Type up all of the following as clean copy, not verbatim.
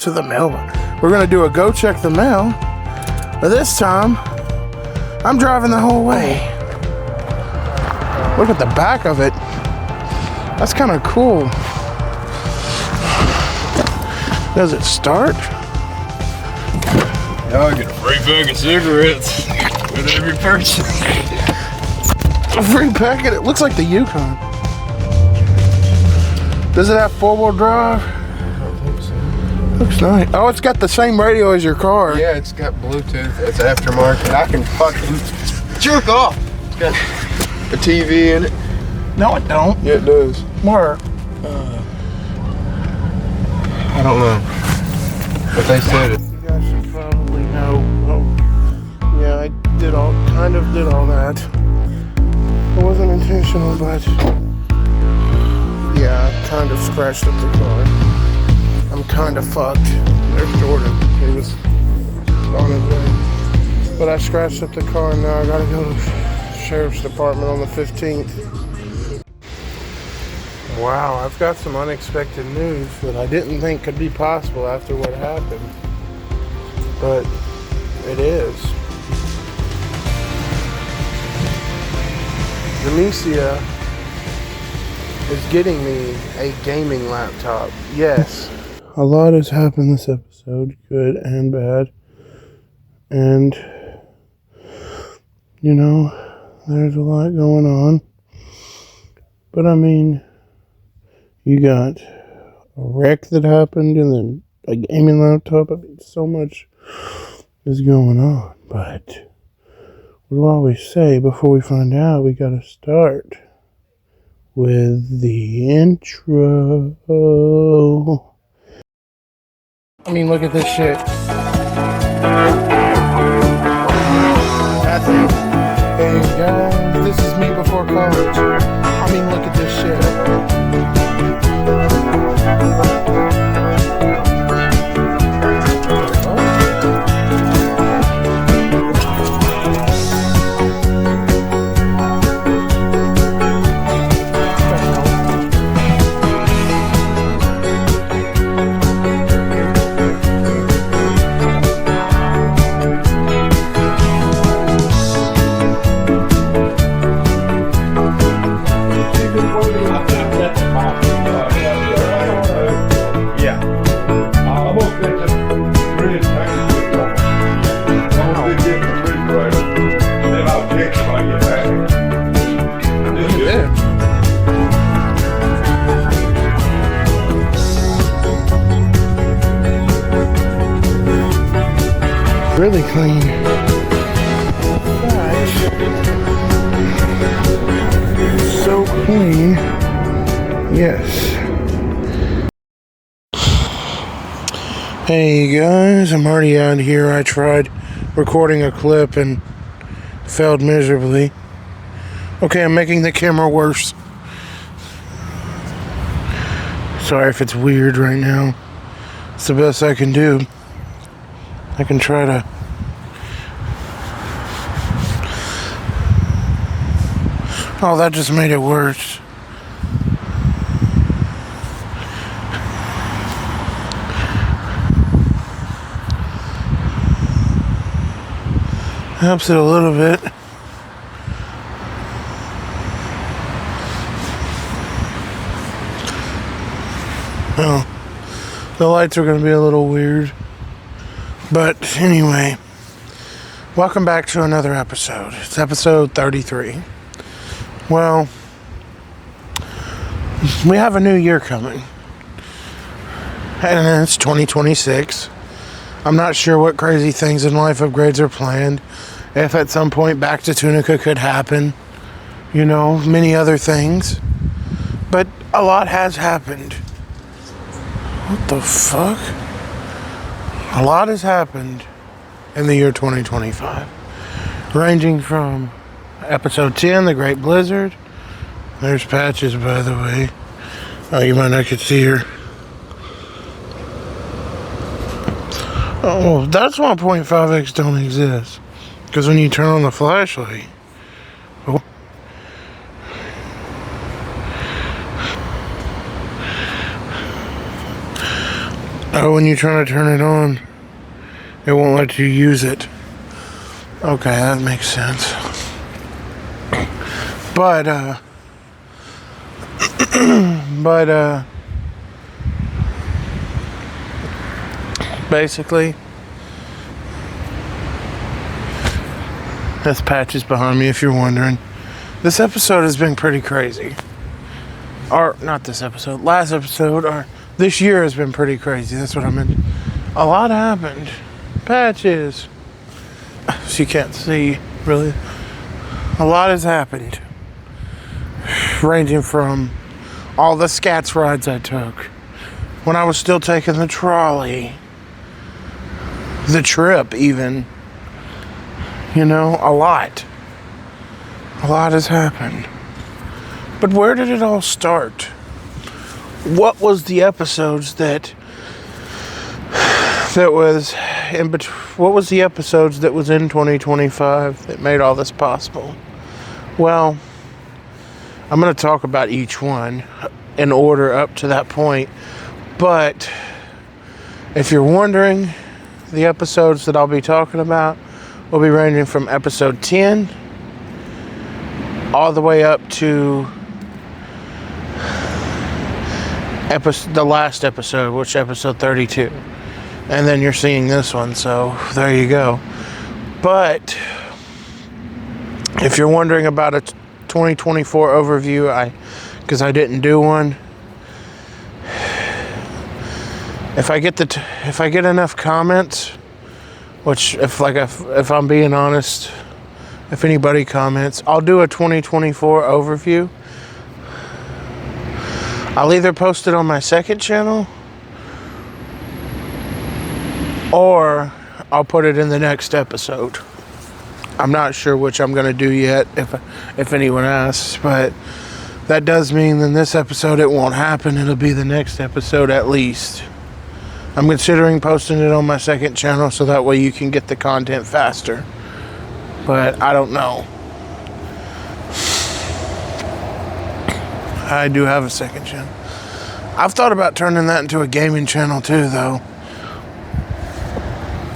To the mail. We're gonna do a go check the mail, but this time I'm driving the whole way. Look at the back of it. That's kind of cool. Does it start? Y'all get a free bag of cigarettes with every purchase. A free packet. It looks like the Yukon. Does it have four-wheel drive? Looks nice. Oh, it's got the same radio as your car. Yeah, it's got Bluetooth. It's aftermarket. I can fucking jerk off. It's got a TV in it. No, it don't. Yeah, it does. Where? I don't know. But they said it. You guys should probably know. Oh, yeah, I did all that. It wasn't intentional, but yeah, I kind of scratched up the car. I'm kind of fucked. There's Jordan. He was on his way. But I scratched up the car and now I gotta go to the sheriff's department on the 15th. Wow, I've got some unexpected news that I didn't think could be possible after what happened. But it is. Demesia is getting me a gaming laptop. Yes. A lot has happened this episode, good and bad. And, you know, there's a lot going on. But I mean, you got a wreck that happened and then a gaming laptop. I mean, so much is going on. But what do I always say before we find out? We gotta start with the intro. I mean, look at this shit. That's it. Hey guys, this is me before college. I mean, look at this shit. Really clean. So clean. Yes. Hey guys, I'm already out here. I tried recording a clip and failed miserably. Okay, I'm making the camera worse. Sorry if it's weird right now. It's the best I can do. I can try to oh, that just made it worse. Helps it a little bit. Oh, the lights are going to be a little weird. But anyway, welcome back to another episode. It's episode 33. Well, we have a new year coming. And it's 2026. I'm not sure what crazy things in life upgrades are planned. If at some point back to Tunica could happen. You know, many other things. But a lot has happened. What the fuck? A lot has happened in the year 2025, ranging from episode 10, The Great Blizzard. There's Patches, by the way. Oh, you might not could see her. Oh, that's why 0.5x don't exist. Because when you turn on the flashlight, oh, Oh, when you're trying to turn it on, it won't let you use it. Okay, that makes sense. But basically, that's Patches behind me if you're wondering. This episode has been pretty crazy. Or, not this episode, last episode, or this year has been pretty crazy. That's what I meant. A lot happened. Patches. So you can't see, really. A lot has happened. Ranging from all the Scats rides I took. When I was still taking the trolley. The trip, even. You know, a lot. A lot has happened. But where did it all start? What was the episodes that was in between? What was the episodes that was in 2025 that made all this possible? Well, I'm going to talk about each one in order up to that point. But if you're wondering, the episodes that I'll be talking about will be ranging from episode 10 all the way up to the last episode, which episode 32. And then you're seeing this one, so there you go. But if you're wondering about a 2024 overview, because I didn't do one. If I get enough comments, which if I'm being honest, if anybody comments, I'll do a 2024 overview. I'll either post it on my second channel or I'll put it in the next episode. I'm not sure which I'm going to do yet, if anyone asks, but that does mean in this episode it won't happen. It'll be the next episode at least. I'm considering posting it on my second channel so that way you can get the content faster. But I don't know. I do have a second channel. I've thought about turning that into a gaming channel too, though.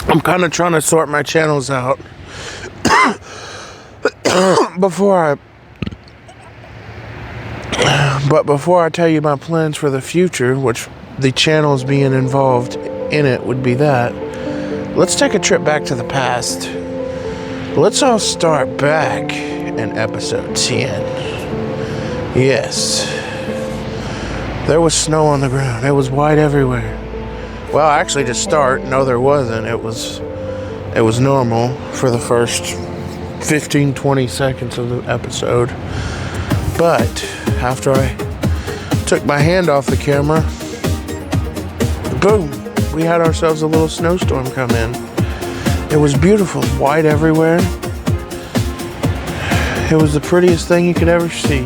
I'm kind of trying to sort my channels out before I tell you my plans for the future, which the channels being involved in it would be that. Let's take a trip back to the past. Let's all start back in episode 10. Yes. There was snow on the ground. It was white everywhere. Well, actually, to start, no, there wasn't. It was normal for the first 15-20 seconds of the episode. But after I took my hand off the camera, boom, we had ourselves a little snowstorm come in. It was beautiful, white everywhere. It was the prettiest thing you could ever see.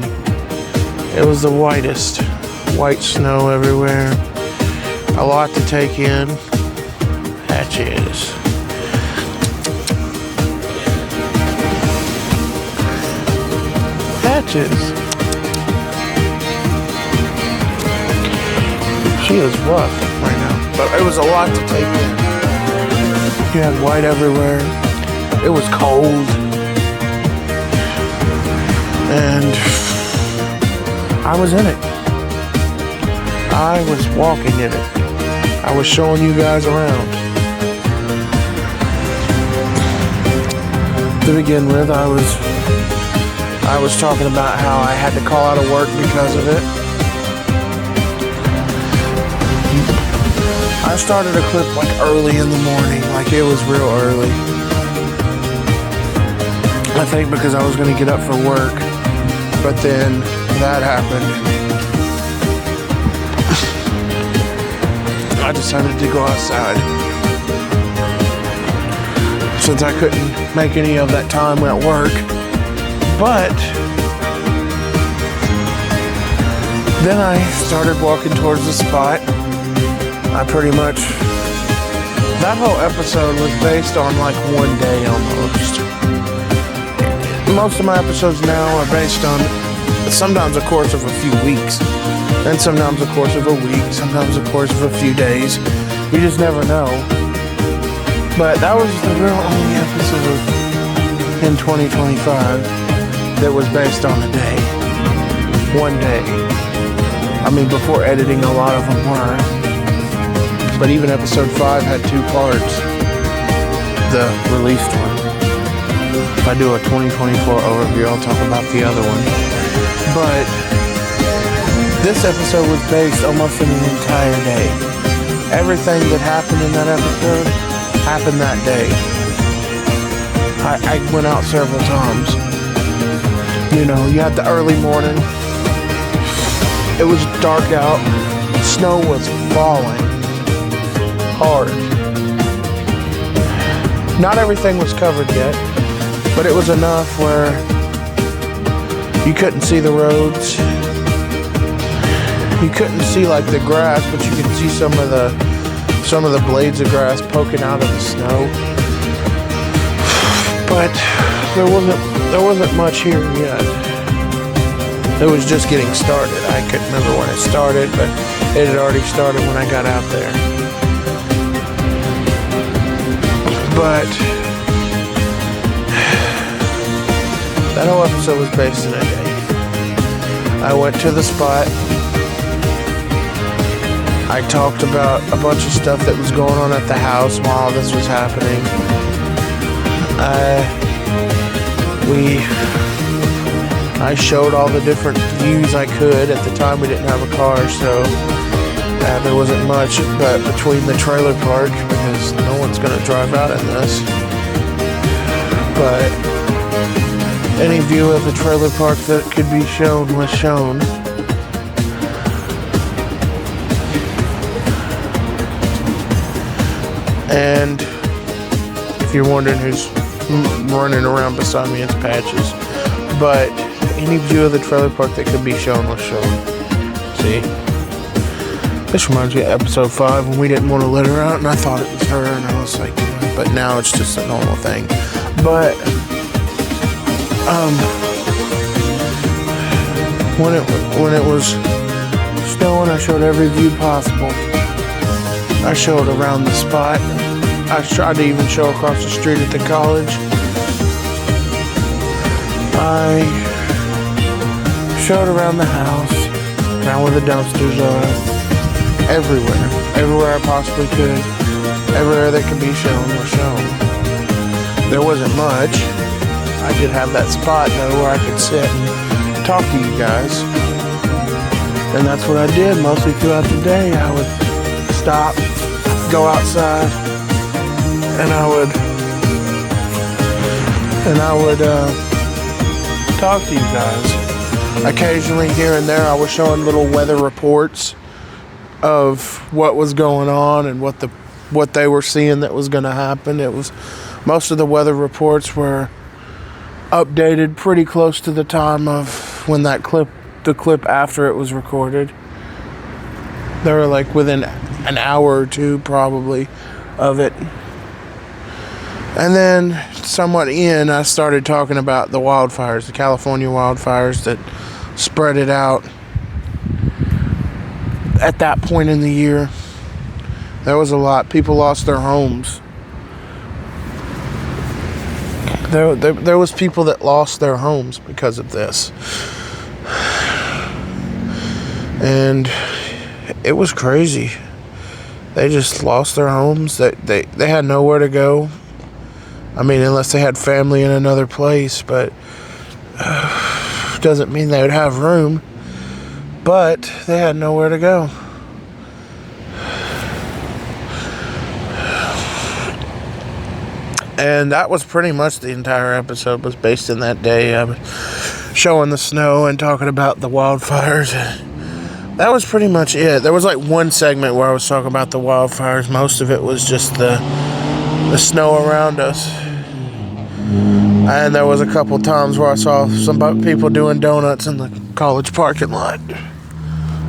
It was the whitest, white snow everywhere. A lot to take in. Patches. Patches. She is rough right now, but it was a lot to take in. You had white everywhere. It was cold. And I was in it. I was walking in it. I was showing you guys around. To begin with, I was talking about how I had to call out of work because of it. I started a clip like early in the morning, like it was real early. I think because I was going to get up for work, but then that happened. I decided to go outside. Since I couldn't make any of that time at work. But then I started walking towards the spot. That whole episode was based on like one day almost. Most of my episodes now are based on sometimes a course of a few weeks, and sometimes a course of a week, sometimes a course of a few days. You just never know. But that was the real only episode in 2025 that was based on a day. One day. I mean, before editing, a lot of them were. But even episode 5 had 2 parts. The released one. If I do a 2024 overview, I'll talk about the other one. But this episode was based almost in an entire day. Everything that happened in that episode happened that day. I went out several times. You know, you had the early morning. It was dark out. Snow was falling hard. Not everything was covered yet, but it was enough where you couldn't see the roads. You couldn't see like the grass, but you could see some of the blades of grass poking out of the snow. But there wasn't much here yet. It was just getting started. I couldn't remember when it started, but it had already started when I got out there. But that whole episode was based in a day. I went to the spot. I talked about a bunch of stuff that was going on at the house while this was happening. I showed all the different views I could. At the time, we didn't have a car, so there wasn't much but between the trailer park, because no one's going to drive out in this. But any view of the trailer park that could be shown was shown. And if you're wondering who's running around beside me, it's Patches. But any view of the trailer park that could be shown was shown. See? This reminds me of episode 5 when we didn't want to let her out, and I thought it was her, and I was like, but now it's just a normal thing. But when it was snowing, I showed every view possible. I showed around the spot. I tried to even show across the street at the college. I showed around the house, around where the dumpsters are. Everywhere I possibly could. Everywhere that could be shown was shown. There wasn't much. I did have that spot though where I could sit and talk to you guys. And that's what I did mostly throughout the day. I would stop, go outside, and I would talk to you guys. Occasionally here and there I was showing little weather reports of what was going on and what they were seeing that was going to happen. It was most of the weather reports were updated pretty close to the time of when the clip after it was recorded. They were like within an hour or two probably of it. And then somewhat in, I started talking about the wildfires, the California wildfires that spread it out. At that point in the year, there was a lot. People lost their homes. There was people that lost their homes because of this. And it was crazy. They just lost their homes. They had nowhere to go. I mean, unless they had family in another place, but doesn't mean they would have room. But they had nowhere to go. And that was pretty much the entire episode was based in that day. I was showing the snow and talking about the wildfires. That was pretty much it. There was like one segment where I was talking about the wildfires. Most of it was just the snow around us. And there was a couple times where I saw some people doing donuts in the college parking lot.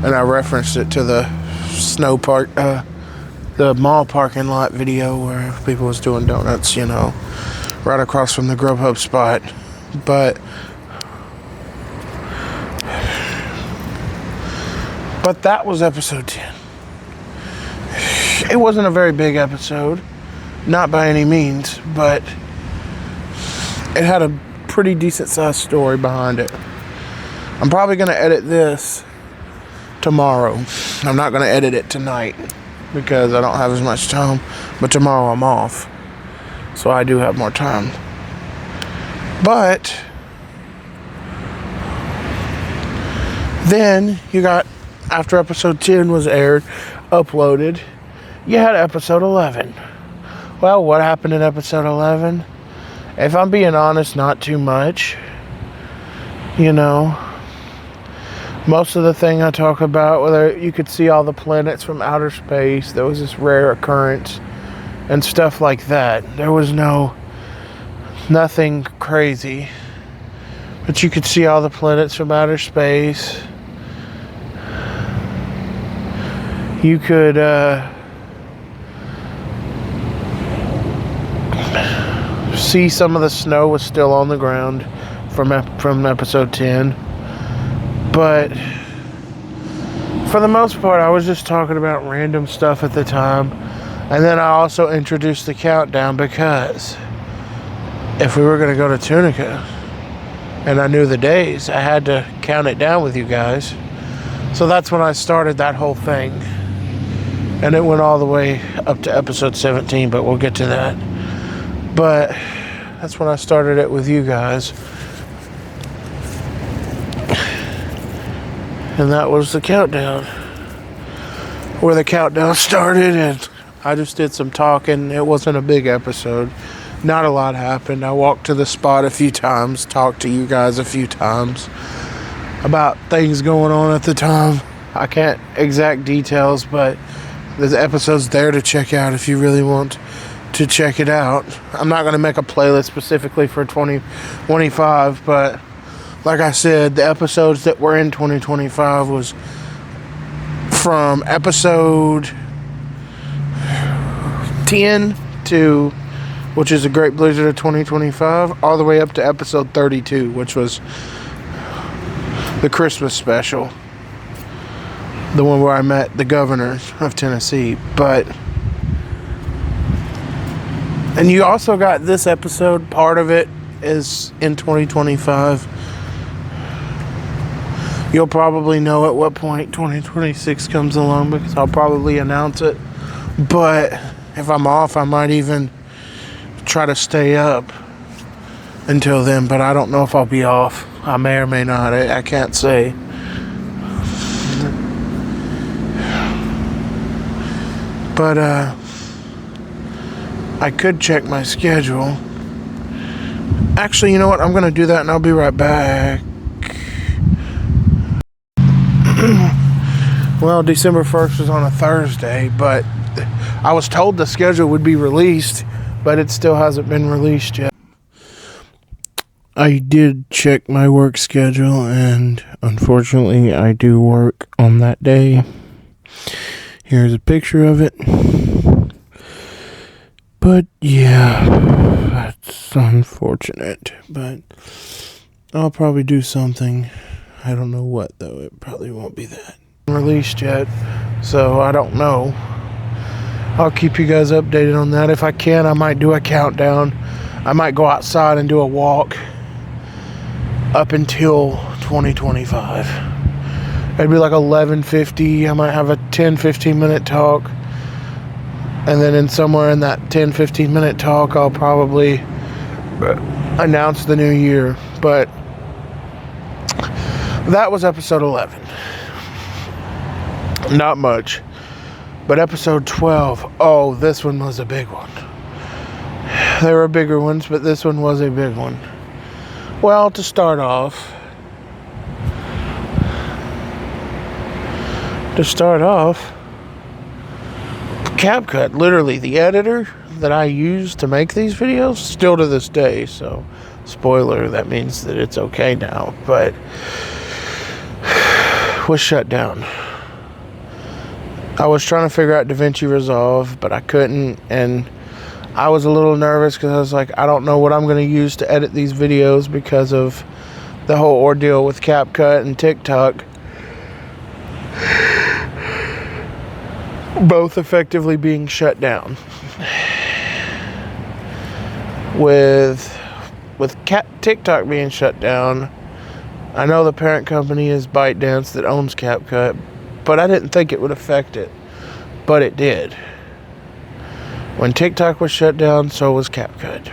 And I referenced it to the snow park, the mall parking lot video where people was doing donuts, you know, right across from the Grubhub spot. But that was episode 10. it wasn't a very big episode, not by any means, but it had a pretty decent sized story behind it. I'm probably going to edit this tomorrow. I'm not going to edit it tonight because I don't have as much time, but tomorrow I'm off, so I do have more time. But then you got, after episode 10 was aired, uploaded, you had episode 11. Well, what happened in episode 11? If I'm being honest, not too much. You know, most of the thing I talk about, whether you could see all the planets from outer space, there was this rare occurrence and stuff like that. There was nothing crazy, but you could see all the planets from outer space. You could see some of the snow was still on the ground from episode 10, but for the most part I was just talking about random stuff at the time. And then I also introduced the countdown because if we were going to go to Tunica and I knew the days, I had to count it down with you guys. So that's when I started that whole thing. And it went all the way up to episode 17, but we'll get to that. But that's when I started it with you guys. And that was the countdown. Where the countdown started, and I just did some talking. It wasn't a big episode. Not a lot happened. I walked to the spot a few times, talked to you guys a few times about things going on at the time. I can't exact details, but there's episodes there to check out if you really want to check it out. I'm not going to make a playlist specifically for 2025, but like I said, the episodes that were in 2025 was from episode 10 to, which is a Great Blizzard of 2025, all the way up to episode 32, which was the Christmas special, the one where I met the governor of Tennessee. And you also got this episode, part of it is in 2025. You'll probably know at what point 2026 comes along because I'll probably announce it. But if I'm off, I might even try to stay up until then, but I don't know if I'll be off. I may or may not. I can't say. But I could check my schedule. Actually, you know what? I'm going to do that and I'll be right back. Well, December 1st was on a Thursday, but I was told the schedule would be released, but it still hasn't been released yet. I did check my work schedule, and unfortunately, I do work on that day. Here's a picture of it. But yeah, that's unfortunate, but I'll probably do something. I don't know what, though. It probably won't be that released yet, so I don't know. I'll keep you guys updated on that. If I can, I might do a countdown. I might go outside and do a walk up until 2025. It'd be like 11:50. I might have a 10-15 minute talk, and then somewhere in that 10-15 minute talk, I'll probably announce the new year. But that was episode 11. Not much. But episode 12, oh, this one was a big one. There were bigger ones, but this one was a big one. Well, to start off, CapCut, literally the editor that I use to make these videos, still to this day, so spoiler, that means that it's okay now, but was shut down. I was trying to figure out DaVinci Resolve, but I couldn't, and I was a little nervous because I was like, I don't know what I'm going to use to edit these videos because of the whole ordeal with CapCut and TikTok. both effectively being shut down. With TikTok being shut down, I know the parent company is ByteDance that owns CapCut, but I didn't think it would affect it. But it did. When TikTok was shut down, so was CapCut.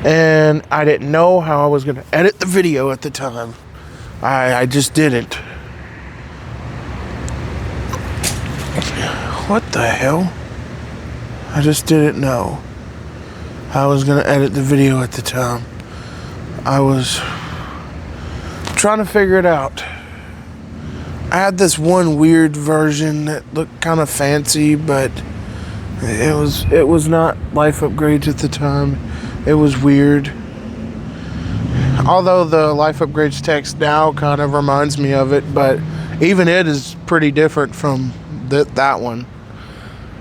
And I didn't know how I was going to edit the video at the time. I just didn't. What the hell? I just didn't know how I was going to edit the video at the time. I was trying to figure it out. I had this one weird version that looked kind of fancy, but it was not Life Upgrades at the time. It was weird. Although the Life Upgrades text now kind of reminds me of it, but even it is pretty different from that one.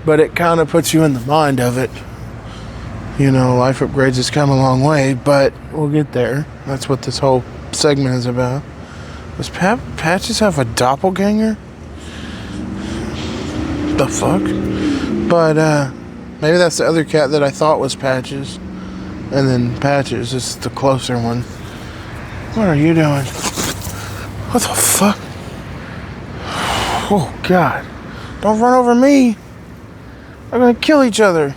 But it kind of puts you in the mind of it. You know, Life Upgrades has come a long way, but we'll get there. That's what this whole segment is about. Does Patches have a doppelganger? The fuck? But maybe that's the other cat that I thought was Patches. And then Patches is the closer one. What are you doing? What the fuck? Oh God. Don't run over me. We're gonna kill each other.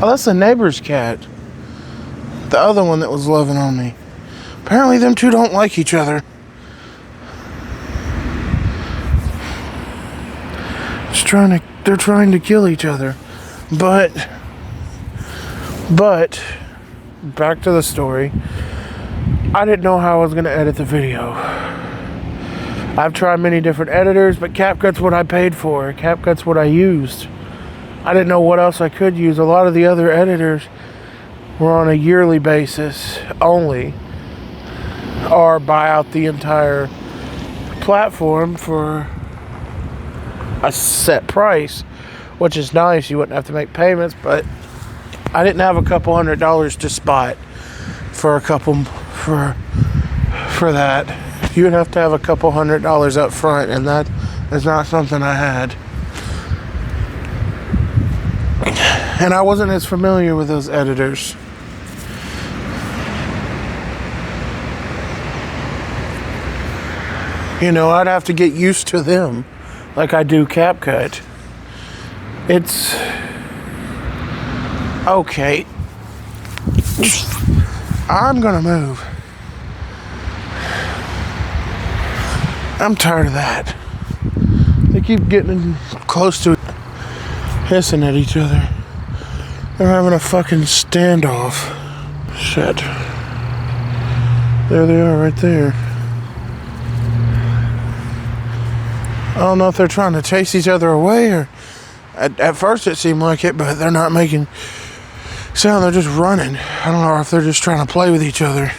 Oh, that's the neighbor's cat. The other one that was loving on me. Apparently them two don't like each other. They're trying to kill each other. But back to the story. I didn't know how I was gonna edit the video. I've tried many different editors, but CapCut's what I paid for. CapCut's what I used. I didn't know what else I could use. A lot of the other editors were on a yearly basis only, or buy out the entire platform for a set price, which is nice. You wouldn't have to make payments, but I didn't have a couple $100 to spot for that. You would have to have a couple $100 up front, and that is not something I had. And I wasn't as familiar with those editors. You know, I'd have to get used to them like I do CapCut. It's okay. I'm gonna move. I'm tired of that. They keep getting close to it, hissing at each other. They're having a fucking standoff. Shit. There they are right there. I don't know if they're trying to chase each other away, or at first it seemed like it, but they're not making sound. They're just running. I don't know if they're just trying to play with each other.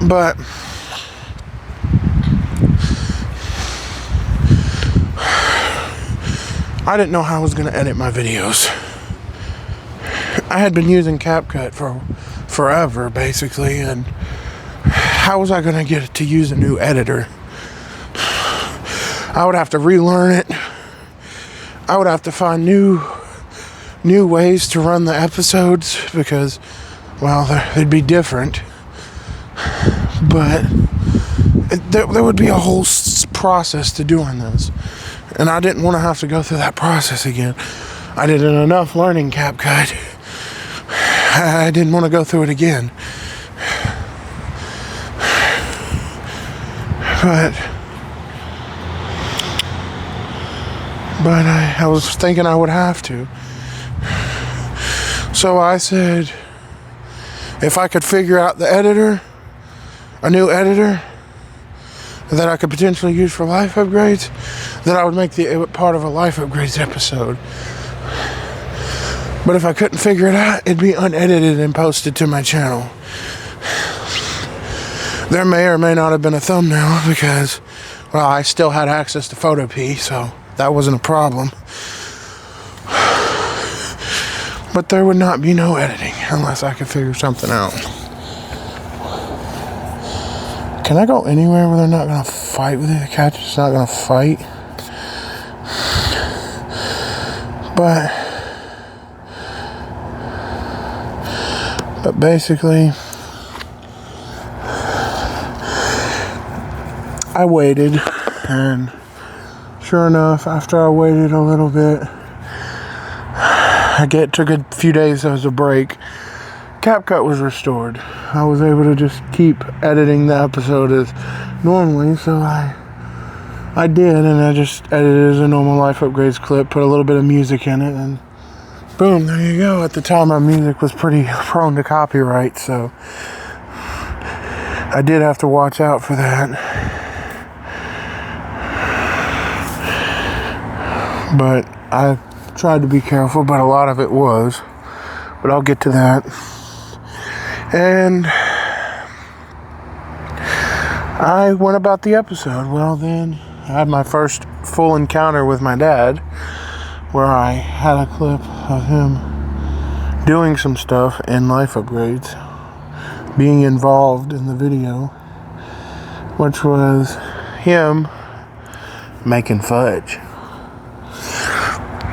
But I didn't know how I was going to edit my videos. I had been using CapCut for forever, basically, and how was I going to get it to use a new editor? I would have to relearn it. I would have to find new ways to run the episodes because, well, they'd be different. But there would be a whole process to doing this. And I didn't want to have to go through that process again. I did enough learning CapCut. I didn't want to go through it again. But I was thinking I would have to. So I said, if I could figure out the editor, a new editor that I could potentially use for Life Upgrades, then I would make it part of a Life Upgrades episode. But if I couldn't figure it out, it'd be unedited and posted to my channel. There may or may not have been a thumbnail because, well, I still had access to Photopea, so that wasn't a problem. But there would not be no editing unless I could figure something out. Can I go anywhere where they're not gonna fight with it? The cat's just not gonna fight. But basically, I waited, and sure enough, after I waited a little bit, took a few days as a break. CapCut was restored. I was able to just keep editing the episode as normally, so I did, and I just edited it as a normal Life Upgrades clip, put a little bit of music in it, and boom, there you go. At the time, our music was pretty prone to copyright, so I did have to watch out for that. But I tried to be careful, but a lot of it was. But I'll get to that. And I went about the episode. Well, then I had my first full encounter with my dad, where I had a clip of him doing some stuff in Life Upgrades, being involved in the video, which was him making fudge.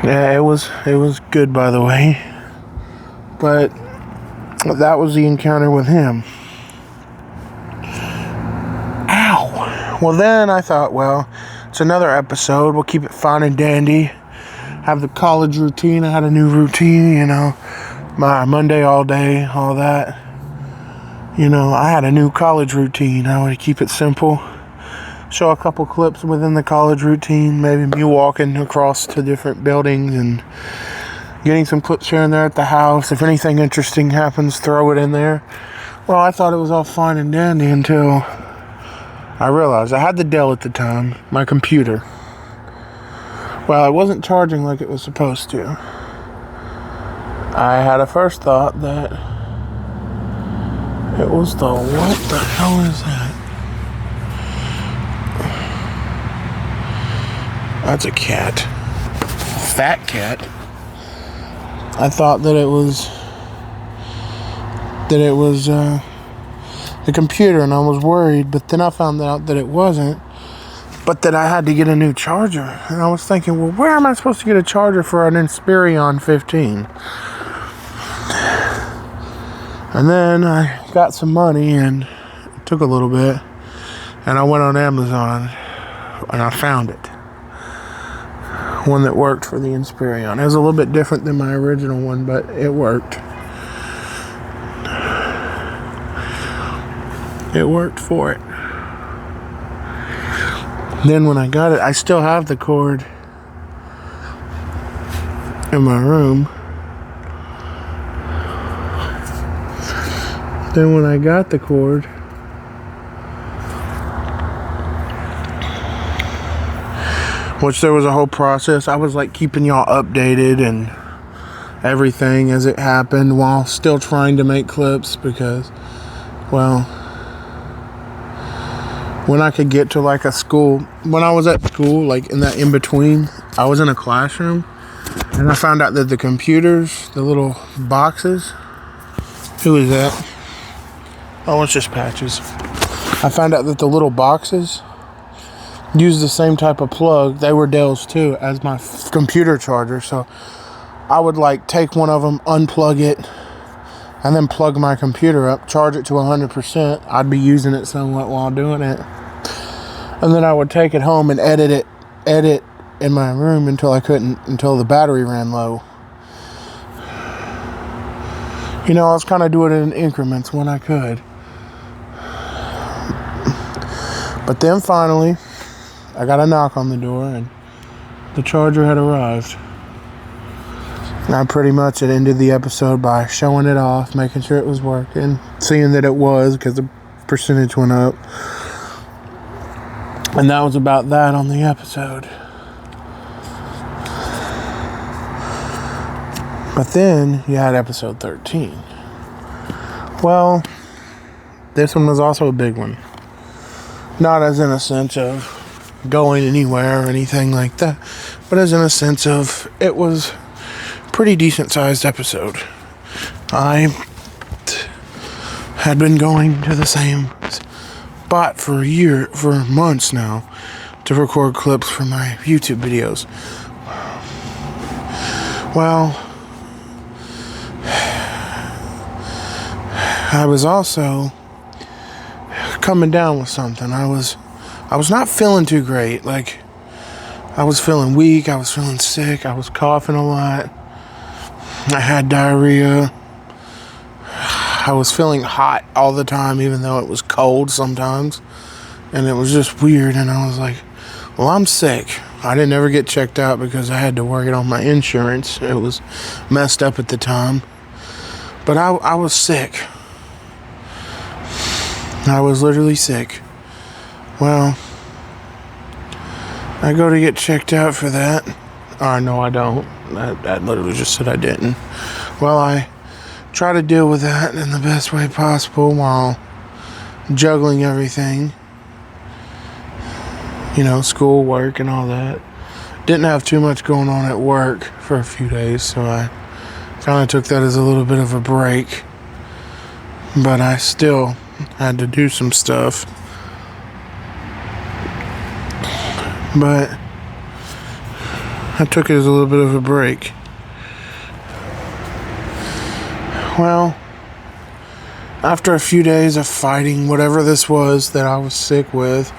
Yeah, it was good, by the way. But that was the encounter with him. Ow! Well, then I thought, well, it's another episode. We'll keep it fun and dandy. Have the college routine. I had a new routine, you know. My Monday all day, all that. You know, I had a new college routine. I would keep it simple. Show a couple clips within the college routine. Maybe me walking across to different buildings and getting some clips here and there at the house. If anything interesting happens, throw it in there. Well, I thought it was all fine and dandy until I realized I had the Dell at the time, my computer. Well, it wasn't charging like it was supposed to. I had a first thought that it was the, what the hell is that? That's a cat. Fat cat. I thought that it was the computer, and I was worried, but then I found out that it wasn't, but that I had to get a new charger. And I was thinking, well, where am I supposed to get a charger for an Inspiron 15? And then I got some money, and it took a little bit, and I went on Amazon and I found it. One that worked for the Inspiron. It was a little bit different than my original one, but it worked. It worked for it. Then when I got it, I still have the cord in my room. Then when I got the cord, which there was a whole process. I was like keeping y'all updated and everything as it happened while still trying to make clips because, well, when I could get to like a school, when I was at school, like in that in between, I was in a classroom and I found out that the computers, the little boxes, who is that? Oh, it's just Patches. I found out that the little boxes use the same type of plug, they were Dells too, as my computer charger. So I would like take one of them, unplug it, and then plug my computer up, charge it to 100%. I'd be using it somewhat while doing it. And then I would take it home and edit in my room until the battery ran low. You know, I was kind of doing it in increments when I could. But then finally, I got a knock on the door and the charger had arrived. And I pretty much had ended the episode by showing it off, making sure it was working, seeing that it was because the percentage went up. And that was about that on the episode. But then you had episode 13. Well, this one was also a big one. Not as in a sense of going anywhere or anything like that, but as in a sense of it was pretty decent sized episode. I had been going to the same spot for months now, to record clips for my YouTube videos. Well, I was also coming down with something. I was not feeling too great. Like, I was feeling weak, I was feeling sick, I was coughing a lot. I had diarrhea. I was feeling hot all the time, even though it was cold sometimes. And it was just weird, and I was like, well, I'm sick. I didn't ever get checked out because I had to work it on my insurance. It was messed up at the time. But I was sick. I was literally sick. Well, I go to get checked out for that. No, I don't. I literally just said I didn't. Well, I try to deal with that in the best way possible while juggling everything. You know, school, work, and all that. Didn't have too much going on at work for a few days, so I kind of took that as a little bit of a break. But I still had to do some stuff. But I took it as a little bit of a break. Well, after a few days of fighting whatever this was that I was sick with,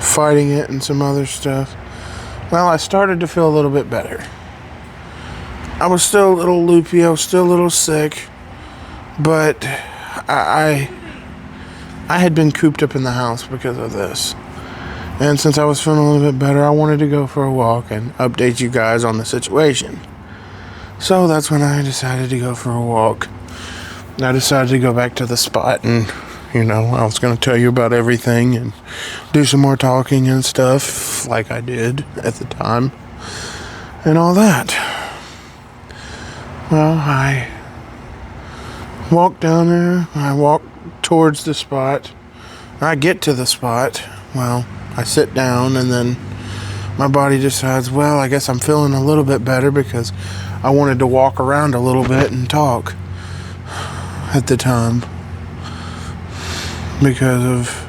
fighting it and some other stuff, well, I started to feel a little bit better. I was still a little loopy, I was still a little sick, but I had been cooped up in the house because of this. And since I was feeling a little bit better, I wanted to go for a walk and update you guys on the situation. So that's when I decided to go for a walk. I decided to go back to the spot, and, you know, I was going to tell you about everything and do some more talking and stuff like I did at the time and all that. Well, I walked down there. I walked towards the spot. I get to the spot. Well, I sit down, and then my body decides, well, I guess I'm feeling a little bit better because I wanted to walk around a little bit and talk at the time because of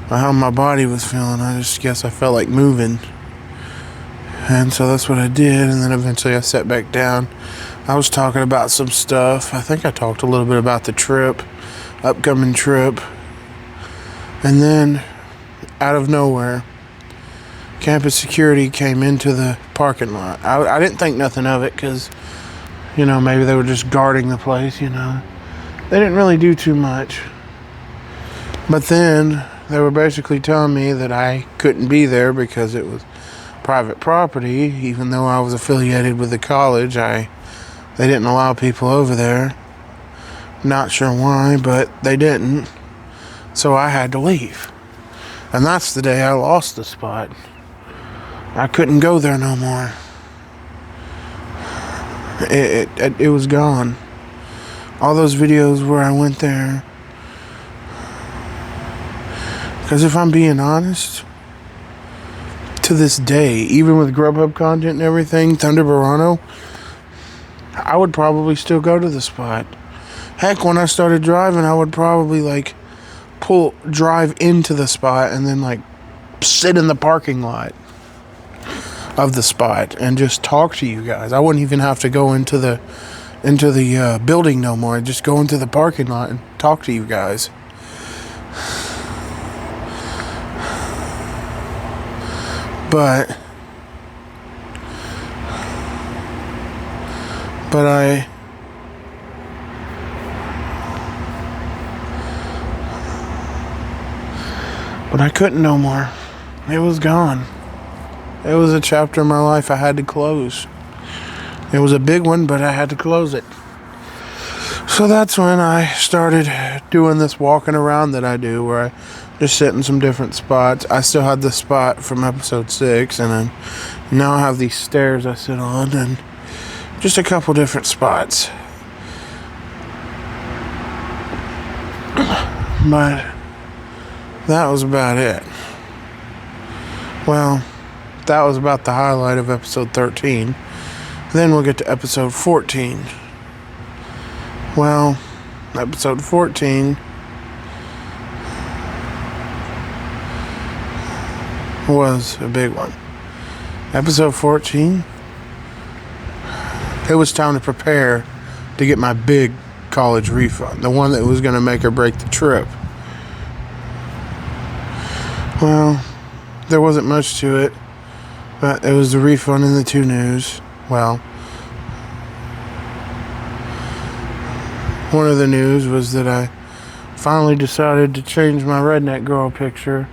how my body was feeling. I just guess I felt like moving. And so that's what I did, and then eventually I sat back down. I was talking about some stuff. I think I talked a little bit about the trip, upcoming trip. And then, out of nowhere, campus security came into the parking lot. I didn't think nothing of it because, you know, maybe they were just guarding the place, you know. They didn't really do too much. But then they were basically telling me that I couldn't be there because it was private property. Even though I was affiliated with the college, they didn't allow people over there. Not sure why, but they didn't. So I had to leave. And that's the day I lost the spot. I couldn't go there no more. It was gone. All those videos where I went there. Because if I'm being honest, to this day, even with Grubhub content and everything, Thunder Barano, I would probably still go to the spot. Heck, when I started driving, I would probably drive into the spot and then sit in the parking lot of the spot and just talk to you guys. I wouldn't even have to go into the building no more. I'd just go into the parking lot and talk to you guys. But I couldn't no more. It was gone. It was a chapter in my life I had to close. It was a big one, but I had to close it. So that's when I started doing this walking around that I do, where I just sit in some different spots. I still had the spot from episode 6, and then now I have these stairs I sit on, and just a couple different spots. But that was about it. Well, that was about the highlight of episode 13. Then we'll get to episode 14. Well, episode 14, was a big one. Episode 14, it was time to prepare to get my big college refund, the one that was going to make or break the trip. Well, there wasn't much to it, but it was the refund in the 2 News. Well, one of the news was that I finally decided to change my redneck girl picture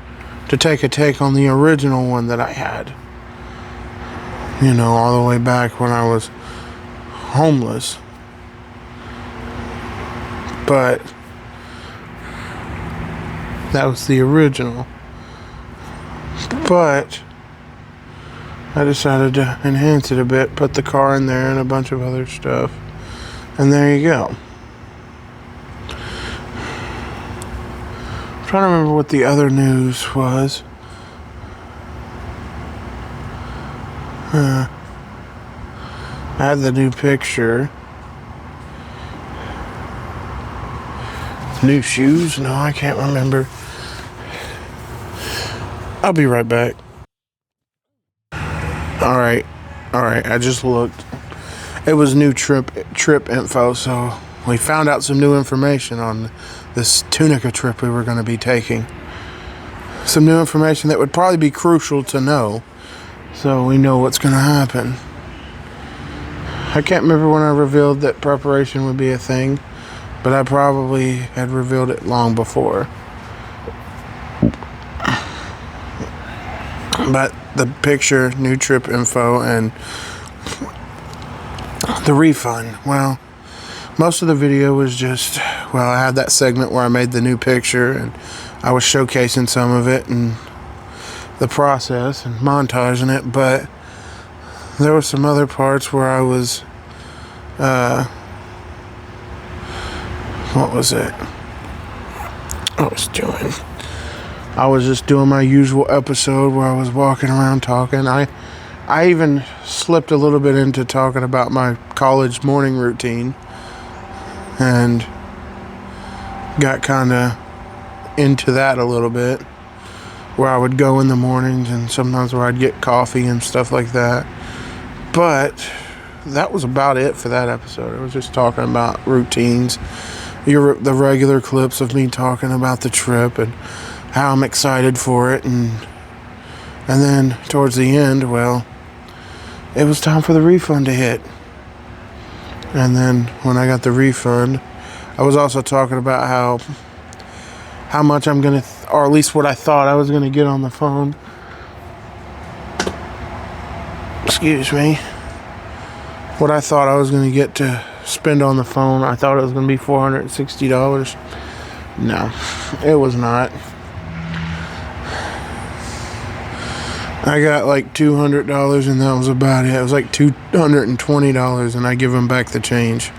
to take a take on the original one that I had. You know, all the way back when I was homeless. But that was the original. But I decided to enhance it a bit, put the car in there and a bunch of other stuff. And there you go. I'm trying to remember what the other news was. I had the new picture. New shoes? No, I can't remember. I'll be right back. Alright, I just looked. It was new trip info, so we found out some new information on this Tunica trip we were going to be taking. Some new information that would probably be crucial to know, so we know what's going to happen. I can't remember when I revealed that preparation would be a thing, but I probably had revealed it long before. But the picture, new trip info, and the refund, well, most of the video was just, well, I had that segment where I made the new picture and I was showcasing some of it and the process and montaging it, but there were some other parts where I was, what was it? I was just doing my usual episode where I was walking around talking. I even slipped a little bit into talking about my college morning routine and got kind of into that a little bit, where I would go in the mornings and sometimes where I'd get coffee and stuff like that. But that was about it for that episode. I was just talking about routines, the regular clips of me talking about the trip and how I'm excited for it, and then towards the end, well, it was time for the refund to hit. And then when I got the refund, I was also talking about how much I'm gonna, or at least what I thought I was gonna get on the phone. Excuse me. What I thought I was gonna get to spend on the phone. I thought it was gonna be $460. No, it was not. I got like $200 and that was about it. It was like $220 and I give them back the change.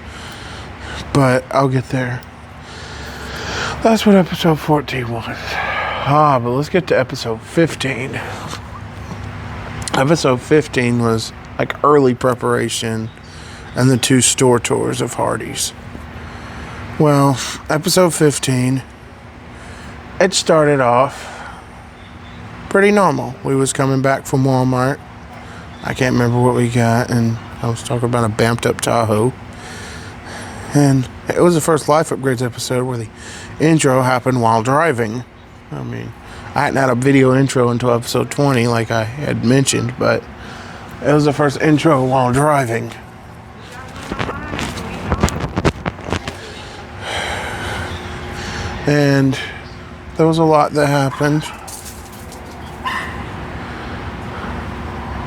But I'll get there. That's what episode 14 was. But let's get to episode 15. Episode 15 was like early preparation and the 2 store tours of Hardee's. Well, episode 15, it started off pretty normal. We was coming back from Walmart. I can't remember what we got, and I was talking about a bamped up Tahoe. And it was the first Life Upgrades episode where the intro happened while driving. I mean, I hadn't had a video intro until episode 20, like I had mentioned, but it was the first intro while driving. And there was a lot that happened.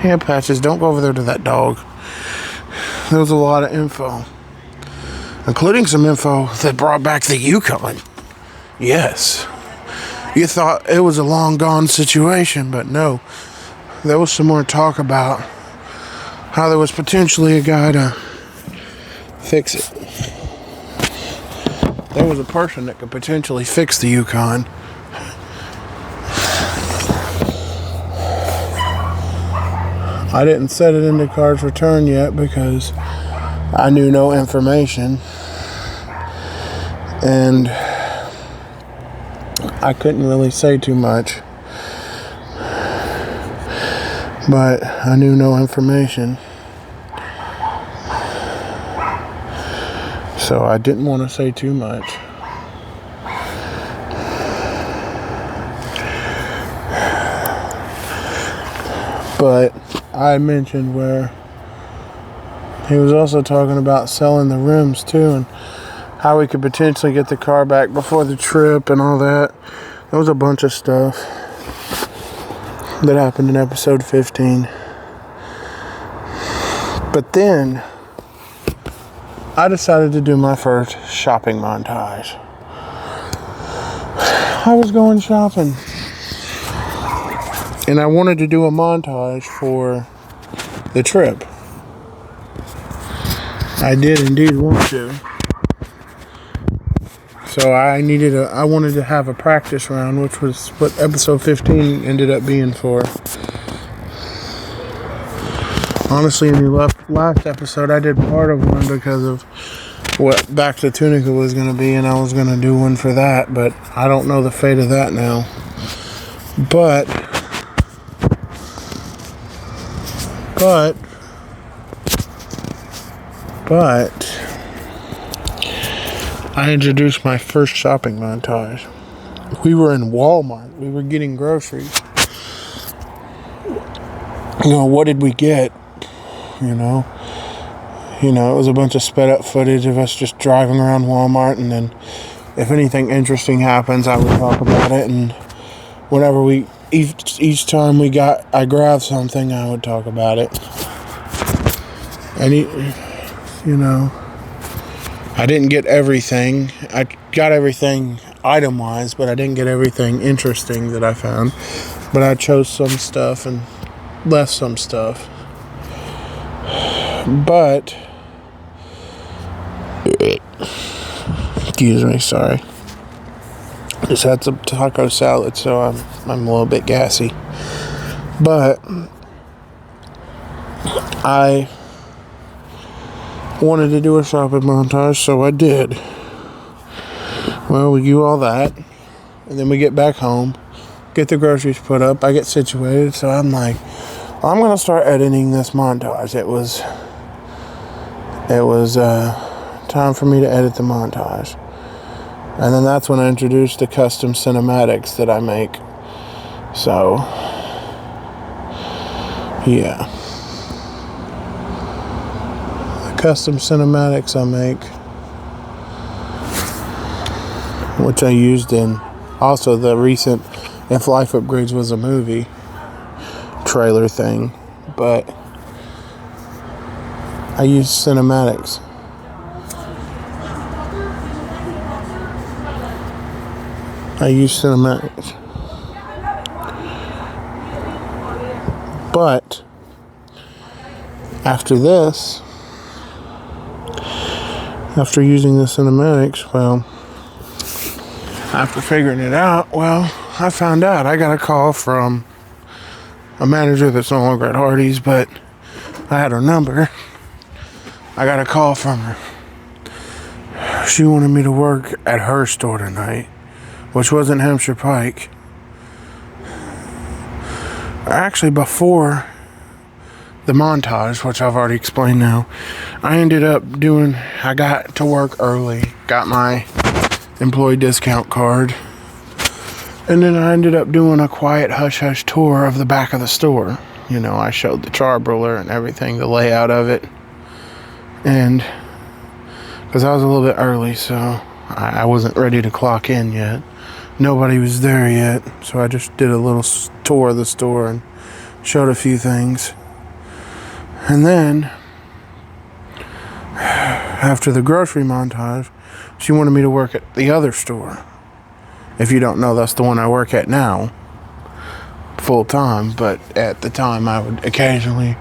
Yeah, Patches, don't go over there to that dog. There was a lot of info, including some info that brought back the Yukon. Yes. You thought it was a long gone situation, but no. There was some more talk about how there was potentially a guy to fix it. There was a person that could potentially fix the Yukon. I didn't set it into cards return yet because I knew no information. And I couldn't really say too much. But I knew no information. So I didn't want to say too much. But I mentioned where he was also talking about selling the rims too, and how we could potentially get the car back before the trip and all that. There was a bunch of stuff that happened in episode 15. But then I decided to do my first shopping montage. I was going shopping, and I wanted to do a montage for the trip. I did indeed want to. So I wanted to have a practice round, which was what episode 15 ended up being for. Honestly, in the last episode, I did part of one because of what Back to Tunica was going to be, and I was going to do one for that, but I don't know the fate of that now. But I introduced my first shopping montage. We were in Walmart. We were getting groceries. What did we get? It was a bunch of sped up footage of us just driving around Walmart, and then if anything interesting happens, I would talk about it, and whenever each time I grabbed something, I would talk about it. And I didn't get everything. I got everything item-wise, but I didn't get everything interesting that I found. But I chose some stuff and left some stuff. But, excuse me, sorry. Just had some taco salad, so I'm a little bit gassy. But I wanted to do a shopping montage, so I did. Well, we do all that, and then we get back home, get the groceries put up, I get situated, so I'm like, I'm gonna start editing this montage. It was time for me to edit the montage. And then that's when I introduced the custom cinematics that I make. So, yeah. Custom cinematics I make, which I used in also the recent If Life Upgrades Was a Movie trailer thing, but I used cinematics. But after this, after using the cinematics, after figuring it out, I found out I got a call from a manager that's no longer at Hardee's, but I had her number. I got a call from her. She wanted me to work at her store tonight, which was in Hampshire Pike. Actually, before the montage, which I've already explained now, I got to work early, got my employee discount card, and then I ended up doing a quiet hush-hush tour of the back of the store. I showed the charbroiler and everything, the layout of it, and because I was a little bit early, so I wasn't ready to clock in yet. Nobody was there yet, so I just did a little tour of the store and showed a few things. And then, after the grocery montage, she wanted me to work at the other store. If you don't know, that's the one I work at now, full time, but at the time I would occasionally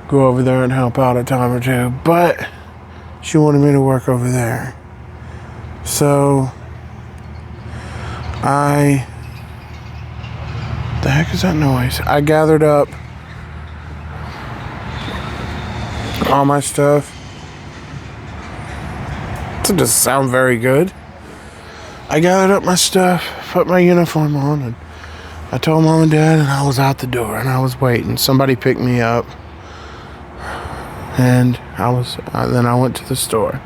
go over there and help out a time or two, but she wanted me to work over there. So, the heck is that noise? I gathered up all my stuff. It doesn't sound very good. I gathered up my stuff, put my uniform on, and I told Mom and Dad, and I was out the door, and I was waiting. Somebody picked me up, and then I went to the store.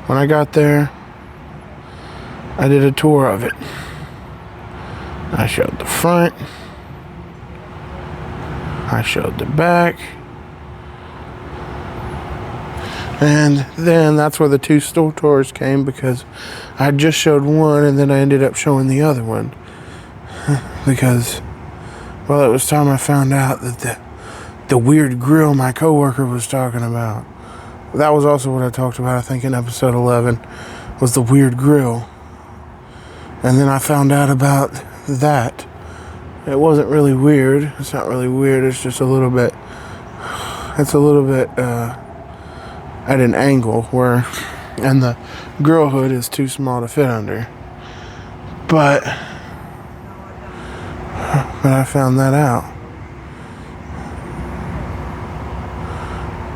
When I got there, I did a tour of it. I showed the front. I showed the back. And then that's where the two store tours came, because I just showed one and then I ended up showing the other one. Because, well, it was time I found out that the weird grill my coworker was talking about. That was also what I talked about, I think, in episode 11, was the weird grill. And then I found out about that. It wasn't really weird. It's not really weird. It's just a little bit at an angle and the grill hood is too small to fit under. But I found that out.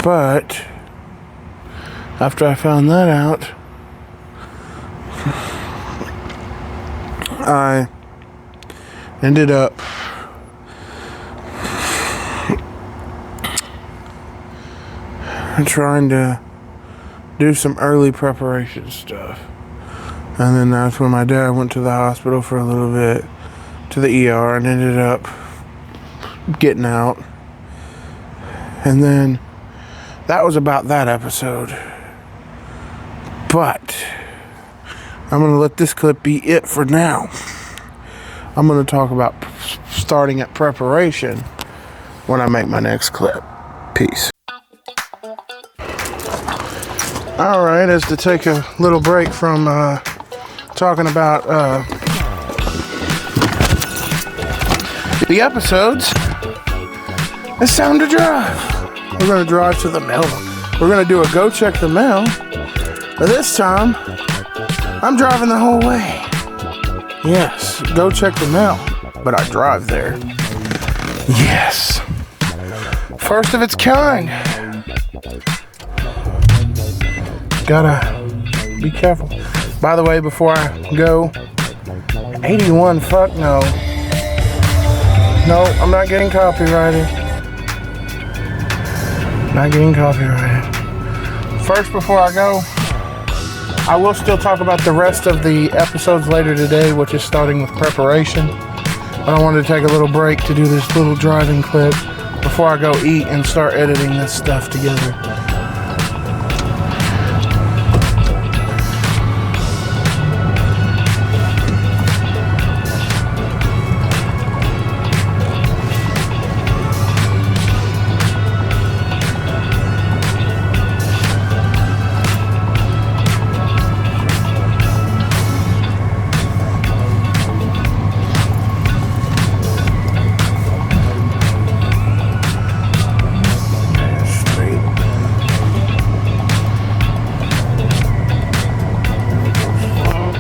But after I found that out, I ended up trying to do some early preparation stuff. And then that's when my dad went to the hospital for a little bit, to the ER, and ended up getting out. And then that was about that episode. But I'm going to let this clip be it for now. I'm going to talk about starting at preparation when I make my next clip. Peace. Alright, as to take a little break from talking about the episodes, it's time to drive. We're going to drive to the mail. We're going to do a go check the mail. But this time, I'm driving the whole way. Yes, go check the mail, but I drive there. Yes. First of its kind. Gotta be careful. By the way, before I go, 81, fuck no. No, I'm not getting copyrighted. Not getting copyrighted. First, before I go, I will still talk about the rest of the episodes later today, which is starting with preparation. But I wanted to take a little break to do this little driving clip before I go eat and start editing this stuff together.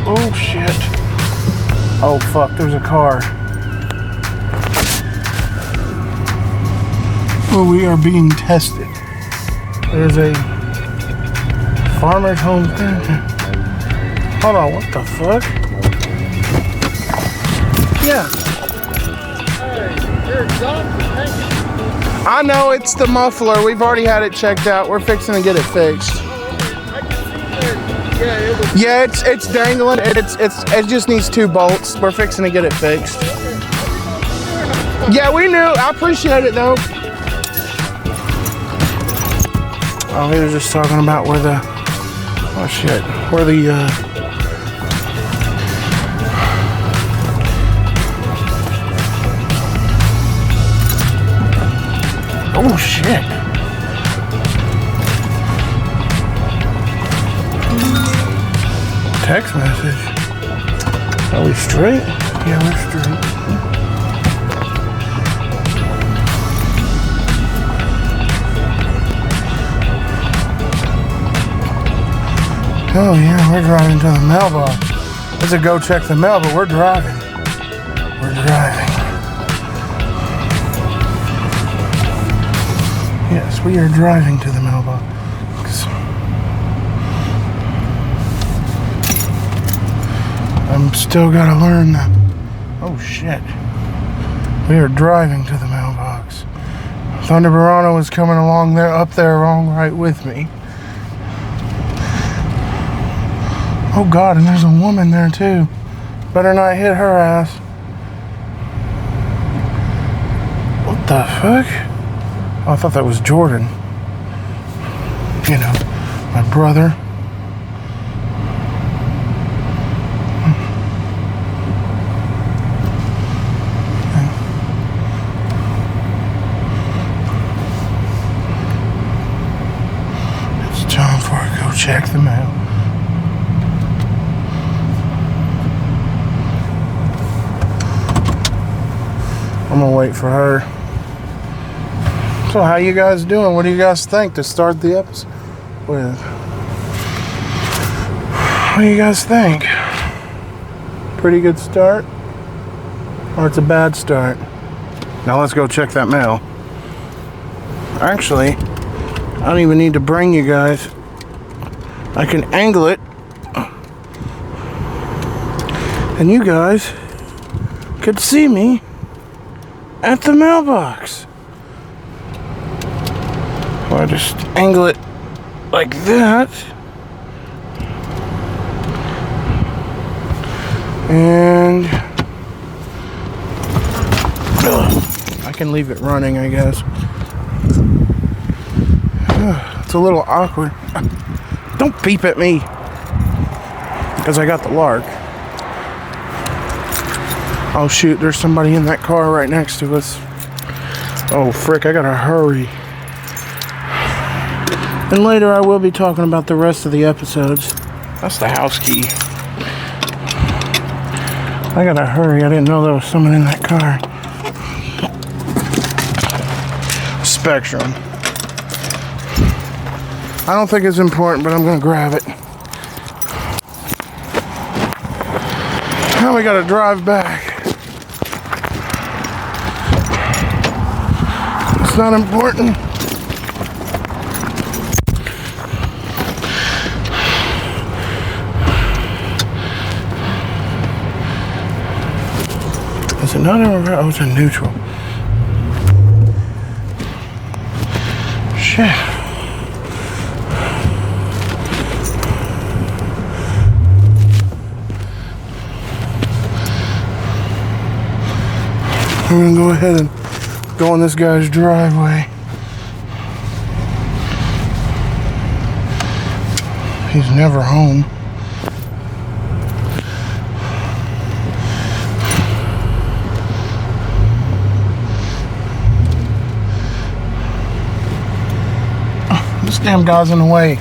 Oh shit. Oh fuck, there's a car. Well, we are being tested. There's a farmer's home. Hold on, what the fuck? Yeah. Hey, your exhaust is hanging. I know, it's the muffler. We've already had it checked out. We're fixing to get it fixed. I can see there. Yeah, it was. Yeah, it's dangling. It just needs 2 bolts. We're fixing to get it fixed. Yeah, we knew. I appreciate it though. Oh, he was just talking about where the oh shit. Text message. Are we straight? Yeah, we're straight. Oh yeah, we're driving to the mailbox. Let's go check the mail, but we're driving. We're driving. Yes, we are driving to the mailbox. I'm still gotta learn that. Oh shit. We are driving to the mailbox. Thunder Barano is coming along there, up there, along right with me. Oh God, and there's a woman there too. Better not hit her ass. What the fuck? Oh, I thought that was Jordan. You know, my brother. It's time for I go check the mail. I'm gonna wait for her. So how you guys doing? What do you guys think to start the episode with? What do you guys think? Pretty good start? Or it's a bad start? Now let's go check that mail. Actually, I don't even need to bring you guys. I can angle it. And you guys could see me at the mailbox. So I just angle it like that. And I can leave it running, I guess. It's a little awkward. Don't peep at me. Because I got the lark. Oh shoot, there's somebody in that car right next to us. Oh frick, I gotta hurry. And later I will be talking about the rest of the episodes. That's the house key. I gotta hurry, I didn't know there was someone in that car. Spectrum. I don't think it's important, but I'm gonna grab it. Now we gotta drive back. It's not important. Is it not in reverse? Oh, it's in neutral. Shit. I'm gonna go ahead and go in this guy's driveway. He's never home. This damn guy's in the way.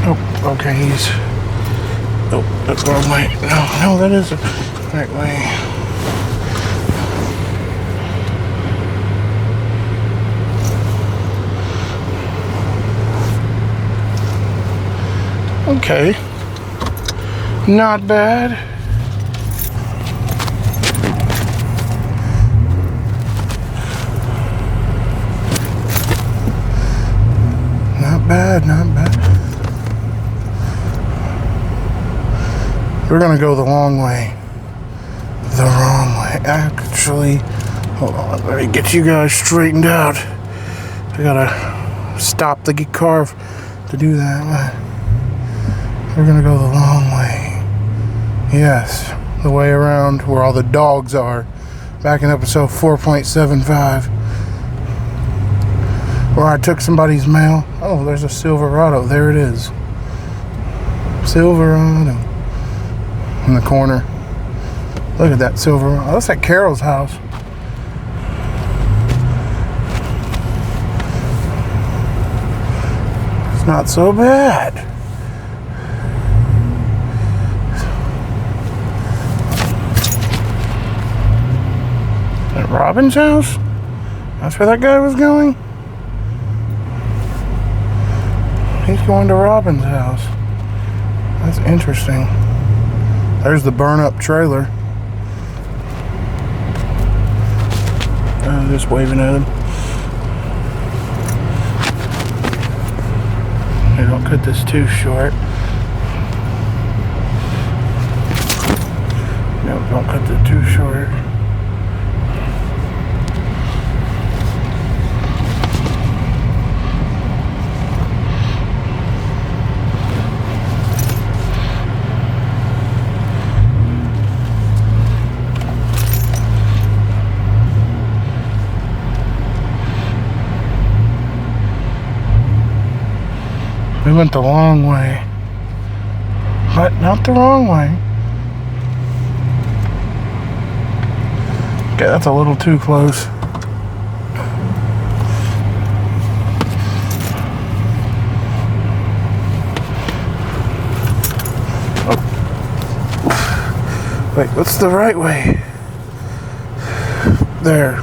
Oh, okay, he's... Oh, that's the wrong way. No, that is the right way. Okay. Not bad. Not bad, not bad. We're gonna go the long way. The wrong way. Actually, hold on, let me get you guys straightened out. I gotta stop the car to do that. We're gonna go the long way. Yes, the way around where all the dogs are. Back in episode 4.75. Where I took somebody's mail. Oh, there's a Silverado. There it is. Silverado. In the corner. Look at that Silverado. Oh, that's at Carol's house. It's not so bad. At Robin's house? That's where that guy was going? He's going to Robin's house. That's interesting. There's the burn-up trailer. Just waving at him. Hey, don't cut this too short. Don't cut it too short. We went the long way, but not the wrong way. Okay, that's a little too close. Oh. Wait, what's the right way? There.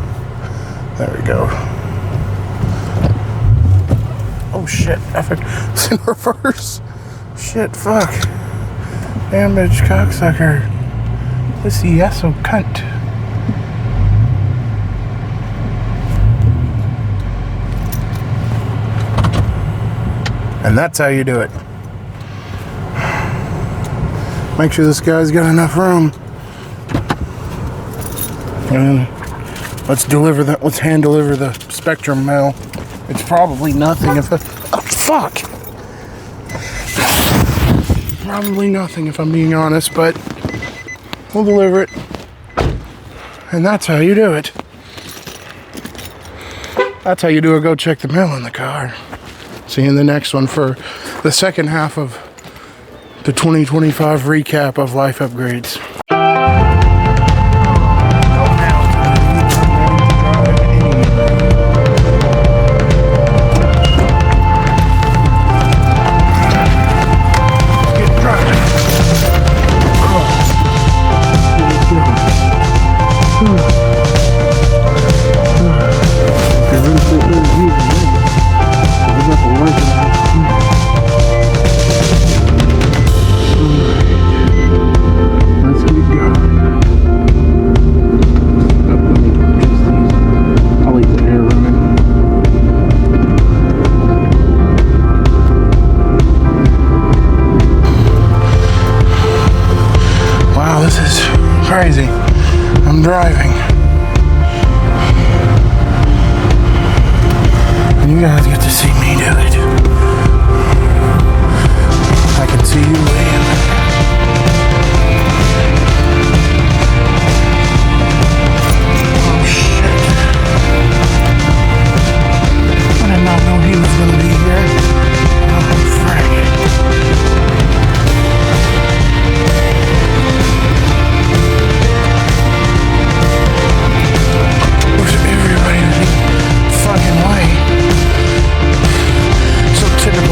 There we go. Oh shit, it's in reverse. Shit, fuck. Damn bitch cocksucker. This yesso cunt. And that's how you do it. Make sure this guy's got enough room. And let's hand deliver the Spectrum mail. It's probably nothing if oh fuck. Probably nothing if I'm being honest, but we'll deliver it. And that's how you do it. That's how you do it. Go check the mail in the car. See you in the next one for the second half of the 2025 recap of Life Upgrades. Crazy. I'm driving. And you guys get to see me do it. I can see you waiting. Oh shit. I did not know he was gonna be here. Oh frick.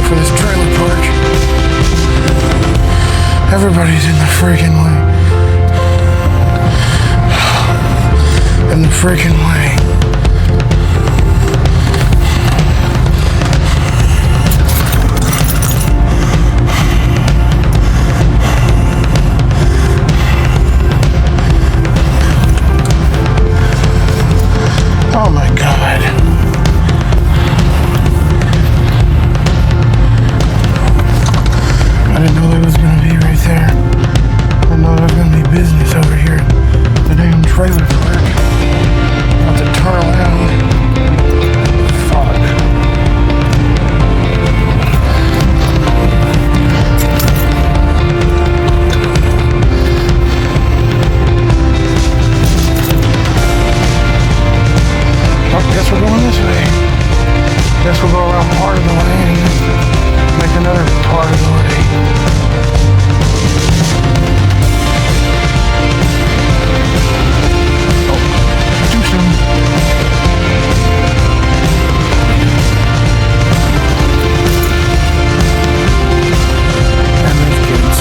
For this trailer park. Everybody's in the freaking way. In the freaking way. Oh my God. I didn't know there was going to be right there. I didn't know there was going to be business over here. The damn trailer park. About to turn around. Fuck. Oh, guess we're going this way. Guess we'll go around part of the way and make another part of the way. Oh, too soon. And those kids.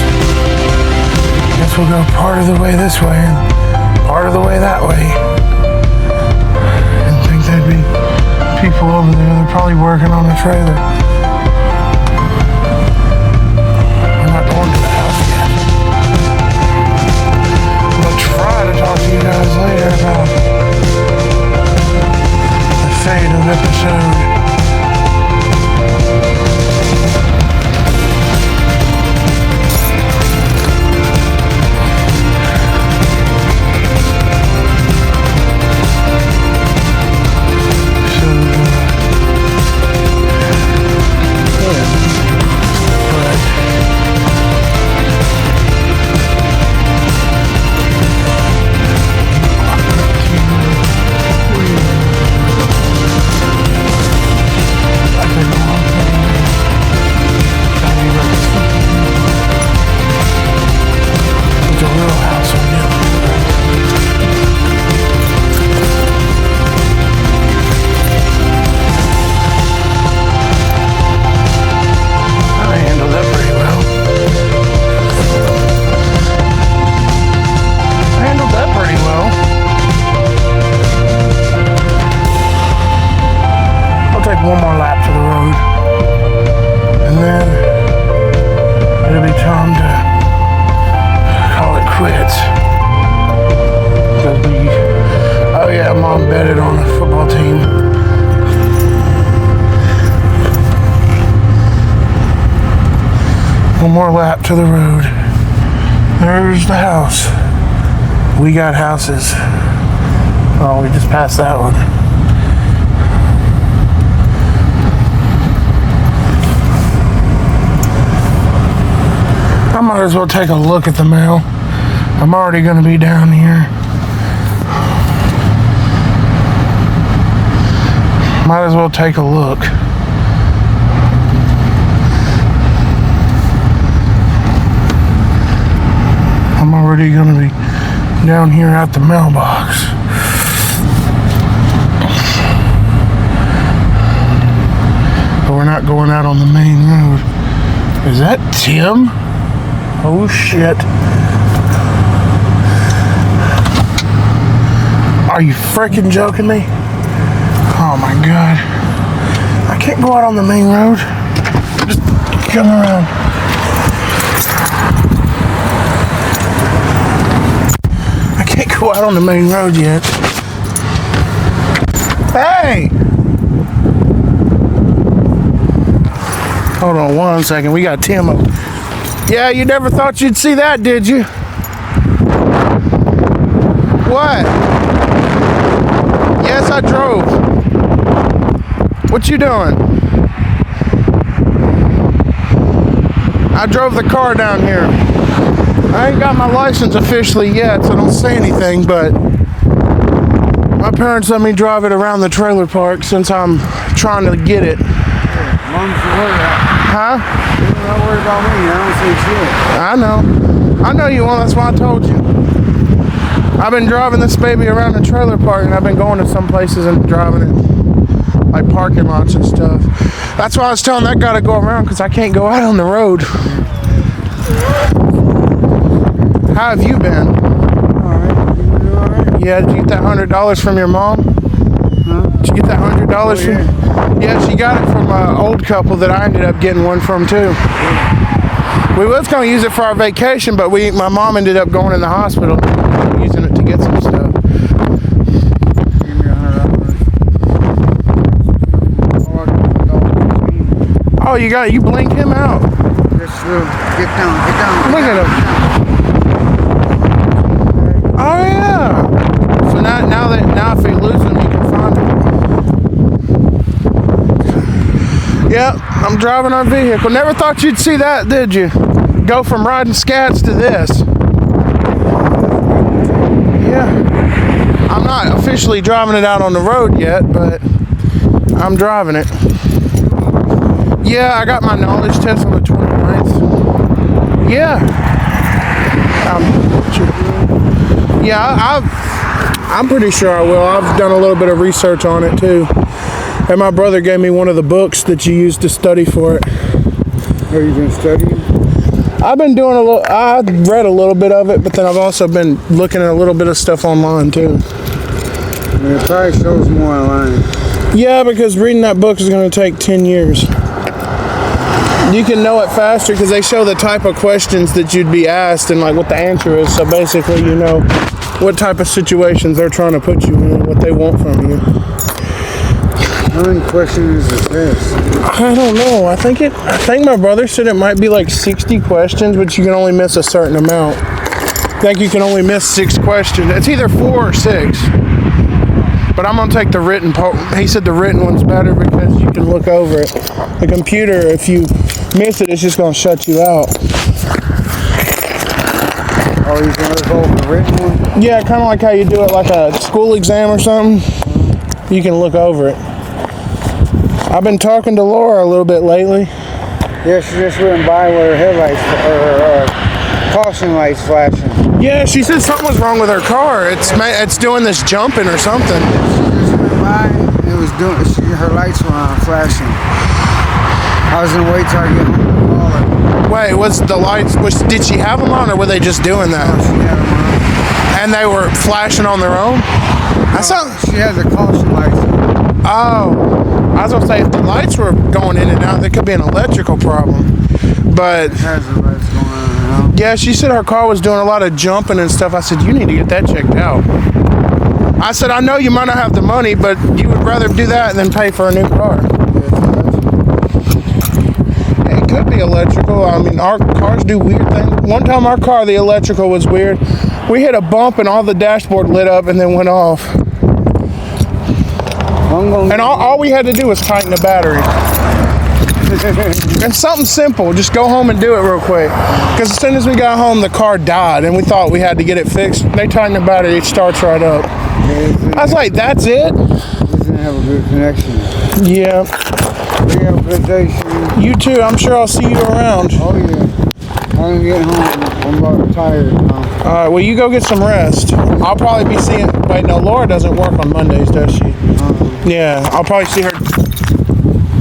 Guess we'll go part of the way this way and part of the way that way. And think there'd be people over there. They're probably working on a trailer. We're not going to the house yet. We'll try to talk to you guys later about the fate of episode. Yeah, Mom betted on the football team. One more lap to the road. There's the house. We got houses. Oh, we just passed that one. I might as well take a look at the mail. I'm already going to be down here. Might as well take a look. I'm already going to be down here at the mailbox. But we're not going out on the main road. Is that Tim? Oh shit. Are you freaking joking me? Oh my god. I can't go out on the main road. Just come around. I can't go out on the main road yet. Hey! Hold on one second. We got Tim up. Yeah, you never thought you'd see that, did you? What? Yes, I drove. What you doing? I drove the car down here. I ain't got my license officially yet, so don't say anything, but my parents let me drive it around the trailer park since I'm trying to get it. Mom's worried about. Huh? You're not worried about me. I don't say shit. I know. I know you won't. That's why I told you. I've been driving this baby around the trailer park, and I've been going to some places and driving it, like parking lots and stuff. That's why I was telling that guy to go around, because I can't go out on the road. How have you been? Alright. You alright? Yeah, did you get that $100 from your mom? Huh? Did you get that $100 from? yeah. Yeah, she got it from an old couple that I ended up getting one from too. We was gonna use it for our vacation, but my mom ended up going in the hospital, using it to get some stuff. Give me $100. Oh, you blinked him out. Just get down. Look at him. Oh yeah. So now if we lose him, you can find him. Yep, I'm driving our vehicle. Never thought you'd see that, did you? Go from riding scats to this. Yeah. I'm not officially driving it out on the road yet, but I'm driving it. Yeah, I got my knowledge test on the 29th. Yeah. I'm pretty sure I will. I've done a little bit of research on it too. And my brother gave me one of the books that you used to study for it. Have you been studying? I've been doing I read a little bit of it, but then I've also been looking at a little bit of stuff online too. It probably shows more online. Yeah, because reading that book is going to take 10 years. You can know it faster because they show the type of questions that you'd be asked and like what the answer is. So basically, you know what type of situations they're trying to put you in, what they want from you. How many questions is this? I don't know. I think my brother said it might be like 60 questions, but you can only miss a certain amount. I think you can only miss 6 questions. It's either 4 or 6. But I'm gonna take the written part. He said the written one's better because you can look over it. The computer, if you miss it, it's just gonna shut you out. Oh, you're going to go over the written one? Yeah, kind of like how you do it like a school exam or something. You can look over it. I've been talking to Laura a little bit lately. Yeah, she just went by with her headlights or caution lights flashing. Yeah, she said something was wrong with her car. It's doing this jumping or something. She just went by. It was doing. Her lights were on flashing. I was gonna wait till I get home to call her. Wait, was the lights? Did she have them on, or were they just doing that? She had them on. And they were flashing on their own. She had the caution lights on. Oh, I was gonna say if the lights were going in and out, there could be an electrical problem. But Hazard lights going on and out. yeah, she said her car was doing a lot of jumping and stuff. I said you need to get that checked out. I said, I know you might not have the money, but you would rather do that than pay for a new car. It could be electrical. I mean, our cars do weird things. One time our car, the electrical was weird. We hit a bump and all the dashboard lit up and then went off. And all we had to do was tighten the battery. And something simple, just go home and do it real quick. Because as soon as we got home, the car died and we thought we had to get it fixed. They tightened the battery, it starts right up. I was like, that's it? We didn't have a good connection. Yeah. We have a good day, Shane. You too, I'm sure I'll see you around. Oh yeah. I'm getting home. I'm about tired now. Alright, well you go get some rest. I'll probably be seeing, wait no, Laura doesn't work on Mondays, does she? Yeah, I'll probably see her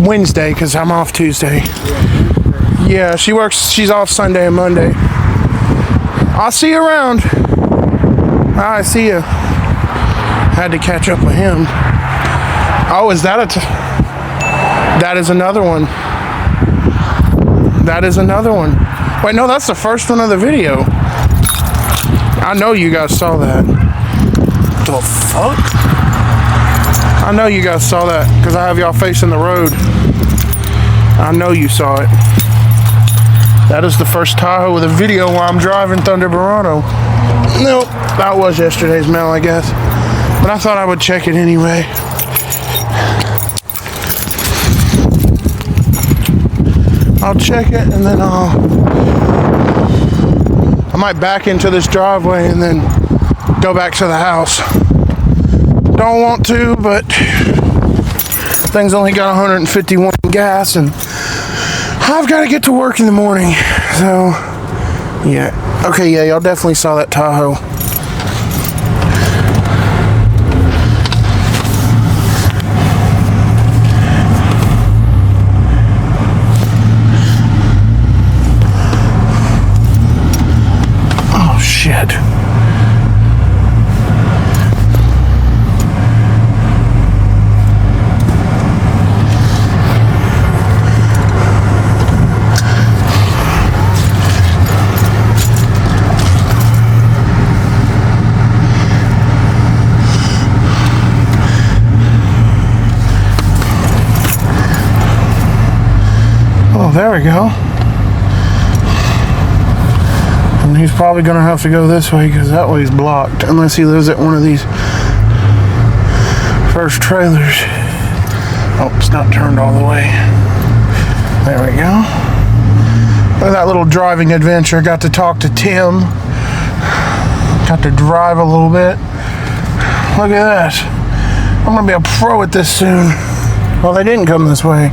Wednesday because I'm off Tuesday. Yeah, she's off Sunday and Monday. I'll see you around. Alright, see ya. Had to catch up with him. Oh, is that that is another one. That is another one. Wait, no, that's the first one of the video. I know you guys saw that. The fuck? I know you guys saw that because I have y'all facing the road. I know you saw it. That is the first Tahoe with a video while I'm driving Thunder Verano. Nope, that was yesterday's mail, I guess. But I thought I would check it anyway. I'll check it and then I might back into this driveway and then go back to the house. Don't want to, but thing's only got 151 gas and I've got to get to work in the morning. So, yeah. Okay, yeah, y'all definitely saw that Tahoe. Oh, shit. Oh, there we go. And he's probably gonna have to go this way because that way's blocked unless he lives at one of these first trailers. Oh, it's not turned all the way. There we go. Look at that little driving adventure. Got to talk to Tim. Got to drive a little bit. Look at that. I'm gonna be a pro at this soon. Well, they didn't come this way.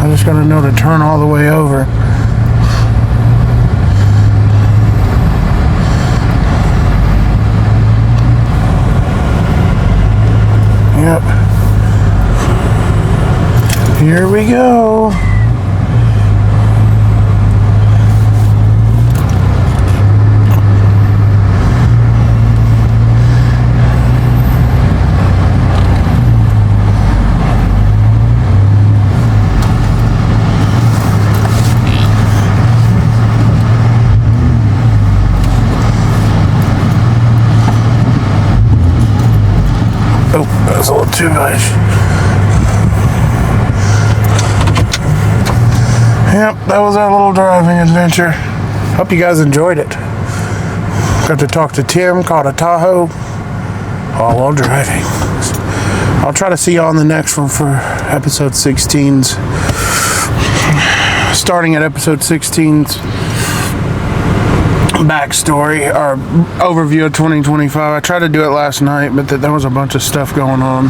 I'm just gonna know to turn all the way over. Yep. Here we go. Oh, that was a little too much. Yep, that was our little driving adventure. Hope you guys enjoyed it. Got to talk to Tim, caught a Tahoe, all while driving. I'll try to see y'all on the next one for episode 16's. Starting at episode 16's backstory or overview of 2025. I tried to do it last night, but there was a bunch of stuff going on,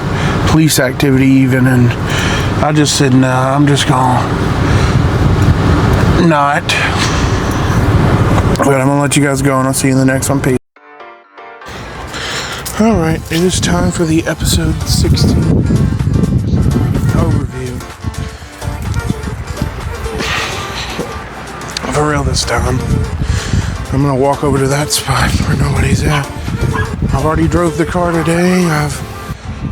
police activity even, and I just said, nah, I'm just gonna not. But I'm gonna let you guys go and I'll see you in the next one. Peace. Alright, it is time for the episode 16 overview. For real this time. I'm gonna walk over to that spot where nobody's at. I've already drove the car today. I've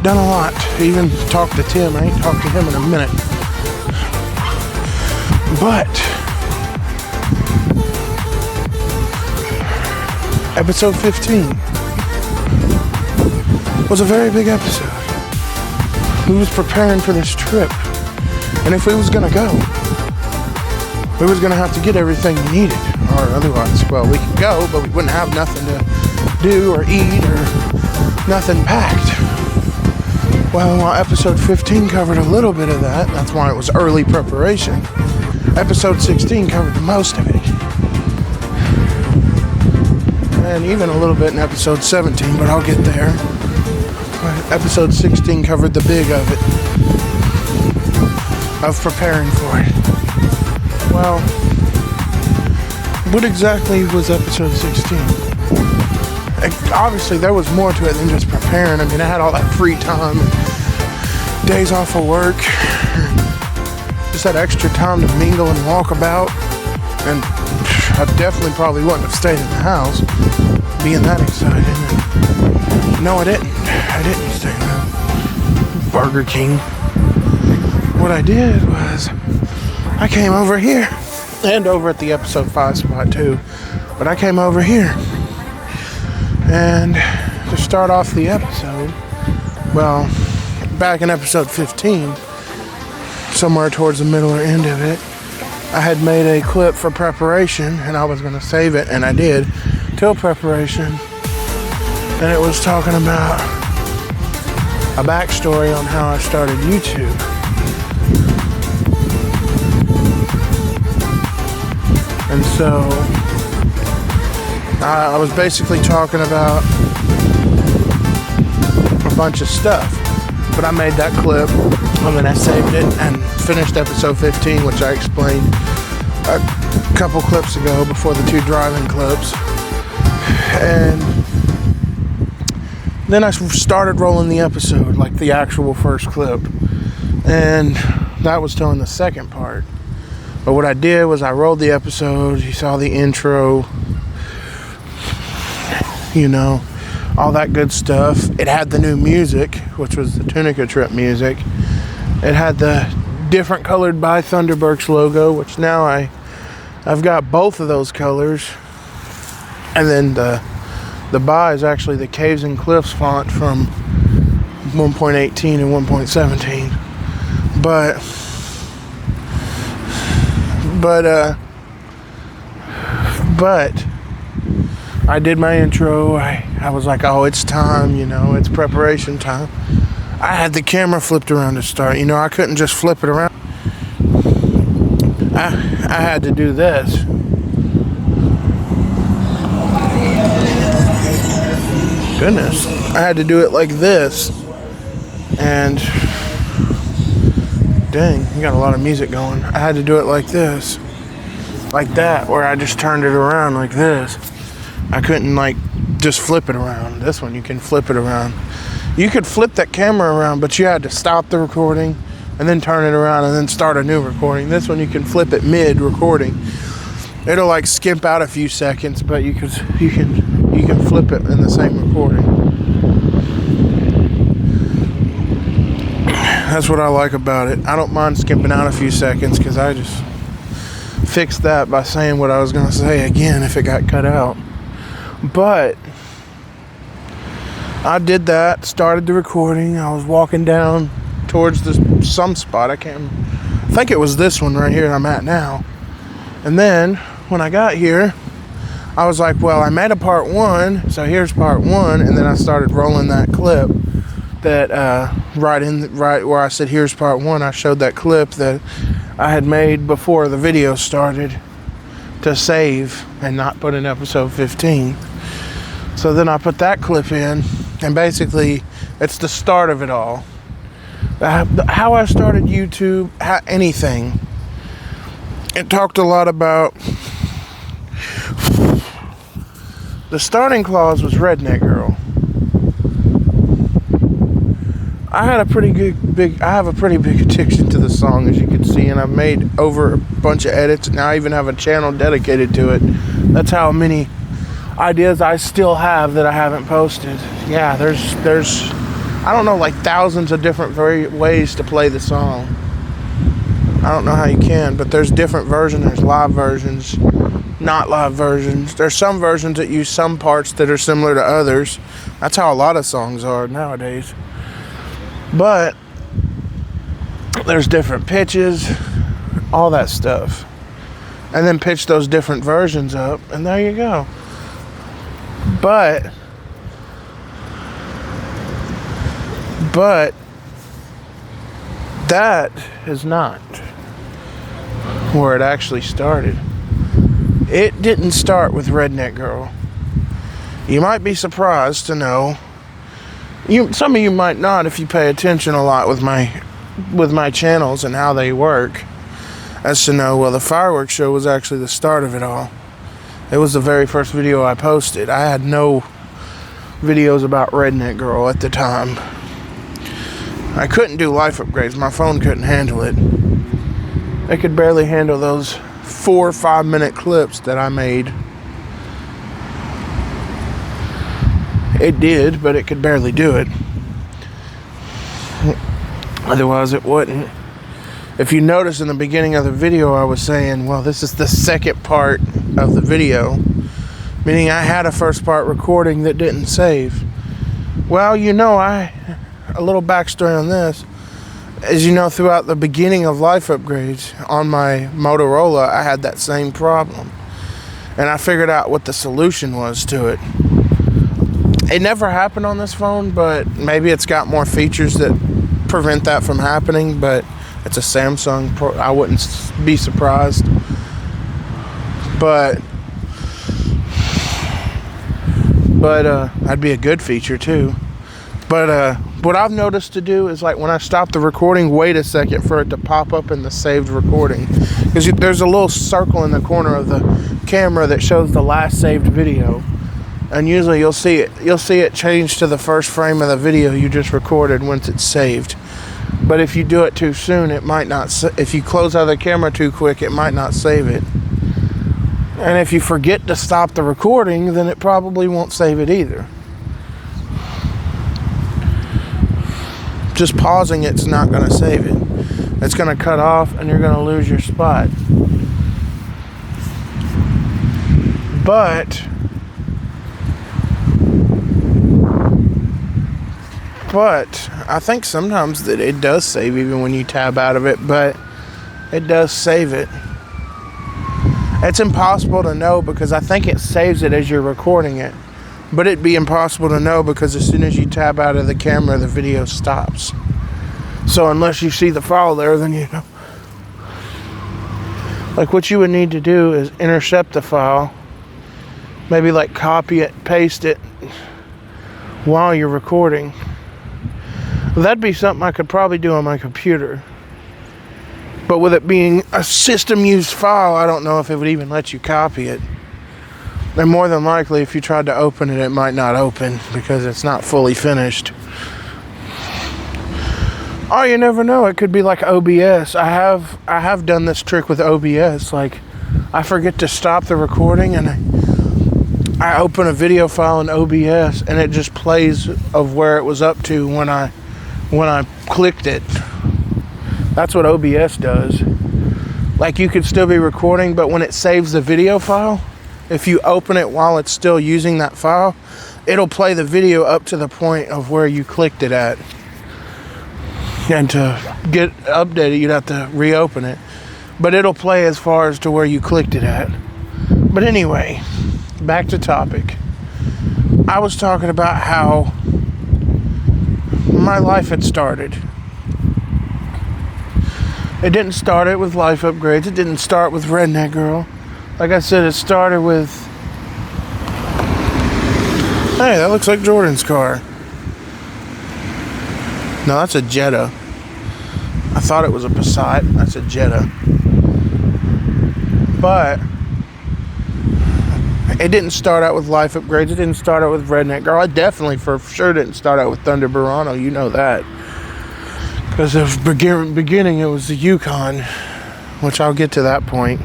done a lot. I even talked to Tim. I ain't talked to him in a minute. But Episode 15 was a very big episode. We was preparing for this trip. And if we was gonna go, we was gonna have to get everything we needed. Or otherwise, well, we could go, but we wouldn't have nothing to do or eat or nothing packed. Well, while episode 15 covered a little bit of that, that's why it was early preparation, episode 16 covered the most of it. And even a little bit in episode 17, but I'll get there. But episode 16 covered the big of it, of preparing for it. Well, what exactly was episode 16? Obviously, there was more to it than just preparing. I mean, I had all that free time, days off of work, just had extra time to mingle and walk about, and I definitely probably wouldn't have stayed in the house, being that excited. No, I didn't stay in the Burger King. What I did was, I came over here, and over at the episode 5 spot too, but I came over here, and to start off the episode, well, back in episode 15, somewhere towards the middle or end of it, I had made a clip for preparation, and I was going to save it, and I did, till preparation, and it was talking about a backstory on how I started YouTube. And so I was basically talking about a bunch of stuff, but I made that clip and then I saved it and finished episode 15, which I explained a couple clips ago before the 2 driving clips. And then I started rolling the episode, like the actual first clip, and that was telling the second part. But what I did was I rolled the episode, you saw the intro, you know, all that good stuff. It had the new music, which was the Tunica Trip music. It had the different colored by Thunderburks logo, which now I've got both of those colors. And then the by is actually the Caves and Cliffs font from 1.18 and 1.17. But I did my intro. I was like, oh, it's time, you know, it's preparation time. I had the camera flipped around to start, you know, I couldn't just flip it around. I had to do this. Goodness, I had to do it like this. And dang, you got a lot of music going. I had to do it like this, like that, where I just turned it around like this. I couldn't like just flip it around. This one you can flip it around. You could flip that camera around, but you had to stop the recording and then turn it around and then start a new recording. This one you can flip it mid recording. It'll like skimp out a few seconds, but you can flip it in the same recording. That's what I like about it. I don't mind skipping out a few seconds because I just fixed that by saying what I was going to say again if it got cut out. But I did that, started the recording. I was walking down towards some spot. I think it was this one right here I'm at now. And then when I got here, I was like, well, I made a part 1, so here's part 1. And then I started rolling that clip that right where I said here's part 1. I showed that clip that I had made before the video started to save and not put in episode 15. So then I put that clip in, and basically it's the start of it all. How I started YouTube, anything. It talked a lot about, the starting clause was Redneck Girl. I have a pretty big addiction to the song, as you can see, and I've made over a bunch of edits, and now I even have a channel dedicated to it. That's how many ideas I still have that I haven't posted. Yeah, there's I don't know, like thousands of different ways to play the song. I don't know how you can, but there's different versions. There's live versions, not live versions. There's some versions that use some parts that are similar to others. That's how a lot of songs are nowadays. But there's different pitches, all that stuff. And then pitch those different versions up, and there you go. But that is not where it actually started. It didn't start with Redneck Girl. You might be surprised to know. Some of you might not if you pay attention a lot with my channels and how they work, as to know, well, the fireworks show was actually the start of it all. It was the very first video I posted. I had no videos about Redneck Girl at the time. I couldn't do life upgrades. My phone couldn't handle it. It could barely handle those 4 or 5 minute clips that I made. It did, but it could barely do it. Otherwise it wouldn't. If you notice in the beginning of the video, I was saying, well, this is the second part of the video, meaning I had a first part recording that didn't save. Well, a little backstory on this. As you know, throughout the beginning of life upgrades on my Motorola, I had that same problem. And I figured out what the solution was to it. It never happened on this phone, but maybe it's got more features that prevent that from happening, but it's a Samsung Pro. I wouldn't be surprised. But that'd be a good feature too. But what I've noticed to do is, like, when I stop the recording, wait a second for it to pop up in the saved recording, because there's a little circle in the corner of the camera that shows the last saved video, and usually you'll see it change to the first frame of the video you just recorded once it's saved. But if you do it too soon, it might not. If you close out of the camera too quick, it might not save it. And if you forget to stop the recording, then it probably won't save it either. Just pausing it's not going to save it. It's going to cut off and you're going to lose your spot. But I think sometimes that it does save even when you tab out of it, but it does save it. It's impossible to know because I think it saves it as you're recording it. But it'd be impossible to know because as soon as you tab out of the camera, the video stops. So unless you see the file there, then you know. Like, what you would need to do is intercept the file. Maybe like copy it, paste it while you're recording. Well, that'd be something I could probably do on my computer. But with it being a system used file, I don't know if it would even let you copy it. And more than likely, if you tried to open it, it might not open because it's not fully finished. Oh, you never know. It could be like OBS. I have done this trick with OBS. Like, I forget to stop the recording and I open a video file in OBS and it just plays of where it was up to when I clicked it. That's what OBS does. Like, you could still be recording, but when it saves the video file, if you open it while it's still using that file, it'll play the video up to the point of where you clicked it at. And to get updated, you'd have to reopen it. But it'll play as far as to where you clicked it at. But anyway, back to topic. I was talking about how my life had started. It didn't start it with life upgrades. It didn't start with Redneck Girl. Like I said, it started with... Hey, that looks like Jordan's car. No, that's a Jetta. I thought it was a Passat. That's a Jetta. But it didn't start out with life upgrades. It didn't start out with Redneck Girl. It definitely for sure didn't start out with Thunder Burano. You know that. Because at the beginning it was the Yukon, which I'll get to that point.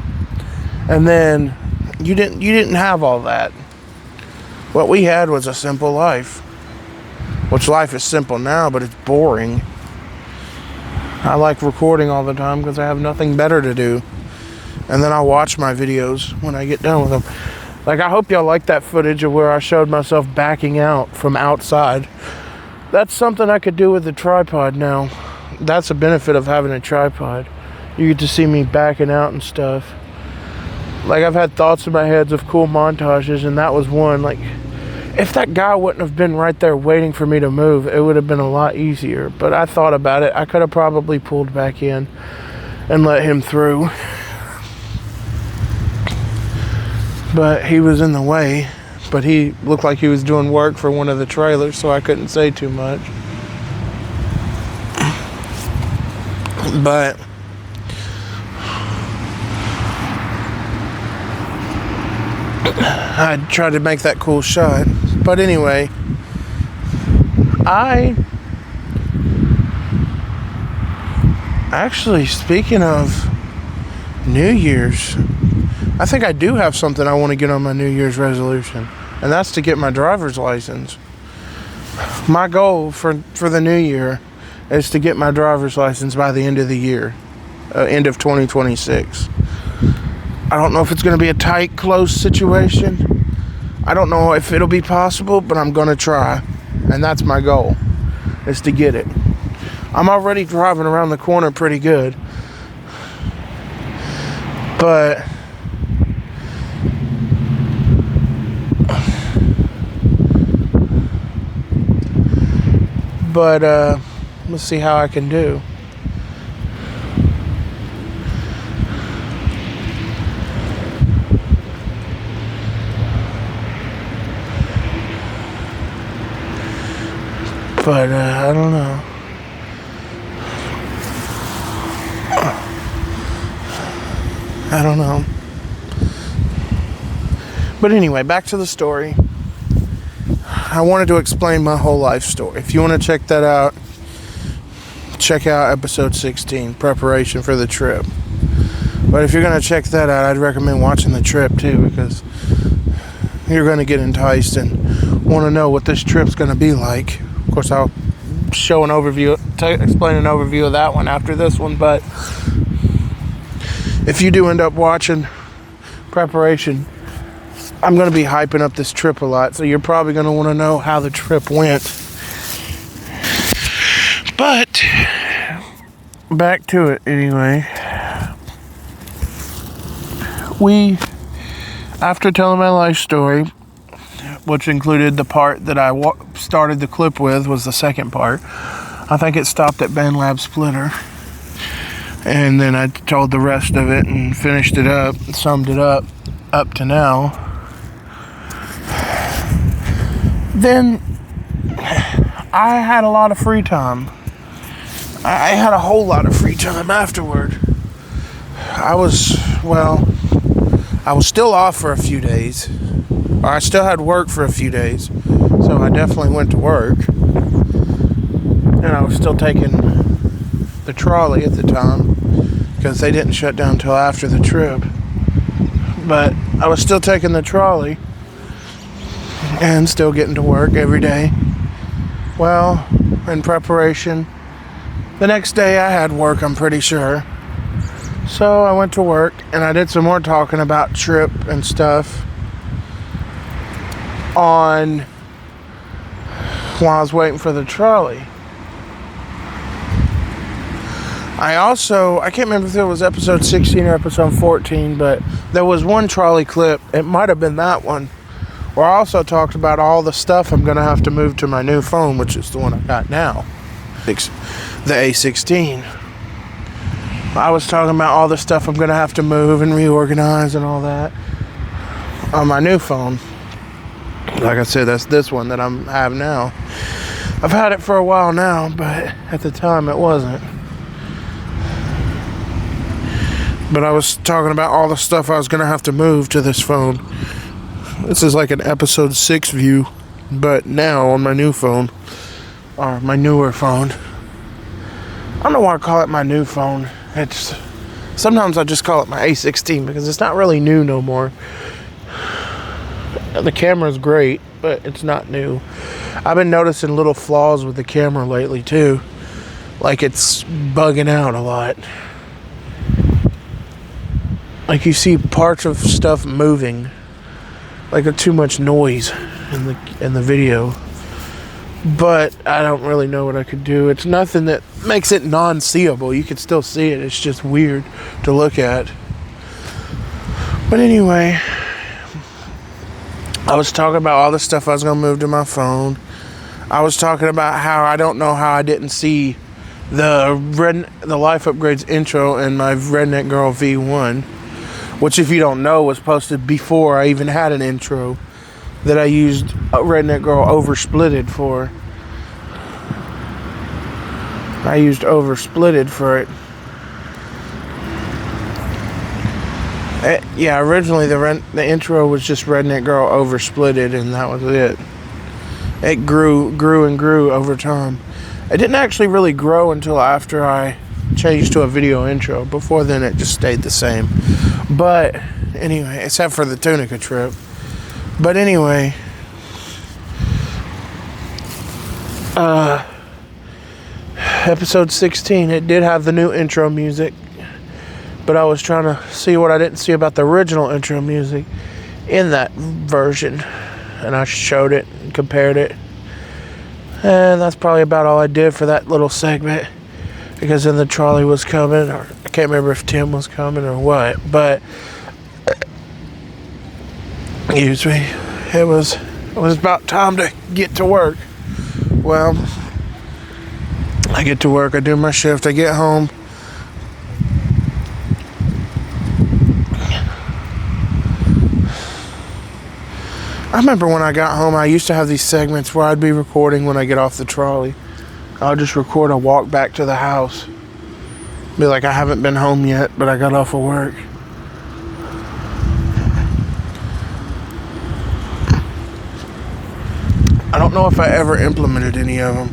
And then you didn't have all that. What we had was a simple life. Which life is simple now, but it's boring. I like recording all the time because I have nothing better to do. and then I'll watch my videos when I get done with them. Like, I hope y'all like that footage of where I showed myself backing out from outside. That's something I could do with the tripod now. That's a benefit of having a tripod. You get to see me backing out and stuff. Like, I've had thoughts in my head of cool montages, and that was one. Like, if that guy wouldn't have been right there waiting for me to move, it would have been a lot easier. But I thought about it. I could have probably pulled back in and let him through. But he was in the way. But he looked like he was doing work for one of the trailers, so I couldn't say too much. But I tried to make that cool shot. But anyway, actually, speaking of New Year's, I think I do have something I want to get on my New Year's resolution, and that's to get my driver's license. My goal for the new year is to get my driver's license by the end of the year, end of 2026. I don't know if it's going to be a tight, close situation. I don't know if it'll be possible, but I'm going to try, and that's my goal, is to get it. I'm already driving around the corner pretty good, but let's see how I can do. But I don't know. I don't know. But anyway, back to the story. I wanted to explain my whole life story. If you want to check that out, check out episode 16, preparation for the trip. But if you're going to check that out, I'd recommend watching the trip too, because you're going to get enticed and want to know what this trip's going to be like. Of course, I'll show an overview, explain an overview of that one after this one, but if you do end up watching preparation, I'm going to be hyping up this trip a lot, so you're probably going to want to know how the trip went. But back to it anyway. After telling my life story, which included the part that I started the clip with, was the second part. I think it stopped at BandLab Splitter. And then I told the rest of it and finished it up, summed it up to now. Then I had a lot of free time. I had a whole lot of free time afterward. I was still off for a few days. I still had work for a few days. So I definitely went to work. And I was still taking the trolley at the time, because they didn't shut down until after the trip. But I was still taking the trolley and still getting to work every day. Well, in preparation, the next day I had work, I'm pretty sure. So I went to work and I did some more talking about trip and stuff while I was waiting for the trolley. I can't remember if it was episode 16 or episode 14, but there was one trolley clip, it might have been that one, where I also talked about all the stuff I'm going to have to move to my new phone, which is the one I got now, the A16. I was talking about all the stuff I'm going to have to move and reorganize and all that on my new phone. Like I said, that's this one that I have now. I've had it for a while now, but at the time it wasn't. But I was talking about all the stuff I was going to have to move to this phone. This is like an episode 6 view, but now on my new phone, or my newer phone. I don't know why I call it my new phone. Sometimes I just call it my A16 because it's not really new no more. The camera's great, but it's not new. I've been noticing little flaws with the camera lately too. Like it's bugging out a lot. like you see parts of stuff moving, like too much noise in the video. But I don't really know what I could do. It's nothing that makes it non-seeable. You can still see it. It's just weird to look at. But anyway, I was talking about all the stuff I was going to move to my phone. I was talking about how I don't know how I didn't see the Life Upgrades intro in my Redneck Girl V1, which, if you don't know, was posted before I even had an intro that I used Redneck Girl Oversplitted for. I used Oversplitted for it. Yeah, originally the intro was just Redneck Girl Oversplitted, and that was it. It grew and grew over time. It didn't actually really grow until after I changed to a video intro. Before then, it just stayed the same. But anyway, except for the Tunica trip. But anyway, episode 16, it did have the new intro music, but I was trying to see what I didn't see about the original intro music in that version, and I showed it and compared it, and that's probably about all I did for that little segment, because then the trolley was coming, or I can't remember if Tim was coming or what, but excuse me, it was about time to get to work. Well, I get to work, I do my shift, I get home. I remember when I got home, I used to have these segments where I'd be recording when I get off the trolley. I'll just record a walk back to the house. Be like, I haven't been home yet, but I got off of work. I don't know if I ever implemented any of them.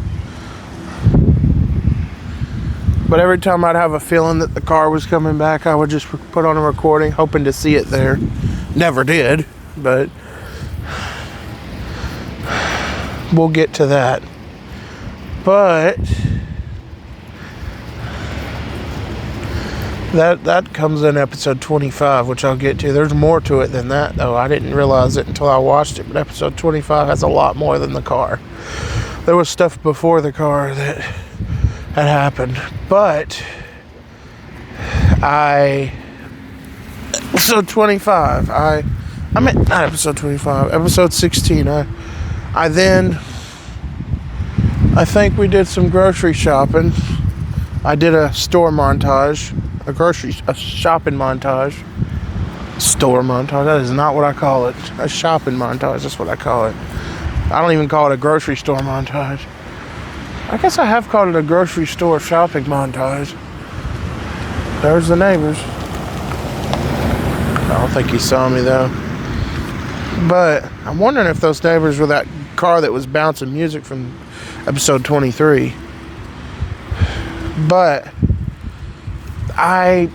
But every time I'd have a feeling that the car was coming back, I would just put on a recording, hoping to see it there. Never did, but we'll get to that. But that comes in episode 25, which I'll get to. There's more to it than that, though. I didn't realize it until I watched it, but episode 25 has a lot more than the car. There was stuff before the car that had happened, but episode 25, I meant not episode 25, episode 16, I think we did some grocery shopping. I did a store montage, a shopping montage. Store montage, that is not what I call it. A shopping montage, that's what I call it. I don't even call it a grocery store montage. I guess I have called it a grocery store shopping montage. There's the neighbors. I don't think he saw me though. But I'm wondering if those neighbors were that car that was bouncing music from episode 23. But I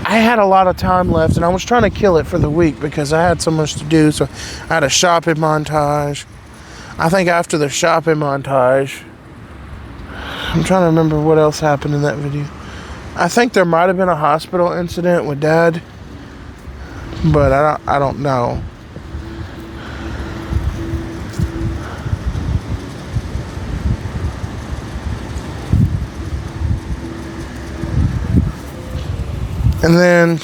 had a lot of time left, and I was trying to kill it for the week because I had so much to do. So I had a shopping montage. I think after the shopping montage, I'm trying to remember what else happened in that video. I think there might have been a hospital incident with Dad, but I don't know. And then,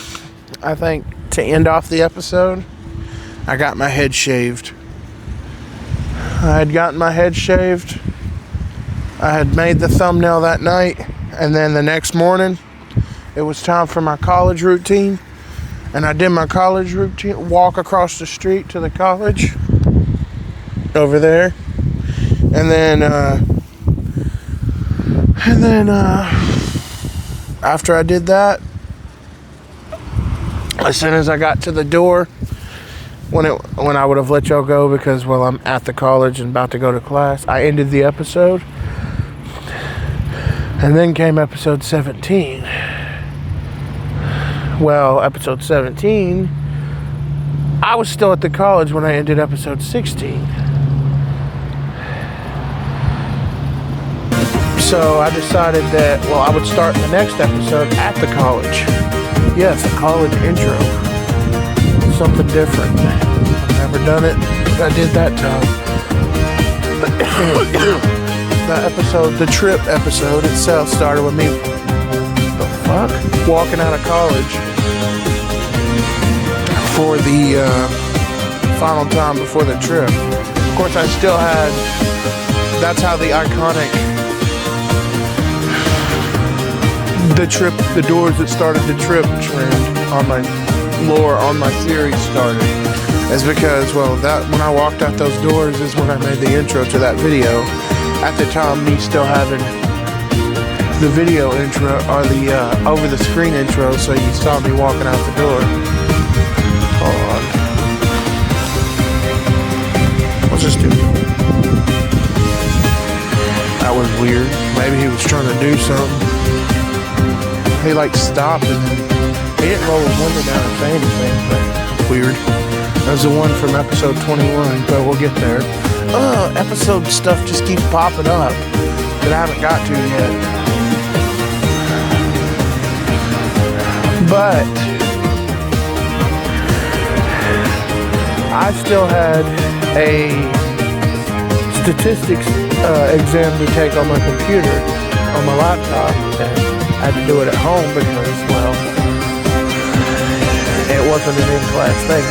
I think, to end off the episode, I got my head shaved. I had gotten my head shaved. I had made the thumbnail that night. And then the next morning, it was time for my college routine. And I did my college routine, walk across the street to the college. Over there. And then, after I did that, as soon as I got to the door, when I would have let y'all go because, well, I'm at the college and about to go to class, I ended the episode. And then came episode 17. Well, episode 17, I was still at the college when I ended episode 16. So I decided that, well, I would start the next episode at the college. Yes, a college intro. Something different. I've never done it. I did that time. The trip episode itself started with me, the fuck? Walking out of college for the final time before the trip. Of course, I still had, that's how the iconic, the doors that started the trip trend on my lore, on my series started. Is because, well, that when I walked out those doors is when I made the intro to that video. At the time, me still having the video intro, or the over the screen intro, so you saw me walking out the door. Hold on. Let's just do it. That was weird. Maybe he was trying to do something. He like stopped and then he didn't roll his window down or say anything, but weird. That was the one from episode 21, but we'll get there. Episode stuff just keeps popping up that I haven't got to yet. But I still had a statistics exam to take on my computer, on my laptop, and I had to do it at home because, well, it wasn't an in-class thing.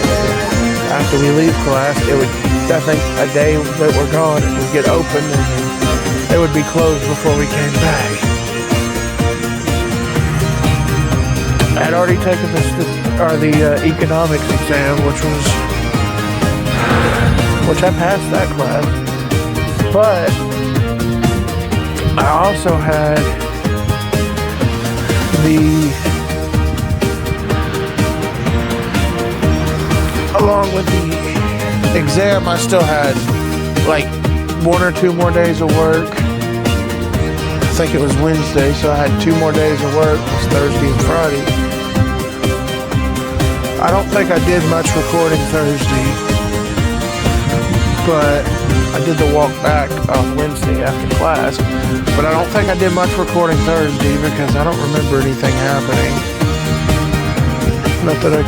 After we leave class, it would, I think a day that we're gone, it would get open and then it would be closed before we came back. I had already taken the economics exam, which I passed that class, but I also had along with the exam, I still had like 1 or 2 more days of work. I think it was Wednesday, so I had 2 more days of work. It was Thursday and Friday. I don't think I did much recording Thursday, but I did the walk back on Wednesday after class. But I don't think I did much recording Thursday because I don't remember anything happening. Not that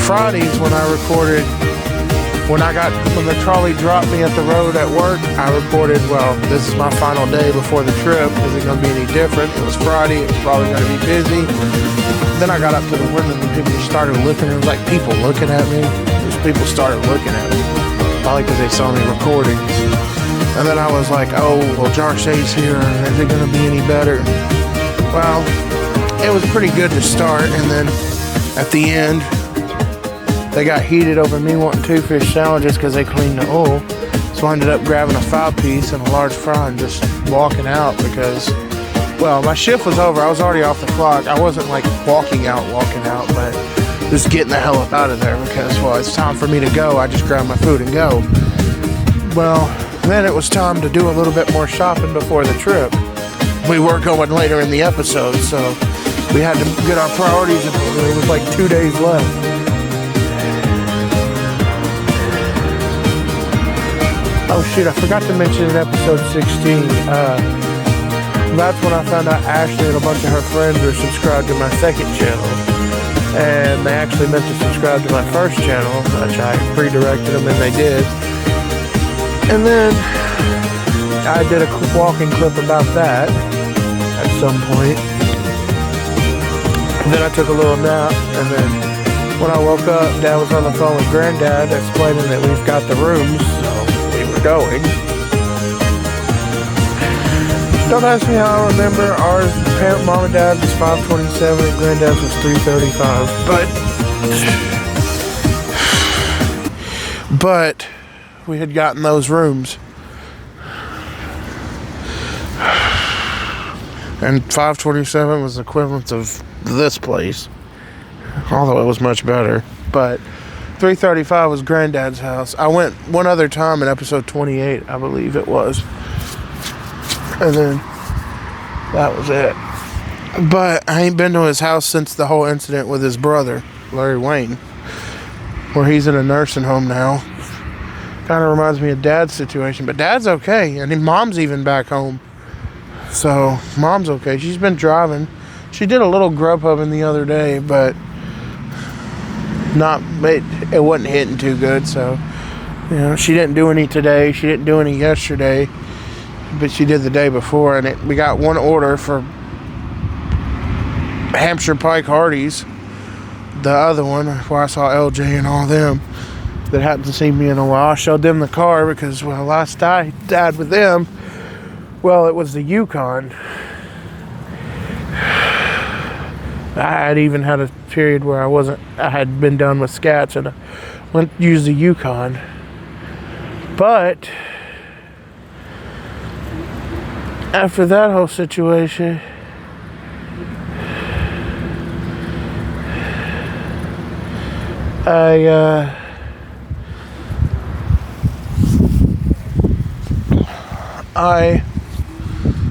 Fridays when I recorded, when the trolley dropped me at the road at work, I recorded, well, this is my final day before the trip. Is it going to be any different? It was Friday. It was probably going to be busy. Then I got up to the window and people just started looking. It was like people looking at me. Those people started looking at me. Probably because they saw me recording. And then I was like, oh, well, Jarshay's here. Is it going to be any better? Well, it was pretty good to start. And then at the end, they got heated over me wanting 2 fish sandwiches because they cleaned the oil. So I ended up grabbing a 5-piece and a large fry and just walking out because, well, my shift was over. I was already off the clock. I wasn't like walking out, but just getting the hell up out of there because, well, it's time for me to go. I just grabbed my food and go. Well, then it was time to do a little bit more shopping before the trip. We were going later in the episode, so we had to get our priorities in order. It was like 2 days left. Oh shoot, I forgot to mention in episode 16, that's when I found out Ashley and a bunch of her friends are subscribed to my second channel. And they actually meant to subscribe to my first channel, which I redirected them and they did. And then I did a walking clip about that at some point. And then I took a little nap, and then when I woke up, Dad was on the phone with Granddad explaining that we've got the rooms, so we were going. Don't ask me how I remember. Ours, Mom and Dad's was 527 and Granddad's was 335. But we had gotten those rooms. And 527 was the equivalent of this place. Although it was much better. But 335 was Granddad's house. I went one other time in episode 28, I believe it was. And then that was it. But I ain't been to his house since the whole incident with his brother, Larry Wayne, where he's in a nursing home now. Kind of reminds me of Dad's situation, but Dad's okay, and Mom's even back home. So mom's okay. She's been driving. She did a little grub hubbing the other day, but it wasn't hitting too good. So she didn't do any today. She didn't do any yesterday, but she did the day before. And we got one order for Hampshire Pike Hardee's, the other one where I saw LJ and all them that hadn't seen me in a while. I showed them the car because last I died with them, it was the Yukon. I had even had a period where I had been done with scats and I used the Yukon. But after that whole situation,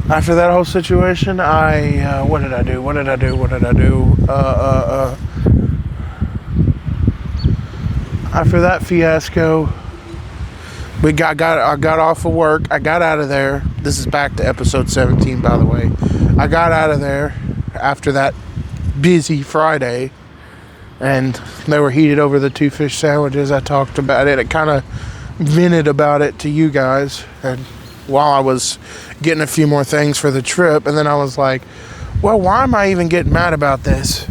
after that whole situation, what did I do? After that fiasco, I got off of work. I got out of there. This is back to episode 17, by the way. I got out of there after that busy Friday, and they were heated over the 2 fish sandwiches. I talked about it. I kind of vented about it to you guys, and while I was getting a few more things for the trip, and then I was like, well, why am I even getting mad about this?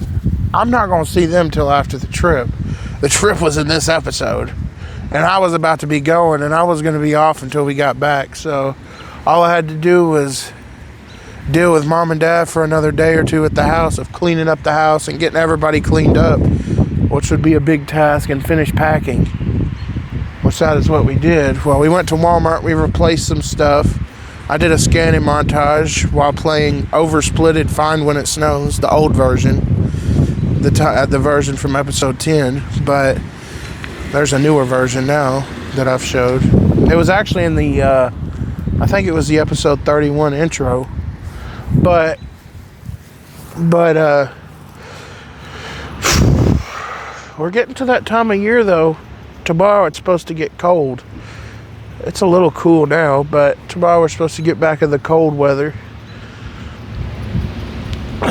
I'm not going to see them till after the trip. The trip was in this episode, and I was about to be going, and I was going to be off until we got back. So all I had to do was deal with mom and dad for another day or two at the house, of cleaning up the house and getting everybody cleaned up, which would be a big task, and finish packing, which that is what we did. Well, we went to Walmart. We replaced some stuff. I did a scanning montage while playing Oversplitted Find When It Snows, the old version, the version from episode 10, but there's a newer version now that I've showed. It was actually in the I think it was the episode 31 intro, but we're getting to that time of year though. Tomorrow it's supposed to get cold. It's a little cool now, but tomorrow we're supposed to get back in the cold weather.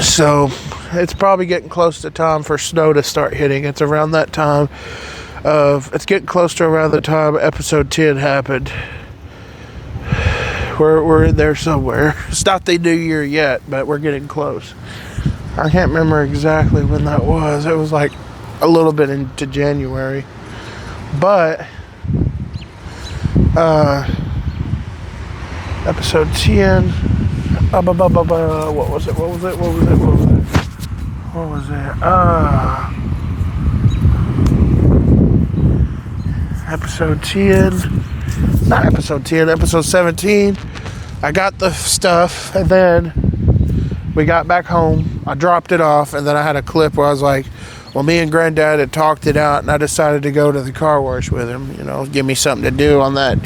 So it's probably getting close to time for snow to start hitting. It's around that time it's getting close to around the time episode 10 happened. We're in there somewhere. It's not the new year yet, but we're getting close. I can't remember exactly when that was. It was like a little bit into January. But episode 10, what was it? Episode 10, not episode 10, episode 17. I got the stuff, and then we got back home. I dropped it off, and then I had a clip where I was like, well, me and Granddad had talked it out, and I decided to go to the car wash with him, give me something to do on that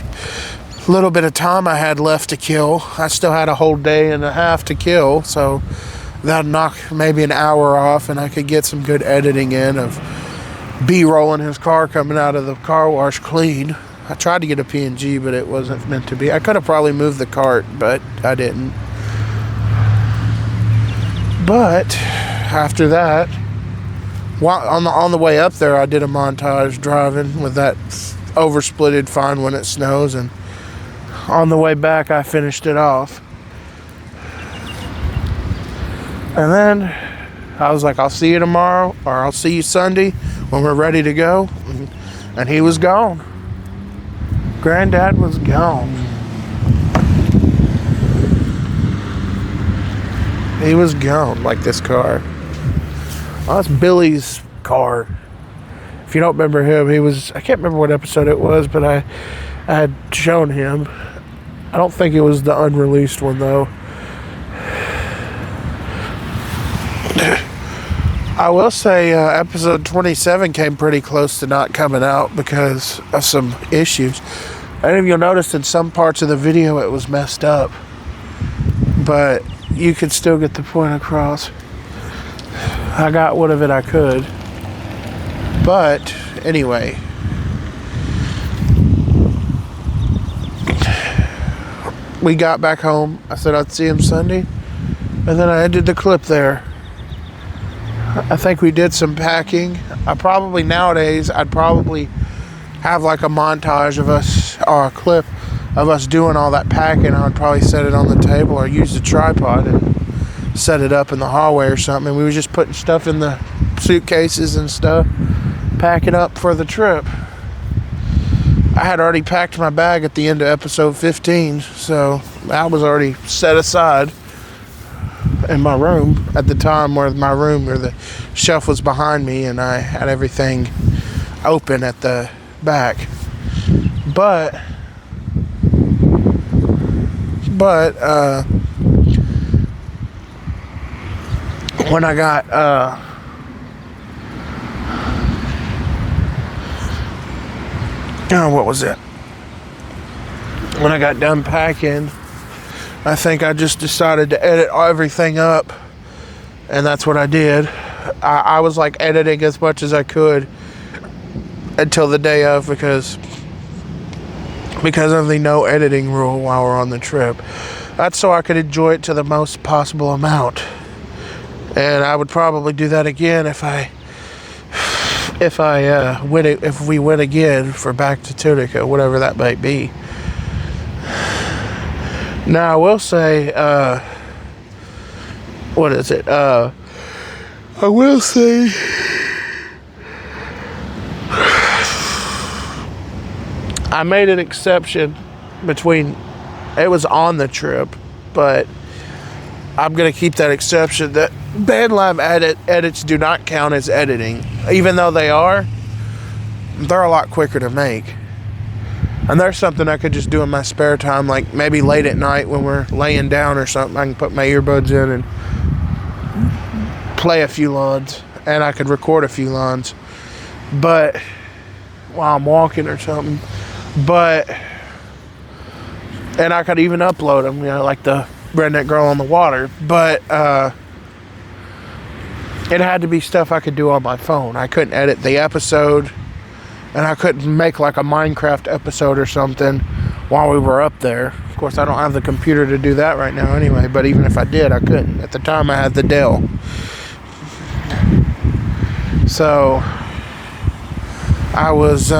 little bit of time I had left to kill. I still had a whole day and a half to kill, so that'd knock maybe an hour off, and I could get some good editing in of B-rolling his car coming out of the car wash clean. I tried to get a PNG, but it wasn't meant to be. I could have probably moved the cart, but I didn't. But after that, on the way up there, I did a montage driving with that Oversplitted Find When It Snows, and on the way back, I finished it off. And then I was like, I'll see you tomorrow, or I'll see you Sunday when we're ready to go. And he was gone. Granddad was gone. He was gone, like this car. Well, that's Billy's car. If you don't remember him, I can't remember what episode it was, but I had shown him. I don't think it was the unreleased one, though. I will say episode 27 came pretty close to not coming out because of some issues. I don't know if you'll notice in some parts of the video it was messed up, but you could still get the point across. I got what of it I could. But anyway, we got back home. I said I'd see him Sunday, and then I ended the clip there. I think we did some packing. I'd probably have like a montage of us, or a clip of us doing all that packing. I would probably set it on the table or use the tripod and set it up in the hallway or something. And we were just putting stuff in the suitcases and stuff, packing up for the trip. I had already packed my bag at the end of episode 15, so that was already set aside in my room at the time, where the shelf was behind me, and I had everything open at the back. But when I got what was it? When I got done packing, I think I just decided to edit everything up, and that's what I did. I was like editing as much as I could until the day of, because of the no editing rule while we're on the trip. That's so I could enjoy it to the most possible amount. And I would probably do that again if we went again for Back to Tunica, whatever that might be. Now I will say, what is it? I will say, I made an exception between, it was on the trip, but I'm going to keep that exception that BandLab edits do not count as editing. Even though they're a lot quicker to make. And there's something I could just do in my spare time, like maybe late at night when we're laying down or something. I can put my earbuds in and play a few lines, and I could record a few lines, but while I'm walking or something. And I could even upload them, like the Redneck Girl on the Water. But it had to be stuff I could do on my phone. I couldn't edit the episode, and I couldn't make like a Minecraft episode or something while we were up there. Of course, I don't have the computer to do that right now anyway, but even if I did, I couldn't. At the time, I had the Dell. So I was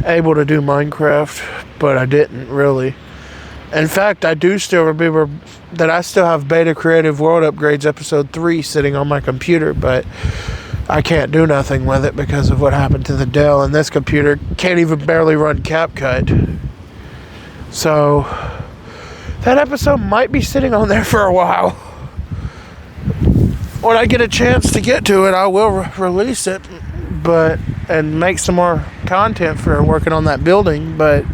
able to do Minecraft, but I didn't really. In fact, I do still remember that I still have Beta Creative World Upgrades episode 3 sitting on my computer, but I can't do nothing with it because of what happened to the Dell, and this computer can't even barely run CapCut. So that episode might be sitting on there for a while. When I get a chance to get to it, I will release it, and make some more content for working on that building, but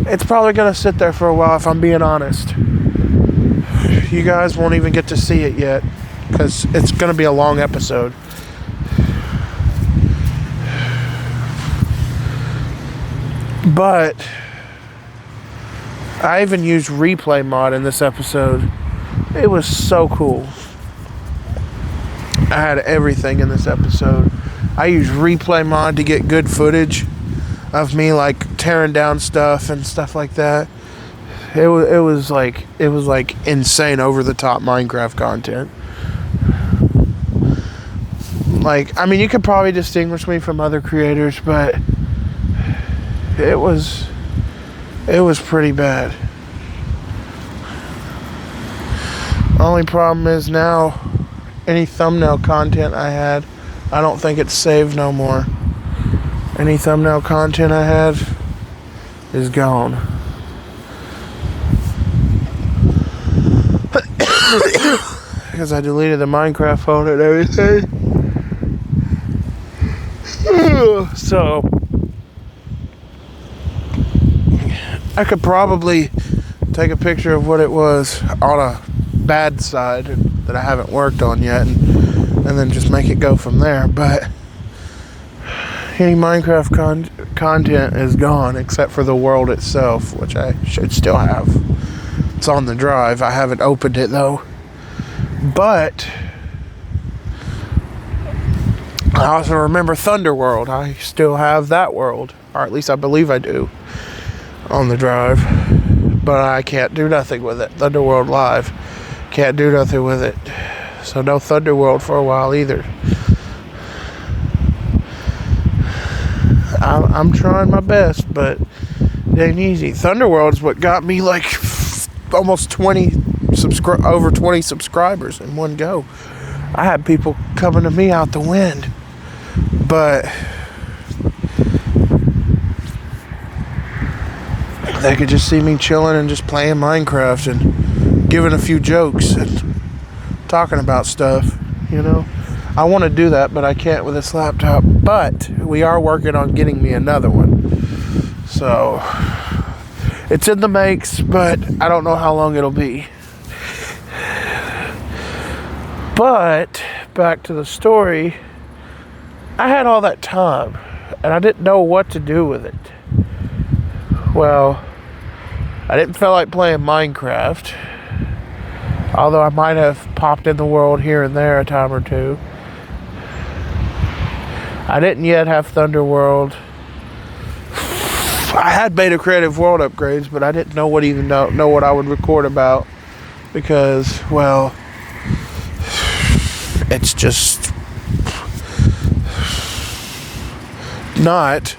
it's probably going to sit there for a while, if I'm being honest. You guys won't even get to see it yet, because it's going to be a long episode. But I even used Replay Mod in this episode. It was so cool. I had everything in this episode. I used Replay Mod to get good footage of me like tearing down stuff and stuff like that. It was like insane, over the top Minecraft content. Like, I mean, you could probably distinguish me from other creators, but it was pretty bad. Only problem is now, any thumbnail content I had, I don't think it's saved no more. Any thumbnail content I had is gone. Because I deleted the Minecraft phone and everything. So I could probably take a picture of what it was on a bad side that I haven't worked on yet, and then just make it go from there. But any Minecraft content is gone except for the world itself, which I should still have. It's on the drive. I haven't opened it though. But I also remember Thunderworld. I still have that world, or at least I believe I do, on the drive. But I can't do nothing with it. Thunderworld Live. Can't do nothing with it. So no Thunderworld for a while either. I'm trying my best, but it ain't easy. Thunderworld is what got me like almost over 20 subscribers in one go. I had people coming to me out the wind, but they could just see me chilling and just playing Minecraft and giving a few jokes and talking about stuff, you know. I want to do that, but I can't with this laptop. But we are working on getting me another one. So it's in the makes, but I don't know how long it'll be. But back to the story, I had all that time and I didn't know what to do with it. Well, I didn't feel like playing Minecraft, although I might have popped in the world here and there a time or two. I didn't yet have Thunderworld. I had Beta Creative World upgrades, but I didn't know what I would record about because, well, it's just not.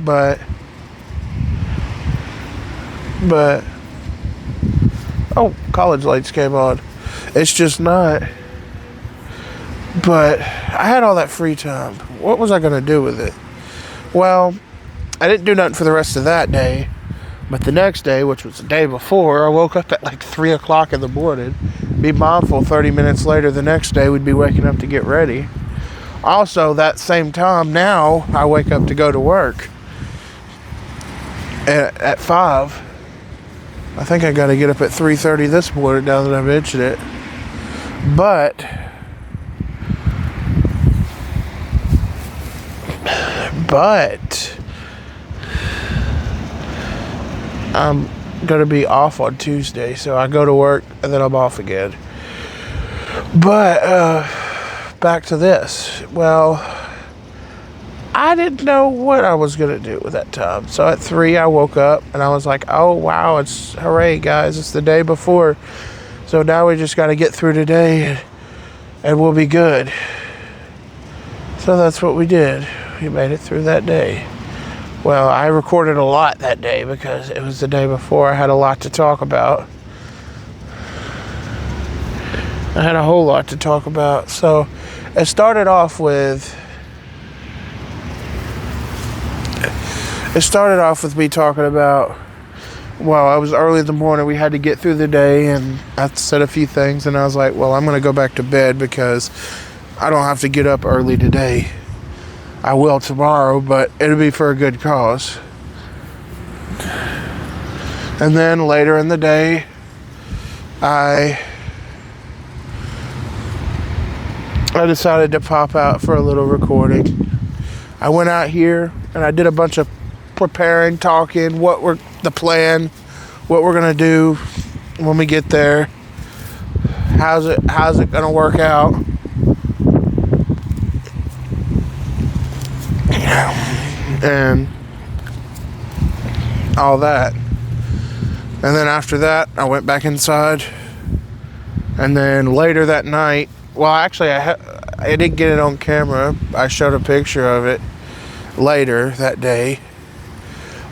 But oh, college lights came on. It's just not. But I had all that free time. What was I going to do with it? Well, I didn't do nothing for the rest of that day. But the next day, which was the day before, I woke up at like 3 o'clock in the morning. Be mindful, 30 minutes later the next day, we'd be waking up to get ready. Also, that same time now, I wake up to go to work at 5. I think I got to get up at 3:30 this morning now that I mentioned it. But I'm going to be off on Tuesday, so I go to work and then I'm off again. But back to this. Well, I didn't know what I was going to do with that time. So at 3 I woke up and I was like, oh wow, it's hooray guys, it's the day before. So now we just got to get through today and we'll be good. So that's what we did. We made it through that day. Well, I recorded a lot that day because it was the day before. I had a lot to talk about. I had a whole lot to talk about. So it started off with me talking about, well, I was early in the morning. We had to get through the day and I said a few things and I was like, well, I'm going to go back to bed because I don't have to get up early today. I will tomorrow, but it'll be for a good cause. And then later in the day, I decided to pop out for a little recording. I went out here and I did a bunch of preparing, talking, what we're gonna do when we get there. How's it gonna work out? And all that. And then after that, I went back inside. And then later that night, well, actually, I didn't get it on camera. I showed a picture of it later that day.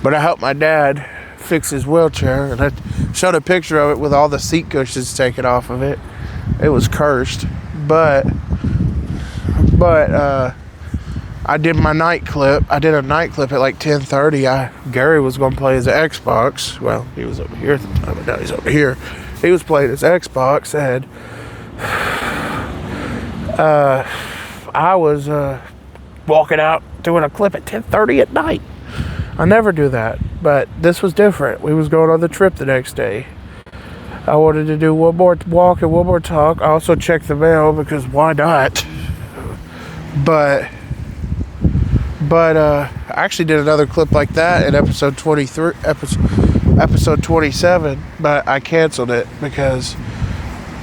But I helped my dad fix his wheelchair, and I showed a picture of it with all the seat cushions taken off of it. It was cursed, but I did my night clip. I did a night clip at like 10:30. Gary was going to play his Xbox. Well, he was over here at the time, but now he's over here. He was playing his Xbox, and I was walking out doing a clip at 10:30 at night. I never do that, but this was different. We was going on the trip the next day. I wanted to do one more walk and one more talk. I also checked the mail because why not? But But I actually did another clip like that in episode 23, episode 27, but I canceled it because,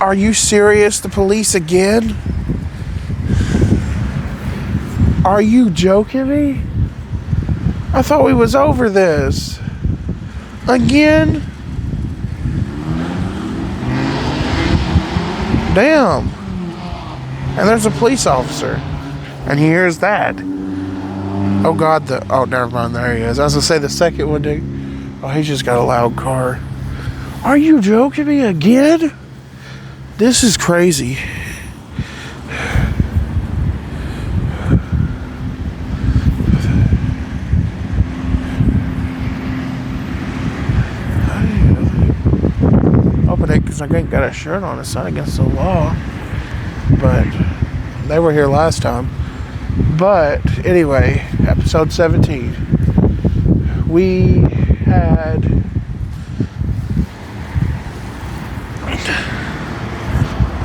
are you serious? The police again? Are you joking me? I thought we was over this. Again? Damn. And there's a police officer. And he hears that. Oh God, oh, never mind, there he is. I was gonna say the second one, oh, he's just got a loud car. Are you joking me again? This is crazy. Open it because I ain't got a shirt on. It's not against the law. But they were here last time. But anyway, episode 17. We had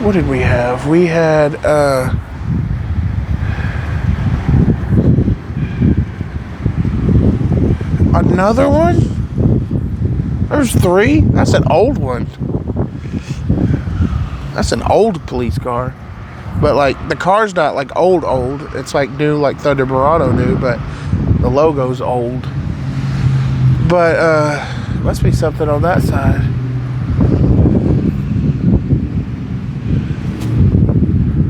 what did we have? We had another one? There's 3? That's an old one. That's an old police car. But like the car's not like old. It's like new, like Thunder Murano new, but the logo's old. But must be something on that side.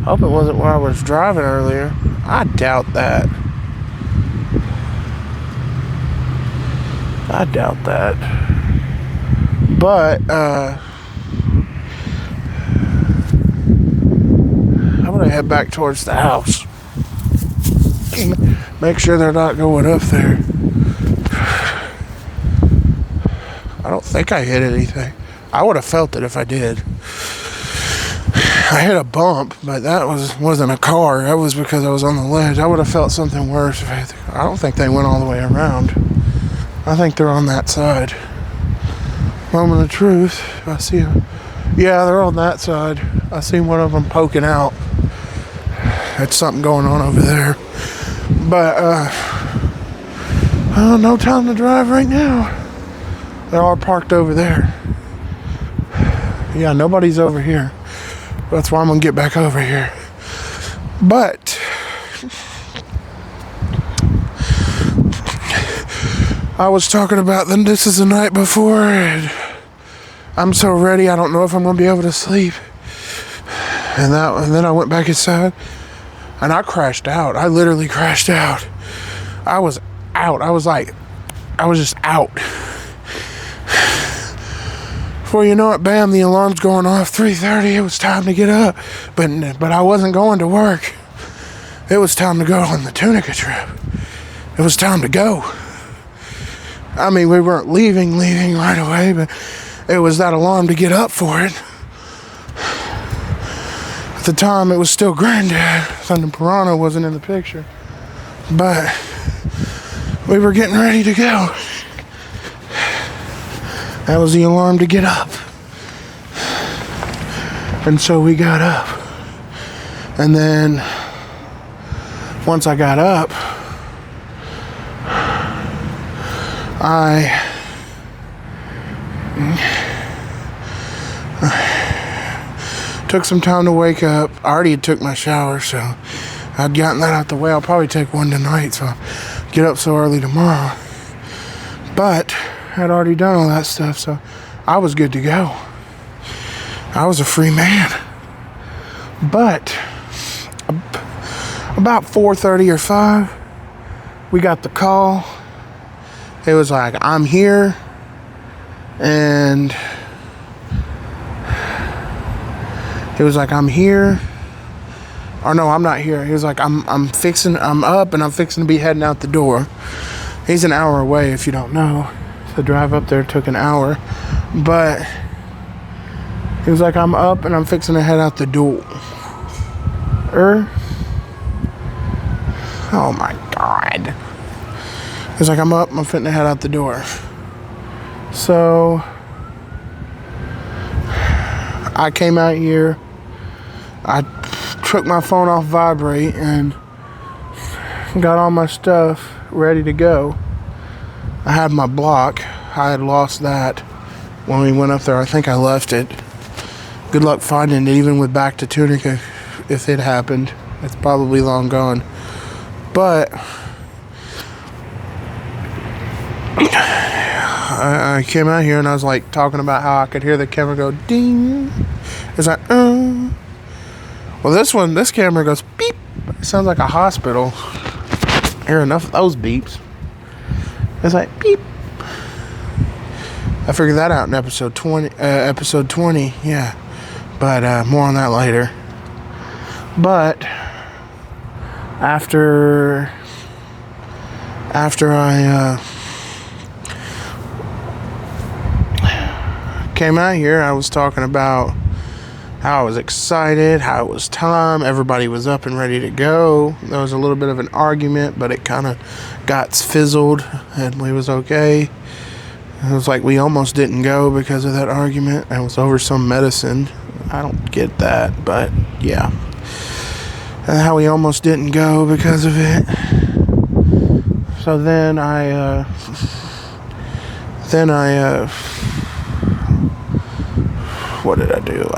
Hope it wasn't where I was driving earlier. I doubt that. But I'm gonna head back towards the house. Make sure they're not going up there. I don't think I hit anything. I would have felt it if I did. I hit a bump, but that wasn't a car. That was because I was on the ledge. I would have felt something worse. I don't think they went all the way around. I think they're on that side. Moment of truth. I see them. Yeah, they're on that side. I see one of them poking out. That's something going on over there. But, no time to drive right now. They're all parked over there. Yeah, nobody's over here. That's why I'm going to get back over here. But I was talking about this is the night before, and I'm so ready. I don't know if I'm going to be able to sleep. And then I went back inside, and I crashed out. I literally crashed out. I was out. I was just out. Before you know it, bam, the alarm's going off. 3:30. It was time to get up, but I wasn't going to work. It was time to go on the Tunica trip. It was time to go. I mean, we weren't leaving right away, but it was that alarm to get up for it. At the time, it was still Granddad. Thunder Piranha wasn't in the picture, but we were getting ready to go. That was the alarm to get up. And so we got up. And then once I got up, I took some time to wake up. I already took my shower, so I'd gotten that out the way. I'll probably take one tonight, so I'll get up so early tomorrow. But I'd already done all that stuff, so I was good to go. I was a free man. But about 4:30 or 5, we got the call. It was like, I'm here, and it was like, I'm here. Or no, I'm not here. He was like, I'm up and I'm fixing to be heading out the door. He's an hour away, if you don't know. The drive up there took an hour, but he was like, I'm up and I'm fixing to head out the door. Oh my God. He was like, I'm up, I'm fixing to head out the door. So I came out here, I took my phone off vibrate and got all my stuff ready to go. I had my block. I had lost that when we went up there. I think I left it. Good luck finding it, even with back to Tunica. If it happened, it's probably long gone. But I came out here and I was like talking about how I could hear the camera go ding. It's like, Well, this camera goes beep. It sounds like a hospital. I hear enough of those beeps. It's like beep. I figured that out in episode 20. Yeah. But more on that later. But after I came out here, I was talking about how I was excited, how it was time, everybody was up and ready to go. There was a little bit of an argument, but it kind of got fizzled and we was okay. It was like we almost didn't go because of that argument. It was over some medicine. I don't get that, but yeah. And how we almost didn't go because of it. So then I what did I do?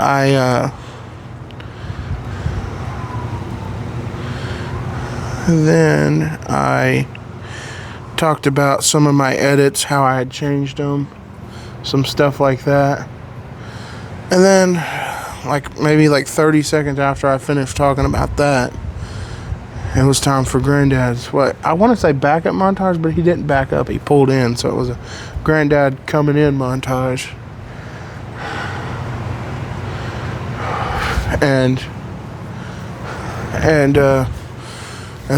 Then I talked about some of my edits, how I had changed them, some stuff like that. And then, maybe 30 seconds after I finished talking about that, it was time for Granddad's, I want to say backup montage, but he didn't back up, he pulled in, so it was a Granddad coming in montage. And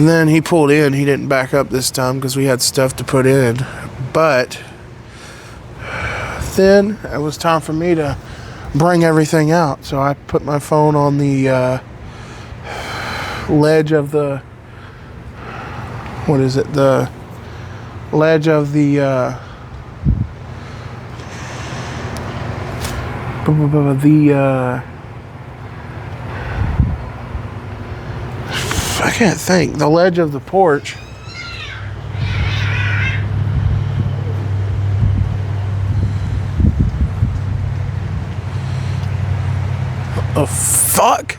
then he pulled in. He didn't back up this time because we had stuff to put in. But then it was time for me to bring everything out. So I put my phone on the ledge of the... What is it? The ledge of the... I can't think. The ledge of the porch. The fuck?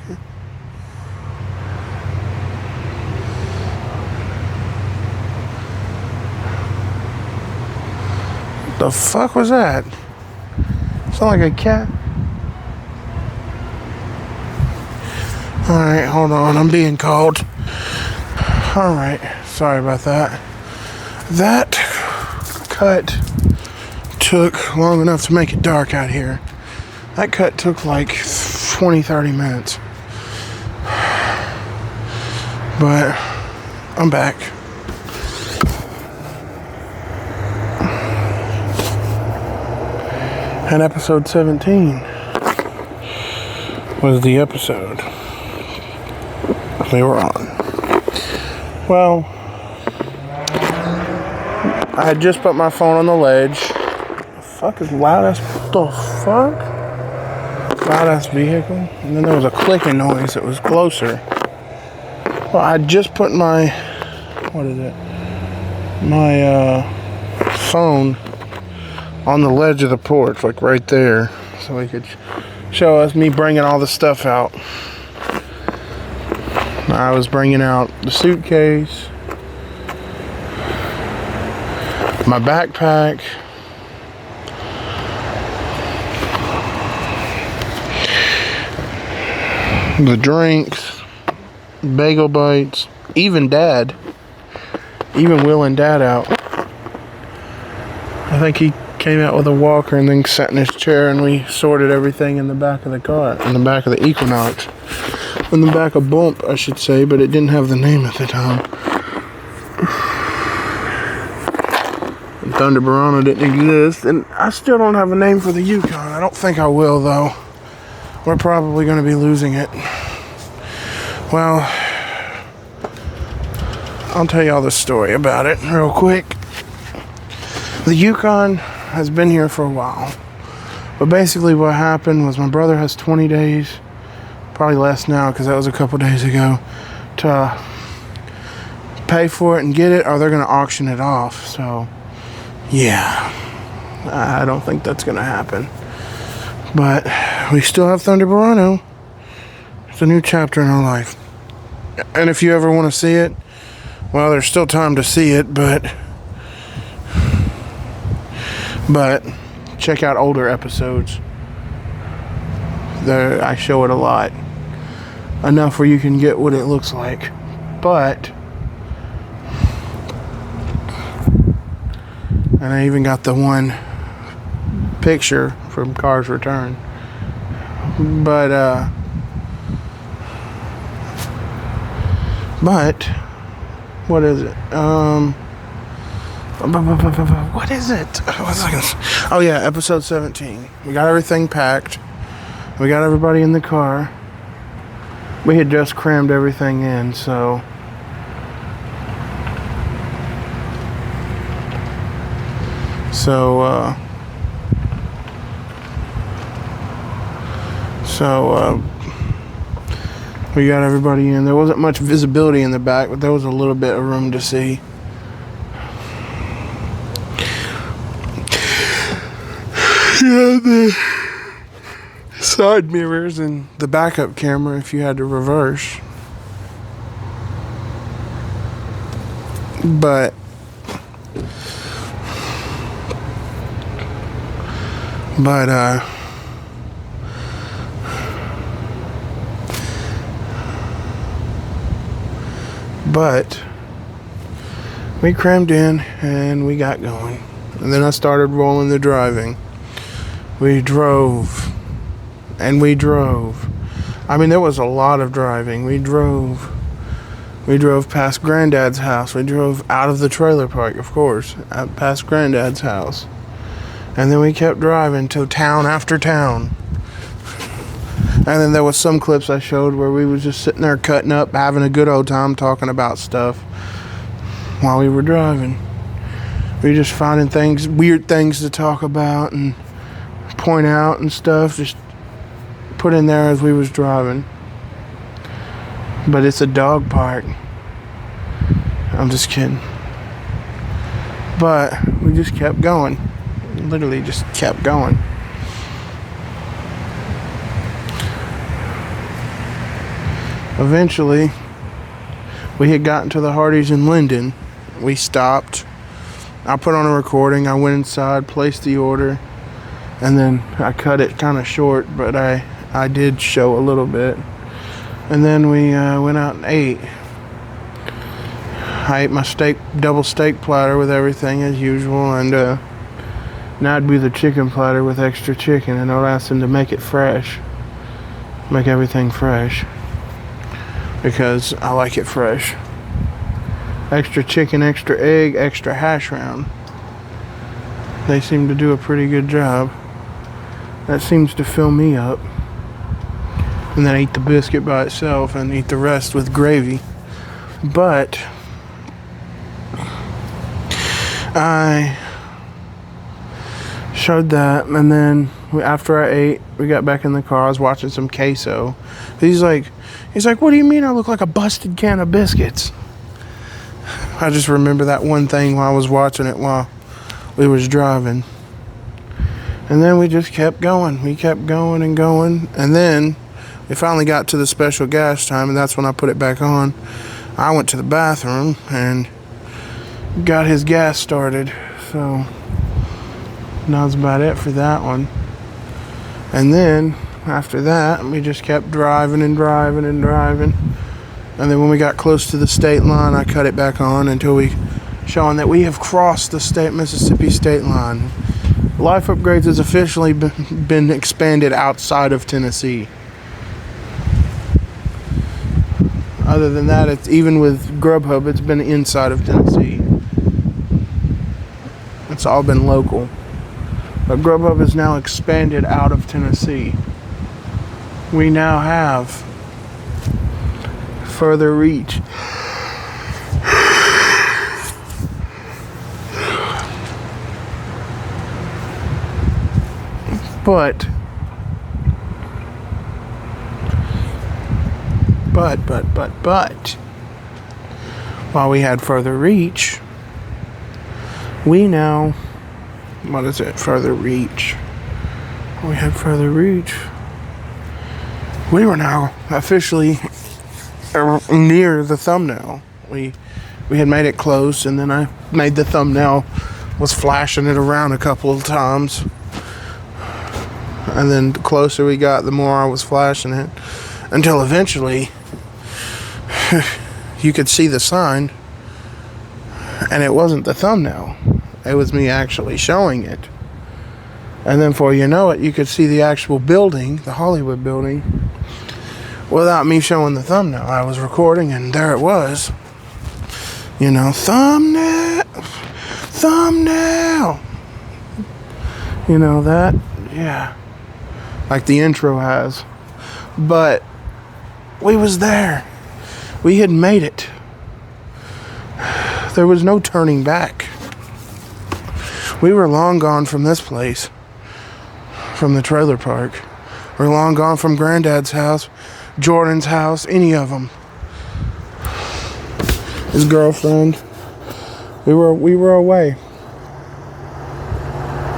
The fuck was that? Sound like a cat. Alright, hold on. I'm being called. Alright, sorry about that. That cut took long enough to make it dark out here. That cut took 20-30 minutes. But I'm back. And episode 17 was the episode we were on. Well, I had just put my phone on the ledge. The fuck is loud as the fuck? Loud ass vehicle. And then there was a clicking noise that was closer. Well, I just put my phone on the ledge of the porch, right there, so he could show us me bringing all the stuff out. I was bringing out the suitcase, my backpack, the drinks, bagel bites, even wheeling Dad out. I think he came out with a walker and then sat in his chair and we sorted everything in the back of the car, in the back of the Equinox. In the back of Bump, I should say, but it didn't have the name at the time. And Thunder Barano didn't exist, and I still don't have a name for the Yukon. I don't think I will, though. We're probably going to be losing it. Well, I'll tell y'all the story about it real quick. The Yukon has been here for a while. But basically what happened was my brother has 20 days, probably less now because that was a couple days ago, to pay for it and get it, or they're going to auction it off. So, yeah, I don't think that's going to happen. But we still have Thunder Burano. It's a new chapter in our life. And if you ever want to see it, well, there's still time to see it, but check out older episodes. There, I show it a lot. Enough where you can get what it looks like. But, and I even got the one picture from Cars Return. But what is it? What is it? Oh yeah, episode 17. We got everything packed. We got everybody in the car. We had just crammed everything in, so we got everybody in. There wasn't much visibility in the back, but there was a little bit of room to see. Yeah, the side mirrors and the backup camera if you had to reverse. But we crammed in and we got going. And then I started rolling the driving. We drove. And we drove. I mean, there was a lot of driving. We drove past Granddad's house. We drove out of the trailer park, of course, out past Granddad's house. And then we kept driving to town after town. And then there was some clips I showed where we was just sitting there cutting up, having a good old time talking about stuff while we were driving. We were just finding things, weird things to talk about and point out and stuff, just put in there as we was driving. But it's a dog park. I'm just kidding. But we just kept going. Literally just kept going. Eventually, we had gotten to the Hardee's in Linden. We stopped. I put on a recording. I went inside, placed the order, and then I cut it kind of short, but I did show a little bit. And then we went out and ate. I ate my double steak platter with everything as usual, and now it'd be the chicken platter with extra chicken, and I'll ask them to make it fresh. Make everything fresh. Because I like it fresh. Extra chicken, extra egg, extra hash brown. They seem to do a pretty good job. That seems to fill me up. And then I eat the biscuit by itself and eat the rest with gravy. But I showed that, and then after I ate, we got back in the car. I was watching some queso. He's like, what do you mean I look like a busted can of biscuits? I just remember that one thing while I was watching it while we was driving. And then we just kept going. We kept going and going. And then we finally got to the special gas time, and that's when I put it back on. I went to the bathroom and got his gas started. So that was about it for that one. And then after that, we just kept driving and driving and driving. And then when we got close to the state line, I cut it back on until we showing that we have crossed the Mississippi state line. Life Upgrades has officially been expanded outside of Tennessee. Other than that, it's even with Grubhub, it's been inside of Tennessee. It's all been local. But Grubhub is now expanded out of Tennessee. We now have further reach. But while we had further reach, we now, what is it, further reach? We had further reach. We were now officially near the thumbnail. We had made it close, and then I made the thumbnail, was flashing it around a couple of times. And then the closer we got, the more I was flashing it, until eventually you could see the sign, and it wasn't the thumbnail. It was me actually showing it. And then before you know it, you could see the actual building, the Hollywood building, without me showing the thumbnail. I was recording, and there it was. You know, thumbnail. You know that? Yeah. Like the intro has. But we was there. We had made it. There was no turning back. We were long gone from this place. From the trailer park. We're long gone from Granddad's house, Jordan's house, any of them. His girlfriend. We were away.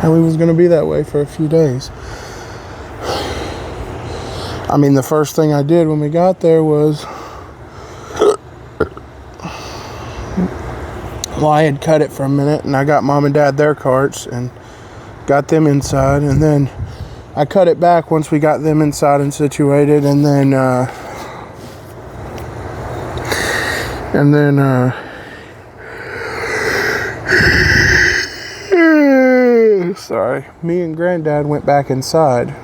And we was going to be that way for a few days. I mean, the first thing I did when we got there was, well, I had cut it for a minute, and I got Mom and Dad their carts and got them inside, and then I cut it back once we got them inside and situated, and then sorry, me and Granddad went back inside.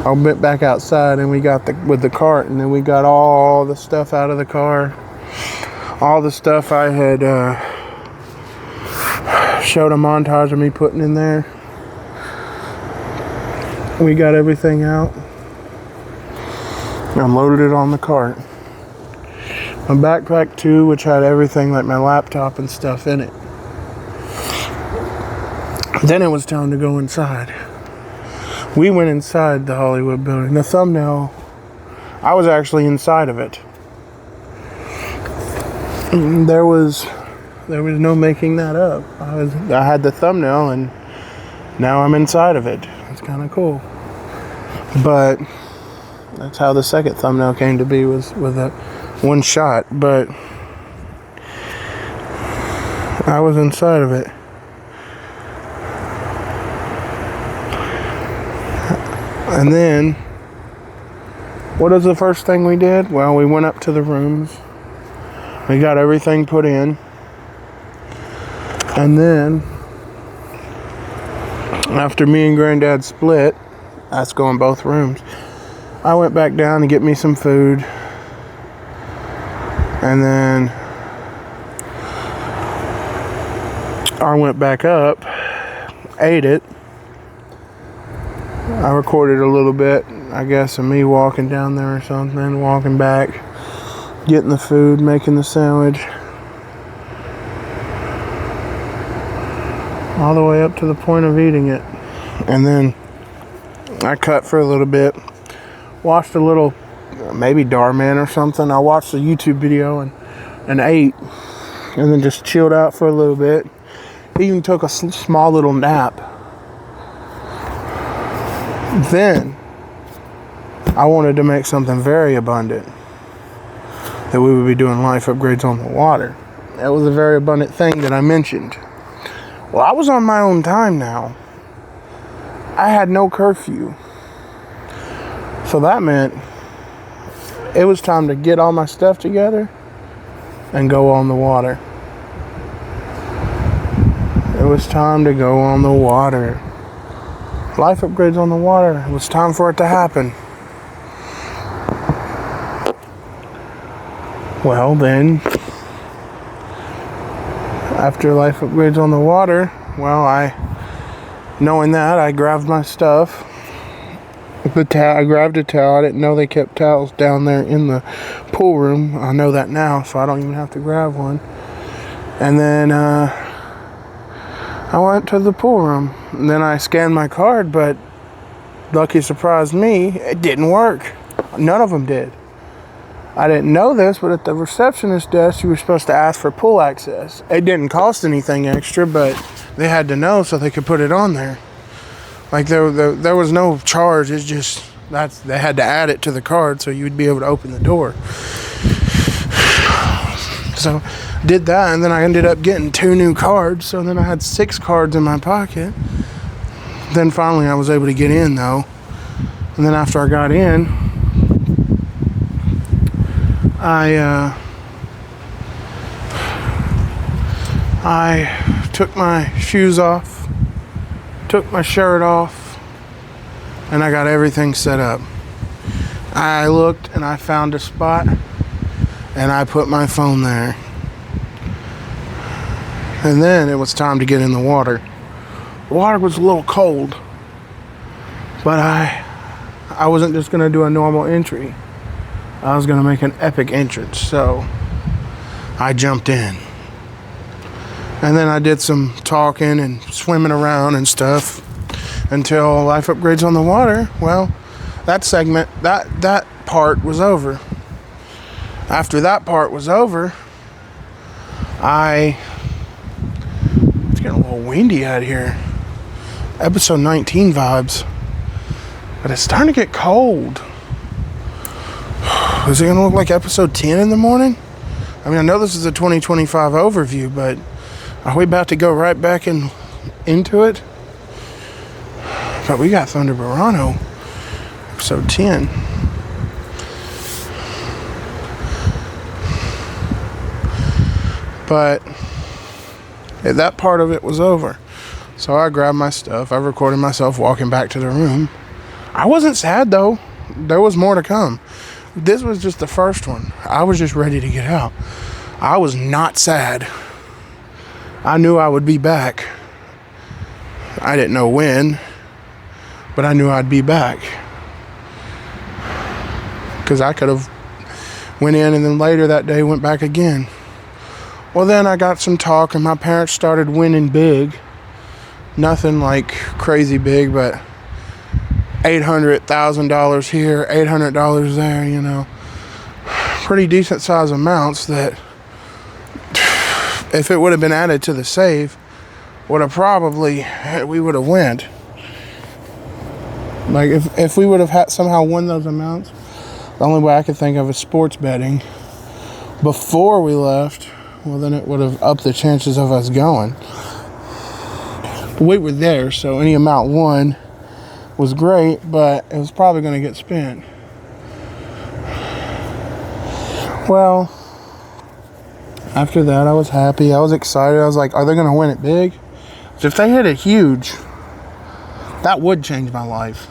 I went back outside, and we got with the cart, and then we got all the stuff out of the car. All the stuff I had showed a montage of me putting in there. We got everything out. Unloaded it on the cart. My backpack too, which had everything like my laptop and stuff in it. Then it was time to go inside. We went inside the Hollywood building. The thumbnail, I was actually inside of it. There was no making that up. I had the thumbnail, and now I'm inside of it. It's kind of cool. But that's how the second thumbnail came to be, was with a one shot. But I was inside of it. And then, what is the first thing we did? Well, we went up to the rooms. We got everything put in. And then, after me and Granddad split, that's going both rooms, I went back down to get me some food. And then I went back up, ate it. I recorded a little bit, I guess, of me walking down there or something, walking back, getting the food, making the sandwich. All the way up to the point of eating it. And then I cut for a little bit, watched a little, maybe Darman or something. I watched a YouTube video and ate, and then just chilled out for a little bit. Even took a small little nap. Then I wanted to make something very abundant, that we would be doing life upgrades on the water. That was a very abundant thing that I mentioned. Well, I was on my own time now. I had no curfew. So that meant it was time to get all my stuff together and go on the water. It was time to go on the water. Life upgrades on the water. It was time for it to happen. Well, then, after life upgrades on the water, well, knowing that, I grabbed my stuff. I grabbed a towel. I didn't know they kept towels down there in the pool room. I know that now, so I don't even have to grab one. And then I went to the pool room. And then I scanned my card, but lucky surprise me, it didn't work. None of them did. I didn't know this, but at the receptionist desk, you were supposed to ask for pool access. It didn't cost anything extra, but they had to know so they could put it on there. Like there was no charge. It's just they had to add it to the card so you'd be able to open the door. So did that, and then I ended up getting 2 new cards. So then I had 6 cards in my pocket. Then finally I was able to get in though. And then after I got in, I took my shoes off, took my shirt off, and I got everything set up. I looked and I found a spot and I put my phone there. And then it was time to get in the water. The water was a little cold, but I wasn't just gonna do a normal entry. I was gonna make an epic entrance, so I jumped in. And then I did some talking and swimming around and stuff until Life Upgrades on the Water. Well, that segment, that part was over. After that part was over, it's getting a little windy out here. Episode 19 vibes. But it's starting to get cold. Is it going to look like episode 10 in the morning? I mean, I know this is a 2025 overview, but are we about to go right back into it? But we got Thunder Barano, episode 10. But that part of it was over. So I grabbed my stuff. I recorded myself walking back to the room. I wasn't sad though. There was more to come. This was just the first one. I was just ready to get out. I was not sad. I knew I would be back. I didn't know when, but I knew I'd be back. Because I could have went in and then later that day went back again. Well, then I got some talk and my parents started winning big. Nothing like crazy big, but $800,000 here, $800 there, you know. Pretty decent size amounts that if it would have been added to the save, we would have went. Like if we would have had somehow won those amounts, the only way I could think of is sports betting before we left, well then it would have upped the chances of us going. But we were there, so any amount won was great, but it was probably going to get spent. Well, after that I was happy, I was excited. I was like, are they going to win it big? So if they hit it huge, that would change my life.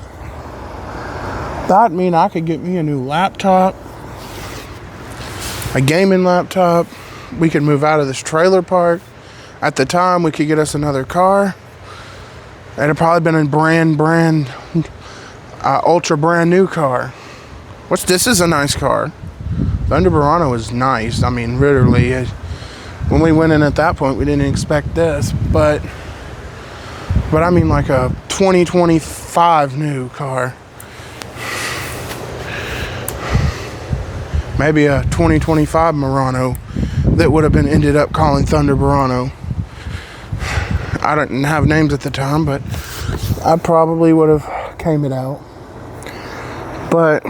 That would mean I could get me a new laptop, a gaming laptop. We could move out of this trailer park. At the time, we could get us another car. It'd have probably been a brand ultra brand new car. This is a nice car. Thunder Barano is nice. I mean, literally, when we went in at that point, we didn't expect this, but I mean like a 2025 new car. Maybe a 2025 Murano that would have been ended up calling Thunder Barano. I didn't have names at the time, but I probably would have came it out. But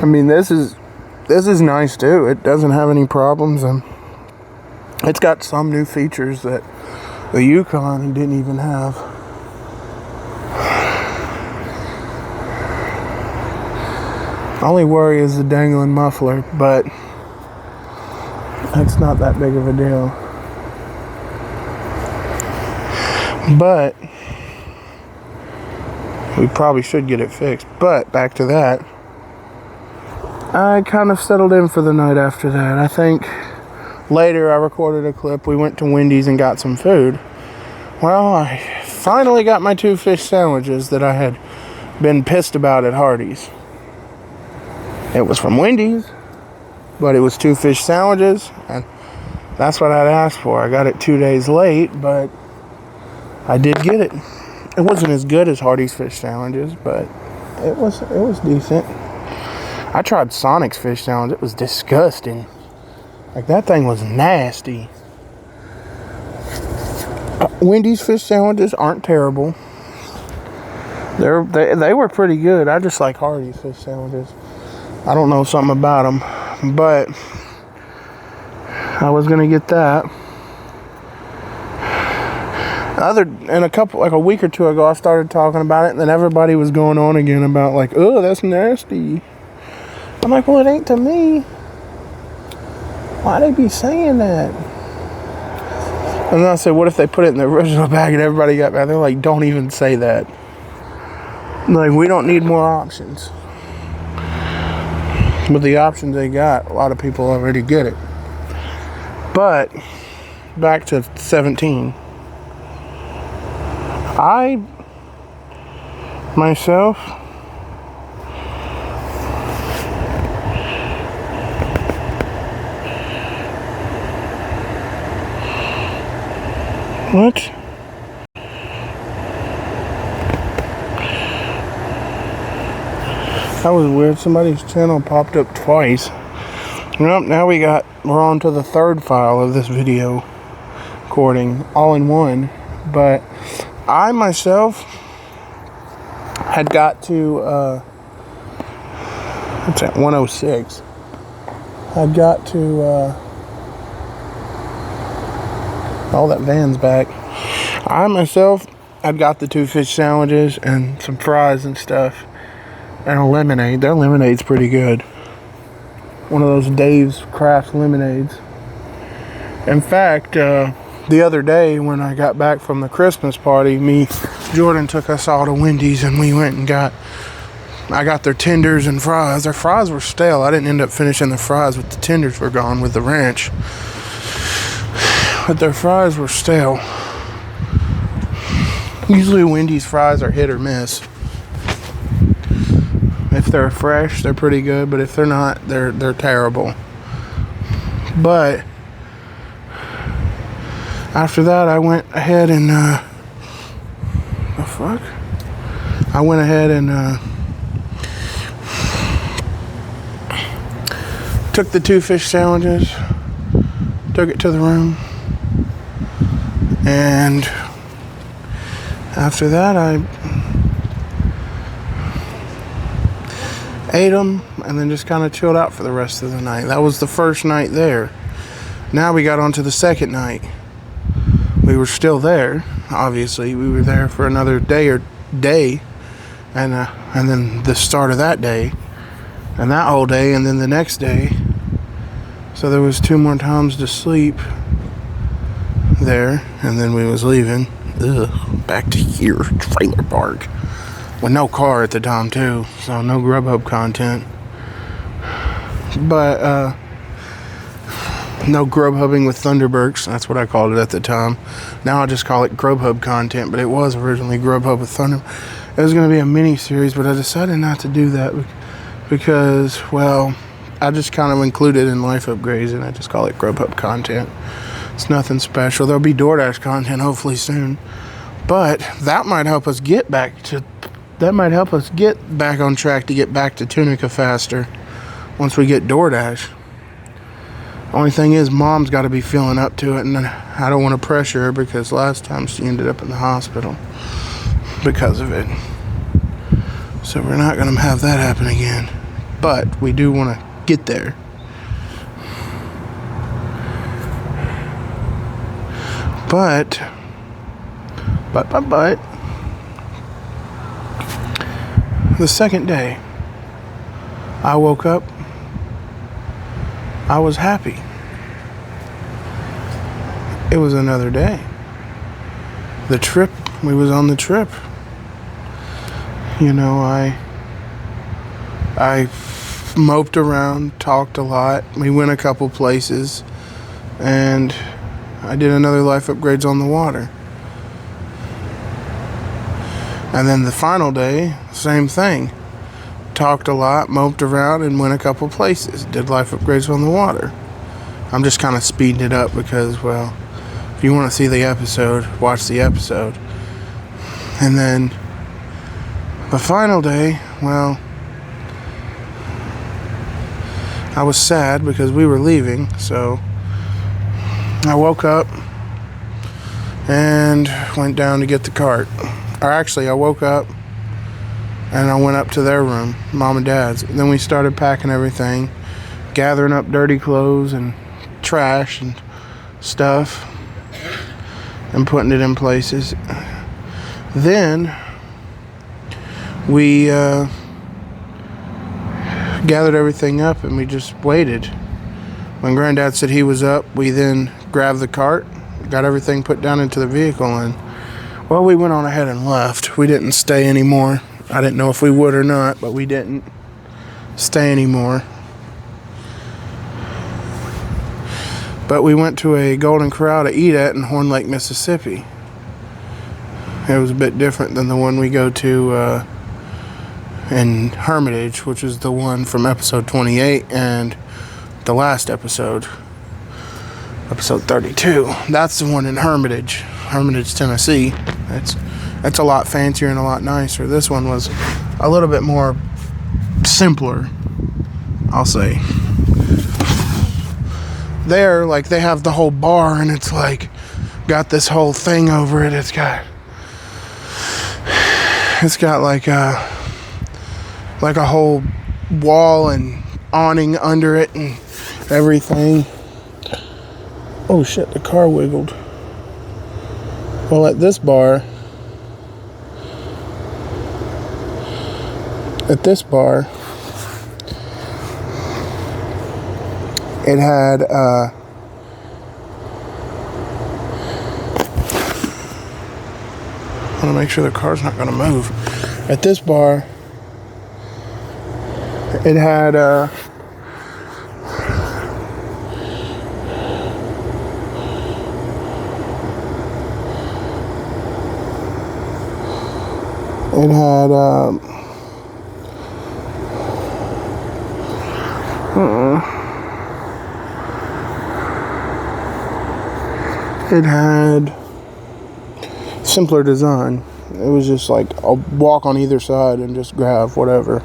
I mean, this is nice too. It doesn't have any problems, and it's got some new features that the Yukon didn't even have. Only worry is the dangling muffler, but that's not that big of a deal. But we probably should get it fixed. But back to that, I kind of settled in for the night after that. I think later I recorded a clip. We went to Wendy's and got some food. Well, I finally got my 2 fish sandwiches that I had been pissed about at Hardee's. It was from Wendy's, but it was 2 fish sandwiches, and that's what I'd asked for. I got it 2 days late, but I did get it. It wasn't as good as Hardee's fish sandwiches, but it was decent. I tried Sonic's fish sandwich. It was disgusting. Like, that thing was nasty. Wendy's fish sandwiches aren't terrible. They were pretty good. I just like Hardee's fish sandwiches. I don't know something about them, but I was gonna get that. A week or two ago, I started talking about it, and then everybody was going on again about like, oh, that's nasty. I'm like, well, it ain't to me. Why they be saying that? And then I said, what if they put it in the original bag? And everybody got mad. They're like, don't even say that. Like, we don't need more options. But the options they got, a lot of people already get it. But back to 17. I myself what? That was weird. Somebody's channel popped up twice. Well, now we're on to the third file of this video recording, all in one. But I myself had got to what's that, 106. I got to all that van's back. I myself had got the 2 fish sandwiches and some fries and stuff. And a lemonade. Their lemonade's pretty good. One of those Dave's Craft lemonades. In fact, the other day when I got back from the Christmas party, Jordan took us all to Wendy's and we went and I got their tenders and fries. Their fries were stale. I didn't end up finishing the fries, but the tenders were gone with the ranch. But their fries were stale. Usually Wendy's fries are hit or miss. If they're fresh, they're pretty good, but if they're not, they're terrible. But after that, I went ahead and I went ahead and took the 2 fish sandwiches, took it to the room, and after that, I ate them and then just kind of chilled out for the rest of the night. That was the first night there. Now we got on to the second night. We were still there, obviously. We were there for another day, and then the start of that day, and that whole day, and then the next day. So there was 2 more times to sleep there, and then we was leaving. Back to here, trailer park. With no car at the time too, so no Grubhub content. But no Grubhubbing with Thunderbirds. That's what I called it at the time. Now I just call it Grubhub content, but it was originally Grubhub with Thunder. It was going to be a mini series, but I decided not to do that because, well, I just kind of included in life upgrades, and I just call it Grubhub content. It's nothing special. There'll be DoorDash content hopefully soon, but that might help us get back on track to get back to Tunica faster once we get DoorDash. Only thing is, Mom's got to be feeling up to it, and I don't want to pressure her because last time she ended up in the hospital because of it. So we're not going to have that happen again. But we do want to get there. But the second day, I woke up, I was happy. It was another day. We was on the trip. You know, I moped around, talked a lot. We went a couple places, and I did another life upgrades on the water. And then the final day, same thing. Talked a lot, moped around, and went a couple places. Did life upgrades on the water. I'm just kind of speeding it up because, well, if you want to see the episode, watch the episode. And then the final day, well, I was sad because we were leaving, so I woke up and went down to get the cart. Or actually, I woke up and I went up to their room, Mom and Dad's. Then we started packing everything, gathering up dirty clothes and trash and stuff and putting it in places. Then we gathered everything up and we just waited. When Granddad said he was up, we then grabbed the cart, got everything put down into the vehicle, and well, we went on ahead and left. We didn't stay anymore. I didn't know if we would or not, but we didn't stay anymore. But we went to a Golden Corral to eat at in Horn Lake, Mississippi. It was a bit different than the one we go to in Hermitage, which is the one from episode 28 and the last episode 32. That's the one in Hermitage, Tennessee. That's a lot fancier and a lot nicer. This one was a little bit more simpler, I'll say. There, like, they have the whole bar and it's like got this whole thing over it. It's got like a whole wall and awning under it and everything. Oh shit, the car wiggled. Well, at this bar, it had I want to make sure the car's not going to move. At this bar, it had it had simpler design. It was just like a walk on either side and just grab whatever.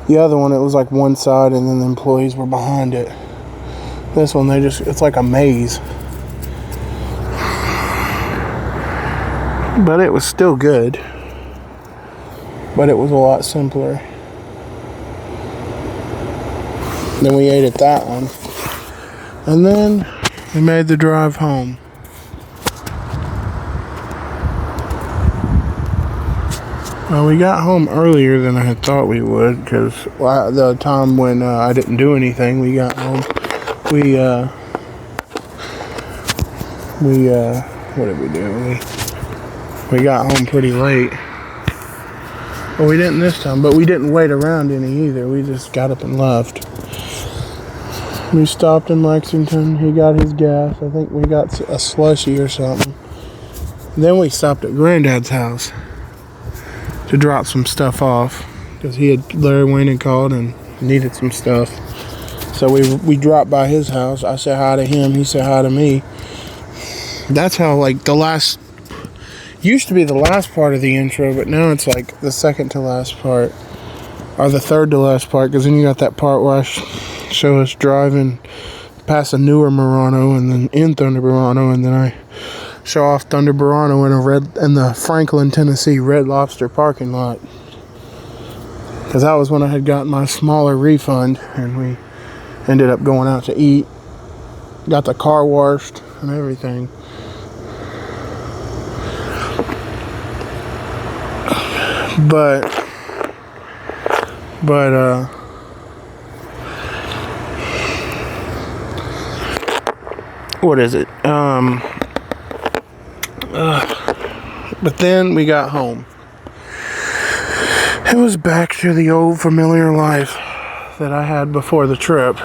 The other one, it was like one side and then the employees were behind it. This one, it's like a maze. But it was still good. But it was a lot simpler. Then we ate at that one. And then we made the drive home. Well, we got home earlier than I had thought we would, because the time when I didn't do anything, we got home. What did we do? We got home pretty late. Well, we didn't this time, but we didn't wait around any either. We just got up and left. We stopped in Lexington. He got his gas. I think we got a slushie or something. Then we stopped at Granddad's house to drop some stuff off, because Larry Wayne had called and needed some stuff. So we dropped by his house. I said hi to him. He said hi to me. That's how, like, used to be the last part of the intro, but now it's like the second to last part, or the third to last part, because then you got that part where I show us driving past a newer Murano and then in Thunder Murano, and then I show off Thunder Murano in the Franklin, Tennessee Red Lobster parking lot, because that was when I had gotten my smaller refund and we ended up going out to eat, got the car washed and everything. But what is it? But then we got home. It was back to the old familiar life that I had before the trip.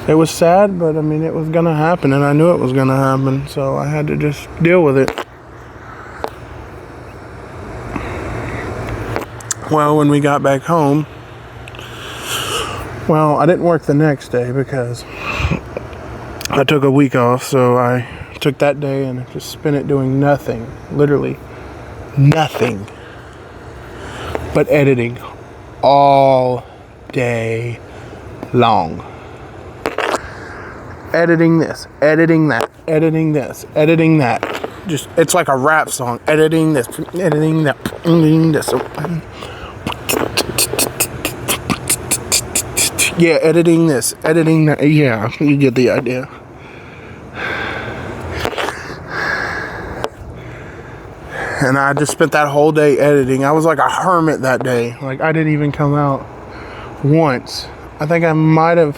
It was sad, but I mean, it was gonna happen, and I knew it was gonna happen, so I had to just deal with it. Well, when we got back home, well, I didn't work the next day because I took a week off, so I took that day and just spent it doing nothing, literally nothing but editing all day long. Editing this, editing that, editing this, editing that. Just, it's like a rap song. Editing this, editing that, editing this. Yeah, editing this, editing that. Yeah, you get the idea. And I just spent that whole day editing. I was like a hermit that day. Like, I didn't even come out once. I think I might have.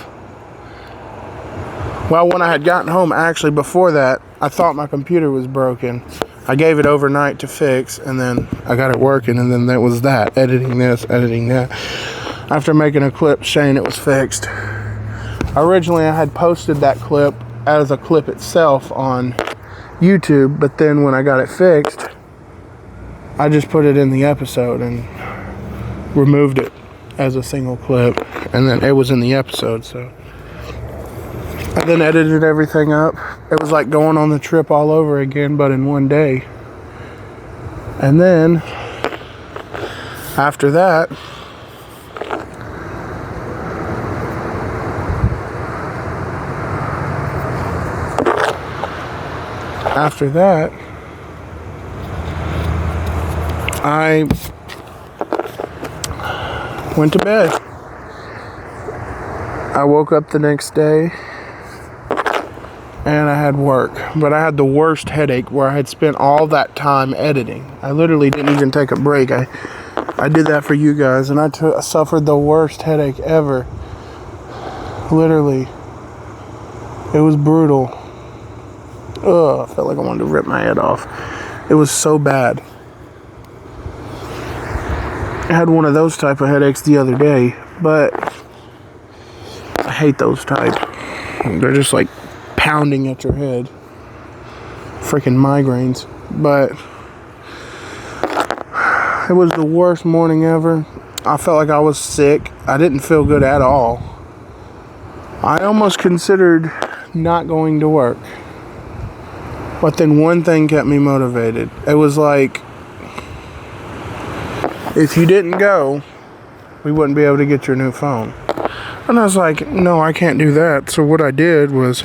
Well, when I had gotten home, actually, before that, I thought my computer was broken. I gave it overnight to fix, and then I got it working, and then that was that. Editing this, editing that. After making a clip saying it was fixed. Originally, I had posted that clip as a clip itself on YouTube, but then when I got it fixed, I just put it in the episode and removed it as a single clip, and then it was in the episode. So I then edited everything up. It was like going on the trip all over again, but in one day. And then after that, I went to bed. I woke up the next day and I had work, but I had the worst headache where I had spent all that time editing. I literally didn't even take a break. I did that for you guys, and I suffered the worst headache ever. Literally, it was brutal. Ugh, I felt like I wanted to rip my head off. It was so bad. I had one of those type of headaches the other day, but I hate those type. They're just like pounding at your head. Freaking migraines. But it was the worst morning ever. I felt like I was sick. I didn't feel good at all. I almost considered not going to work. But then one thing kept me motivated. It was like, if you didn't go, we wouldn't be able to get your new phone. And I was like, no, I can't do that. So what I did was,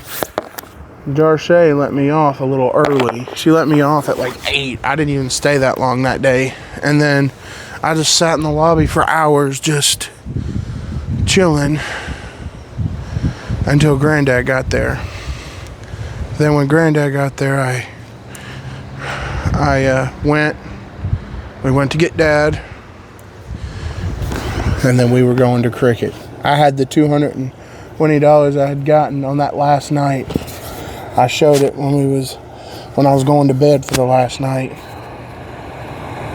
Jarshay let me off a little early. She let me off at like 8. I didn't even stay that long that day. And then I just sat in the lobby for hours just chilling until Granddad got there. Then when Granddad got there, we went to get Dad, and then we were going to Cricket. I had the $220 I had gotten on that last night. I showed it when I was going to bed for the last night.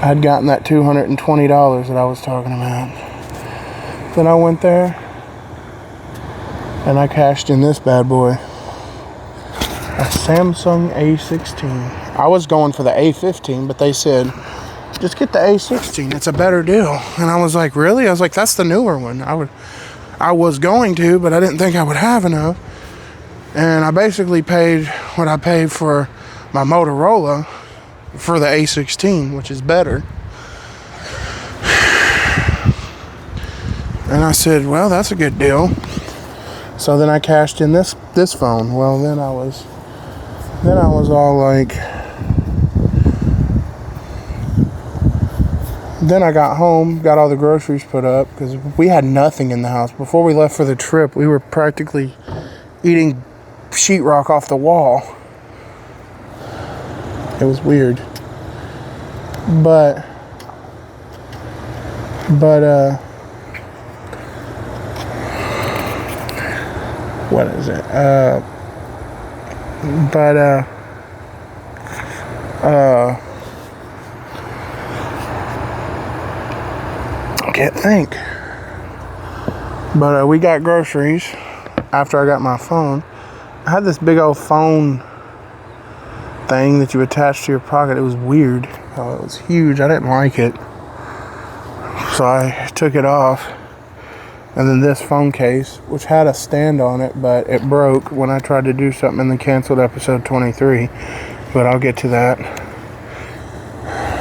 I had gotten that $220 that I was talking about. Then I went there and I cashed in this bad boy. A Samsung A16. I was going for the A15, but they said, just get the A16. It's a better deal. And I was like, really? I was like, that's the newer one. I was going to, but I didn't think I would have enough. And I basically paid what I paid for my Motorola for the A16, which is better. And I said, well, that's a good deal. So then I cashed in this phone. Well, then I was all like, then I got home, got all the groceries put up, because we had nothing in the house. Before we left for the trip, we were practically eating sheetrock off the wall. It was weird. But what is it? I can't think. But we got groceries after I got my phone. I had this big old phone thing that you attach to your pocket. It was weird. Oh, it was huge. I didn't like it. So I took it off. And then this phone case, which had a stand on it, but it broke when I tried to do something in the canceled episode 23. But I'll get to that.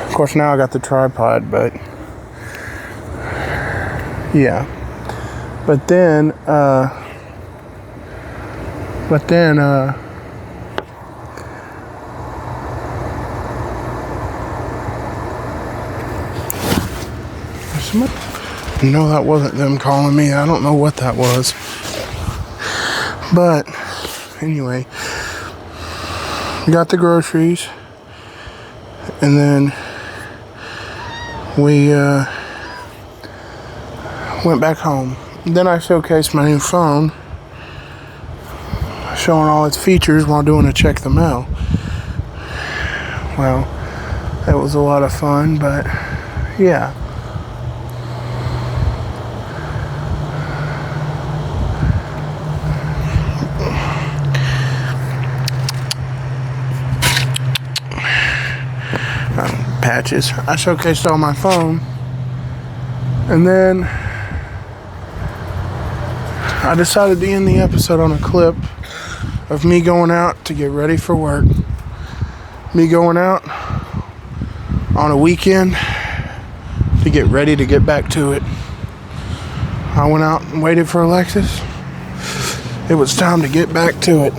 Of course, now I got the tripod, but yeah. But then, no, that wasn't them calling me. I don't know what that was. But anyway, got the groceries, and then we went back home. Then I showcased my new phone, showing all its features while doing a check the mail. Well, that was a lot of fun, but yeah. Patches. I showcased all my phone, and then I decided to end the episode on a clip of me going out to get ready for work. Me going out on a weekend to get ready to get back to it. I went out and waited for Alexis. It was time to get back to it.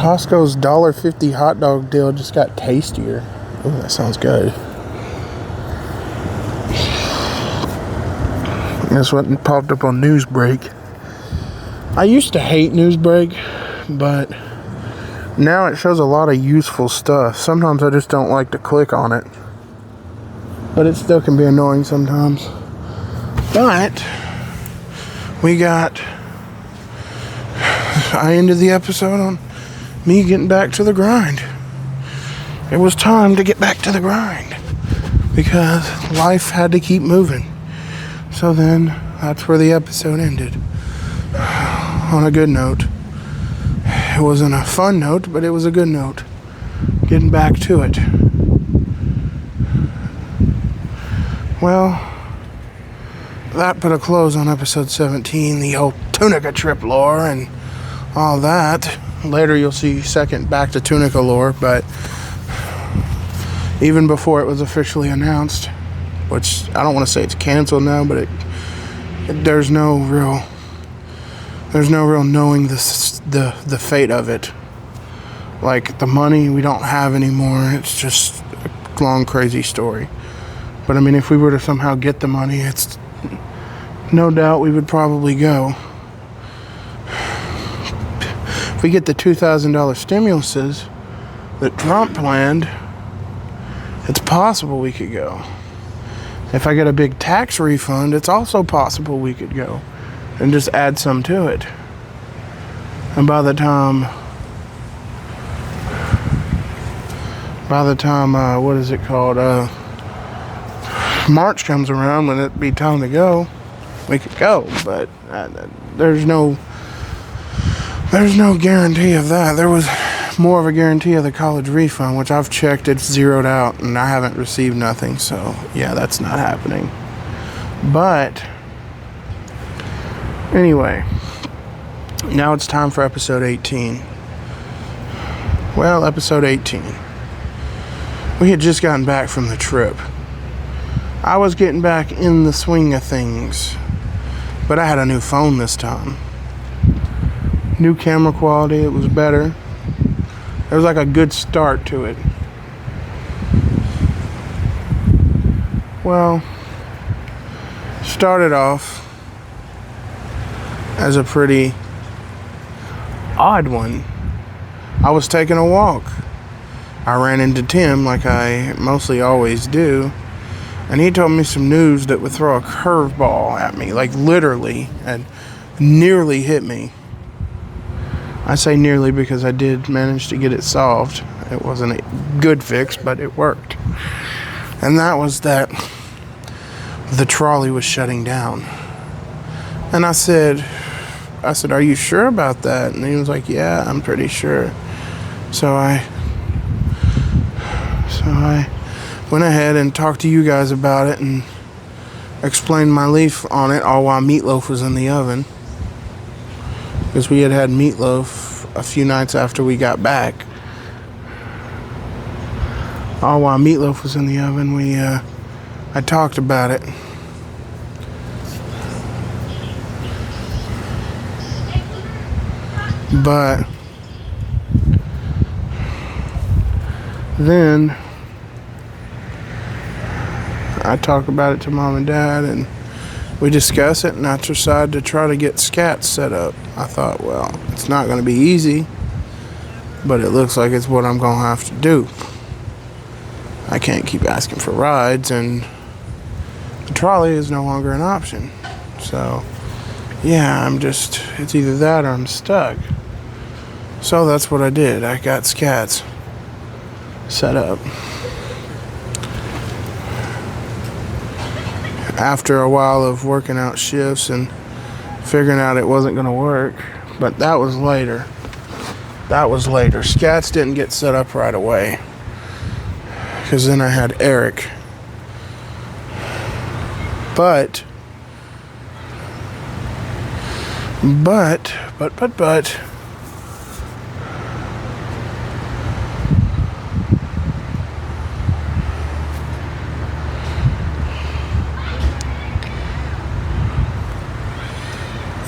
Costco's $1.50 hot dog deal just got tastier. Oh, that sounds good. That's what popped up on Newsbreak. I used to hate Newsbreak, but now it shows a lot of useful stuff. Sometimes I just don't like to click on it, but it still can be annoying sometimes. But I ended the episode on me getting back to the grind. It was time to get back to the grind because life had to keep moving. So then that's where the episode ended. On a good note. It wasn't a fun note, but it was a good note. Getting back to it. Well, that put a close on episode 17, the old Tunica trip lore and all that. Later you'll see second Back to Tunica lore, but even before it was officially announced, which I don't want to say it's canceled now, but there's no real knowing the fate of it. Like the money we don't have anymore. It's just a long crazy story. But I mean, if we were to somehow get the money, it's no doubt we would probably go. If we get the $2,000 stimuluses that Trump planned, it's possible we could go. If I get a big tax refund, it's also possible we could go and just add some to it. And by the time what is it called? March comes around, when it'd be time to go, we could go. But there's no guarantee of that. There was more of a guarantee of the college refund, which I've checked, it's zeroed out, and I haven't received nothing. So yeah, that's not happening. But anyway, now it's time for episode 18. Well, episode 18. We had just gotten back from the trip. I was getting back in the swing of things, but I had a new phone this time. New camera quality, it was better. There was like a good start to it. Well, started off as a pretty odd one. I was taking a walk. I ran into Tim like I mostly always do, and he told me some news that would throw a curveball at me, like literally, and nearly hit me. I say nearly because I did manage to get it solved. It wasn't a good fix, but it worked. And that was that the trolley was shutting down. And I said, are you sure about that? And he was like, yeah, I'm pretty sure. So I went ahead and talked to you guys about it and explained my leaf on it, all while meatloaf was in the oven. Because we had meatloaf a few nights after we got back. All while meatloaf was in the oven, I talked about it. But then I talk about it to mom and dad, and we discuss it, and I decide to try to get scats set up. I thought, well, it's not going to be easy, but it looks like it's what I'm going to have to do. I can't keep asking for rides, and the trolley is no longer an option. So, yeah, it's either that or I'm stuck. So that's what I did. I got scats set up. After a while of working out shifts and figuring out it wasn't going to work, but that was later. Scats didn't get set up right away, because then I had Eric. But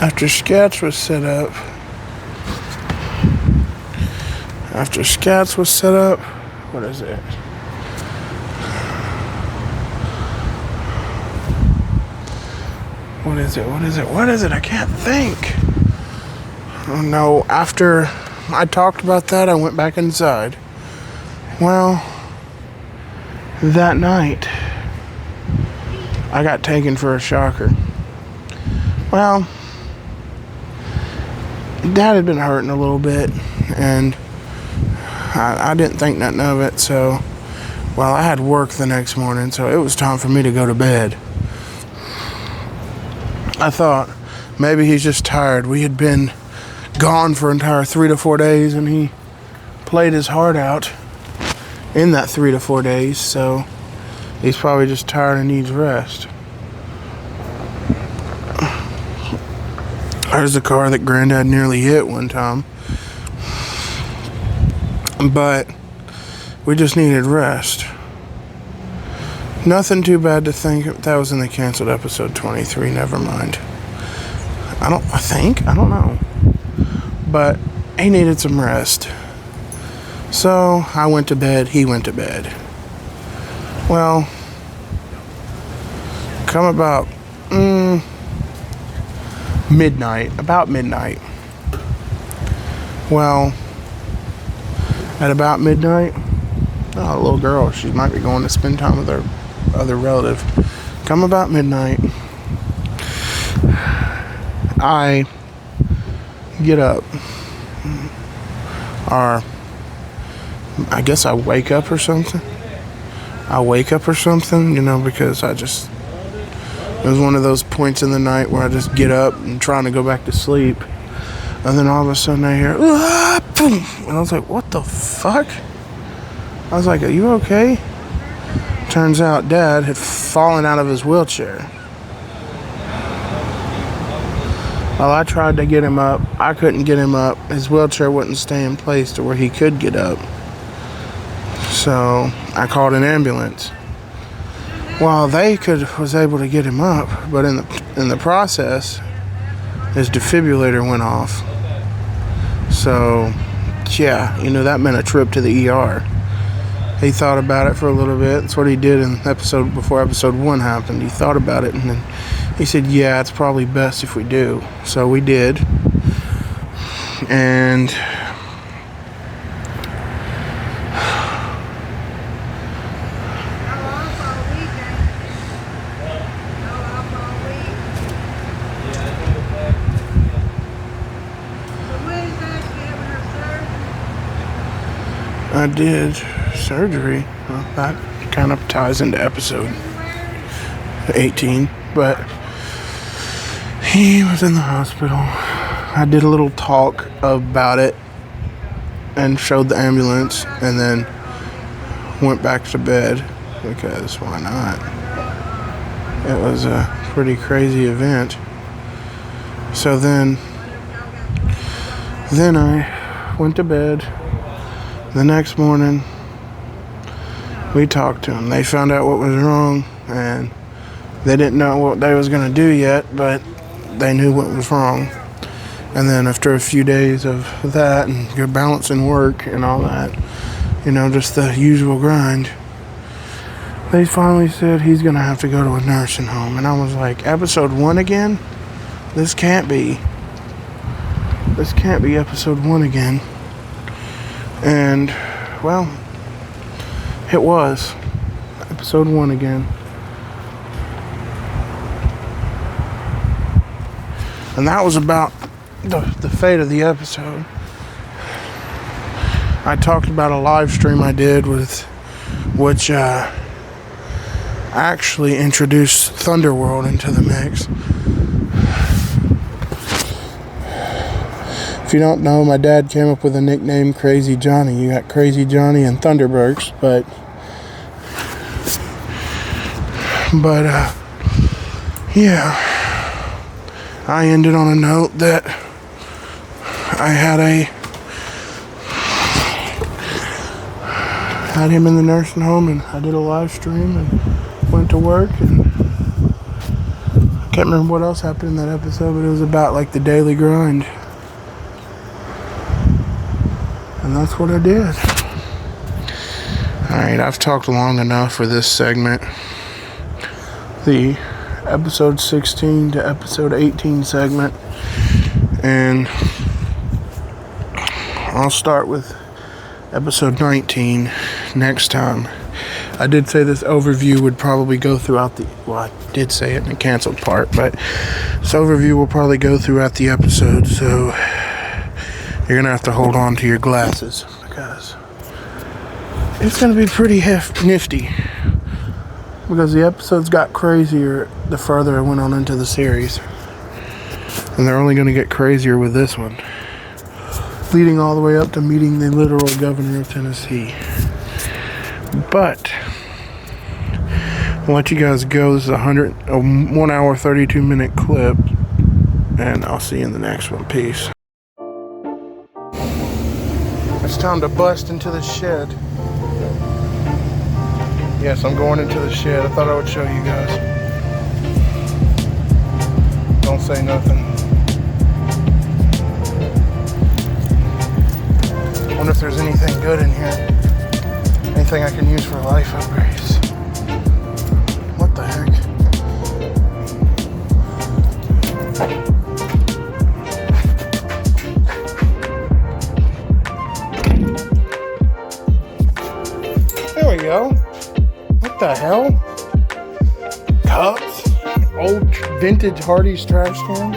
after scats was set up, what is it? What is it? I can't think. Oh no, after I talked about that, I went back inside. Well, that night, I got taken for a shocker. Well, Dad had been hurting a little bit, and I didn't think nothing of it, so, well, I had work the next morning, so it was time for me to go to bed. I thought, maybe he's just tired. We had been gone for entire 3 to 4 days, and he played his heart out in that 3 to 4 days, so he's probably just tired and needs rest. There's the car that Granddad nearly hit one time. But we just needed rest. Nothing too bad to think. That was in the canceled episode 23. Never mind. I don't know. But he needed some rest. So I went to bed. He went to bed. Well, come about about midnight. Well, at about midnight, a little girl, she might be going to spend time with her other relative. Come about midnight, I get up, or I guess I wake up or something, because it was one of those points in the night where I just get up and trying to go back to sleep. And then all of a sudden I hear, boom! And I was like, what the fuck? I was like, are you okay? Turns out Dad had fallen out of his wheelchair. Well, I tried to get him up. I couldn't get him up. His wheelchair wouldn't stay in place to where he could get up. So I called an ambulance. Well, was able to get him up, but in the process, his defibrillator went off. So, yeah, that meant a trip to the ER. He thought about it for a little bit. That's what he did before episode 1 happened. He thought about it, and then he said, yeah, it's probably best if we do. So we did. And I did surgery. Well, that kind of ties into episode 18, but he was in the hospital. I did a little talk about it and showed the ambulance, and then went back to bed, because why not? It was a pretty crazy event. So then I went to bed. The next morning, We talked to them. They found out what was wrong, and they didn't know what they was going to do yet, but they knew what was wrong. And then after a few days of that and good balancing work and all that, just the usual grind, they finally said he's going to have to go to a nursing home. And I was like, episode 1 again? This can't be. This can't be episode 1 again. And, well, it was. Episode 1 again. And that was about the fate of the episode. I talked about a live stream I did which actually introduced Thunderworld into the mix. If you don't know, my dad came up with a nickname, Crazy Johnny. You got Crazy Johnny and Thunderburks, but yeah, I ended on a note that I had him in the nursing home, and I did a live stream and went to work, and I can't remember what else happened in that episode, but it was about like the daily grind. And that's what I did. Alright, I've talked long enough for this segment. The episode 16 to episode 18 segment. And I'll start with episode 19 next time. I did say this overview would probably go throughout I did say it in the canceled part, but this overview will probably go throughout the episode, so you're going to have to hold on to your glasses because it's going to be pretty nifty. Because the episodes got crazier the further I went on into the series. And they're only going to get crazier with this one. Leading all the way up to meeting the literal governor of Tennessee. But I'll let you guys go. This is a 1 hour 32 minute clip. And I'll see you in the next one. Peace. It's time to bust into the shed. Yes, I'm going into the shed. I thought I would show you guys. Don't say nothing. I wonder if there's anything good in here. Anything I can use for life upgrades. What the heck? There we go. What the hell? Cups? Old vintage Hardee's trash cans?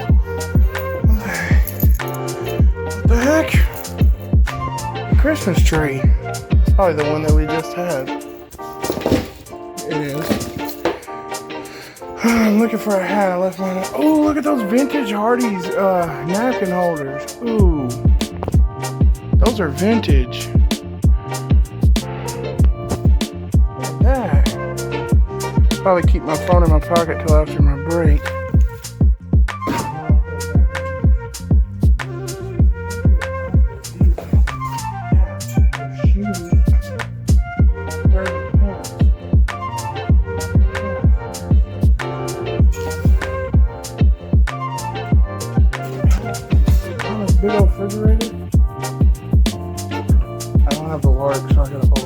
What the heck? Christmas tree. Probably the one that we just had. It is. I'm looking for a hat. I left mine. Oh, look at those vintage Hardee's napkin holders. Ooh. Those are vintage. Probably keep my phone in my pocket till after my break. Big old refrigerator. I don't have the large, so I gotta hold it.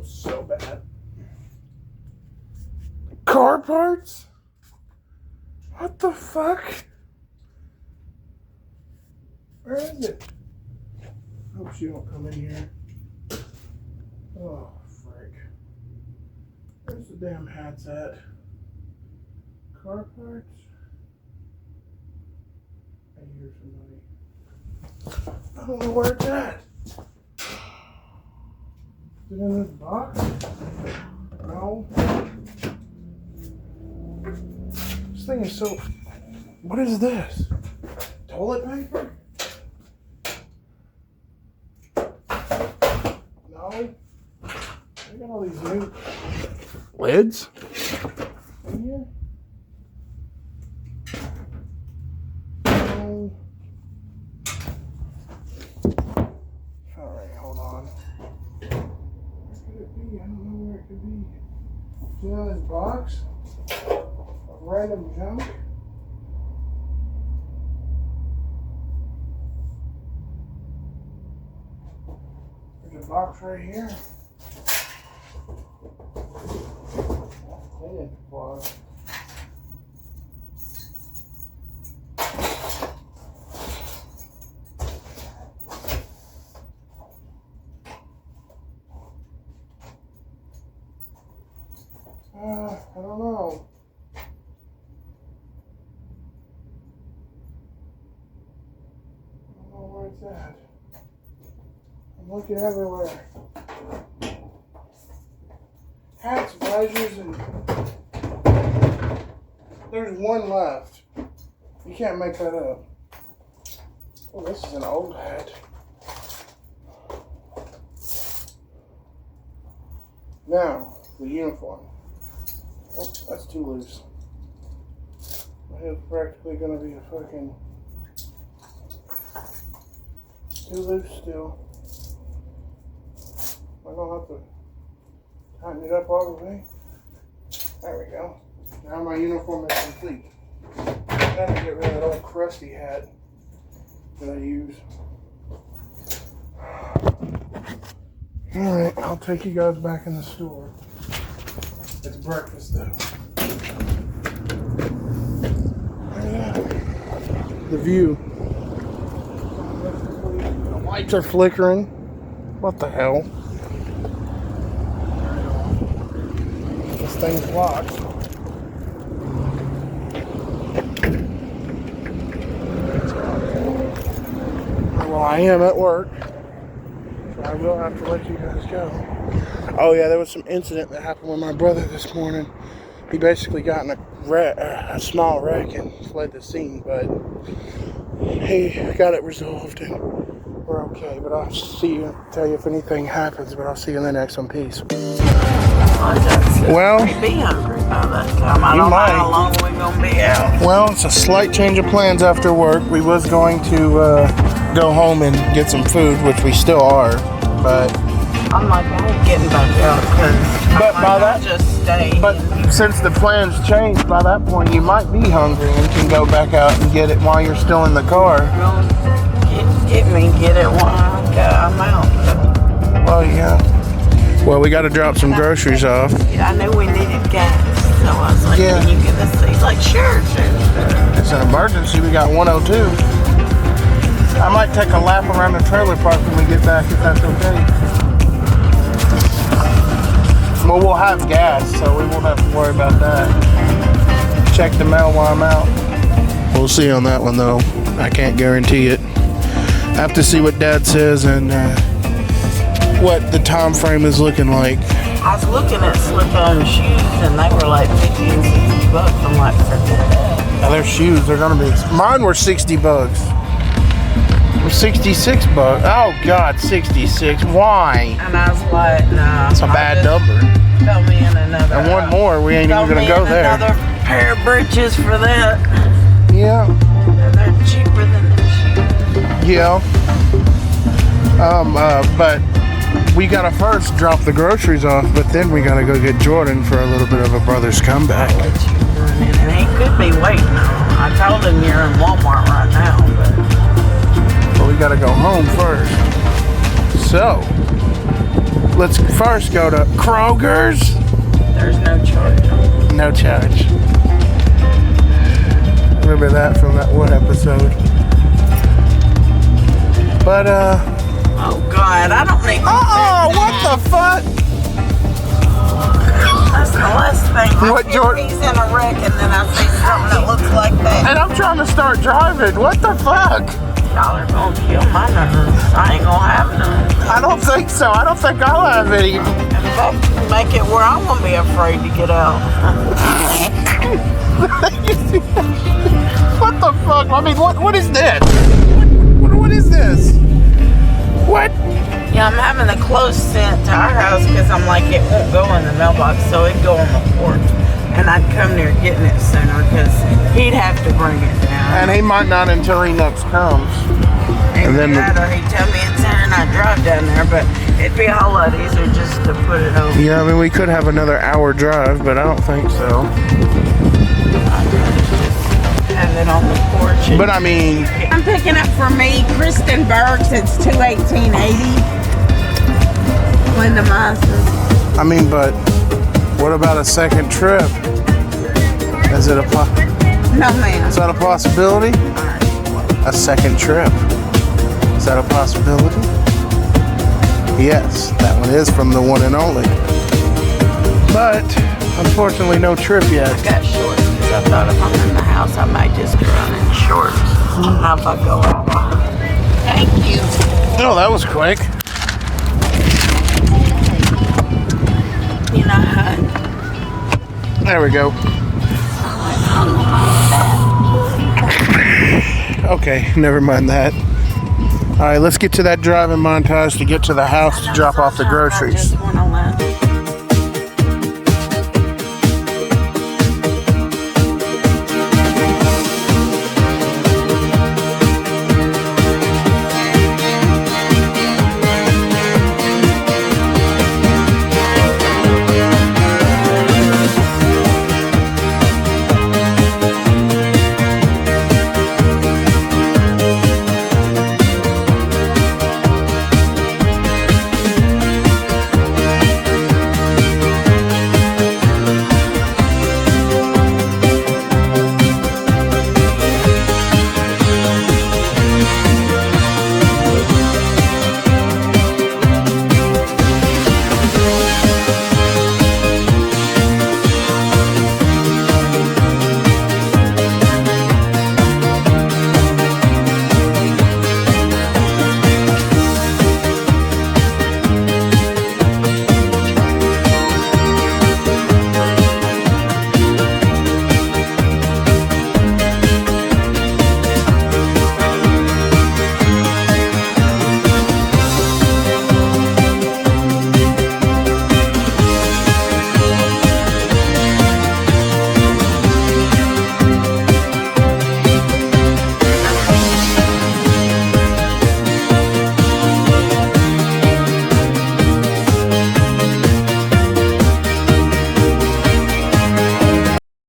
So bad. Car parts? What the fuck? Where is it? Hope she don't come in here. Oh, frick. Where's the damn hats at? Car parts? I hear somebody. I don't know where it's at. Is it in this box? No. This thing is so... What is this? Toilet paper? No. They got all these new lids in here. No. Alright, hold on. Where could it be? I don't know where it could be. You know this box of random junk? There's a box right here. Cleaning supplies. I don't know. I don't know where it's at. I'm looking everywhere. Hats, visors, and there's one left. You can't make that up. Oh, this is an old hat. Now, the uniform. Oh, that's too loose. My head's practically gonna be a fucking... Too loose still. Am I gonna have to tighten it up all the way? There we go. Now my uniform is complete. I have to get rid of that old crusty hat that I use. Alright, I'll take you guys back in the store. It's breakfast though. Yeah. The view. The lights are flickering. What the hell? This thing's locked. Well, I am at work. So I will have to let you guys go. Oh yeah, there was some incident that happened with my brother this morning. He basically got in a small wreck and fled the scene, but he got it resolved and we're okay. But I'll see you, tell you if anything happens, but I'll see you in the next one. Peace. Well, be hungry by that time. I you don't might. know how long we're gonna be out. Well, it's a slight change of plans after work. We was going to go home and get some food, which we still are, but... I'm like, I ain't getting back out because But just stay. But since the plans changed, by that point you might be hungry and can go back out and get it while you're still in the car. Get it while I'm out. Well, yeah. Well, we got to drop some groceries off. I knew we needed gas, so I was like, Yeah. can you get us? He's like, sure. It's an emergency. We got 102. I might take a lap around the trailer park when we get back, if that's okay. Well, we'll have gas, so we won't have to worry about that. Check the mail while I'm out. We'll see on that one, though. I can't guarantee it. I have to see what Dad says and what the time frame is looking like. I was looking at slip-on shoes, and they were like $50 and $60. I'm like, forget that. Now, their shoes, they're gonna be... Mine were $60. 66 bucks. Oh God, 66. Why? And I was like, no. It's a bad number. Throw me in another. And one more, we ain't even gonna go there. Another pair of britches for that. Yeah. And they're cheaper than them shoes. Yeah. But we gotta first drop the groceries off, but then we gotta go get Jordan for a little bit of a brother's comeback. I'll let you run in. And he could be waiting. I told him you're in Walmart right now, but But we gotta go home first. So, let's first go to Kroger's. there's no charge. No charge. Remember that from that one episode. But, Oh God, I don't need. what the fuck? That's the last thing. What, Jordan? He's in a wreck, and then I see something that looks like that. And I'm trying to start driving. What the fuck? Y'all are gonna kill my nerves. I ain't gonna have none. I don't think so. I don't think I'll have any. In fact, make it where I'm gonna be afraid to get out. What the fuck? I mean, what is this? What is this? What? Yeah, I'm having the clothes sent to our house because I'm like, it won't go in the mailbox, so it'd go on the porch. And I'd come there getting it sooner because he'd have to bring it down. And he might not until he next comes. And then that, or he'd tell me it's there and I'd drive down there, but it'd be a whole lot easier just to put it over. Yeah, I mean, we could have another hour drive, but I don't think so. Have it on the porch. But I mean, I'm picking up for me, Kristen Burks. It's 21880. Linda Meisner. I mean, but what about a second trip? Is it No, ma'am. is that a possibility? A second trip. Is that a possibility? Yes, that one is from the one and only. But unfortunately, no trip yet. I got shorts because I thought if I'm in the house, I might just run in shorts. How if I go out? Thank you. Oh, that was quick. You know how? There we go. Okay, never mind that. All right, let's get to that driving montage to get to the house to drop off the groceries. I just want to laugh.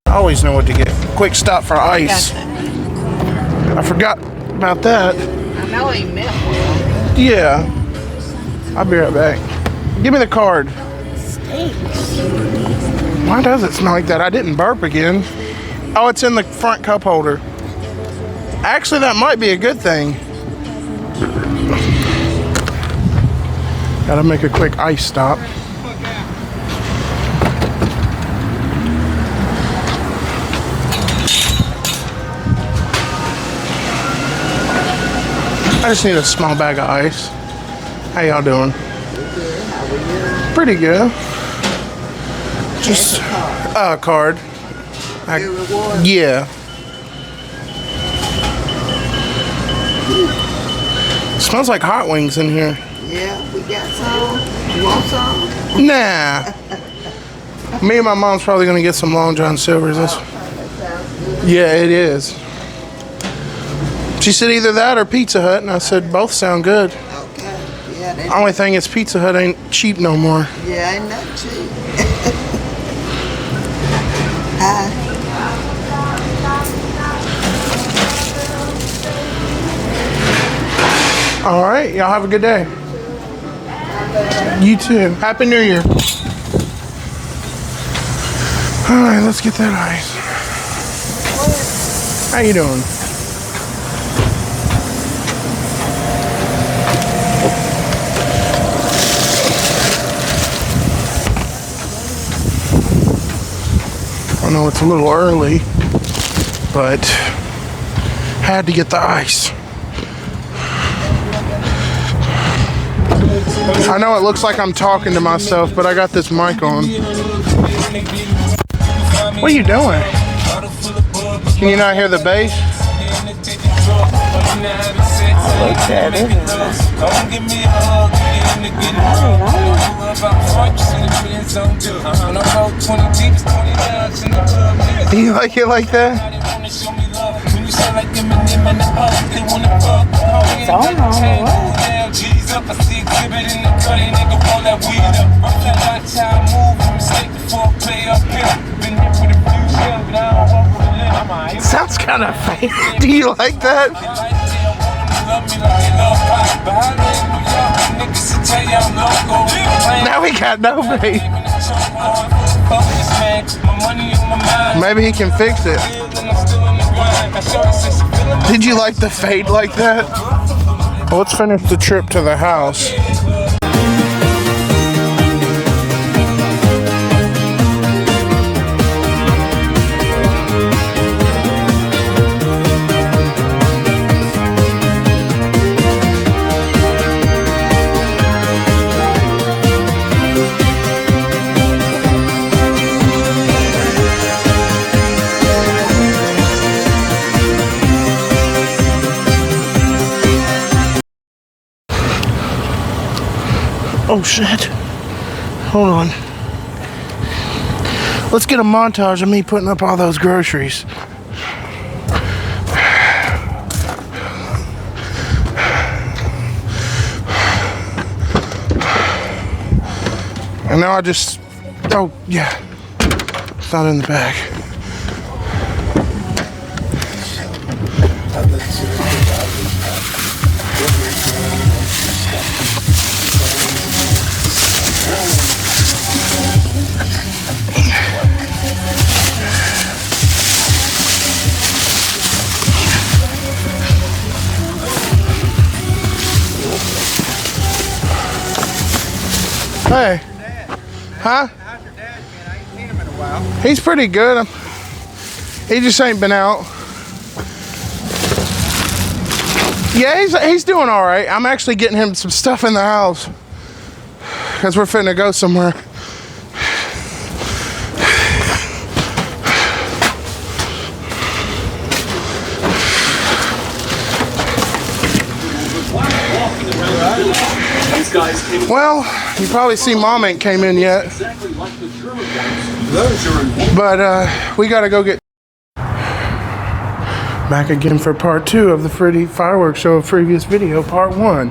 Always know what to get. Quick stop for ice. I forgot about that. I know he meant well. Yeah. I'll be right back. Give me the card. Why does it smell like that? I didn't burp again. Oh, it's in the front cup holder. Actually, that might be a good thing. Gotta make a quick ice stop. I just need a small bag of ice. How y'all doing? Pretty good. Just a card. Yeah. Smells like hot wings in here. Yeah, we got some. You want some? Nah. Me and my mom's probably gonna get some Long John Silver's. Yeah, it is. She said either that or Pizza Hut, and I said both sound good. Okay. Yeah, they, Only thing is Pizza Hut ain't cheap no more. yeah, ain't that cheap. Hi. All right, y'all have a good day. You too. Happy New Year. All right, let's get that ice. How you doing? I know it's a little early, but had to get the ice. I know it looks like I'm talking to myself, but I got this mic on. What are you doing? Can you not hear the bass? I looked at it and Do you like it like that? it's all on the way. Sounds kind of fake. Do you like that? Now we got no bass. Maybe he can fix it. Did you like the fade like that? Well, let's finish the trip to the house. Oh shit. Hold on. Let's get a montage of me putting up all those groceries. And now I just, oh yeah, it's not in the bag. Hey. Huh? How's your dad been? I ain't seen him in a while. He's pretty good. He just ain't been out. Yeah, he's doing all right. I'm actually getting him some stuff in the house because we're finna go somewhere. Well, you probably see Mom ain't came in yet. But we gotta go get back again for part 2 of the Freddy fireworks show of previous video, part 1.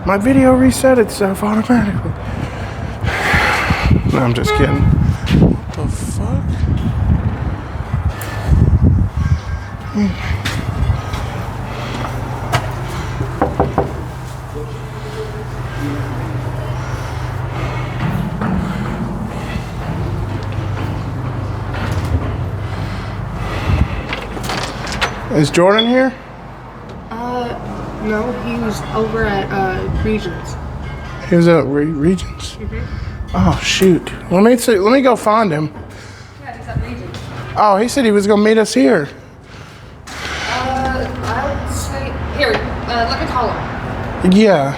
My video reset itself automatically. No, I'm just kidding. What the fuck? Is Jordan here? No, he was over at Regions. He was at Regions. Oh shoot! Let me see. Let me go find him. Yeah, he's at Regions. Oh, he said he was gonna meet us here. I would say here. Let me call him. Yeah.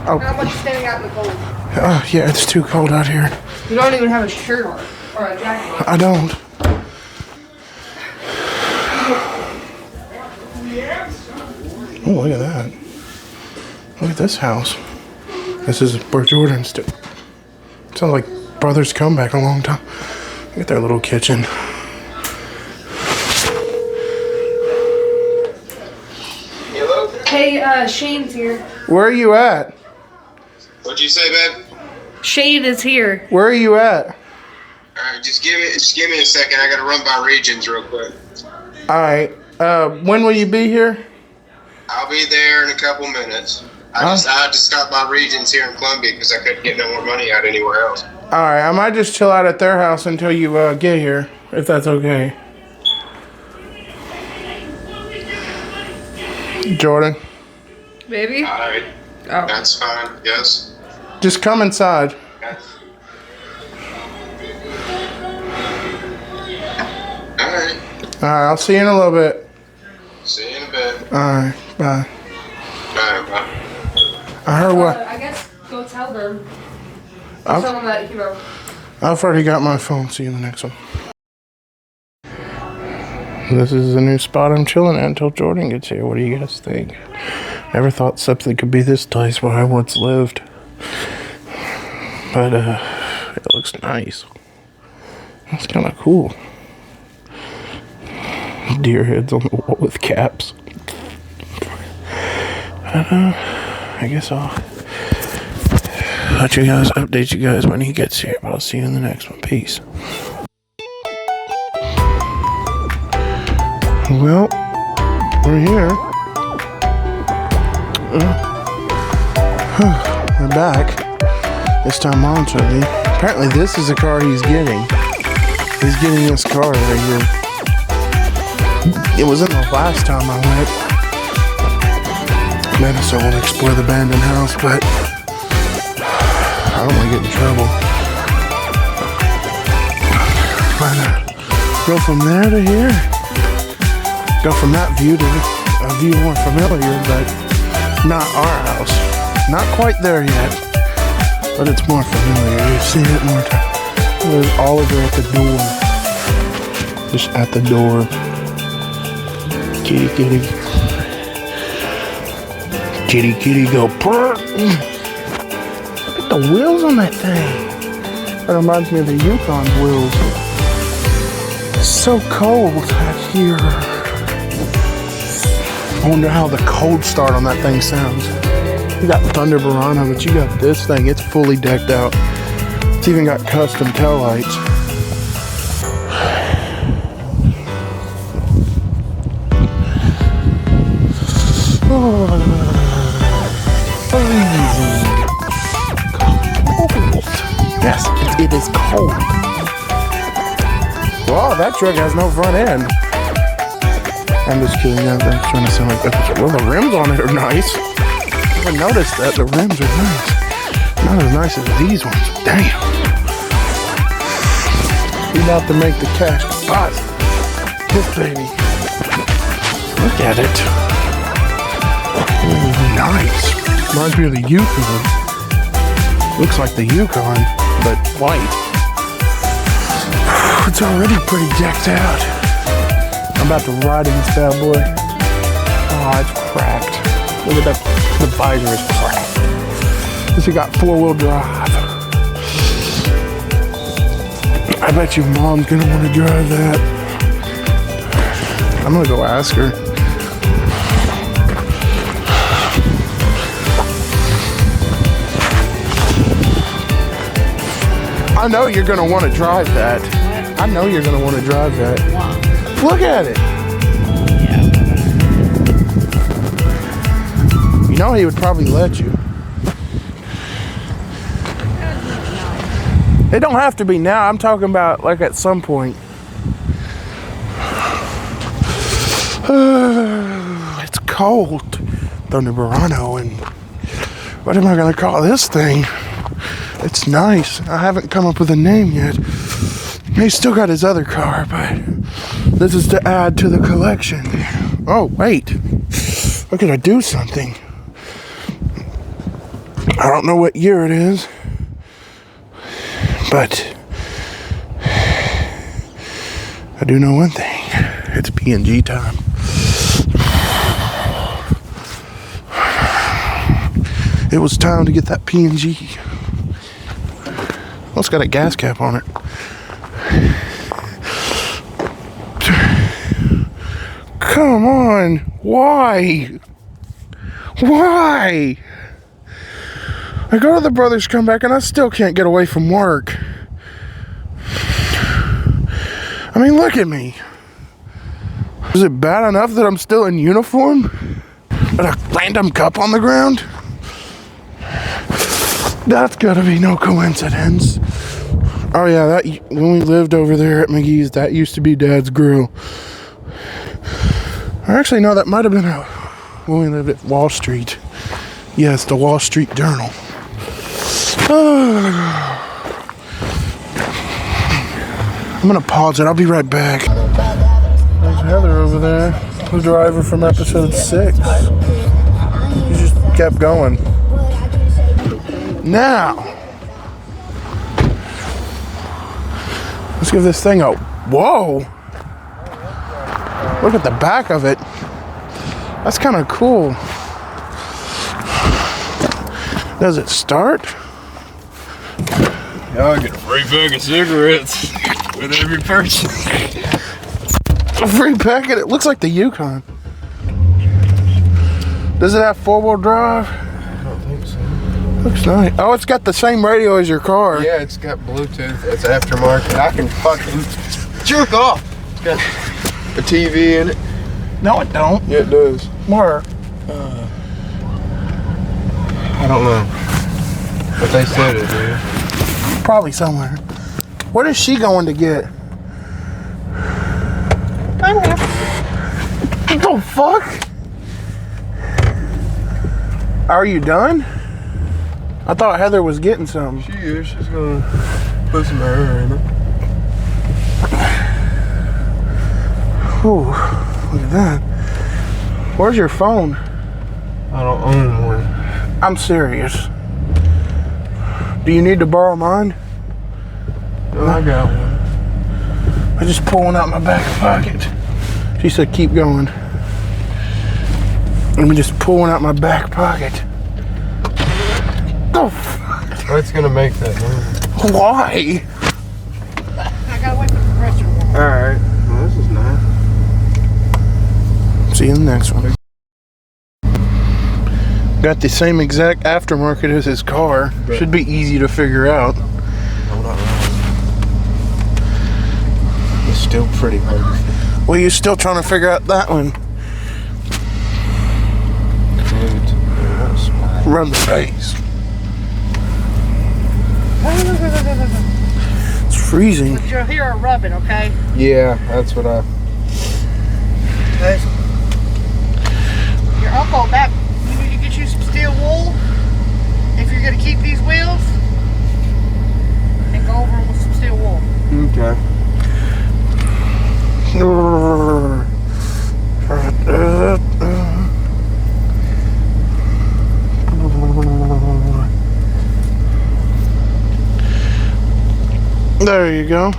How about you standing out in the cold? Oh yeah, it's too cold out here. You don't even have a shirt on or a jacket. I don't. Oh, look at that. Look at this house. This is where Jordan's still. Sounds like Brothers Comeback a long time. Look at their little kitchen. Hello? Hey, Shane's here. Where are you at? What'd you say, babe? Shane is here. Where are you at? Alright, just give me a second. I gotta run by Regions real quick. Alright. When will you be here? I'll be there in a couple minutes. I just stopped by Regions here in Columbia because I couldn't get no more money out anywhere else. Alright, I might just chill out at their house until you get here, if that's okay. Jordan, Baby? Alright, Oh. that's fine. Yes. just come inside. Alright. Alright, I'll see you in a little bit. See you in a bit. Alright, bye. Bye. Bye. I heard what? I guess go tell them. I've- Tell them that, you know. I've already got my phone. See you in the next one. This is the new spot I'm chilling at until Jordan gets here. What do you guys think? Never thought something could be this nice where I once lived. But, it looks nice. That's kind of cool. Deer heads on the wall with caps. I guess I'll let you guys update you guys when he gets here, but I'll see you in the next one. Peace. Well, we're here. We're back. This time Mom's with me. Apparently this is the car he's getting. He's getting this car right here. It wasn't the last time I went. Man, I still want to explore the abandoned house, but I don't want to get in trouble. Why not? Go from there to here. Go from that view to a view more familiar, but not our house. Not quite there yet, but it's more familiar. You've seen it more times. There's Oliver at the door. Just at the door. Kitty, kitty. Kitty, kitty, go purr. Look at the wheels on that thing. That reminds me of the Yukon wheels. It's so cold out here. I wonder how the cold start on that thing sounds. You got Thunder Barana, but you got this thing. It's fully decked out. It's even got custom taillights. Freezing. Cold. Yes, it is cold. Wow, that truck has no front end. I'm just kidding. That's trying to sound like that. Well, the rims on it are nice. I never noticed that. The rims are nice. Not as nice as these ones. Damn. He's about to make the cash deposit. This baby. Look at it. Ooh, nice. Reminds me of the Yukon. Looks like the Yukon, but white. It's already pretty decked out. I'm about to ride in this bad boy. Oh, it's cracked. Look at that. The visor is cracked. This has got 4-wheel drive. I bet your mom's gonna want to drive that. I'm gonna go ask her. I know you're gonna want to drive that. I know you're gonna want to drive that. Look at it. You know he would probably let you. It don't have to be now. I'm talking about like at some point. It's cold. Thunder Barano, and what am I gonna call this thing? It's nice. I haven't come up with a name yet. He's still got his other car, but this is to add to the collection. Oh, wait. Look at I do something. I don't know what year it is, but I do know one thing. It's P&G time. It was time to get that P&G. Well, it's got a gas cap on it. Come on. Why? Why? I go to the Brothers Comeback and I still can't get away from work. I mean, look at me. Is it bad enough that I'm still in uniform? With a random cup on the ground? That's gotta be no coincidence. Oh yeah, that when we lived over there at McGee's, that used to be Dad's grill. Or actually, no, that might have been when we lived at Wall Street. Yes, the Wall Street Journal. I'm gonna pause it. I'll be right back. There's Heather over there, the driver from episode 6. He just kept going. Now, let's give this thing a whoa. Look at the back of it. That's kind of cool. Does it start? Y'all get a free pack of cigarettes with every purchase. A free packet. It looks like the Yukon. Does it have 4-wheel drive? I don't think so. Looks nice. Oh, it's got the same radio as your car. Yeah, it's got Bluetooth. It's aftermarket. I can fucking jerk off. It's got a TV in it. No, it don't. Yeah, it does. Where? I don't know. But they said it, dude. Probably somewhere. What is she going to get? What the fuck? Are you done? I thought Heather was getting some. She is. She's gonna put some air in it. Ooh, look at that. Where's your phone? I don't own one. I'm serious. Do you need to borrow mine? No, I got one. I'm just pulling out my back pocket. She said keep going. I'm just pulling out my back pocket. Oh, It's gonna make that noise. why? I gotta wait for the pressure. Alright. Well, this is nice. See you in the next one. Got the same exact aftermarket as his car. Should be easy to figure out. No, not right. It's still pretty hard. Well, you're still trying to figure out that one. Run the face. It's freezing. But you'll hear her rubbing, okay? Yeah, that's what I. Your uncle, you need to get you some steel wool if you're gonna keep these wheels, and go over them with some steel wool. Okay. There you go.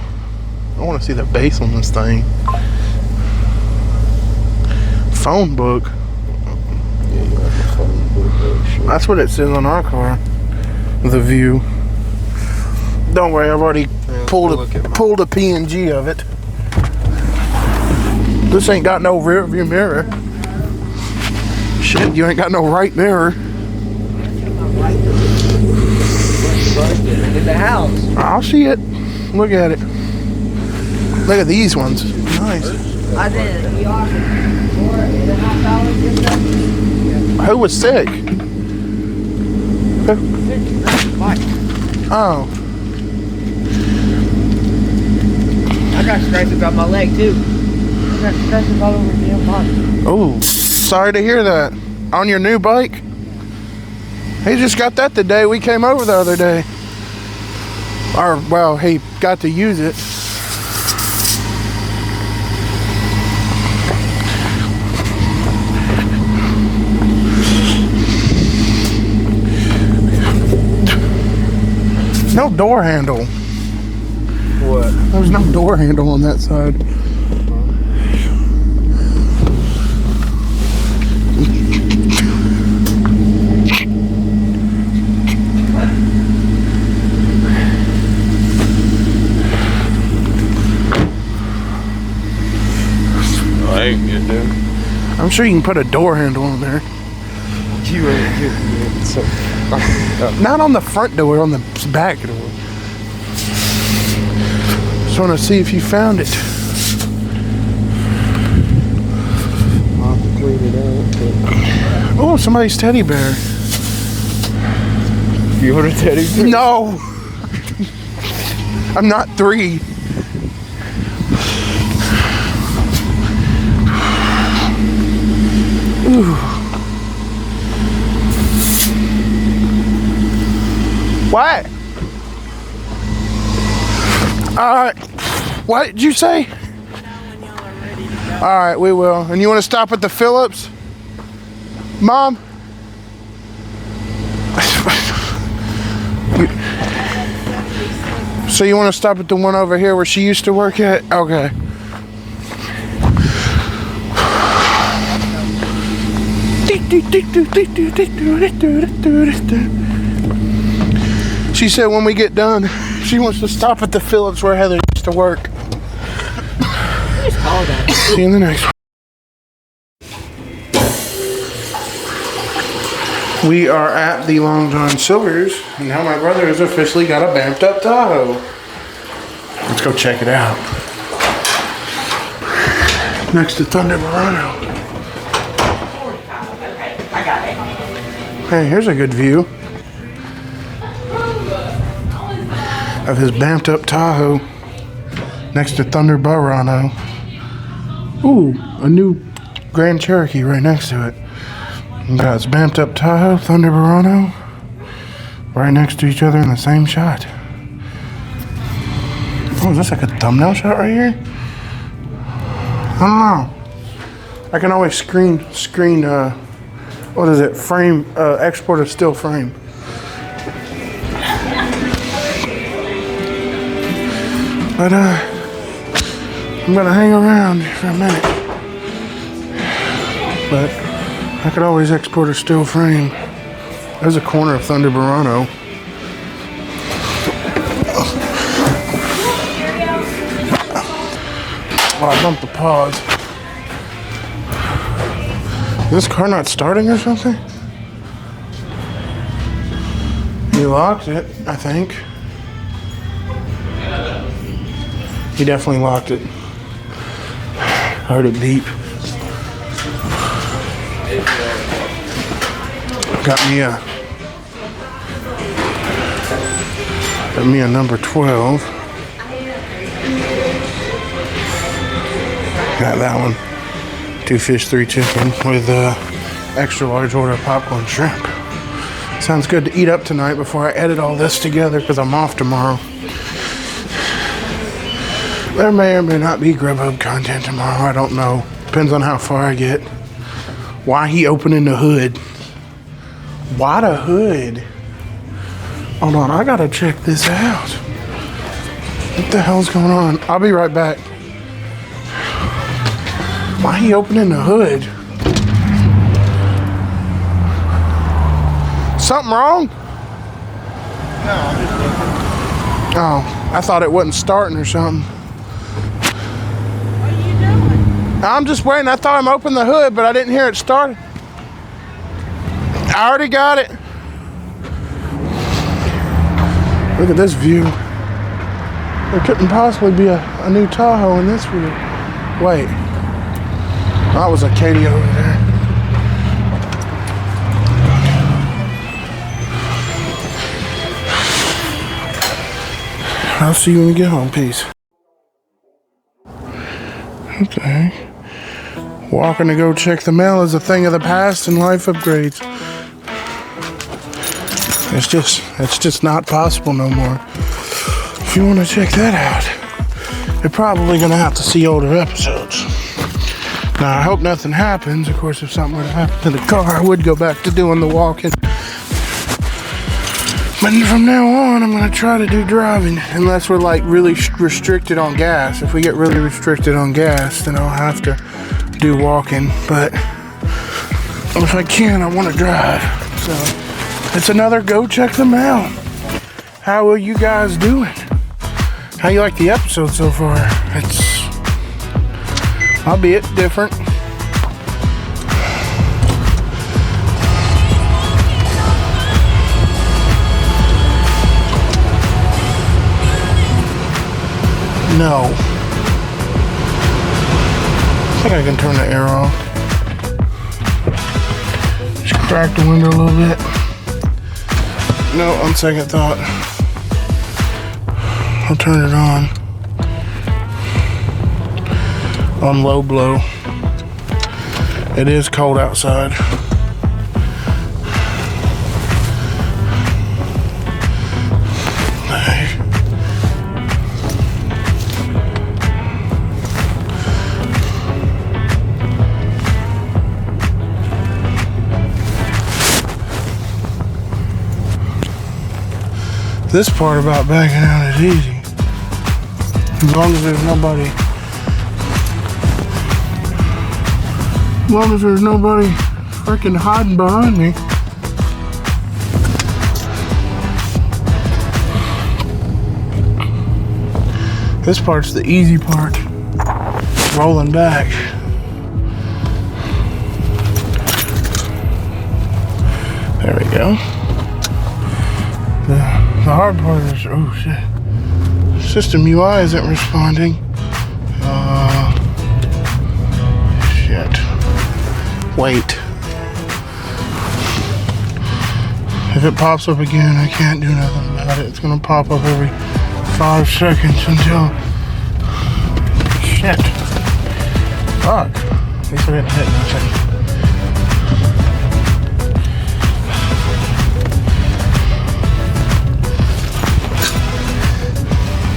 I want to see the base on this thing. Phone book. Yeah, you have a phone book. That's what it says on our car. The View. Don't worry, I've already pulled a PNG of it. This ain't got no rear view mirror. Shit, you ain't got no right mirror. In the house. I'll see it. Look at it. Look at these ones. Nice. I did. He offered $4.50 yesterday. Who was sick? Oh. I got scratches on my leg too. I got scratches all over the damn body. Oh, sorry to hear that. On your new bike? He just got that the day we came over the other day. Or, well, he got to use it. No door handle. What? There's no door handle on that side. I ain't good, dude. I'm sure you can put a door handle on there. You ain't good, dude. So, Not on the front door, on the back door. Just want to see if you found it. I'll have to clean it out. Oh, somebody's teddy bear. You want a teddy bear? No! I'm not 3. Ooh. What? Alright. What did you say? Alright, we will. And you want to stop at the Phillips? Mom? So you want to stop at the one over here where she used to work at? Okay. She said when we get done, she wants to stop at the Phillips where Heather used to work. See you in the next one. We are at the Long John Silver's, and now my brother has officially got a bamped up Tahoe. Let's go check it out. Next to Thunder Verano. Hey, here's a good view of his bamped up Tahoe next to Thunder Verano. Ooh, a new Grand Cherokee right next to it. We got his bamped up Tahoe, Thunder Verano, right next to each other in the same shot. Oh, is this like a thumbnail shot right here? I don't know. I can always screen, what is it, frame, export a still frame. But, I'm gonna hang around for a minute. But I could always export a still frame. There's a corner of Thunder Verano. Oh, I bumped the pause. Is this car not starting or something? He locked it, I think. He definitely locked it. I heard it beep. Got me a number 12. Got that one. 2 fish, 3 chicken with extra large order of popcorn shrimp. Sounds good to eat up tonight before I edit all this together because I'm off tomorrow. There may or may not be Grubhub content tomorrow. I don't know. Depends on how far I get. Why he opening the hood? Why the hood? Hold on, I gotta check this out. What the hell's going on? I'll be right back. Why he opening the hood? Something wrong? No, I'm just looking. Oh, I thought it wasn't starting or something. What are you doing? I'm just waiting. I thought I opened the hood, but I didn't hear it start. I already got it. Look at this view. There couldn't possibly be a new Tahoe in this view. Wait. That was a Katie over there. I'll see you when we get home. Peace. Okay. Walking to go check the mail is a thing of the past in life upgrades. It's just not possible no more. If you want to check that out, you're probably gonna have to see older episodes. Now, I hope nothing happens. Of course, if something were to happen to the car, I would go back to doing the walking. But from now on, I'm gonna try to do driving, unless we're like really restricted on gas. If we get really restricted on gas, then I'll have to do walking. But if I can, I want to drive. So it's another go check the mail. How are you guys doing? How you like the episode so far? It's albeit different. No. I think I can turn the air off. Just crack the window a little bit. No, on second thought, I'll turn it on low blow. It is cold outside. This part about backing out is easy. As long as there's nobody. As long as there's nobody freaking hiding behind me. This part's the easy part. Rolling back. There we go. The hard part is, oh shit. System UI isn't responding. Shit. Wait. If it pops up again, I can't do nothing about it. It's gonna pop up every 5 seconds until... Shit. Fuck. At least I didn't hit nothing.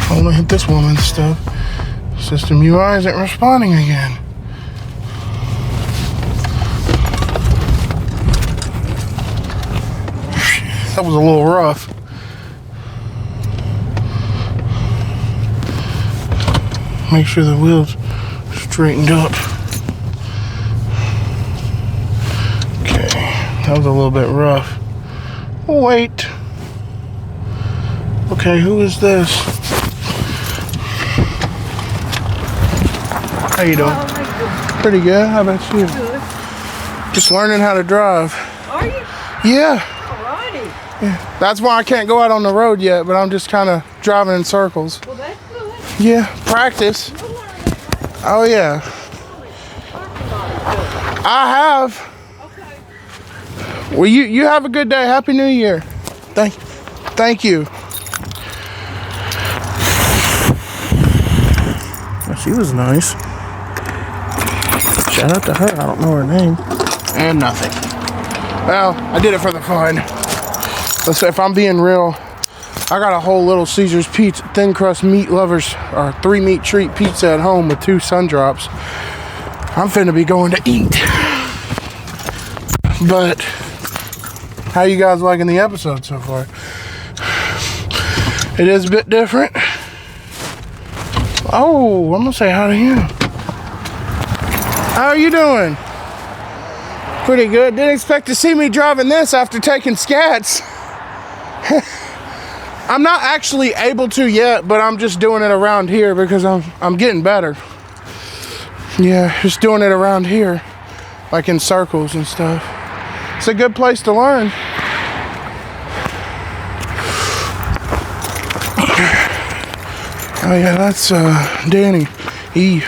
I want to hit this woman's stuff. System UI isn't responding again. That was a little rough. Make sure the wheel's straightened up. Okay, that was a little bit rough. Wait. Okay, who is this? How you doing? Pretty good. How about you? Good. Just learning how to drive. Are you? Yeah. Alrighty. Yeah. That's why I can't go out on the road yet, but I'm just kind of driving in circles. Well, that's good. Yeah, practice. Oh yeah. I have. Okay. Well, you have a good day. Happy New Year. Thank you. She was nice. Shout out to her. I don't know her name. And nothing. Well, I did it for the fun. Let's say if I'm being real, I got a whole Little Caesars pizza, thin crust meat lovers, or 3 meat treat pizza at home with 2 sun drops. I'm finna be going to eat. But how you guys liking the episode so far? It is a bit different. Oh, I'm gonna say hi to him. How are you doing? Pretty good. Didn't expect to see me driving this after taking scats. I'm not actually able to yet, but I'm just doing it around here because I'm getting better. Yeah, just doing it around here, like in circles and stuff. It's a good place to learn. Oh yeah, that's Danny. He's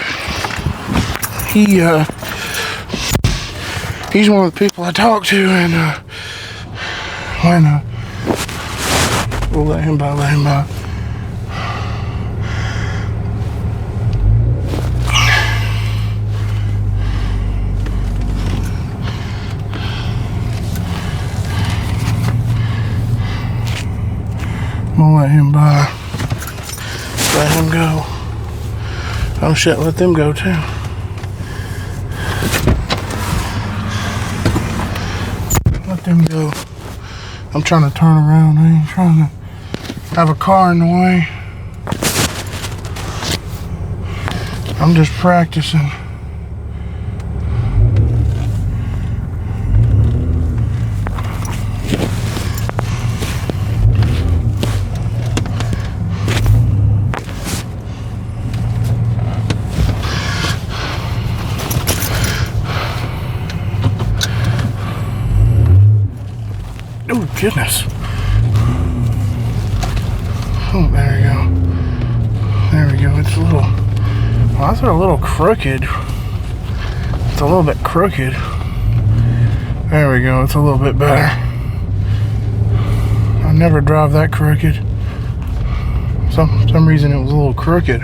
one of the people I talk to, and when we'll let him by. We'll let him by. Let him go. Oh shit, let them go too. Let them go. I'm trying to turn around. I ain't trying to have a car in the way. I'm just practicing. Oh, goodness. Oh, there we go. There we go. It's a little... Well, that's a little crooked. It's a little bit crooked. There we go. It's a little bit better. I never drive that crooked. Some reason it was a little crooked.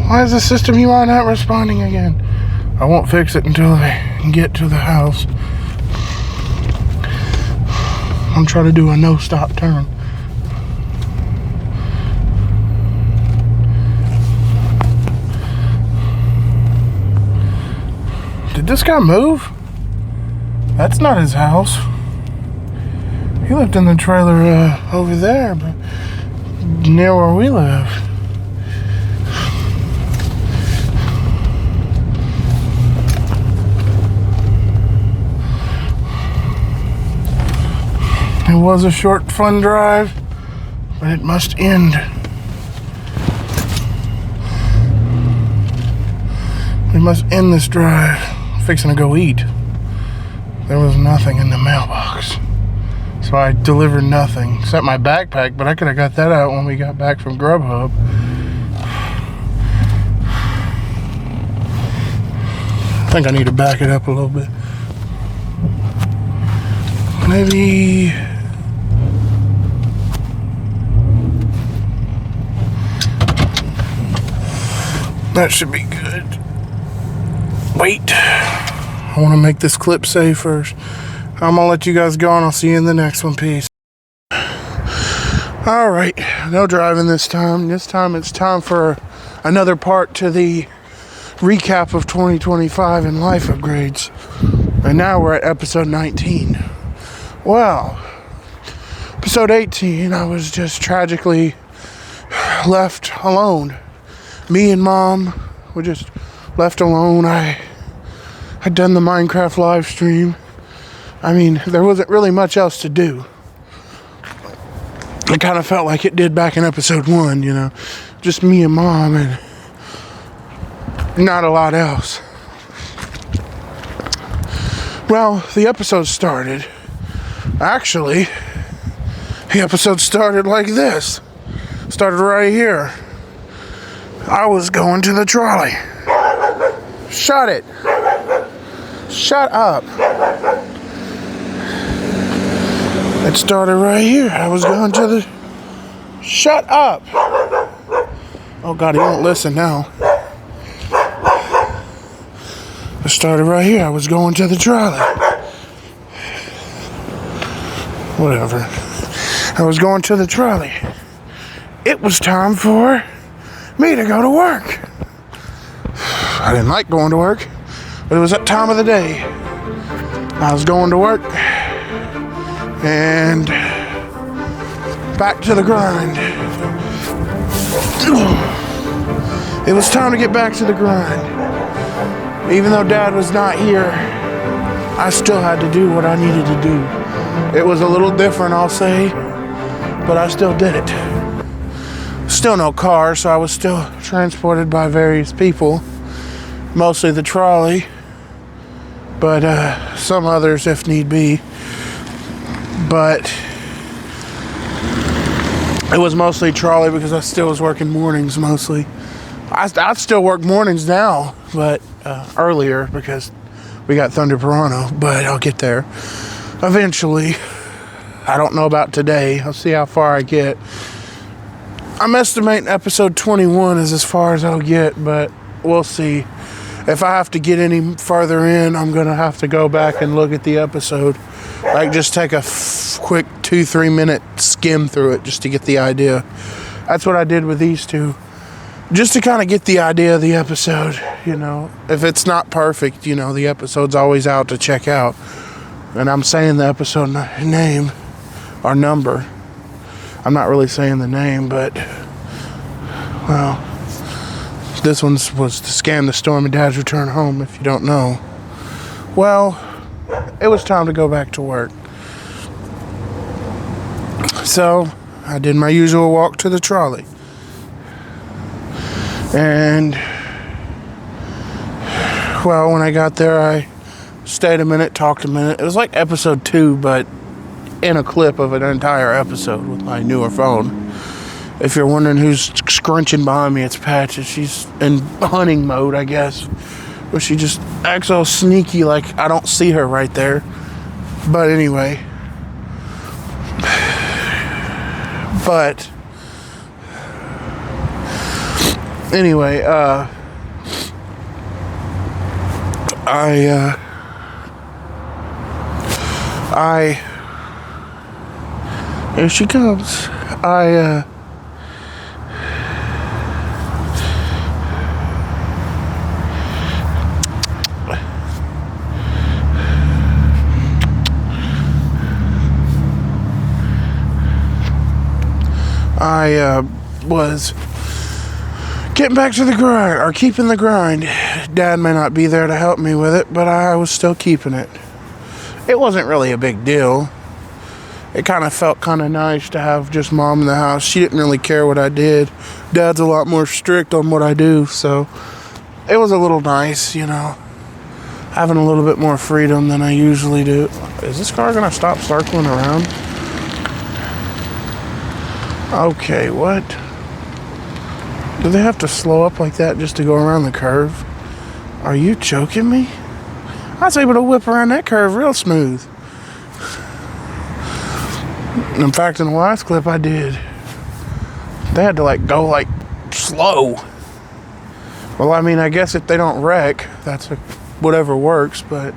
Why is the system UI not responding again? I won't fix it until I get to the house. I'm trying to do a no-stop turn. Did this guy move? That's not his house. He lived in the trailer over there, but near where we live. was a short, fun drive, but it must end. We must end this drive. I'm fixing to go eat. There was nothing in the mailbox. So I delivered nothing, except my backpack, but I could have got that out when we got back from Grubhub. I think I need to back it up a little bit. Maybe... that should be good. Wait. I want to make this clip save first. I'm gonna let you guys go and I'll see you in the next one. Peace. Alright, no driving this time. This time it's time for another part to the recap of 2025 and life upgrades. And now we're at episode 19. Well, episode 18, I was just tragically left alone. Me and Mom were just left alone. I had done the Minecraft live stream. I mean, there wasn't really much else to do. It kind of felt like it did back in episode 1, you know. Just me and Mom and not a lot else. Well, the episode started. Actually, the episode started like this. Started right here. I was going to the trolley. Shut it. Shut up. It started right here. I was going to the... Shut up. Oh God, he won't listen now. It started right here. I was going to the trolley. Whatever. I was going to the trolley. It was time for me to go to work. I didn't like going to work, but it was that time of the day. I was going to work and back to the grind. It was time to get back to the grind. Even though Dad was not here, I still had to do what I needed to do. It was a little different, I'll say, but I still did it. Still no car, so I was still transported by various people. Mostly the trolley, but some others if need be. But it was mostly trolley because I still was working mornings mostly. I still work mornings now, but earlier because we got Thunder Piranha, but I'll get there eventually. I don't know about today. I'll see how far I get. I'm estimating episode 21 is as far as I'll get, but we'll see. If I have to get any further in, I'm going to have to go back and look at the episode. Like, just take a quick 2-3 minute skim through it just to get the idea. That's what I did with these two. Just to kind of get the idea of the episode, you know. If it's not perfect, you know, the episode's always out to check out. And I'm saying the episode name or number. I'm not really saying the name, but, well, this one was to scan the storm of Dad's return home, if you don't know. Well, it was time to go back to work. So, I did my usual walk to the trolley. And, well, when I got there, I stayed a minute, talked a minute. It was like episode 2, but in a clip of an entire episode with my newer phone. If you're wondering who's scrunching behind me, it's Patch. She's in hunting mode, I guess. Where she just acts all sneaky like I don't see her right there. But anyway. Here she comes. I was getting back to the grind, or keeping the grind. Dad may not be there to help me with it, but I was still keeping it. It wasn't really a big deal. it kind of felt kind of nice to have just Mom in the house. She didn't really care what I did. Dad's a lot more strict on what I do, so it was a little nice, you know, having a little bit more freedom than I usually do. Is this car gonna stop circling around? Okay, what? Do they have to slow up like that just to go around the curve? Are you joking me? I was able to whip around that curve real smooth. In fact, in the last clip I did, they had to like go like slow. Well, I mean, I guess if they don't wreck, that's whatever works, but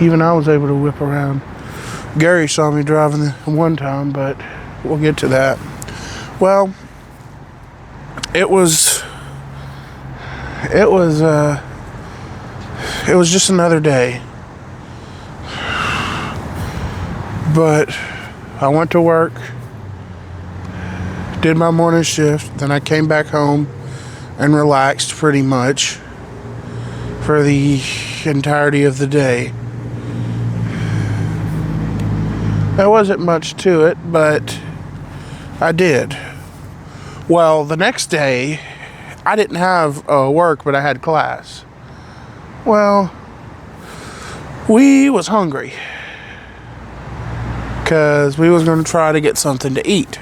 even I was able to whip around. Gary saw me driving one time, but we'll get to that. Well, it was just another day. But I went to work, did my morning shift, then I came back home and relaxed pretty much for the entirety of the day. There wasn't much to it, but I did. Well, the next day, I didn't have work, but I had class. Well, we was hungry because we was going to try to get something to eat.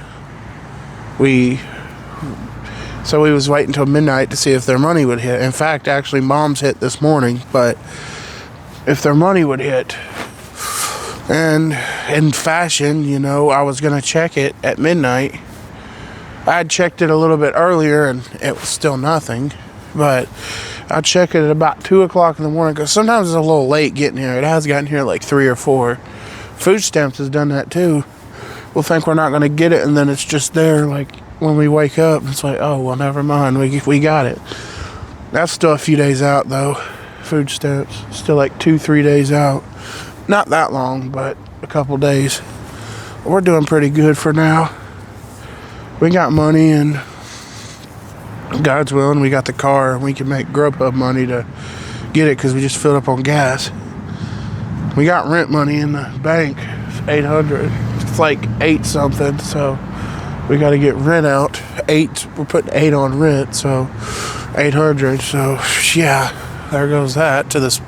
So we was waiting until midnight to see if their money would hit. In fact, actually, Mom's hit this morning, but if their money would hit. And in fashion, you know, I was going to check it at midnight. I had checked it a little bit earlier and it was still nothing, but I check it at about 2 o'clock in the morning because sometimes it's a little late getting here. It has gotten here like 3 or 4. Food Stamps has done that too. We'll think we're not going to get it, and then it's just there like when we wake up. It's like, oh, well, never mind. We got it. That's still a few days out though. Food Stamps still like 2-3 days out. Not that long, but a couple days. We're doing pretty good for now. We got money, and God's willing, we got the car, and we can make Grubhub money to get it because we just filled up on gas. We got rent money in the bank, $800. It's like 8 something, so we got to get rent out. 8, we're putting 8 on rent, so $800. So yeah, there goes that to this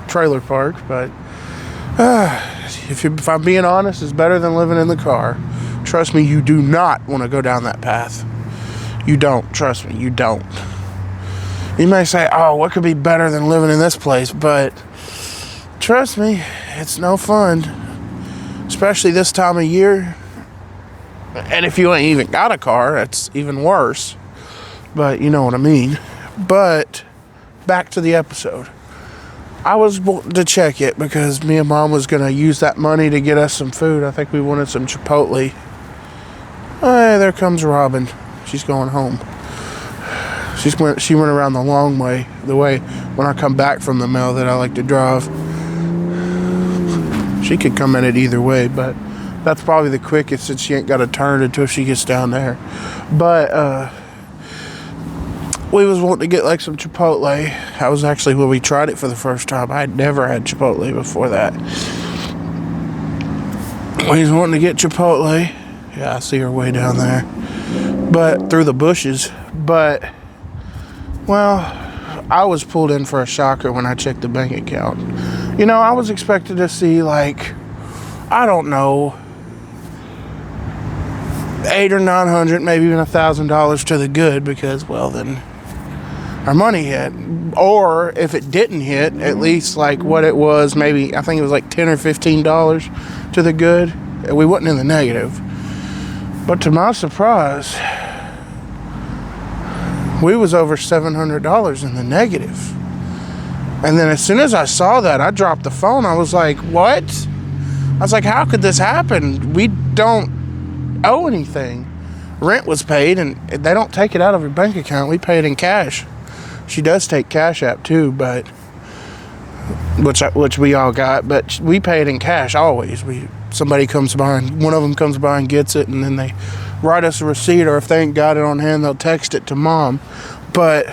trailer park. But if I'm being honest, it's better than living in the car. Trust me, you do not want to go down that path. You don't. Trust me, you don't. You may say, oh, what could be better than living in this place? But trust me, it's no fun. Especially this time of year. And if you ain't even got a car, it's even worse. But you know what I mean. But back to the episode. I was wanting to check it because me and Mom was going to use that money to get us some food. I think we wanted some Chipotle. Hey, there comes Robin. She's going home. She went around the long way, the way when I come back from the mail that I like to drive. She could come in it either way, but that's probably the quickest since she ain't got to turn until she gets down there. But we was wanting to get like some Chipotle. That was actually when we tried it for the first time. I had never had Chipotle before that. We was wanting to get Chipotle. Yeah, I see her way down there. But through the bushes. But, well, I was pulled in for a shocker when I checked the bank account. You know, I was expected to see like, I don't know, $800 or $900, maybe even $1,000 to the good because, well, then our money hit. Or if it didn't hit, at least like what it was, maybe I think it was like $10 or $15 to the good. We wasn't in the negative. But to my surprise, we was over $700 in the negative. And then as soon as I saw that, I dropped the phone. I was like, what? I was like, how could this happen? We don't owe anything. Rent was paid, and they don't take it out of your bank account. We pay it in cash. She does take Cash App too, but which we all got, but we pay it in cash always. Somebody comes by, and one of them comes by and gets it, and then they write us a receipt, or if they ain't got it on hand, they'll text it to Mom. But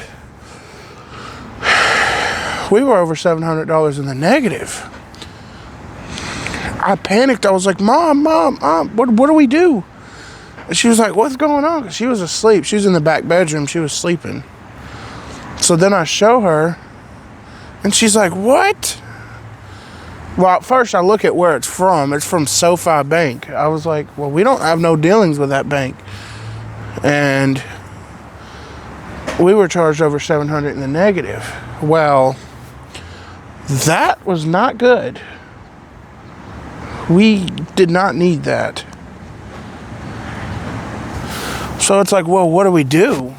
we were over $700 in the negative. I panicked. I was like, Mom, what do we do? And she was like, what's going on? 'Cause she was asleep. She was in the back bedroom. She was sleeping. So then I show her, and she's like, what? Well, at first I look at where it's from. It's from SoFi Bank. I was like, well, we don't have no dealings with that bank. And we were charged over $700 in the negative. Well, that was not good. We did not need that. So it's like, well, what do we do?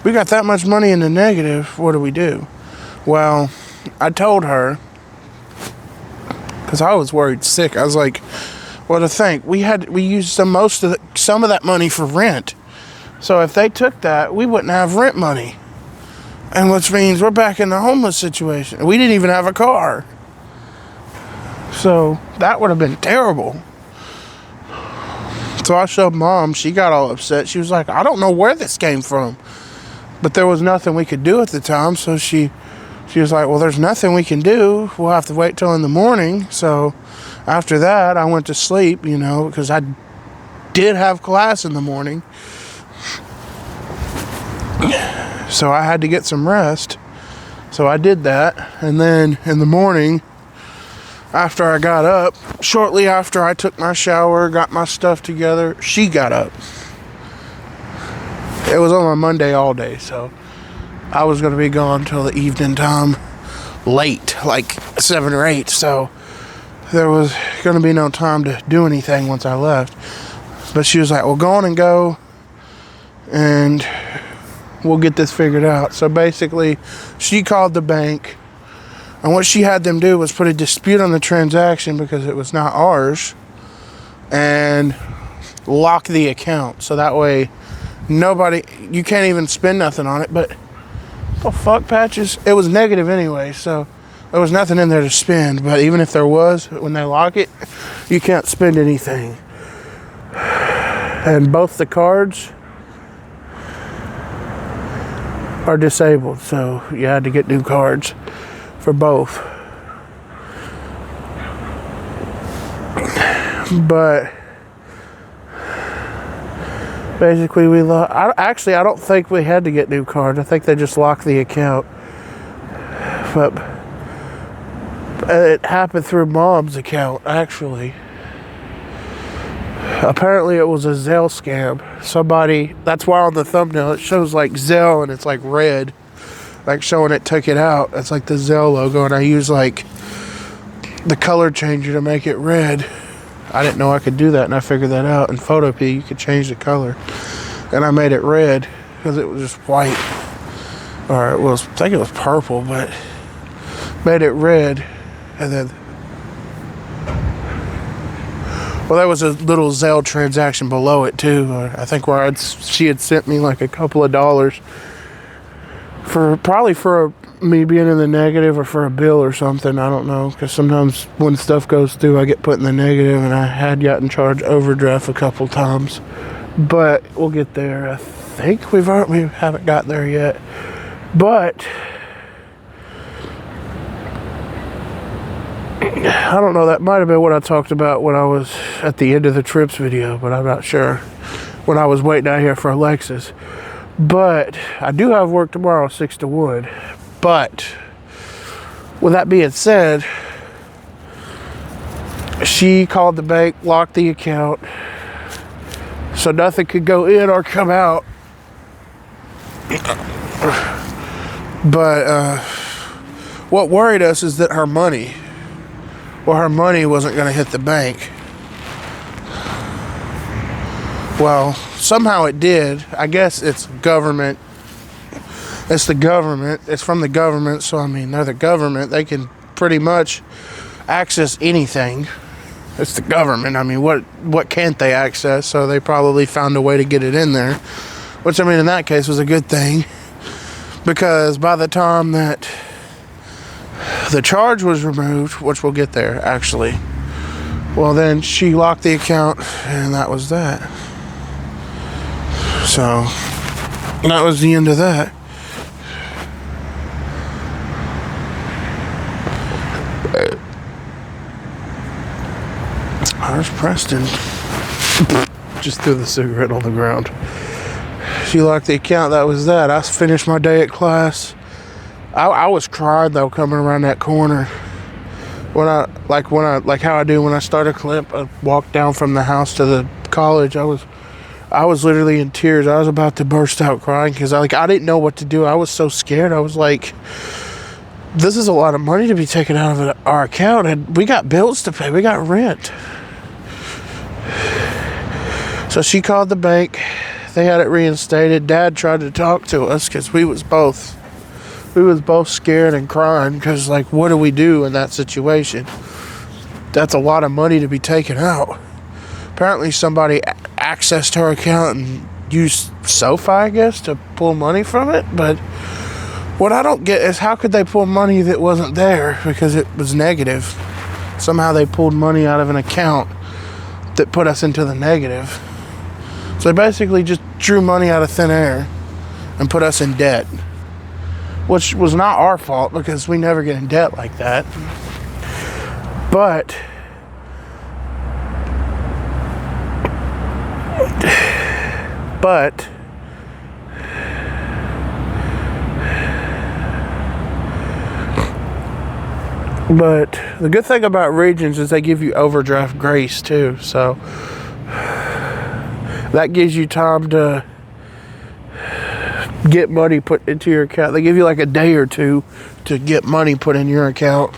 We got that much money in the negative. What do we do? Well, I told her, because I was worried sick. I was like, well, to think we used some of that money for rent. So if they took that, we wouldn't have rent money. And which means we're back in the homeless situation. We didn't even have a car. So that would have been terrible. So I showed Mom. She got all upset. She was like, I don't know where this came from. But there was nothing we could do at the time. So she was like, well, there's nothing we can do. We'll have to wait till in the morning. So after that, I went to sleep, because I did have class in the morning. So I had to get some rest. So I did that. And then in the morning, after I got up, shortly after I took my shower, got my stuff together, she got up. It was on my Monday all day, so I was going to be gone till the evening time, late, like 7 or 8. So there was going to be no time to do anything once I left. But she was like, well, go on and go, and we'll get this figured out. So basically, she called the bank, and what she had them do was put a dispute on the transaction because it was not ours, and lock the account. So that way, you can't even spend nothing on it. But the fuck, Patches? It was negative anyway, so there was nothing in there to spend. But even if there was, when they lock it, you can't spend anything. And both the cards are disabled, so you had to get new cards for both. But basically, I don't think we had to get new cards. I think they just locked the account. But it happened through Mom's account, actually. Apparently it was a Zelle scam. That's why on the thumbnail it shows like Zelle and it's like red, like showing it took it out. That's like the Zelle logo, and I use like the color changer to make it red. I didn't know I could do that, and I figured that out. In Photopea you could change the color, and I made it red because it was just white, or I think it was purple, but made it red. And then there was a little Zelle transaction below it too. I think where she had sent me like a couple of dollars for me being in the negative or for a bill or something. I don't know, because sometimes when stuff goes through, I get put in the negative, and I had gotten charged overdraft a couple times. But we'll get there. I think we haven't got there yet. But I don't know, that might have been what I talked about when I was at the end of the trips video, but I'm not sure, when I was waiting out here for Alexis. But I do have work tomorrow, 6 to 1. But with that being said, she called the bank, locked the account, so nothing could go in or come out. But what worried us is that her money wasn't going to hit the bank. Well, somehow it did. I guess it's government. It's the government. It's from the government. So, I mean, they're the government. They can pretty much access anything. It's the government. I mean, what can't they access? So they probably found a way to get it in there. Which, I mean, in that case was a good thing. Because by the time that the charge was removed, which we'll get there, actually, well, then she locked the account, and that was that. So, that was the end of that. There's Preston. Just threw the cigarette on the ground. She locked the account. That was that. I finished my day at class. I was crying though coming around that corner. When I like how I do when I start a clip, I walk down from the house to the college. I was literally in tears. I was about to burst out crying because I didn't know what to do. I was so scared. I was like, this is a lot of money to be taken out of our account, and we got bills to pay. We got rent. So she called the bank. They had it reinstated. Dad tried to talk to us because we was both scared and crying because, like, what do we do in that situation? That's a lot of money to be taken out. Apparently somebody accessed her account and used SoFi, I guess, to pull money from it. But what I don't get is how could they pull money that wasn't there because it was negative? Somehow they pulled money out of an account that put us into the negative. So they basically just drew money out of thin air and put us in debt, which was not our fault because we never get in debt like that. But the good thing about Regions is they give you overdraft grace too, so that gives you time to get money put into your account. They give you like a day or two to get money put in your account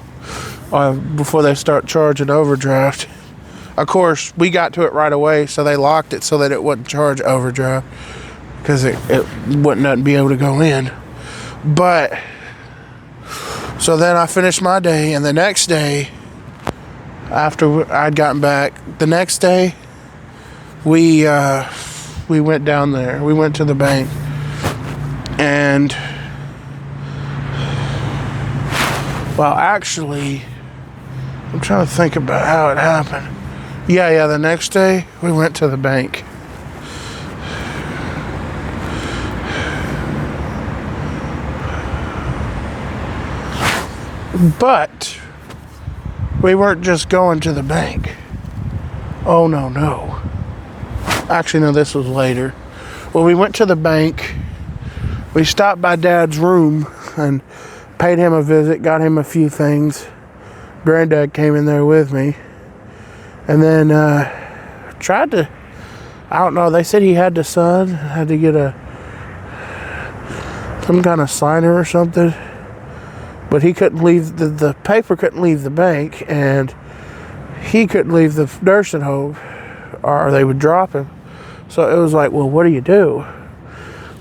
before they start charging overdraft. Of course, we got to it right away, so they locked it so that it wouldn't charge overdraft because it wouldn't be able to go in. But so then I finished my day, and the next day, after I'd gotten back, the next day we went down there. We went to the bank, and well, actually, I'm trying to think about how it happened. Yeah, the next day we went to the bank. But we weren't just going to the bank. Oh, no. Actually, no, this was later. Well, we went to the bank. We stopped by Dad's room and paid him a visit, got him a few things. Granddad came in there with me. And then tried to, I don't know, they said he had to sign, had to get some kind of signer or something. But he couldn't leave, the paper couldn't leave the bank, and he couldn't leave the nursing home, or they would drop him. So it was like, well, what do you do?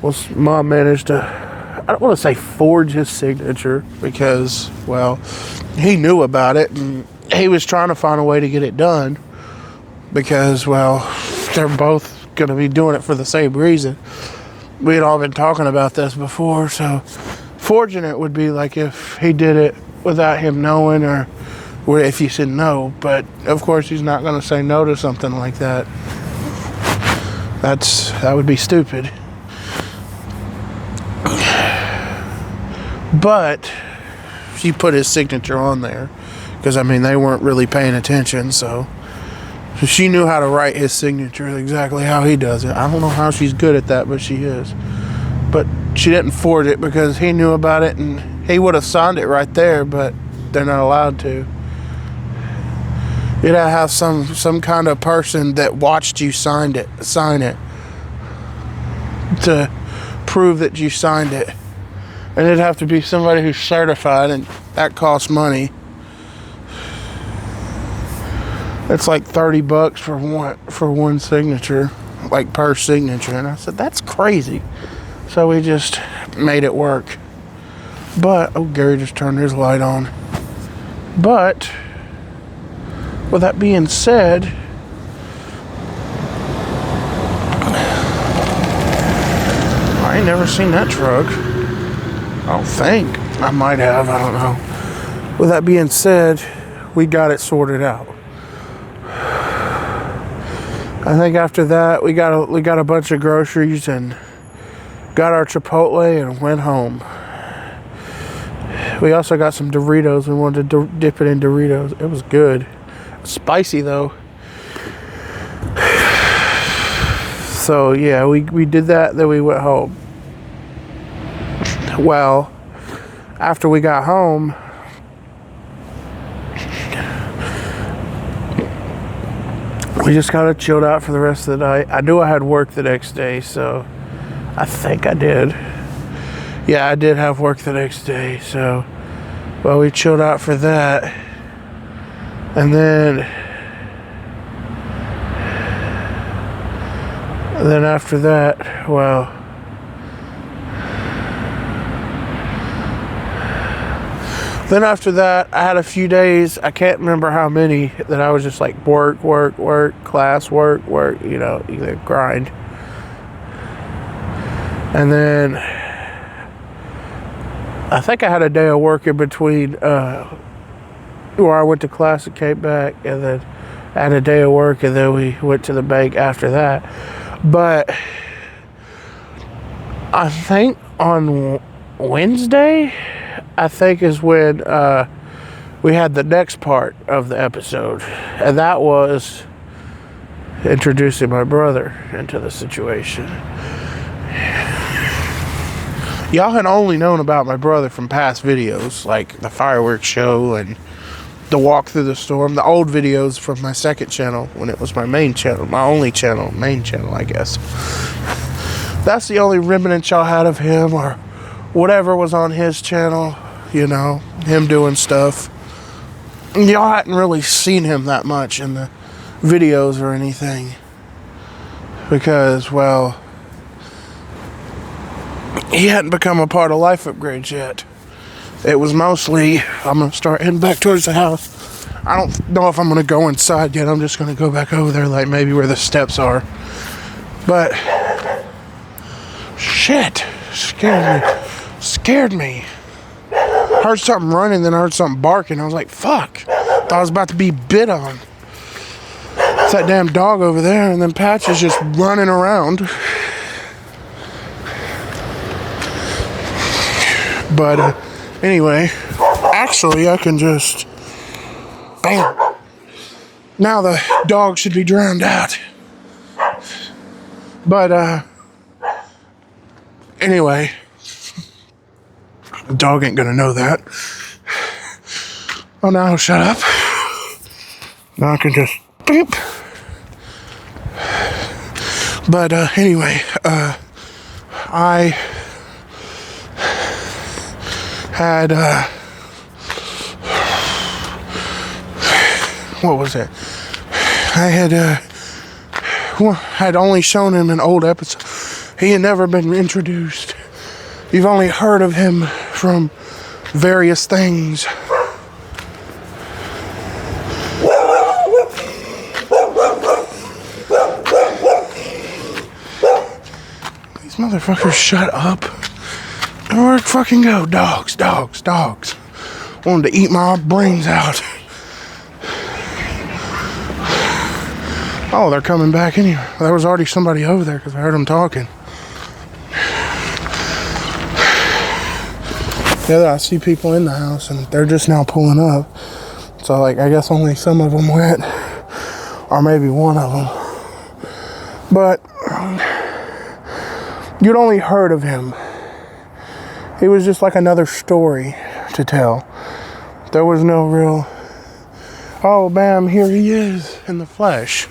Well, Mom managed to, I don't want to say forge his signature, because, well, he knew about it, and he was trying to find a way to get it done, because, well, they're both going to be doing it for the same reason. We had all been talking about this before, so forging it would be like if he did it without him knowing, or if he said no. But of course he's not going to say no to something like that. That would be stupid. But she put his signature on there because, I mean, they weren't really paying attention, so she knew how to write his signature exactly how he does it. I don't know how she's good at that, but she is. But she didn't forge it because he knew about it, and he would have signed it right there, but they're not allowed to. You gotta have some kind of person that watched you sign it to prove that you signed it. And it'd have to be somebody who's certified, and that costs money. It's like $30 for one signature, like per signature. And I said, that's crazy. So we just made it work. But, oh, Gary just turned his light on. But, with that being said, I ain't never seen that truck. I don't think. I might have, I don't know. With that being said, we got it sorted out. I think after that, we got a bunch of groceries and got our Chipotle and went home. We also got some Doritos. We wanted to dip it in Doritos. It was good. Spicy though. So yeah, we did that, then we went home. Well, after we got home, we just kind of chilled out for the rest of the night. I knew I had work the next day, so I think I did. Yeah, I did have work the next day, so well, we chilled out for that. And then after that, well, then after that, I had a few days, I can't remember how many, that I was just like work, class, work, you know, either grind. And then I think I had a day of work in between where I went to class and came back, and then I had a day of work, and then we went to the bank after that. But I think on Wednesday, I think is when we had the next part of the episode, and that was introducing my brother into the situation. Y'all had only known about my brother from past videos, like the fireworks show and the walk through the storm, the old videos from my second channel when it was my main channel, my only channel, main channel, I guess. That's the only remnant y'all had of him, or whatever was on his channel, you know, him doing stuff. Y'all hadn't really seen him that much in the videos or anything, because, well, he hadn't become a part of Life Upgrades yet. It was mostly, I'm going to start heading back towards the house. I don't know if I'm going to go inside yet. I'm just going to go back over there, like maybe where the steps are. But, shit, scared me. Heard something running, then I heard something barking. I was like, fuck. Thought I was about to be bit on. It's that damn dog over there, and then Patch is just running around. But anyway, actually I can just, bam. Now the dog should be drowned out. But anyway, the dog ain't gonna know that. Oh, now shut up. Now I can just beep. But anyway, I had what was it? I had only shown him an old episode. He had never been introduced. You've only heard of him from various things. These motherfuckers, shut up. Where'd fucking go? Dogs. Wanted to eat my brains out. Oh, they're coming back in here. There was already somebody over there because I heard them talking. Yeah, I see people in the house and they're just now pulling up. So, like, I guess only some of them went. Or maybe one of them. But you'd only heard of him. It was just like another story to tell. There was no real, oh, bam, here he is in the flesh.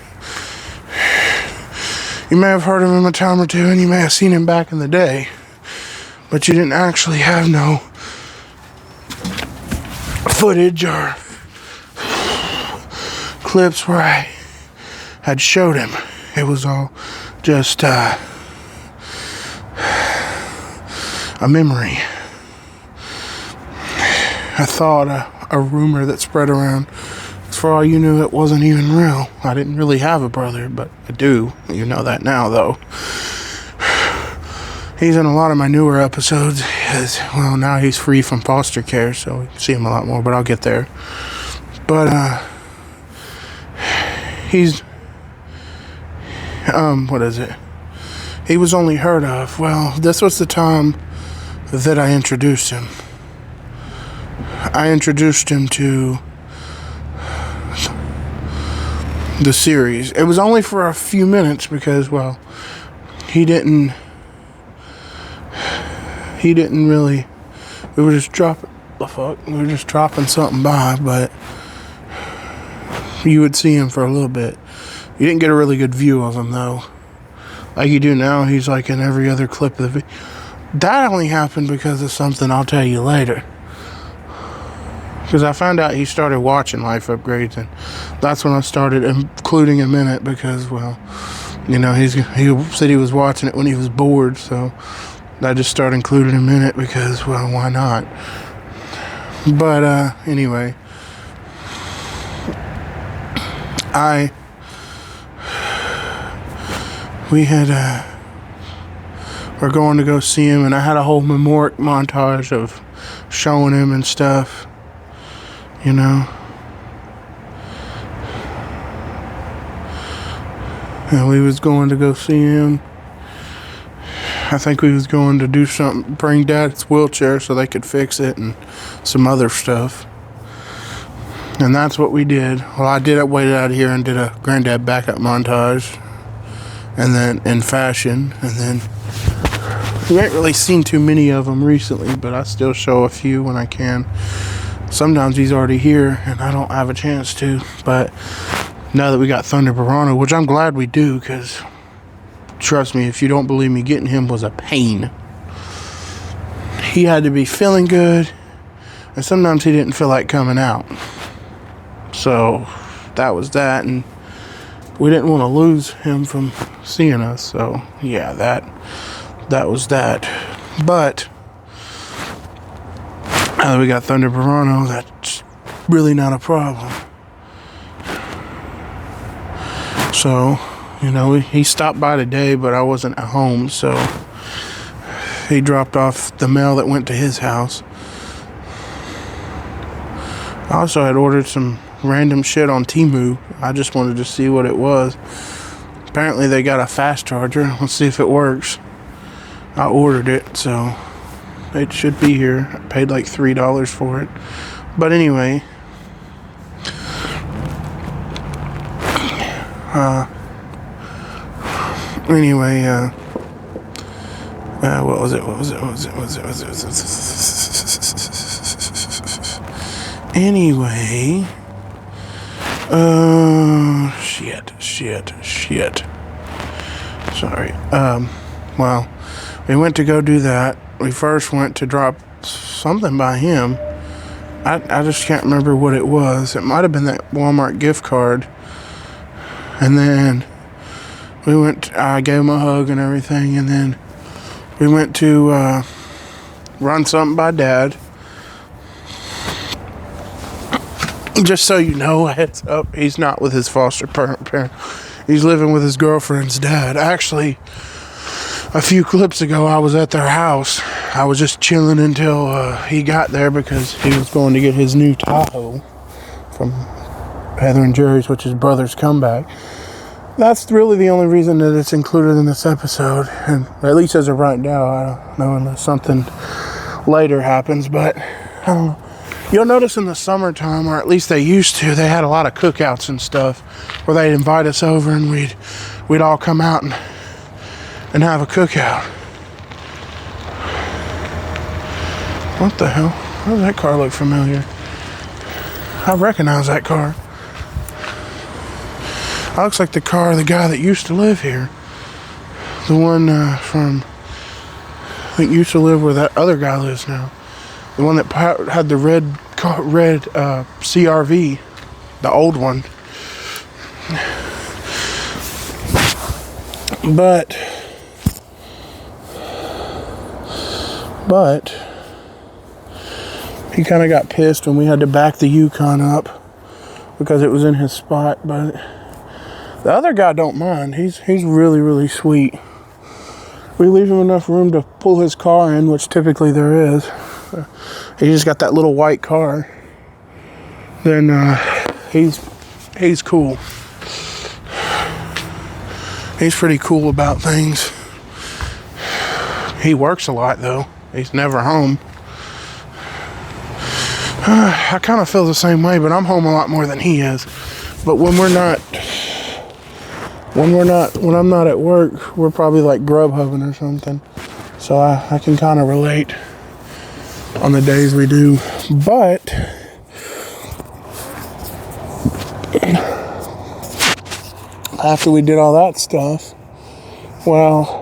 You may have heard of him a time or two, and you may have seen him back in the day, but you didn't actually have no footage or clips where I had showed him. It was all just a memory. I thought a rumor that spread around. For all you knew, it wasn't even real. I didn't really have a brother, but I do. You know that now, though. He's in a lot of my newer episodes. Well, now he's free from foster care, so we see him a lot more, but I'll get there. But, he's, what is it? He was only heard of. Well, this was the time that I introduced him. I introduced him to the series. It was only for a few minutes because, well, he didn't really, we were just dropping something by, but you would see him for a little bit. You didn't get a really good view of him though. Like you do now, he's like in every other clip of the video. That only happened because of something I'll tell you later. Because I found out he started watching Life Upgrades, and that's when I started including him in it because, well, you know, he said he was watching it when he was bored, so I just started including him in it because, well, why not? But anyway, we're going to go see him, and I had a whole memoric montage of showing him and stuff, you know. And we was going to go see him. I think we was going to do something, bring Dad's wheelchair so they could fix it and some other stuff. And that's what we did. Well, I waited out here and did a Granddad backup montage. And then in fashion. And then we ain't really seen too many of them recently, but I still show a few when I can. Sometimes he's already here and I don't have a chance to. But now that we got Thunder Piranha, which I'm glad we do, because trust me, if you don't believe me, getting him was a pain. He had to be feeling good, and sometimes he didn't feel like coming out. So that was that, and we didn't want to lose him from seeing us. So yeah, that was that. But now that we got Thunder Piranha, that's really not a problem. So, you know, he stopped by today, but I wasn't at home, so he dropped off the mail that went to his house. I also had ordered some random shit on Temu. I just wanted to see what it was. Apparently they got a fast charger. Let's see if it works. I ordered it, so it should be here. I paid like $3 for it. But anyway, what was it? Anyway, shit. Sorry. Well, we went to go do that. We first went to drop something by him. I just can't remember what it was. It might have been that Walmart gift card. And then I gave him a hug and everything, and then we went to run something by Dad. Just so you know, heads up, he's not with his foster parent. He's living with his girlfriend's dad. Actually, a few clips ago, I was at their house. I was just chilling until he got there because he was going to get his new Tahoe from Heather and Jerry's, which is Brothers Comeback. That's really the only reason that it's included in this episode, and at least as of right now. I don't know unless something later happens, but I don't know. You'll notice in the summertime, or at least they used to, they had a lot of cookouts and stuff where they'd invite us over and we'd all come out and have a cookout. What the hell? Why does that car look familiar? I recognize that car. That looks like the car of the guy that used to live here. The one I think used to live where that other guy lives now. The one that had the red CRV, the old one. But he kind of got pissed when we had to back the Yukon up because it was in his spot. But the other guy don't mind. He's really, really sweet. We leave him enough room to pull his car in, which typically there is. He just got that little white car. Then he's cool. He's pretty cool about things. He works a lot though. He's never home. I kind of feel the same way, but I'm home a lot more than he is. But when we're not when I'm not at work, we're probably like Grubhubbing or something. So I can kind of relate on the days we do. But after we did all that stuff, well,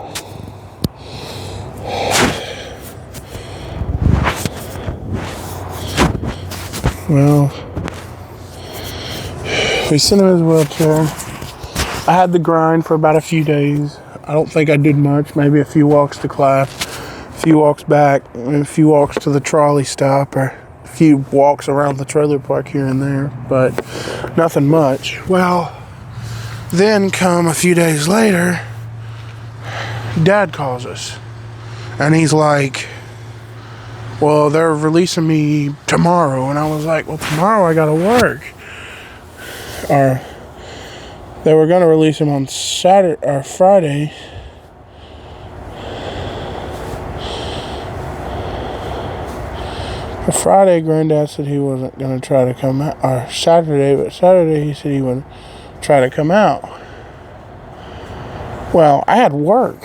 we sent him in his wheelchair. I had the grind for about a few days. I don't think I did much, maybe a few walks to class, a few walks back, and a few walks to the trolley stop, or a few walks around the trailer park here and there, but nothing much. Well, then come a few days later, Dad calls us, and he's like, well, they're releasing me tomorrow. And I was like, well, tomorrow I gotta work. Or they were gonna release him on Saturday or Friday. For Friday, Granddad said he wasn't gonna try to come out. Or Saturday, but Saturday he said he would try to come out. Well, I had work.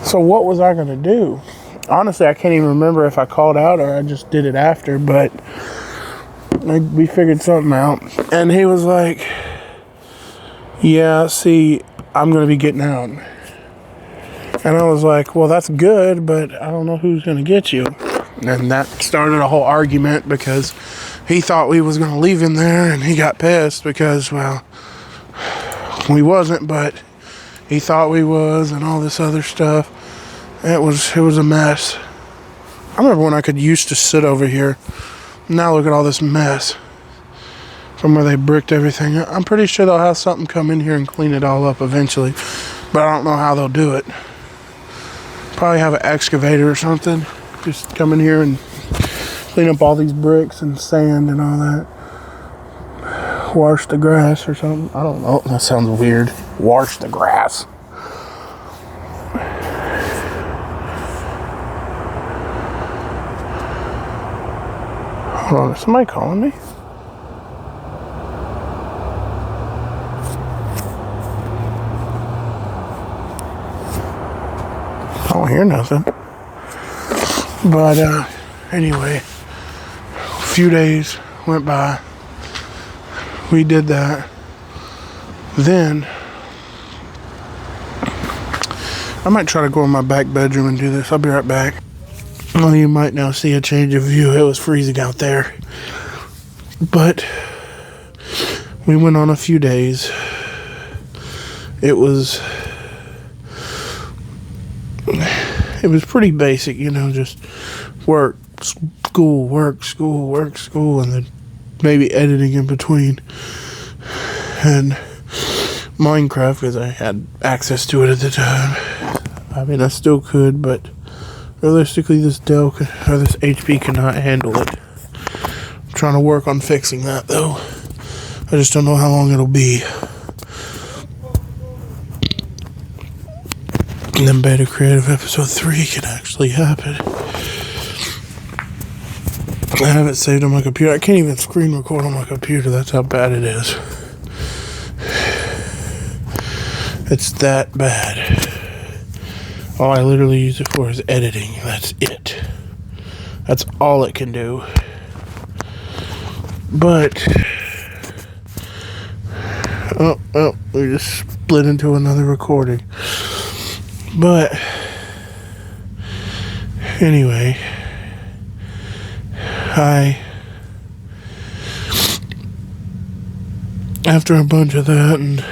So what was I gonna do? Honestly, I can't even remember if I called out or I just did it after, but we figured something out. And he was like, yeah, see, I'm going to be getting out. And I was like, well, that's good, but I don't know who's going to get you. And that started a whole argument because he thought we was going to leave him there, and he got pissed because, well, we wasn't, but he thought we was and all this other stuff. It was a mess. I remember when I could used to sit over here. Now look at all this mess from where they bricked everything. I'm pretty sure they'll have something come in here and clean it all up eventually, but I don't know how they'll do it. Probably have an excavator or something. Just come in here and clean up all these bricks and sand and all that. Wash the grass or something. I don't know. That sounds weird. Wash the grass. Hold on, is somebody calling me? I don't hear nothing. But anyway, a few days went by. We did that. Then I might try to go in my back bedroom and do this. I'll be right back. Well, you might now see a change of view. It was freezing out there. But we went on a few days. It was pretty basic, you know, just work, school, work, school, work, school, and then maybe editing in between. And Minecraft, because I had access to it at the time. I mean, I still could, but realistically, this Dell or this HP cannot handle it. I'm trying to work on fixing that, though. I just don't know how long it'll be. And then Beta Creative Episode 3 can actually happen. I have it saved on my computer. I can't even screen record on my computer. That's how bad it is. It's that bad. All I literally use it for is editing. That's it. That's all it can do. But oh, we just split into another recording. But anyway, after a bunch of that, and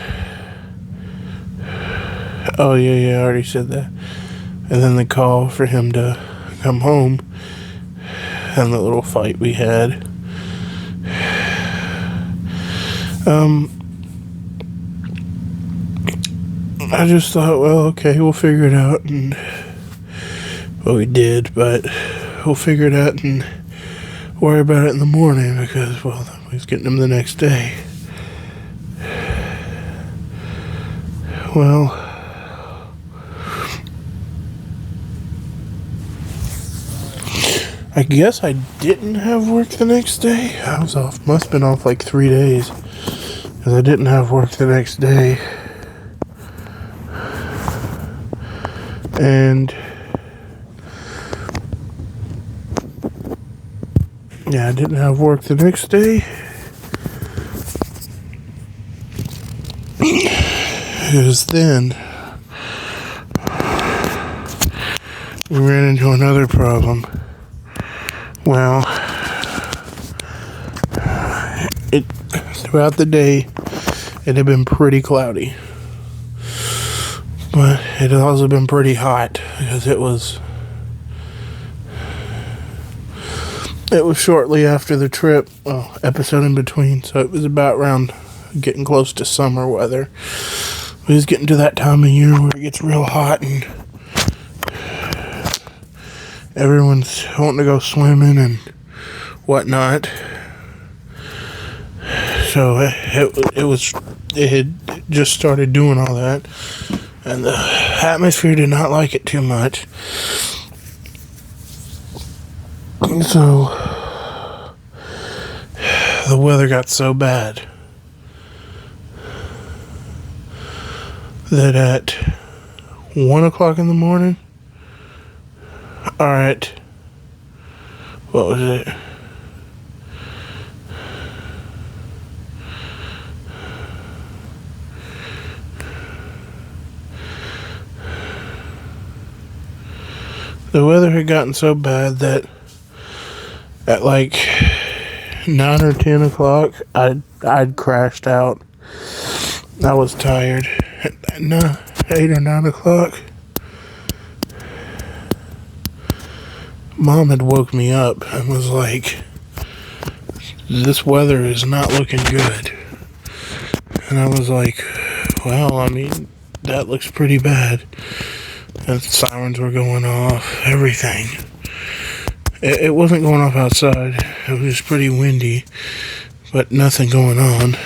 oh yeah, I already said that. And then the call for him to come home, and the little fight we had. I just thought, well, okay, we'll figure it out, and well, we did, but we'll figure it out and worry about it in the morning because, well, we was getting him the next day. Well, I guess I didn't have work the next day. I was off, must have been off like 3 days. because I didn't have work the next day. And yeah, I didn't have work the next day. Because then we ran into another problem. Well, throughout the day, it had been pretty cloudy. But it had also been pretty hot because it was shortly after the trip, episode in between, so it was about around getting close to summer weather. We was getting to that time of year where it gets real hot and everyone's wanting to go swimming and whatnot. So it had just started doing all that, and the atmosphere did not like it too much. So the weather got so bad that at 1 o'clock in the morning, what was it? The weather had gotten so bad that at like 9 or 10 o'clock, I'd crashed out. I was tired. At 8 or 9 o'clock, Mom had woke me up and was like, "This weather is not looking good." And I was like, "Well, I mean, that looks pretty bad." And sirens were going off, everything. It wasn't going off outside. It was pretty windy, but nothing going on.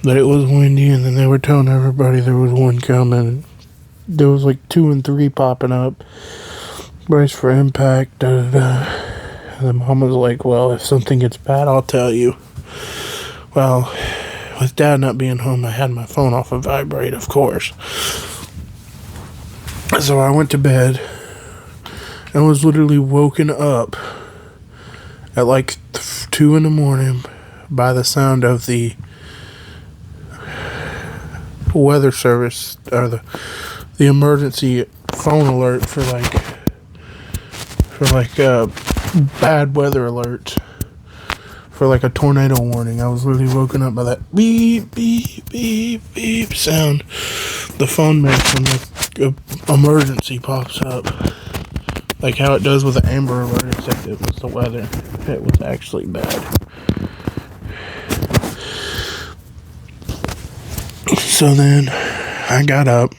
But it was windy, and then they were telling everybody there was one coming. There was like 2 and 3 popping up. Brace for impact, da-da-da. And then Mom was like, "Well, if something gets bad, I'll tell you." Well, with Dad not being home, I had my phone off of vibrate, of course. So I went to bed and was literally woken up at like 2 in the morning by the sound of the weather service, or the emergency phone alert for bad weather alerts, for like a tornado warning. I was literally woken up by that beep, beep, beep, beep sound the phone makes when the emergency pops up. Like how it does with the Amber Alert, except it was the weather. It was actually bad. So then I got up.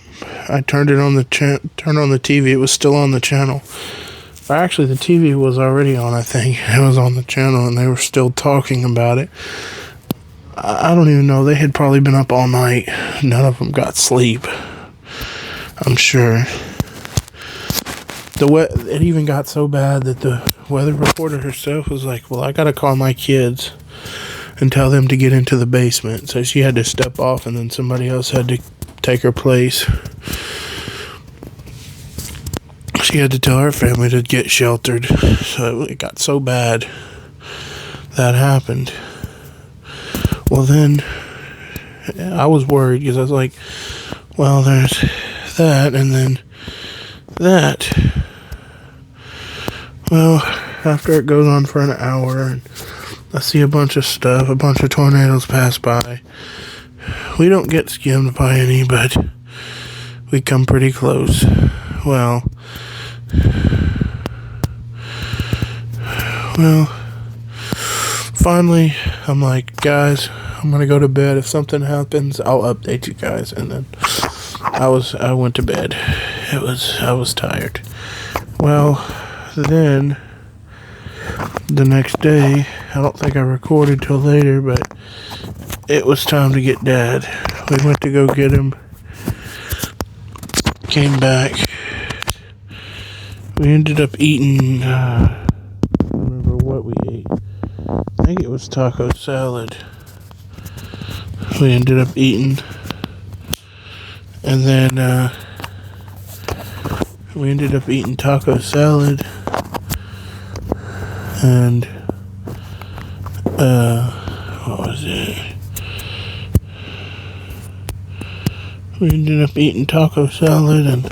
I turned it on turned on the TV. It was still on the channel. Actually, the TV was already on, I think. It was on the channel, and they were still talking about it. I don't even know. They had probably been up all night. None of them got sleep, I'm sure. It even got so bad that the weather reporter herself was like, "Well, I gotta call my kids and tell them to get into the basement." So she had to step off, and then somebody else had to take her place. She had to tell her family to get sheltered. So it got so bad that happened. Well, then I was worried because I was like, well, there's that and then that. Well, after it goes on for an hour and I see a bunch of stuff, a bunch of tornadoes pass by. We don't get skimmed by any, but we come pretty close. Well, finally, I'm like, guys, I'm gonna go to bed. If something happens, I'll update you guys. And then I went to bed. I was tired. Well, then the next day, I don't think I recorded till later, but it was time to get Dad. We went to go get him. Came back. We ended up eating, I don't remember what we ate. I think it was taco salad. we ended up eating. And then we ended up eating taco salad. And what was it? We ended up eating taco salad and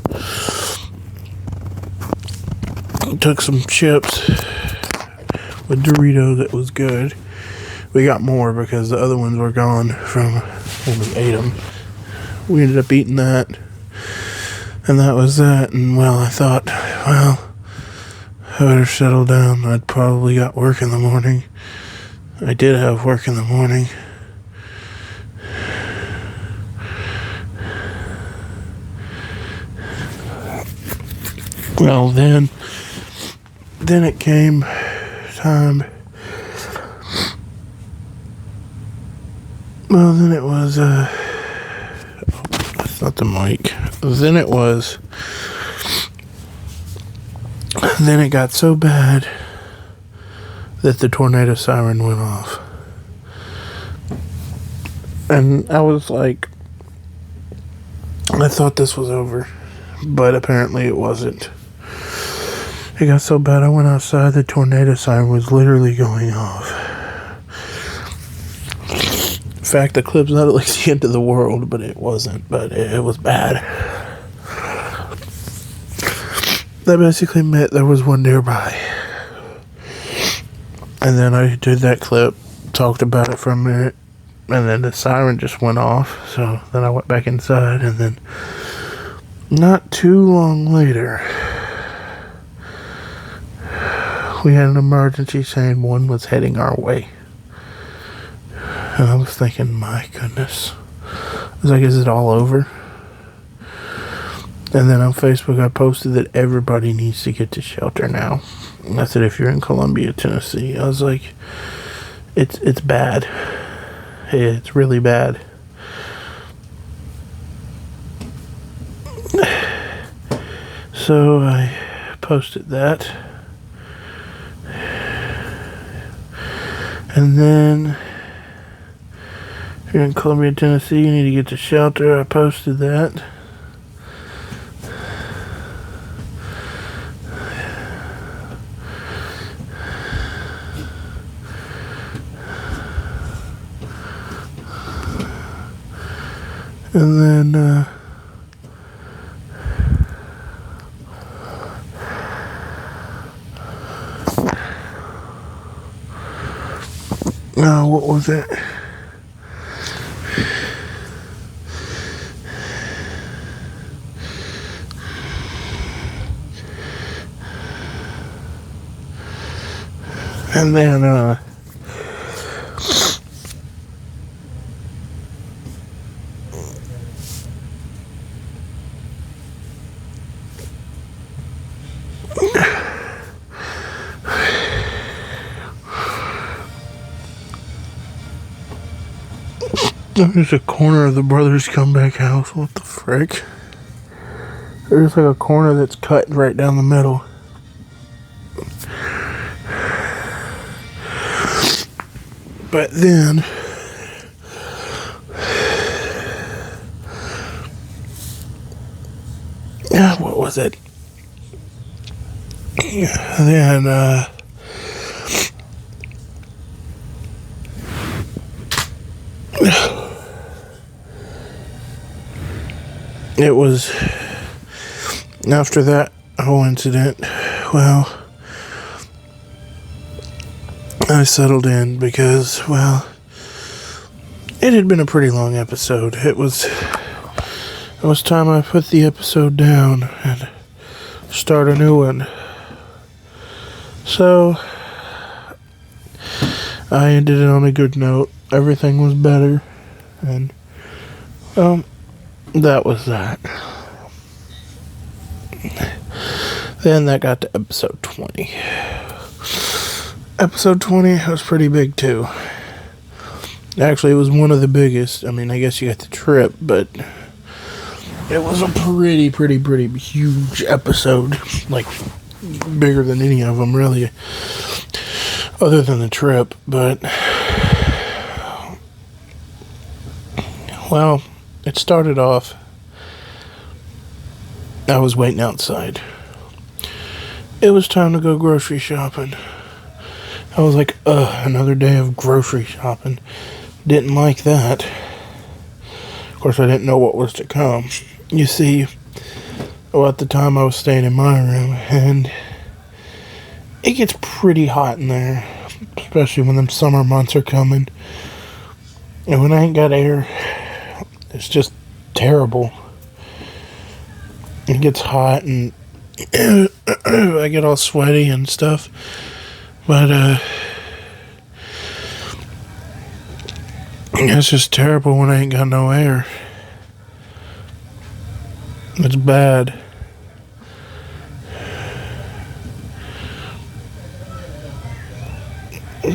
took some chips with Doritos. It was good. We got more because the other ones were gone from when we ate them. We ended up eating that, and that was that. And well, I thought, well, I better settle down. I'd probably got work in the morning. I did have work in the morning. Well, then it came time. Well, then it was, that's not the mic. Then it got so bad that the tornado siren went off. And I was like, I thought this was over, but apparently it wasn't. It got so bad I went outside, the tornado siren was literally going off. In fact, the clip's not like the end of the world, but it wasn't, but it was bad. That basically meant there was one nearby. And then I did that clip, talked about it for a minute, and then the siren just went off, so then I went back inside, and then not too long later, we had an emergency saying one was heading our way. And I was thinking, my goodness. I was like, is it all over? And then on Facebook, I posted that everybody needs to get to shelter now. And I said, if you're in Columbia, Tennessee, I was like, it's bad. It's really bad. So I posted that. And then, if you're in Columbia, Tennessee, you need to get to shelter. I posted that. And then, what was it? And then, there's a corner of the Brothers Comeback house. What the frick? There's like a corner that's cut right down the middle. But then, what was it? Then, it was after that whole incident, well, I settled in because, well, it had been a pretty long episode. It was time I put the episode down and start a new one. So, I ended it on a good note. Everything was better, and, that was that. Then that got to episode 20. Episode 20 was pretty big too. Actually, it was one of the biggest. I mean, I guess you got the trip, but it was a pretty huge episode. Like, bigger than any of them, really. Other than the trip, but Well, it started off, I was waiting outside. It was time to go grocery shopping. I was like, another day of grocery shopping. Didn't like that. Of course, I didn't know what was to come. You see, well, at the time I was staying in my room, and it gets pretty hot in there, especially when them summer months are coming. And when I ain't got air, it's just terrible. It gets hot and I get all sweaty and stuff. But it's just terrible when I ain't got no air. It's bad.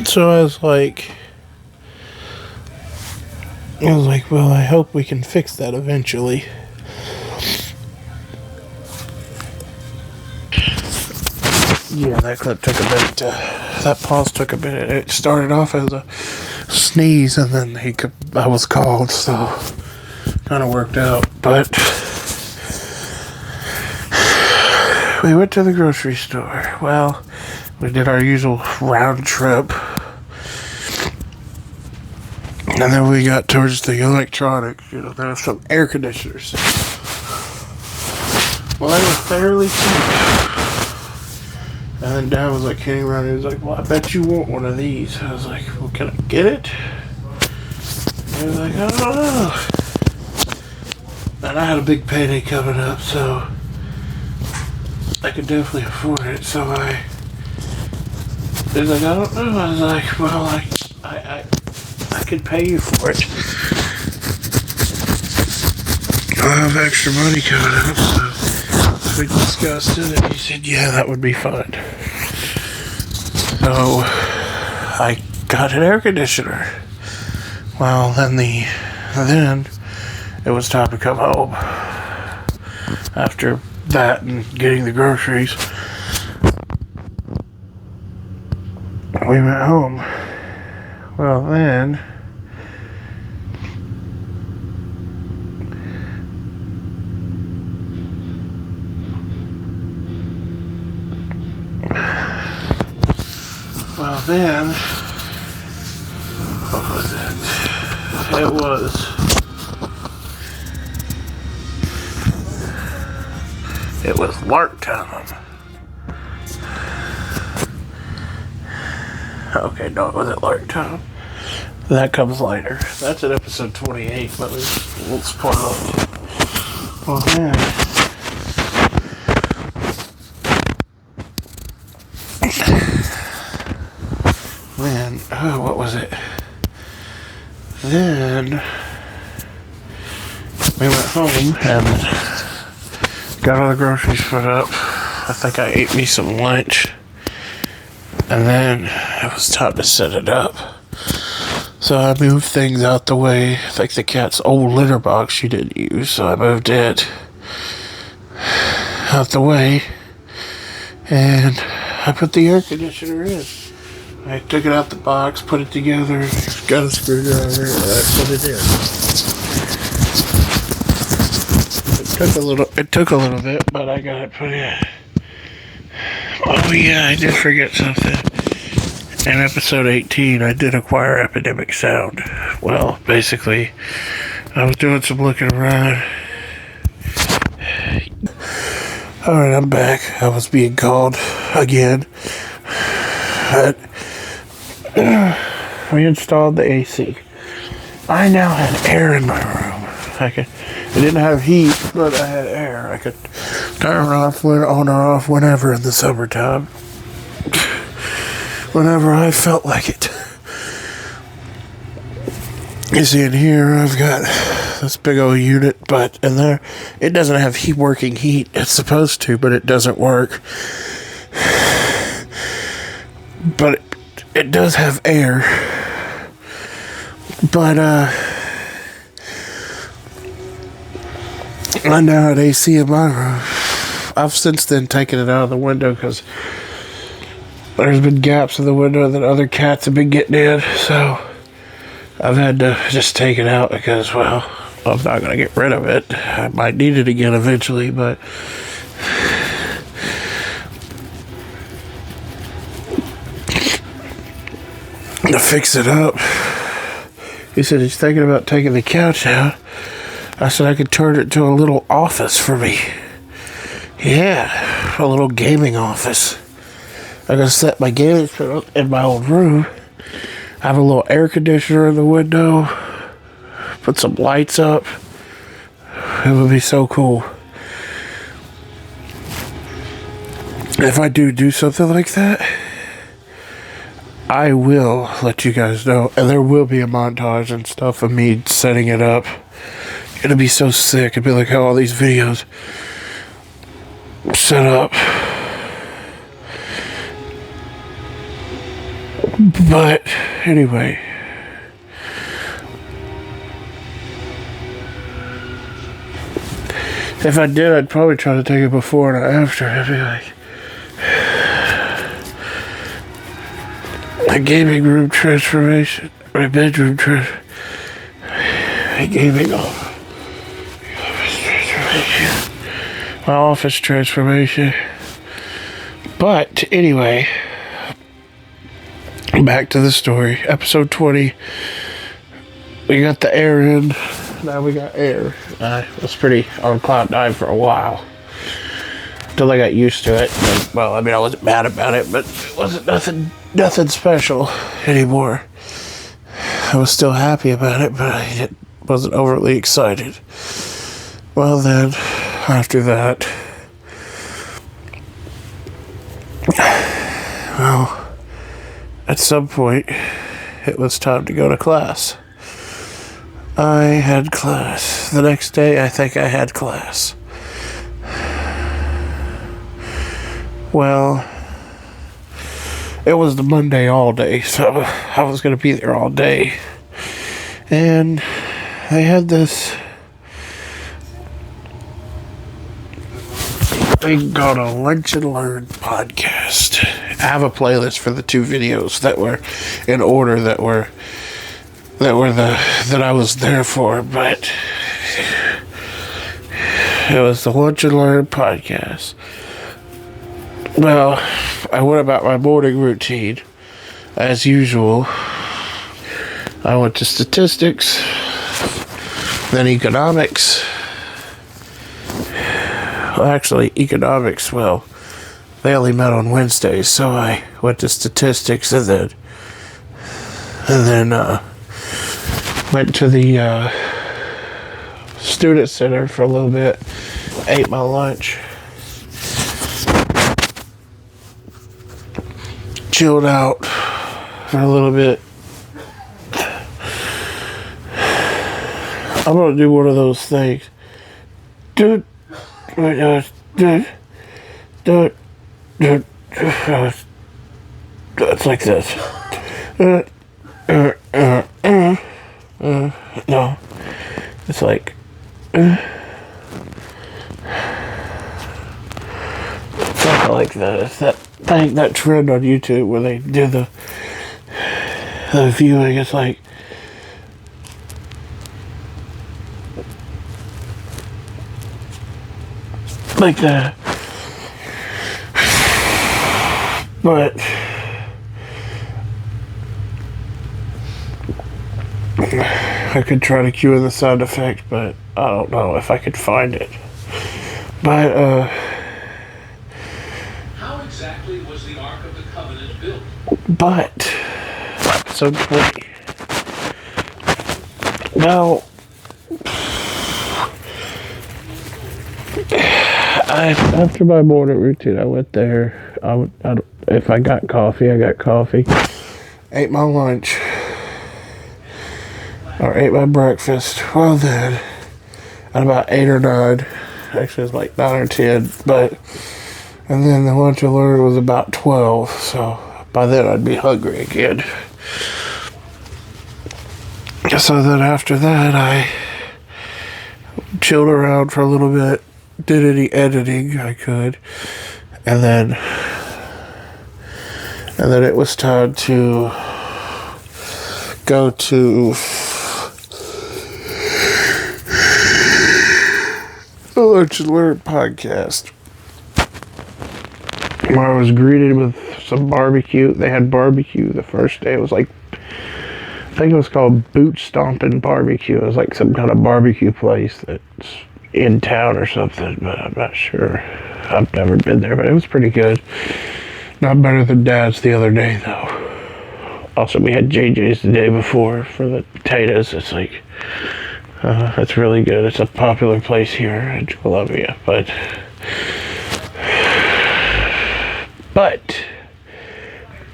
So I was like, well, I hope we can fix that eventually. Yeah, that clip took a bit. That pause took a bit. It started off as a sneeze, and then I was called, so kind of worked out. But we went to the grocery store. Well, we did our usual round trip. And then we got towards the electronics. There were some air conditioners. Well, they were fairly cheap. And then Dad was like, hitting around, he was like, well, I bet you want one of these. I was like, well, can I get it? He was like, I don't know. And I had a big payday coming up, so I could definitely afford it. So he was like, I don't know. I was like, well, I could pay you for it. I'll have extra money coming up, so we discussed it, and he said, yeah, that would be fun. So I got an air conditioner. Well, then it was time to come home. After that and getting the groceries, we went home. Well, then what was it? It was lark time. Okay, no, it wasn't lark time. That comes later. That's at episode 28, but we won't spoil it. Well, what was it? Then we went home and got all the groceries put up. I think I ate me some lunch. And then it was time to set it up. So I moved things out the way. Like the cat's old litter box she didn't use. So I moved it out the way. And I put the air conditioner in. I took it out the box, put it together, got a screwdriver, and I put it in. It took a little bit, but I got it put in. Oh yeah, I did forget something. In episode 18, I did acquire Epidemic Sound. Well, basically, I was doing some looking around. Alright, I'm back. I was being called again. We installed the AC. I now had air in my room. I didn't have heat, but I had air. I could turn off, on or off whenever in the summertime. Whenever I felt like it. You see in here, I've got this big old unit, but in there, it doesn't have working heat. It's supposed to, but it doesn't work. But it does have air. But I now had AC in my room. I've since then taken it out of the window because there's been gaps in the window that other cats have been getting in. So I've had to just take it out because, well, I'm not going to get rid of it. I might need it again eventually, but to fix it up. He said he's thinking about taking the couch out. I said I could turn it to a little office for me. Yeah, a little gaming office. I'm going to set my gaming set up in my old room. I have a little air conditioner in the window. Put some lights up. It would be so cool. If I do something like that, I will let you guys know. And there will be a montage and stuff of me setting it up. It'll be so sick. It'll be like how all these videos set up. But anyway, if I did, I'd probably try to take it before and after. I'd be like, a gaming room transformation, or a bedroom transformation, a gaming office transformation, my office transformation. But anyway, back to the story. Episode 20. We got the air in. Now we got air. I was pretty on cloud nine for a while. Until I got used to it. And, well, I mean, I wasn't mad about it, but it wasn't nothing special anymore. I was still happy about it, but I wasn't overly excited. Well then, after that, well, at some point, it was time to go to class. I had class. The next day, I think I had class. Well, it was the Monday all day, so I was going to be there all day. And they had this thing called a Lunch and Learn podcast. I have a playlist for the two videos that were in order that I was there for, but it was the Lunch and Learn podcast. Well, I went about my morning routine as usual. I went to statistics, then economics. Well, actually, economics, well, they only met on Wednesdays, so I went to statistics and then went to the student center for a little bit, ate my lunch, chilled out for a little bit. I'm gonna do one of those things. It's like this. No, it's like something like that. It's that thing, that trend on YouTube where they do the viewing. It's like that. But I could try to cue in the sound effect, but I don't know if I could find it. But how exactly was the Ark of the Covenant built? But episode 20. Now, after my morning routine, I went there. If I got coffee, I got coffee. Ate my lunch. Or ate my breakfast. Well then, at about 8 or 9. Actually, it was like 9 or 10. And then the lunch I learned was about 12. So by then I'd be hungry again. So then after that, I chilled around for a little bit. Did any editing I could. And then it was time to go to Lunch and Learn podcast, where I was greeted with some barbecue. They had barbecue the first day. It was like, I think it was called Boot Stompin' Barbecue. It was like some kind of barbecue place that's in town or something, but I'm not sure. I've never been there, but it was pretty good. Not better than Dad's the other day, though. Also, we had JJ's the day before for the potatoes. It's like, it's really good. It's a popular place here in Columbia, but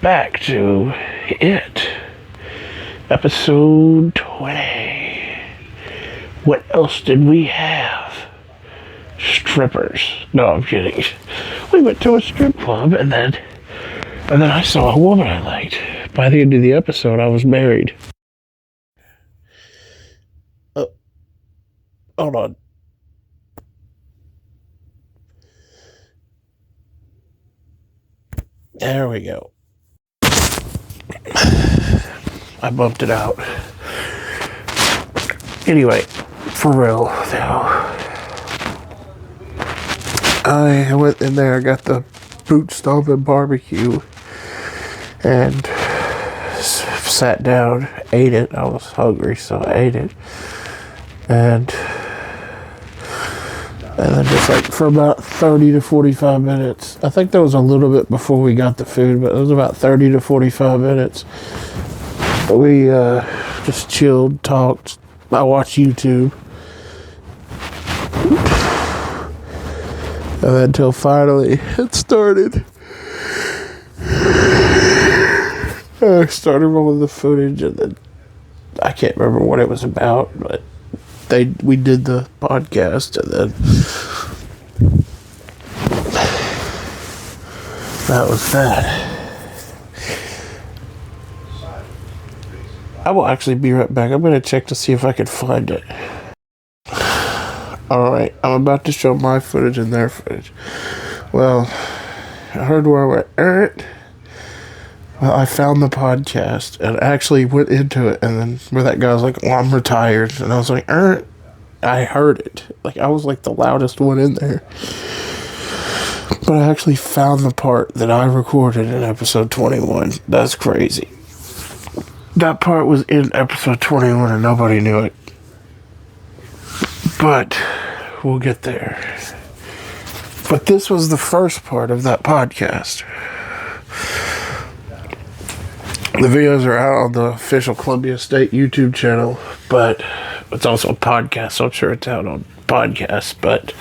back to it. Episode 20. What else did we have? Strippers. No, I'm kidding. We went to a strip club and then I saw a woman I liked. By the end of the episode, I was married. Hold on. There we go. I bumped it out. Anyway, for real, though. I went in there, got the Boot Stompin' Barbecue, and sat down, ate it. I was hungry, so I ate it. And then just like for about 30 to 45 minutes, I think that was a little bit before we got the food, but it was about 30 to 45 minutes. We just chilled, talked. I watched YouTube. And then until finally it started. I started rolling the footage, and then I can't remember what it was about, but we did the podcast, and then that was that. I will actually be right back. I'm going to check to see if I can find it. Alright, I'm about to show my footage and their footage. Well, I heard where I went, well, I found the podcast and actually went into it, and then where that guy was like, well, I'm retired, and I was like, I heard it. Like, I was like the loudest one in there. But I actually found the part that I recorded in episode 21. That's crazy. That part was in episode 21 and nobody knew it. But we'll get there. But this was the first part of that podcast. The videos are out on the official Columbia State YouTube channel, but it's also a podcast, so I'm sure it's out on podcasts, but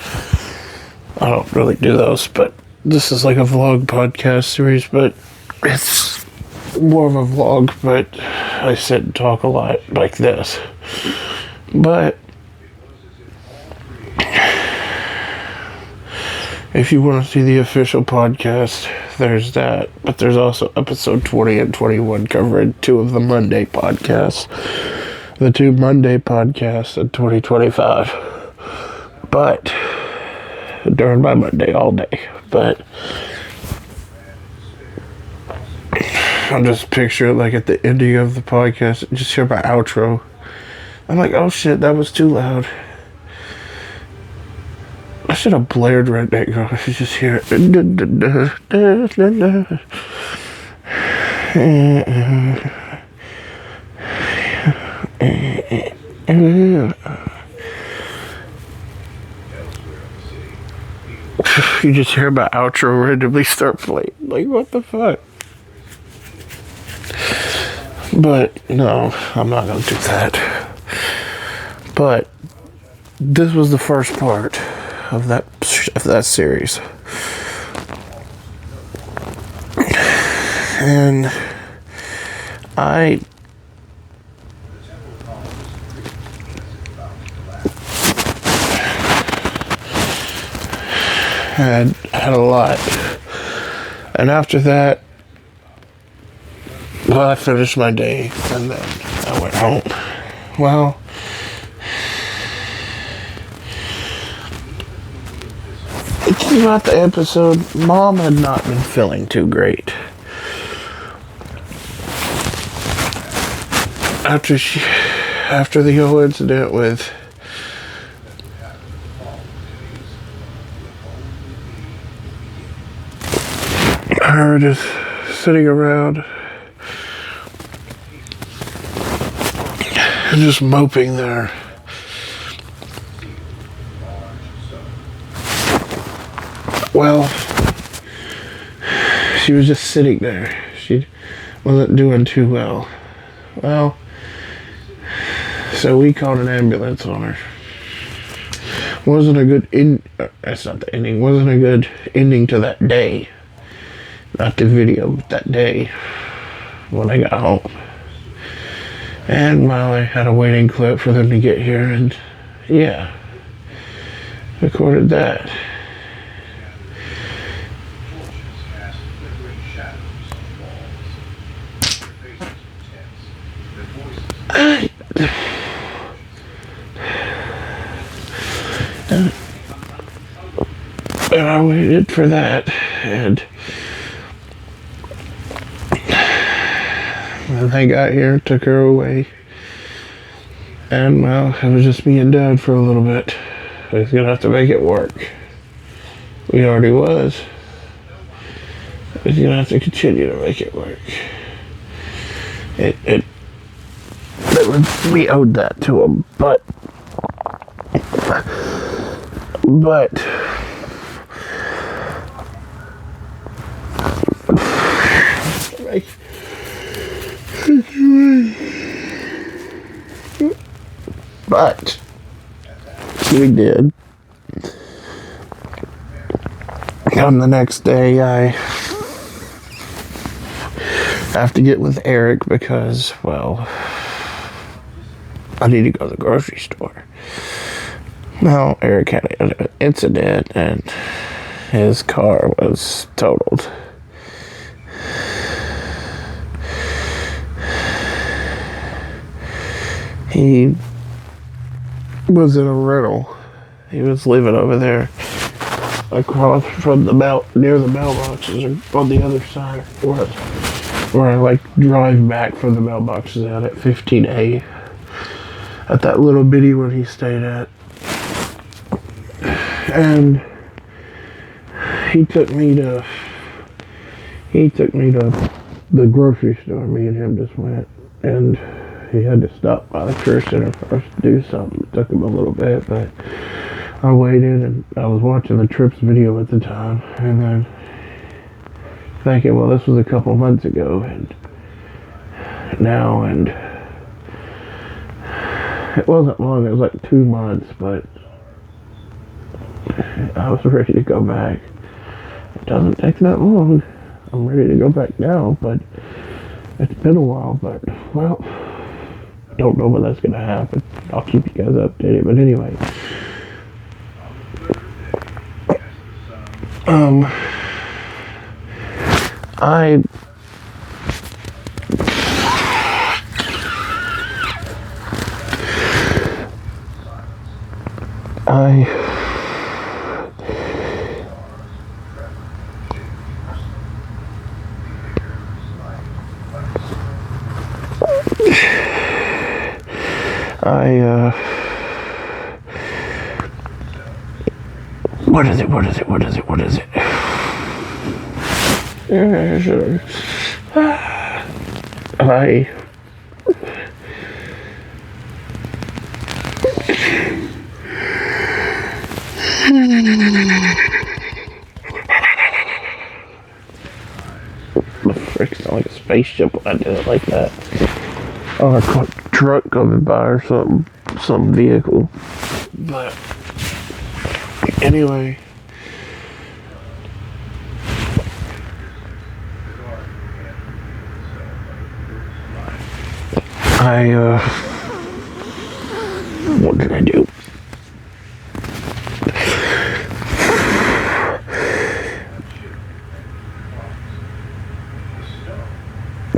I don't really do those. But this is like a vlog podcast series, but it's more of a vlog, but I sit and talk a lot like this. But if you want to see the official podcast, there's that. But there's also episode 20 and 21 covering two of the Monday podcasts. The two Monday podcasts in 2025. But during my Monday all day. But I'll just picture it like at the ending of the podcast, just hear my outro. I'm like, oh shit, that was too loud. I should have blared Redneck Girl. I should just hear it. You just hear my outro randomly start playing. Like, what the fuck? But no, I'm not gonna do that. But this was the first part of that series, and I had a lot, and after that, well, I finished my day, and then I went home. Well, throughout the episode, Mom had not been feeling too great. After the whole incident with her just sitting around and just moping there. Well, she was just sitting there. She wasn't doing too well. Well, so we called an ambulance on her. Wasn't a good that's not the ending. Wasn't a good ending to that day. Not the video, but that day when I got home. And well, I had a waiting clip for them to get here, and yeah, recorded that. And I waited for that, and when they got here, took her away, and well, it was just me and Dad for a little bit. I was gonna have to make it work. We already was. I was gonna have to continue to make it work. We owed that to him, but we did. Come the next day, I have to get with Eric because, well, I need to go to the grocery store. Now, Eric had an incident and his car was totaled. He was in a rental. He was living over there across from near the mailboxes, or on the other side, where I like drive back from the mailboxes out at 15A, at that little bitty one he stayed at. And he took me to the grocery store. Me and him just went, and he had to stop by the Career Center first to do something. It took him a little bit, but I waited, and I was watching the Trips video at the time, and then thinking, well, this was a couple months ago, and it wasn't long. It was like 2 months, but I was ready to go back. It doesn't take that long. I'm ready to go back now, but it's been a while. But well, I don't know when that's gonna happen. I'll keep you guys updated. But anyway, what is it? Yeah, sure. The frick sound like a spaceship when I did it like that. Or a truck coming by or something, some vehicle. But anyway, what did I do?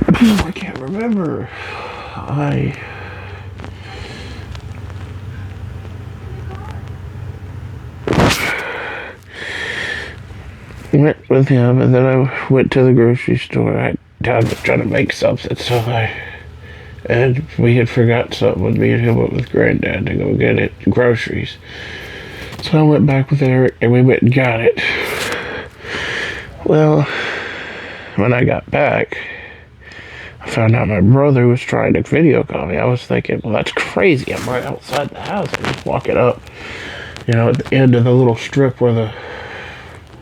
I can't remember. I went with him, and then I went to the grocery store. I was trying to make something, and we had forgot something with me, and him went with Granddad to go get it, groceries. So I went back with Eric, and we went and got it. Well, when I got back, I found out my brother was trying to video call me. I was thinking, well, that's crazy. I'm right outside the house. I just walk it up, you know, at the end of the little strip where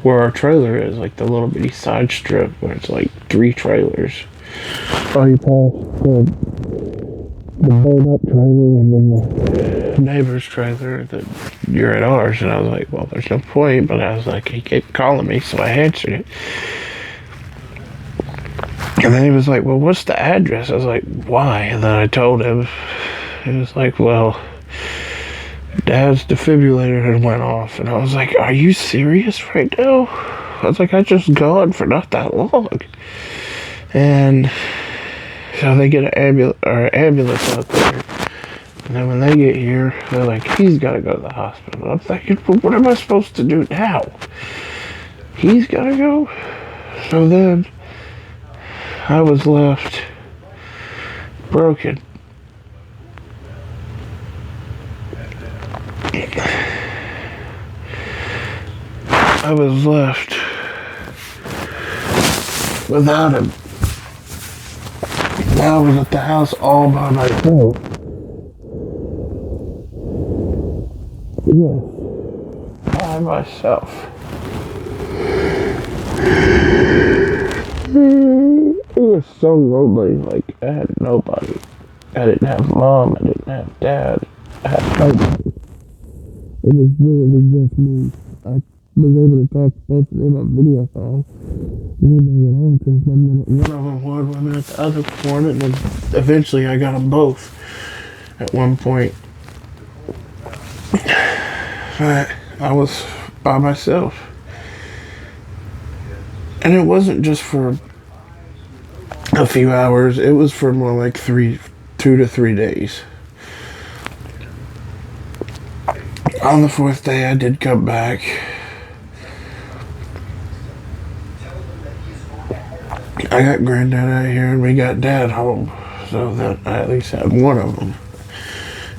our trailer is, like the little bitty side strip where it's like 3 trailers. Oh, you pass the burned up trailer and then the neighbor's trailer, that you're at ours. And I was like, well, there's no point. But I was like, he kept calling me, so I answered it. And then he was like, well, what's the address? I was like, why? And then I told him. He was like, well, Dad's defibrillator had went off. And I was like, are you serious right now? I was like, I just gone for not that long. And so they get an ambulance out there. And then when they get here, they're like, he's got to go to the hospital. I'm thinking, well, what am I supposed to do now? He's got to go? So then I was left broken. I was left without him. Now I was at the house all by myself. Yes, by myself. It was so lonely, like I had nobody. I didn't have mom, I didn't have dad, I had nobody. It was literally just me. I was able to talk to both of them on video call. And then they would answer. 1 minute one of them would, 1 minute the other one, and then eventually I got them both at one point. But I was by myself. And it wasn't just for a few hours, it was for more like 2 to 3 days. On the 4th day, I did come back. I got Granddad out here and we got Dad home, so that I at least had one of them.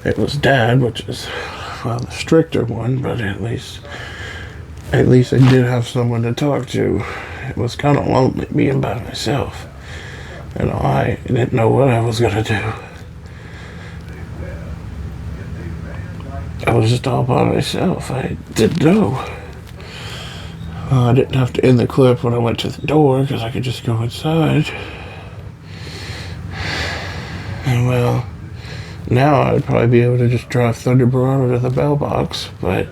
It was Dad, which is, well, the stricter one, but at least I did have someone to talk to. It was kind of lonely being by myself. And I didn't know what I was gonna do. I was just all by myself. I didn't know. I didn't have to end the clip when I went to the door because I could just go inside. And well, now I'd probably be able to just drive Thunderbird to the mailbox, but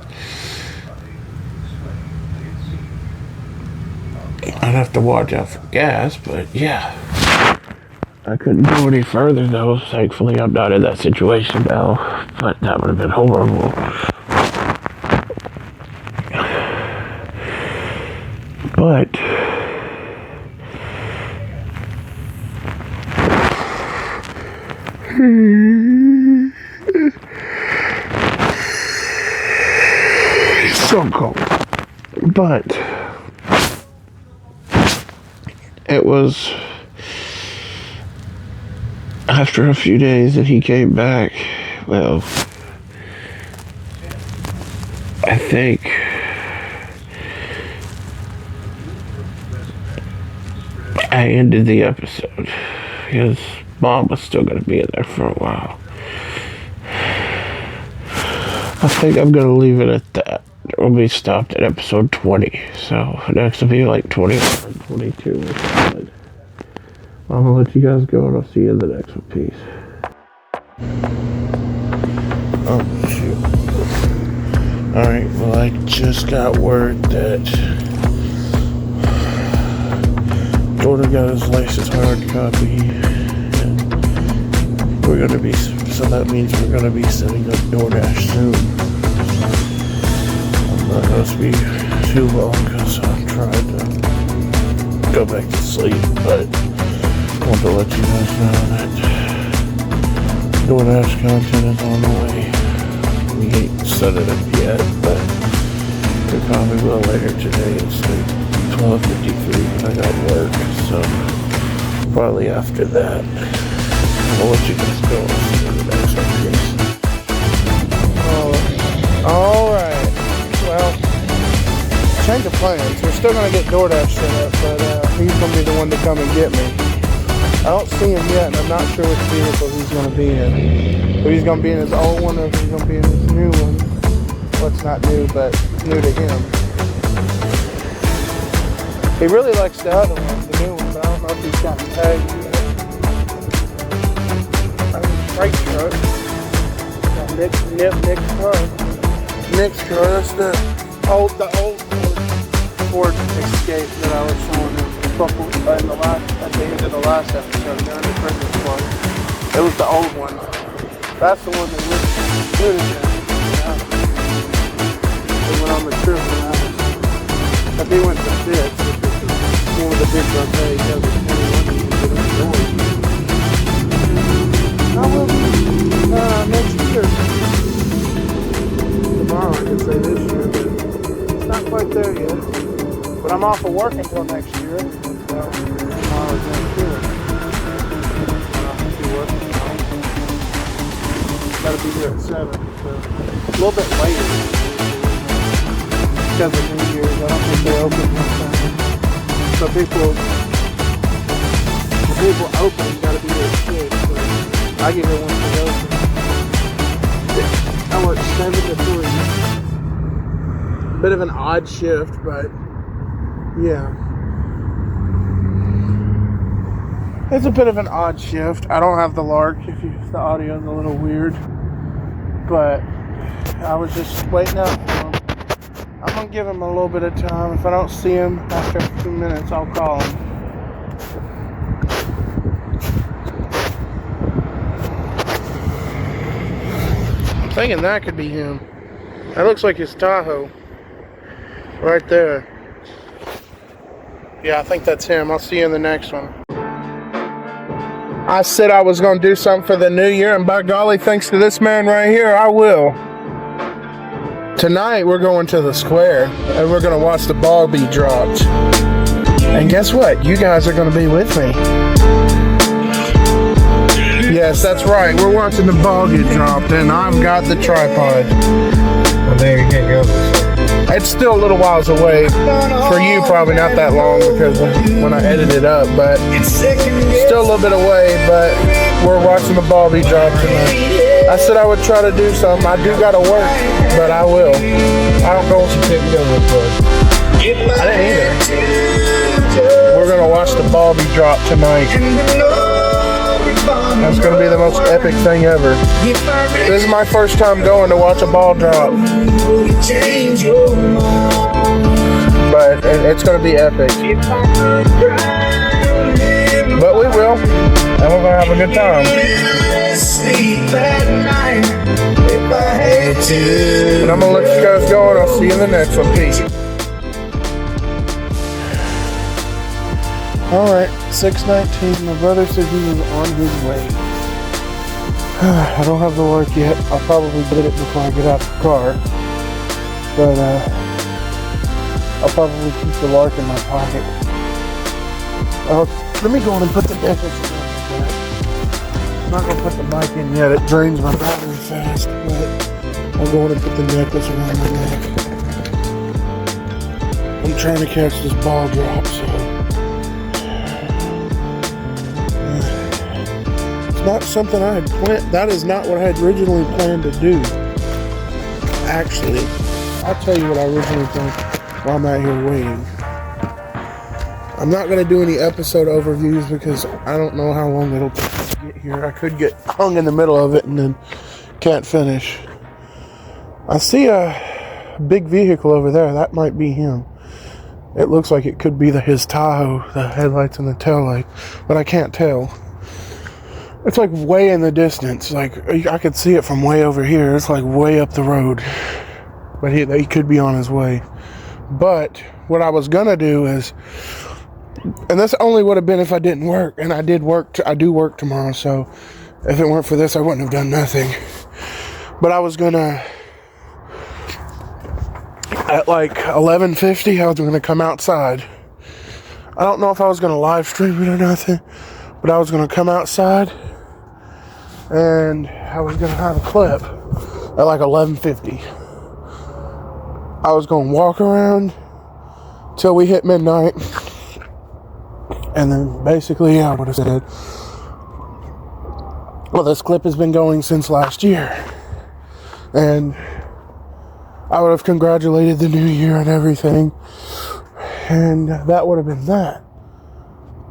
I'd have to watch out for gas, but yeah. I couldn't go any further though. Thankfully, I'm not in that situation now, but that would have been horrible. But it's so cold. But it was after a few days that he came back. Well, I think I ended the episode because Mom was still going to be in there for a while. I think I'm going to leave it at that. We'll be stopped at episode 20. So next will be like 21, 22 or something. I'm going to let you guys go and I'll see you in the next one. Peace. Oh, shoot. Alright, well, I just got word that daughter got his license hard copy, and we're gonna be, so that means we're gonna be setting up DoorDash soon. I'm not gonna be too long because I'm trying to go back to sleep, but I want to let you guys know that DoorDash content is on the way. We ain't set it up yet, but we probably will later today. It's like 12:53 when I got work, so probably after that. I'll let you guys go in the next one. Alright. Well, change of plans. We're still gonna get DoorDash set up, but he's gonna be the one to come and get me. I don't see him yet, and I'm not sure which vehicle he's gonna be in. If he's gonna be in his old one or if he's gonna be in his new one. Well, it's not new, but new to him. He really likes the other one, the new one, but I don't know if he's got tagged yet. Freight truck. Nick's truck. Nick's truck. That's the old Ford Escape that I was showing him in the last, at the end of the last episode during the Christmas party. It was the old one. That's the one that went good again. They went on the trip and but they went to Fitz, which is one of the big buffets. He has a 21 you can get on the door. I will be next year. Tomorrow I could say this year, but it's not quite there yet. But I'm off of work until next year. So tomorrow's next year. I'll be working tomorrow. Gotta be here at 7. So a little bit later. Because of New Year's, I don't think they open this time. So people open, gotta be here at 6. So I get here once they open. I work 7 to 3. Bit of an odd shift, but yeah. It's a bit of an odd shift. I don't have the Lark, the audio's a little weird. But I was just waiting out for him. I'm gonna give him a little bit of time. If I don't see him after a few minutes, I'll call him. I'm thinking that could be him. That looks like his Tahoe. Right there. Yeah, I think that's him. I'll see you in the next one. I said I was going to do something for the new year, and by golly, thanks to this man right here, I will. Tonight, we're going to the square, and we're going to watch the ball be dropped. And guess what? You guys are going to be with me. Yes, that's right. We're watching the ball get dropped, and I've got the tripod. Well, there you can't go this way. It's still a little whiles away. For you, probably not that long because when I edit it up, but still a little bit away, but we're watching the ball be dropped tonight. I said I would try to do something. I do gotta work, but I will. I don't know what you didn't go this way. I didn't either. We're gonna watch the ball be dropped tonight. That's gonna be the most epic thing ever. This is my first time going to watch a ball drop. But it's gonna be epic. But we will. And we're gonna have a good time. And I'm gonna let you guys go and I'll see you in the next one. Peace. Alright, 6:19. My brother said he was on his way. I don't have the Lark yet. I'll probably get it before I get out of the car. But I'll probably keep the Lark in my pocket. Let me go in and put the necklace in. I'm not going to put the mic in yet. It drains my battery fast. But I'll go in and put the necklace around my neck. I'm trying to catch this ball drop, so... Not something I had planned. That is not what I had originally planned to do. Actually, I'll tell you what I originally planned while I'm out here waiting. I'm not going to do any episode overviews because I don't know how long it'll take to get here. I could get hung in the middle of it and then can't finish. I see a big vehicle over there. That might be him. It looks like it could be his Tahoe, the headlights and the taillight, but I can't tell. It's like way in the distance. Like I could see it from way over here. It's like way up the road. But he could be on his way. But what I was gonna do is, and this only would have been if I didn't work. And I did work. I do work tomorrow. So if it weren't for this, I wouldn't have done nothing. But I was gonna, at like 11:50, I was gonna come outside. I don't know if I was gonna live stream it or nothing, but I was gonna come outside. And I was going to have a clip at like 11:50. I was going to walk around till we hit midnight. And then basically I would have said, well, this clip has been going since last year. And I would have congratulated the new year and everything. And that would have been that.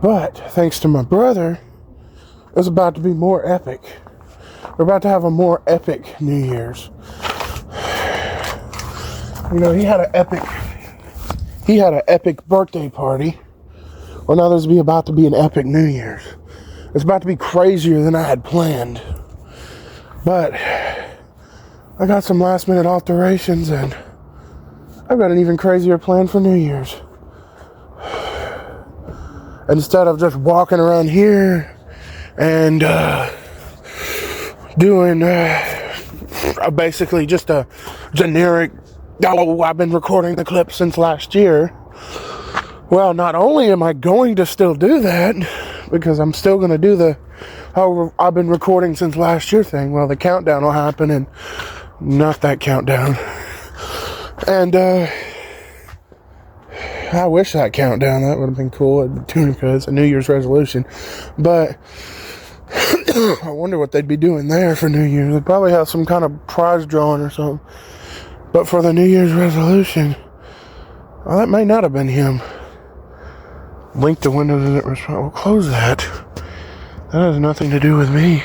But thanks to my brother, it's about to be more epic. We're about to have a more epic New Year's. You know, he had an epic birthday party. Well, now there's about to be an epic New Year's. It's about to be crazier than I had planned. But I got some last minute alterations and I've got an even crazier plan for New Year's. Instead of just walking around here and doing basically just a generic, oh, I've been recording the clip since last year. Well, not only am I going to still do that, because I'm still going to do the how I've been recording since last year thing. Well, the countdown will happen and not that countdown. And I wish that countdown, that would have been cool. Tunica, it's a New Year's resolution. But I wonder what they'd be doing there for New Year's. They'd probably have some kind of prize drawing or something. But for the New Year's resolution, well, that may not have been him. Link to Windows isn't respond. Well, close that. That has nothing to do with me.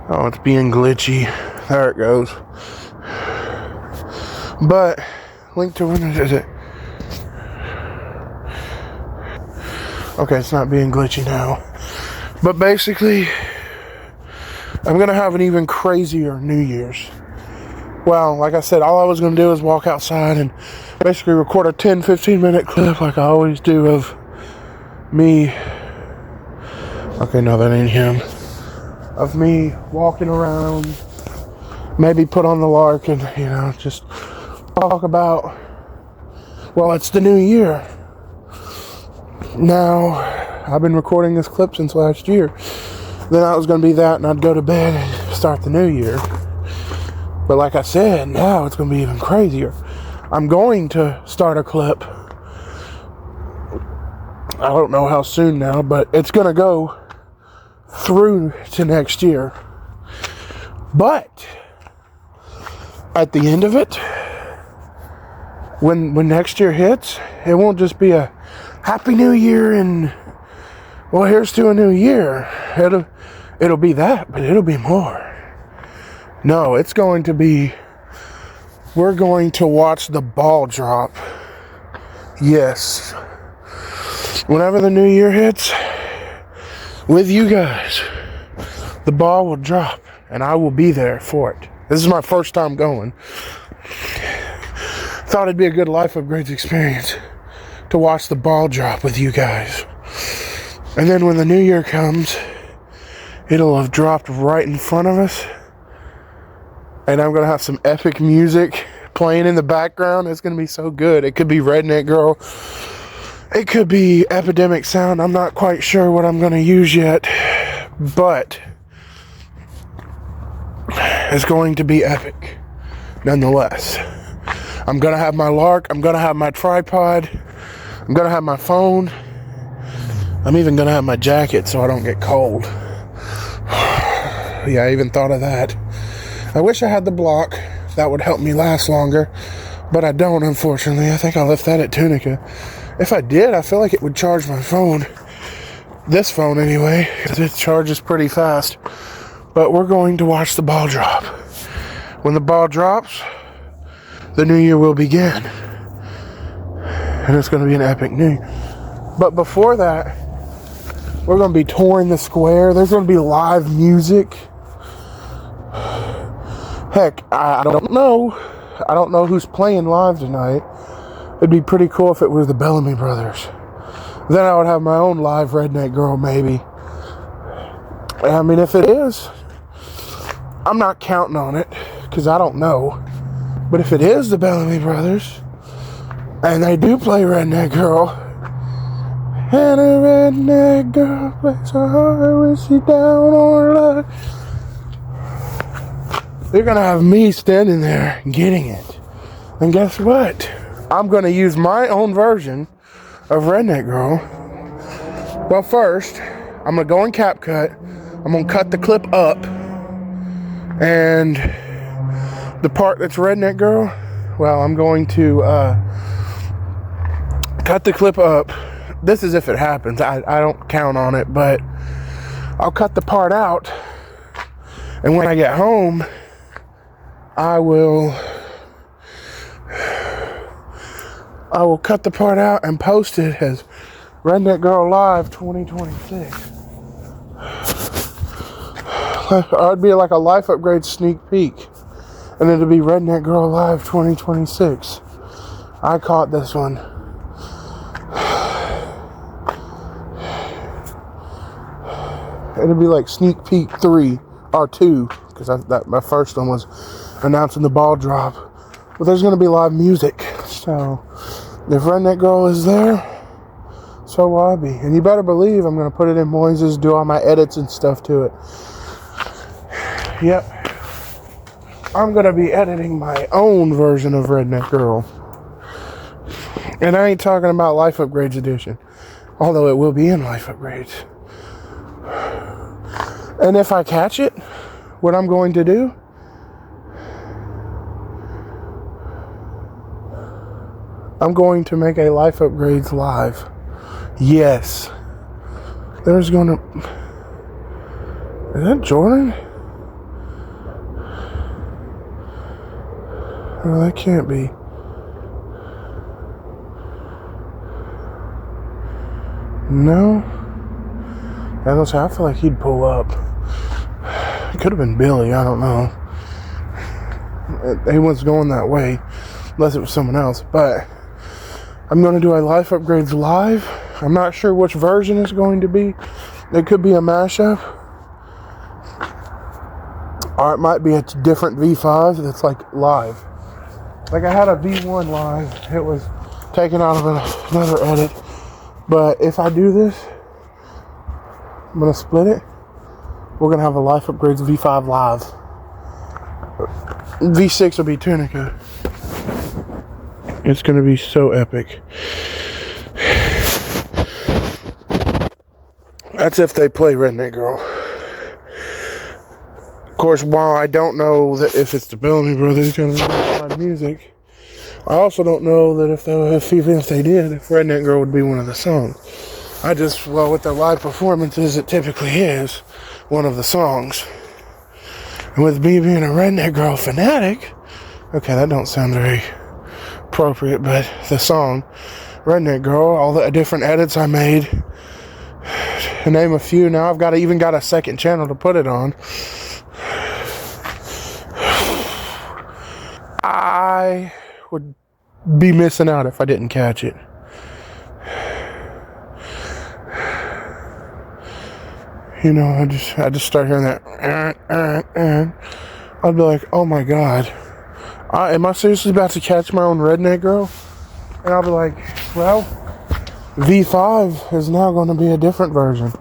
Oh, it's being glitchy. There it goes. But link to Windows, is it? Okay, it's not being glitchy now. But basically, I'm gonna have an even crazier New Year's. Well, like I said, all I was gonna do is walk outside and basically record a 10-15 minute clip like I always do of me. Okay, no, that ain't him. Of me walking around, maybe put on the lark and, you know, just talk about, well, it's the new year. Now, I've been recording this clip since last year. Then I was going to be that and I'd go to bed and start the new year. But like I said, now it's going to be even crazier. I'm going to start a clip. I don't know how soon now, but it's going to go through to next year. But at the end of it, when next year hits, it won't just be a Happy New Year and, well, here's to a new year. It'll be that, but it'll be more. No, it's going to be, we're going to watch the ball drop. Yes. Whenever the new year hits, with you guys, the ball will drop and I will be there for it. This is my first time going. Thought it'd be a good life upgrades experience to watch the ball drop with you guys. And then when the new year comes, it'll have dropped right in front of us. And I'm going to have some epic music playing in the background. It's going to be so good. It could be Redneck Girl. It could be Epidemic Sound. I'm not quite sure what I'm going to use yet. But it's going to be epic. Nonetheless. I'm going to have my lark. I'm going to have my tripod. I'm going to have my phone. I'm even going to have my jacket so I don't get cold. Yeah, I even thought of that. I wish I had the block. That would help me last longer. But I don't, unfortunately. I think I left that at Tunica. If I did, I feel like it would charge my phone. This phone, anyway. Because it charges pretty fast. But we're going to watch the ball drop. When the ball drops, the new year will begin. And it's going to be an epic new year. But before that, we're going to be touring the square. There's going to be live music. Heck, I don't know. I don't know who's playing live tonight. It'd be pretty cool if it was the Bellamy Brothers. Then I would have my own live Redneck Girl, maybe. I mean, if it is, I'm not counting on it, because I don't know. But if it is the Bellamy Brothers, and they do play Redneck Girl, and a redneck girl plays her heart when she's down on her luck, they're going to have me standing there getting it. And guess what? I'm going to use my own version of Redneck Girl. Well, first, I'm going to go in CapCut. I'm going to cut the clip up. And the part that's Redneck Girl, well, I'm going to cut the clip up. This is if it happens. I don't count on it, but I'll cut the part out. And when I get home, I will cut the part out and post it as Redneck Girl Live 2026. It'd be like a Life Upgrade sneak peek. And it'll be Redneck Girl Live 2026. I caught this one. It'll be like sneak peek 3 or 2. Because my first one was announcing the ball drop. But there's going to be live music. So if Redneck Girl is there, so will I be. And you better believe I'm going to put it in Moises, do all my edits and stuff to it. Yep. I'm going to be editing my own version of Redneck Girl. And I ain't talking about Life Upgrades Edition. Although it will be in Life Upgrades. And if I catch it, what I'm going to do, I'm going to make a Life Upgrades Live. Yes. There's going to... Is that Jordan? Oh, that can't be. No. I feel like he'd pull up. It could have been Billy, I don't know. He was going that way, unless it was someone else. But I'm going to do a Life Upgrades Live. I'm not sure which version it's going to be. It could be a mashup. Or it might be a different V5 that's like live. Like I had a V1 live. It was taken out of another edit. But if I do this, I'm going to split it. We're going to have a Life Upgrades V5 live. V6 will be Tunica. It's going to be so epic. That's if they play Redneck Girl. Of course, while I don't know that if it's the Bellamy Brothers going to live music, I also don't know that even if they did, if Redneck Girl would be one of the songs. With their live performances, it typically is one of the songs. And with me being a Redneck Girl fanatic, okay, that don't sound very appropriate, but the song, Redneck Girl, all the different edits I made, to name a few. Now I've even got a second channel to put it on. I would be missing out if I didn't catch it. You know, I just start hearing that, I'd be like, oh my God, am I seriously about to catch my own Redneck Girl? And I'll be like, well, V5 is now going to be a different version.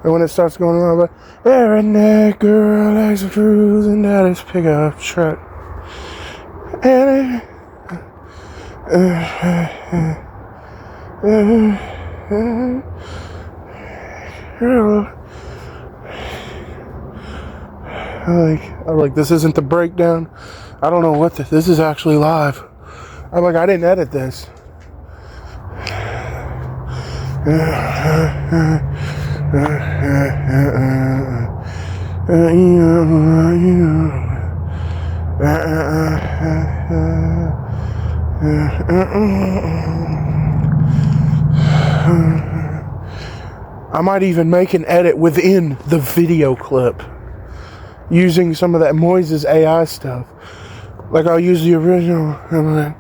And when it starts going on, I'm like, Redneck Girl likes to cruise in daddy's pickup truck. And I'm like, this isn't the breakdown. I don't know what this is actually live. I'm like, I didn't edit this. I might even make an edit within the video clip using some of that Moises AI stuff. Like I'll use the original and like,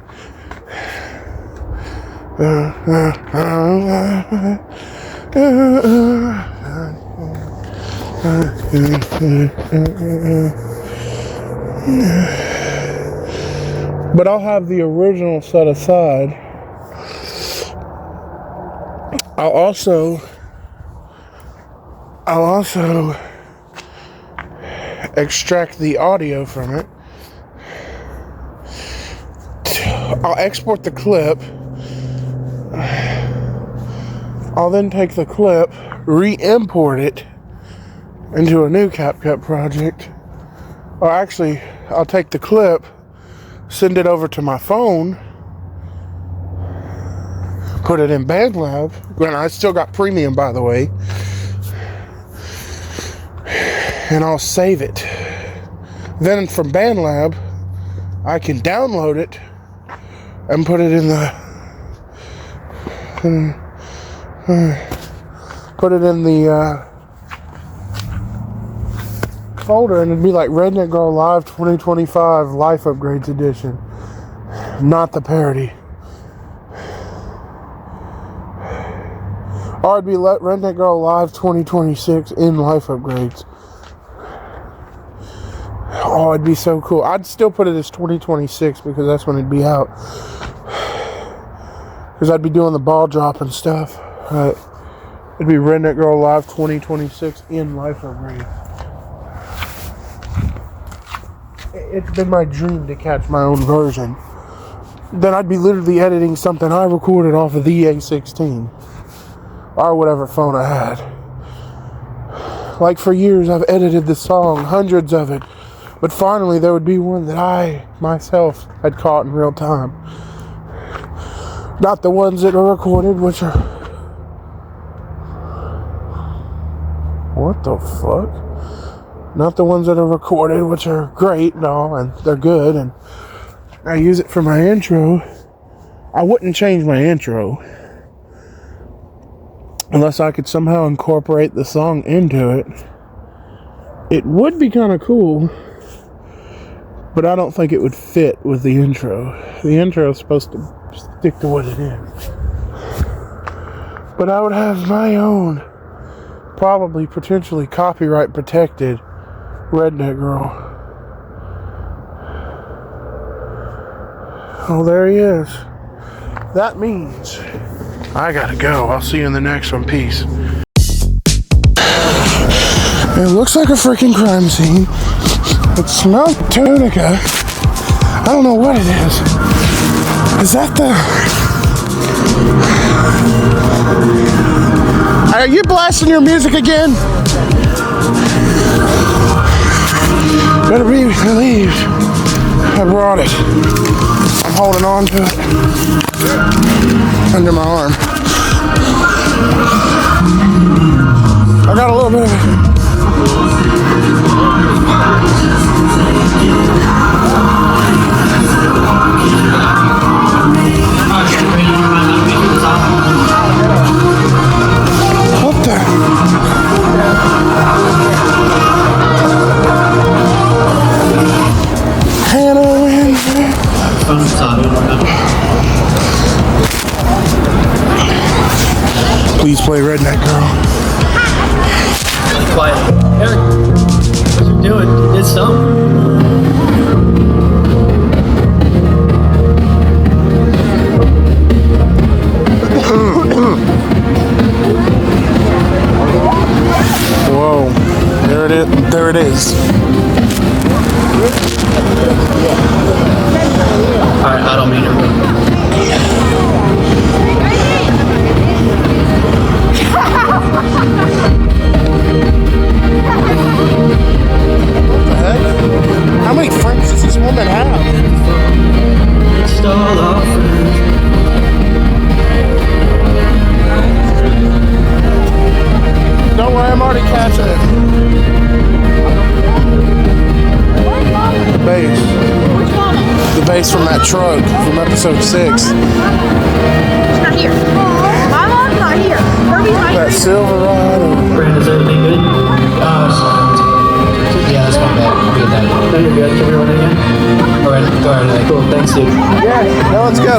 but I'll have the original set aside. I'll also extract the audio from it. I'll export the clip. I'll then take the clip, re-import it into a new CapCut project. Or actually, I'll take the clip, send it over to my phone, put it in BandLab. When I still got premium, by the way. And I'll save it. Then from BandLab, I can download it and put it in the folder, and it'd be like Redneck Girl Live 2025 Life Upgrades Edition, not the parody. Or it'd be Redneck Girl Live 2026 in Life Upgrades. Oh, it'd be so cool. I'd still put it as 2026 because that's when it'd be out. Because I'd be doing the ball drop and stuff. It'd be Redneck Girl Live 2026 in Life Upgrades. It's been my dream to catch my own version. Then I'd be literally editing something I recorded off of the A16. Or whatever phone I had. Like for years I've edited the song, hundreds of it. But finally there would be one that I, myself, had caught in real time. Not the ones that are recorded, which are... What the fuck? Not the ones that are recorded, which are great and all, and they're good, and I use it for my intro. I wouldn't change my intro unless I could somehow incorporate the song into it. It would be kind of cool, but I don't think it would fit with the intro. The intro is supposed to stick to what it is. But I would have my own, probably potentially copyright protected Redneck Girl. Oh, there he is. That means I gotta go. I'll see you in the next one. Peace. It looks like a freaking crime scene. It's not Tunica. I don't know what it is. Is that the... Are you blasting your music again? Better be relieved I brought it. I'm holding on to it under my arm. I got a little bit of it. What the? Hannah Windsor. Please play Redneck Girl. Quiet. Eric, what you doing? You did something? Whoa. There it is. There it is. Alright, I don't mean it. What the heck? How many friends does this woman have? Don't worry, I'm already catching it. The bass. The bass from that truck from episode 6. She's not here. My mom's not here. Herbie's not That here. Silverado. Brand, is everything good? Yeah, that's my bad. I'll get that. No, you're good. Can we run it again? Alright, go ahead. Cool, thanks, dude. Yeah, now let's go.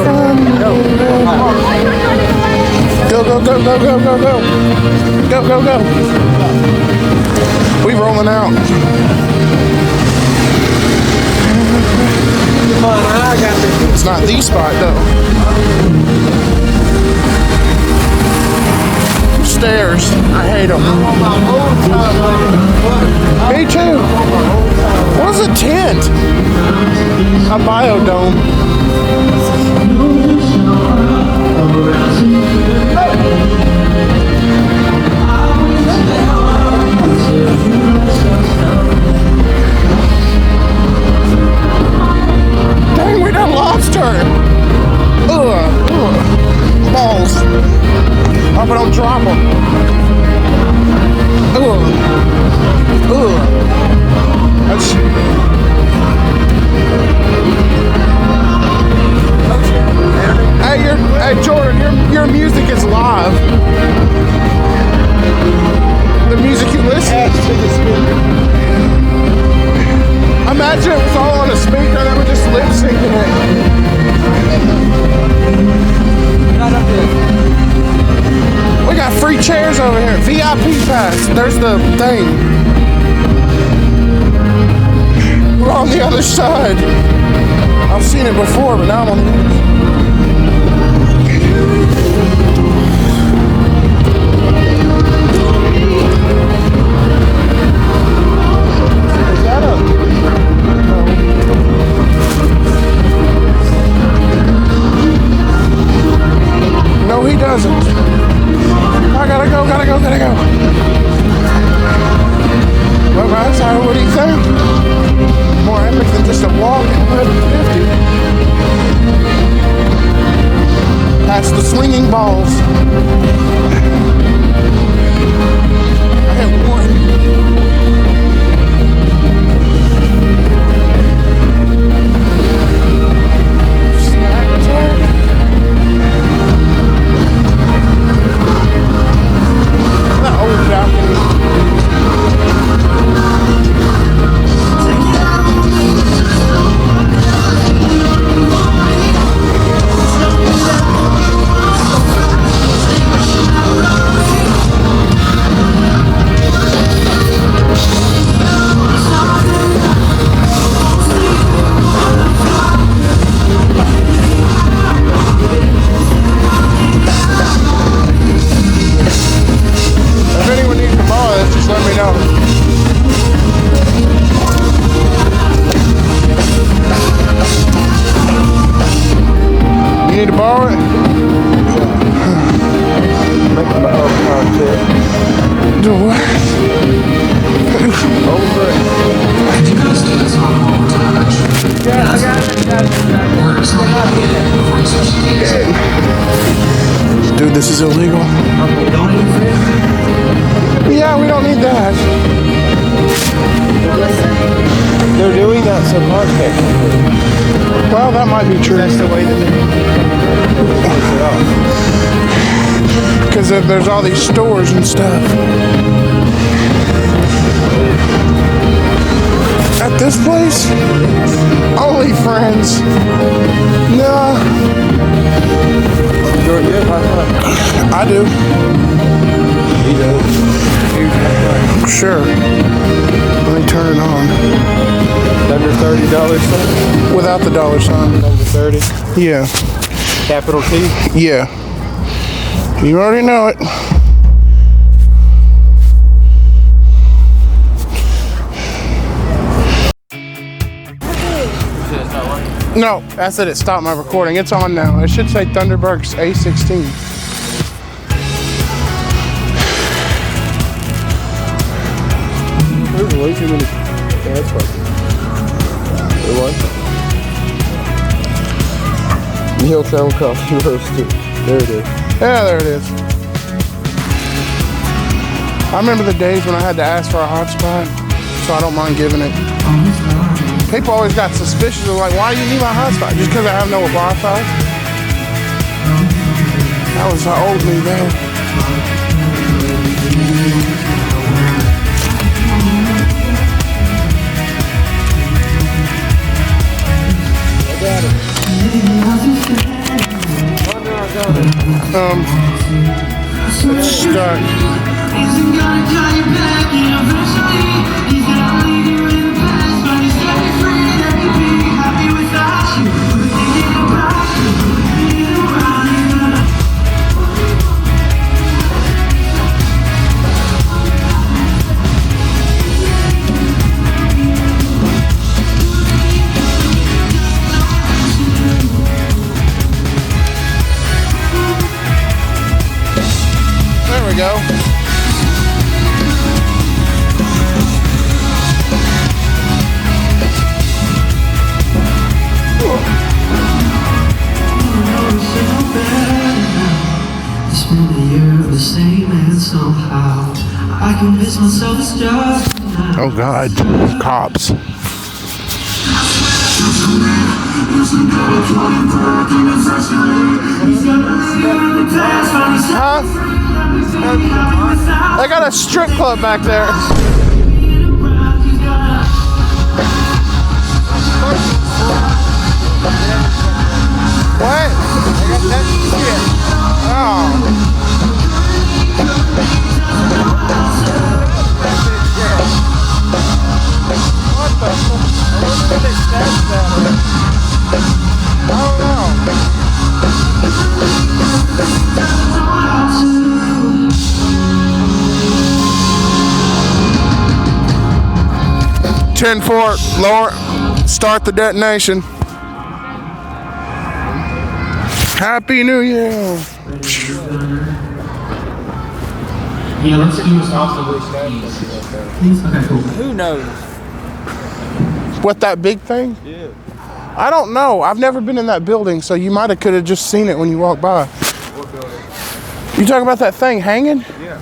Go, go, go, go, go, go, go. Go, go, go. We rolling out. It's not the spot though. Stairs. I hate them. Me too. is a tent? A biodome. Dang, we done lobster. Ugh. Balls. Hope I don't drop them. That's... Hey, Jordan, your music is live. The music you listen to. Imagine it was all on a speaker and they were just lip syncing it. We got free chairs over here. VIP pass. There's the thing. We're on the other side. I've seen it before, but now I'm on the other side. No, he doesn't. I gotta go. Well, guys, what do you think? More epic than just a walk at 1150. That's the swinging balls. I have one. Dude, this is illegal. Yeah, we don't need that. They're doing that so podcast. Well, that might be true. That's the way that they because there's all these stores and stuff. At this place? Only friends. Nah. I do. He does. Sure. Let me turn it on. Under $30 sign? Without the dollar sign. Under 30? Yeah. Capital T? Yeah. You already know it. No, I said it stopped my recording. It's on now. It should say Thunderburg's A16. There's way too many. Yeah, that's fine. There was. Neiltown Coffee Roaster. There it is. Yeah, there it is. I remember the days when I had to ask for a hotspot, so I don't mind giving it. People always got suspicious of like, why do you need my hotspot? Just because I have no Wi-Fi? That was how old me though. Let's start. Oh God, cops. Huh? They got a strip club back there. What? Oh. What the fuck? I wonder where they stashed that at. I don't know. 10-4, lower, start the detonation. Happy New Year. Yeah, let's do this off the please. Okay, cool. Who knows? What, that big thing? Yeah. I don't know. I've never been in that building, so you might have could have just seen it when you walked by. What building? You talking about that thing hanging? Yeah.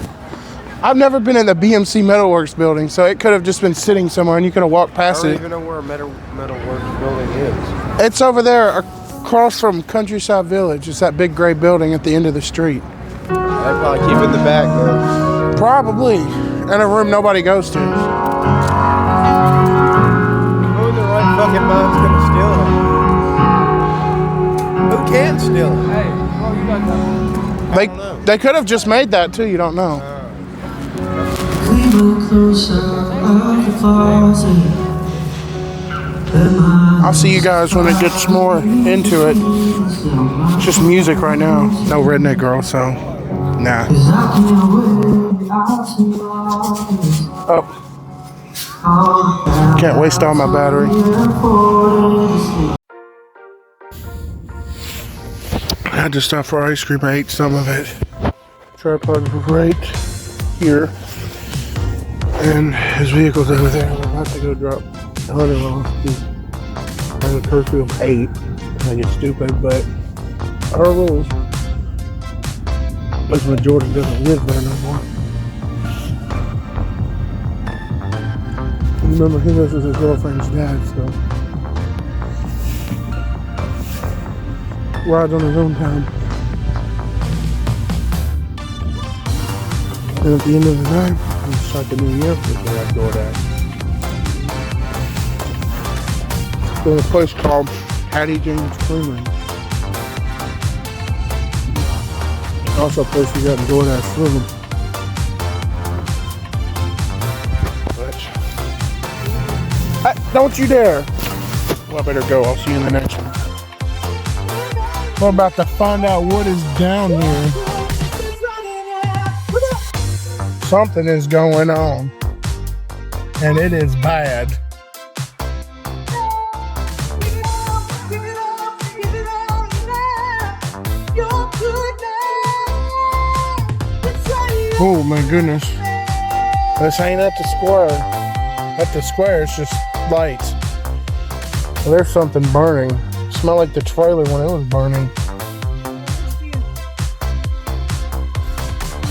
I've never been in the BMC Metalworks building, so it could have just been sitting somewhere and you could have walked I past don't it. even know where a metalworks building is. It's over there across from Countryside Village. It's that big gray building at the end of the street. They probably keep it in the back though. Probably. In a room nobody goes to. Who in their right fucking mind's gonna steal it? Who can steal it? Hey, well, you got that. They could have just made that too, you don't know. I'll see you guys when it gets more into it. It's just music right now. No Redneck Girl, so nah. Oh. Can't waste all my battery. I had to stop for ice cream. I ate some of it. Tripod right here. And his vehicle's over there. I'm about to go drop Hunter off. He's on a curfew of 8. I think it's stupid, but our rules. Because when Jordan doesn't live there no more. Remember, he lives with his girlfriend's dad, so. Rides on his own time. And at the end of the night, we start the new year with that DoorDash. Go to a place called Hattie James Creamery. Also a place we got DoorDash food. Hey, don't you dare! Well, I better go. I'll see you in the next one. We're about to find out what is down here. Something is going on. And it is bad. Oh my goodness. This ain't at the square. At the square, it's just lights. Well, there's something burning. It smelled like the trailer when it was burning.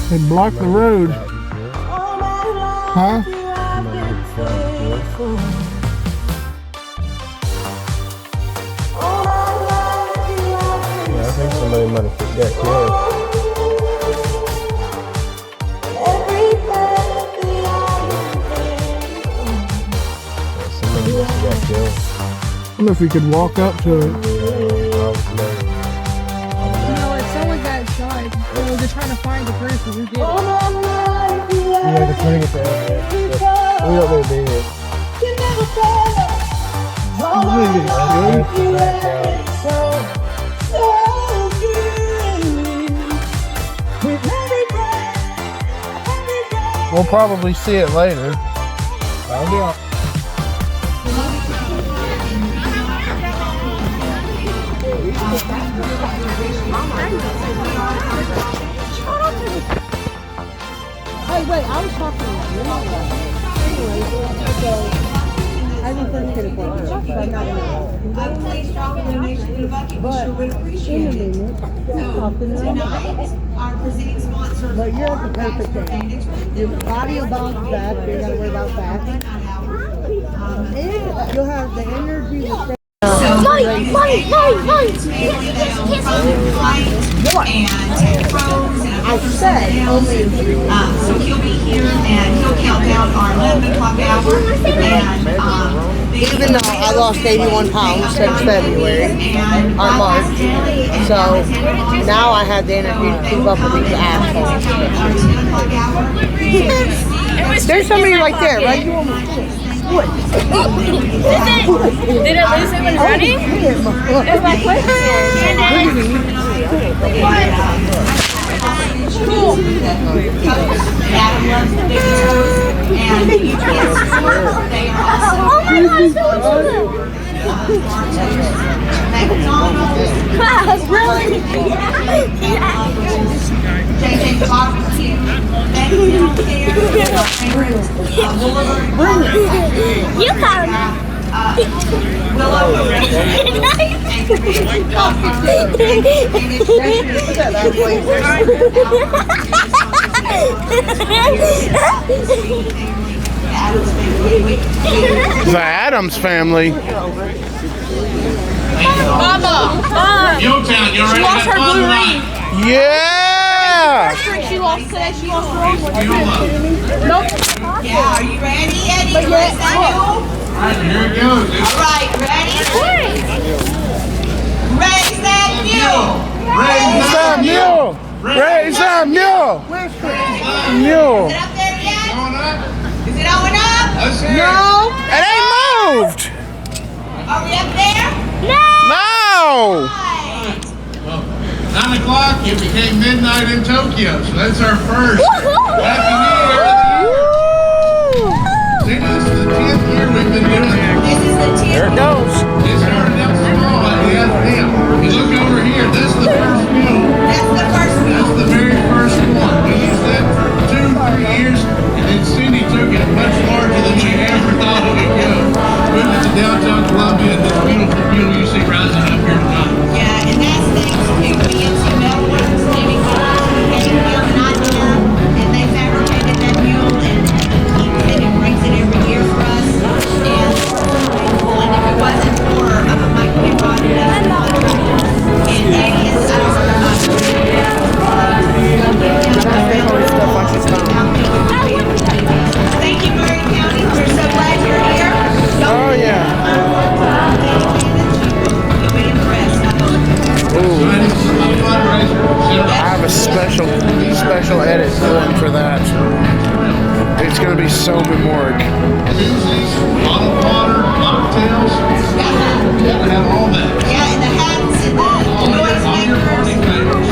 They blocked the road. Huh? Yeah, I think somebody might have got killed. I don't know if you could walk up to it. No, it's someone got shot. They were just trying to find the person who did it. Yeah, they're trying to get the evidence. We don't know who We'll probably see it later. I'll be on. Hey, wait, I was talking to you. Anyway, so I didn't think you could have put it, but I'm not in it. Please drop a donation in a bucket. We sure would appreciate it. So tonight, our presenting sponsors But you're at are the perfect Baxter thing. Bandage with Your them. body will bounce back. You gotta worry about that. And you'll have the energy to stay. I said only so he'll be here and he'll count down our 11 o'clock hour. And Even though I lost 81 pounds since February or March, so now I have the energy to keep up with these assholes. There's somebody right there, right? Did it lose it when running? It's my Adam loves the big toes and UPS they are also McDonald's, really? JJ Barbecue, You come. Willow The Adams family. Mama. Yotown, you already lost had her fun blue tonight. Yeah! She lost today. She lost her own one. Nope. Yeah, are you ready, Eddie? Raise that mule. Alright, here it goes. All right, ready? Raise that mule. Raise that mule! Raise that mule! Mule! Is it up there yet? Going up. Is it going up? Let's hear No! It ain't moved! Are we up there? No! Right. 9 o'clock, it became midnight in Tokyo, so that's our first. Happy New Year! See, this is the 10th year we've been doing it. This is the 10th. There it goes. It started out small at the FM. You look over here, this is the first mule. That's the first That's mule. the very first one. We used that for 2-3 years, and then Cindy took it much larger than we ever thought it would go. Moved it to downtown Columbia, and this beautiful mule you see rising up here tonight. Yeah, and that's thanks to BNC Metalworks, Jimmy Collins, and Bill and Idea, and they fabricated that mule and keeps it and brings it every year for us. And if it wasn't for Mike Pinrod, who does the laundry, and Eddie is Thank you, Murray County. We're so glad you're here. Oh, yeah. You'll be impressed. I have a special edit going for that. It's gonna be so memoric. Koozies, bottled water, mocktails. You gotta have all that. Yeah, and the hats and the noise makers. All your party favors.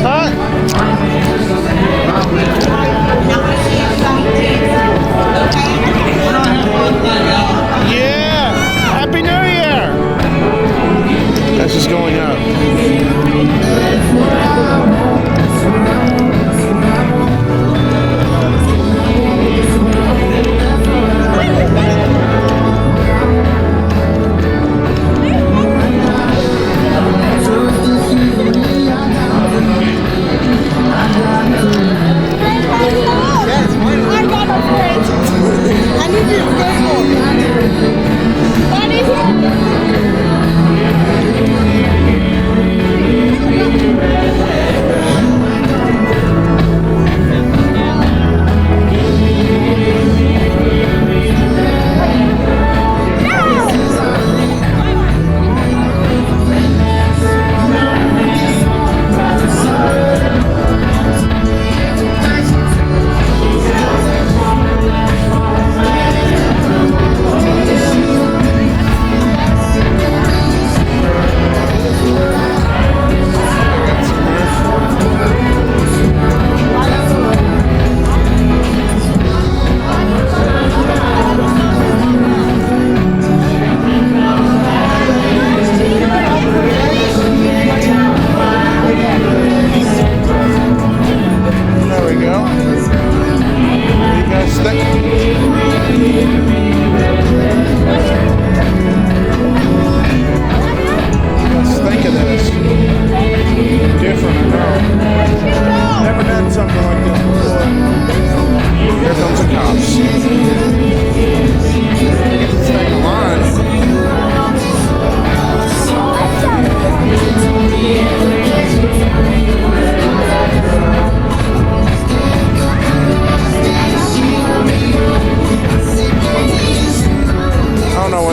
Huh? Now I see everybody dancing. Okay? Yeah! Happy New Year! That's just going up.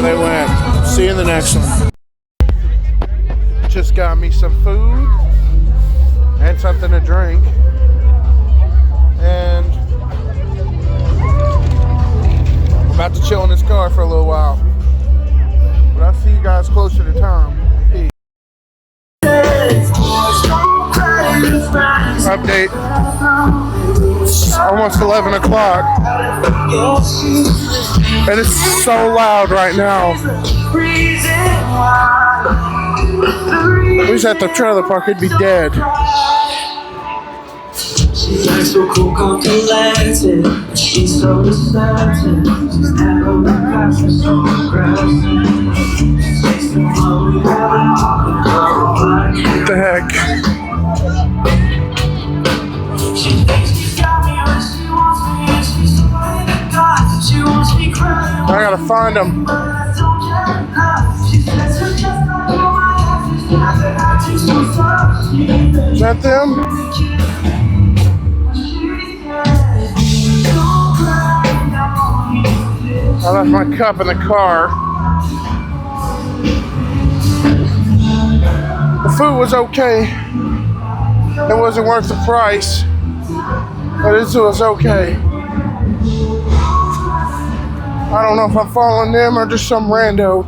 they went. See you in the next one. Just got me some food and something to drink. And I'm about to chill in this car for a little while. But I'll see you guys closer to time. Peace. Update. Almost 11 o'clock. And it's so loud right now. If we was at the trailer park, it'd be dead. She's like so cool, come to Latin. She's so certain. She's never been past the so aggressive. What the heck? She thinks she's got me when she wants me, and she's so in the dark. She wants me crying. I gotta find them. She says her just not know my life. She's so Is that them? I left my cup in the car. The food was okay. It wasn't worth the price, but it was okay. I don't know if I'm following them or just some rando.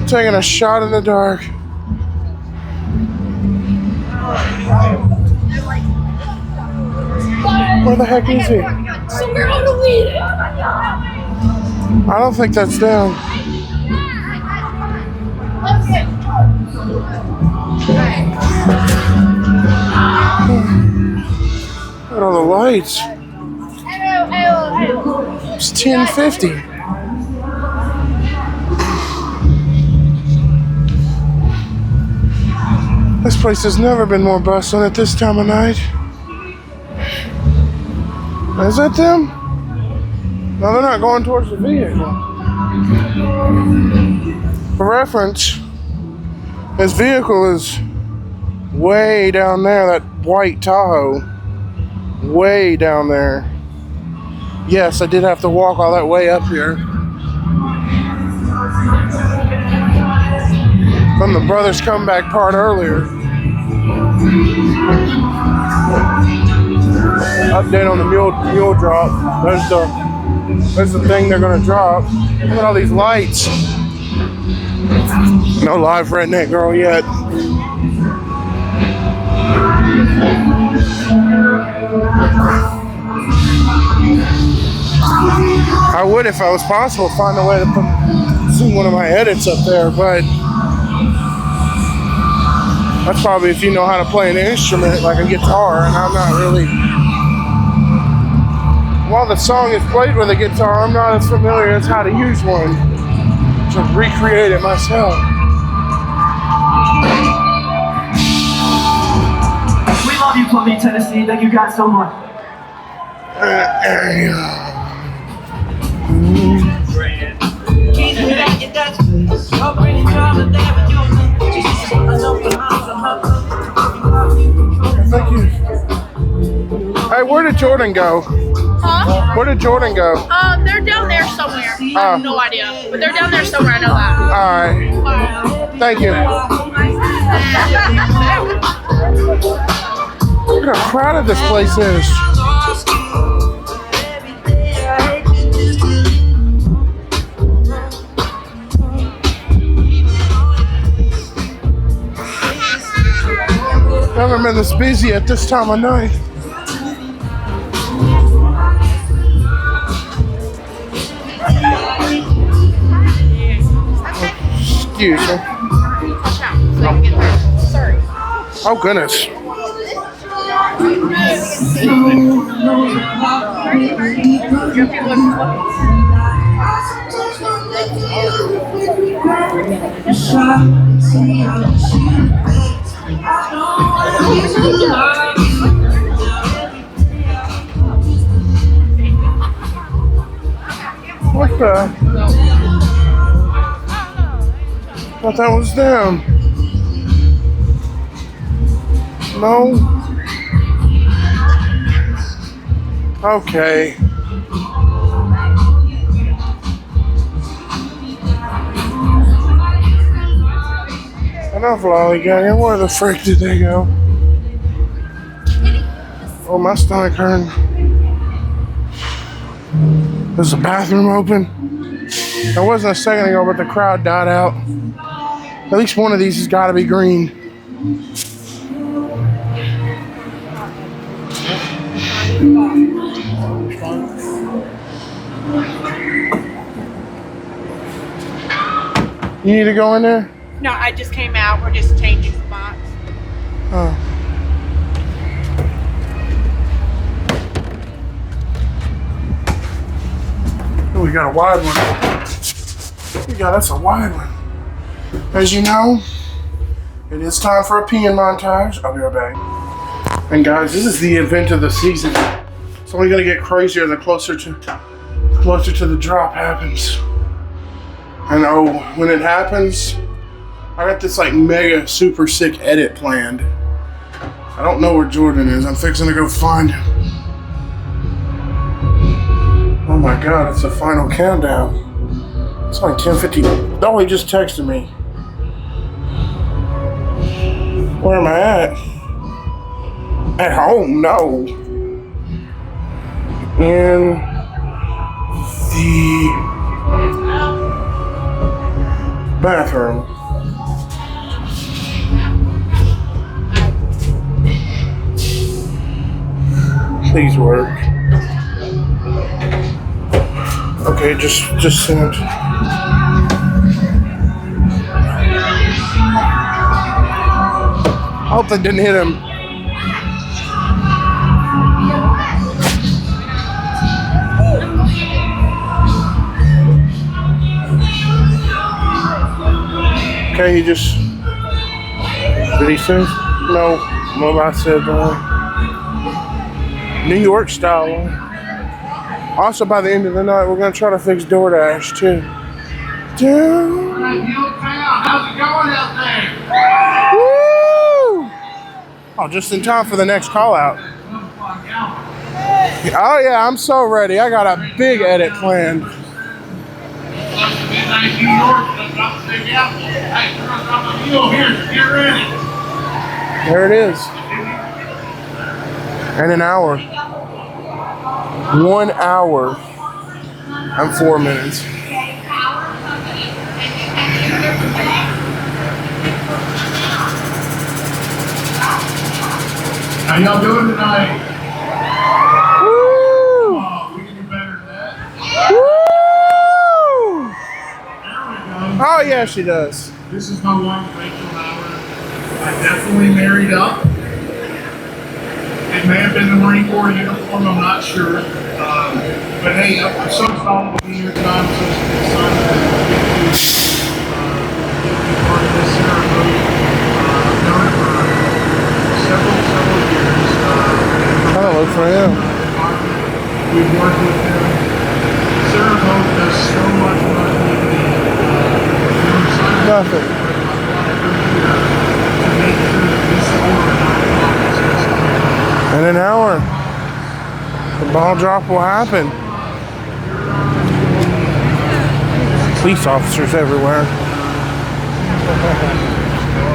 Taking a shot in the dark. Where the heck is he? Somewhere on the weed. I don't think that's them. Look at all the lights. It's 10:50. This place has never been more bustling at this time of night. Is that them? No, they're not going towards the vehicle. For reference, this vehicle is way down there, that white Tahoe. Way down there. Yes, I did have to walk all that way up here. From the Brothers Comeback part earlier. Update on the mule drop. There's the thing they're gonna drop. Look at all these lights. No live redneck girl yet. I would, if I was possible, find a way to put one of my edits up there, but that's probably if you know how to play an instrument like a guitar, and I'm not really. While the song is played with a guitar, I'm not as familiar as how to use one to recreate it myself. We love you, Columbia, Tennessee. Thank you guys so much. Thank you. Hey, where did Jordan go? Huh? Where did Jordan go? They're down there somewhere. I have no idea. But they're down there somewhere, I know that. Alright. Thank you. Look how crowded this place is. Never been this busy at this time of night. Excuse me. Oh goodness. What the? I thought that was them. No. Okay. Enough lollygagging. Where the frick did they go? Oh, my stomach hurting. Is the bathroom open? There wasn't a second ago, but the crowd died out. At least one of these has got to be green. You need to go in there? No, I just came out. We're just changing spots. Oh. Oh, we got a wide one. That's a wide one. As you know, it is time for a peeing montage. I'll be right back. And guys, this is the event of the season. It's only gonna get crazier the closer to the drop happens. And oh, when it happens, I got this like mega super sick edit planned. I don't know where Jordan is. I'm fixing to go find him. Oh my God, it's the final countdown. It's like 10:50. Oh, he just texted me. Where am I at? At home? No. In the bathroom. Please work. Okay, just send. I hope that didn't hit him. Okay, he just. Did he say? No. Well, I said New York style. Also, by the end of the night, we're gonna try to fix DoorDash too. How's it going out there? Woo! Oh, just in time for the next call out. Oh yeah, I'm so ready. I got a big edit planned. There it is. And an hour. 1 hour and 4 minutes. How y'all doing tonight? Woo! Oh, we can do better than that. Woo! There we go. Oh yeah, she does. This is my wife, Rachel Howard. I definitely married up. It may have been the Marine Corps uniform, I'm not sure. But hey, I'm so excited to be here tonight. I'm so excited to be part of this ceremony. I've known it for several years. Hello for him. We've worked with him. Sarah Hope does so much Nothing. In an hour, the ball drop will happen. Police officers everywhere.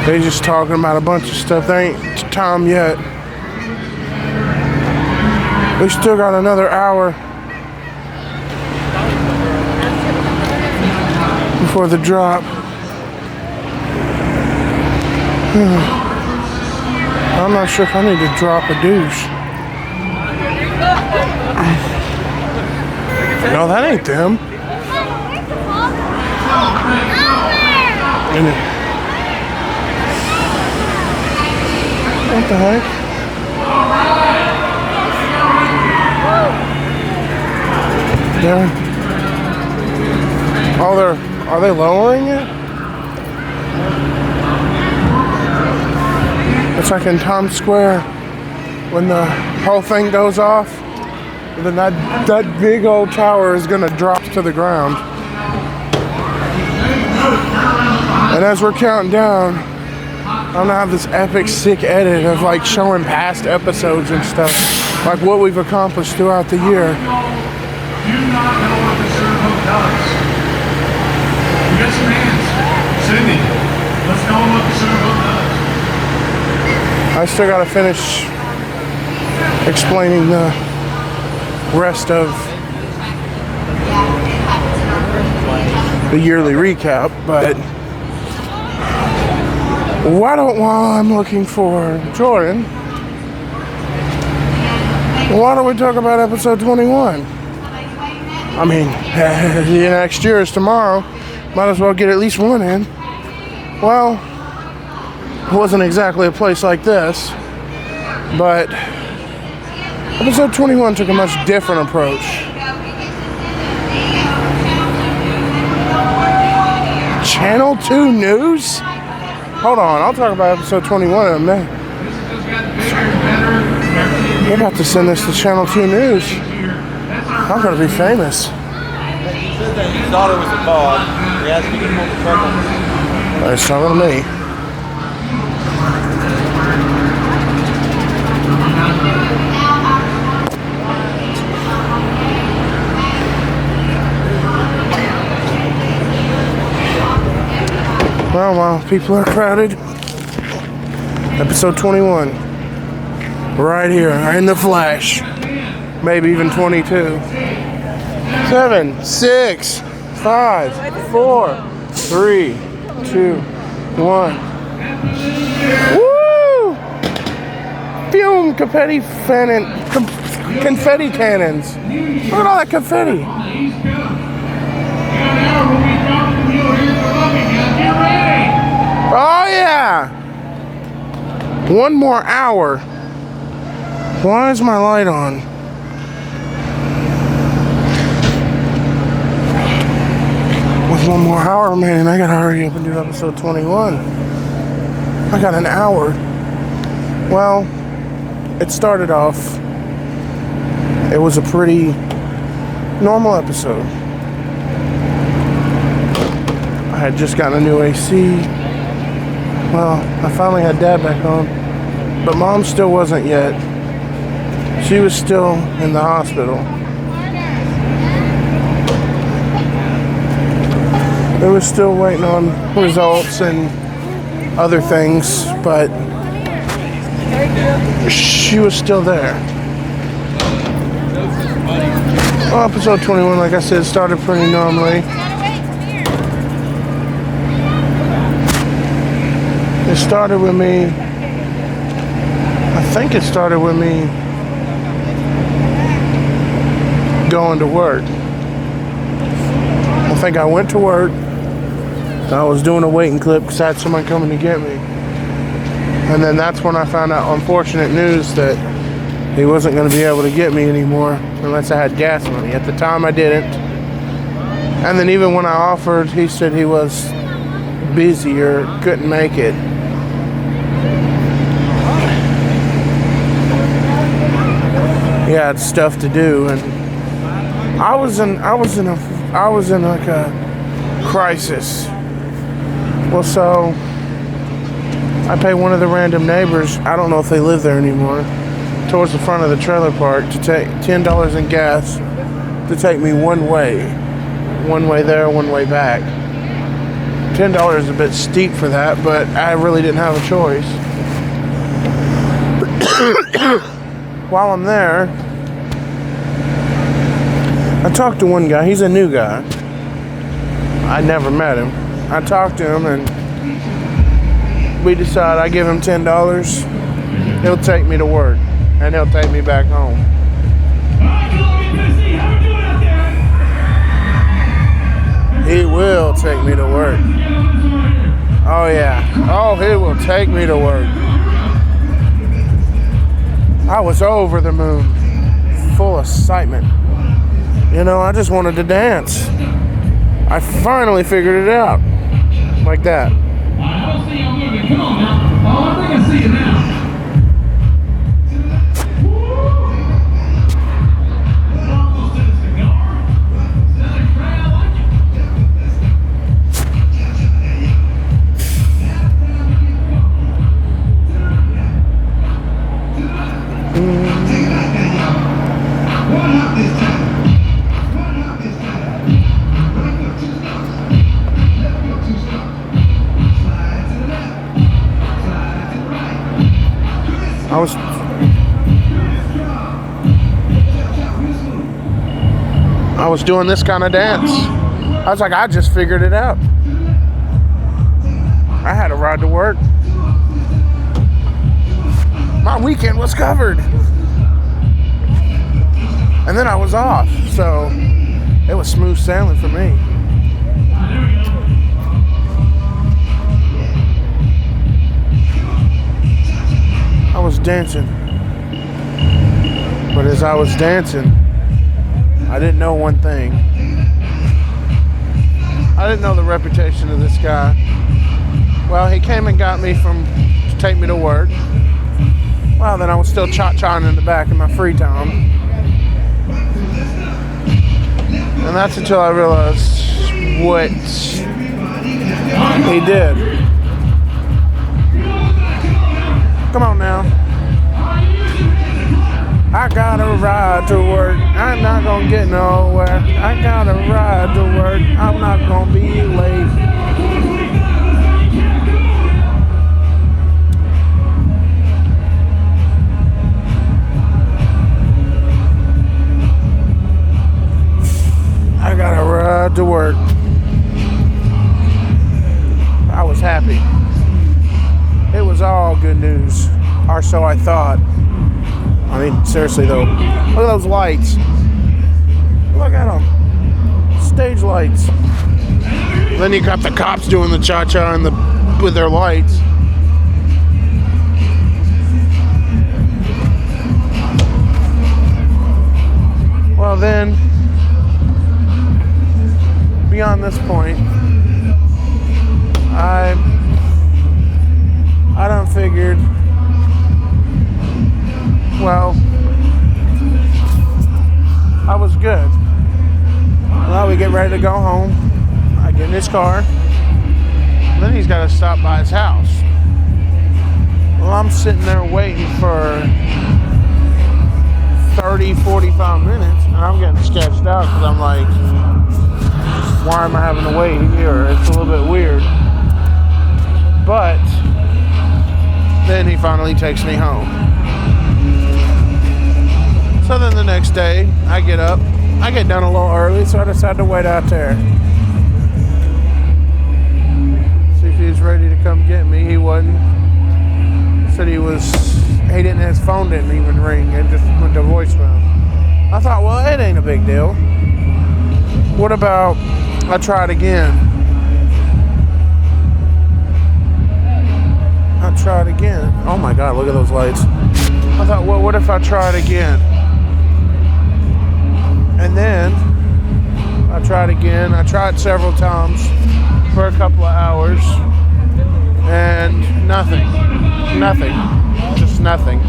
They just talking about a bunch of stuff. They ain't time yet. We still got another hour before the drop. I'm not sure if I need to drop a douche. No, that ain't them. What the heck? Yeah. Oh, are they lowering it? It's like in Times Square when the whole thing goes off, then that big old tower is gonna drop to the ground. And as we're counting down, I'm gonna have this epic sick edit of like showing past episodes and stuff. like what we've accomplished throughout the year. Do not know what the servo does. We got some hands. Cindy, let's know what the servo does. I still got to finish explaining the rest of the yearly recap, but while I'm looking for Jordan, why don't we talk about episode 21? I mean, the next year is tomorrow. Might as well get at least one in. Well, it wasn't exactly a place like this, but episode 21 took a much different approach. Channel 2 News? Hold on, I'll talk about episode 21 in a minute. We're about to send this to Channel 2 News. I'm gonna be famous. He said that his daughter was a dog. He asked me to pull the truck on. It's talking to me. Well, while people are crowded, episode 21, right here in the flesh, maybe even 22. 7, 6, 5, 4, 3, 2, 1. Woo! Fume confetti cannons. Look at all that confetti. Oh yeah! One more hour. Why is my light on? With one more hour, man, I gotta hurry up and do episode 21. I got an hour. Well, it started off. It was a pretty normal episode. I had just gotten a new AC. Well, I finally had Dad back home, but Mom still wasn't yet. She was still in the hospital. They were still waiting on results and other things, but she was still there. Well, episode 21, like I said, started pretty normally. It started with me, I think it started with me going to work. I think I went to work. I was doing a waiting clip because I had someone coming to get me. And then that's when I found out unfortunate news that he wasn't going to be able to get me anymore unless I had gas money. At the time I didn't. And then even when I offered, he said he was busy or couldn't make it. He had stuff to do, and I was in like a crisis. Well, so I paid one of the random neighbors, I don't know if they live there anymore, towards the front of the trailer park to take $10 in gas to take me one way there, one way back. $10 is a bit steep for that, but I really didn't have a choice. While I'm there, I talked to one guy. He's a new guy. I never met him. I talked to him and we decided I give him $10. He'll take me to work and he'll take me back home. He will take me to work. Oh yeah. Oh, he will take me to work. I was over the moon, full of excitement. You know, I just wanted to dance. I finally figured it out. Like that. I don't see you moving. Come on now. Oh, I think I see you now. I was doing this kind of dance. I was like, I just figured it out. I had a ride to work. My weekend was covered. And then I was off, so it was smooth sailing for me. I was dancing. But as I was dancing, I didn't know one thing. I didn't know the reputation of this guy. Well, he came and got me to take me to work. Well, then I was still cha-chaing in the back in my free time. And that's until I realized what he did. Come on now. I gotta ride to work. I'm not gonna get nowhere. I gotta ride to work. I'm not gonna be late. I gotta ride to work. I was happy. It was all good news, or so I thought. I mean, seriously though, look at those lights. Look at them. Stage lights. Then you got the cops doing the cha-cha with their lights. Well then, beyond this point, I done figured, well, I was good. Well, we get ready to go home. I get in his car. Then he's got to stop by his house. Well, I'm sitting there waiting for 30, 45 minutes, and I'm getting sketched out because I'm like, why am I having to wait here? It's a little bit weird. But then he finally takes me home. So then the next day, I get up. I get done a little early, so I decide to wait out there. See if he was ready to come get me. He wasn't. Said he didn't, his phone didn't even ring. It just went to voicemail. I thought, well, it ain't a big deal. What about I try it again? I try it again. Oh my God, look at those lights. I thought, well, what if I try it again? And then I tried again. I tried several times for a couple of hours, and nothing, just nothing.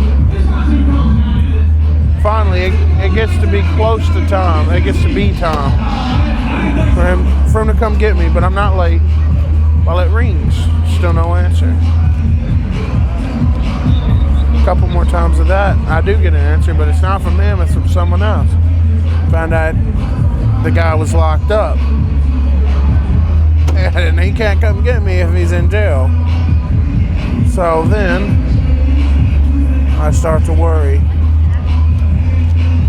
Finally, it gets to be close to time. It gets to be time for him to come get me, but I'm not late. While it rings, still no answer. A couple more times of that, I do get an answer, but it's not from him, it's from someone else. Found out the guy was locked up. And he can't come get me if he's in jail. So then, I start to worry.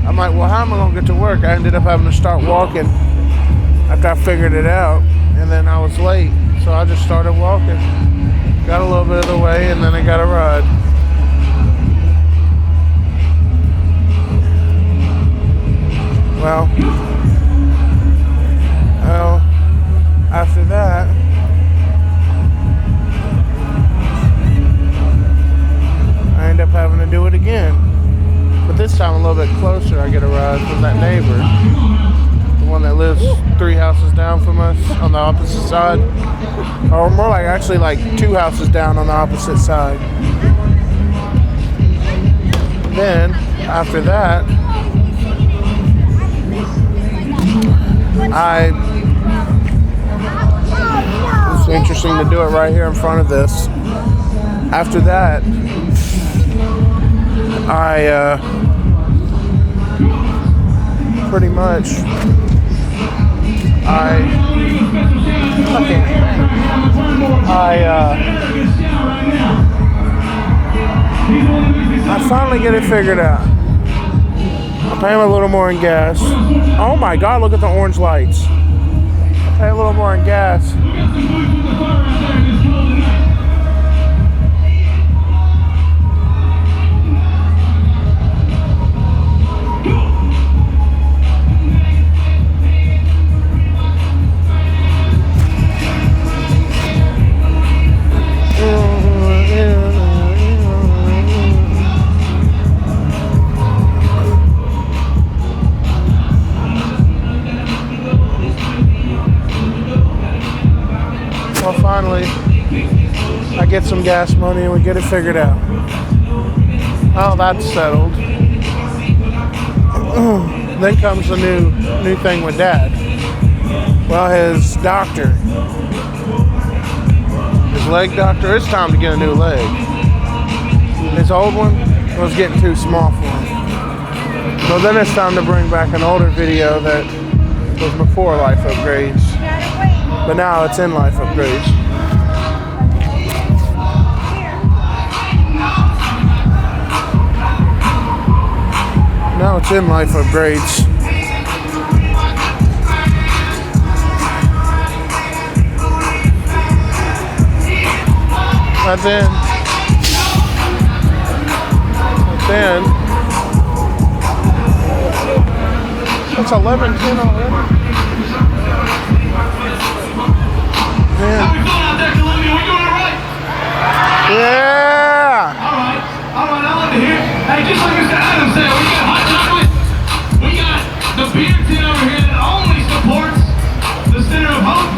I'm like, well, how am I going to get to work? I ended up having to start walking after I figured it out. And then I was late. So I just started walking. Got a little bit of the way, and then I got a ride. Well, after that, I end up having to do it again. But this time a little bit closer, I get a ride from that neighbor. The one that lives 3 houses down from us on the opposite side. Or more like actually like 2 houses down on the opposite side. Then, after that, it's interesting to do it right here in front of this. After that, pretty much, I finally get it figured out. I pay him a little more in gas. Oh my God, look at the orange lights. I pay a little more in gas. Well, finally, I get some gas money and we get it figured out. Oh, that's settled. Then comes the new thing with Dad. Well, his doctor, his leg doctor, it's time to get a new leg. His old one was getting too small for him. So then it's time to bring back an older video that was before Life Upgrades. But now it's in Life Upgrades. Now it's in Life Upgrades. But then it's 11:10 already. Yeah. All right, I love to hear. Hey, just like Mr. Adams said, we got hot chocolate. We got the beer tin over here that only supports the Center of Hope.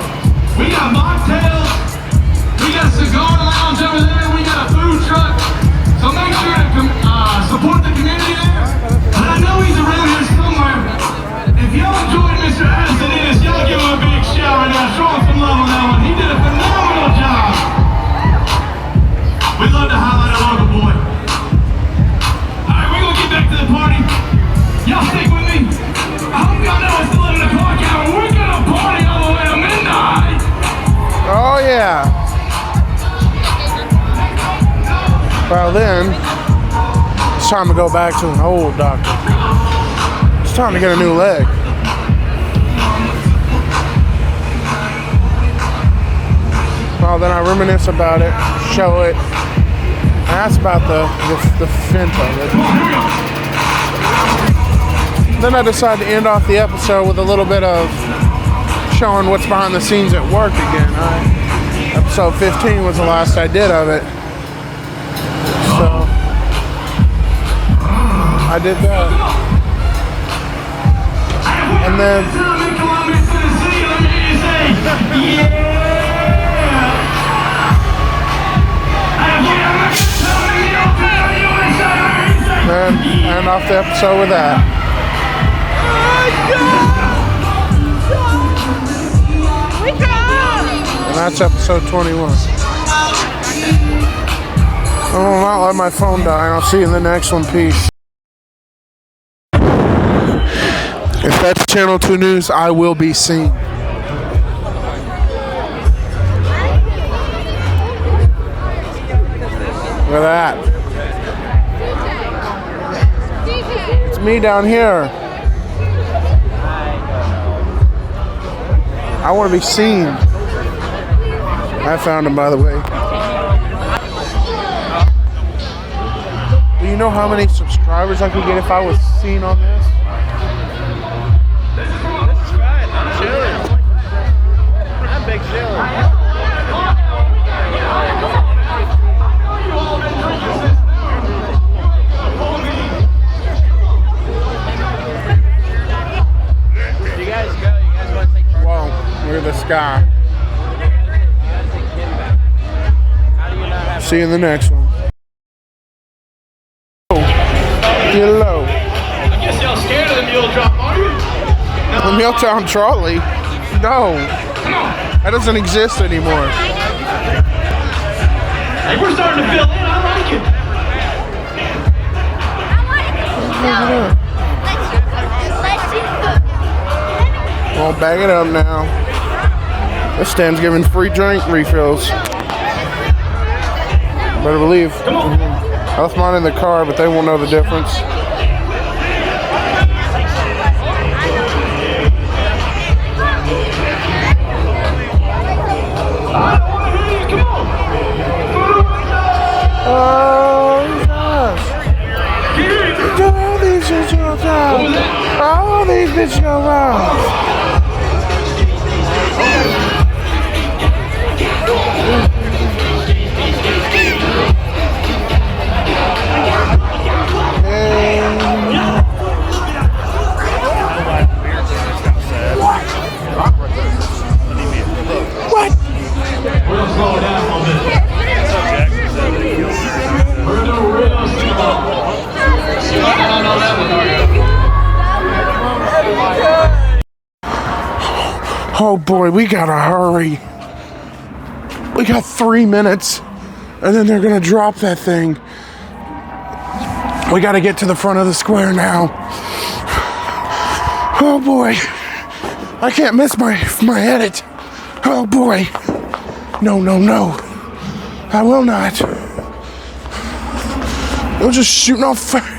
We got mocktails. We got a cigar lounge over there. We got a food truck. So make sure to support the community there. And I know he's around here somewhere. If y'all enjoyed Mr. Adams and Ennis, y'all give him a big shout right now. Show him some love on that one. He did a phenomenal job. We love to highlight our local boy. Alright, we're gonna get back to the party. Y'all stick with me. I hope y'all know it's 11 o'clock hour. We're gonna party all the way to midnight. Oh yeah. Well then, it's time to go back to an old doctor. It's time to get a new leg. Well then I reminisce about it, show it. And that's about the fint of it. Then I decided to end off the episode with a little bit of showing what's behind the scenes at work again. Episode 15 was the last I did of it. So I did that. And then end off the episode with that. And that's episode 21. I will not let my phone die, and I'll see you in the next one. Peace. If that's Channel 2 News, I will be seen. Look at that. It's me down here. I want to be seen. I found him, by the way. Do you know how many subscribers I could get if I was seen on this? This is fine. I'm chilling. I'm big chilling. You guys go. You guys want to take part? Whoa, look at the sky. See you in the next one. Hello. I guess y'all scared of the mule drop, are you? The Milltown Trolley? No. That doesn't exist anymore. Hey, we're starting to fill in. I like it. Let's gonna bag it up now. This stand's giving free drink refills. Better believe. I left mine in the car, but they won't know the difference. Oh, gosh. All these bitches go down. All these bitches go down. What? We'll slow it down a little bit. We're gonna real slow. Oh boy, we gotta hurry. We got 3 minutes, and then they're gonna drop that thing. We gotta get to the front of the square now. Oh boy, I can't miss my edit. Oh boy, no, I will not. They're just shooting off fire.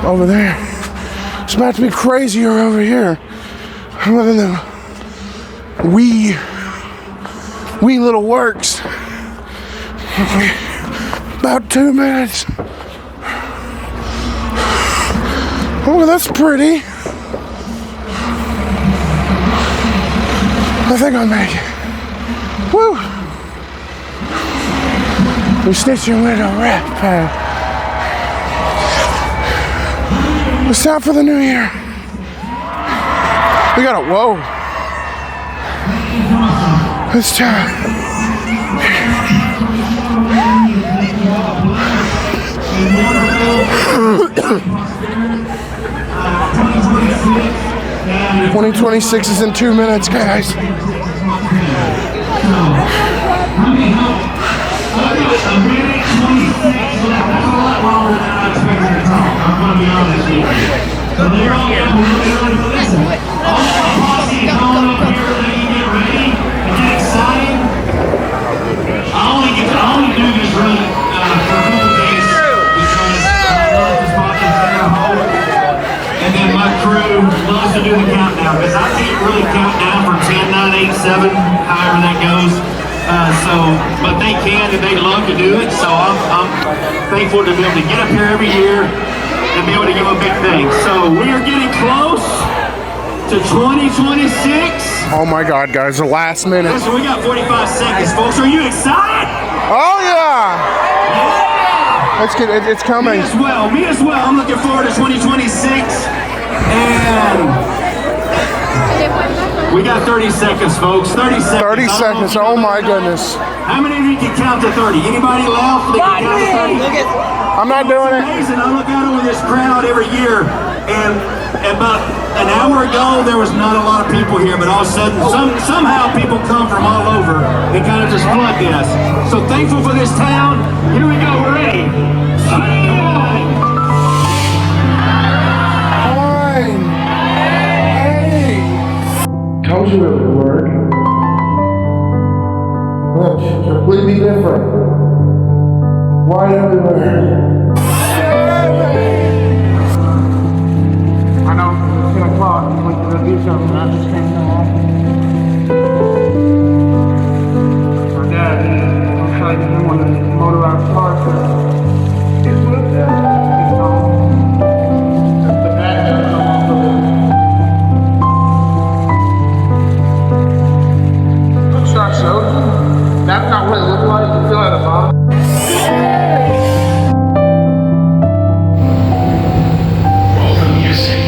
Over there. It's about to be crazier over here. I'm living the wee little works. About 2 minutes. Oh, that's pretty. I think I'll make it. Woo! We're stitching with a wrap pad. It's time for the new year. We got a whoa. It's time. 2026 is in 2 minutes, guys. I only do this run for a couple days because I love this podcast at home, and then my crew loves to do the countdown because I can't really count down from 10, 9, 8, 7, however that goes. But they can and they love to do it. So I'm thankful to be able to get up here every year and be able to give a big thing. So we are getting close to 2026. Oh my God, guys, the last minute. So we got 45 seconds, folks. Are you excited? Oh yeah! Yeah! It's coming. Me as well. I'm looking forward to 2026. And we got 30 seconds, folks. 30 seconds. 30 seconds. Oh my goodness. How many of you can count to 30? Anybody left that can count to 30? I'm not doing it. Amazing. I look out over this crowd every year, and about an hour ago there was not a lot of people here, but all of a sudden somehow people come from all over and kind of just flood this. So thankful for this town. Here we go. We're ready. Told you it would work. Look, completely different. White everywhere. I know it's 10 o'clock. We're going to do something. I just came off. My dad looks like he wanted to motorized car stuff. It's looked at. It's all. The back doesn't come off of it. Shot showed. That's not what it looked like. You feel at the bottom. Roll the music.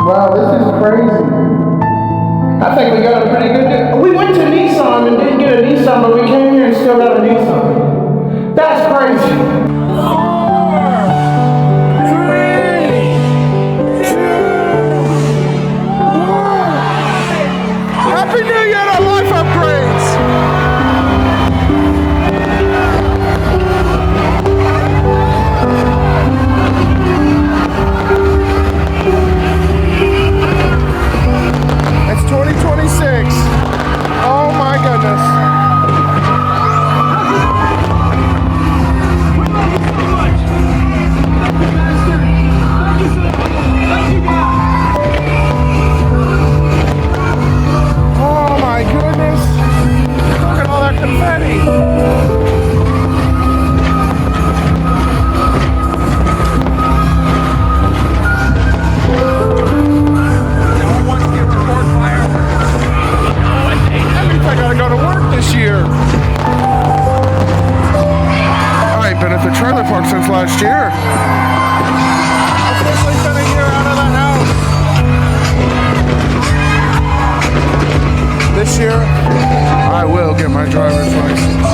Wow, this is crazy. I think we got a pretty good deal. We went to Nissan and didn't get a Nissan, but we came here and still got a Nissan. That's crazy. 4, 3, 2, my driver's license.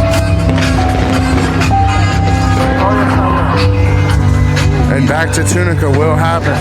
And back to Tunica will happen.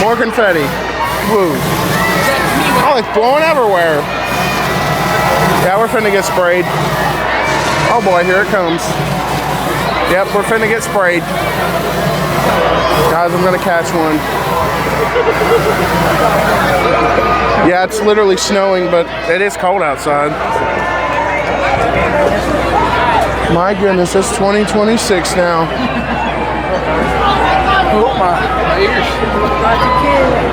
More confetti. Woo. Oh, it's blowing everywhere. Yeah, we're finna get sprayed. Oh boy, here it comes. Yep, we're finna get sprayed. Guys, I'm gonna catch one. Yeah, it's literally snowing, but it is cold outside. My goodness, it's 2026 now. Oh, my ears.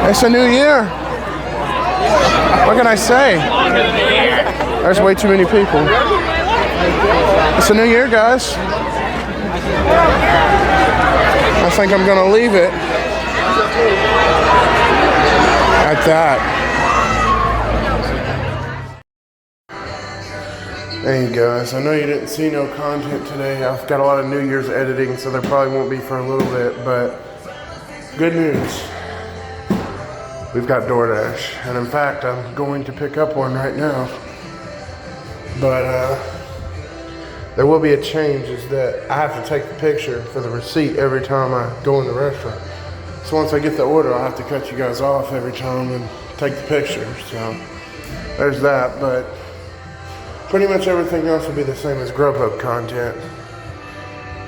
It's a new year. What can I say? There's way too many people. It's a new year, guys. I think I'm gonna leave it at that. Hey guys, I know you didn't see no content today. I've got a lot of New Year's editing, so there probably won't be for a little bit, but good news. We've got DoorDash, and in fact, I'm going to pick up one right now. But there will be a change, is that I have to take the picture for the receipt every time I go in the restaurant. So once I get the order, I'll have to cut you guys off every time and take the picture. So there's that, but pretty much everything else will be the same as Grubhub content.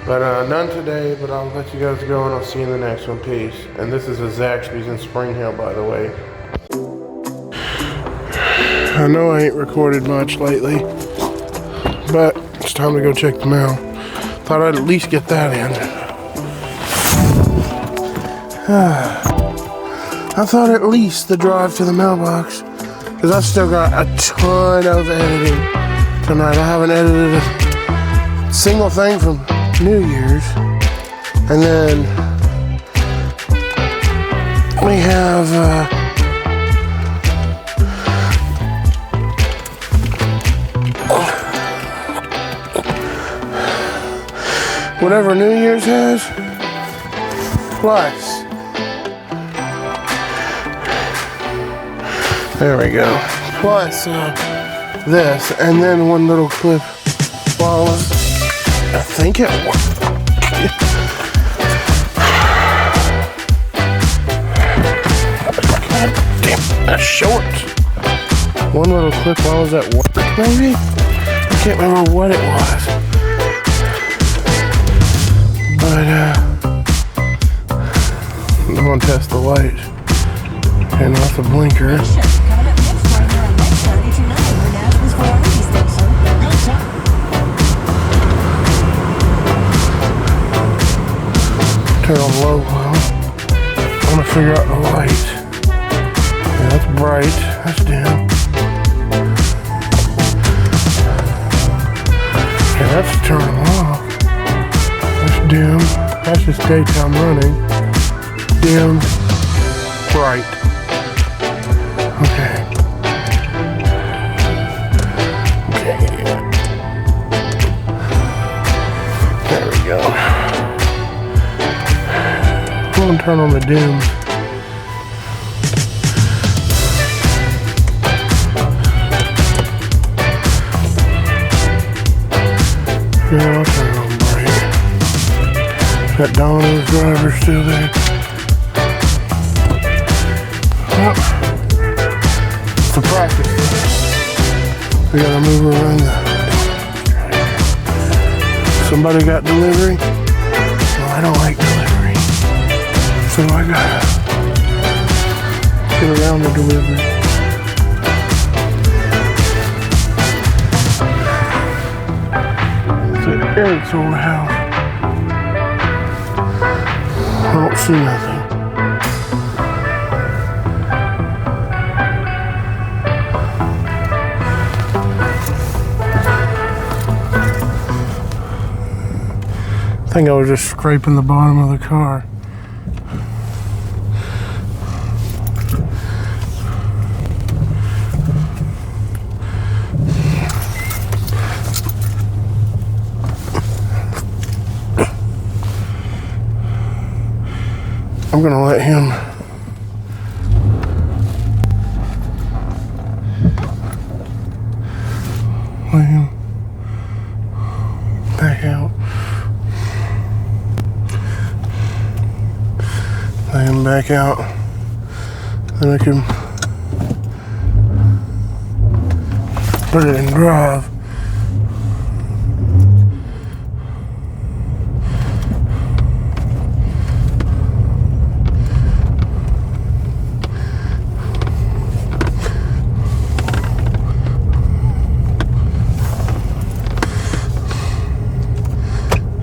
But none today, but I'll let you guys go and I'll see you in the next one. Peace. And this is a Zaxby's in Spring Hill, by the way. I know I ain't recorded much lately, but it's time to go check the mail. Thought I'd at least get that in. I thought at least the drive to the mailbox, because I still got a ton of editing tonight. I haven't edited a single thing from New Year's. And then we have whatever New Year's has, plus there we go, plus this, and then one little clip while I think it worked. God damn, that's short. One little clip while I was at work, maybe? I can't remember what it was. But I'm gonna test the light. And off the blinker. Turn on low well. I'm gonna figure out the light. Yeah, that's bright. That's dim. Yeah, that's turn off. That's dim. That's just daytime running. Dim. Bright. Okay. Okay. There we go. I'm gonna turn on the dim. Yeah, I'll turn it on bright. That Domino's driver still there. Well, it's a practice. We gotta move around the Somebody got delivery? Well, I don't like delivery. So I gotta get around the delivery. It's at Eric's old house. I don't see nothing. I think I was just scraping the bottom of the car. I'm gonna let him back out. Let him back out. Then I can put it in drive.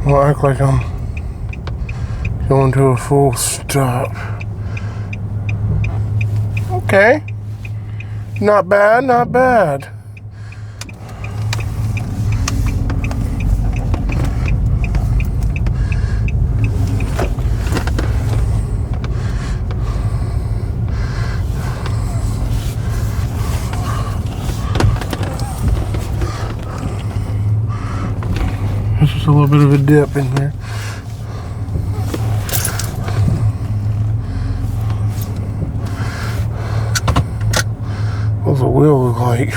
I'll act like I'm going to a full stop. Okay. Not bad, not bad. There's just a little bit of a dip in there. What's the wheel look like?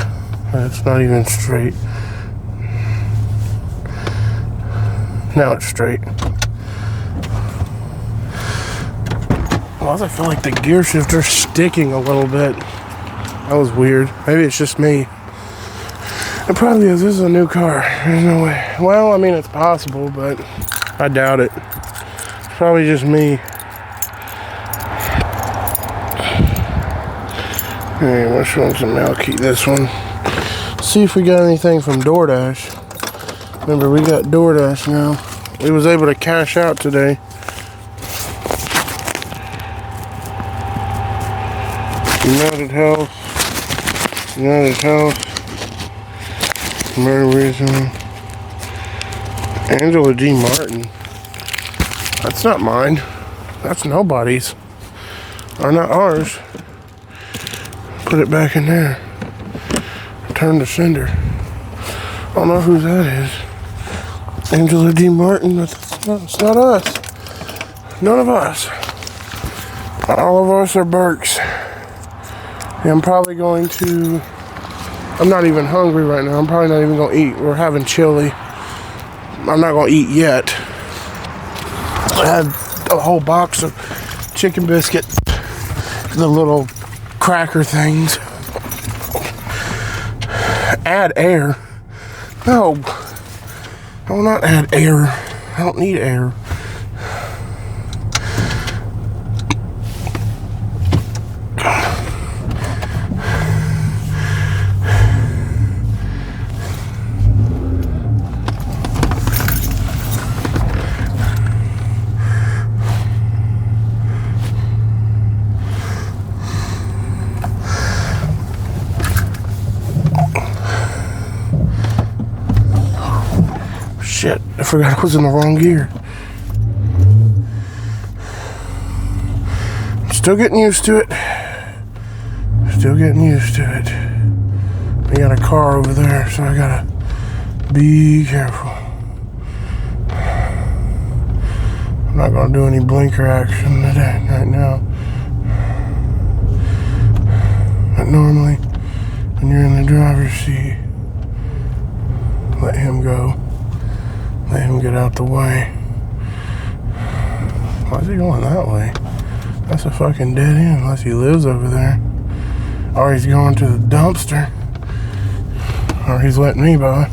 It's not even straight. Now it's straight. Why does I feel like the gear shifter's sticking a little bit? That was weird. Maybe it's just me. It probably is. This is a new car. There's no way. Well, I mean, it's possible, but I doubt it. It's probably just me. Hey, which one's a Malky? This one. See if we got anything from DoorDash. Remember, we got DoorDash now. We was able to cash out today. United Health. United Health. Murder reason. Angela G. Martin. That's not mine. That's nobody's. Or not ours. Put it back in there. Return to sender. I don't know whose that is. Angela D. Martin. It's not us. None of us. All of us are Burks. And I'm probably going to... I'm not even hungry right now. I'm probably not even going to eat. We're having chili. I'm not going to eat yet. I had a whole box of chicken biscuit. The little cracker things. Add air. No. I will not add air. I don't need air. Shit, I forgot I was in the wrong gear. Still getting used to it. Still getting used to it. We got a car over there, so I gotta be careful. I'm not gonna do any blinker action today, right now. But normally, when you're in the driver's seat, let him go. Let him get out the way. Why is he going that way? That's a fucking dead end unless he lives over there. Or he's going to the dumpster. Or he's letting me by.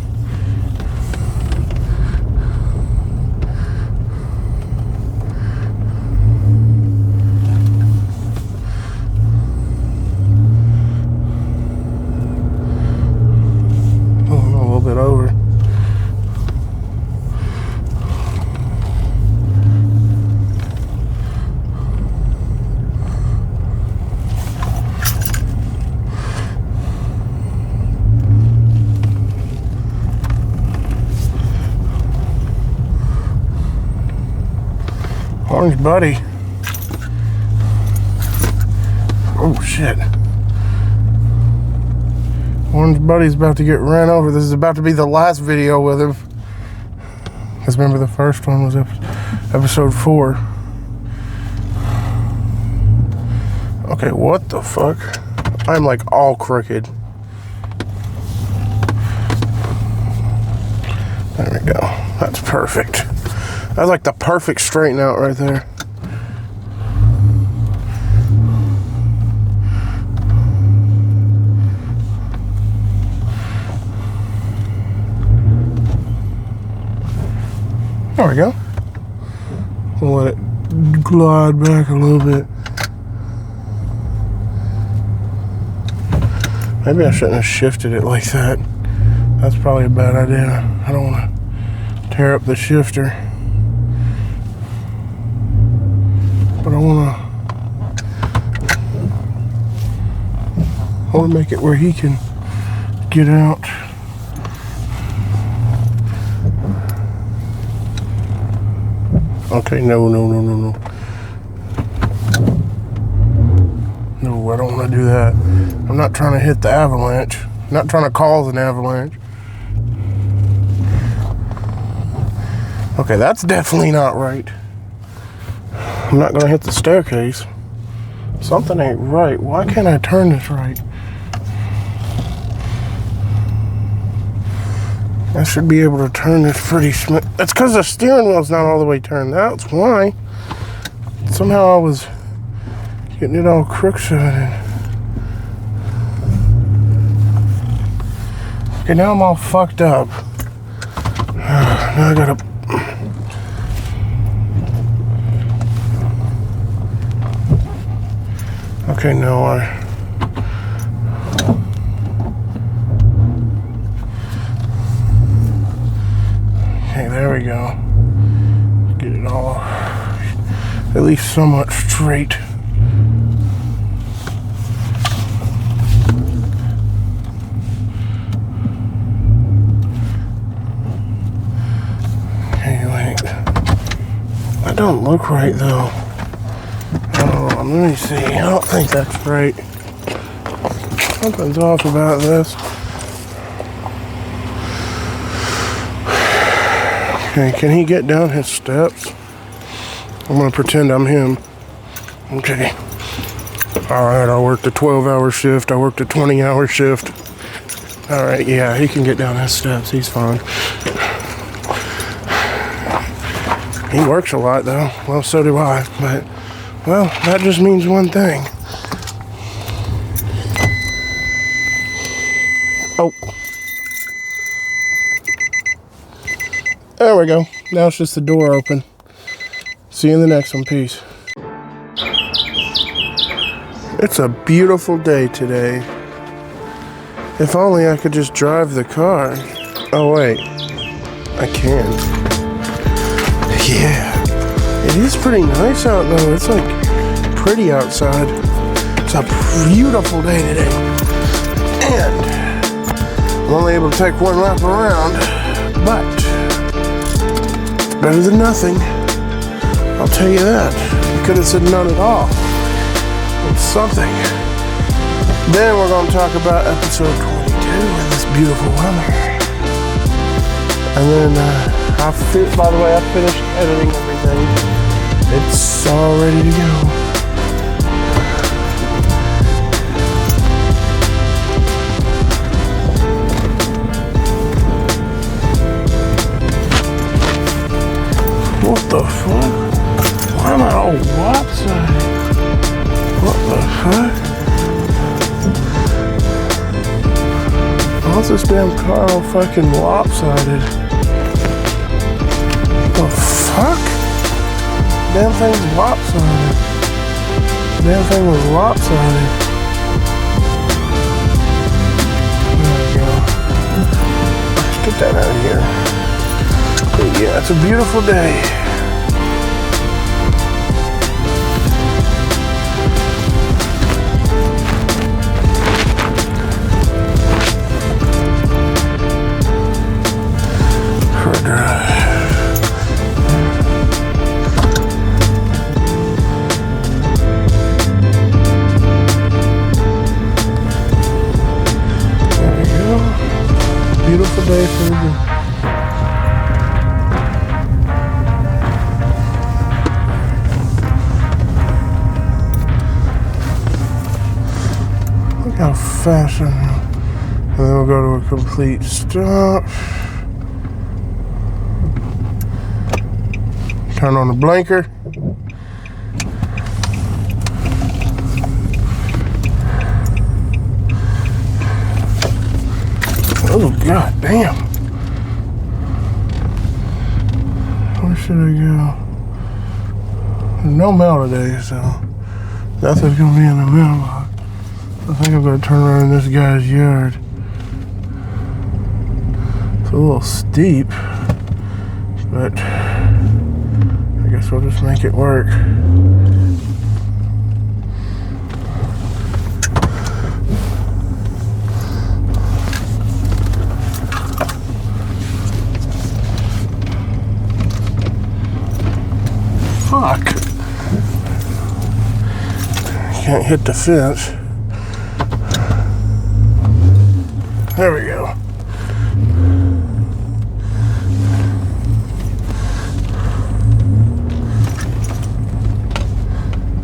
Orange Buddy. Oh shit. Orange Buddy's about to get ran over. This is about to be the last video with him. Because remember the first one was episode 4. Okay, what the fuck? I'm like all crooked. There we go. That's perfect. That's like the perfect straighten out right there. There we go. We'll let it glide back a little bit. Maybe I shouldn't have shifted it like that. That's probably a bad idea. I don't want to tear up the shifter. But I want to make it where he can get out. Okay, no. No, I don't want to do that. I'm not trying to hit the avalanche. I'm not trying to cause an avalanche. Okay, that's definitely not right. I'm not going to hit the staircase. Something ain't right. Why can't I turn this right? I should be able to turn this pretty smooth. That's because the steering wheel's not all the way turned. That's why. Somehow I was getting it all crook-sided. Okay, now I'm all fucked up. Now I gotta... Okay, no, Okay, there we go. Get it all at least somewhat straight. Okay, wait. That don't look right though. Oh, let me see. I don't think that's right. Something's off about this. Okay, can he get down his steps? I'm gonna pretend I'm him. Okay. Alright, I worked a 12-hour shift. I worked a 20-hour shift. Alright, yeah, he can get down his steps. He's fine. He works a lot, though. Well, so do I. But, well, that just means one thing. Oh. There we go. Now it's just the door open. See you in the next one. Peace. It's a beautiful day today. If only I could just drive the car. Oh, wait. I can. Yeah. It is pretty nice out, though. It's, like, pretty outside. It's a beautiful day today. And I'm only able to take one lap around, but it's better than nothing. I'll tell you that. You could have said none at all. It's something. Then we're going to talk about episode 22 and this beautiful weather. And then, by the way, I finished editing everything. It's all ready to go. What the fuck? Why am I all lopsided? What the fuck? How's this damn car all fucking lopsided? The fuck? Damn thing's lopsided. Damn thing was lopsided. There we go. Let's get that out of here. But yeah, it's a beautiful day. For a drive. day for the Look how fast I am. And then we'll go to a complete stop. Turn on the blinker. Oh, god damn. Where should I go? There's no mail today, so nothing's gonna be in the mailbox. I think I'm gonna turn around in this guy's yard. It's a little steep, but I guess we'll just make it work. Fuck. Can't hit the fence. There we go.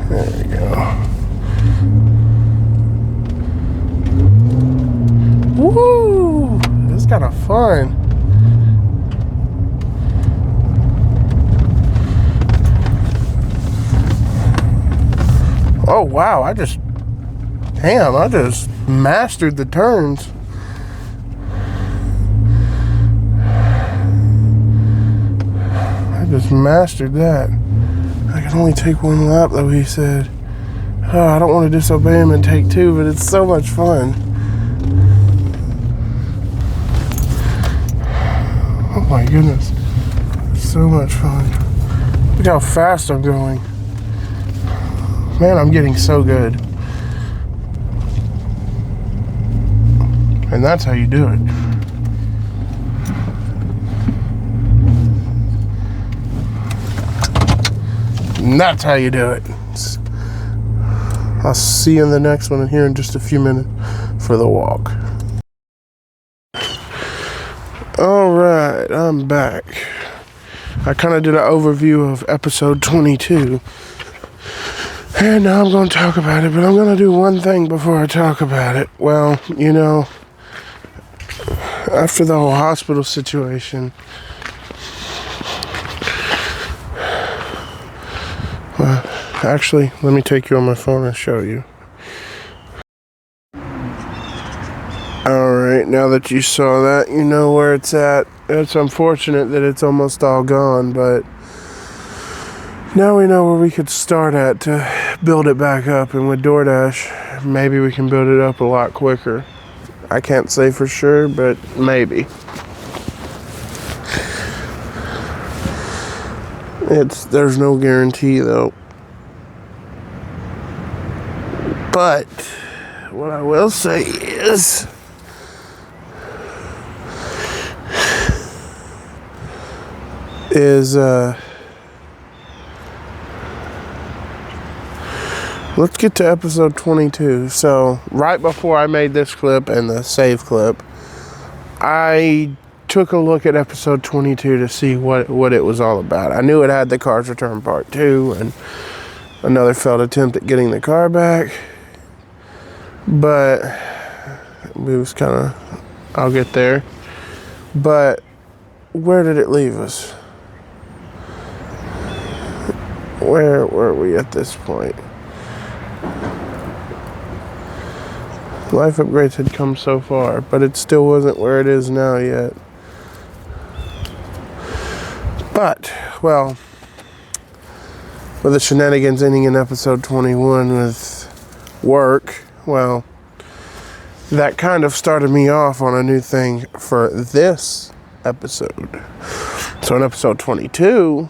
There we go. Woo! This is kind of fun. Oh wow, I just mastered the turns. I just mastered that. I can only take one lap though, he said. Oh, I don't want to disobey him and take two, but it's so much fun. Oh my goodness. It's so much fun. Look how fast I'm going. Man, I'm getting so good. And that's how you do it. And that's how you do it. I'll see you in the next one here in just a few minutes for the walk. Alright, I'm back. I kind of did an overview of episode 22. And now I'm going to talk about it, but I'm going to do one thing before I talk about it. Well, you know, after the whole hospital situation, well, actually, let me take you on my phone and show you. Alright, now that you saw that, you know where it's at. It's unfortunate that it's almost all gone, but now we know where we could start at to build it back up, and with DoorDash, maybe we can build it up a lot quicker. I can't say for sure, but maybe. There's no guarantee though. But what I will say is let's get to episode 22. So right before I made this clip and the save clip, I took a look at episode 22 to see what it was all about. I knew it had the Cars Return Part 2 and another failed attempt at getting the car back, but it was kind of, I'll get there. But where did it leave us? Where were we at this point? Life Upgrades had come so far, but it still wasn't where it is now yet. But, well, with the shenanigans ending in episode 21 with work, well, that kind of started me off on a new thing for this episode. So in episode 22,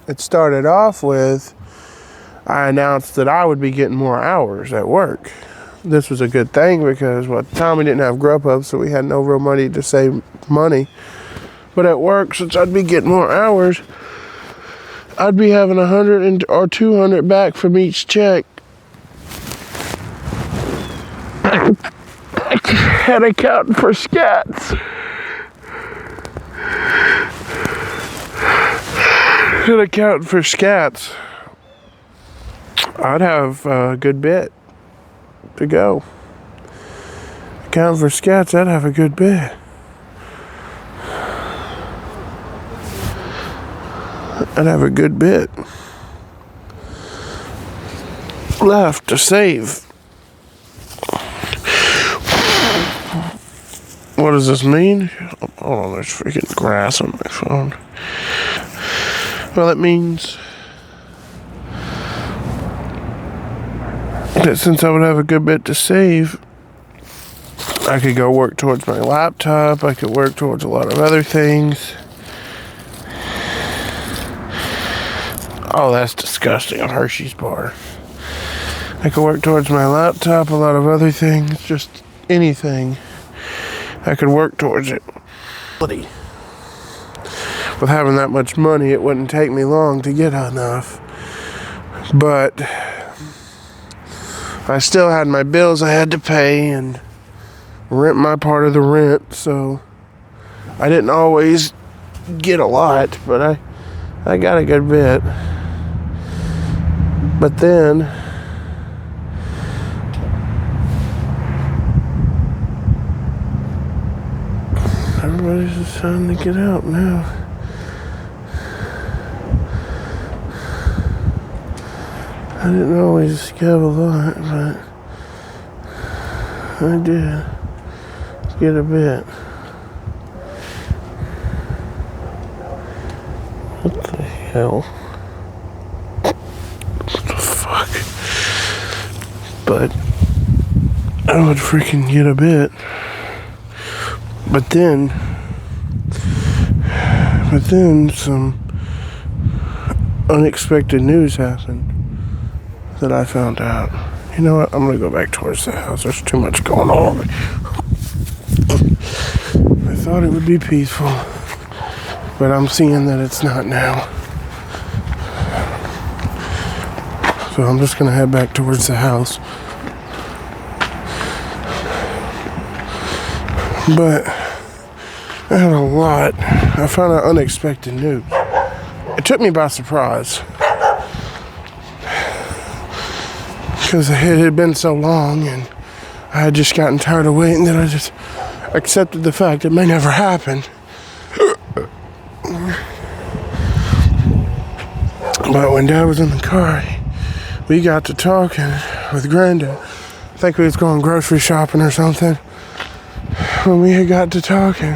it started off with, I announced that I would be getting more hours at work. This was a good thing because, well, at the time we didn't have Grubhub, so we had no real money to save money. But at work, since I'd be getting more hours, I'd be having 100 or 200 back from each check. And accounting for scats. And accounting for scats, I'd have a good bit to go. Accounting for scats, I'd have a good bit. I'd have a good bit left to save. What does this mean? Hold on, there's freaking grass on my phone. Well, it means that since I would have a good bit to save, I could go work towards my laptop. I could work towards a lot of other things. Oh, that's disgusting. A Hershey's bar. I could work towards my laptop, a lot of other things, just anything. I could work towards it. With having that much money, it wouldn't take me long to get enough. But I still had my bills I had to pay and rent my part of the rent, so I didn't always get a lot, but I got a good bit. But then everybody's just trying to get out now. I didn't always have a lot, but I did get a bit. What the hell? What the fuck? But I would freaking get a bit. But then some unexpected news happened that I found out. You know what? I'm gonna go back towards the house. There's too much going on. I thought it would be peaceful, but I'm seeing that it's not now. So I'm just gonna head back towards the house. But I had a lot. I found out unexpected news. It took me by surprise. Because it had been so long and I had just gotten tired of waiting that I just accepted the fact it may never happen. But when Dad was in the car, we got to talking with Granddad. I think we was going grocery shopping or something. When we had got to talking,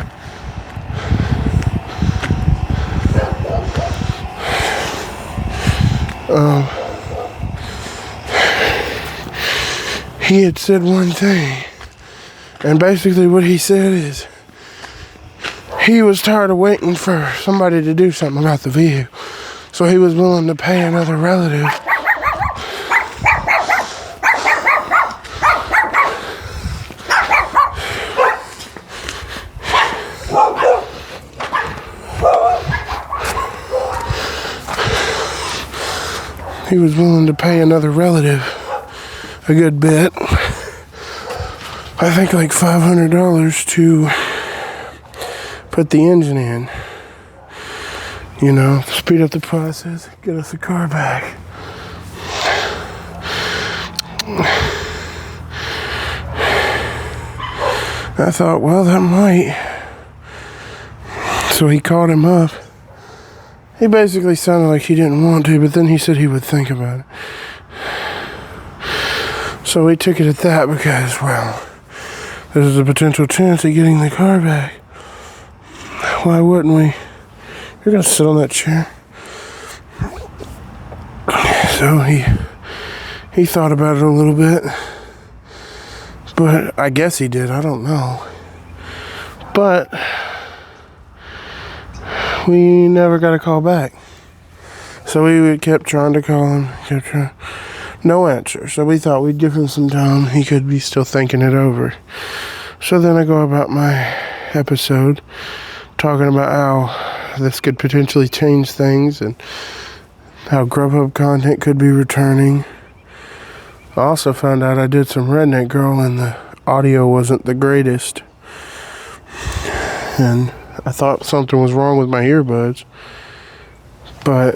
he had said one thing, and basically what he said is he was tired of waiting for somebody to do something about the vehicle, so he was willing to pay another relative a good bit. I think like $500 to put the engine in. You know, speed up the process, get us the car back. I thought, well, that might. So he called him up. He basically sounded like he didn't want to, but then he said he would think about it. So we took it at that because, well, there's a potential chance of getting the car back. Why wouldn't we? You're gonna sit on that chair. So he thought about it a little bit. But I guess he did, I don't know. But we never got a call back. So we kept trying to call him, no answer. So we thought we'd give him some time. He could be still thinking it over. So then I go about my episode talking about how this could potentially change things and how Grubhub content could be returning. I also found out I did some Redneck Girl and the audio wasn't the greatest. And I thought something was wrong with my earbuds. But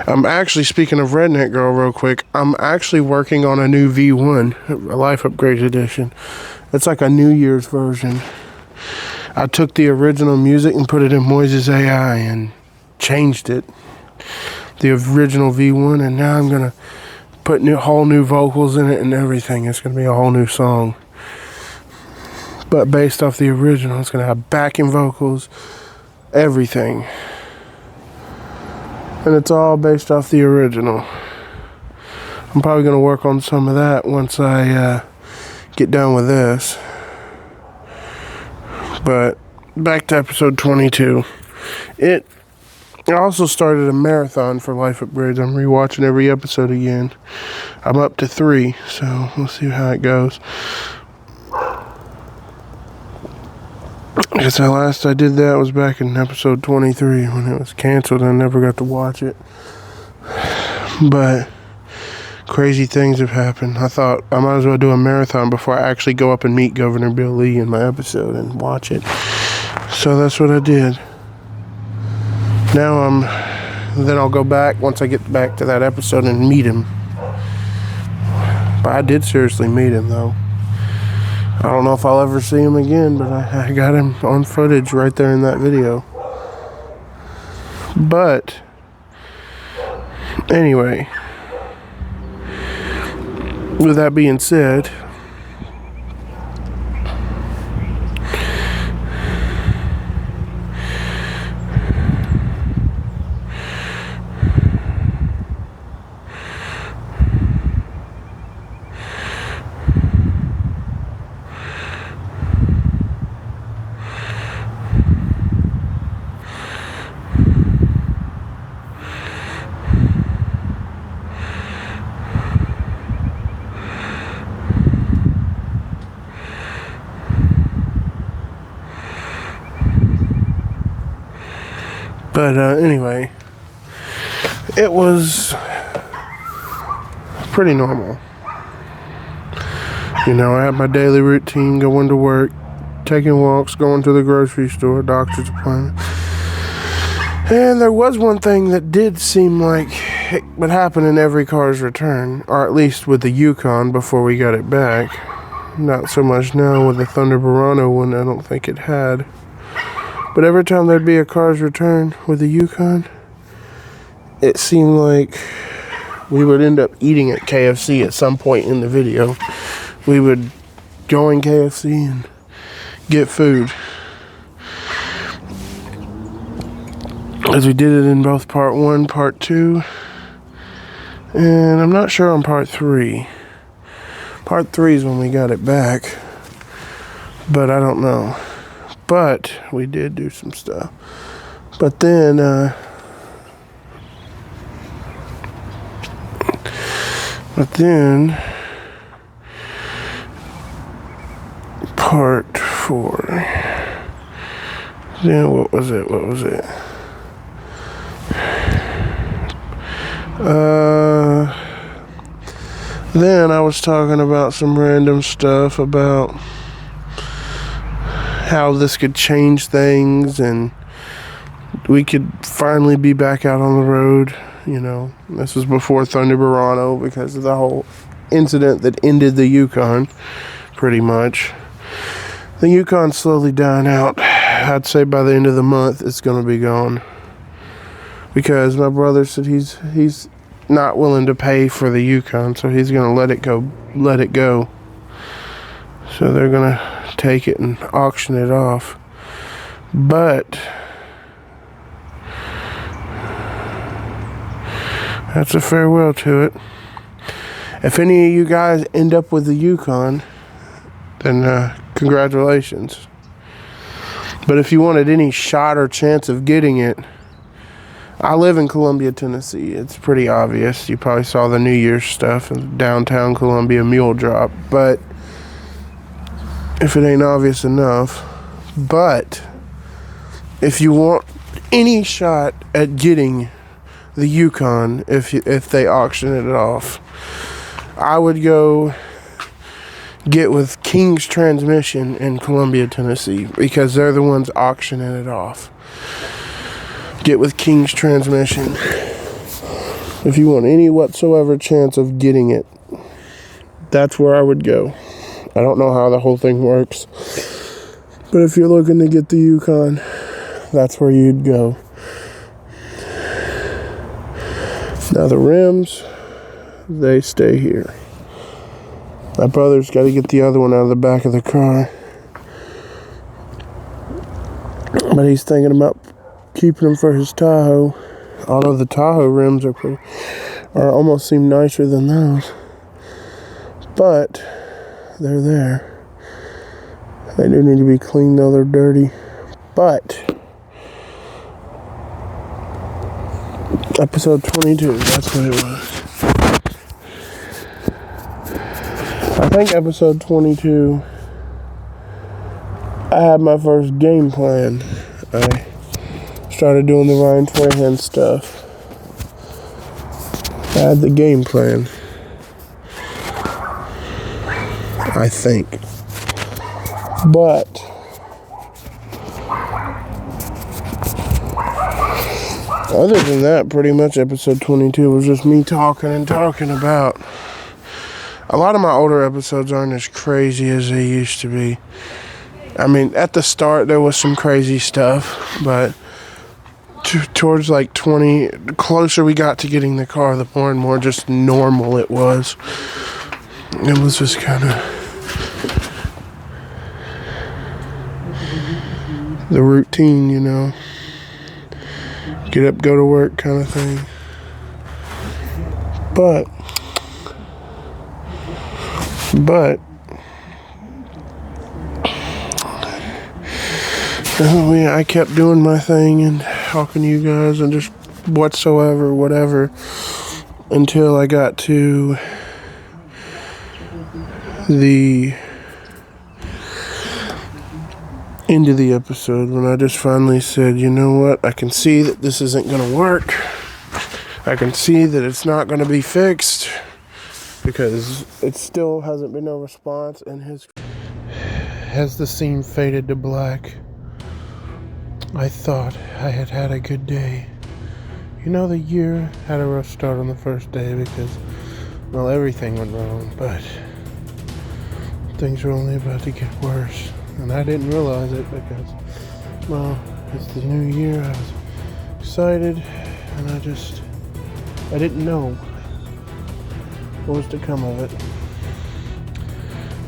I'm actually, speaking of Redneck Girl real quick, I'm actually working on a new V1, a Life Upgrade Edition. It's like a New Year's version. I took the original music and put it in Moises AI and changed it. The original V1, and now I'm going to put whole new vocals in it and everything. It's going to be a whole new song. But based off the original, it's going to have backing vocals, everything. And it's all based off the original. I'm probably going to work on some of that once I get done with this. But back to episode 22. I also started a marathon for Life Upgrades. I'm rewatching every episode again. I'm up to 3, so we'll see how it goes. Because the last I did that was back in episode 23 when it was canceled and I never got to watch it. But crazy things have happened. I thought I might as well do a marathon before I actually go up and meet Governor Bill Lee in my episode and watch it. So that's what I did. Now then I'll go back once I get back to that episode and meet him. But I did seriously meet him though. I don't know if I'll ever see him again, but I got him on footage right there in that video. But anyway, with that being said, anyway, it was pretty normal. You know, I had my daily routine, going to work, taking walks, going to the grocery store, doctor's appointment. And there was one thing that did seem like it would happen in every car's return, or at least with the Yukon before we got it back. Not so much now with the Thunder Verano one, I don't think it had. But every time there'd be a car's return with the Yukon, it seemed like we would end up eating at KFC at some point in the video. We would go in KFC and get food. As we did it in both part 1, part 2. And I'm not sure on part 3. Part 3 is when we got it back. But I don't know. But we did do some stuff. But then part 4. Then what was it? Then I was talking about some random stuff about how this could change things and we could finally be back out on the road. You know, this was before Thunder Verano because of the whole incident that ended the Yukon, pretty much. The Yukon's slowly dying out. I'd say by the end of the month it's going to be gone. Because my brother said he's not willing to pay for the Yukon, so he's going to let it go. So they're going to take it and auction it off. But that's a farewell to it. If any of you guys end up with the Yukon, then congratulations. But if you wanted any shot or chance of getting it, I live in Columbia, Tennessee. It's pretty obvious. You probably saw the New Year's stuff in downtown Columbia mule drop. But if it ain't obvious enough. But if you want any shot at getting the Yukon, if they auction it off, I would go get with King's Transmission in Columbia, Tennessee, because they're the ones auctioning it off. get with King's Transmission. If you want any whatsoever chance of getting it, that's where I would go. I don't know how the whole thing works, but if you're looking to get the Yukon, that's where you'd go. Now the rims, they stay here. My brother's got to get the other one out of the back of the car, but he's thinking about keeping them for his Tahoe. Although the Tahoe rims are almost seem nicer than those, but they're there. They do need to be cleaned though, they're dirty. But episode 22, that's what it was. I think episode 22, I had my first game plan. I started doing the Ryan Twahan stuff. I had the game plan, I think. But other than that, pretty much episode 22 was just me talking about. A lot of my older episodes aren't as crazy as they used to be. I mean, at the start there was some crazy stuff, but towards like 20, the closer we got to getting the car, the more and more just normal it was. It was just kind of the routine, you know. Get up, go to work kind of thing. But oh yeah, I kept doing my thing and talking to you guys and just whatever, until I got to the end of the episode when I just finally said, you know what, I can see that this isn't going to work. I can see that it's not going to be fixed because it still hasn't been no response, and as the scene faded to black, I thought I had had a good day. You know, the year had a rough start on the first day because, well, everything went wrong, but things were only about to get worse. And I didn't realize it because, well, it's the new year. I was excited, and I didn't know what was to come of it.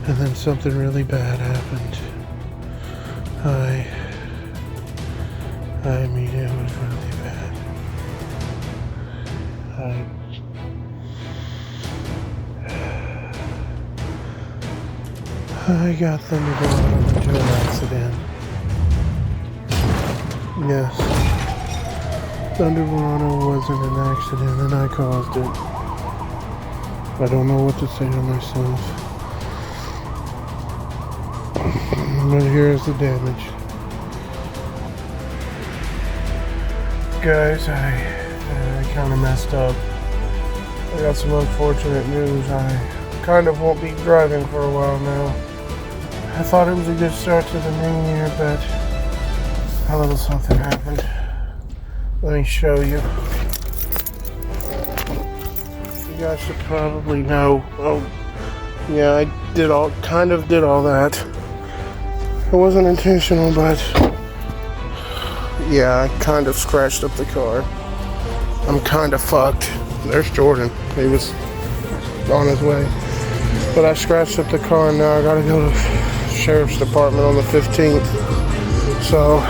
And then something really bad happened. I mean, it was really bad. I got Thunderbird into an accident. Yes. Thunderbird wasn't an accident and I caused it. I don't know what to say to myself. But here's the damage. Guys, I kind of messed up. I got some unfortunate news. I kind of won't be driving for a while now. I thought it was a good start to the new year, but a little something happened. Let me show you. You guys should probably know. Oh, yeah, I kind of did all that. It wasn't intentional, but yeah, I kind of scratched up the car. I'm kind of fucked. There's Jordan. He was on his way. But I scratched up the car and now I gotta go to the sheriff's department on the 15th. So,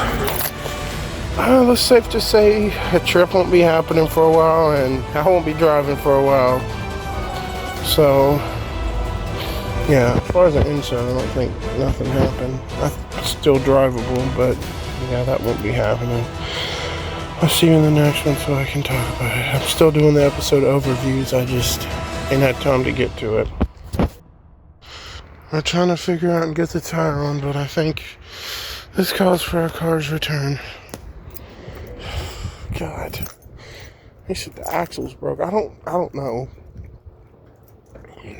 it's safe to say a trip won't be happening for a while and I won't be driving for a while. So, yeah, as far as the inside, I don't think nothing happened. I'm still drivable, but yeah, that won't be happening. I'll see you in the next one so I can talk about it. I'm still doing the episode overviews, I just ain't had time to get to it. I'm trying to figure out and get the tire on, but I think this calls for a car's return. God. They said the axle's broke. I don't know.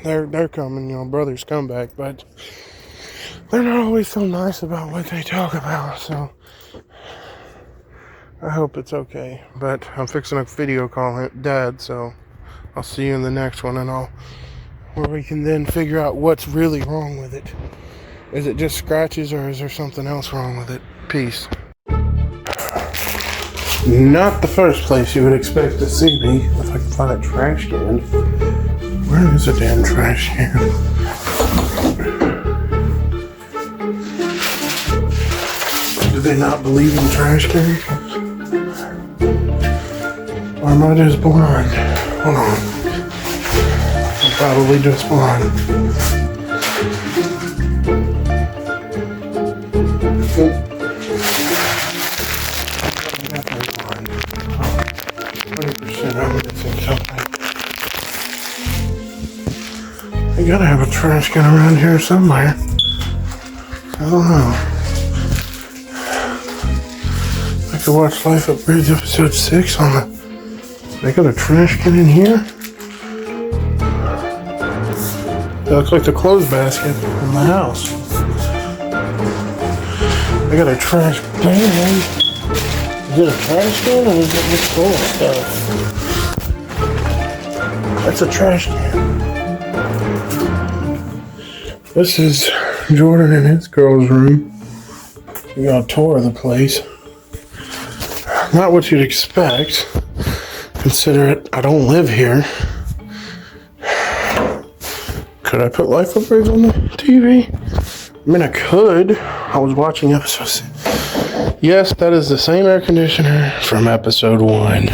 They're coming, you know, brothers come back, but they're not always so nice about what they talk about, so I hope it's okay. But I'm fixing a video call Dad, so I'll see you in the next one, and where we can then figure out what's really wrong with it. Is it just scratches, or is there something else wrong with it? Peace. Not the first place you would expect to see me. If I can find a trash can. Where is a damn trash can? Do they not believe in trash cans? Or am I just blind? Hold on. I'm probably just blind. Definitely blind. 20% I'm missing something. I gotta have a trash can around here somewhere. I don't know. I could watch Life Upgrades episode 6 on the... They got a trash can in here? It looks like the clothes basket in the house. They got a trash can. Is it a trash can, or is it just full of stuff? That's a trash can. This is Jordan and his girl's room. We got a tour of the place. Not what you'd expect. Consider it, I don't live here. Could I put Life Upgrades on the TV? I mean, I could. I was watching episode 6. Yes, that is the same air conditioner from episode 1.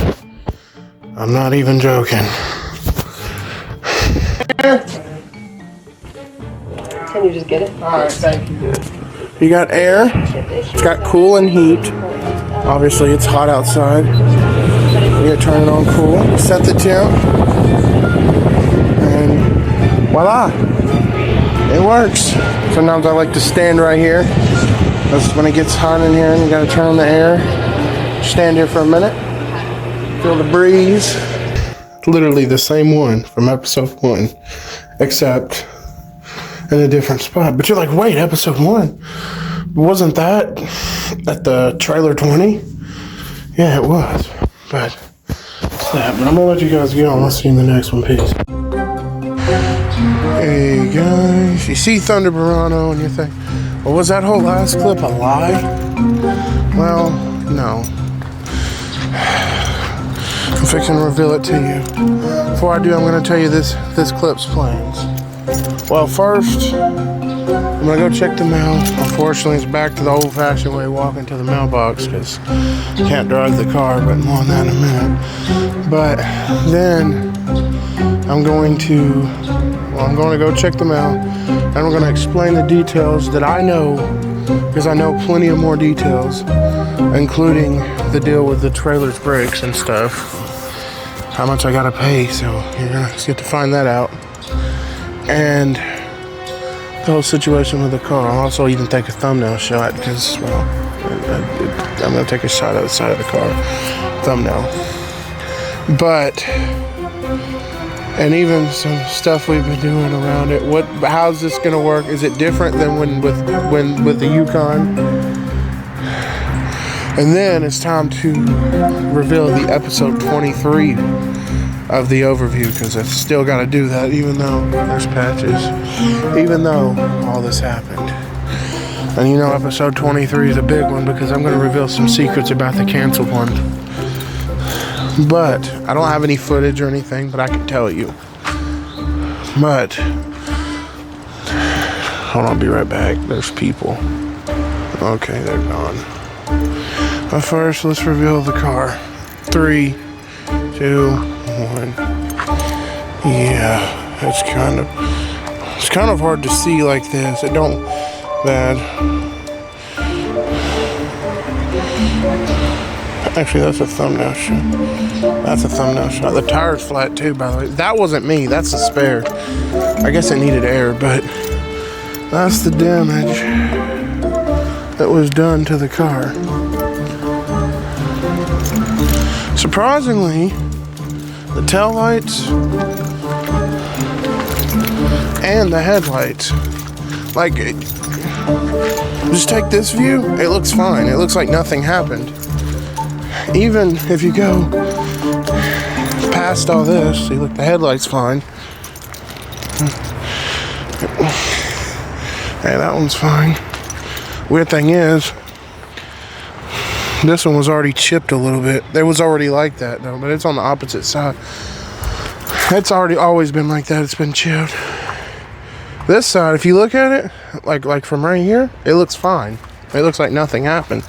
I'm not even joking. Can you just get it? Alright, thank you. You got air. It's got cool and heat. Obviously, it's hot outside. You gotta turn it on cool. Set the temp. And voila. It works. Sometimes I like to stand right here. That's when it gets hot in here and you gotta turn on the air. Stand here for a minute. Feel the breeze. Literally the same one from episode 1. Except in a different spot. But you're like, wait, episode 1? Wasn't that at the trailer 20? Yeah, it was. But I'm gonna let you guys get on. I'll see you in the next one. Peace. Hey guys, you see Thunder Barano and you think, well, was that whole last clip a lie? Well, no. I'm fixing to reveal it to you. Before I do, I'm gonna tell you this clip's plans. Well, first, I'm gonna go check the mail. Unfortunately, it's back to the old-fashioned way, walking to the mailbox, because you can't drive the car, but more on that in a minute. But then I'm going to go check the mail, and I'm gonna explain the details that I know, because I know plenty of more details, including the deal with the trailer's brakes and stuff. How much I gotta pay, so you're gonna get to find that out. And the whole situation with the car. I'll also even take a thumbnail shot because, well, I'm going to take a shot outside of the car. Thumbnail. But, and even some stuff we've been doing around it. How's this going to work? Is it different than when with the Yukon? And then it's time to reveal the episode 23 of the overview, because I still got to do that even though there's patches, even though all this happened. And you know, episode 23 is a big one because I'm going to reveal some secrets about the canceled one. But I don't have any footage or anything, but I can tell you. But hold on, I'll be right back. There's people. Okay, they're gone. But first, let's reveal the car. 3, 2, 1. Yeah, it's kind of hard to see like this. It don't bad. Actually, that's a thumbnail shot. That's a thumbnail shot. The tire's flat too, by the way. That wasn't me. That's a spare. I guess it needed air, but that's the damage that was done to the car. Surprisingly, the taillights and the headlights, like, just take this view, it looks fine. It looks like nothing happened. even if you go past all this, see, look, the headlight's fine. Hey, that one's fine. Weird thing is, this one was already chipped a little bit. It was already like that though, but it's on the opposite side. It's already always been like that. It's been chipped. This side, if you look at it, like from right here, it looks fine. It looks like nothing happened.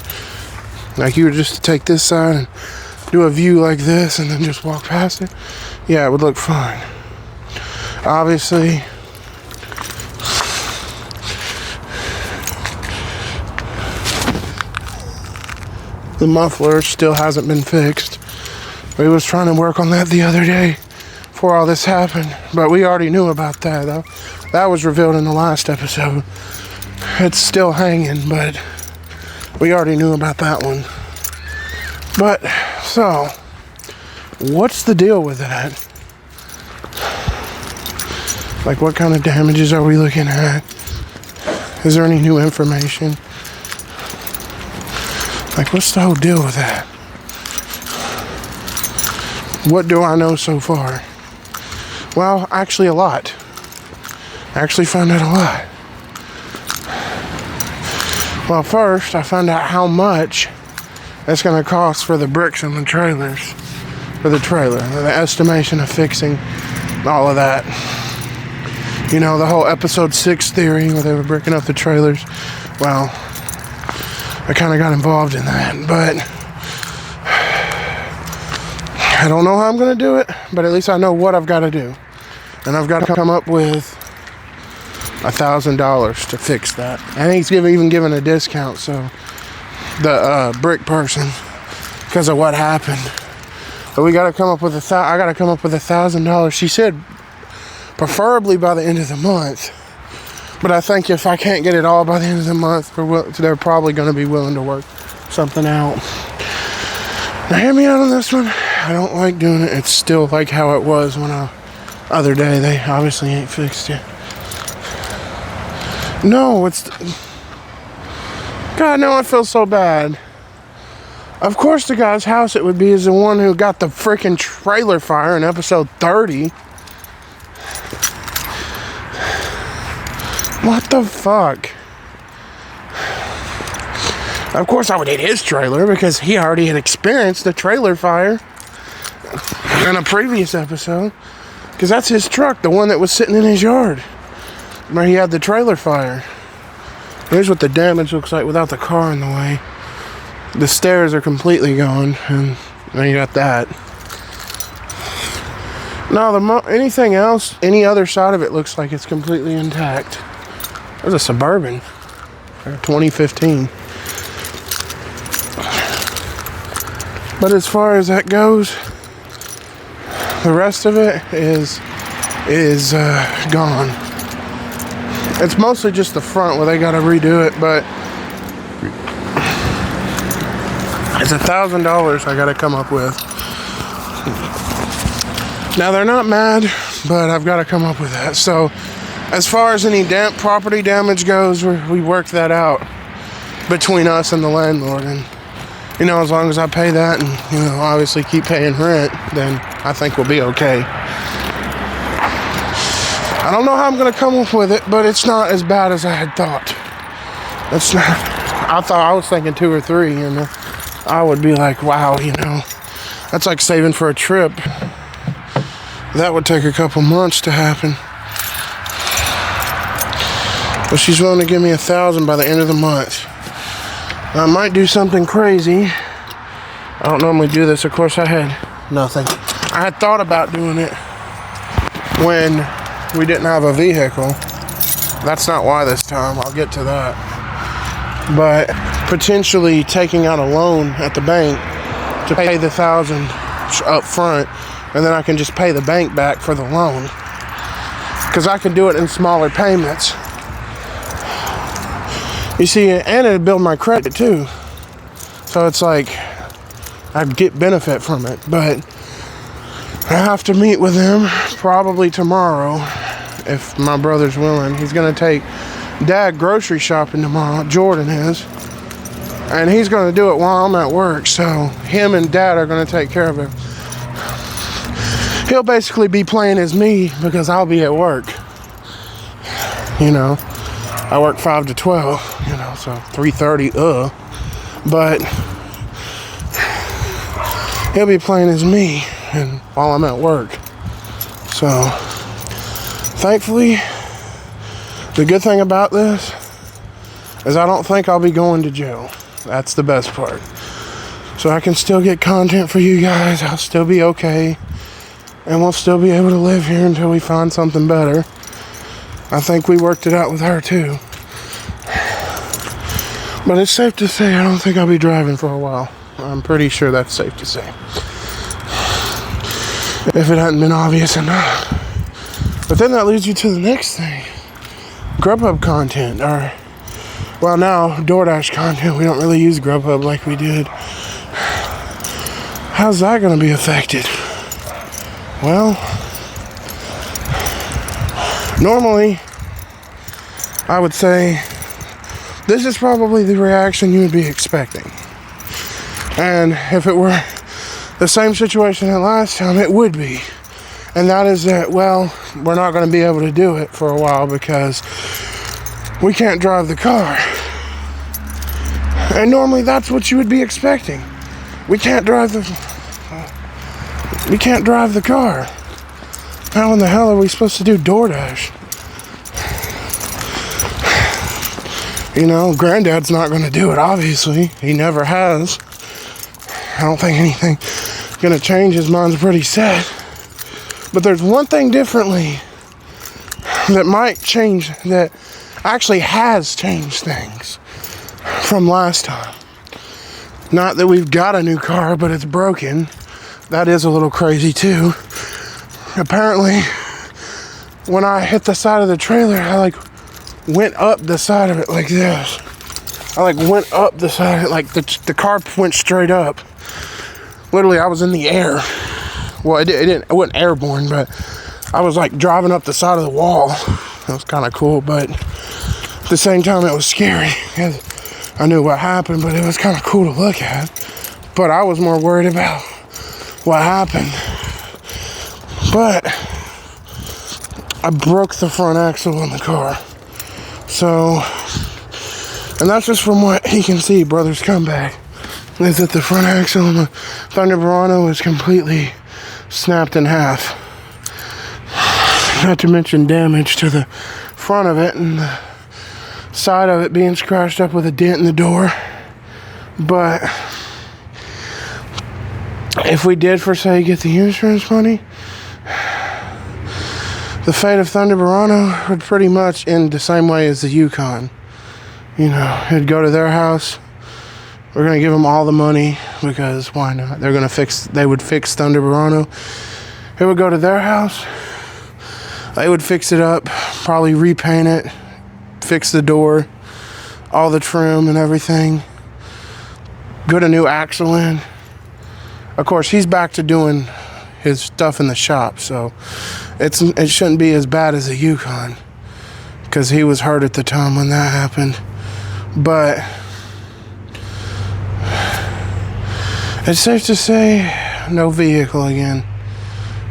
Like you were just to take this side and do a view like this and then just walk past it. Yeah, it would look fine. Obviously, the muffler still hasn't been fixed. We was trying to work on that the other day before all this happened, but we already knew about that though. That was revealed in the last episode. It's still hanging, but we already knew about that one. But, so, what's the deal with that? Like, what kind of damages are we looking at? Is there any new information? Like, what's the whole deal with that? What do I know so far? Well, actually a lot. I actually found out a lot. Well, first, I found out how much it's going to cost for the bricks and the trailers. For the trailer. The estimation of fixing all of that. You know, the whole episode 6 theory where they were bricking up the trailers. Well, I kind of got involved in that, but I don't know how I'm going to do it, but at least I know what I've got to do. And I've got to come up with $1,000 to fix that. I think he's even given a discount, so the brick person, because of what happened. But we got to come up with I got to come up with $1,000. She said preferably by the end of the month. But I think if I can't get it all by the end of the month, they're probably going to be willing to work something out. Now hear me out on this one. I don't like doing it. It's still like how it was when other day. They obviously ain't fixed it. No, it's... God, now I feel so bad. Of course the guy's house it would be is the one who got the freaking trailer fire in episode 30. What the fuck? Of course I would hit his trailer because he already had experienced the trailer fire in a previous episode. Because that's his truck, the one that was sitting in his yard where he had the trailer fire. Here's what the damage looks like without the car in the way. The stairs are completely gone, and then you got that. No, anything else, any other side of it looks like it's completely intact. There's a Suburban, 2015. But as far as that goes, the rest of it is gone. It's mostly just the front where they got to redo it, but it's $1,000 I got to come up with. Now they're not mad, but I've got to come up with that. So as far as any property damage goes, we worked that out between us and the landlord. And, you know, as long as I pay that and, you know, obviously keep paying rent, then I think we'll be okay. I don't know how I'm going to come up with it, but it's not as bad as I had thought. It's not. I was thinking 2 or 3, and I would be like, wow, you know, that's like saving for a trip. That would take a couple months to happen. But she's willing to give me $1,000 by the end of the month. I might do something crazy. I don't normally do this. Of course, I had nothing. I had thought about doing it when we didn't have a vehicle. That's not why this time. I'll get to that. But potentially taking out a loan at the bank to pay the $1,000 up front, and then I can just pay the bank back for the loan. Because I can do it in smaller payments. You see, and it'd build my credit too. So it's like I'd get benefit from it. But I have to meet with him probably tomorrow, if my brother's willing. He's gonna take Dad grocery shopping tomorrow. Jordan is. And he's going to do it while I'm at work, so him and Dad are going to take care of him. He'll basically be playing as me because I'll be at work. You know, I work 5 to 12, you know, so 3:30, but he'll be playing as me and while I'm at work. So, thankfully, the good thing about this is I don't think I'll be going to jail. That's the best part. So I can still get content for you guys. I'll still be okay. And we'll still be able to live here until we find something better. I think we worked it out with her too. But it's safe to say I don't think I'll be driving for a while. I'm pretty sure that's safe to say. If it hadn't been obvious enough. But then that leads you to the next thing. Grubhub content, or well, now DoorDash content. We don't really use Grubhub like we did. How's that going to be affected? Well, normally I would say this is probably the reaction you would be expecting. And if it were the same situation as last time, it would be. And that is that, well, we're not going to be able to do it for a while because we can't drive the car. And normally that's what you would be expecting. We can't drive the car. How in the hell are we supposed to do DoorDash? You know, Granddad's not going to do it, obviously. He never has. I don't think anything's going to change. His mind's pretty set. But there's one thing differently that might change, that actually has changed things from last time. Not that we've got a new car, but it's broken. That is a little crazy too. Apparently, when I hit the side of the trailer, I went up the side of it like this. I went up the side, the car went straight up. Literally, I was in the air. Well, it wasn't airborne, but I was driving up the side of the wall. That was kind of cool, but at the same time, it was scary. I knew what happened, but it was kind of cool to look at. But I was more worried about what happened. But I broke the front axle on the car. So, and that's just from what he can see, Brother's Comeback, is that the front axle on the Thunder Verano is completely snapped in half. Not to mention damage to the front of it and the side of it being scratched up with a dent in the door. But if we did, for say, get the insurance money, the fate of Thunder Verano would pretty much end the same way as the Yukon. You know, it'd go to their house. We're going to give them all the money because why not? They would fix Thunder Verano. It would go to their house. They would fix it up, probably repaint it, fix the door, all the trim and everything. Put a new axle in. Of course, he's back to doing his stuff in the shop, so it shouldn't be as bad as a Yukon because he was hurt at the time when that happened. But it's safe to say no vehicle again.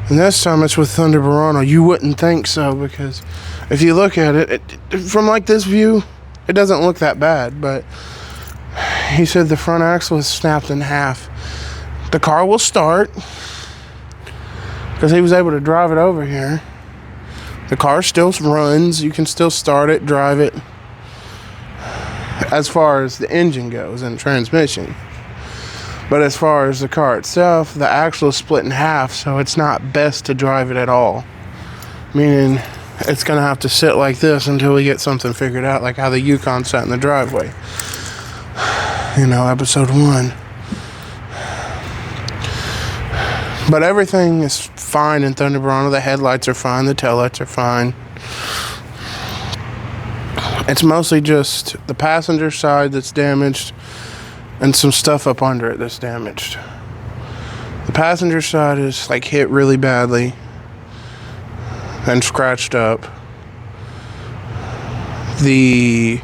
And this time it's with Thunder Verano. You wouldn't think so because if you look at it from this view, it doesn't look that bad, but he said the front axle is snapped in half. The car will start because he was able to drive it over here. The car still runs. You can still start it, drive it, as far as the engine goes and transmission. But as far as the car itself, the axle is split in half, so it's not best to drive it at all. Meaning, it's going to have to sit like this until we get something figured out, like how the Yukon sat in the driveway. You know, episode 1. But everything is fine in Thunder Verano. The headlights are fine, the taillights are fine. It's mostly just the passenger side that's damaged and some stuff up under it that's damaged. The passenger side is hit really badly and scratched up. The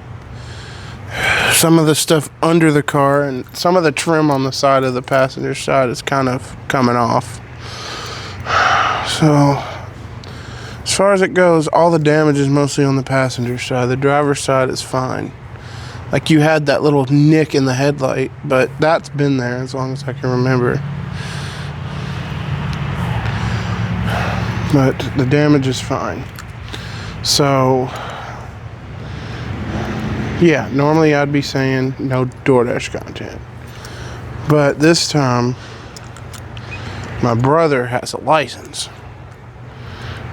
some of the stuff under the car, and some of the trim on the side of the passenger side is kind of coming off. So as far as it goes, all the damage is mostly on the passenger side. The driver's side is fine. Like, you had that little nick in the headlight, but that's been there as long as I can remember. But the damage is fine. So yeah, normally I'd be saying no DoorDash content, but this time my brother has a license.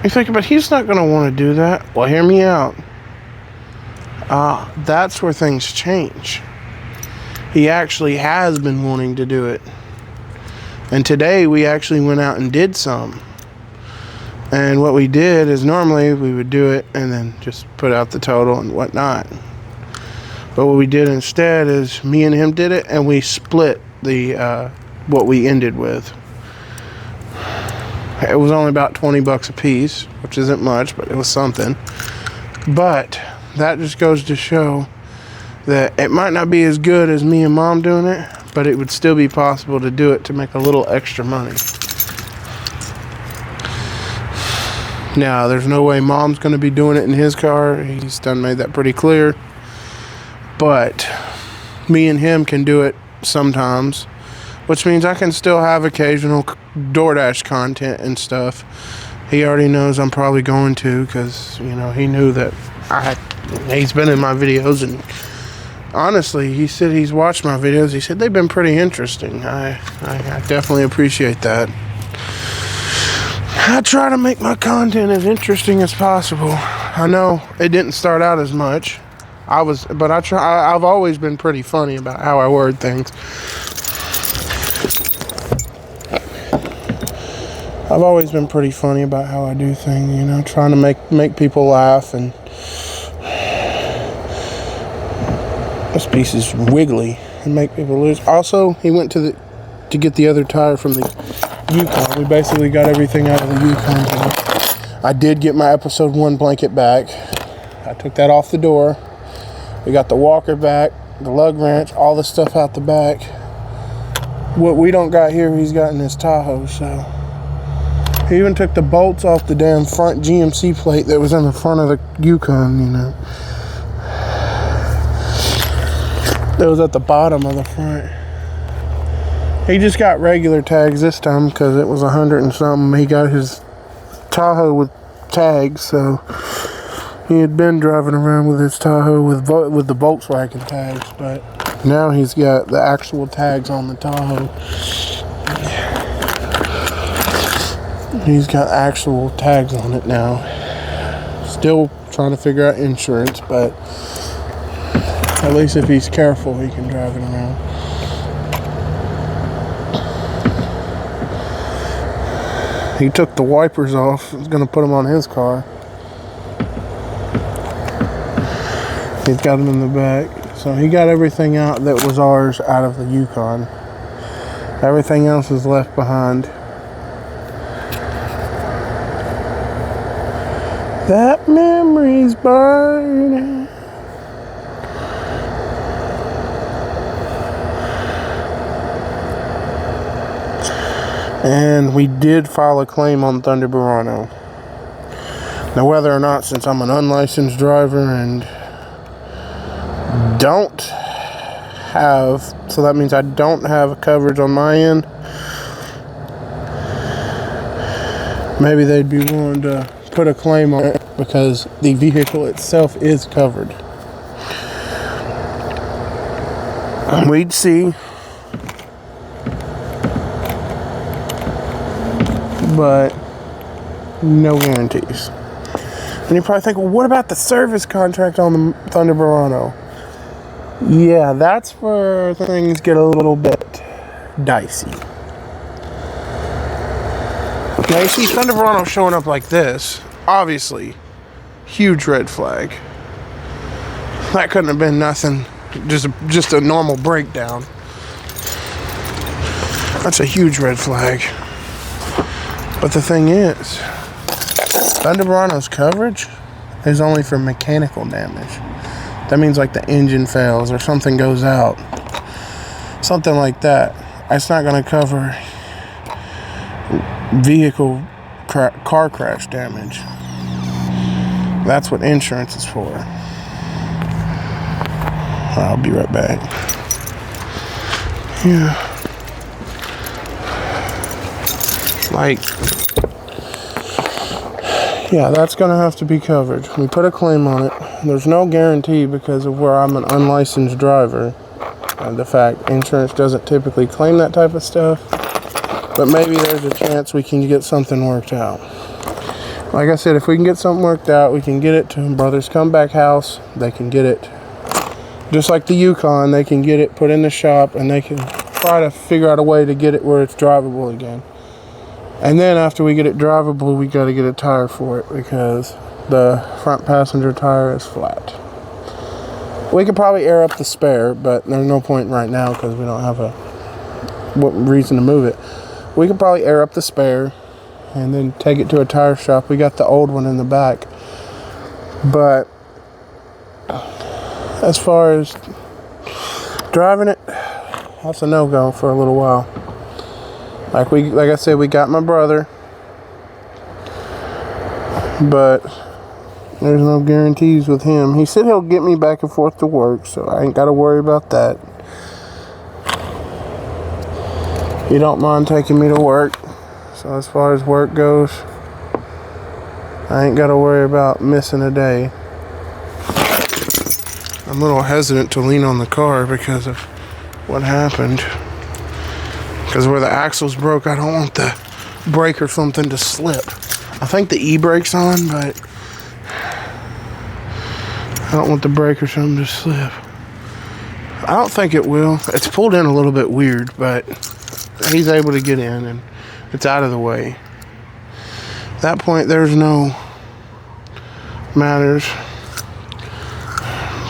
You think, but he's not going to want to do that. Well, hear me out. That's where things change. He actually has been wanting to do it, and today we actually went out and did some. And what we did is, normally we would do it and then just put out the total and whatnot. But what we did instead is, me and him did it, and we split the what we ended with. It was only about $20 a piece, which isn't much, but it was something. But that just goes to show that it might not be as good as me and Mom doing it, but it would still be possible to do it to make a little extra money. Now, there's no way Mom's going to be doing it in his car. He's done made that pretty clear. But me and him can do it sometimes, which means I can still have occasional DoorDash content and stuff. He already knows I'm probably going to, because, you know, he knew that he's been in my videos, and honestly, he said he's watched my videos. He said they've been pretty interesting. I definitely appreciate that. I try to make my content as interesting as possible. I know it didn't start out as much. I've always been pretty funny about how I word things. I've always been pretty funny about how I do things, you know, trying to make people laugh. And this piece is wiggly and make people lose. Also, he went to get the other tire from the Yukon. We basically got everything out of the Yukon today. I did get my episode 1 blanket back. I took that off the door. We got the walker back, the lug wrench, all the stuff out the back. What we don't got here, he's got in his Tahoe. So he even took the bolts off the damn front GMC plate that was in the front of the Yukon, you know. That was at the bottom of the front. He just got regular tags this time because it was 100 and something. He got his Tahoe with tags, so he had been driving around with his Tahoe with the Volkswagen tags, but now he's got the actual tags on the Tahoe. He's got actual tags on it now. Still trying to figure out insurance, but at least if he's careful, he can drive it around. He took the wipers off. He's going to put them on his car. He's got them in the back. So he got everything out that was ours out of the Yukon. Everything else is left behind. That memory's burning. And we did file a claim on Thunder Burano. Now, whether or not, since I'm an unlicensed driver and don't have, so that means I don't have coverage on my end, maybe they'd be willing to put a claim on it because the vehicle itself is covered. We'd see. But no guarantees. And you're probably thinking, well, what about the service contract on the Thunder Burano? Yeah, that's where things get a little bit dicey. Now you see Thunder Burano showing up like this, obviously, huge red flag. That couldn't have been nothing, just a normal breakdown. That's a huge red flag. But the thing is, Thunder Burano's coverage is only for mechanical damage. That means like the engine fails or something goes out. Something like that. It's not going to cover vehicle car crash damage. That's what insurance is for. I'll be right back. Yeah. Like, yeah, that's gonna have to be covered. We put a claim on it. There's no guarantee because of where I'm an unlicensed driver. And the fact insurance doesn't typically claim that type of stuff. But maybe there's a chance we can get something worked out. Like I said, if we can get something worked out, we can get it to Brothers Comeback House. They can get it, just like the Yukon, they can get it put in the shop and they can try to figure out a way to get it where it's drivable again. And then after we get it drivable, we got to get a tire for it because the front passenger tire is flat. We could probably air up the spare, but there's no point right now because we don't have a reason to move it. We could probably air up the spare and then take it to a tire shop. We got the old one in the back. But as far as driving it, that's a no-go for a little while. Like I said, we got my brother, but there's no guarantees with him. He said he'll get me back and forth to work, so I ain't got to worry about that. He don't mind taking me to work. So as far as work goes, I ain't got to worry about missing a day. I'm a little hesitant to lean on the car because of what happened. Because where the axle's broke, I don't want the brake or something to slip. I think the e-brake's on, but I don't want the brake or something to slip. I don't think it will. It's pulled in a little bit weird, but he's able to get in and it's out of the way. At that point, there's no matters.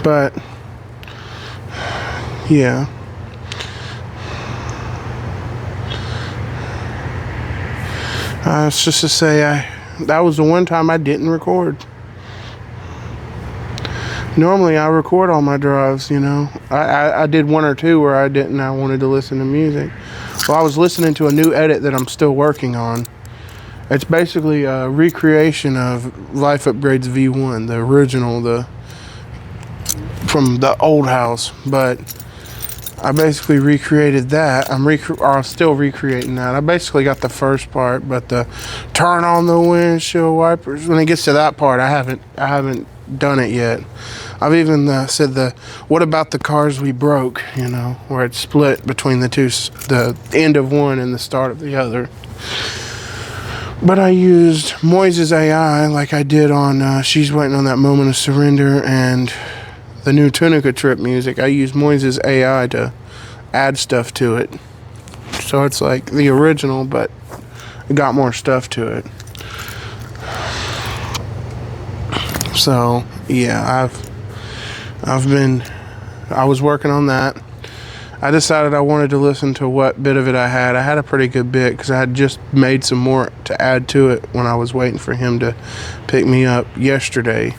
But yeah. It's just to say that was the one time I didn't record. Normally I record all my drives, you know. I did one or two where I didn't. I wanted to listen to music. Well, I was listening to a new edit that I'm still working on. It's basically a recreation of Life Upgrades V1, the original, from the old house. But I basically recreated that. I'm still recreating that. I basically got the first part, but the turn on the windshield wipers. When it gets to that part, I haven't done it yet. I've even said what about the cars we broke, you know, where it's split between the two, the end of one and the start of the other. But I used Moises AI like I did on She's Waiting on That Moment of Surrender and the new Tunica Trip music. I used Moises AI to add stuff to it. So it's like the original, but it got more stuff to it. So yeah, I was working on that. I decided I wanted to listen to what bit of it I had. I had a pretty good bit because I had just made some more to add to it when I was waiting for him to pick me up yesterday.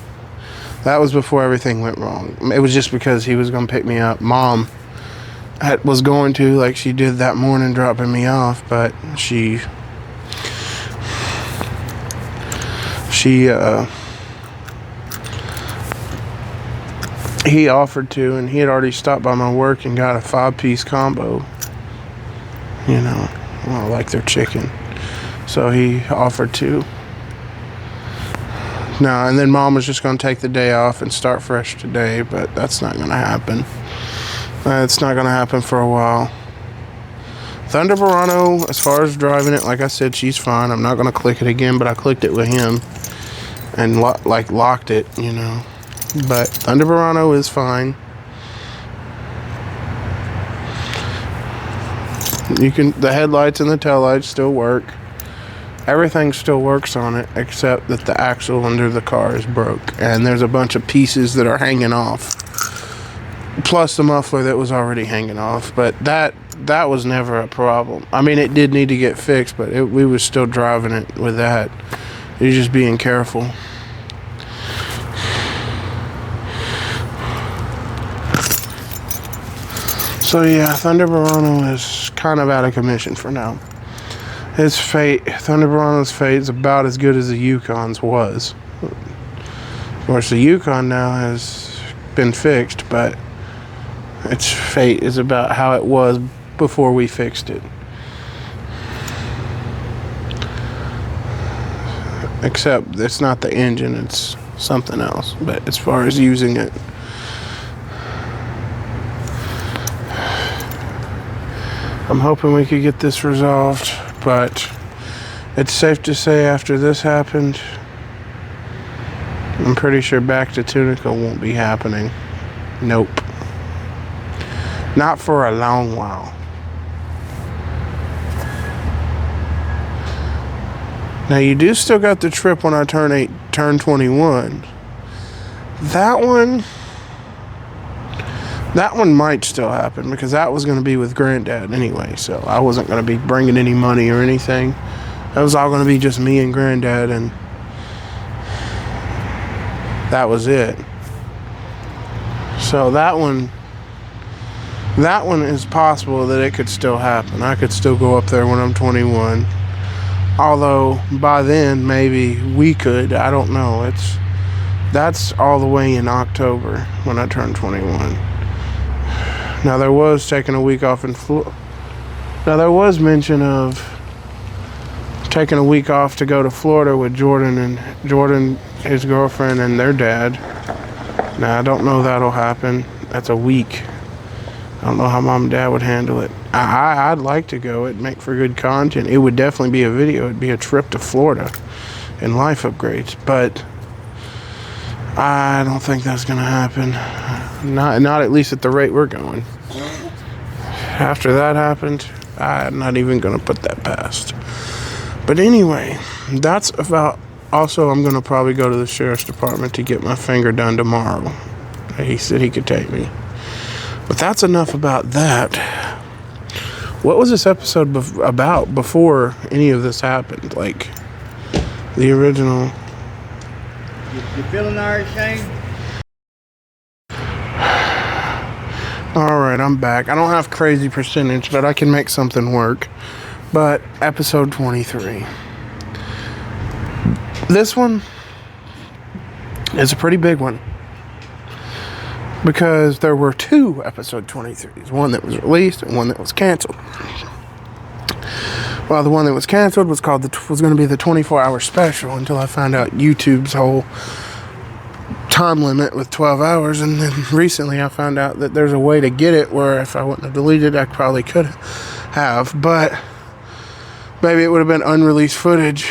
That was before everything went wrong. It was just because he was going to pick me up. Mom was going to, like she did that morning, dropping me off, but he offered to, and he had already stopped by my work and got a 5-piece combo. You know, I like their chicken. So he offered to. No, and then Mom was just going to take the day off and start fresh today, but that's not going to happen. It's not going to happen for a while. Thunder Verano, as far as driving it, like I said, she's fine. I'm not going to click it again, but I clicked it with him and locked it, you know. But Thunder Verano is fine. The headlights and the taillights still work. Everything still works on it, except that the axle under the car is broke. And there's a bunch of pieces that are hanging off. Plus the muffler that was already hanging off. But that was never a problem. I mean, it did need to get fixed, but we was still driving it with that. You're just being careful. So yeah, Thunder Barano is kind of out of commission for now. His fate, Thunder Barano's fate, is about as good as the Yukon's was. Of course, the Yukon now has been fixed, but its fate is about how it was before we fixed it. Except it's not the engine, it's something else. But as far as using it, I'm hoping we could get this resolved, but it's safe to say after this happened, I'm pretty sure back to Tunica won't be happening. Nope. Not for a long while. Now you do still got the trip when I turn 21. That one might still happen because that was going to be with Granddad anyway. So I wasn't going to be bringing any money or anything. That was all going to be just me and Granddad, and that was it. So that one is possible that it could still happen. I could still go up there when I'm 21. Although by then maybe we could. I don't know. That's all the way in October when I turn 21. Now there was taking a week off in Florida. Now there was mention of taking a week off to go to Florida with Jordan, his girlfriend, and their dad. Now I don't know that'll happen. That's a week. I don't know how Mom and Dad would handle it. I'd like to go. It'd make for good content. It would definitely be a video. It'd be a trip to Florida and life upgrades. But I don't think that's going to happen. Not at least at the rate we're going. After that happened, I'm not even going to put that past. But anyway, that's about... Also, I'm going to probably go to the sheriff's department to get my finger done tomorrow. He said he could take me. But that's enough about that. What was this episode about before any of this happened? Like, the original... You feeling alright, Shane? Alright, I'm back. I don't have crazy percentage, but I can make something work. But, episode 23. This one is a pretty big one. Because there were two episode 23s. One that was released and one that was canceled. Well, the one that was canceled was going to be the 24-hour special until I found out YouTube's whole time limit with 12 hours. And then recently I found out that there's a way to get it where if I wouldn't have deleted it, I probably could have. But maybe it would have been unreleased footage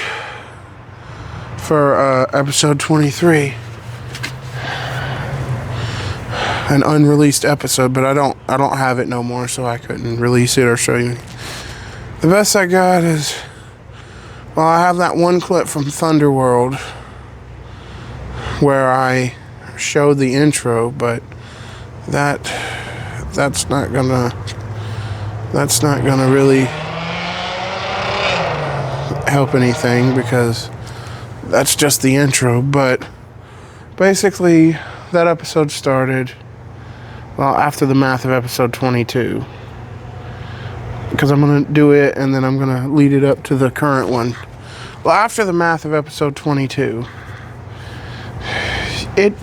for episode 23. An unreleased episode, but I don't have it no more, so I couldn't release it or show you. The best I got is, well, I have that one clip from Thunderworld where I showed the intro, but that's not gonna really help anything because that's just the intro. But basically, that episode started. Well, after the math of episode 22. Because I'm going to do it and then I'm going to lead it up to the current one. Well, after the math of episode 22, at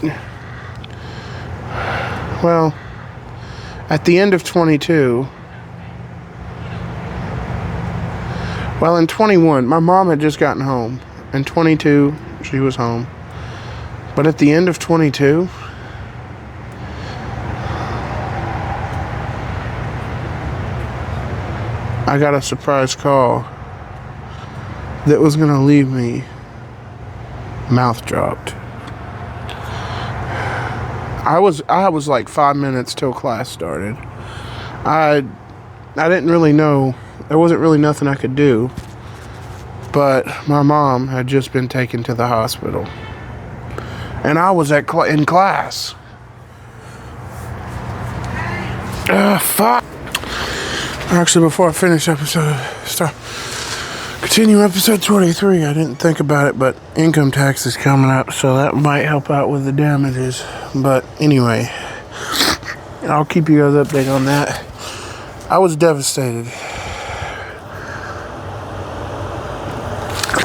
the end of 22, well, in 21, my mom had just gotten home. In 22, she was home. But at the end of 22, I got a surprise call that was going to leave me mouth dropped. I was like 5 minutes till class started. I didn't really know. There wasn't really nothing I could do. But my mom had just been taken to the hospital. And I was in class. Fuck. Actually, before I finish continue episode 23, I didn't think about it, but income tax is coming up, so that might help out with the damages. But anyway, I'll keep you guys updated on that. I was devastated.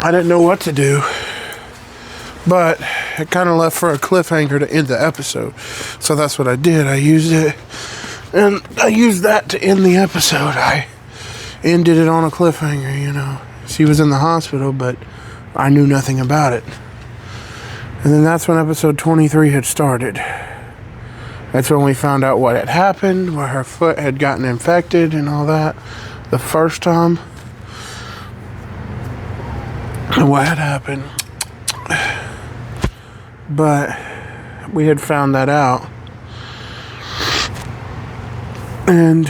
I didn't know what to do, but it kind of left for a cliffhanger to end the episode. So that's what I did. I used it, and I used that to end the episode. I ended it on a cliffhanger, you know. She was in the hospital, but I knew nothing about it. And then that's when episode 23 had started. That's when we found out what had happened, where her foot had gotten infected and all that the first time. And what had happened. But we had found that out. And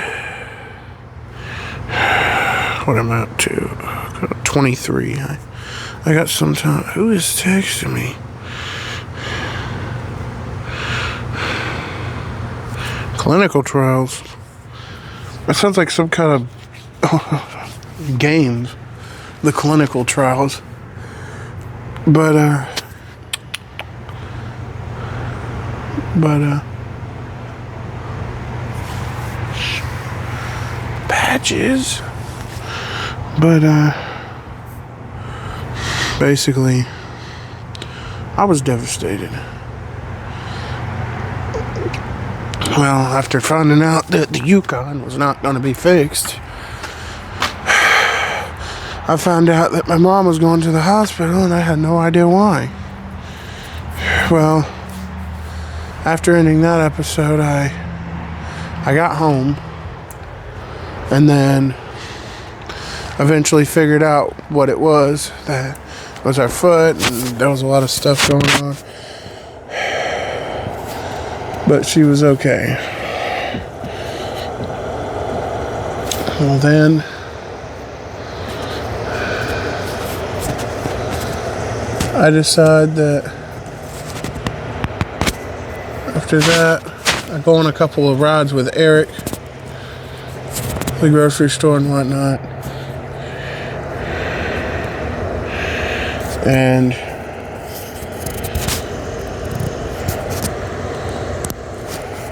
what am I up to? 23. I got some time. Who is texting me? Clinical trials. That sounds like some kind of games. The clinical trials. But patches. But basically, I was devastated. Well, after finding out that the Yukon was not going to be fixed, I found out that my mom was going to the hospital and I had no idea why. Well, after ending that episode, I got home and then eventually figured out what it was. That was her foot, and there was a lot of stuff going on. But she was okay. Well, then I decided that after that, I go on a couple of rides with Eric, the grocery store and whatnot. And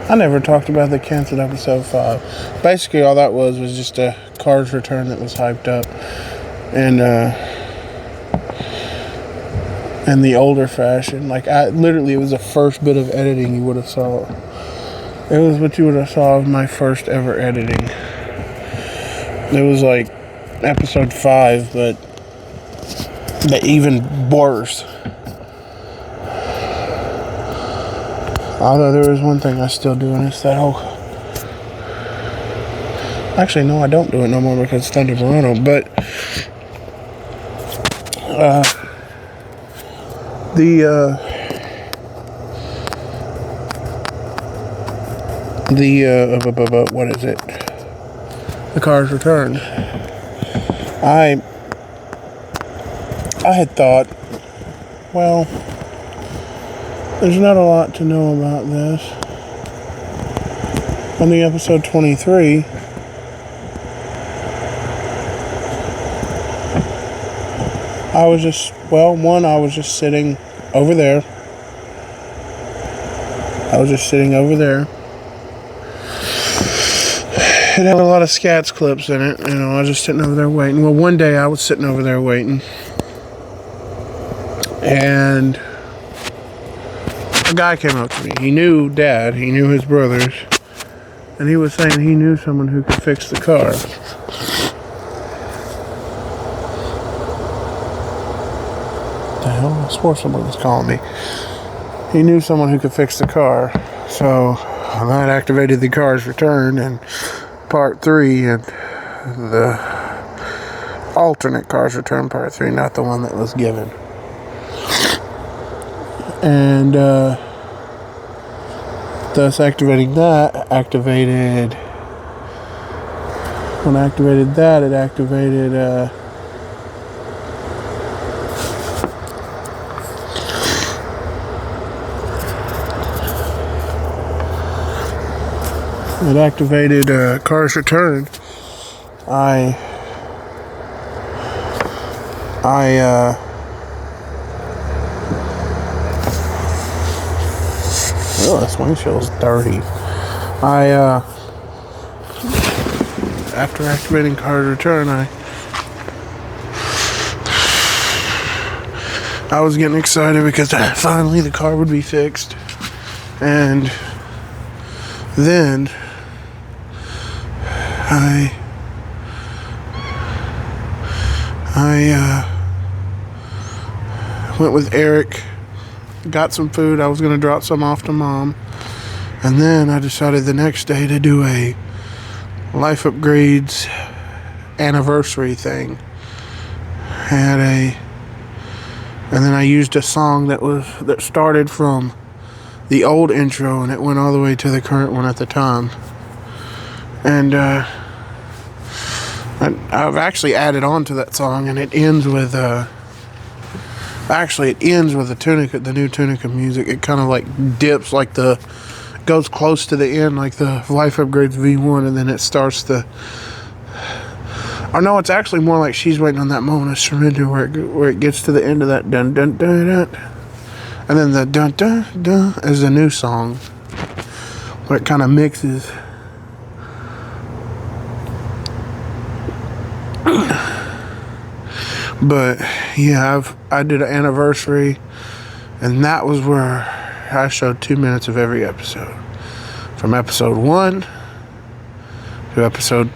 I never talked about the canceled episode 5. Basically, all that was just a Cars Return that was hyped up. And the older fashion. Like, literally, it was the first bit of editing you would have saw. It was what you would have saw of my first ever editing. It was like episode 5, but even worse. Although there is one thing I still do, and it's that whole... Actually, no, I don't do it no more because it's Thunder Morano, but... what is it? The Cars Return. I had thought, well, there's not a lot to know about this. On the episode 23, I was just sitting over there. It had a lot of Scats clips in it. You know, I was just sitting over there waiting. Well, one day I was sitting over there waiting. And a guy came up to me. He knew Dad. He knew his brothers. And he was saying he knew someone who could fix the car. The hell? I swore someone was calling me. He knew someone who could fix the car. So that activated the Cars Return and Part 3 and the alternate Cars Return Part 3, not the one that was given. And thus activating that, it activated Cars Return. Oh, this windshield's dirty. after activating card return, I was getting excited because finally the car would be fixed. And then I went with Eric, got some food. I was going to drop some off to Mom. And then I decided the next day to do a Life Upgrades anniversary thing. And then I used a song that started from the old intro and it went all the way to the current one at the time. And I've actually added on to that song, and it ends with the Tunica, the new Tunica music. It kind of like dips, like goes close to the end, like the Life Upgrades V1, and then it starts or no, it's actually more like She's Waiting on That Moment of Surrender, where it gets to the end of that dun dun dun dun, and then the dun dun dun is a new song where it kind of mixes. But yeah, I did an anniversary, and that was where I showed 2 minutes of every episode, from episode 1 to episode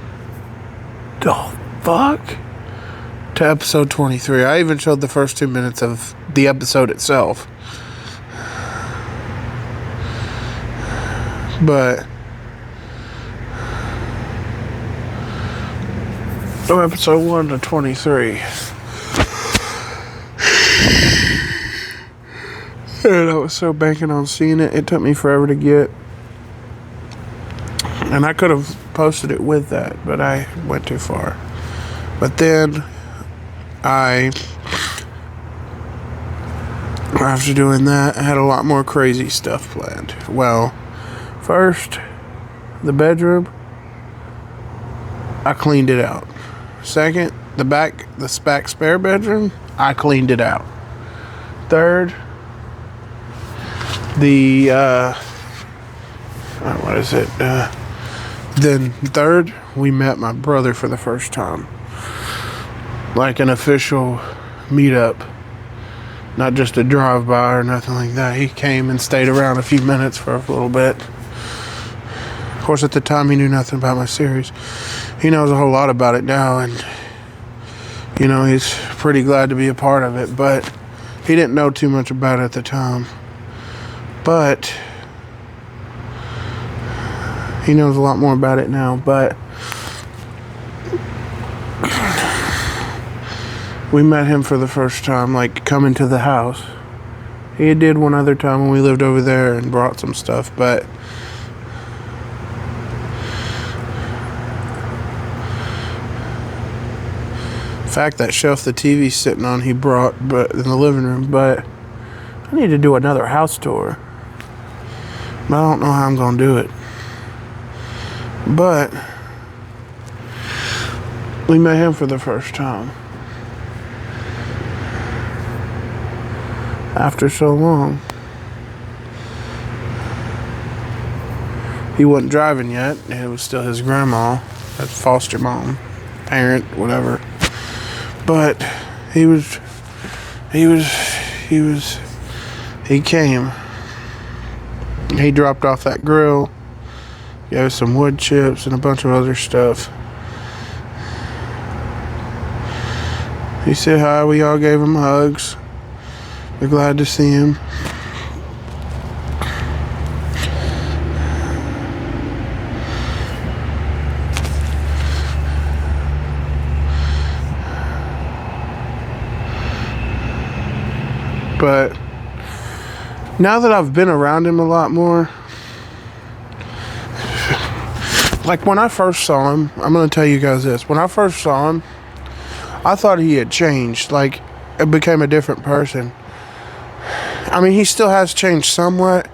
to episode 23. I even showed the first 2 minutes of the episode itself. But from episode 1 to 23. And I was so banking on seeing it. It took me forever to get. And I could have posted it with that, but I went too far. But then after doing that, I had a lot more crazy stuff planned. Well, first, the bedroom, I cleaned it out. Second, the spare bedroom, I cleaned it out. Third, then third, we met my brother for the first time. Like an official meetup. Not just a drive-by or nothing like that. He came and stayed around a few minutes for a little bit. Of course, at the time, he knew nothing about my series. He knows a whole lot about it now, and he's pretty glad to be a part of it, but he didn't know too much about it at the time. But he knows a lot more about it now. But we met him for the first time, like coming to the house. He did one other time when we lived over there and brought some stuff, but in fact, that shelf the TV's sitting on, he brought but in the living room. But I need to do another house tour. But I don't know how I'm going to do it. But we met him for the first time. After so long. He wasn't driving yet. It was still his grandma, his foster mom, parent, whatever. But he came. He dropped off that grill, gave us some wood chips and a bunch of other stuff. He said hi, we all gave him hugs. We're glad to see him. But now that I've been around him a lot more, like when I first saw him, I'm going to tell you guys this. When I first saw him, I thought he had changed. Like, it became a different person. I mean, he still has changed somewhat,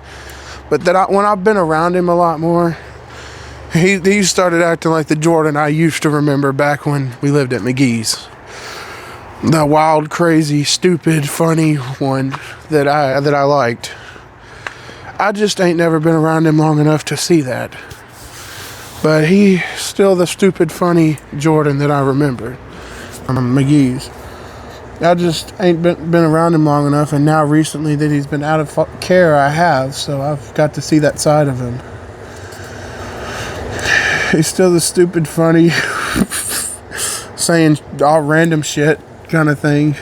but when I've been around him a lot more, he started acting like the Jordan I used to remember back when we lived at McGee's. The wild, crazy, stupid, funny one that I liked. I just ain't never been around him long enough to see that. But he's still the stupid, funny Jordan that I remember from McGee's. I just ain't been around him long enough, and now recently that he's been out of care, I have, so I've got to see that side of him. He's still the stupid, funny, saying all random shit kind of thing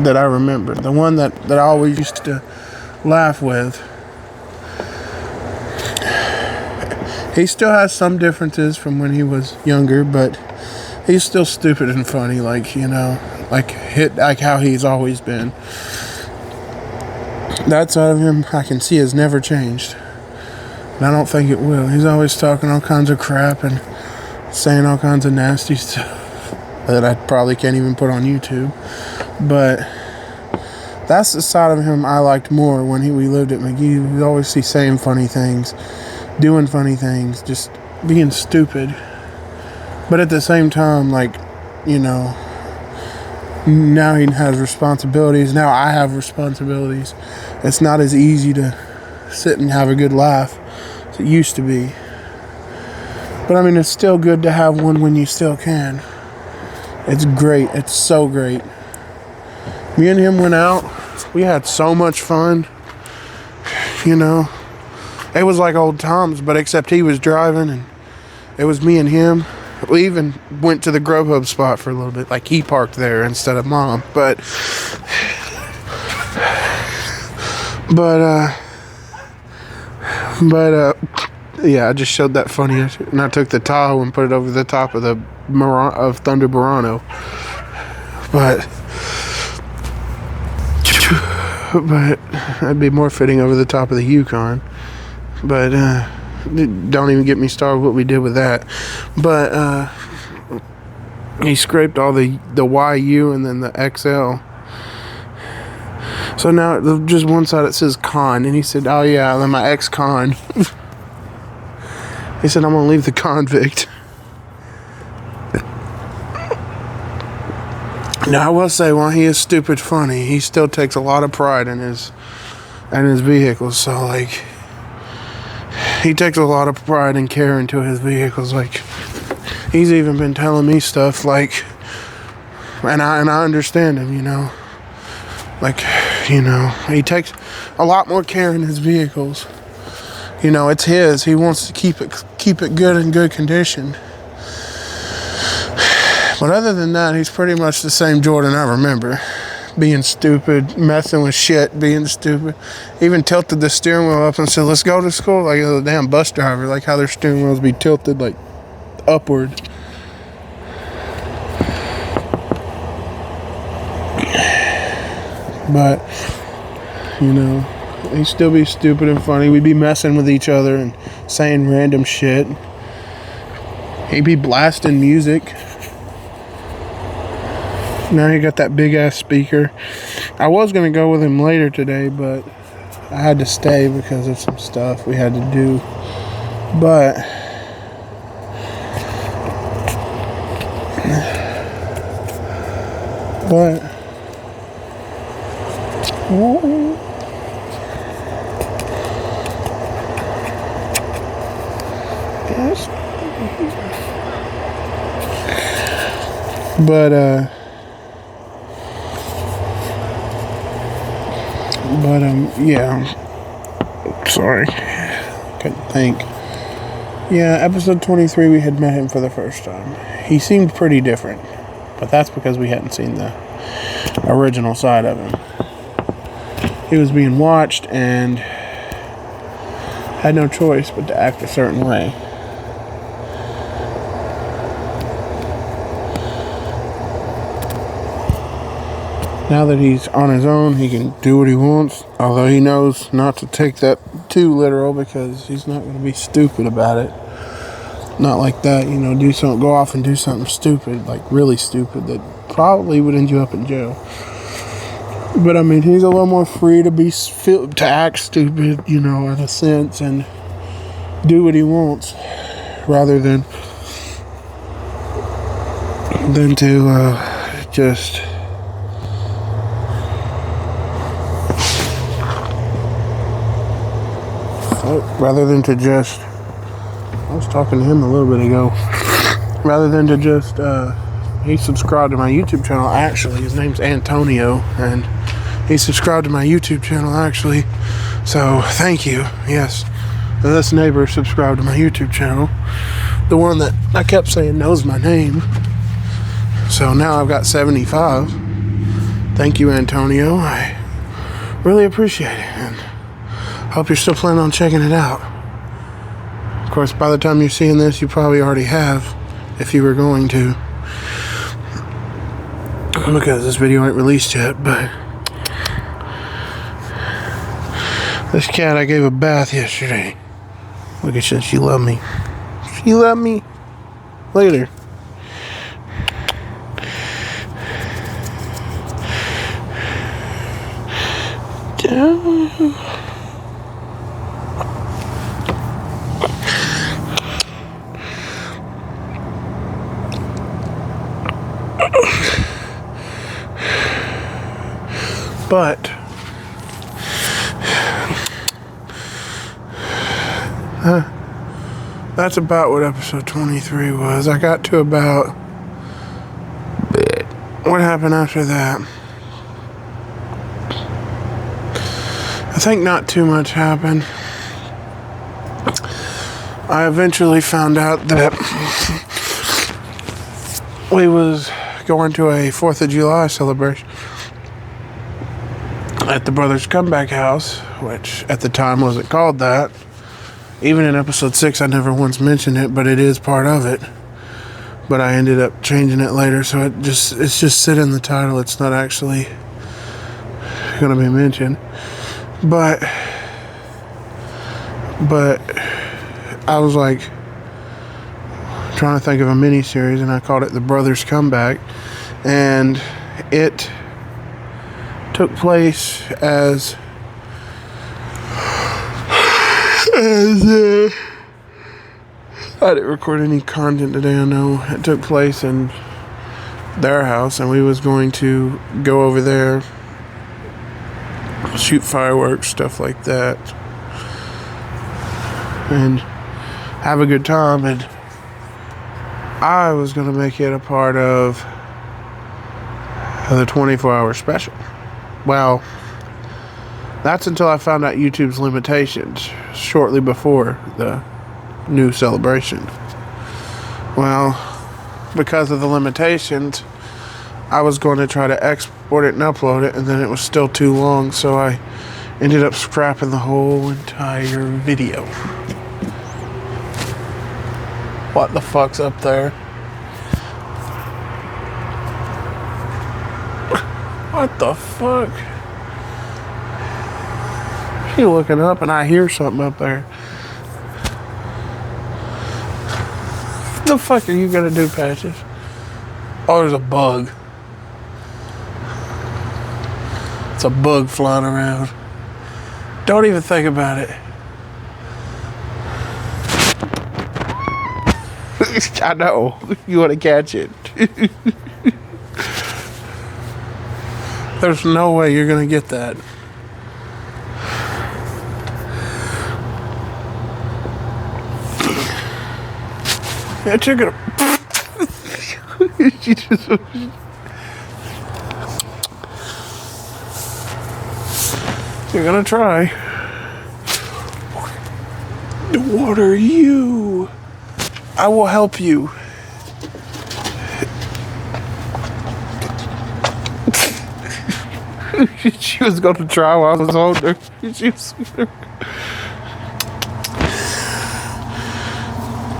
that I remember. The one that I always used to laugh with. He still has some differences from when he was younger, but he's still stupid and funny, like, you know, like how he's always been. That side of him I can see has never changed. And I don't think it will. He's always talking all kinds of crap and saying all kinds of nasty stuff that I probably can't even put on YouTube. But that's the side of him I liked more when we lived at McGee. We'd always see saying funny things, doing funny things, just being stupid. But at the same time, like, you know, now he has responsibilities. Now I have responsibilities. It's not as easy to sit and have a good laugh as it used to be. But I mean, it's still good to have one when you still can. It's great. It's so great. Me and him went out. We had so much fun. You know, it was like old times, but except he was driving and it was me and him. We even went to the Grubhub spot for a little bit. Like, he parked there instead of Mom. But yeah, I just showed that funny. And I took the Tahoe and put it over the top of the Thunder Murano. But that'd be more fitting over the top of the Yukon. But don't even get me started what we did with that. But he scraped all the YU and then the XL. So now just one side it says con, and he said, "Oh yeah, then my ex-con." He said, "I'm gonna leave the convict." Now I will say, while he is stupid funny, he still takes a lot of pride in his vehicles. So like, he takes a lot of pride and care into his vehicles. Like, he's even been telling me stuff like, and I understand him, you know. Like, you know, he takes a lot more care in his vehicles. You know, it's his. He wants to keep it good in good condition. But other than that, he's pretty much the same Jordan I remember. Being stupid, messing with shit, being stupid. Even tilted the steering wheel up and said, "Let's go to school," like a damn bus driver. Like how their steering wheels be tilted like upward. But, you know, he'd still be stupid and funny. We'd be messing with each other and saying random shit. He'd be blasting music. Now he got that big ass speaker. I was gonna go with him later today, but I had to stay because of some stuff we had to do. But yes. Yeah. Sorry. Couldn't think. Yeah, episode 23, we had met him for the first time. He seemed pretty different, but that's because we hadn't seen the original side of him. He was being watched and had no choice but to act a certain way. Now that he's on his own, he can do what he wants, although he knows not to take that too literal because he's not going to be stupid about it. Not like that, you know, go off and do something stupid, like really stupid, that probably would end you up in jail. But I mean, he's a little more free to act stupid, you know, in a sense, and do what he wants, rather than to just I was talking to him a little bit ago. Rather than to just, he subscribed to my YouTube channel, actually. His name's Antonio, and he subscribed to my YouTube channel, actually. So, thank you. Yes. And this neighbor subscribed to my YouTube channel. The one that I kept saying knows my name. So now I've got 75. Thank you, Antonio. I really appreciate it. And hope you're still planning on checking it out. Of course, by the time you're seeing this, you probably already have, if you were going to. Because this video ain't released yet, but this cat I gave a bath yesterday. Look at her, she loved me. She loved me. Look at her. But that's about what episode 23 was. I got to about, what happened after that? I think not too much happened. I eventually found out that we was going to a 4th of July celebration at the Brothers Comeback House, which at the time wasn't called that. Even in episode 6, I never once mentioned it, but it is part of it. But I ended up changing it later, so it's just sit in the title. It's not actually going to be mentioned. But I was like trying to think of a mini series, and I called it The Brothers Comeback, and it took place as I didn't record any content today. I know it took place in their house, and we was going to go over there, shoot fireworks, stuff like that, and have a good time. And I was going to make it a part of the 24-hour special. Well, that's until I found out YouTube's limitations shortly before the new celebration. Well, because of the limitations, I was going to try to export it and upload it, and then it was still too long, so I ended up scrapping the whole entire video. What the fuck's up there? What the fuck? She's looking up and I hear something up there. What the fuck are you gonna do, Patches? Oh, there's a bug. It's a bug flying around. Don't even think about it. I know. You want to catch it. There's no way you're going to get that. Yeah, check it out. She just... You're going to try. What are you? I will help you. She was going to try while I was older. She was...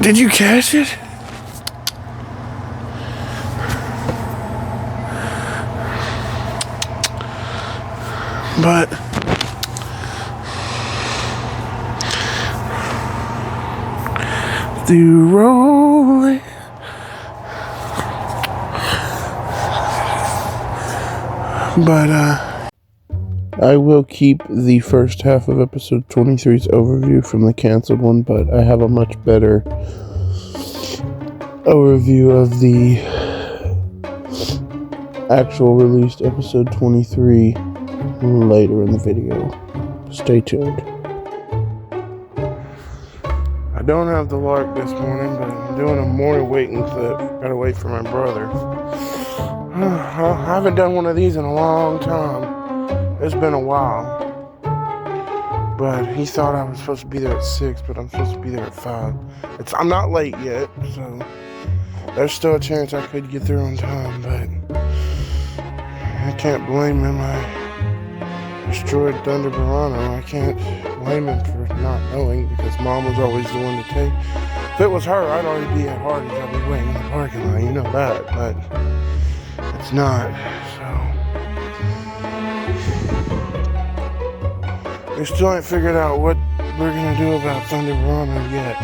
Did you catch it? But the rolling. But I will keep the first half of episode 23's overview from the canceled one, but I have a much better overview of the actual released episode 23 later in the video. Stay tuned. I don't have the Lark this morning, but I'm doing a morning waiting clip. Gotta wait for my brother. I haven't done one of these in a long time. It's been a while. But he thought I was supposed to be there at 6, but I'm supposed to be there at 5. I'm not late yet, so there's still a chance I could get there on time, but I can't blame him. I destroyed Thunder Verano. I can't blame him for not knowing, because Mom was always the one to take. If it was her, I'd already be at Hardee's. I'd be waiting in the parking lot, you know that, but it's not, so. We still ain't figured out what we're gonna do about Thunder Verano yet.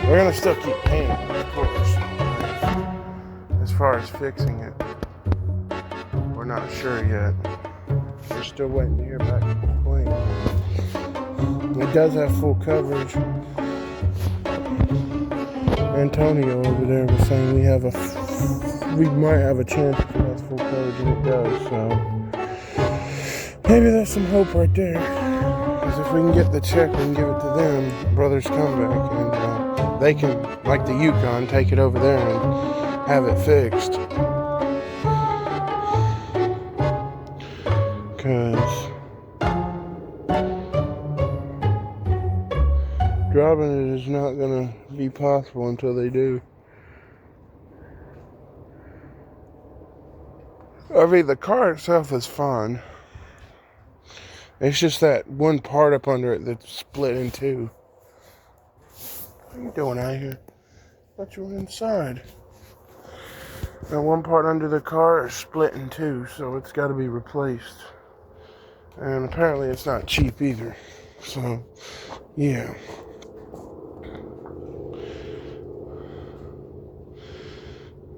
We're gonna still keep paying, of course. As far as fixing it, we're not sure yet. We're still waiting to hear back from the claim. It does have full coverage. Antonio over there was saying we might have a chance if it has full coverage, and it does, so maybe there's some hope right there. Because if we can get the check, we can give it to them, Brothers Comeback, and they can, like the Yukon, take it over there and have it fixed. Because driving it is not going to be possible until they do. I mean, the car itself is fine. It's just that one part up under it that's split in two. What are you doing out here? I thought you were inside. That one part under the car is split in two, so it's got to be replaced. And apparently it's not cheap either. So, yeah.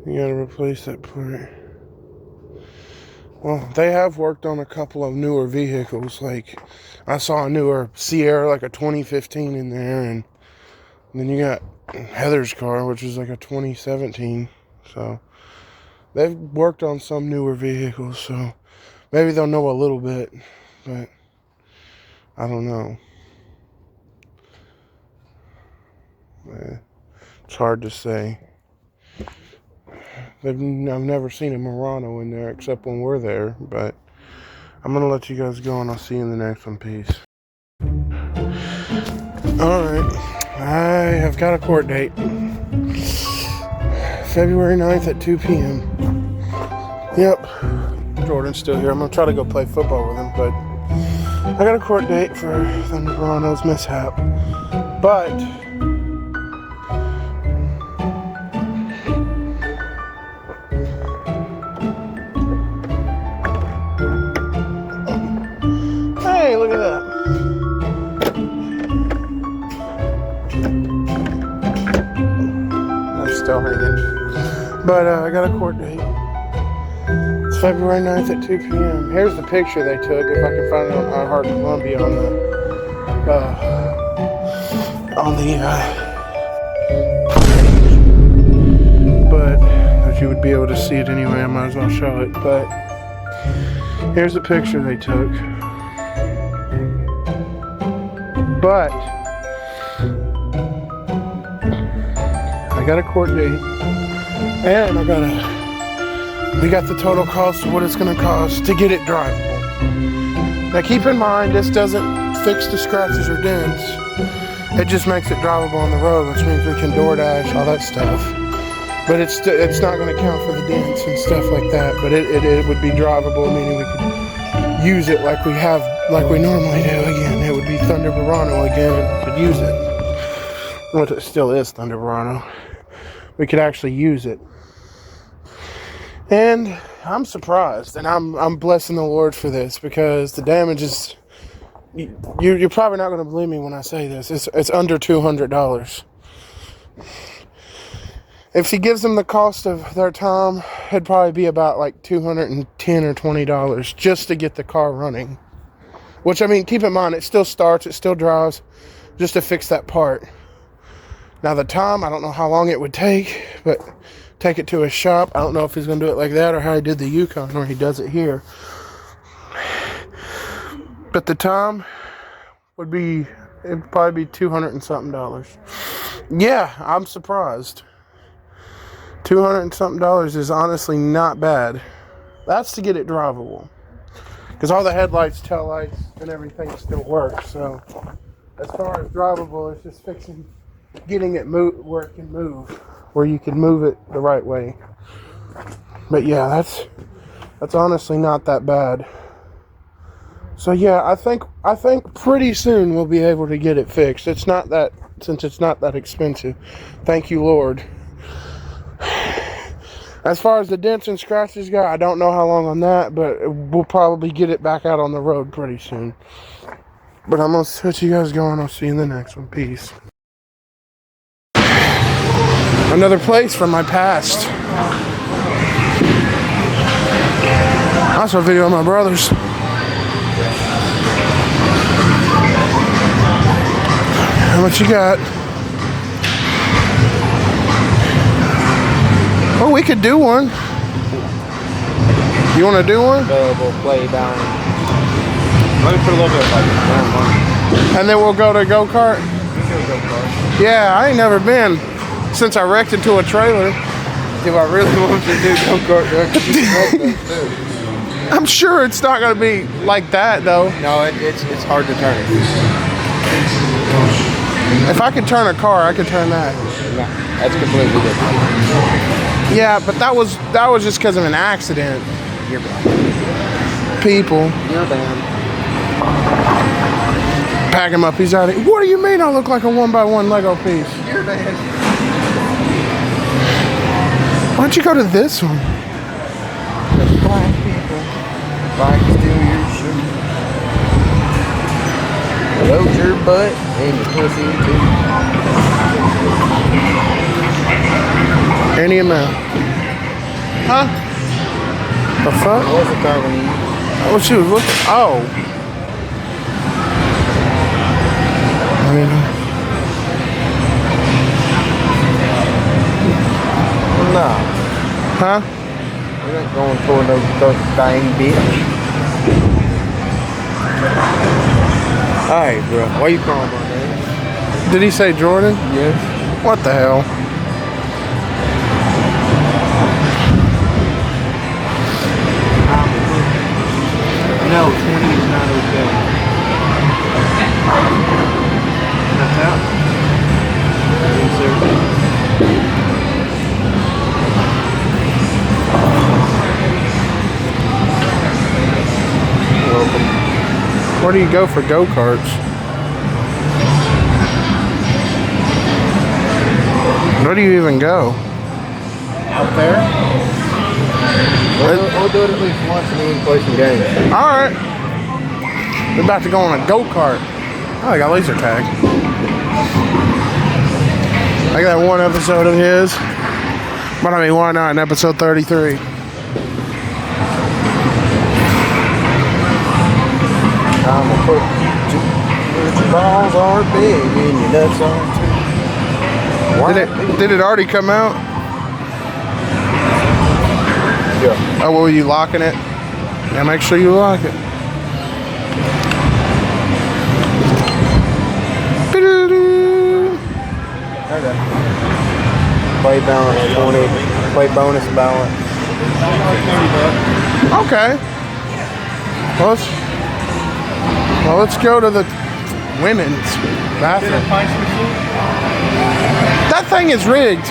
You got to replace that part. Well, they have worked on a couple of newer vehicles. Like, I saw a newer Sierra, like a 2015 in there, and then you got Heather's car, which is like a 2017. So, they've worked on some newer vehicles, so maybe they'll know a little bit, but I don't know. It's hard to say. I've never seen a Murano in there except when we're there, but I'm going to let you guys go, and I'll see you in the next one. Peace. Alright, I have got a court date. February 9th at 2 p.m. Yep, Jordan's still here. I'm going to try to go play football with him, but I got a court date for Thunder Verano's mishap. But hey, look at that. That's still hanging. But I got a court date. It's February 9th at 2 p.m. Here's the picture they took, if I can find it on iHeart Columbia but you would be able to see it anyway. I might as well show it. But here's the picture they took. But I got a court date, and we got the total cost of what it's going to cost to get it drivable. Now keep in mind, this doesn't fix the scratches or dents. It just makes it drivable on the road, which means we can DoorDash, all that stuff. But it's not going to count for the dents and stuff like that. But it would be drivable, meaning we could use it like we normally do. Again, it would be Thunder Verano again, and we could use it. Well, it still is Thunder Verano. We could actually use it. And I'm surprised, and I'm blessing the Lord for this, because the damage is, you're probably not going to believe me when I say this, it's under $200. If he gives them the cost of their time, it'd probably be about like $210 or $20 just to get the car running. Which, I mean, keep in mind, it still starts, it still drives, just to fix that part. Now the time, I don't know how long it would take, but take it to a shop. I don't know if he's going to do it like that or how he did the Yukon, or he does it here. But the time would be It'd probably be $200 and something. Yeah, I'm surprised. $200 and something is honestly not bad. That's to get it drivable. Because all the headlights, tail lights, and everything still work. So as far as drivable, it's just fixing, getting it where it can move, where you can move it the right way. But yeah, that's honestly not that bad. So yeah, I think pretty soon we'll be able to get it fixed. It's not that, since it's not that expensive. Thank you, Lord. As far as the dents and scratches go, I don't know how long on that, but we'll probably get it back out on the road pretty soon. But I'm going to let you guys go, and I'll see you in the next one. Peace. Another place from my past. I saw a video of my brothers. How much you got? Oh, we could do one. You want to do one? Available, play down. Let me put a little bit of money. And then we'll go to go-kart? Yeah, I ain't never been since I wrecked into a trailer. If I really want to do go-kart, I'm sure it's not going to be like that, though. No, it's hard to turn it. If I could turn a car, I could turn that. No, that's completely different. Yeah, but that was just because of an accident. You're bad. People. You're bad. Pack him up, he's out of here. What do you mean I look like a 1x1 Lego piece? You're bad. Why don't you go to this one? Because black people like to steal your shit. Load your butt and your pussy too. Any amount. Huh? The fuck? What's it talking to you? Oh, shoot, look. Oh. I mean. No. Huh? We ain't going toward those dang bitch. Alright, bro. Why you calling my name? Did he say Jordan? Yes. What the hell? No, 20 is not okay. That's out. Yes, sir. Welcome. Where do you go for go-karts? Where do you even go? Out there? We'll do it at least once and then we can play some games. Alright. We're about to go on a go-kart. Oh, I got laser tag. I got one episode of his. But I mean, why not in episode 33? I'm a put your balls are big and your nuts are too. Did it already come out? Yeah. Oh, well, were you locking it? Yeah, make sure you lock it. Okay. Play balance 20. Play bonus balance. Okay. Well, let's go to the women's bathroom. That thing is rigged.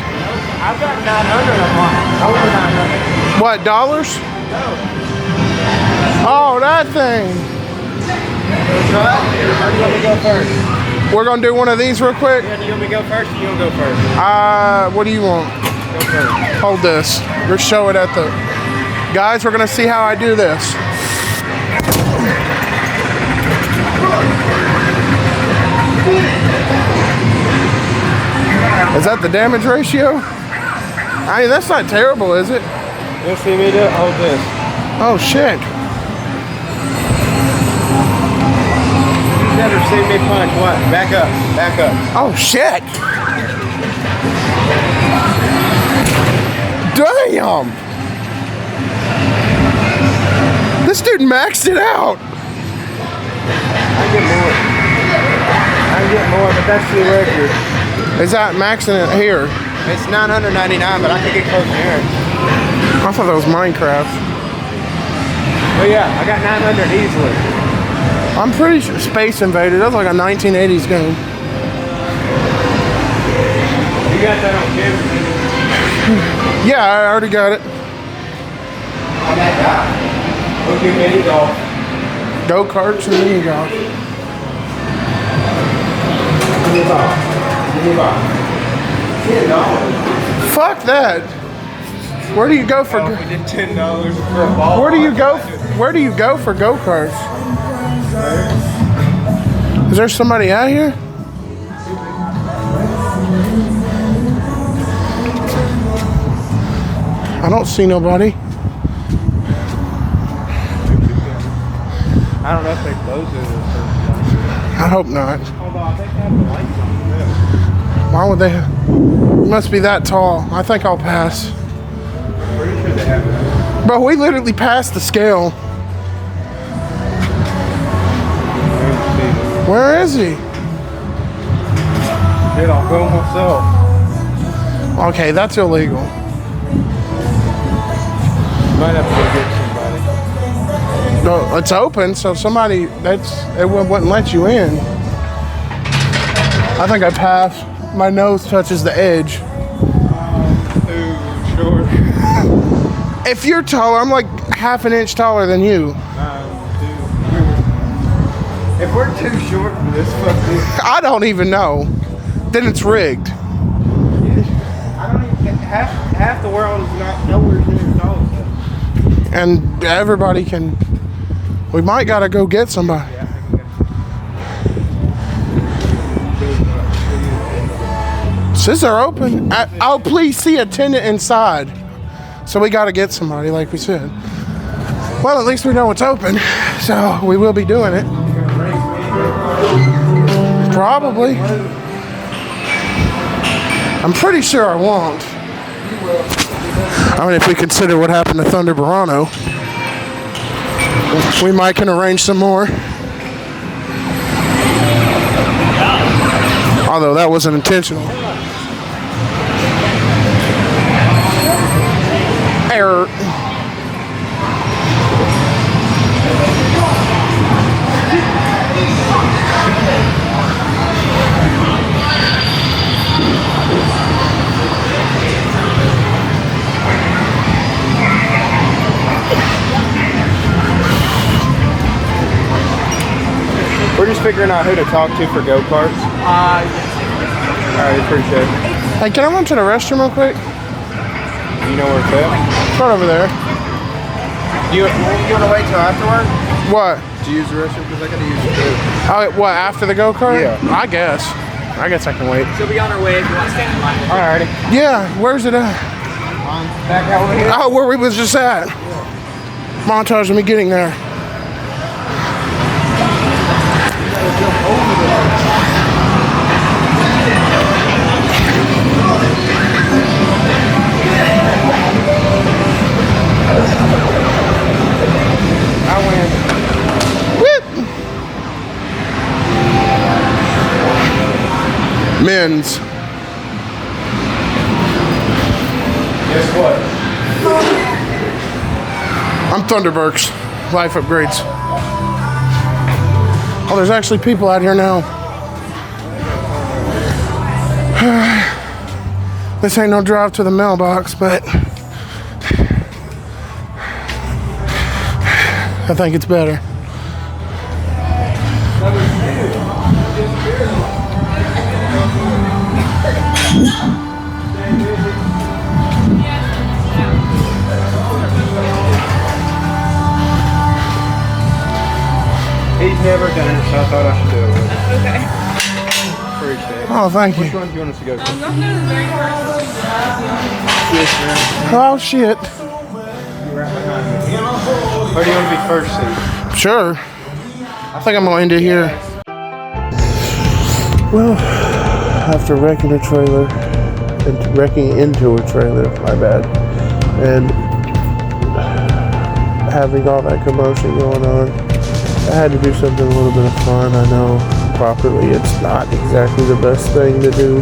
I've got 900 of mine. Over 900. What, dollars? No. Oh, that thing. That's right. Or do you want me to go first? We're going to do one of these real quick. Yeah, do you want me to go first or you want to go first? What do you want? Go first. Hold this. We'll show it at the... Guys, we're going to see how I do this. Is that the damage ratio? I mean, that's not terrible, is it? You see me do it? Hold this. Oh, shit. You've never seen me punch. What? Back up. Back up. Oh, shit. Damn. This dude maxed it out. I get more. I can get more, but that's the record. Is that maxing it here? It's $999, but I can get close to here. I thought that was Minecraft. But yeah, I got 900 easily. I'm pretty sure Space Invaders. That's like a 1980s game. You got that on camera? Yeah, I already got it. On that guy. We'll do mini golf. Go-karts and mini golf. Give me a ball. Give me a ball. $10. Fuck that. Where do you go for? We did $10 for a ball. Where do you go? Where do you go for go-karts? Is there somebody out here? I don't see nobody. I don't know if they close it or I hope not. Hold on, I think they have the lights on this. Why would they? You must be that tall. I think I'll pass. Pretty sure they have it. Bro, we literally passed the scale. Where is he? Shit, I'll go myself. Okay, that's illegal. Might have to go get somebody. No, it's open, so somebody it wouldn't let you in. I think I passed. My nose touches the edge. Too short. If you're taller, I'm like half an inch taller than you. If we're too short for this fucking... I don't even know. Then it's rigged. I don't even... Half the world is not nowhere near as tall as us. And everybody can... We might gotta go get somebody. Says they're open. Oh, please see attendant inside. So we gotta get somebody, like we said. Well, at least we know it's open. So we will be doing it. Probably. I'm pretty sure I won't. I mean, if we consider what happened to Thunder Barano, we might can arrange some more. Although that wasn't intentional. Error. We're just figuring out who to talk to for go-karts. Alright, appreciate it. Hey, can I run to the restroom real quick? You know where it's at? It's right over there. You want to wait till afterward? What? To use the restroom? Because I got to use it too. Oh, what, after the go-kart? Yeah. I guess I can wait. She'll be on her way if you want to stand in line. Alrighty. Yeah, where's it at? Back out over here? Oh, where we was just at. Montage of me getting there. I win. Whoop. Men's. Guess what? I'm Thunderburks. Life upgrades. Oh, there's actually people out here now. This ain't no drive to the mailbox, but I think it's better. He's never done it, so I thought I should do it with him. Okay. Appreciate it. Oh, thank you. Which one do you want us to go to? Oh, shit. Or do you want to be first seat? Sure. I think I'm gonna end it here. Well, after wrecking a trailer, and wrecking into a trailer, my bad, and having all that commotion going on, I had to do something a little bit of fun. I know properly, it's not exactly the best thing to do.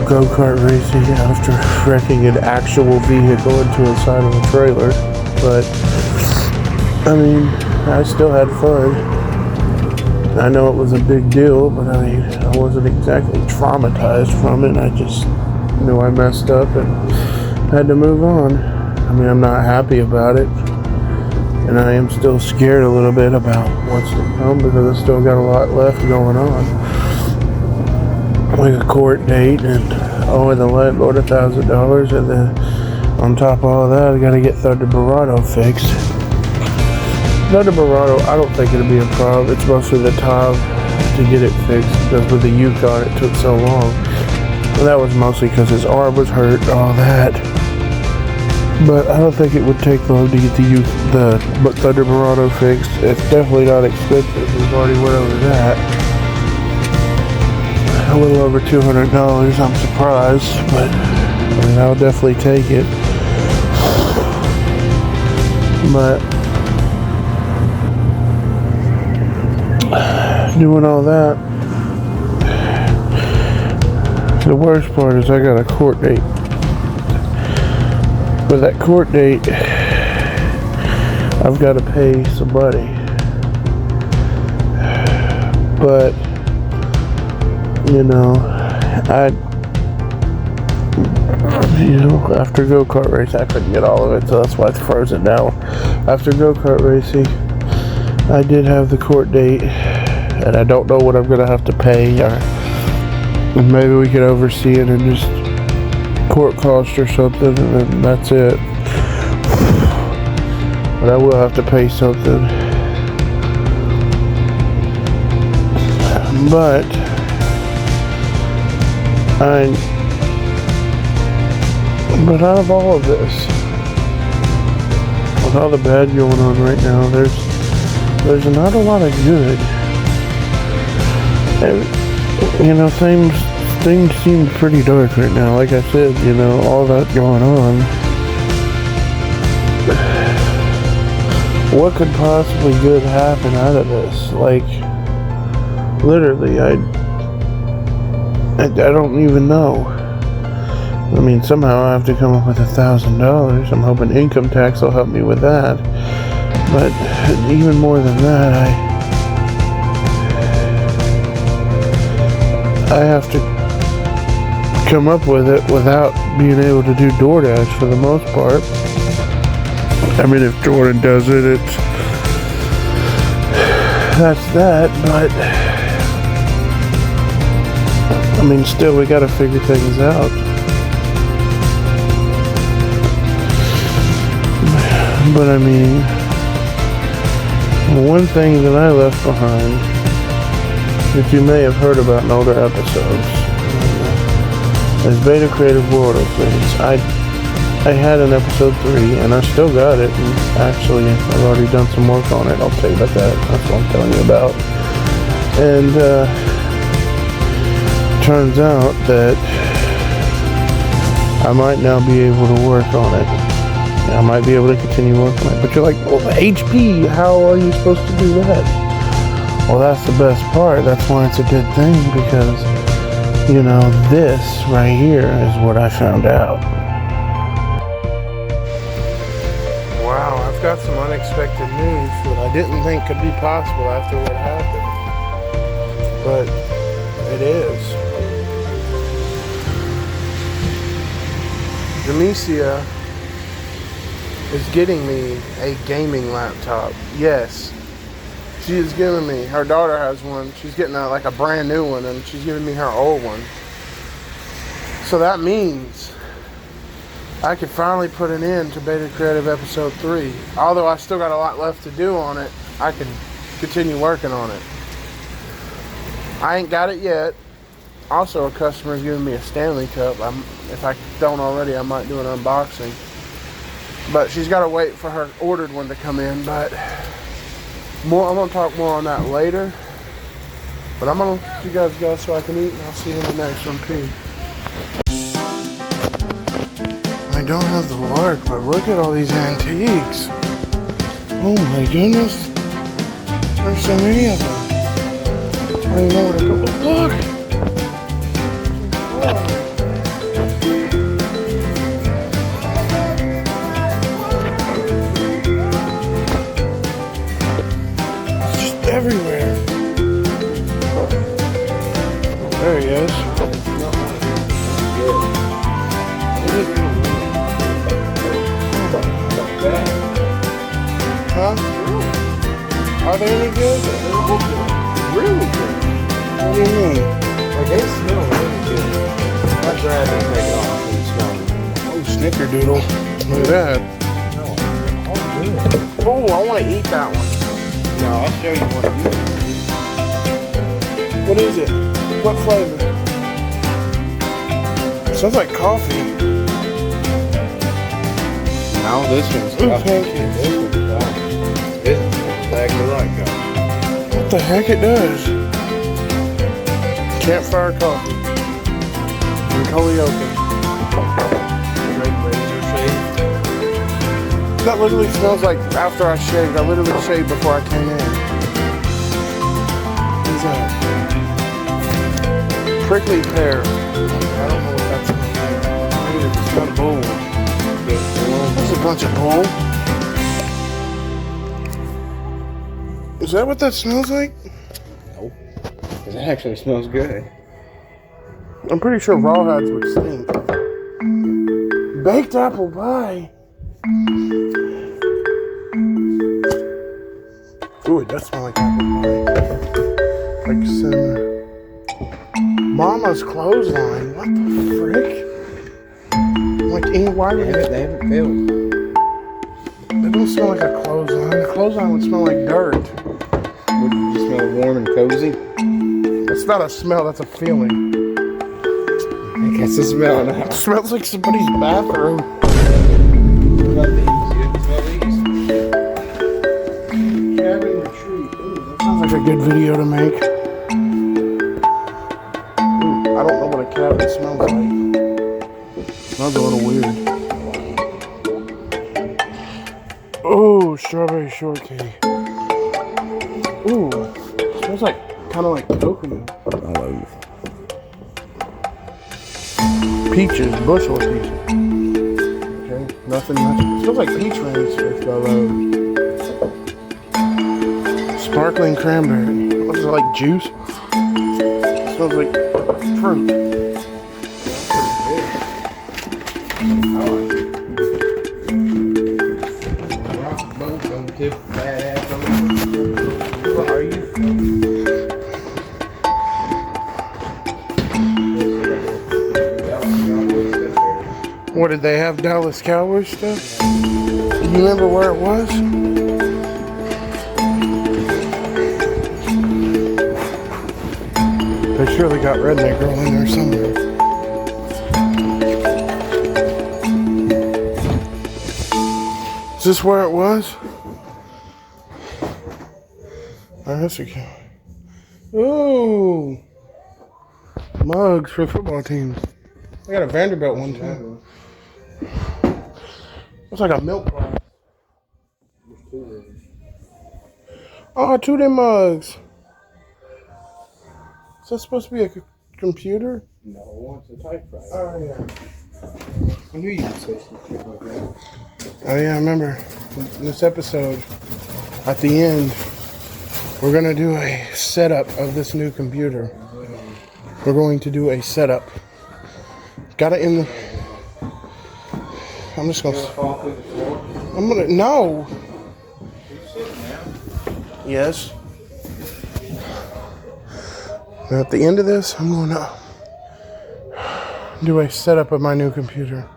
Go-kart racing after wrecking an actual vehicle into the side of a trailer. But, I mean, I still had fun. I know it was a big deal, but I mean, I wasn't exactly traumatized from it. I just knew I messed up and had to move on. I mean, I'm not happy about it. And I am still scared a little bit about what's to come because I still got a lot left going on. Like a court date and owing the landlord $1,000, and then on top of all that, I gotta get Thunder Barado fixed. Thunder Barado, I don't think it'll be a problem. It's mostly the time to get it fixed because with the Yukon it took so long. And that was mostly because his arm was hurt and all that. But I don't think it would take long to get the Thunder Barado fixed. It's definitely not expensive. We've already went over that. A little over $200. I'm surprised, but I mean, I'll definitely take it. But doing all that, the worst part is I got a court date. With that court date, I've got to pay some money. But, you know, after go-kart race, I couldn't get all of it, so that's why it's frozen now. After go-kart racing, I did have the court date, and I don't know what I'm going to have to pay, or maybe we could oversee it and just court cost or something, and then that's it. But I will have to pay something. But out of all of this, with all the bad going on right now, there's not a lot of good. And, you know, things seem pretty dark right now. Like I said, you know, all that going on. What could possibly good happen out of this? Like, literally, I don't even know. I mean, somehow I have to come up with $1,000. I'm hoping income tax will help me with that. But even more than that, I have to come up with it without being able to do DoorDash for the most part. I mean, if Jordan does it, that's that, but I mean, still, we gotta figure things out. But I mean, one thing that I left behind, that you may have heard about in older episodes, is Beta Creative World Openings. I had an episode 3, and I still got it, and actually, I've already done some work on it. I'll tell you about that. That's what I'm telling you about. And, turns out that I might now be able to work on it. I might be able to continue working on it. But you're like, well, the HP, how are you supposed to do that? Well, that's the best part. That's why it's a good thing, because, you know, this right here is what I found out. Wow, I've got some unexpected news that I didn't think could be possible after what happened. But it is. Demecia is getting me a gaming laptop. Yes. She is giving me, her daughter has one. She's getting like a brand new one, and she's giving me her old one. So that means I could finally put an end to Beta Creative Episode 3. Although I still got a lot left to do on it, I can continue working on it. I ain't got it yet. Also, a customer's giving me a Stanley Cup. If I don't already, I might do an unboxing. But she's got to wait for her ordered one to come in. But I'm going to talk more on that later. But I'm going to let you guys go so I can eat, and I'll see you in the next one, too. I don't have the work, but look at all these antiques. Oh my goodness. There's so many of them. don't even know where to go. Look! It's just everywhere. There he is. Huh? Are they any good? Really good. What do you mean? Like they smell really good. I'd rather take it off and smell them. Oh, snickerdoodle. Look at that. Oh, I want to eat that one. No, I'll show you what you What is it? What flavor? It sounds like coffee. No, this one's Ooh, coffee. thank you. This one's coffee. This is exactly like coffee. What the heck it does? Campfire coffee. And Holyoke. Great razor shave. That literally smells like after I shaved. I literally shaved before I came in. What's that? Prickly pear. I don't know what that smells like. Either. It's not bull. That's a bunch of bull. Is that what that smells like? Nope. Because it actually smells good. I'm pretty sure rawhides would stink. Baked apple pie. Ooh, it does smell like apple pie. Like cinnamon. Mama's clothesline. What the frick? Like, why would They haven't filled. It don't smell like a clothesline. A clothesline would smell like dirt. Would you just smell warm and cozy? That's not a smell, that's a feeling. I guess it's smelling out. It smells like somebody's bathroom. What about these? You didn't smell these? Cabin retreat. Ooh, that sounds like a good video to make. Ooh, I don't know what a cabin smells like. Smells a little weird. Oh, strawberry shortcake. Ooh, smells like kind of like coconut. All over. Peaches, bushel of peaches. Okay, nothing much. It smells like peach rings. Sparkling cranberry. What is it, like juice? It smells like fruit. What are you? What did they have? Dallas Cowboys stuff? You remember where it was? They surely got Redneck Girl in there somewhere. Is this where it was? Oh, that's a cow. Ooh, mugs for football teams. I got a Vanderbilt one too. Looks like a milk glass. Oh, 2 of them mugs. Is that supposed to be a computer? No, it's a typewriter. Oh, yeah. I knew you would say something like that. Oh, yeah, I remember. In this episode, at the end, we're going to do a setup of this new computer. We're going to do a setup. Got it in the... I'm just going to... I'm going to... No! Yes. And at the end of this, I'm going to do a setup of my new computer.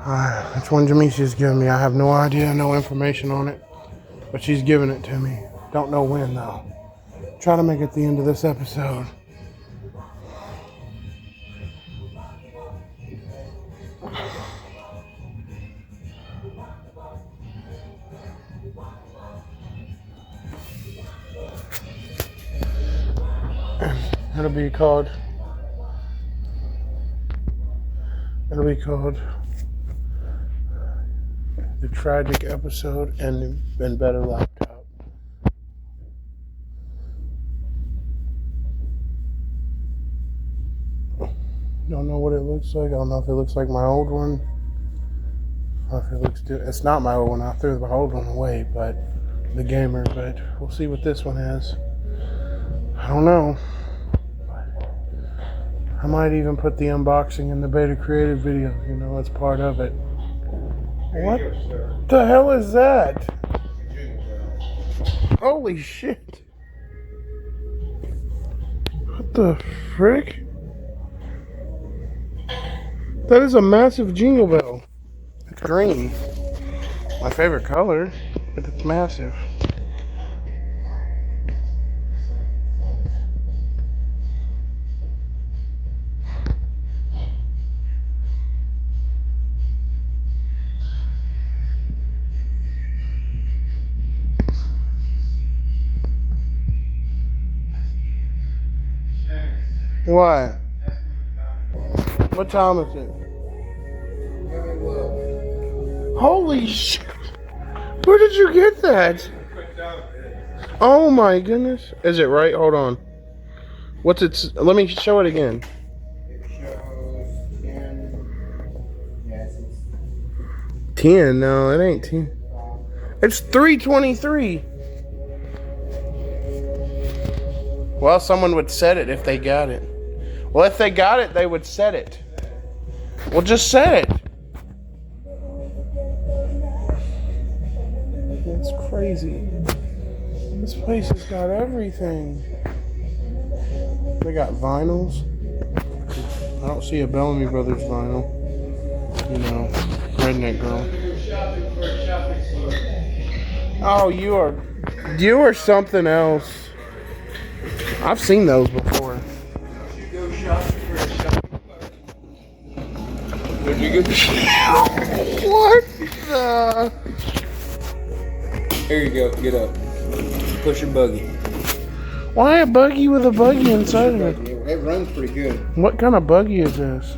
That's one Jamesia's giving me. I have no idea, no information on it. But she's giving it to me. Don't know when, though. Try to make it the end of this episode. It'll be called The Tragic Episode and Better Laptop. Don't know what it looks like. I don't know if it looks like my old one. Or if it looks it's not my old one. I threw my old one away, but the gamer. But we'll see what this one has. I don't know. I might even put the unboxing in the Beta Creative video. You know, it's part of it. What the hell is that? Holy shit. What the frick? That is a massive jingle bell. It's green. My favorite color, but it's massive. What? What time is it? Holy shit! Where did you get that? Oh my goodness. Is it right? Hold on. What's it? Let me show it again. It shows 10. Yes, it's 10? No, it ain't 10. It's 323. Well, someone would set it if they got it. Well, if they got it, they would set it. Well, just set it. That's crazy. This place has got everything. They got vinyls. I don't see a Bellamy Brothers vinyl. You know, redneck girl. Oh, you are something else. I've seen those before. Did you get What the? Here you go. Get up. Push your buggy. Why a buggy with a buggy inside of it? It runs pretty good. What kind of buggy is this?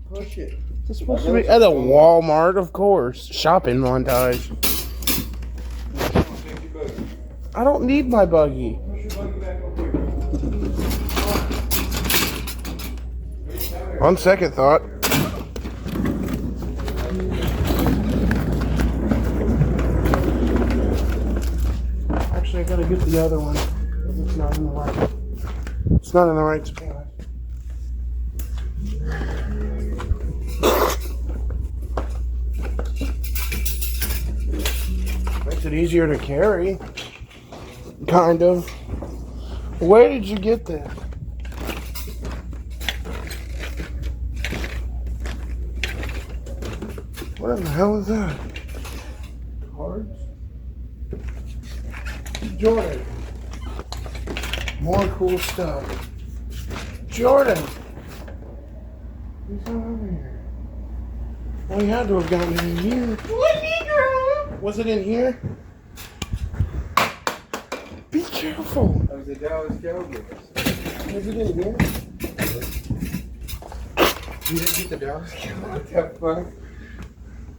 Push it. It's supposed to be at a Walmart, of course. Shopping montage. I don't need my buggy. On second thought. Actually, I gotta get the other one. It's not in the right. It's not in the right spot. Makes it easier to carry. Kind of. Where did you get that? What in the hell is that? Cards? Jordan. More cool stuff. Jordan! He's not over here. Well, he had to have gotten it in here. Was it in here? Be careful. That was the Dallas Cowboys. Was it in here? You didn't get the Dallas Cowboys? What the fuck?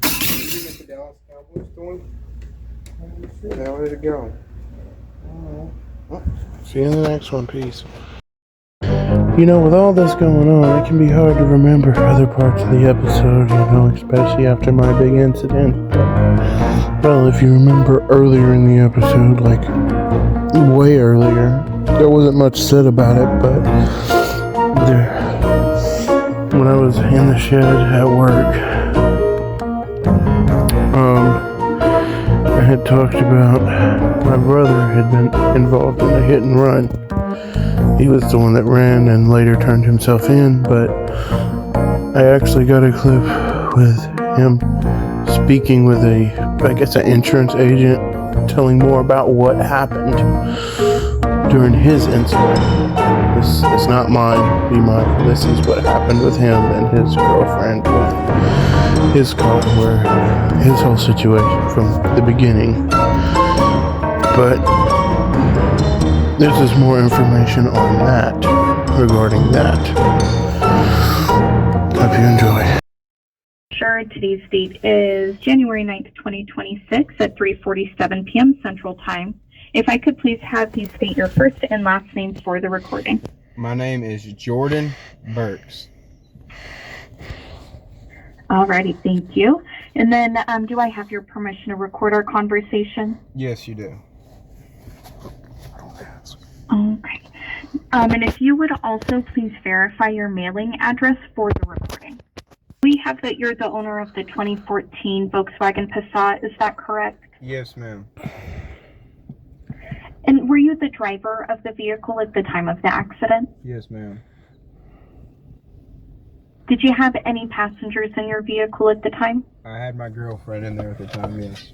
Did you get the Dallas Cowboys going? How did it go? See you in the next one. Peace. You know, with all this going on, it can be hard to remember other parts of the episode, you know, especially after my big incident. Well, if you remember earlier in the episode, like way earlier, there wasn't much said about it, but when I was in the shed at work, I had talked about my brother had been involved in a hit and run. He was the one that ran and later turned himself in, but I actually got a clip with him speaking with an insurance agent, telling more about what happened during his incident. This is not mine, be mine. This is what happened with him and his girlfriend with his car, where his whole situation from the beginning. But this is more information on that, regarding that. Hope you enjoy. Sure, today's date is January 9th, 2026 at 3:47 p.m. Central Time. If I could please have you state your first and last names for the recording. My name is Jordan Burks. Alrighty, thank you. And then, do I have your permission to record our conversation? Yes, you do. Okay. And if you would also please verify your mailing address for the recording. We have that you're the owner of the 2014 Volkswagen Passat, is that correct? Yes, ma'am. And were you the driver of the vehicle at the time of the accident? Yes, ma'am. Did you have any passengers in your vehicle at the time? I had my girlfriend in there at the time, yes.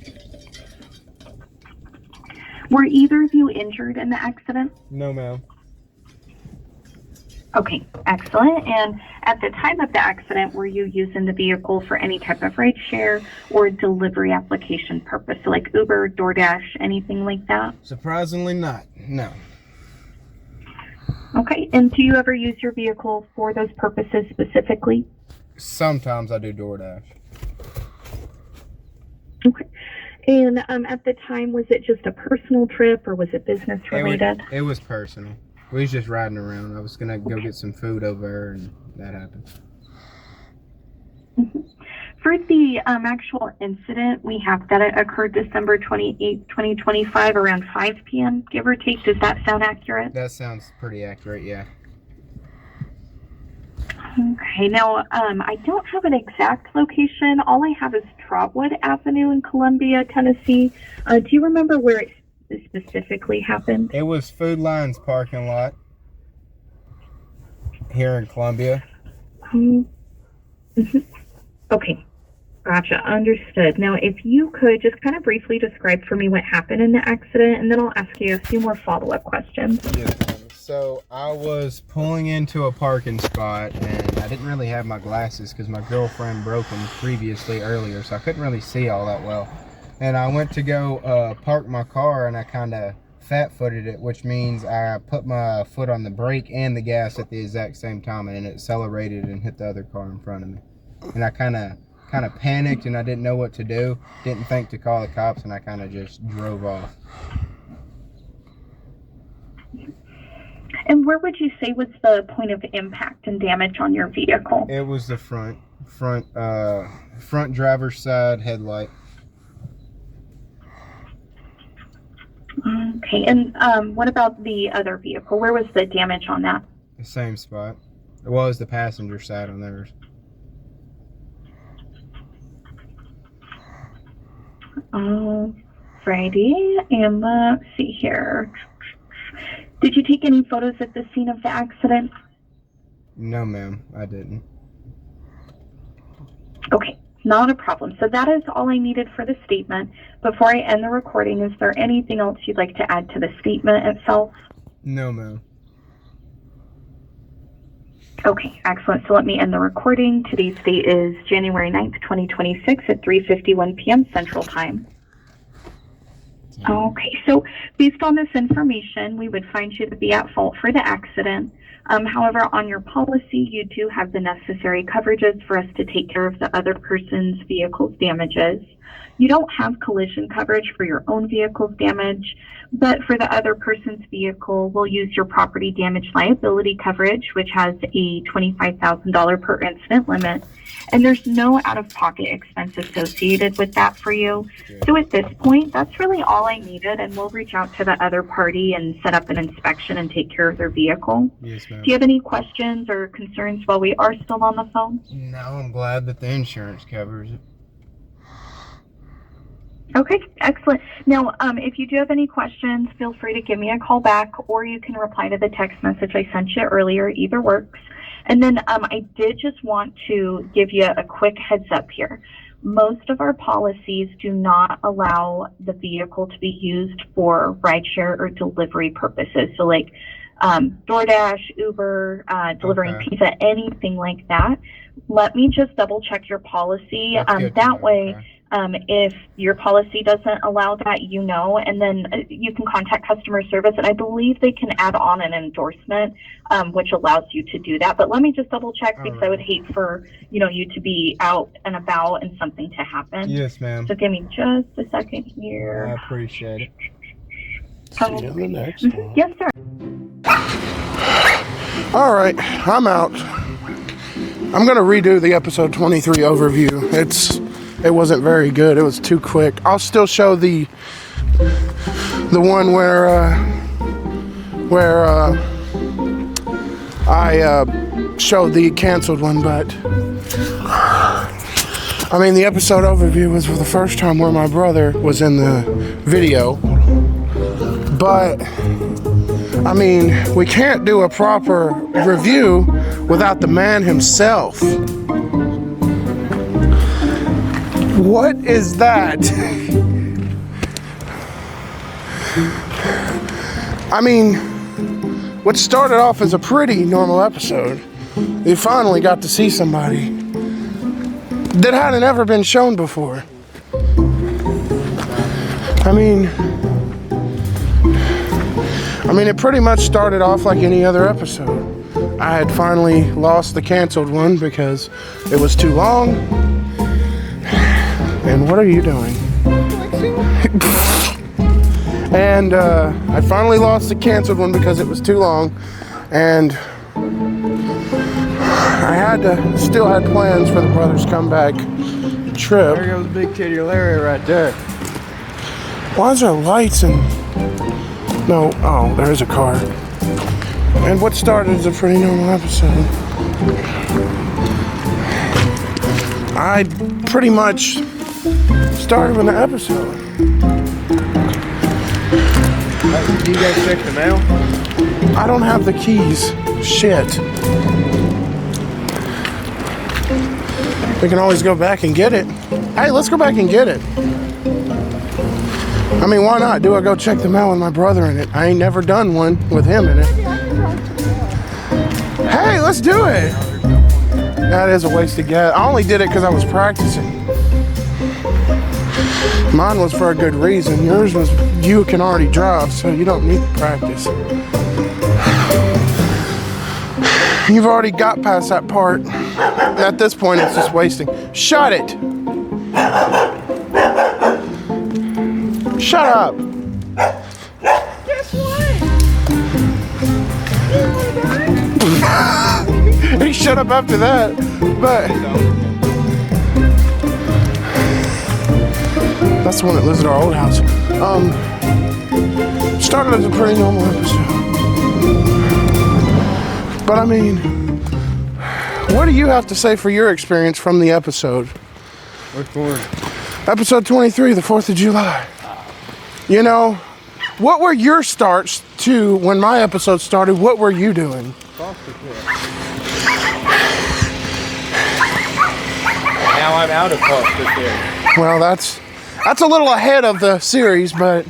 Were either of you injured in the accident? No, ma'am. Okay, excellent. And at the time of the accident, were you using the vehicle for any type of rideshare or delivery application purpose? So like Uber, DoorDash, anything like that? Surprisingly not, no. Okay, and do you ever use your vehicle for those purposes specifically? Sometimes I do DoorDash. Okay. And at the time, was it just a personal trip or was it business related? It was personal. We was just riding around. I was going to go get some food over there and that happened. Mm-hmm. For the actual incident, we have that it occurred December 28, 2025 around 5 p.m., give or take. Does that sound accurate? That sounds pretty accurate, yeah. Okay, now I don't have an exact location. All I have is Trotwood Avenue in Columbia, Tennessee. Do you remember where it specifically happened? It was Food Lions parking lot here in Columbia. Mm-hmm. Okay, gotcha, understood. Now, if you could just kind of briefly describe for me what happened in the accident, and then I'll ask you a few more follow-up questions. Yes, ma'am. So I was pulling into a parking spot, and I didn't really have my glasses because my girlfriend broke them previously earlier, so I couldn't really see all that well. And I went to go park my car, and I kind of fat-footed it, which means I put my foot on the brake and the gas at the exact same time, and it accelerated and hit the other car in front of me. And I kind of panicked, and I didn't know what to do. Didn't think to call the cops, and I kind of just drove off. And where would you say was the point of impact and damage on your vehicle? It was the front driver's side headlight. Okay, and what about the other vehicle? Where was the damage on that? The same spot. It was the passenger side on theirs. Alrighty, and let's see here. Did you take any photos at the scene of the accident? No, ma'am, I didn't. Okay, not a problem. So that is all I needed for the statement. Before I end the recording, is there anything else you'd like to add to the statement itself? No, ma'am. Okay, excellent. So let me end the recording. Today's date is January 9th, 2026 at 3:51 p.m. Central Time. Okay, so based on this information, we would find you to be at fault for the accident. However, on your policy, you do have the necessary coverages for us to take care of the other person's vehicle's damages. You don't have collision coverage for your own vehicle's damage, but for the other person's vehicle, we'll use your property damage liability coverage, which has a $25,000 per incident limit, and there's no out-of-pocket expense associated with that for you. So at this point, that's really all I needed, and we'll reach out to the other party and set up an inspection and take care of their vehicle. Yes, ma'am. Do you have any questions or concerns while we are still on the phone? No, I'm glad that the insurance covers it. Okay, excellent. Now, if you do have any questions, feel free to give me a call back, or you can reply to the text message I sent you earlier. Either works. And then I did just want to give you a quick heads up here. Most of our policies do not allow the vehicle to be used for rideshare or delivery purposes. So like DoorDash, Uber, delivering pizza, anything like that. Let me just double check your policy. That way, if your policy doesn't allow that, you know, and then you can contact customer service, and I believe they can add on an endorsement, which allows you to do that. But let me just double check, because I would hate for, you to be out and about and something to happen. Yes, ma'am. So give me just a second here. I appreciate it. See you in the next one. Yes, sir. All right, I'm out. I'm gonna redo the episode 23 overview. It wasn't very good. It was too quick. I'll still show the one where I showed the canceled one, but I mean the episode overview was for the first time where my brother was in the video. But I mean, we can't do a proper review without the man himself. What is that? I mean, what started off as a pretty normal episode, you finally got to see somebody that hadn't ever been shown before. I mean, it pretty much started off like any other episode. I had finally lost the canceled one because it was too long. And what are you doing? And I finally lost the canceled one because it was too long. And I still had plans for the Brothers Comeback trip. There goes Big Titty Larry right there. Why is there lights and... No, oh, there's a car. And what started as a pretty normal episode, I pretty much started with an episode. Did you guys check the mail? I don't have the keys. Shit. We can always go back and get it. Hey, let's go back and get it. I mean, why not? Do I go check the mail with my brother in it? I ain't never done one with him in it. Hey, let's do it. That is a waste of gas. I only did it because I was practicing. Mine was for a good reason. Yours was you can already drive, so you don't need to practice. You've already got past that part. At this point, it's just wasting. Shut it. Shut up. Guess what? He shut up after that, but that's the one that lives at our old house. Started as a pretty normal episode, but I mean, what do you have to say for your experience from the episode? Which one? Episode 23, the 4th of July. You know, what were your starts to when my episode started? What were you doing? Now I'm out of foster care. Well, that's a little ahead of the series, but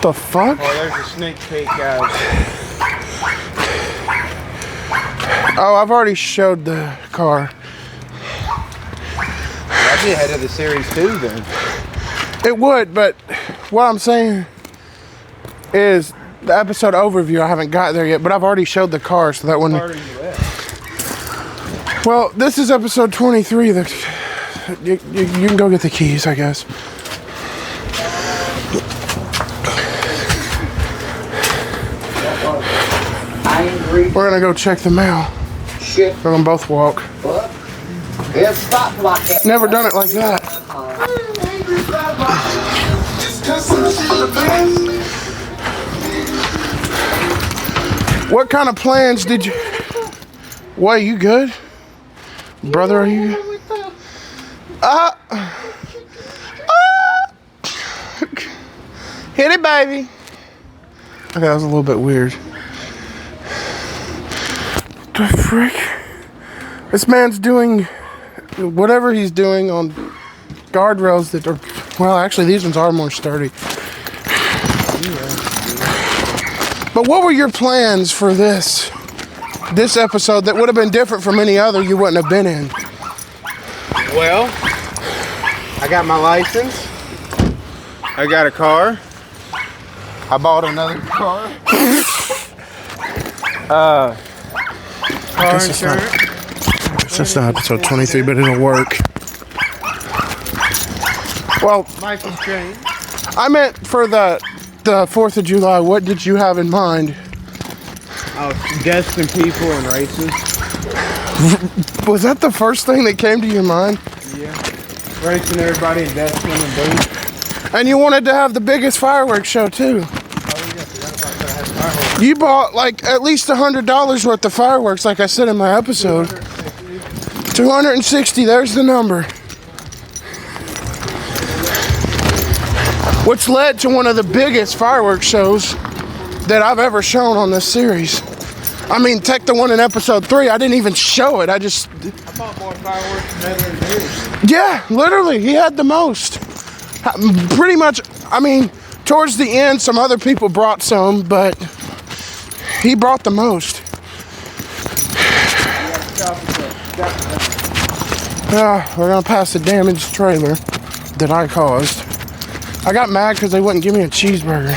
the fuck? Oh, there's a sneak peek, guys. Oh, I've already showed the car. That'd be ahead of the series too, then. It would, but what I'm saying is the episode overview, I haven't got there yet, but I've already showed the car, so that wouldn't... Where are you at? Well, this is episode 23. You can go get the keys, I guess. We're gonna go check the mail. Shit. We're gonna both walk. What? Yeah, stop like that. Never done it like that. What kind of plans did you... What, you good? Brother, are you good? Hit it, baby. Okay, that was a little bit weird. What the frick? This man's doing whatever he's doing on guardrails that are... Well, actually, these ones are more sturdy. But what were your plans for this episode that would have been different from any other you wouldn't have been in? Well, I got my license. I got a car. I bought another car. Car insurance. That's not episode 23, but it'll work. Well, Michael Train. I meant for the 4th of July. What did you have in mind? Oh, destined people and races. Was that the first thing that came to your mind? Yeah. Racing everybody and destined and boots. And you wanted to have the biggest fireworks show too. You bought like at least $100 worth of fireworks, like I said in my episode. 260, there's the number. Which led to one of the biggest fireworks shows that I've ever shown on this series. I mean, take the one in episode 3, I didn't even show it, I bought more fireworks than ever in years. Yeah, literally, he had the most. Pretty much, I mean, towards the end, some other people brought some, but he brought the most. We're gonna pass the damaged trailer that I caused. I got mad because they wouldn't give me a cheeseburger.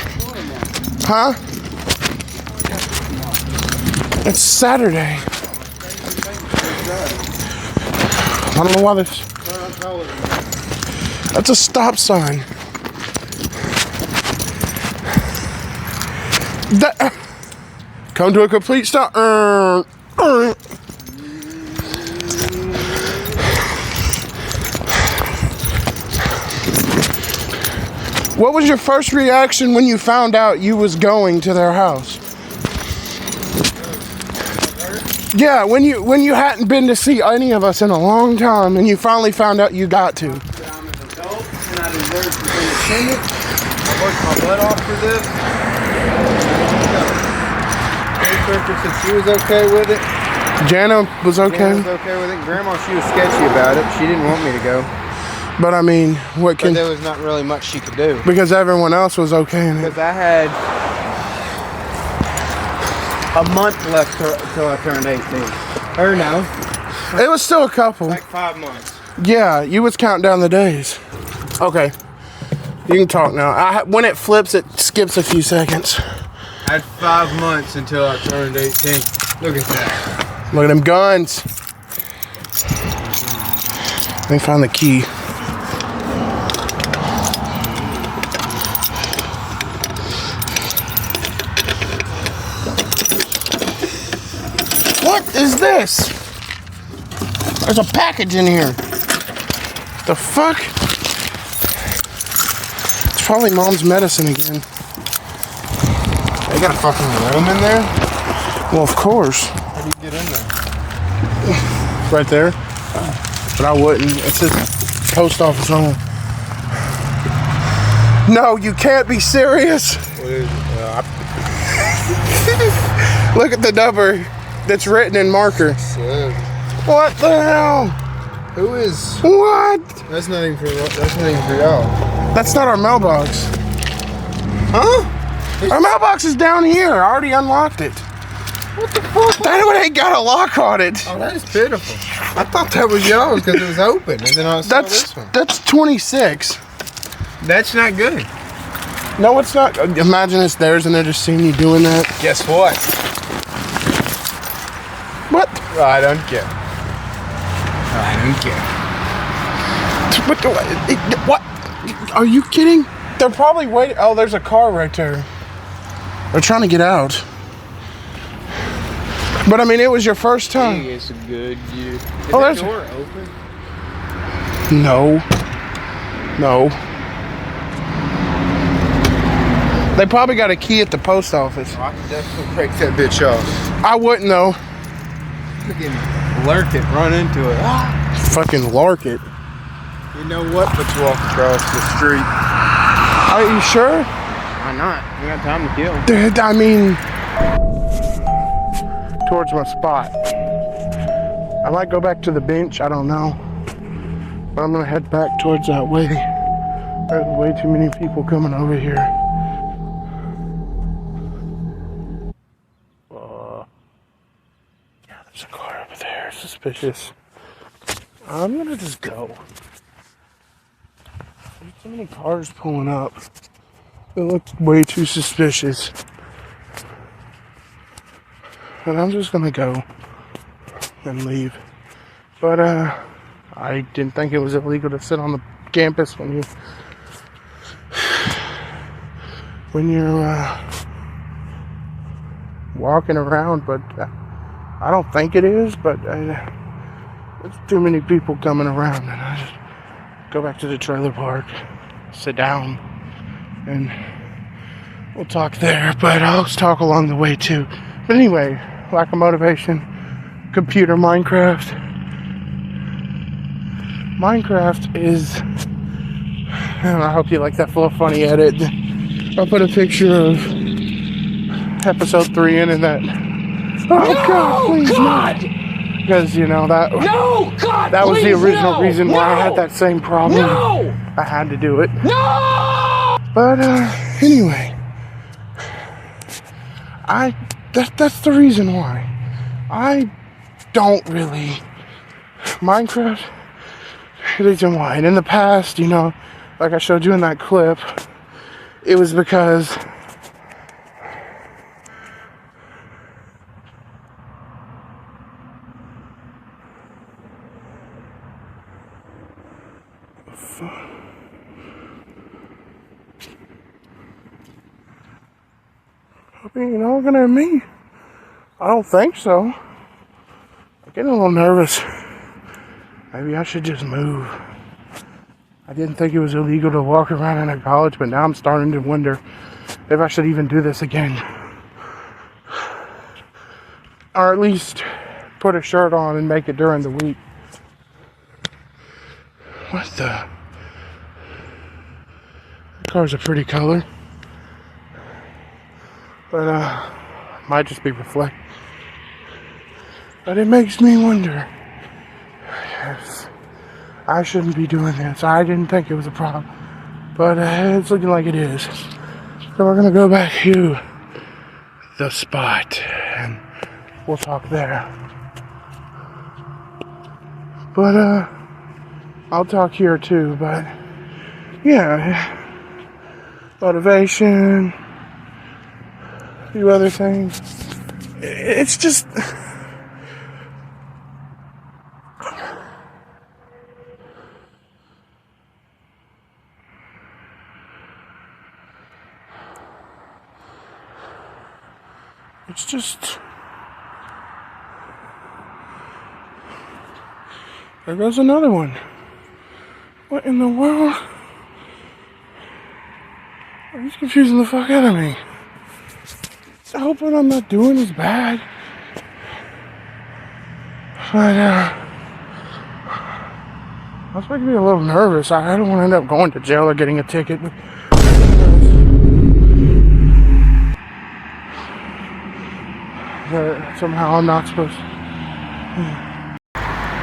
Huh? It's Saturday. I don't know why this... That's a stop sign. Come to a complete stop. What was your first reaction when you found out you was going to their house? Yeah, when you hadn't been to see any of us in a long time and you finally found out you got to. I'm an adult and I deserve to be attended. I worked my butt off for this. Said she was okay with it. Jana was okay? Jana was okay with it. Grandma, she was sketchy about it. She didn't want me to go. But I mean, what can... But there was not really much she could do. Because everyone else was okay in it. Because I had a month left till I turned 18. Or no. It was still a couple. Like 5 months. Yeah, you was counting down the days. Okay. You can talk now. When it flips, it skips a few seconds. I had 5 months until I turned 18. Look at that. Look at them guns. Let me find the key. What is this? There's a package in here. The fuck? It's probably mom's medicine again. They got a fucking room in there? Well, of course. How do you get in there? Right there. But I wouldn't. It says post office only. No, you can't be serious. What is it? Look at the number that's written in marker. What the hell? Who is? What? That's not even for y'all. That's not our mailbox. Huh? Our mailbox is down here. I already unlocked it. What the fuck? That one ain't got a lock on it. Oh, that is pitiful. I thought that was y'all's because it was open, and then I saw this one. That's 26. That's not good. No, it's not. Imagine it's theirs and they're just seeing you doing that. Guess what? What? I don't care. I don't care. What? Are you kidding? They're probably waiting. Oh, there's a car right there. They're trying to get out. But I mean, it was your first time. It's a good year. Is there's the door open? No. They probably got a key at the post office. I can definitely break that bitch off. I wouldn't though. Fucking lurk it, run into it. Fucking lark it. You know what? Let's walk across the street. Are you sure? Why not? We got time to kill. Dude, I mean, towards my spot. I might go back to the bench. I don't know. But I'm gonna head back towards that way. There's way too many people coming over here. Yeah, there's a car over there. Suspicious. I'm gonna just go. There's so many cars pulling up. It looks way too suspicious. And I'm just gonna go and leave. But I didn't think it was illegal to sit on the campus when you when you're walking around, but I don't think it is, but there's too many people coming around, and I just go back to the trailer park, sit down, and we'll talk there, but I'll talk along the way too. But anyway, lack of motivation, computer Minecraft. Minecraft is, I hope you like that full of funny edit. I'll put a picture of episode 3 in and that. Oh God, please God! Because you know that. No, God, that was the original reason why I had that same problem. No! I had to do it. No! But anyway, that's the reason why I don't really Minecraft. The reason why, and in the past, you know, like I showed you in that clip, it was because you know, looking at me, I don't think so. I'm getting a little nervous. Maybe I should just move. I didn't think it was illegal to walk around in a college, but now I'm starting to wonder if I should even do this again. Or at least put a shirt on and make it during the week. What the? That car's a pretty color. But might just be reflect. But it makes me wonder. Yes, I shouldn't be doing this. I didn't think it was a problem, but it's looking like it is. So we're gonna go back to the spot and we'll talk there. But I'll talk here too. But yeah, motivation. A few other things. It's just there goes another one. What in the world? He's confusing the fuck out of me. I hope what I'm not doing is bad. But, that's making me a little nervous. I don't want to end up going to jail or getting a ticket. Somehow I'm not supposed to.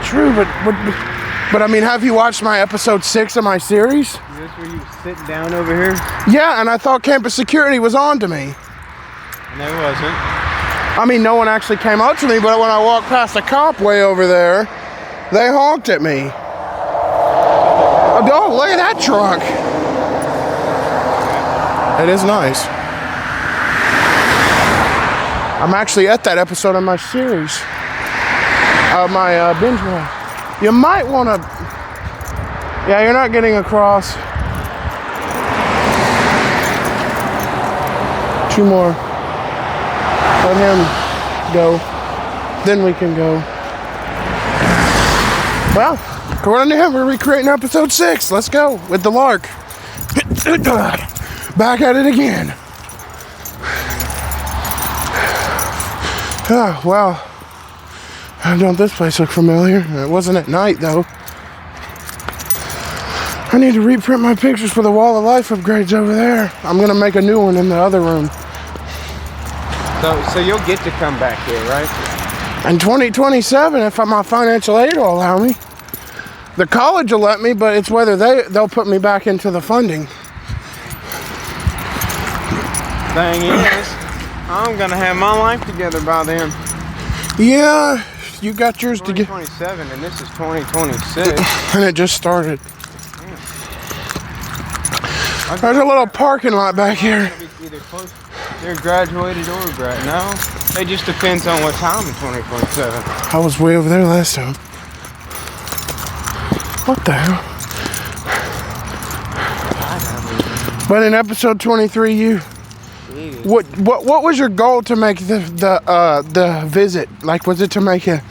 True, but I mean, have you watched my episode 6 of my series? Is this where you sit down over here? Yeah, and I thought campus security was on to me. No, it wasn't. I mean, no one actually came up to me, but when I walked past a cop way over there, they honked at me. Oh, look at that truck. It is nice. I'm actually at that episode of my series. My binge watch. You might want to... Yeah, you're not getting across. 2 more. Let him go. Then we can go. Well, according to him, we're recreating episode 6. Let's go with the Lark. Back at it again. Oh, well. Don't this place look familiar? It wasn't at night, though. I need to reprint my pictures for the Wall of Life upgrades over there. I'm going to make a new one in the other room. So you'll get to come back here, right? In 2027, if my financial aid will allow me. The college will let me, but it's whether they'll put me back into the funding. Thing is, I'm going to have my life together by then. Yeah. You got yours to get 2027 and this is 2026. And it just started. There's a little parking lot back here. Either close, they're graduated or grad. No, it just depends on what time in 2027. I was way over there last time. What the hell? But in episode 23, What was your goal to make the visit? Like, was it to make a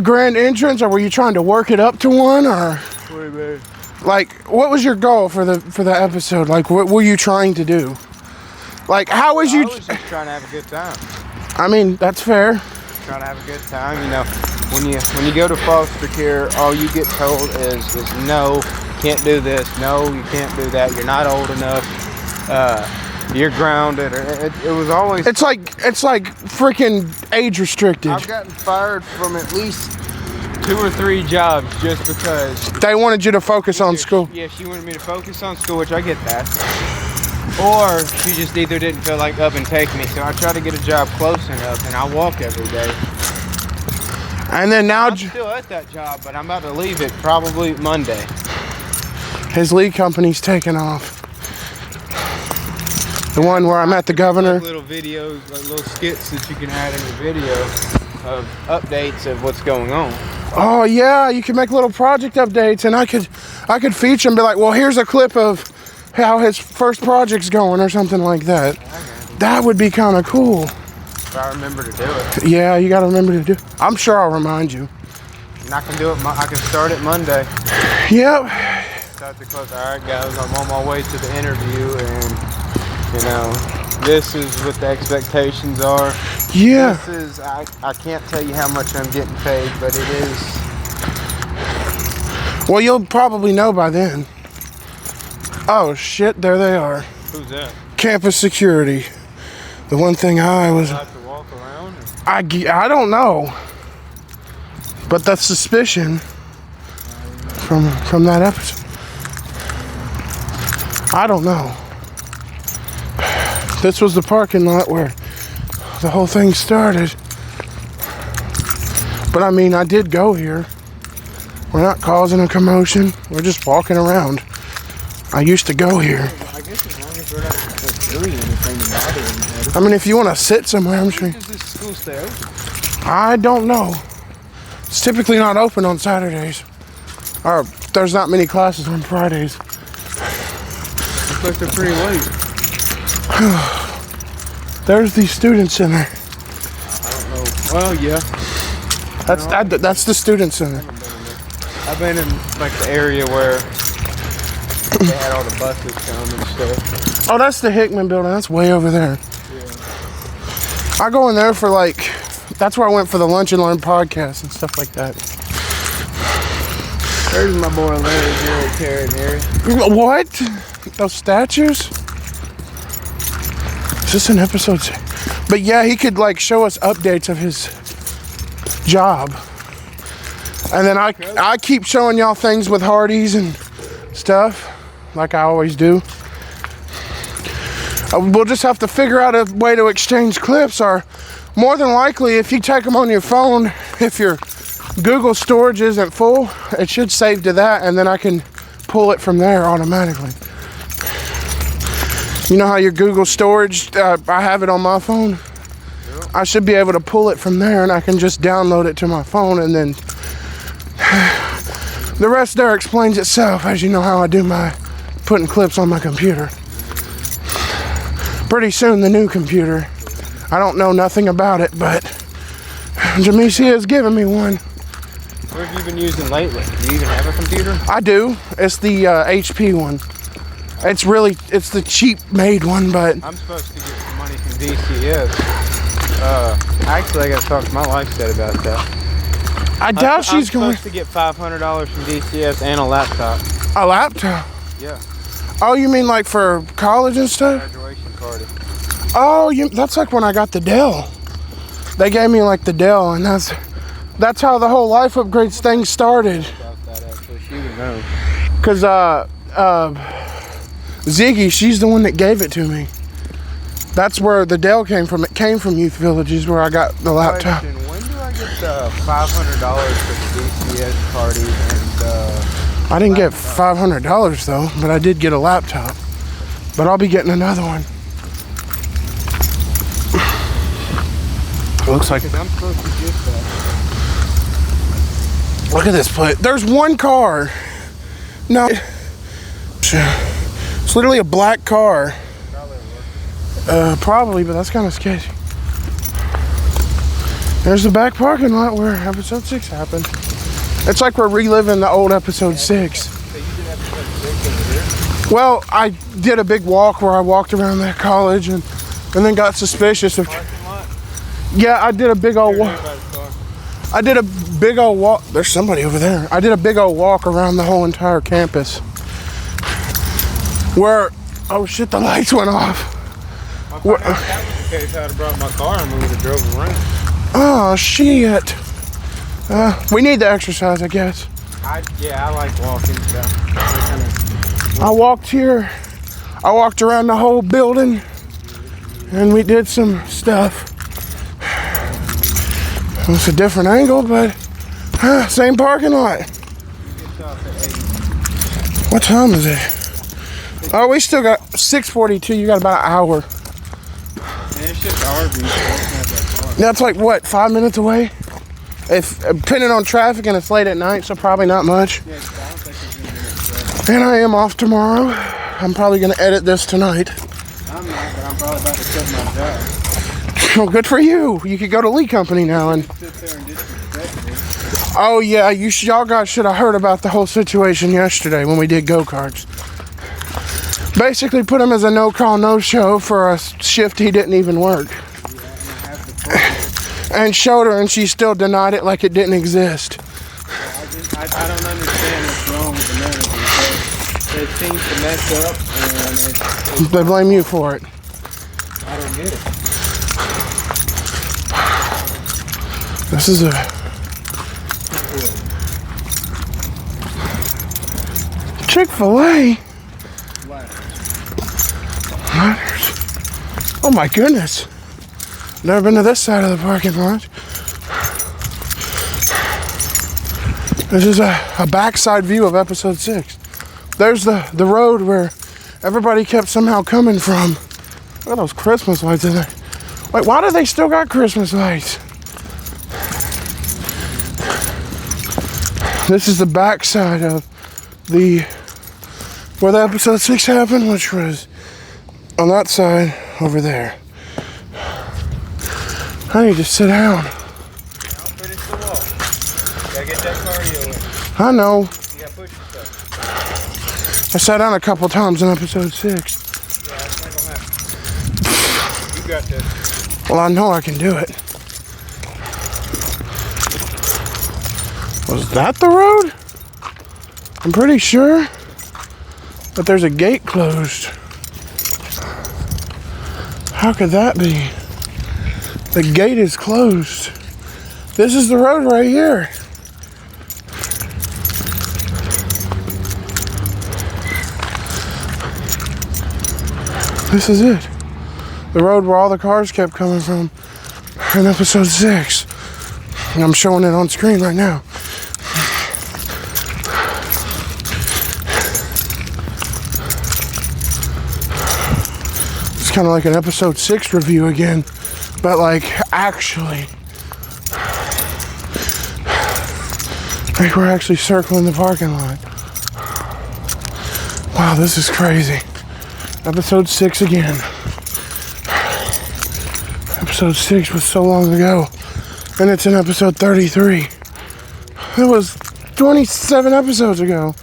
grand entrance, or were you trying to work it up to one, or like what was your goal for the episode? Like, what were you trying to do? Like, how was you? I was just trying to have a good time. I mean, that's fair. Trying to have a good time, you know. When you go to foster care, all you get told is no, you can't do this. No, you can't do that. You're not old enough. You're grounded. It was always. It's like freaking age restricted. I've gotten fired from at least 2 or 3 jobs just because they wanted you to focus on school. Yeah, she wanted me to focus on school, which I get that. Or she just either didn't feel like up and take me, so I try to get a job close enough, and I walk every day. And then now I'm still at that job, but I'm about to leave it probably Monday. His lead company's taking off. The one where I met the governor. Like little videos, like little skits that you can add in your video of updates of what's going on. Oh yeah, you can make little project updates, and I could feature and be like, well, here's a clip of how his first project's going, or something like that. That would be kind of cool. If I remember to do it. Yeah, you got to remember to do it. I'm sure I'll remind you. And I can do it. I can start it Monday. Yep. Start the close. All right, guys, I'm on my way to the interview, and you know, this is what the expectations are. Yeah. This is. I can't tell you how much I'm getting paid, but it is. Well, you'll probably know by then. Oh shit! There they are. Who's that? Campus security. The one thing I was. I don't know, but that's suspicion from that episode. I don't know. This was the parking lot where the whole thing started. But I mean, I did go here. We're not causing a commotion. We're just walking around. I used to go here. I guess as long as we're not doing anything to bother anybody. I mean, if you want to sit somewhere, I'm sure. Does this school stay open? I don't know. It's typically not open on Saturdays. Or there's not many classes on Fridays. Looks like they're pretty late. There's the student center. I don't know. Well, yeah. That's the student center. I've been in like the area where they had all the buses come and stuff. Oh, that's the Hickman building. That's way over there. Yeah. I go in there for like, that's where I went for the Lunch and Learn podcast and stuff like that. There's my boy Larry Jerry Terry Mary. What? Those statues? Is this an episode? But yeah, he could like show us updates of his job. And then I keep showing y'all things with Hardee's and stuff, like I always do. We'll just have to figure out a way to exchange clips, or more than likely, if you take them on your phone, if your Google storage isn't full, it should save to that, and then I can pull it from there automatically. You know how your Google storage, I have it on my phone? I should be able to pull it from there, and I can just download it to my phone, and then the rest there explains itself, as you know how I do my putting clips on my computer. Pretty soon, the new computer. I don't know nothing about it, but Jamesia has given me one. What have you been using lately? Do you even have a computer? I do. It's the HP one. It's the cheap made one, but I'm supposed to get some money from DCS. Actually, I got to talk to my wife about that. I doubt she's going to get $500 from DCS and a laptop. A laptop? Yeah. Oh, you mean like for college and stuff? Graduation party. Oh, that's like when I got the Dell. They gave me like the Dell, and that's how the whole Life Upgrades thing started. Cause Ziggy, she's the one that gave it to me. That's where the Dell came from. It came from Youth Villages, where I got the laptop. Question, when do I get the $500 for the DCS party and I didn't get $500 though, but I did get a laptop. But I'll be getting another one. Looks like I'm supposed to get that. Look at this place. There's one car. No. It's literally a black car. Probably, but that's kind of sketchy. There's the back parking lot where episode 6 happened. It's like we're reliving the old episode 6. Well, I did a big walk where I walked around that college and then got suspicious of. Yeah, I did a big old walk. I did a big old walk. There's somebody over there. I did a big old walk around the whole entire campus. Where, oh shit, the lights went off. If that was the case, I'd have brought my car and we would have drove around. Oh shit. We need to exercise, I guess. I like walking stuff. I walked here. I walked around the whole building, and we did some stuff. It's a different angle, but same parking lot. What time is it? Oh, we still got 6:42. You got about an hour. It's just Arby's. That's like what, 5 minutes away? If depending on traffic, and it's late at night, so probably not much. And I am off tomorrow. I'm probably gonna edit this tonight. I'm not, but I'm probably about to quit my job. Well, good for you. You could go to Lee Company now and. Oh yeah, y'all guys should have heard about the whole situation yesterday when we did go-karts. Basically, put him as a no-call, no-show for a shift he didn't even work. And showed her, and she still denied it like it didn't exist. I don't understand what's wrong with the manager. They seem to mess up, and They blame you for it. I don't get it. This is a Chick-fil-A. Oh my goodness. Never been to this side of the parking lot. This is a backside view of episode 6. There's the road where everybody kept somehow coming from. Look at those Christmas lights in there. Wait, why do they still got Christmas lights? This is the backside of where the episode 6 happened, which was on that side over there. I need to sit down. I'll finish the walk. Gotta get that cardio in. I know. You gotta push yourself. I sat down a couple times in episode 6. Yeah, that's not gonna happen. You got this. Well, I know I can do it. Was that the road? I'm pretty sure. But there's a gate closed. How could that be? The gate is closed. This is the road right here. This is it. The road where all the cars kept coming from in episode 6. And I'm showing it on screen right now. It's kind of like an episode 6 review again, but like actually. Like we're actually circling the parking lot. Wow, this is crazy. Episode 6 again. Episode 6 was so long ago, and it's in episode 33. It was 27 episodes ago,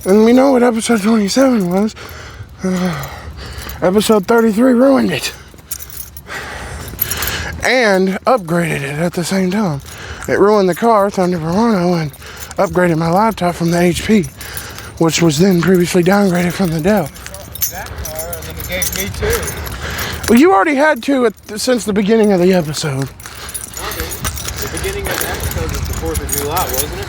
and we know what episode 27 was. Episode 33 ruined it. And upgraded it at the same time. It ruined the car, Thunder Verano, and upgraded my laptop from the HP, which was then previously downgraded from the Dell. That car, and then it gave me 2. Well, you already had 2 since the beginning of the episode. The beginning of the episode was the 4th of July, wasn't it?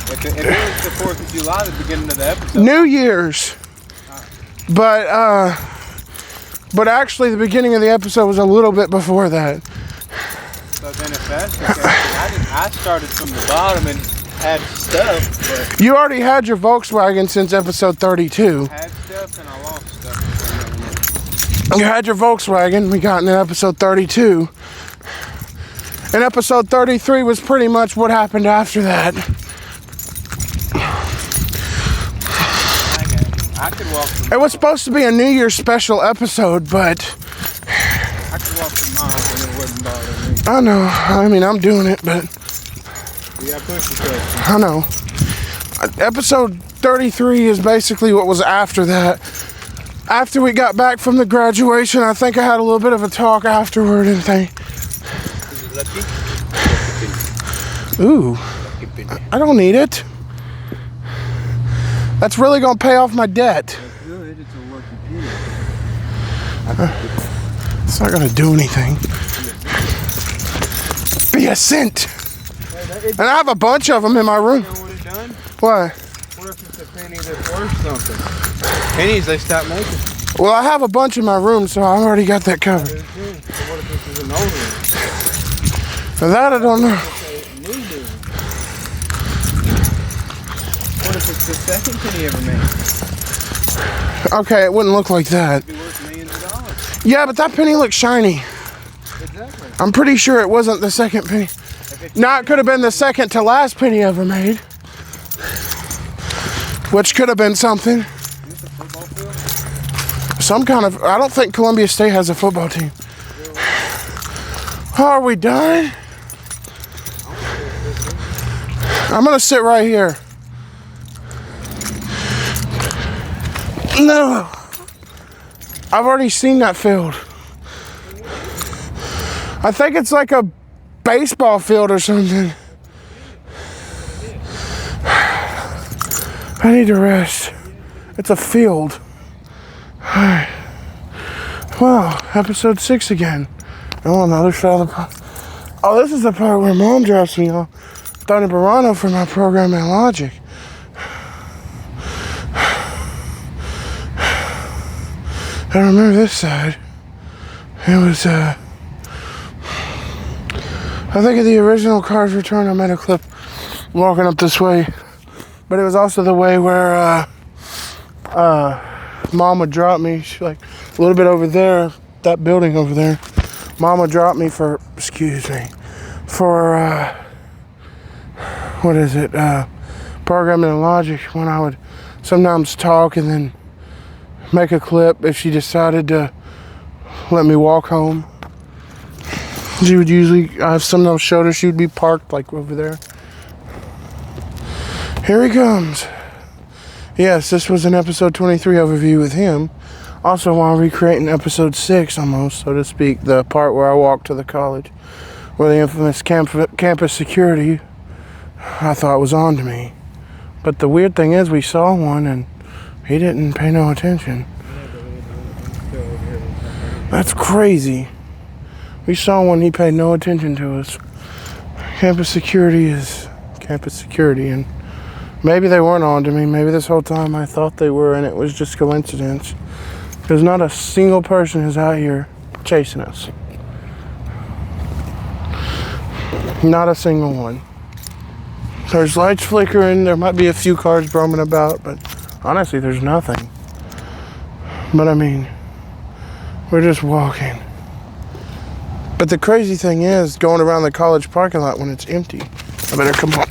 If it was the 4th of July, the beginning of the episode. New Year's. But actually the beginning of the episode was a little bit before that. So then if that's the case, I started from the bottom and had stuff, but You already had your Volkswagen since episode 32. I had stuff and I lost stuff. You had your Volkswagen, we got in episode 32. And episode 33 was pretty much what happened after that. I could walk for It was supposed to be a New Year's special episode, but I could walk for miles and it wouldn't bother me. I know. I mean, I'm doing it, but You gotta push yourself. I know. Episode 33 is basically what was after that. After we got back from the graduation, I think I had a little bit of a talk afterward and thing. Is it lucky? Ooh, I don't need it. That's really gonna pay off my debt. That's good. It's a lucky penny. It's not gonna do anything. Be a cent. And I have a bunch of them in my room. You know what it done? Why? What if it's a penny that's worth something? Pennies they stopped making. Well, I have a bunch in my room, so I already got that covered. So what if this is an older one? For that, I don't know. What if it's the second penny ever made? Okay, it wouldn't look like that. It'd be worth millions of dollars. Yeah, but that penny looks shiny. Exactly. I'm pretty sure it wasn't the second penny. No, it could have been the second to last penny ever made. Which could have been something. Some kind of, I don't think Columbia State has a football team. Are we done? I'm gonna sit right here. No. I've already seen that field. I think it's like a baseball field or something. I need to rest. It's a field. Alright. Wow, episode 6 again. I'm on the other side of the pot. Oh, this is the part where Mom drops me off down in Burano for my programming logic. I remember this side. It was, I think of the original Cars Return. I made a clip walking up this way. But it was also the way where, Mom would drop me. She, like, a little bit over there, that building over there. Mom would drop me for, what is it? Programming and logic, when I would sometimes talk and then make a clip if she decided to let me walk home. She would usually, I've sometimes showed her she would be parked like over there. Here he comes. Yes, this was an episode 23 overview with him. Also while recreating episode 6 almost, so to speak, the part where I walked to the college, where the infamous campus security, I thought was on to me. But the weird thing is we saw one and he didn't pay no attention. That's crazy. We saw one, he paid no attention to us. Campus security is campus security, and maybe they weren't on to me. Maybe this whole time I thought they were and it was just coincidence. Because not a single person is out here chasing us. Not a single one. There's lights flickering, there might be a few cars roaming about, but honestly there's nothing. But I mean, we're just walking. But the crazy thing is, going around the college parking lot when it's empty. I better come on.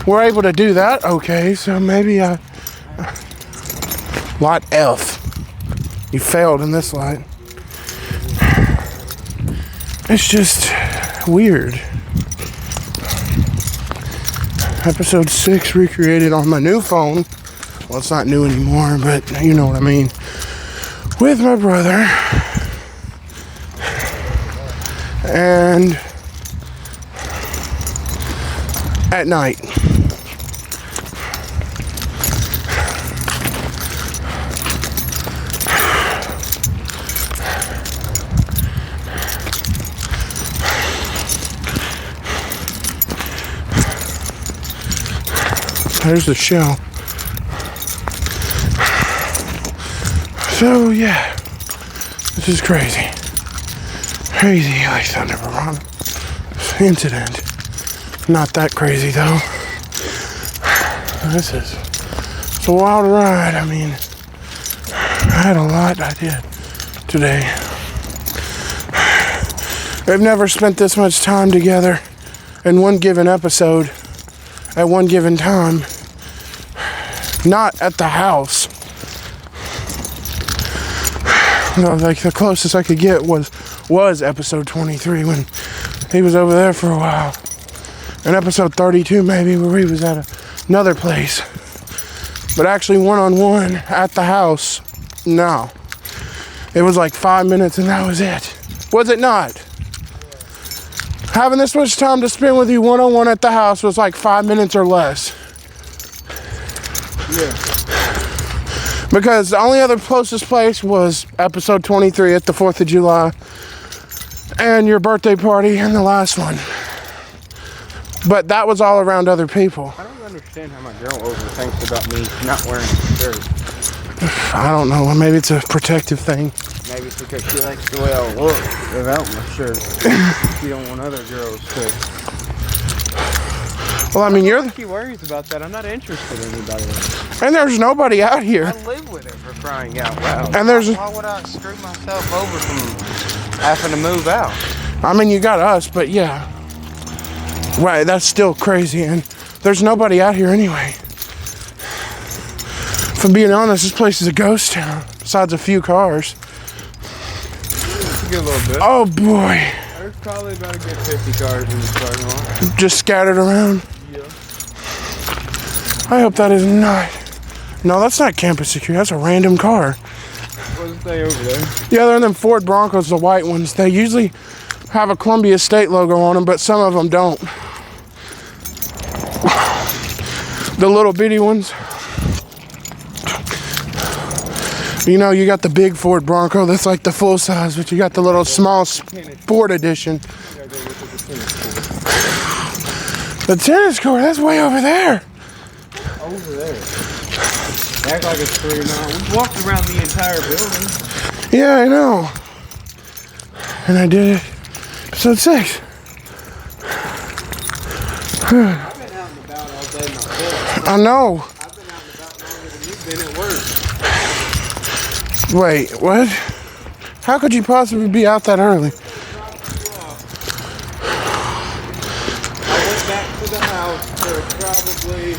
We're able to do that, okay, so maybe Lot F. You failed in this light. It's just weird. Episode 6 recreated on my new phone. Well, it's not new anymore, but you know what I mean. With my brother. And at night. There's the shell. So yeah, this is crazy. Crazy like Thunder Burano incident. Not that crazy though. It's a wild ride. I mean, I had a lot I did today. We've never spent this much time together in one given episode at one given time. Not at the house. Like the closest I could get was episode 23 when he was over there for a while. And episode 32 maybe where he was at another place. But actually one-on-one at the house, no. It was like 5 minutes and that was it. Was it not? Having this much time to spend with you one-on-one at the house was like 5 minutes or less. Yeah. Because the only other closest place was episode 23 at the 4th of July and your birthday party and the last one. But that was all around other people. I don't understand how my girl overthinks about me not wearing a shirt. I don't know. Maybe it's a protective thing. Maybe it's because she likes the way I look without my shirt. She don't want other girls to. Well, I mean, She worries about that. I'm not interested in anybody else. And there's nobody out here. I live with her for crying out loud. And there's. Why would I screw myself over from having to move out? I mean, you got us, but yeah. Right, that's still crazy, and there's nobody out here anyway. If I'm being honest, this place is a ghost town, besides a few cars. A little bit. Oh boy. There's probably about a good 50 cars in the parking lot. Just scattered around? Yeah. I hope that is not. No, that's not campus security, that's a random car. Wasn't they over there? Yeah, they're in them Ford Broncos, the white ones. They usually have a Columbia State logo on them, but some of them don't. The little bitty ones. You know, you got the big Ford Bronco, that's like the full size, but you got the little small Sport Edition. The tennis court, that's way over there. Over there. Act like it's 3 miles. We walked around the entire building. Yeah, I know. And I did it. Episode 6. I've been out and about all day myself. I know. I've been out and about longer than you've been at work. Wait, what? How could you possibly be out that early? I went back to the house for probably,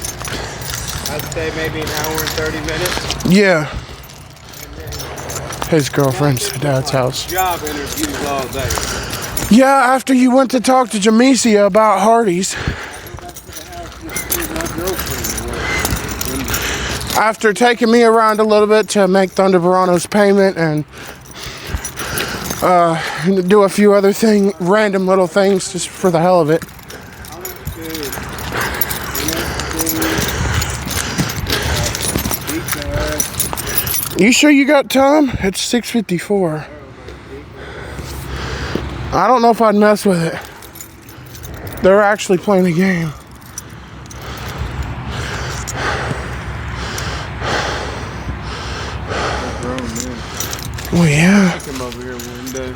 I'd say maybe an hour and 30 minutes. Yeah. His girlfriend's dad's house. Job interviews all day. Yeah, after you went to talk to Jamesia about Hardee's. After taking me around a little bit to make Thunder Verano's payment and do a few other random little things just for the hell of it. You sure you got time? It's 6:54. I don't know if I'd mess with it. They're actually playing a game. Well, yeah. Come over here one day.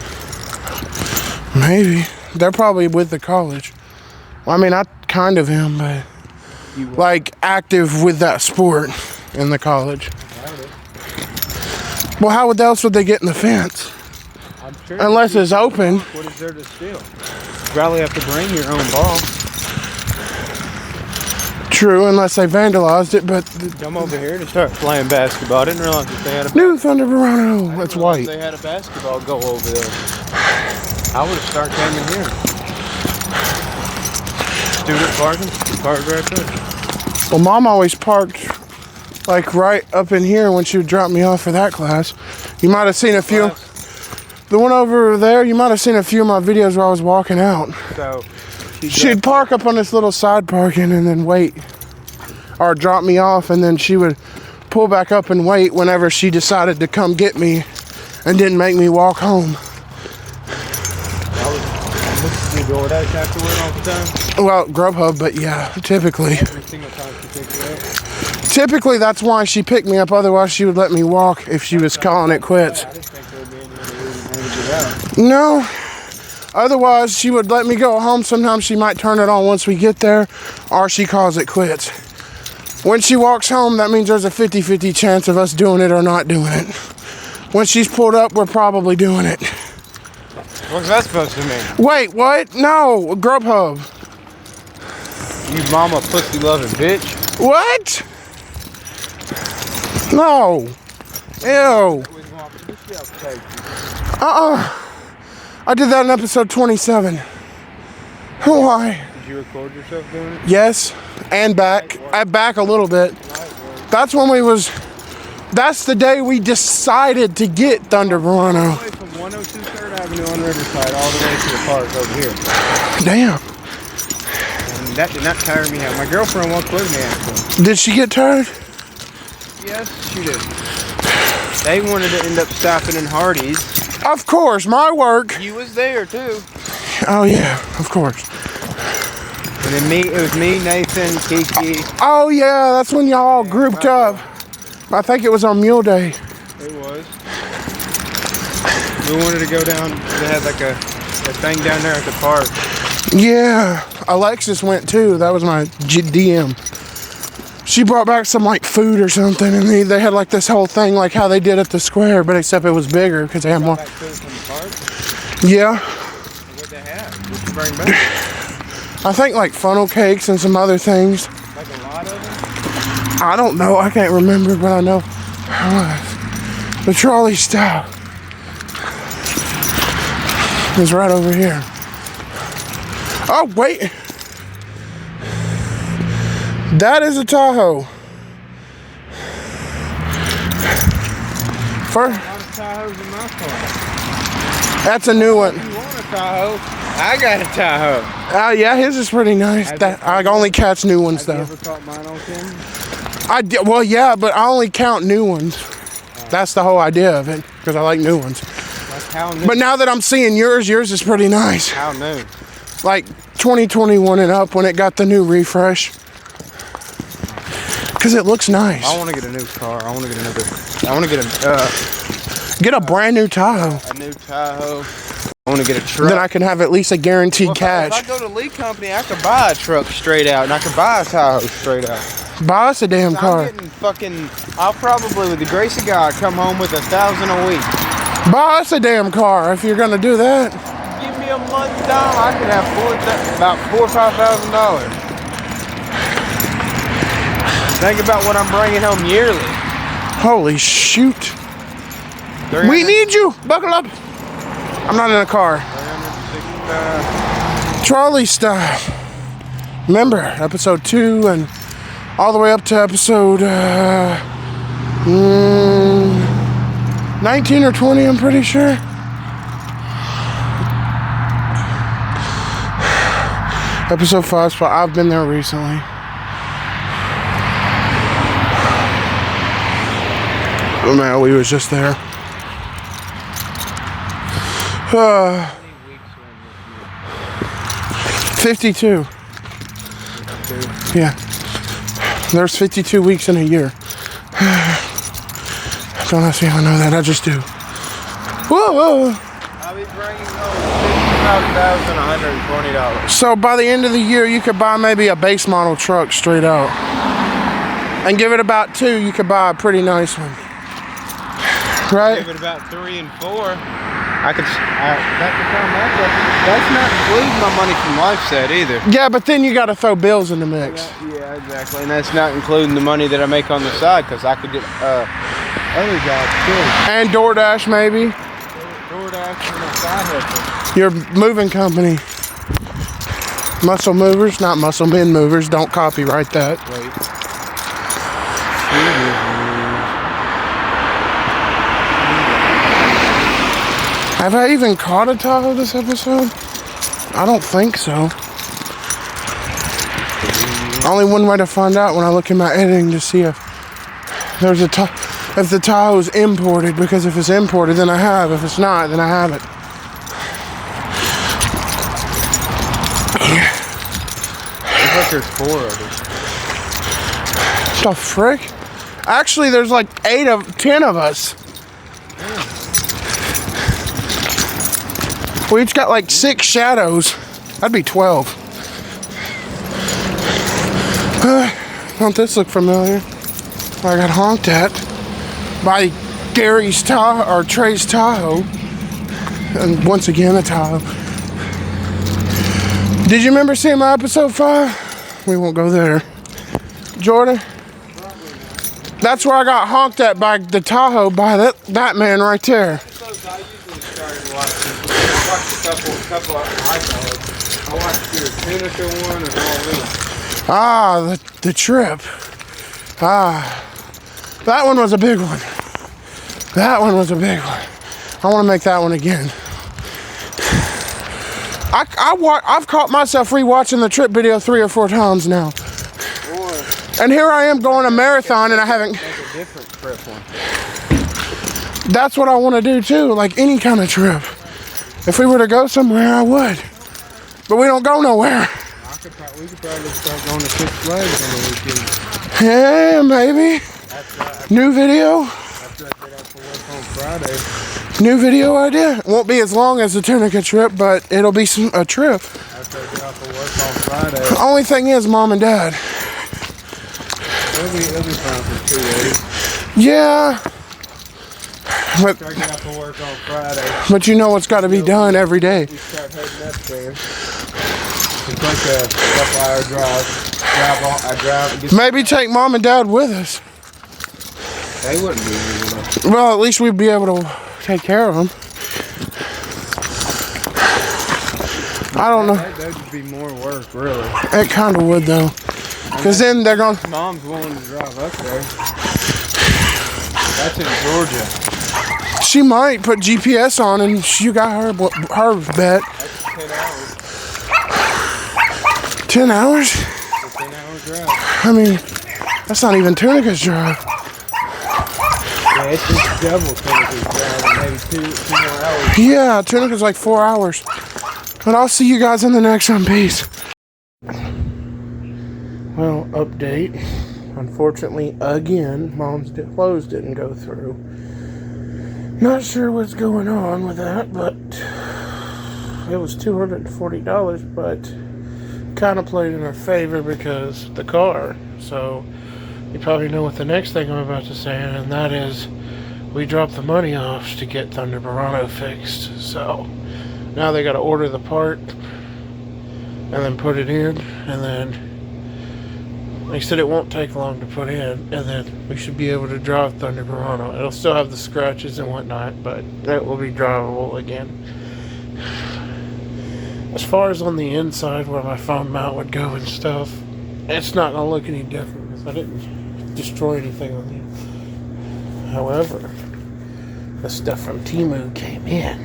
Maybe. They're probably with the college. Well, I mean, I kind of am, but like active with that sport in the college. Well, how else would they get in the fence? I'm sure Unless it's open. What is there to steal? You probably have to bring your own ball. True, unless they vandalized it, but... Come over here to start playing basketball. I didn't realize that they had a... New Thunder Verano. It's white. They had a basketball goal over there. I would have started coming here. Student parking. Parked right there. Well, Mom always parked like right up in here when she would drop me off for that class. You might have seen a few. The one over there, you might have seen a few of my videos where I was walking out. So she'd park up on this little side parking and then wait. Or drop me off, and then she would pull back up and wait whenever she decided to come get me and didn't make me walk home. You DoorDash afterward all the time? Well, Grubhub, but yeah, typically. Every single time she picks you up? Typically, that's why she picked me up. Otherwise, she would let me walk if she was calling it quits. I didn't think there would be any other reason for her to get out. No. Otherwise, she would let me go home. Sometimes she might turn it on once we get there, or she calls it quits. When she walks home, that means there's a 50-50 chance of us doing it or not doing it. When she's pulled up, we're probably doing it. What's that supposed to mean? Wait, what? No, Grubhub. You mama pussy loving bitch. What? No. Ew. I did that in episode 27. Why? Did you record yourself doing it? Yes, and back. I back a little bit. That's when that's the day we decided to get Thunder Verano. All the way from 102 3rd Avenue on Riverside all the way to the park over here. Damn. And that did not tire me out. My girlfriend walked with me actually. Did she get tired? Yes, she did. They wanted to end up stopping in Hardee's. Of course, my work. You was there too. Oh yeah, of course. And then it was me, Nathan, Kiki. Oh yeah, that's when y'all all grouped up. I think it was on Mule Day. It was. We wanted to go down. They had like a thing down there at the park. Yeah, Alexis went too. That was my DM. She brought back some like food or something, and they had like this whole thing like how they did at the square, but except it was bigger because they had more. Yeah. What'd they have? What'd you bring back? I think like funnel cakes and some other things. Like a lot of them? I don't know. I can't remember, but I know the trolley stop is right over here. Oh wait. That is a Tahoe. That's a new one. You want a Tahoe? I got a Tahoe. Oh yeah, his is pretty nice. I only catch new ones though. Have you ever caught mine on camera? Well, yeah, but I only count new ones. That's the whole idea of it, because I like new ones. Like how new? But now that I'm seeing yours is pretty nice. How new? Like 2021 and up when it got the new refresh. Because it looks nice. I want to get a new car. I want to get a brand new Tahoe. A new Tahoe. I want to get a truck. Then I can have at least a guaranteed catch. If I go to Lee Company, I could buy a truck straight out, and I could buy a Tahoe straight out. Buy us a damn car. I'll probably, with the grace of God, come home with $1,000 a week. Buy us a damn car if you're gonna do that. Give me a month down, I could have about $4,000 or $5,000. Think about what I'm bringing home yearly. Holy shoot. We need you. Buckle up. I'm not in a car. Trolley style. Remember, episode 2 and all the way up to episode 19 or 20, I'm pretty sure. Episode 5 spot. I've been there recently. Oh man, we was just there. 52. Yeah. There's 52 weeks in a year. Don't ask me how I know that, I just do. Whoa! I'll be bringing home $55,120. So by the end of the year, you could buy maybe a base model truck straight out. And give it about 2, you could buy a pretty nice one. Right? Give it about 3 and 4. That's not including my money from LifeSet either. Yeah, but then you got to throw bills in the mix. Yeah, exactly. And that's not including the money that I make on the side, because I could get other jobs too. And DoorDash maybe. DoorDash and a side hustle. Your moving company. Muscle Movers, not Muscle Men Movers. Don't copyright that. Wait. Have I even caught a Tahoe this episode? I don't think so. Only one way to find out when I look in my editing to see if there's if the Tahoe's imported, because if it's imported, then I have. If it's not, then I haven't. Looks like there's 4 of them. The frick? Actually, there's like 10 of us. We each got like 6 shadows. That'd be 12. Don't this look familiar? I got honked at by Gary's Tahoe, or Trey's Tahoe. And once again, a Tahoe. Did you remember seeing my episode 5? We won't go there. Jordan? That's where I got honked at by the Tahoe by that man right there. I usually started watching. I watched a couple of iPhones. I watched your Tunica one and all this. Ah, the trip. Ah, that one was a big one. That one was a big one. I want to make that one again. I've caught myself rewatching the trip video 3 or 4 times now. And here I am going a marathon and I haven't. Make a different trip one. That's what I want to do too, like any kind of trip. If we were to go somewhere, I would. But we don't go nowhere. We could probably start going to Six Flags on the weekend. Yeah, maybe. New video. After I get off of work on Friday. New video idea. It won't be as long as the Tunica trip, but it'll be a trip. After I get off of work on Friday. The only thing is, Mom and Dad. It'll be fine for 2 days. Yeah. But, after I get off of work on Friday. But you know what's got to be done every day. We start heading up there. It's like a couple-hour drive. I drive. Maybe take Mom and Dad with us. They wouldn't be with us. Well, at least we'd be able to take care of them. I don't know. That would be more work, really. It kind of would, though. Because then they're going to... Mom's willing to drive up there. That's in Georgia. She might put GPS on and you got her bet. That's 10 hours. 10 hours? It's a 10-hour drive. I mean, that's not even Tunica's drive. Yeah, it's just double Tunica's drive, maybe two more hours. Yeah, Tunica's like 4 hours. But I'll see you guys in the next one. Peace. Well, update. Unfortunately, again, Mom's clothes didn't go through. Not sure what's going on with that, but it was $240, but kind of played in our favor because the car. So you probably know what the next thing I'm about to say, and that is we dropped the money off to get Thunder Burano fixed. So now they got to order the part and then put it in, and then they said it won't take long to put in, and then we should be able to drive Thunder Burano. It'll still have the scratches and whatnot, but it will be drivable again. As far as on the inside where my phone mount would go and stuff, it's not going to look any different because I didn't destroy anything on the... However, the stuff from Temu came in,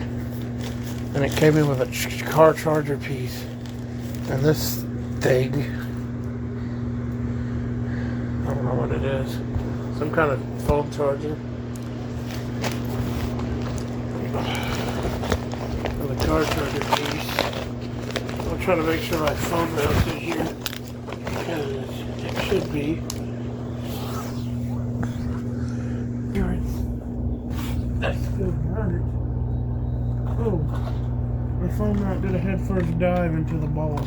and it came in with a car charger piece, and this thing... I don't know what it is. Some kind of phone charger. And the car charger piece. I'll try to make sure my phone mounts in here. Because it should be. That's good, right? Oh. My phone mount did a head first dive into the ball.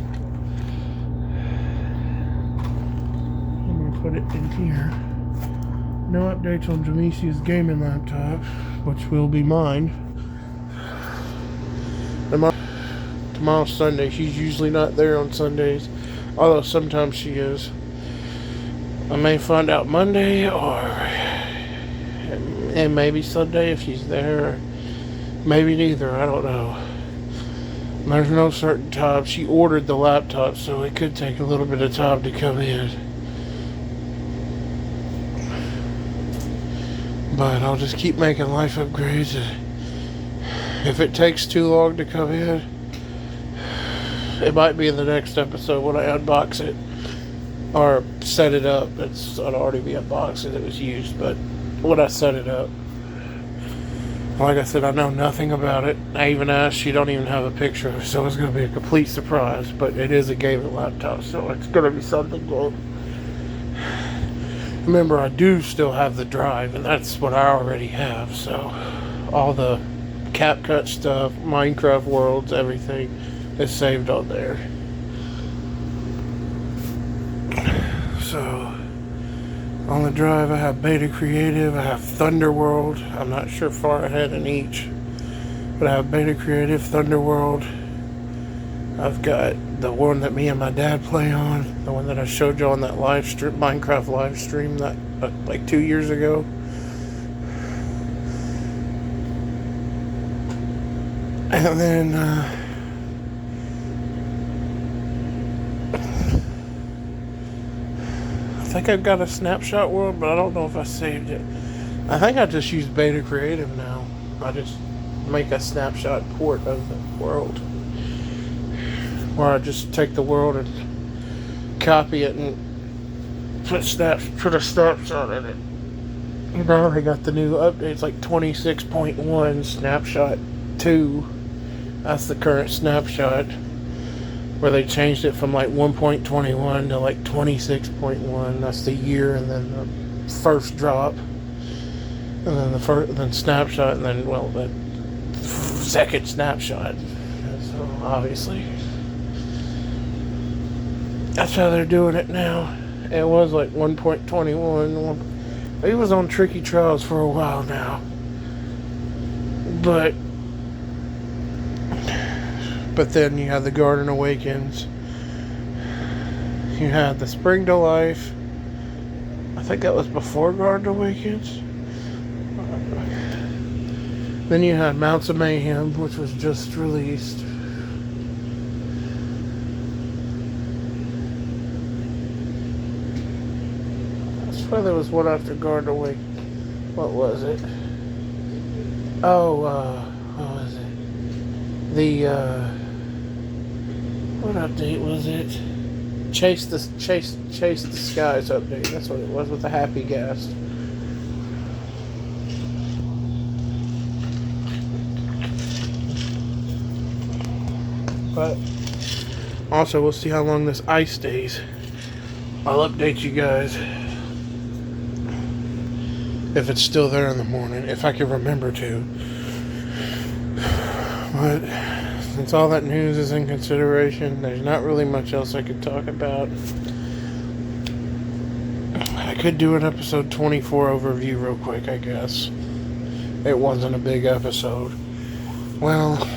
Put it in here. No updates on Jamesia's gaming laptop, which will be mine. Tomorrow's Sunday. She's usually not there on Sundays, although sometimes she is. I may find out Monday and maybe Sunday if she's there. Maybe neither. I don't know. There's no certain time. She ordered the laptop, so it could take a little bit of time to come in. But I'll just keep making life upgrades. If it takes too long to come in, it might be in the next episode when I unbox it. Or set it up. It'd already be unboxed and it was used, but when I set it up. Like I said, I know nothing about it. I even asked, she don't even have a picture, so it's going to be a complete surprise. But it is a gaming laptop, so it's going to be something good. Remember, I do still have the drive, and that's what I already have, so all the CapCut stuff, Minecraft worlds, everything is saved on there. So, on the drive I have Beta Creative, I have Thunderworld. I'm not sure far ahead in each, but I have Beta Creative, Thunderworld. I've got the one that me and my dad play on, the one that I showed you on that live stream, Minecraft live stream that like 2 years ago. And then I think I've got a Snapshot World, but I don't know if I saved it. I think I just use Beta Creative now. I just make a snapshot port of the world, where I just take the world and copy it and put a snapshot in it. You know, they got the new updates like 26.1 Snapshot 2. That's the current snapshot, where they changed it from like 1.21 to like 26.1. That's the year, and then the first drop, and then then snapshot, and then the second snapshot. So obviously, that's how they're doing it now. It was like 1.21. It was on Tricky Trials for a while now, but then you had the Garden Awakens. You had the Spring to Life. I think that was before Garden Awakens. Then you had Mounts of Mayhem, which was just released. I swear there was one after Garden Awakens. What was it? Oh, what was it? What update was it? Chase the Skies update. That's what it was, with the Happy Gas. But also, we'll see how long this ice stays. I'll update you guys if it's still there in the morning, if I can remember to. But since all that news is in consideration, there's not really much else I could talk about. I could do an episode 24 overview real quick, I guess. It wasn't a big episode. Well,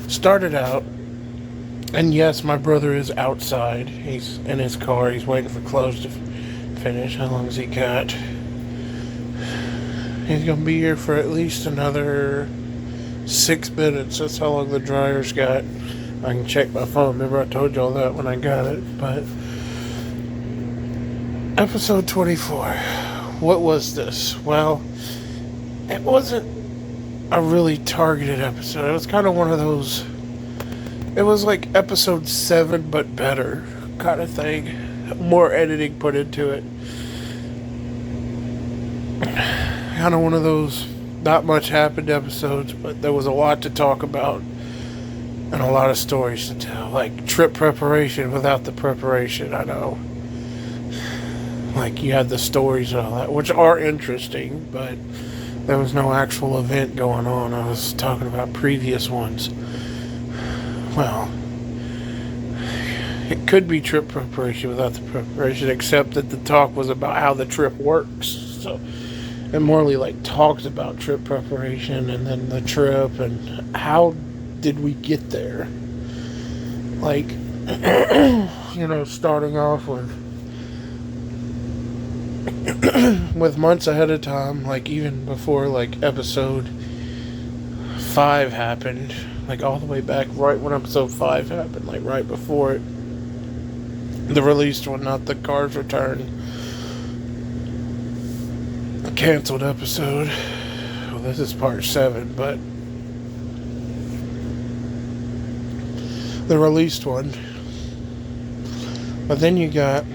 started out, and yes, my brother is outside. He's in his car. He's waiting for clothes to finish. How long has he got? He's going to be here for at least another 6 minutes. That's how long the dryer's got. I can check my phone. Remember I told you all that when I got it. But episode 24. What was this? Well, it wasn't a really targeted episode. It was kind of one of those, it was like episode 7 but better kind of thing. More editing put into it. Kind of one of those not much happened episodes, but there was a lot to talk about and a lot of stories to tell. Like trip preparation without the preparation, I know. Like you had the stories and all that, which are interesting, but there was no actual event going on. I was talking about previous ones. Well, it could be trip preparation without the preparation, except that the talk was about how the trip works. So it morely like talked about trip preparation and then the trip and how did we get there. Like, you know, starting off with months ahead of time, like even before like episode 5 happened, like all the way back right when episode 5 happened, like right before it, the released one, not the Cars Return canceled episode. Well, this is part 7, but the released one. But then you got,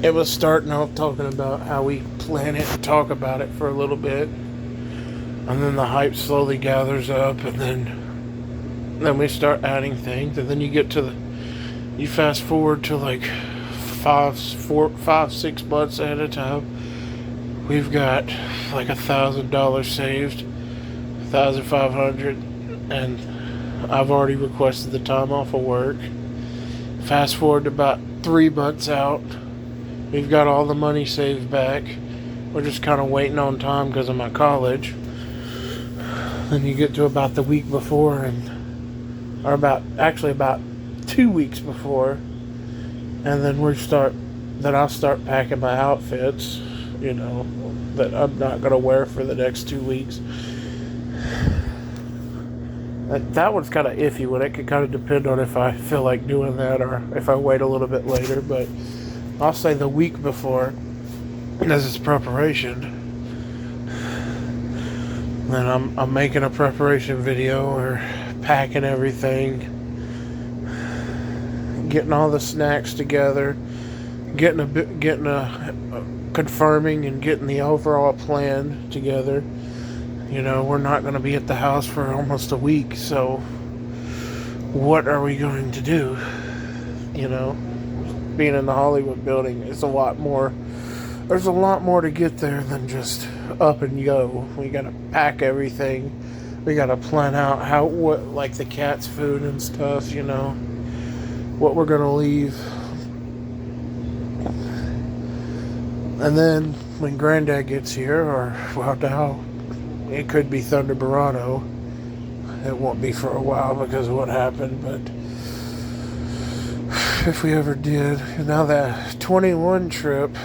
it was starting off talking about how we plan it and talk about it for a little bit, and then the hype slowly gathers up, and then we start adding things, and then you get to you fast forward to like 5-6 months ahead of time. We've got like $1,000 saved, $1,500, and I've already requested the time off of work. Fast forward to about 3 months out. We've got all the money saved back. We're just kind of waiting on time because of my college. Then you get to about the week before, or about 2 weeks before, And then I'll start packing my outfits, you know, that I'm not going to wear for the next 2 weeks. That one's kind of iffy when it can kind of depend on if I feel like doing that or if I wait a little bit later. But I'll say the week before, as it's preparation, then I'm making a preparation video or packing everything, getting all the snacks together, confirming and getting the overall plan together. You know, we're not going to be at the house for almost a week, so what are we going to do? You know, being in the Hollywood building is a lot more. There's a lot more to get there than just up and go. We got to pack everything. We got to plan out like the cat's food and stuff, you know, what we're going to leave. And then when Granddad gets here, or well, now it could be Thunder Barano. It won't be for a while because of what happened, but if we ever did. Now that 21 trip,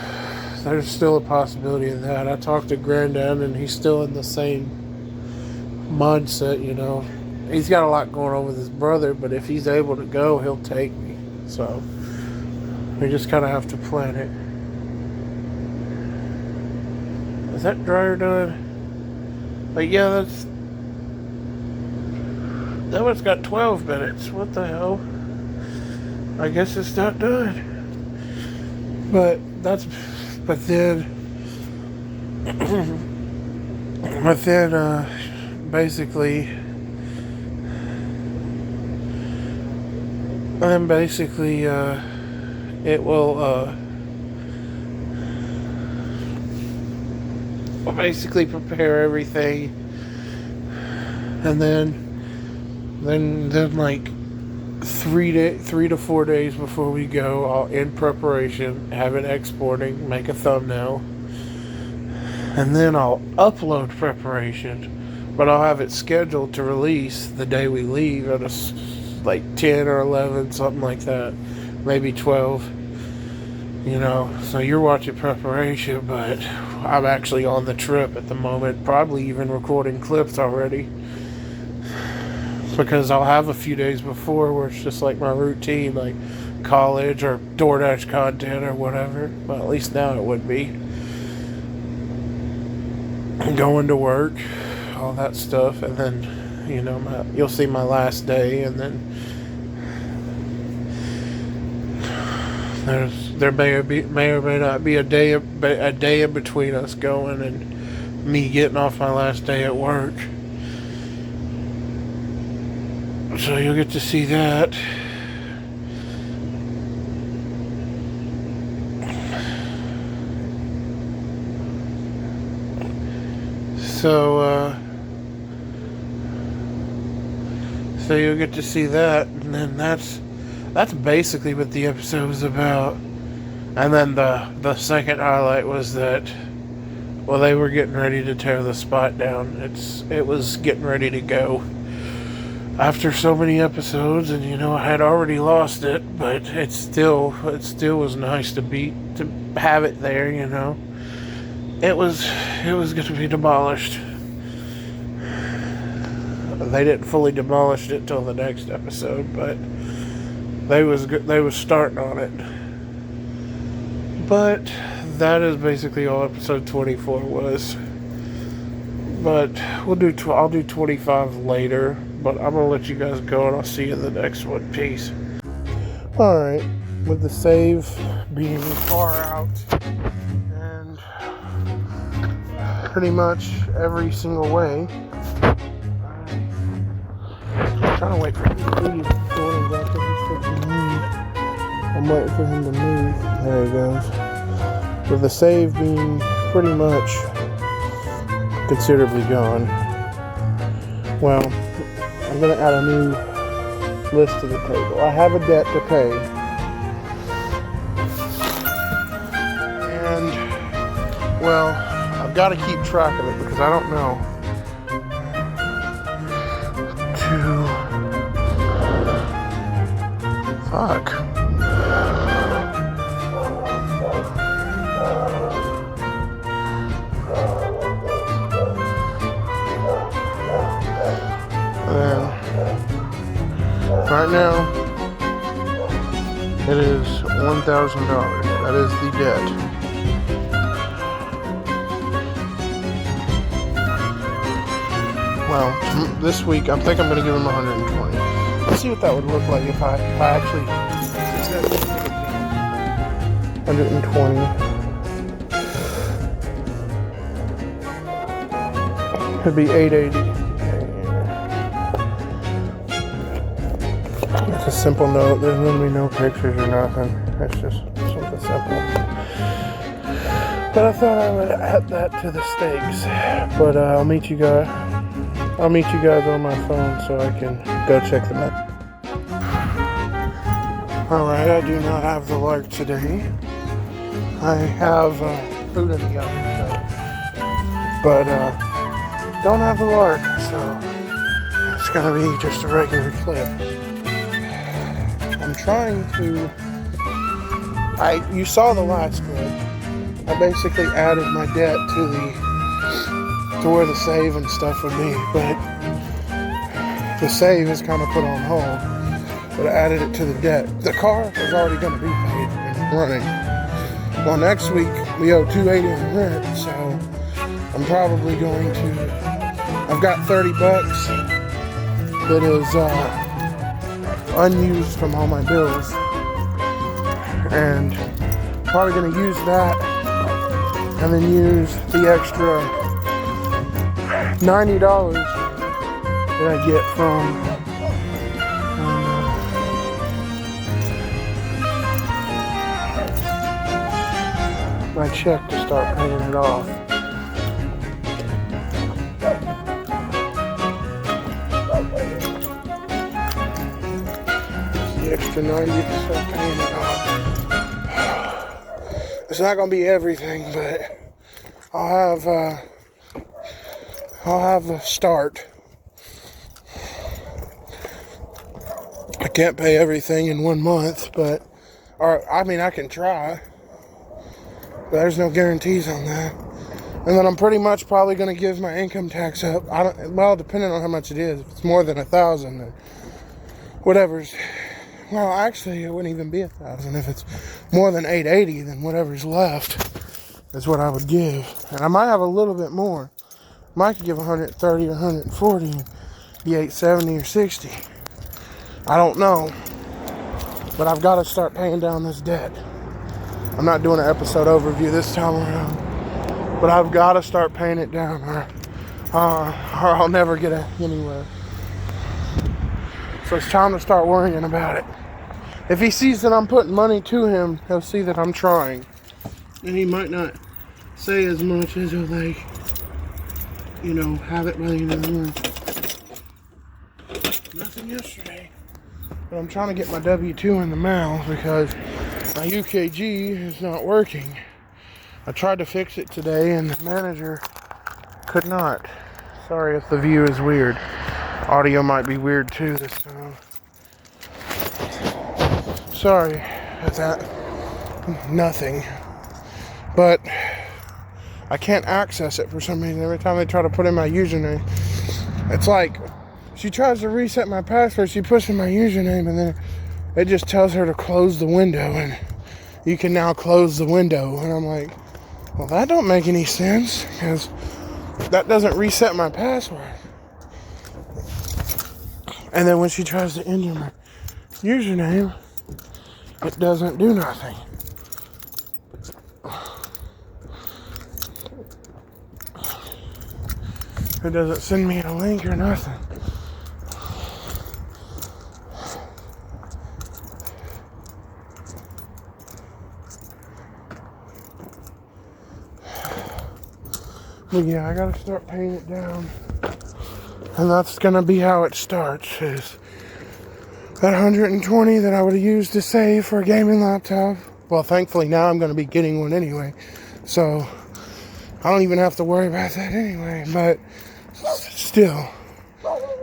there's still a possibility of that. I talked to Granddad and he's still in the same mindset, you know. He's got a lot going on with his brother, but if he's able to go, he'll take me. So we just kind of have to plan it. Is that dryer done? But yeah, that one's got 12 minutes. What the hell? I guess it's not done. But then basically it will basically prepare everything, and then like 3 to 4 days before we go, I'll end preparation, have it exporting, make a thumbnail, and then I'll upload preparation, but I'll have it scheduled to release the day we leave at like 10 or 11, something like that, maybe 12. You know, so you're watching preparation, but I'm actually on the trip at the moment, probably even recording clips already. Because I'll have a few days before where it's just like my routine, like college or DoorDash content or whatever. Well, at least now it would be. Going to work, all that stuff, and then, you know, you'll see my last day, and then there may or may not be a day in between us going and me getting off my last day at work. So you'll get to see that. So you'll get to see that, and then that's basically what the episode was about. And then the second highlight was that, well, they were getting ready to tear the spot down. It was getting ready to go. After so many episodes, and you know, I had already lost it, but it still was nice to have it there, you know. It was going to be demolished. They didn't fully demolish it till the next episode, but they was starting on it. But that is basically all episode 24 was. But I'll do 25 later. But I'm gonna let you guys go, and I'll see you in the next one. Peace. All right, with the save being far out, and pretty much every single way. I'm trying to wait for him to leave. I'm waiting for him to move. There he goes. With the save being pretty much considerably gone. Well, I'm going to add a new list to the table. I have a debt to pay. And, well, I've got to keep track of it because I don't know. Fuck. Right now, it is $1,000. That is the debt. Well, this week I think I'm going to give him 120. Let's see what that would look like if I actually 120. Could be 880. It's a simple note. There's going to be no pictures or nothing. It's just something simple. But I thought I would add that to the stakes. But I'll meet you guys on my phone so I can go check them out. Alright, I do not have the lark today. I have food in the oven, but don't have the lark, so it's gonna be just a regular clip. I'm trying to. You saw the last clip. I basically added my debt to where the save and stuff would be, but the save is kind of put on hold. But I added it to the debt. The car is already going to be paid and running. Well, next week we owe $280 in rent, so I'm probably going to. I've got $30 that is unused from all my bills, and probably going to use that, and then use the extra $90 that I get from my check to start paying it off. The extra 90 to start paying it off. It's not going to be everything, but I'll have a start. I can't pay everything in 1 month, but I can try. But there's no guarantees on that. And then I'm pretty much probably going to give my income tax up. Depending on how much it is. If it's more than $1,000, then whatever's. Well, actually, it wouldn't even be $1,000. If it's more than $880, then whatever's left is what I would give. And I might have a little bit more. Might could give 130 or 140 and be $870 or $60. I don't know. But I've got to start paying down this debt. I'm not doing an episode overview this time around. But I've got to start paying it down or I'll never get anywhere. So it's time to start worrying about it. If he sees that I'm putting money to him, he'll see that I'm trying. And he might not say as much as he'll have it by the end of the month. Nothing yesterday. But I'm trying to get my W-2 in the mail because my UKG is not working. I tried to fix it today and the manager could not. Sorry if the view is weird. Audio might be weird too this time. Sorry about that. Nothing. But I can't access it for some reason. Every time I try to put in my username, it's like she tries to reset my password, she puts in my username and then it just tells her to close the window and you can now close the window. And I'm like, well, that don't make any sense because that doesn't reset my password. And then when she tries to enter my username, it doesn't do nothing. It doesn't send me a link or nothing. But yeah, I gotta start paying it down. And that's gonna be how it starts, is that 120 that I would have used to save for a gaming laptop. Well, thankfully now I'm gonna be getting one anyway. So I don't even have to worry about that anyway, but still,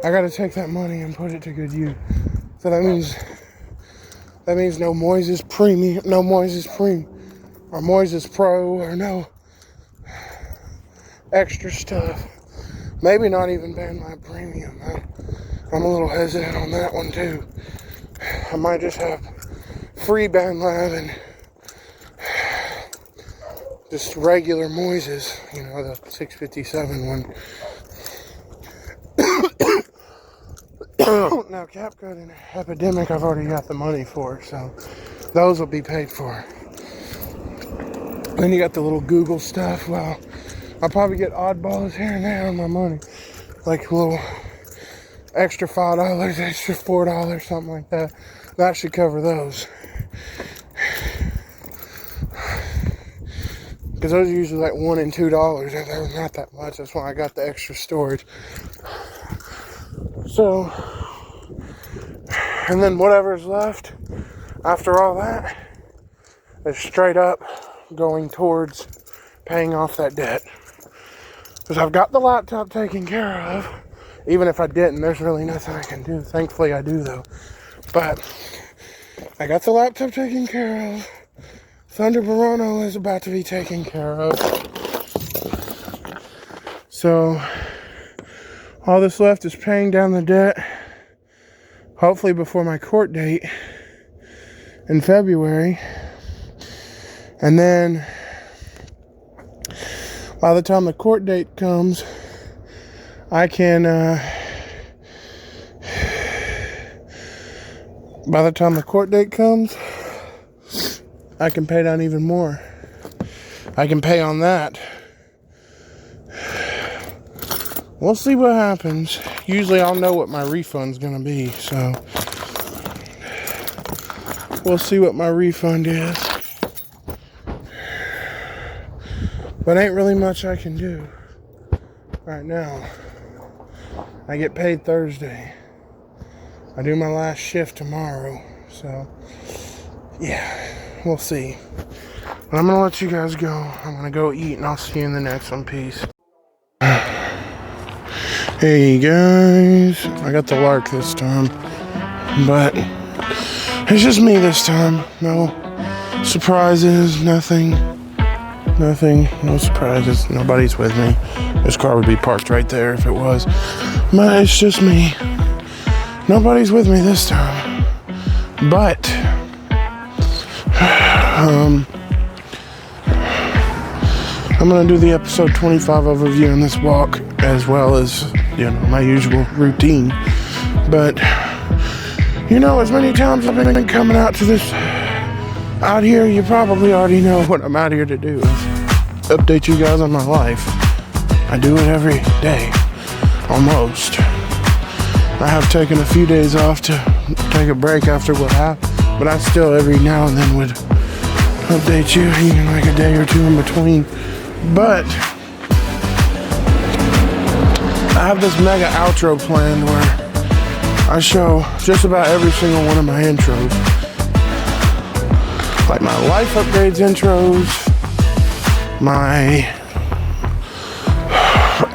I gotta take that money and put it to good use. So that means no Moises Premium, no Moises Premium, or Moises Pro, or no extra stuff. Maybe not even Bandlight Premium. I'm a little hesitant on that one too. I might just have free BandLab and just regular Moises, you know, the 657 one. Now, CapCut and Epidemic, I've already got the money for, so those will be paid for. Then you got the little Google stuff. Well, I'll probably get oddballs here and there on my money, like a little extra $5, extra $4, something like that. That should cover those. Because those are usually like $1 and $2, and they're not that much. That's why I got the extra storage. So, and then whatever's left after all that is straight up going towards paying off that debt. Because I've got the laptop taken care of. Even if I didn't, there's really nothing I can do. Thankfully I do though. But I got the laptop taken care of. Thunder Barano is about to be taken care of. So all that's left is paying down the debt. Hopefully before my court date in February. And then by the time the court date comes, I can, by the time the court date comes, I can pay down even more. I can pay on that. We'll see what happens. Usually I'll know what my refund's gonna be, so we'll see what my refund is. But ain't really much I can do right now. I get paid Thursday. I do my last shift tomorrow, so yeah, we'll see. But I'm gonna let you guys go. I'm gonna go eat, and I'll see you in the next one. Peace. Hey guys, I got the lark this time, but it's just me this time. No surprises, nothing, no surprises. Nobody's with me. This car would be parked right there if it was, but it's just me. Nobody's with me this time, but I'm gonna do the episode 25 overview on this walk, as well as, you know, my usual routine. But you know, as many times I've been coming out to this out here, you probably already know what I'm out here to do, is update you guys on my life. I do it every day, almost. I have taken a few days off to take a break after what happened, but I still every now and then would update you, even like a day or two in between. But I have this mega outro planned where I show just about every single one of my intros. Like my life upgrades intros,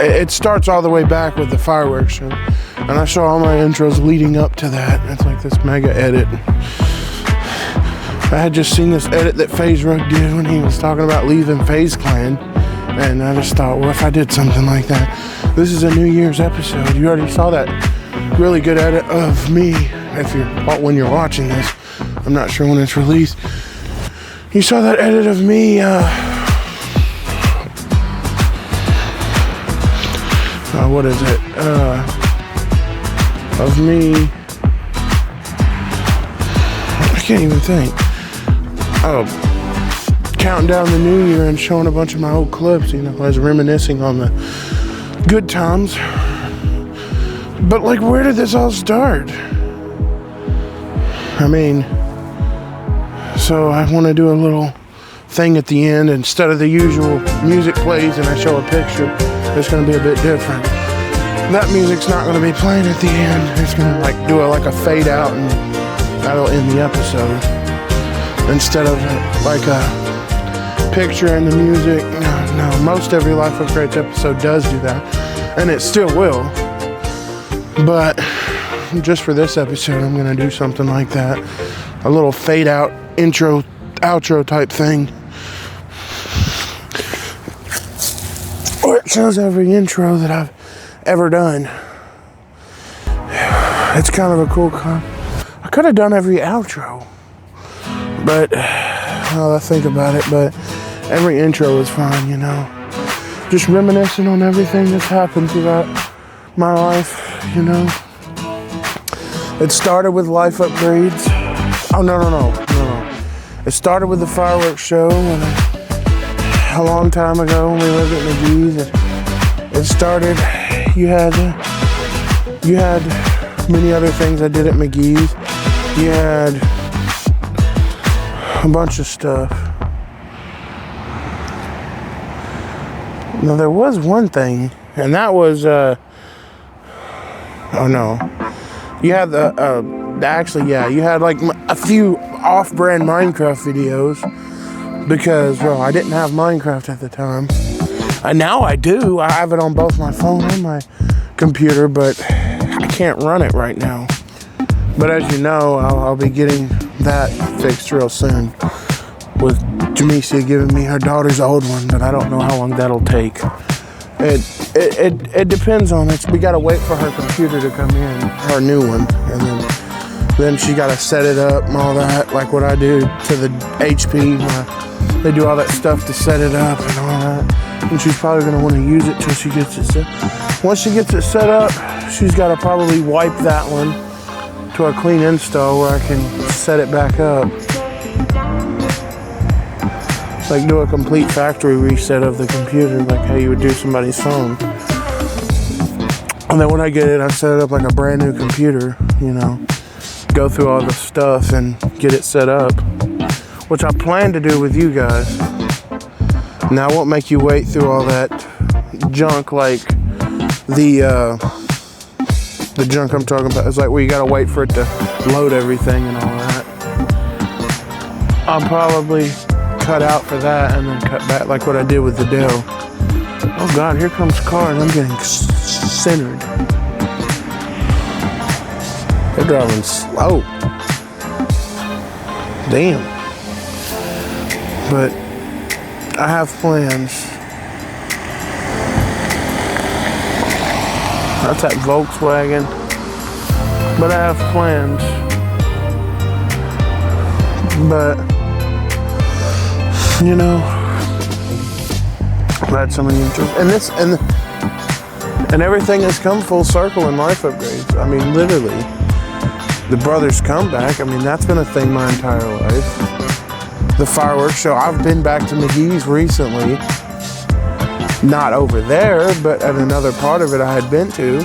it starts all the way back with the fireworks show. And I show all my intros leading up to that. It's like this mega edit. I had just seen this edit that FaZe Rug did when he was talking about leaving FaZe Clan. And I just thought, well, if I did something like that. This is a New Year's episode. You already saw that really good edit of me. When you're watching this, I'm not sure when it's released. You saw that edit of me, what is it? Of me, I can't even think. Counting down the new year and showing a bunch of my old clips, you know, as reminiscing on the good times. But like, where did this all start? I mean, so I want to do a little thing at the end. Instead of the usual music plays and I show a picture, it's going to be a bit different. That music's not going to be playing at the end. It's going to like do a fade out, and that'll end the episode. Instead of like a picture and the music. No, most every Life Upgrades episode does do that, and it still will. But just for this episode, I'm going to do something like that. A little fade out intro, outro type thing. Or it shows every intro that I've ever done. It's kind of a cool I could have done every outro. But, now that I think about it, but every intro was fine, you know. Just reminiscing on everything that's happened throughout my life, you know. It started with life upgrades. Oh, no. It started with the fireworks show a long time ago when we lived at McGee's. It started, you had many other things I did at McGee's. You had a bunch of stuff. Now there was one thing, and that was, oh no. You had you had like a few off-brand Minecraft videos because, well, I didn't have Minecraft at the time. And now I do. I have it on both my phone and my computer, but I can't run it right now. But as you know, I'll be getting that fixed real soon with Jamesia giving me her daughter's old one, but I don't know how long that'll take. It depends on it. We gotta wait for her computer to come in, her new one, and then she gotta set it up and all that, like what I do to the HP. They do all that stuff to set it up and all that, and she's probably gonna want to use it till she gets it set. Once she gets it set up, she's gotta probably wipe that one to a clean install where I can set it back up. Like do a complete factory reset of the computer, like how you would do somebody's phone. And then when I get it, I set it up like a brand new computer, you know. Go through all the stuff and get it set up, which I plan to do with you guys. Now I won't make you wait through all that junk, like the junk I'm talking about. It's like where you gotta wait for it to load everything and all that. I'll probably cut out for that and then cut back like what I did with the Dell. Oh God, here comes car and I'm getting centered. They're driving slow. Damn. But I have plans. That's that Volkswagen. But I have plans. But you know, I've had so many intros. And everything has come full circle in life upgrades. I mean, literally. The brothers comeback, I mean, that's been a thing my entire life. The fireworks show, I've been back to McGee's recently. Not over there, but at another part of it I had been to.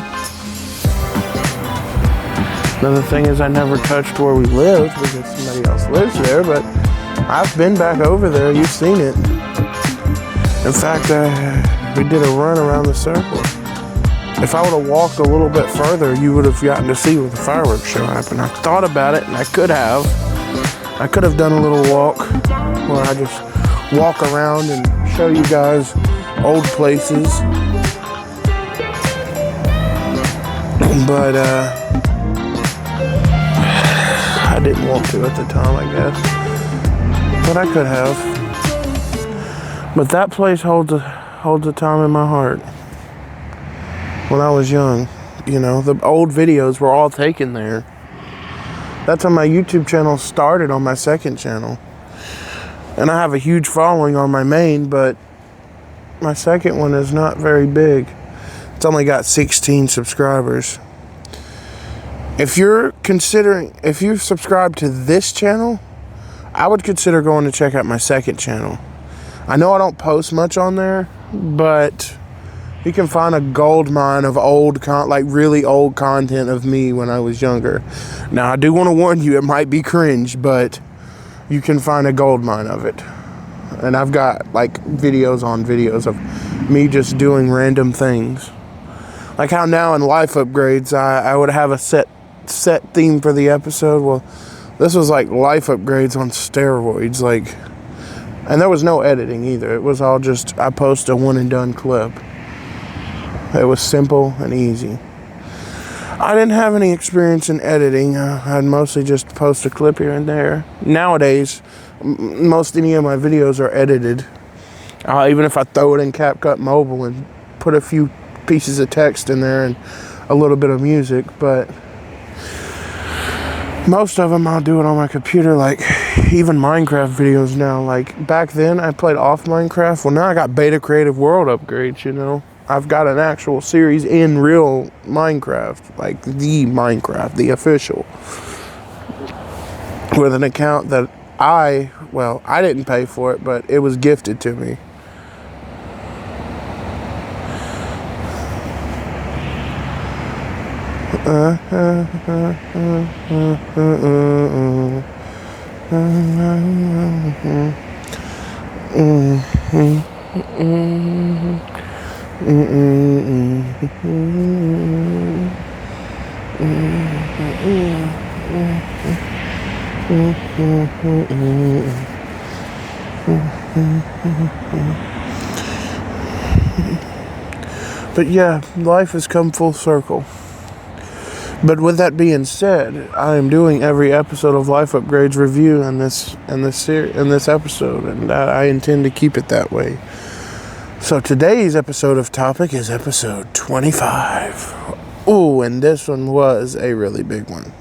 Another thing is I never touched where we lived because somebody else lives there, but I've been back over there, you've seen it. In fact, we did a run around the circle. If I would have walked a little bit further, you would have gotten to see where the fireworks show happened. I thought about it, and I could have. I could have done a little walk where I just walk around and show you guys old places. But I didn't want to at the time, I guess. But I could have. But that place holds a time in my heart. When I was young, you know, the old videos were all taken there. That's how my YouTube channel started, on my second channel. And I have a huge following on my main, but my second one is not very big. It's only got 16 subscribers. If you've subscribed to this channel, I would consider going to check out my second channel. I know I don't post much on there, but you can find a gold mine of really old content of me when I was younger. Now, I do want to warn you, it might be cringe, but you can find a gold mine of it. And I've got like videos on videos of me just doing random things. Like how now in life upgrades, I would have a set theme for the episode. Well, this was like life upgrades on steroids, and there was no editing either. It was all just, I post a one and done clip. It was simple and easy. I didn't have any experience in editing. I'd mostly just post a clip here and there. Nowadays, any of my videos are edited. Even if I throw it in CapCut Mobile and put a few pieces of text in there and a little bit of music. But Most of them I'll do it on my computer, like even Minecraft videos now. Like back then I played off Minecraft. Well, now I got Beta Creative World upgrades, you know. I've got an actual series in real Minecraft, like the Minecraft, the official, with an account that I didn't pay for it, but it was gifted to me. But yeah, life has come full circle. But with that being said, I am doing every episode of Life Upgrades review in this episode, and I intend to keep it that way. So today's episode of Topic is episode 25. Ooh, and this one was a really big one.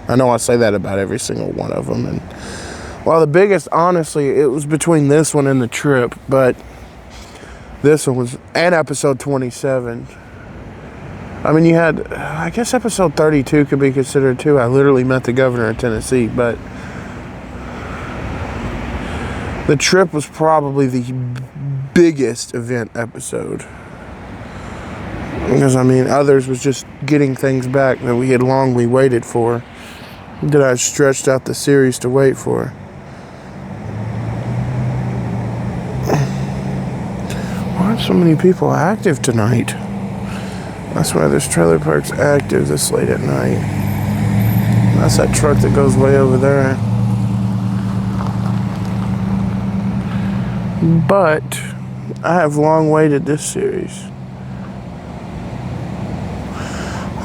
I know I say that about every single one of them, and well, the biggest, honestly, it was between this one and the trip, but this one was, and episode 27. I mean, you had, I guess episode 32 could be considered too. I literally met the governor of Tennessee, but the trip was probably the biggest event episode. Because, I mean, others was just getting things back that we had longly waited for, that I stretched out the series to wait for. Why are so many people active tonight? That's why this trailer park's active this late at night. That's that truck that goes way over there. But I have long waited this series.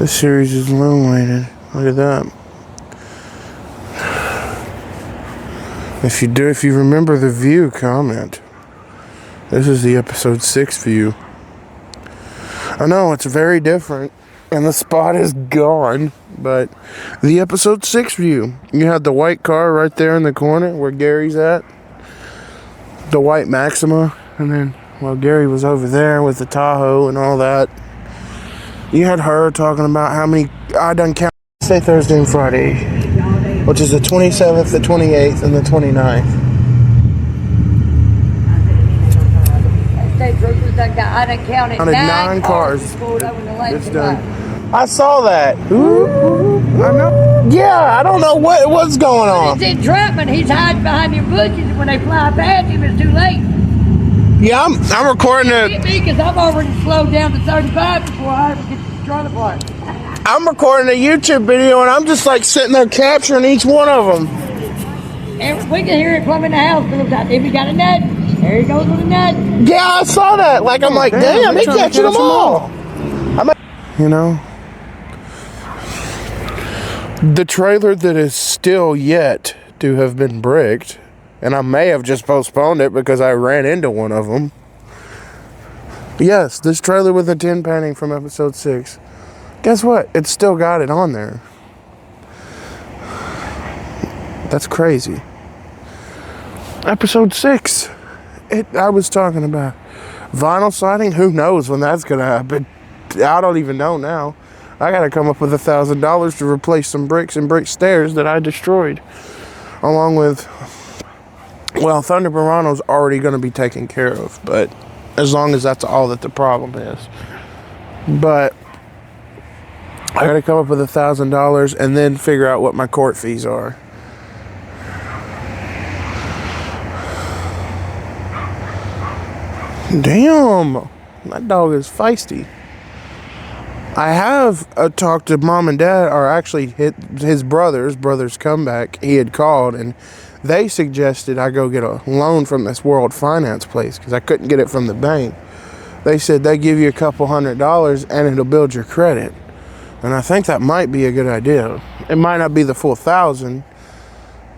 This series is long waited. Look at that. If you remember the view, comment. This is the episode 6 view. I know, it's very different, and the spot is gone, but the episode 6 view. You had the white car right there in the corner where Gary's at. The white Maxima, and then, well, Gary was over there with the Tahoe and all that. You had her talking about how many, I done count, say Thursday and Friday, which is the 27th, the 28th, and the 29th. I done counted nine cars. It's done. I saw that. Ooh, I know. Yeah, I don't know what's going on. He's in Trapman. He's hiding behind your bushes. When they fly past him, it's too late. Yeah, I'm recording it. Because I'm already slowed down to 35 before I ever get to the trailer park. I'm recording a YouTube video, and I'm just like sitting there capturing each one of them. And we can hear it from in the house. If he got a nut, there he goes with a nut. Yeah, I saw that. Like, I'm like, damn, they catching them all. You know, the trailer that is still yet to have been bricked, and I may have just postponed it because I ran into one of them. Yes, this trailer with the tin painting from episode 6. Guess what? It's still got it on there. That's crazy. Episode 6. I was talking about vinyl siding. Who knows when that's going to happen? I don't even know now. I got to come up with $1,000 to replace some bricks and brick stairs that I destroyed. Along with, well, Thunder Burano's already going to be taken care of, but as long as that's all that the problem is. But I got to come up with $1,000 and then figure out what my court fees are. Damn, that dog is feisty. I have talked to mom and dad, or actually his brother's comeback. He had called and they suggested I go get a loan from this World Finance place because I couldn't get it from the bank. They said they give you a couple $100 and it'll build your credit. And I think that might be a good idea. It might not be the full $1,000,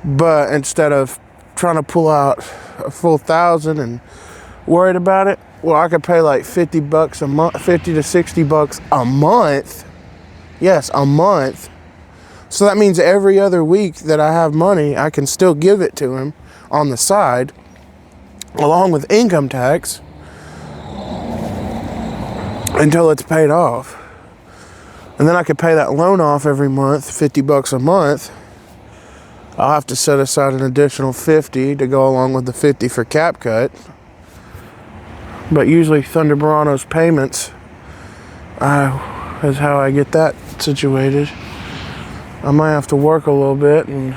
but instead of trying to pull out a full $1,000 and worried about it, well, I could pay like $50 a month, $50 to $60 a month. Yes, a month. So that means every other week that I have money, I can still give it to him on the side, along with income tax, until it's paid off. And then I could pay that loan off every month, $50 a month. I'll have to set aside an additional $50 to go along with the $50 for CapCut. But usually Thunder Barano's payments is how I get that situated. I might have to work a little bit, and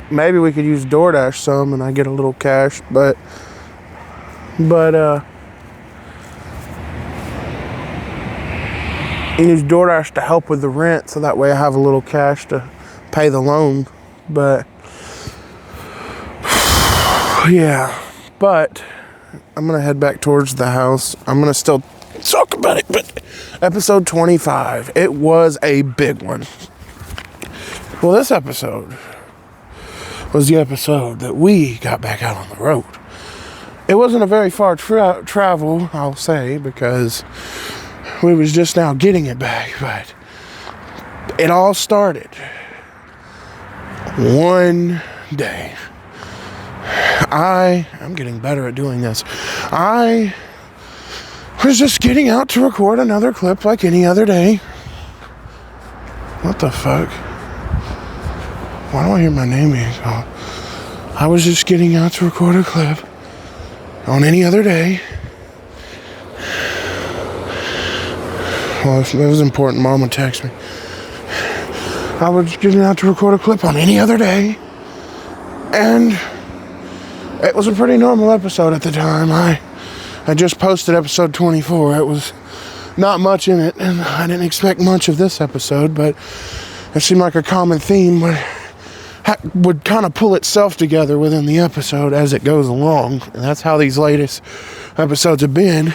maybe we could use DoorDash some and I get a little cash, but use DoorDash to help with the rent, so that way I have a little cash to pay the loan. But yeah, but I'm gonna head back towards the house. I'm gonna still talk about it, but episode 25, it was a big one. Well, this episode was the episode that we got back out on the road. It wasn't a very far travel, I'll say, because we was just now getting it back, but it all started one day. I'm getting better at doing this. I was just getting out to record another clip like any other day. What the fuck? Why do I hear my name being called? I was just getting out to record a clip on any other day. Well, if it was important, Mom would text me. I was getting out to record a clip on any other day. And it was a pretty normal episode at the time. I just posted episode 24. It was not much in it, and I didn't expect much of this episode, but it seemed like a common theme would kind of pull itself together within the episode as it goes along. And that's how these latest episodes have been.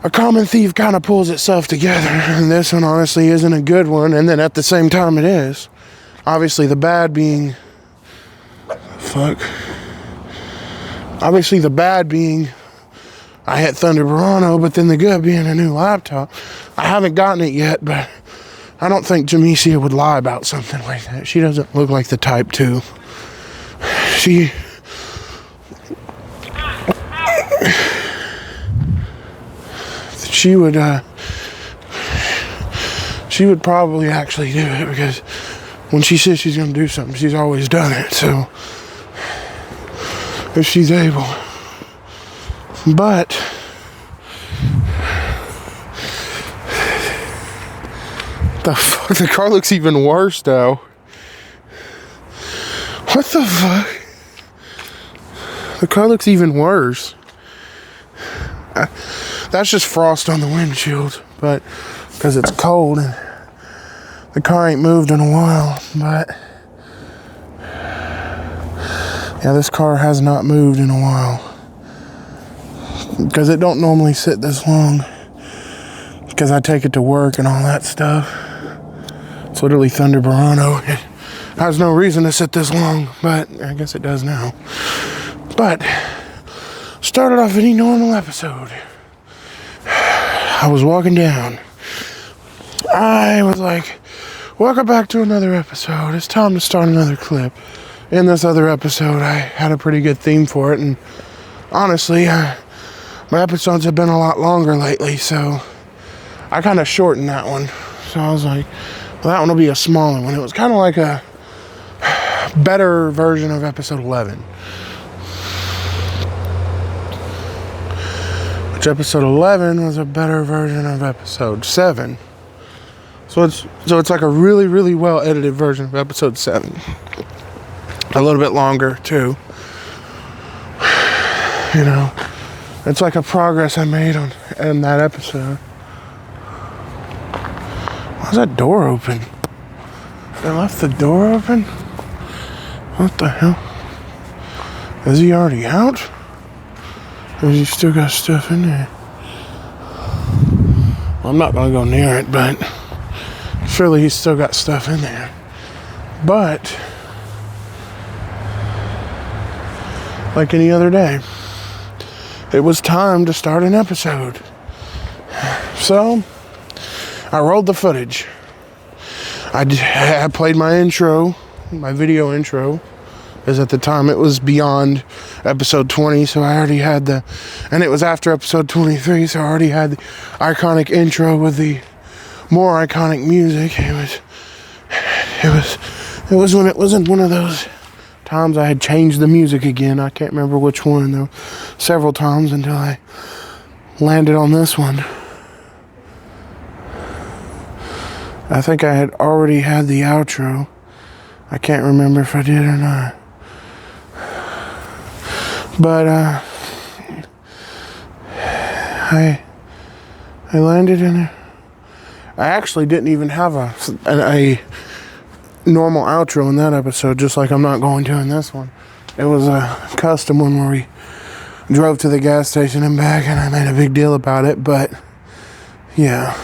A common theme kind of pulls itself together, and this one honestly isn't a good one, and then at the same time it is. Obviously the bad being... Obviously the bad being I hit Thunder Barano, but then the good being a new laptop. I haven't gotten it yet, but I don't think Jamesia would lie about something like that. She doesn't look like the type to. She would probably actually do it, because when she says she's going to do something, she's always done it. So if she's able. But the fuck, the car looks even worse now. What the fuck? The car looks even worse. That's just frost on the windshield, but because it's cold and the car ain't moved in a while. But yeah, this car has not moved in a while, because it don't normally sit this long, because I take it to work and all that stuff. It's literally Thunder Barano. It has no reason to sit this long, but I guess it does now. But started off any normal episode. I was walking down. I was like, welcome back to another episode. It's time to start another clip. In this other episode, I had a pretty good theme for it, and honestly, my episodes have been a lot longer lately, so I kind of shortened that one. So I was like, well, that one will be a smaller one. It was kind of like a better version of episode 11. Which episode 11 was a better version of episode 7. So it's like a really, really well edited version of episode 7. A little bit longer too. You know, it's like a progress I made in that episode. Why's that door open? They left the door open? What the hell? Is he already out? Or has he still got stuff in there? Well, I'm not gonna go near it, but surely he's still got stuff in there. But like any other day, it was time to start an episode. So I rolled the footage. I played my intro, my video intro, because at the time it was beyond episode 20, so I already had and it was after episode 23, so I already had the iconic intro with the more iconic music. It was when it wasn't one of those times I had changed the music again. I can't remember which one, though. Several times until I landed on this one. I think I had already had the outro. I can't remember if I did or not. But I landed in it. I actually didn't even have a normal outro in that episode, just like I'm not going to in this one. It was a custom one where we drove to the gas station and back, and I made a big deal about it. But yeah,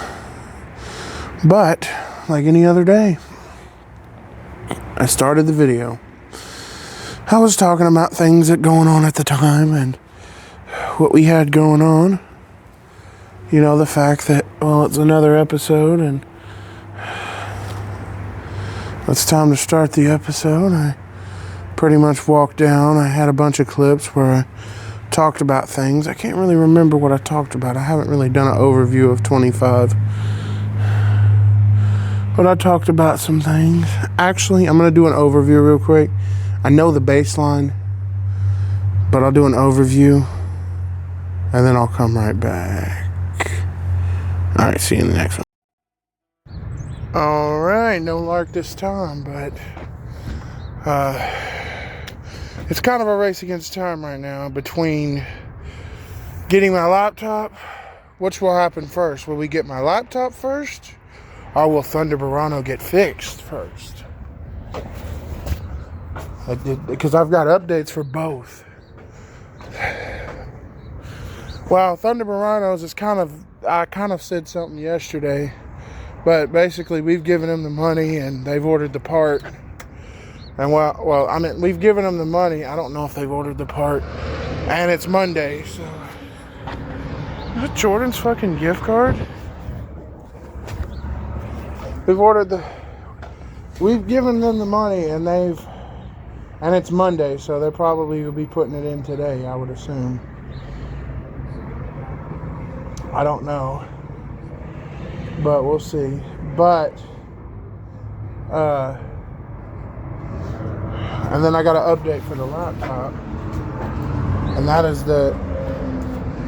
but like any other day, I started the video. I was talking about things that going on at the time and what we had going on. You know, the fact that, well, it's another episode and it's time to start the episode. I pretty much walked down. I had a bunch of clips where I talked about things. I can't really remember what I talked about. I haven't really done an overview of 25. But I talked about some things. Actually, I'm going to do an overview real quick. I know the baseline, but I'll do an overview, and then I'll come right back. Alright, see you in the next one. Alright, no lark this time, but it's kind of a race against time right now between getting my laptop. Which will happen first? Will we get my laptop first? Or will Thunder Barano get fixed first? Because I've got updates for both. Well, Thunder Barano's is I kind of said something yesterday, but basically we've given them the money and they've ordered the part. And well, I mean, we've given them the money. I don't know if they've ordered the part. And it's Monday, so. Is that Jordan's fucking gift card? We've given them the money and it's Monday, so they probably will be putting it in today, I would assume. I don't know, but we'll see. But and then I got an update for the laptop, and that is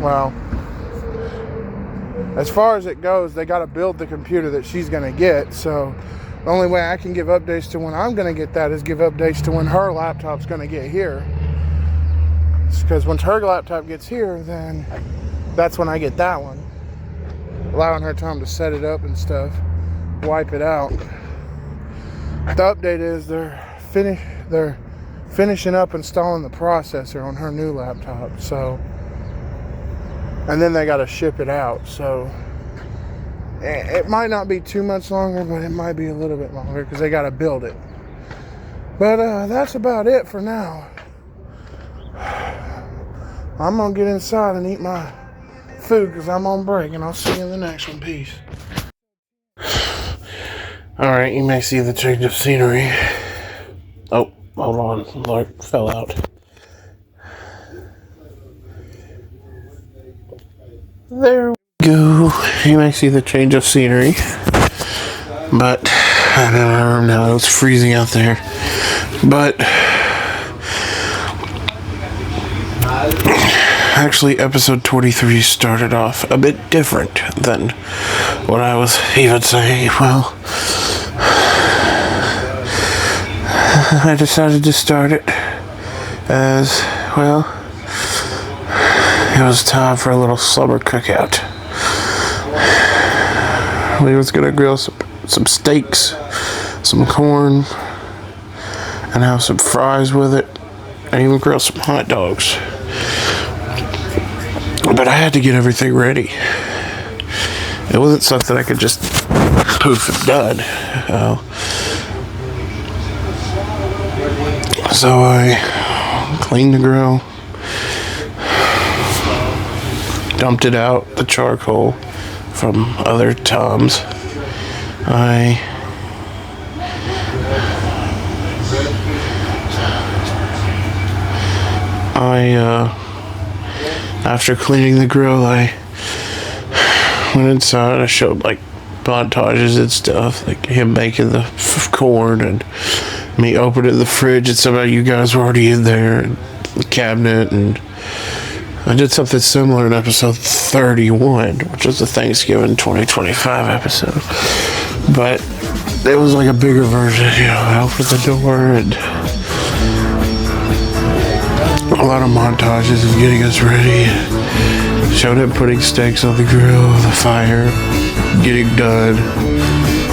well, as far as it goes, they got to build the computer that she's going to get. So the only way I can give updates to when I'm going to get that is give updates to when her laptop's going to get here. Because once her laptop gets here, then that's when I get that one. Allowing her time to set it up and stuff, wipe it out. The update is they're finishing up installing the processor on her new laptop. So, and then they got to ship it out. So it might not be too much longer, but it might be a little bit longer because they got to build it. But that's about it for now. I'm gonna get inside and eat my food because I'm on break, and I'll see you in the next one. Peace. Alright, you may see the change of scenery. Oh, hold on. Lark fell out. There we go. You may see the change of scenery. But, I don't know, it's freezing out there. But, actually, episode 23 started off a bit different than what I was even saying. Well, I decided to start it as, well, it was time for a little summer cookout. We was gonna grill some steaks, some corn, and have some fries with it, and even grill some hot dogs. But I had to get everything ready. It wasn't something I could just poof and done. So I cleaned the grill, dumped it out, the charcoal from other times. I after cleaning the grill, I went inside. I showed like montages and stuff, like him making the corn and me opening the fridge, and somehow you guys were already in there, and the cabinet, and I did something similar in episode 31, which was the Thanksgiving 2025 episode, but it was like a bigger version. I opened the door and a lot of montages of getting us ready. Showed him putting steaks on the grill, the fire, getting done,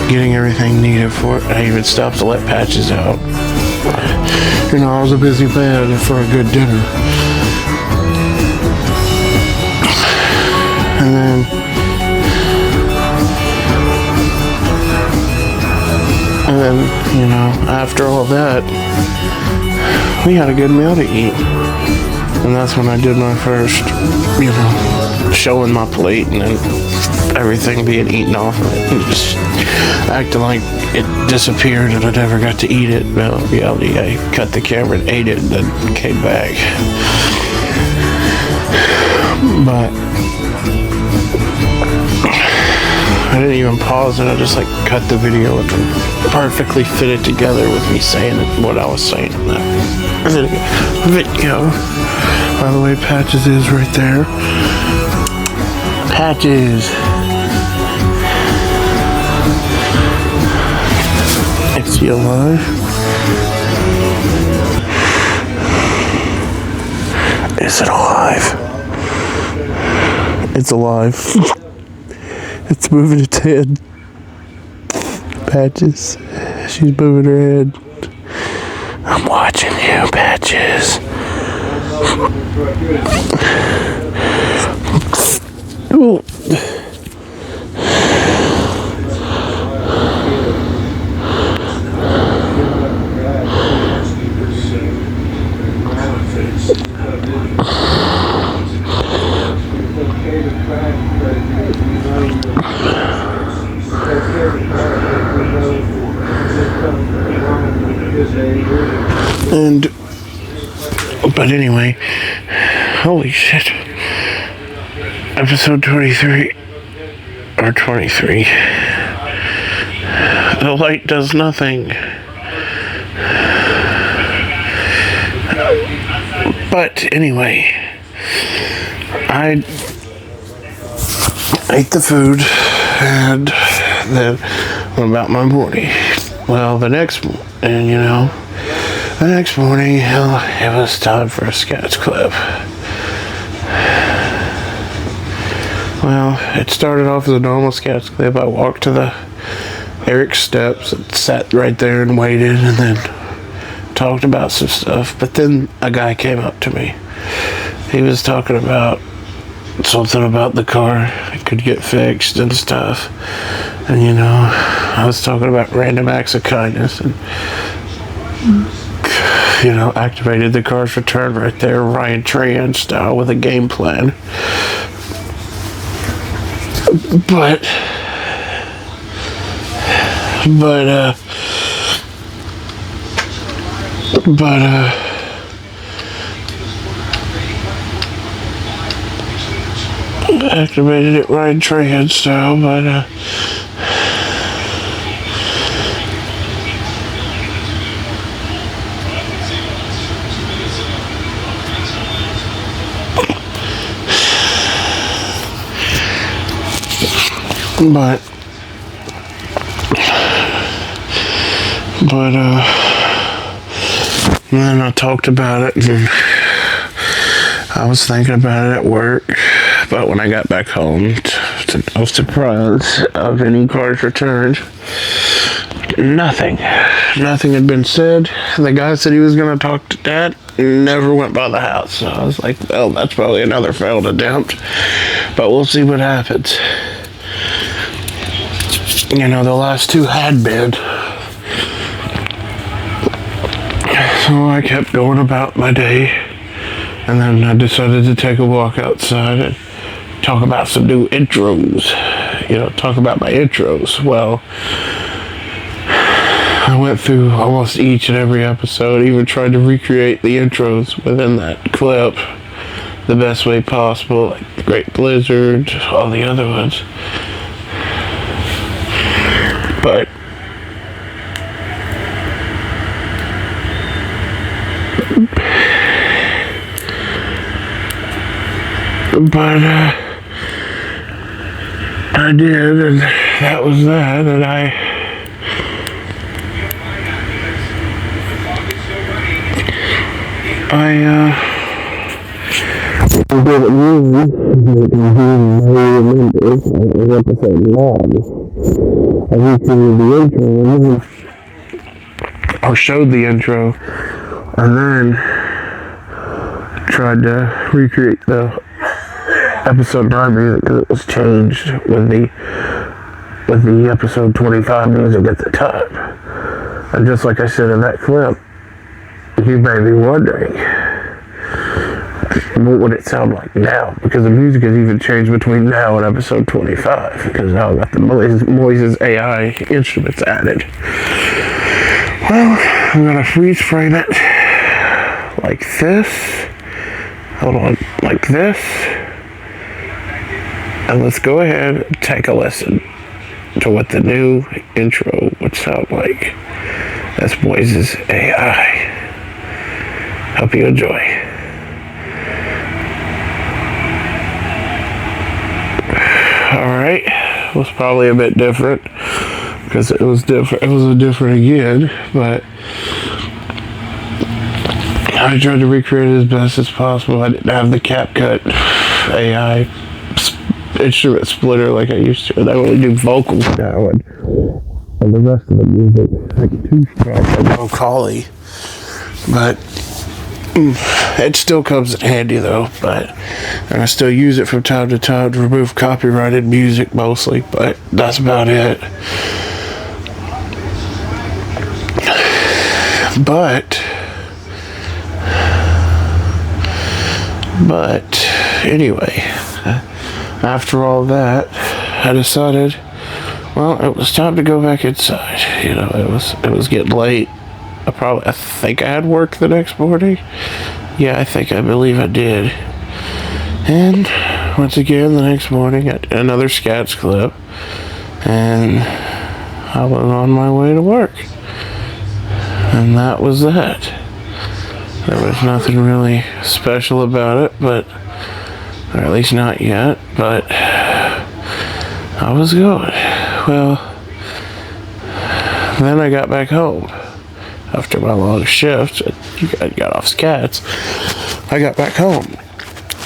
getting everything needed for it. I even stopped to let Patches out. I was a busy man for a good dinner. And then, after all that, we had a good meal to eat. And that's when I did my first, showing my plate and then everything being eaten off of it. And just acting like it disappeared and I never got to eat it. Well, in reality, I cut the camera and ate it and then came back. But I didn't even pause it. I just cut the video and perfectly fit it together with me saying what I was saying in that video. By the way, Patches is right there. Patches. Is he alive? Is it alive? It's alive. It's moving its head. Patches. She's moving her head. I'm watching you, Patches. Ooh. But anyway, holy shit. Episode 23, or 23. The light does nothing. But anyway, I ate the food and then went about my morning. Well, the next morning, it was time for a sketch clip. Well, it started off as a normal sketch clip. I walked to the Eric steps and sat right there and waited and then talked about some stuff. But then a guy came up to me. He was talking about something about the car. It could get fixed and stuff. And I was talking about random acts of kindness and activated the car's return right there, Ryan Tran style, with a game plan. But activated it Ryan Tran style, But then I talked about it and I was thinking about it at work. But when I got back home, to no surprise of any cars returned, nothing had been said. The guy said he was going to talk to Dad, never went by the house. So I was like, well, that's probably another failed attempt, but we'll see what happens. The last two had been. So I kept going about my day, and then I decided to take a walk outside and talk about some new intros. Talk about my intros. Well, I went through almost each and every episode, even tried to recreate the intros within that clip the best way possible, like the Great Blizzard, all the other ones. But I did, and that was that, and I showed the intro, and then tried to recreate the episode 9 music because it was changed with the episode 25 music at the time. And just like I said in that clip, you may be wondering, what would it sound like now? Because the music has even changed between now and episode 25, because now I've got the Moises AI instruments added. Well, I'm gonna freeze frame it like this. Hold on, like this. And let's go ahead and take a listen to what the new intro would sound like. That's Moises AI. Hope you enjoy. Alright, was probably a bit different because it was different. It was different again, but I tried to recreate it as best as possible. I didn't have the CapCut AI instrument splitter like I used to, and I only do vocals now, and the rest of the music like a 2-track like Vocali. But it still comes in handy though, and I still use it from time to time to remove copyrighted music mostly, but that's about it. But anyway, after all that, I decided, well, it was time to go back inside. You know, it was getting late. I think I had work the next morning. Yeah, I believe I did. And once again, the next morning, another Scats clip, and I was on my way to work. And that was that. There was nothing really special about it, or at least not yet, but I was going. Well, then I got back home after my long shift. I got off Scats. I got back home.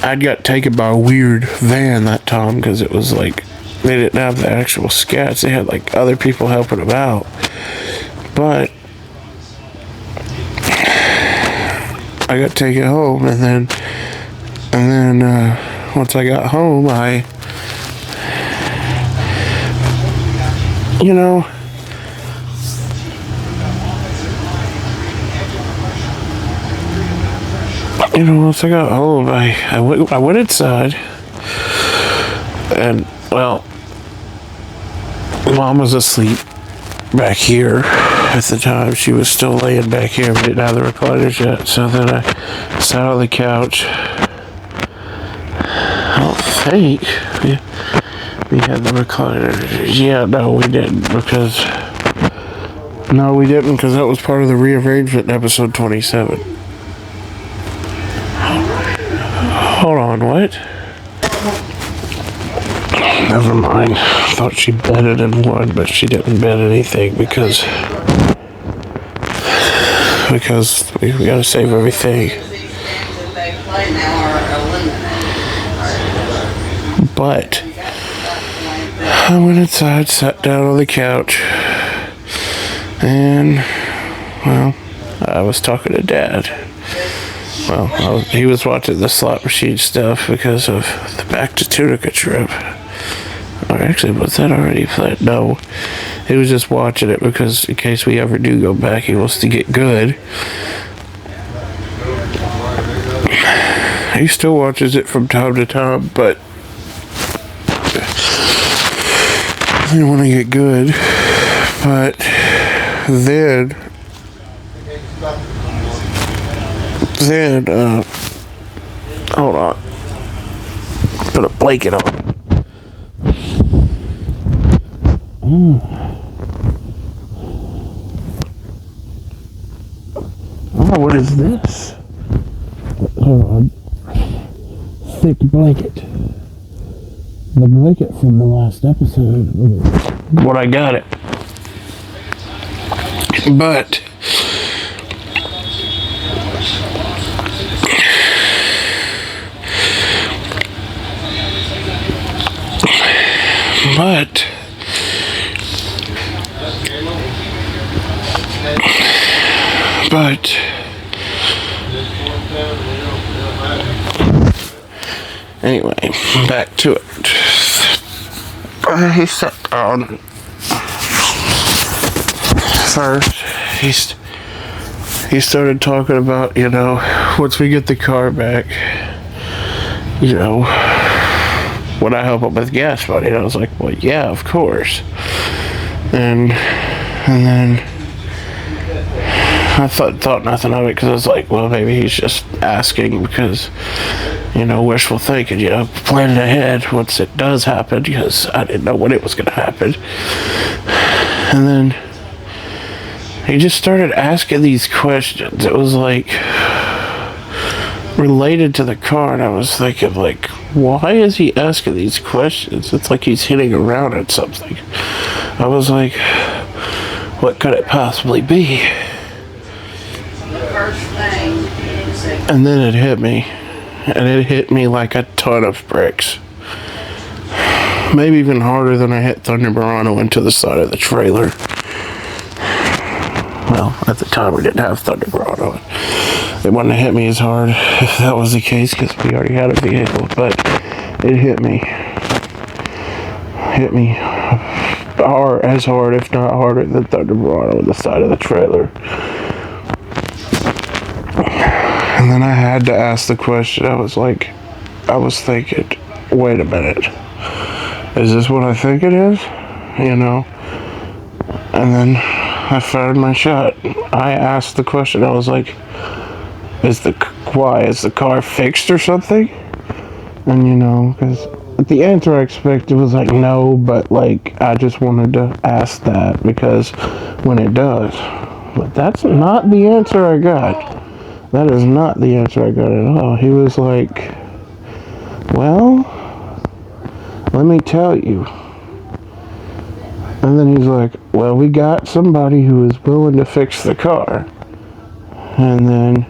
I'd got taken by a weird van that time because it was like they didn't have the actual Scats. They had like other people helping them out. But I got taken home, and then once I got home, once I got home, I went inside, and well, Mom was asleep back here at the time. She was still laying back here. We didn't have the recliners yet, so then I sat on the couch. I don't think we had the recliners. Yeah, no, we didn't because that was part of the rearrangement in episode 27. Hold on, what? Never mind. I thought she bedded in one, but she didn't bed anything because we gotta save everything. But I went inside, sat down on the couch, and well, I was talking to Dad. Well, he was watching the slot machine stuff because of the Back to Tunica trip. Or actually, was that already planned? No. He was just watching it because in case we ever do go back, he wants to get good. He still watches it from time to time, but I didn't want to get good. But then, hold on. Put a blanket on. Oh, what is this? Hold on. Thick blanket. The blanket from the last episode. When I got it. But anyway, back to it. He sat down. First, he started talking about, once we get the car back, would I help him with gas money? And I was like, well, yeah, of course. And then I thought nothing of it, because I was like, well, maybe he's just asking because, wishful thinking, planning ahead once it does happen, because I didn't know when it was going to happen. And then he just started asking these questions. It was like related to the car, and I was thinking, like, why is he asking these questions? It's like he's hitting around at something. I was like, what could it possibly be? And then it hit me. And it hit me like a ton of bricks. Maybe even harder than I hit Thunder Murano into the side of the trailer. Well, at the time we didn't have Thunder Murano. It wouldn't have hit me as hard if that was the case, because we already had a vehicle. But it hit me. Hit me hard, as hard, if not harder, than Thunder Murano on the side of the trailer. And then I had to ask the question. I was thinking, wait a minute. Is this what I think it is? And then I fired my shot. I asked the question. I was like, is the car fixed or something? And because the answer I expected was like, no, but like, I just wanted to ask that because when it does. But that's not the answer I got. That is not the answer I got at all. He was like, well, let me tell you. And then he's like, well, we got somebody who is willing to fix the car. And then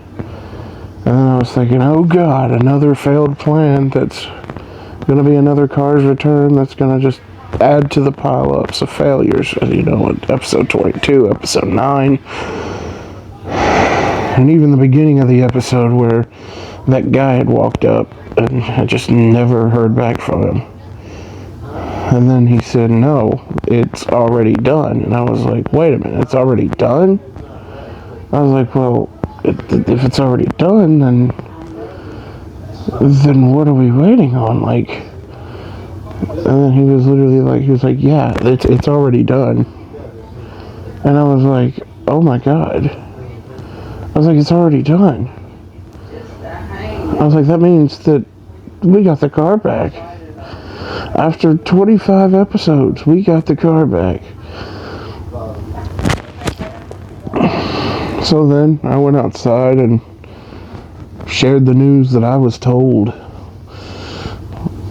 I was thinking, oh God, another failed plan that's going to be another car's return that's going to just add to the pile-ups of failures. In episode 22, episode 9. And even the beginning of the episode where that guy had walked up and I just never heard back from him. And then he said, no, it's already done. And I was like, wait a minute, it's already done? I was like, well, if it's already done, then what are we waiting on? Like, and then he was like, yeah, it's already done. And I was like, oh my God. I was like, it's already done. I was like, that means that we got the car back. After 25 episodes, we got the car back. So then I went outside and shared the news that I was told.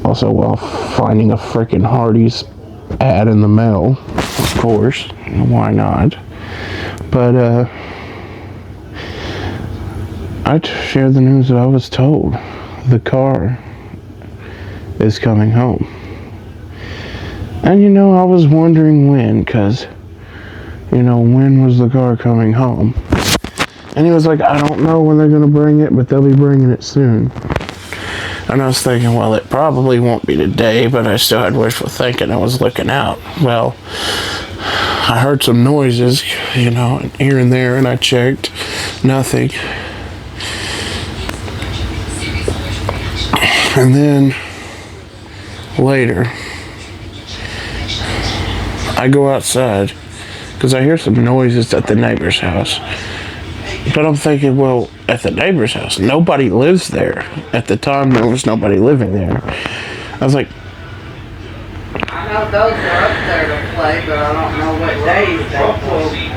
Also while finding a frickin' Hardee's ad in the mail, of course. Why not? But, I shared the news that I was told. The car is coming home. And I was wondering when, because, when was the car coming home? And he was like, I don't know when they're going to bring it, but they'll be bringing it soon. And I was thinking, well, it probably won't be today, but I still had wishful thinking. I was looking out. Well, I heard some noises, here and there, and I checked. Nothing. And then later, I go outside because I hear some noises at the neighbor's house. But I'm thinking, well, at the neighbor's house, nobody lives there. At the time, there was nobody living there. I was like, I know those were up there to play, but I don't know what days they play.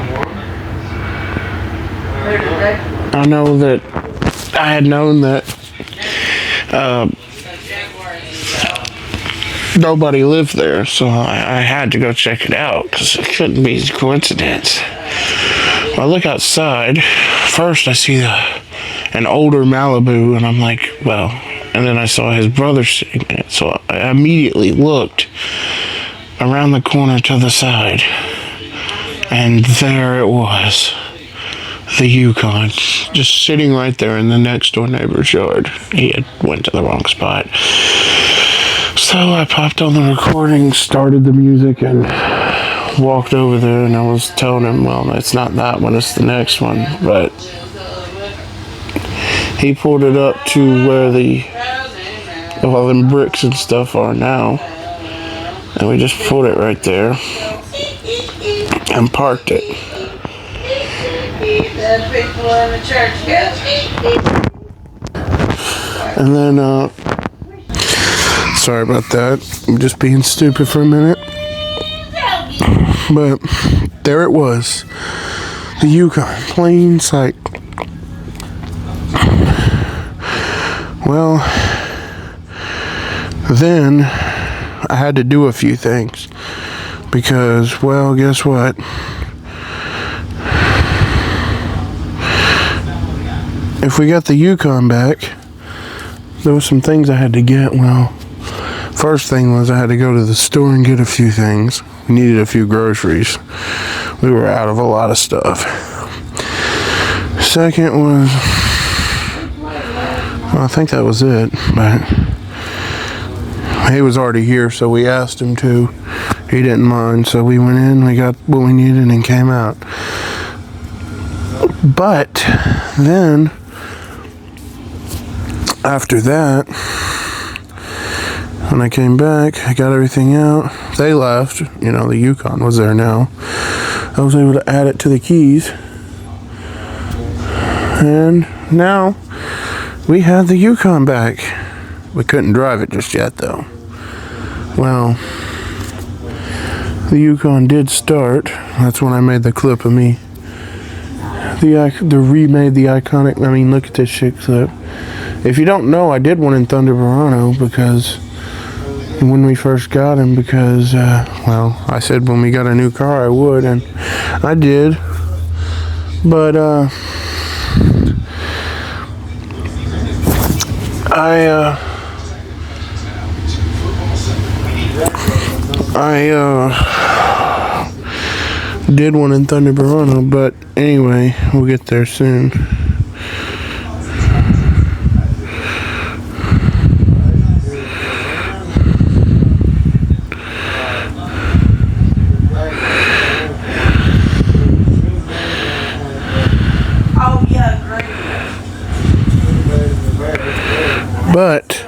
Where did they? I know that I had known that nobody lived there, so I had to go check it out because it couldn't be a coincidence. I look outside. First, I see an older Malibu, and I'm like, well, and then I saw his brother sitting in it, so I immediately looked around the corner to the side, and there it was. The Yukon, just sitting right there in the next door neighbor's yard. He had went to the wrong spot. So I popped on the recording, started the music, and walked over there, and I was telling him, well, it's not that one, it's the next one. But he pulled it up to where all them bricks and stuff are now. And we just pulled it right there and parked it. The people in the church And then, sorry about that. I'm just being stupid for a minute. But there it was. The Yukon, plain sight. Well, then I had to do a few things. Because, well, guess what? If we got the Yukon back, there was some things I had to get. Well, first thing was I had to go to the store and get a few things. We needed a few groceries. We were out of a lot of stuff. Second was, well, I think that was it, but he was already here, so we asked him to. He didn't mind, so we went in, we got what we needed, and came out. But then, after that, when I came back, I got everything out. They left. The Yukon was there now. I was able to add it to the keys. And now we had the Yukon back. We couldn't drive it just yet, though. Well, the Yukon did start. That's when I made the clip of me. Remade the iconic, look at this shit clip. If you don't know, I did one in Thunder Verano because when we first got him, because, I said when we got a new car I would, and I did. But, I did one in Thunder Verano, but anyway, we'll get there soon. But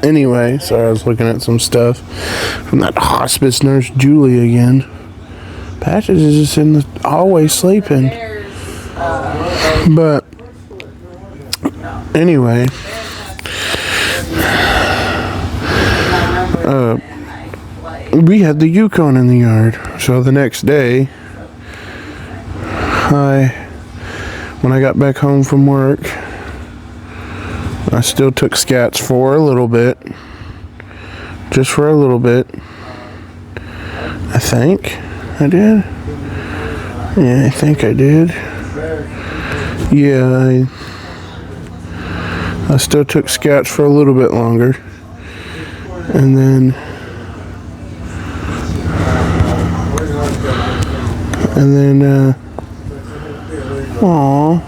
anyway, sorry, I was looking at some stuff from that hospice nurse Julie again. Patches is just in the hallway sleeping. But anyway, we had the Yukon in the yard. So the next day, when I got back home from work, I still took scats for a little bit. Just for a little bit. I think I did. Yeah, I think I did. Yeah, I still took scats for a little bit longer. And then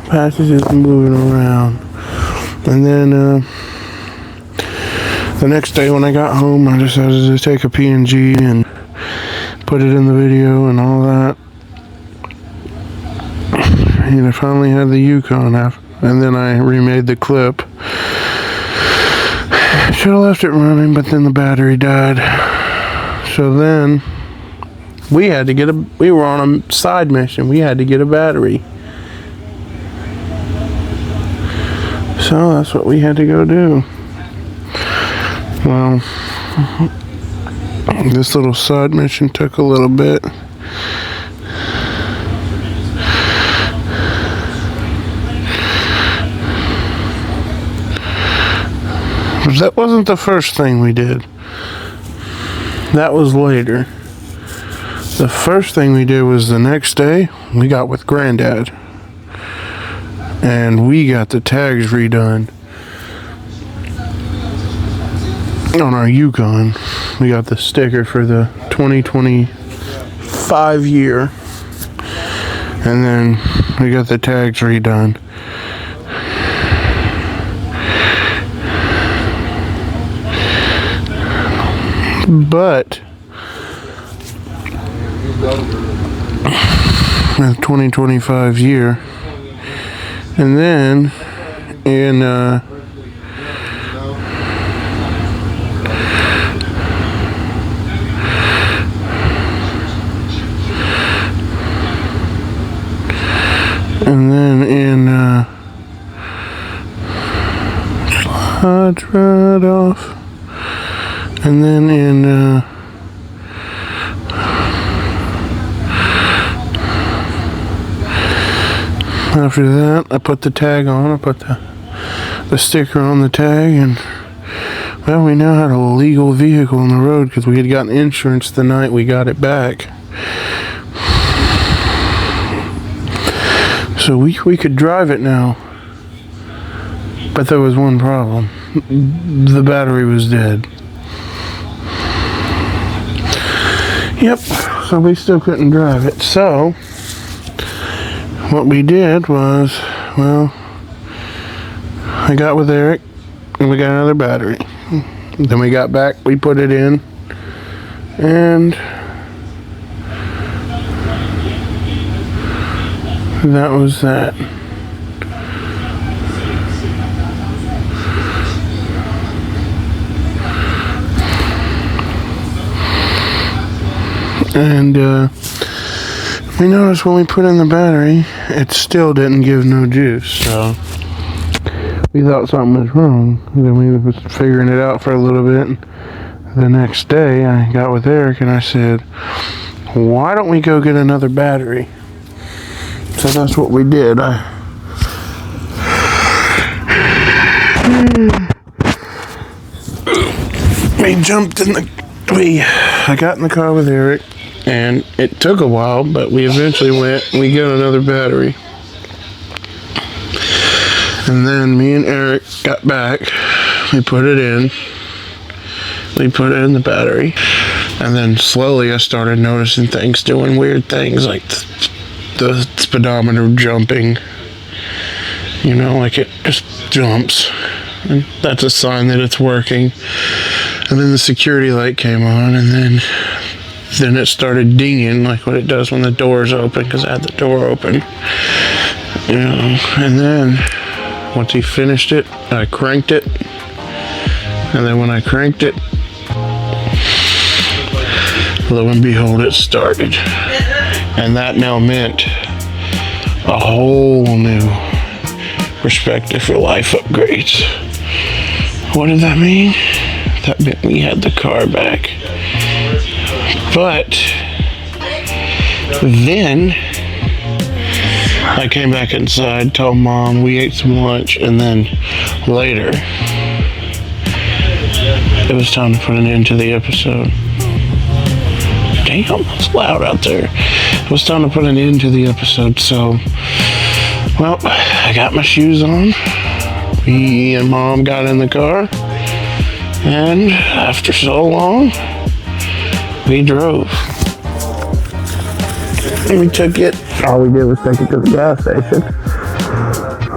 Patches is moving around. And then the next day when I got home, I decided to take a PNG and put it in the video and all that. And I finally had the Yukon out. And then I remade the clip. Should have left it running, but then the battery died. So then we were on a side mission. We had to get a battery. So that's what we had to go do. Well, this little side mission took a little bit. That wasn't the first thing we did. That was later. The first thing we did was the next day, we got with Granddad. And we got the tags redone on our Yukon. We got the sticker for the 2025 year. And then we got the tags redone. But the 2025 year, and then in slides right off. And then in after that, I put the tag on. I put the sticker on the tag, and well, we now had a legal vehicle on the road because we had gotten insurance the night we got it back. So we could drive it now. But there was one problem. The battery was dead. Yep, so we still couldn't drive it. So, what we did was, well, I got with Eric, and we got another battery. Then we got back, we put it in, and that was that. And we noticed when we put in the battery, it still didn't give no juice, so we thought something was wrong. Then we was figuring it out for a little bit. And the next day, I got with Eric and I said, why don't we go get another battery? So that's what we did. I got in the car with Eric, and it took a while, but we eventually we got another battery. And then me and Eric got back, we put it in the battery, and then slowly I started noticing things doing weird things, like the speedometer jumping, you know, like it just jumps, and that's a sign that it's working. And then the security light came on, and then it started dinging like what it does when the door's open, because I had the door open, you know. And then once he finished it, I cranked it, and then when I cranked it, lo and behold, it started. And that now meant a whole new perspective for life upgrades. What did that mean? That meant we had the car back. But then I came back inside, told Mom, we ate some lunch, and then later it was time to put an end to the episode. Damn, it's loud out there. It was time to put an end to the episode, so, well, I got my shoes on. Me and Mom got in the car, and after so long, we drove. And we took it, all we did was take it to the gas station,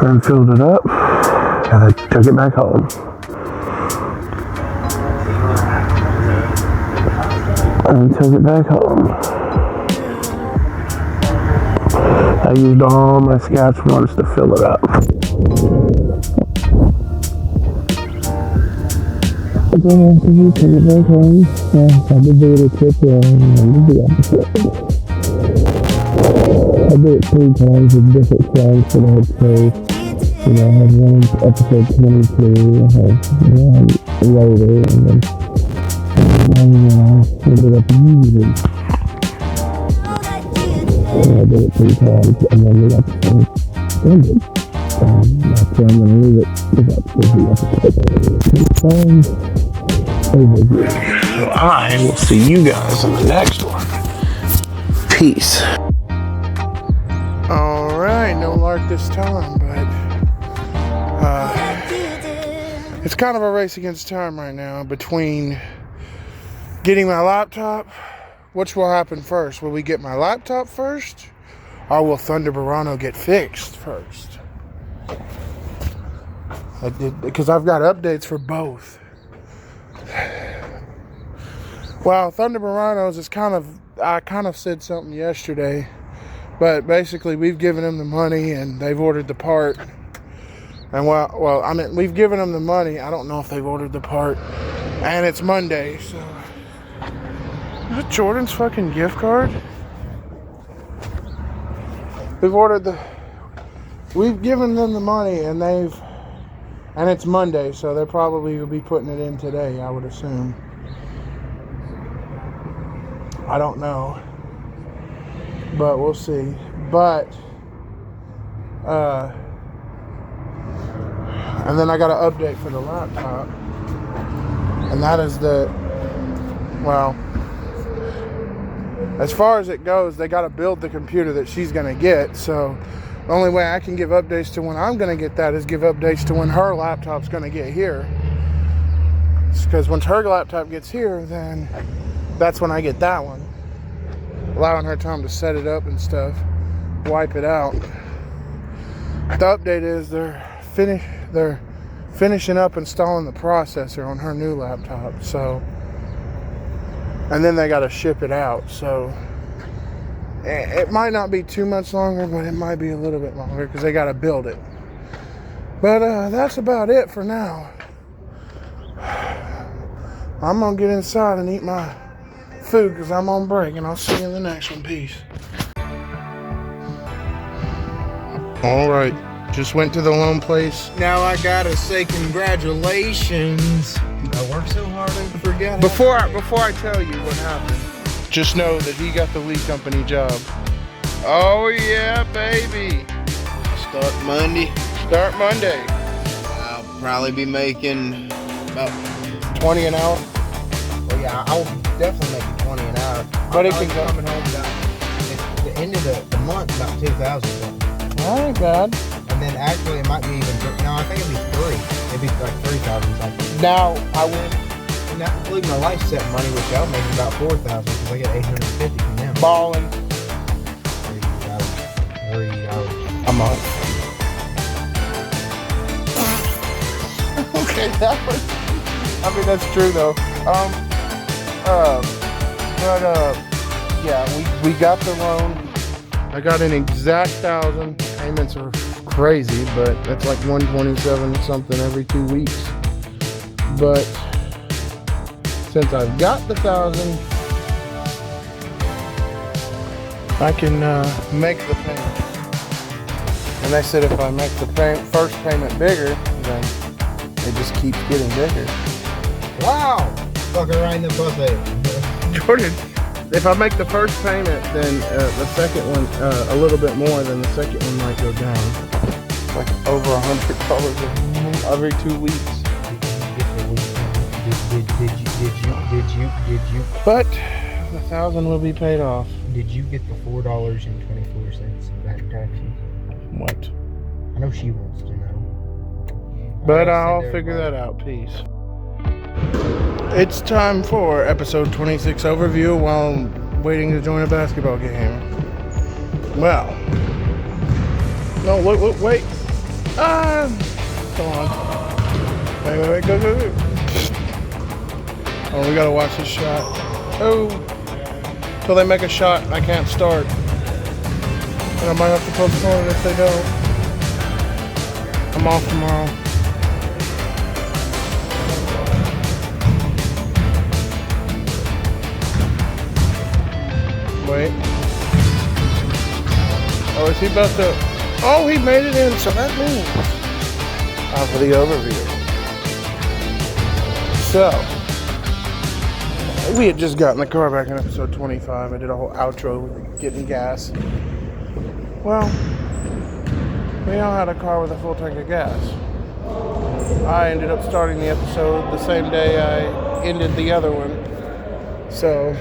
and filled it up, and I took it back home. And took it back home. I used all my scotch ones to fill it up. I did it 3 times with different songs that I had played. You know, I had one episode 22, I had later, and then I ended up using it. I did it 3 times, and then we got the song ended. That's where I'm going to leave it. So I will see you guys in the next one. Peace. Alright, no lark this time, but it's kind of a race against time right now between getting my laptop. Which will happen first? Will we get my laptop first? Or will Thunder Barano get fixed first? Because I've got updates for both. Well, Thunder Barano's is I kind of said something yesterday, but basically we've given them the money and they've ordered the part. And well, I mean, we've given them the money. I don't know if they've ordered the part. And it's Monday, so. Is that Jordan's fucking gift card? We've given them the money and it's Monday, so they probably will be putting it in today, I would assume. I don't know. But we'll see. But, and then I got an update for the laptop. And that is well, as far as it goes, they got to build the computer that she's going to get. So the only way I can give updates to when I'm going to get that is give updates to when her laptop's going to get here. Because once her laptop gets here, then that's when I get that one. Allowing her time to set it up and stuff, wipe it out. The update is they're finishing up installing the processor on her new laptop. So, and then they got to ship it out. So it might not be too much longer, but it might be a little bit longer because they got to build it. But that's about it for now. I'm gonna get inside and eat my food because I'm on break, and I'll see you in the next one. Peace. All right, just went to the loan place. Now I gotta say congratulations. I worked so hard and forget. Before I tell you what happened, just know that he got the Lee Company job. Oh yeah, baby. Start Monday. I'll probably be making about 20 an hour. Well, yeah, I'll definitely make it 20 an hour. But it can go. Coming home at the end of the month about 2,000. That ain't bad. And then actually it might be even. No, I think it'd be 3. It'd be like 3,000 something. Now I will. And not including my life set money, which I'll make about 4,000 because I get 850 from them. Balling. $3 a month. Okay, that was. I mean that's true though. Yeah, we got the loan. I got an exact 1,000. Payments are crazy, but that's like 127 something every 2 weeks. But since I've got the 1,000, I can make the payment. And they said if I make the first payment bigger, then it just keeps getting bigger. Wow! Fucking right in the buffet. Jordan, if I make the first payment, then the second one a little bit more, then the second one might go down. It's like over $100 every 2 weeks. Did you? But the 1,000 will be paid off. Did you get the $4.24 back taxes? What? I know she wants to know. But I'll figure that out. Peace. It's time for episode 26 overview while I'm waiting to join a basketball game. Well. No, wait. Come on. Wait, go. Oh, we gotta watch this shot. Oh. Till they make a shot, I can't start. And I might have to postpone it if they don't. I'm off tomorrow. Wait. Oh, is he about to? Oh, he made it in, so that means. For the overview. So, we had just gotten the car back in episode 25. I did a whole outro with getting gas. Well, we all had a car with a full tank of gas. I ended up starting the episode the same day I ended the other one. So,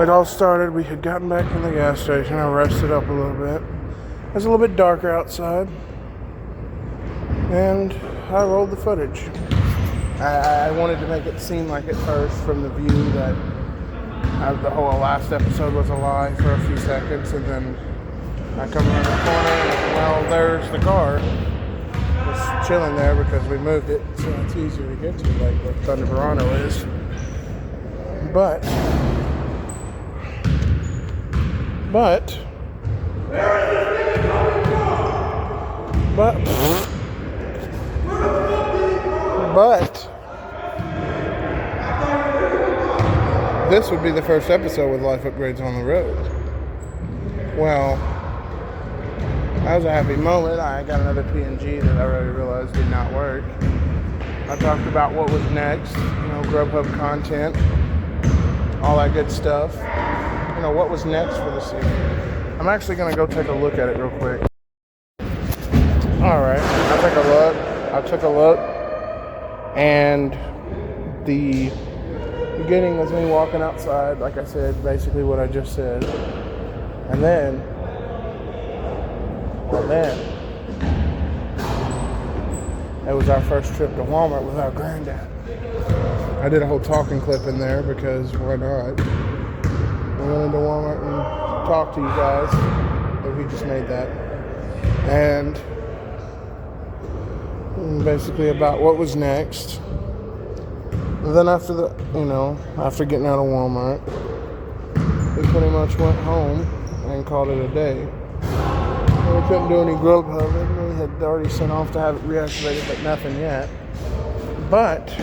it all started, we had gotten back from the gas station. I rested up a little bit. It was a little bit darker outside. And I rolled the footage. I wanted to make it seem like at first from the view that the whole last episode was a lie for a few seconds, and then I come around the corner and well, there's the car. It's chilling there because we moved it, so it's easier to get to, like where Thunder Verano is. But this would be the first episode with Life Upgrades on the road. Well, that was a happy moment. I got another PNG that I already realized did not work. I talked about what was next, Grubhub content, all that good stuff. What was next for the season. I'm actually going to go take a look at it real quick. Alright, I took a look, and the beginning was me walking outside, like I said, basically what I just said. And then, it was our first trip to Walmart with our granddad. I did a whole talking clip in there because why not? We went into Walmart and talked to you guys. We just made that. And basically about what was next. And then after after getting out of Walmart, we pretty much went home and called it a day. We couldn't do any Grubhub. We had already sent off to have it reactivated, but nothing yet. But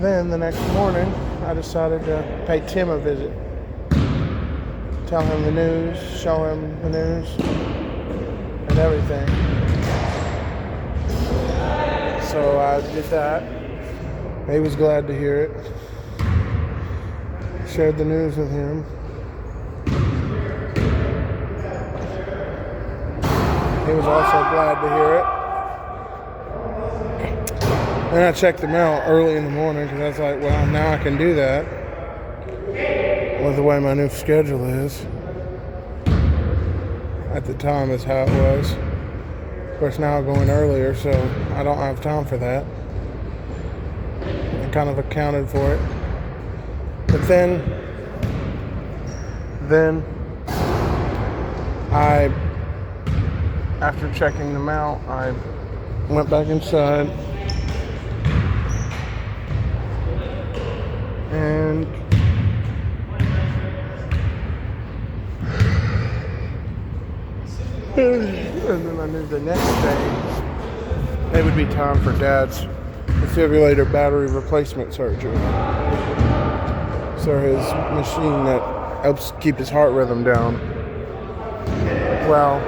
then the next morning, I decided to pay Tim a visit. Tell him the news, show him the news, and everything. So I did that. He was glad to hear it. Shared the news with him. He was also glad to hear it. And I checked the mail early in the morning because I was like, well, now I can do that with the way my new schedule is. At the time is how it was. Of course, now I'm going earlier, so I don't have time for that. I kind of accounted for it. But then after checking them out, I went back inside and then I knew the next day it would be time for Dad's defibrillator battery replacement surgery. So his machine that helps keep his heart rhythm down. Well,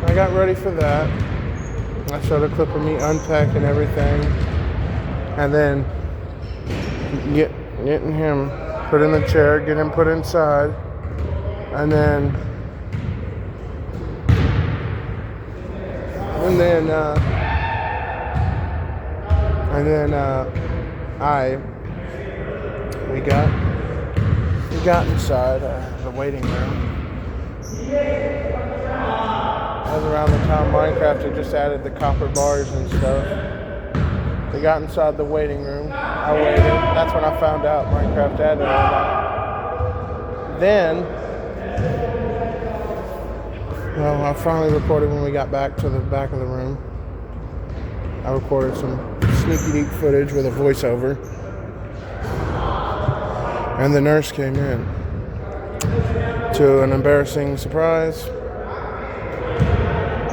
I got ready for that. I showed a clip of me unpacking everything, and then getting him put in the chair, get him put inside, and then we got inside the waiting room. That was around the time Minecraft had just added the copper bars and stuff. We got inside the waiting room. I waited. That's when I found out Minecraft added all that. Then, I finally recorded when we got back to the back of the room. I recorded some sneaky deep footage with a voiceover. And the nurse came in. To an embarrassing surprise,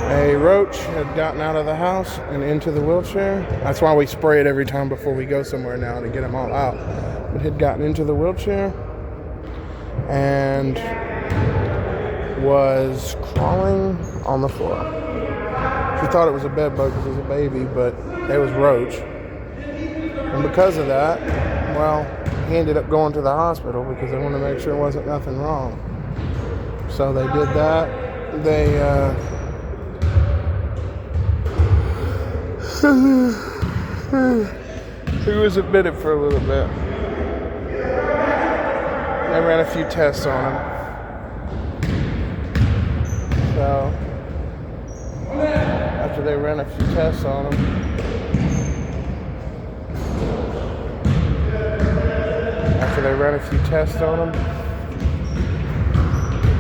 A roach had gotten out of the house and into the wheelchair. That's why we spray it every time before we go somewhere now to get them all out. It had gotten into the wheelchair and was crawling on the floor. She thought it was a bed bug because it was a baby, but it was roach. And because of that, well, he ended up going to the hospital because they wanted to make sure there wasn't nothing wrong. So they did that. He was admitted for a little bit. They ran a few tests on him. So, after they ran a few tests on him,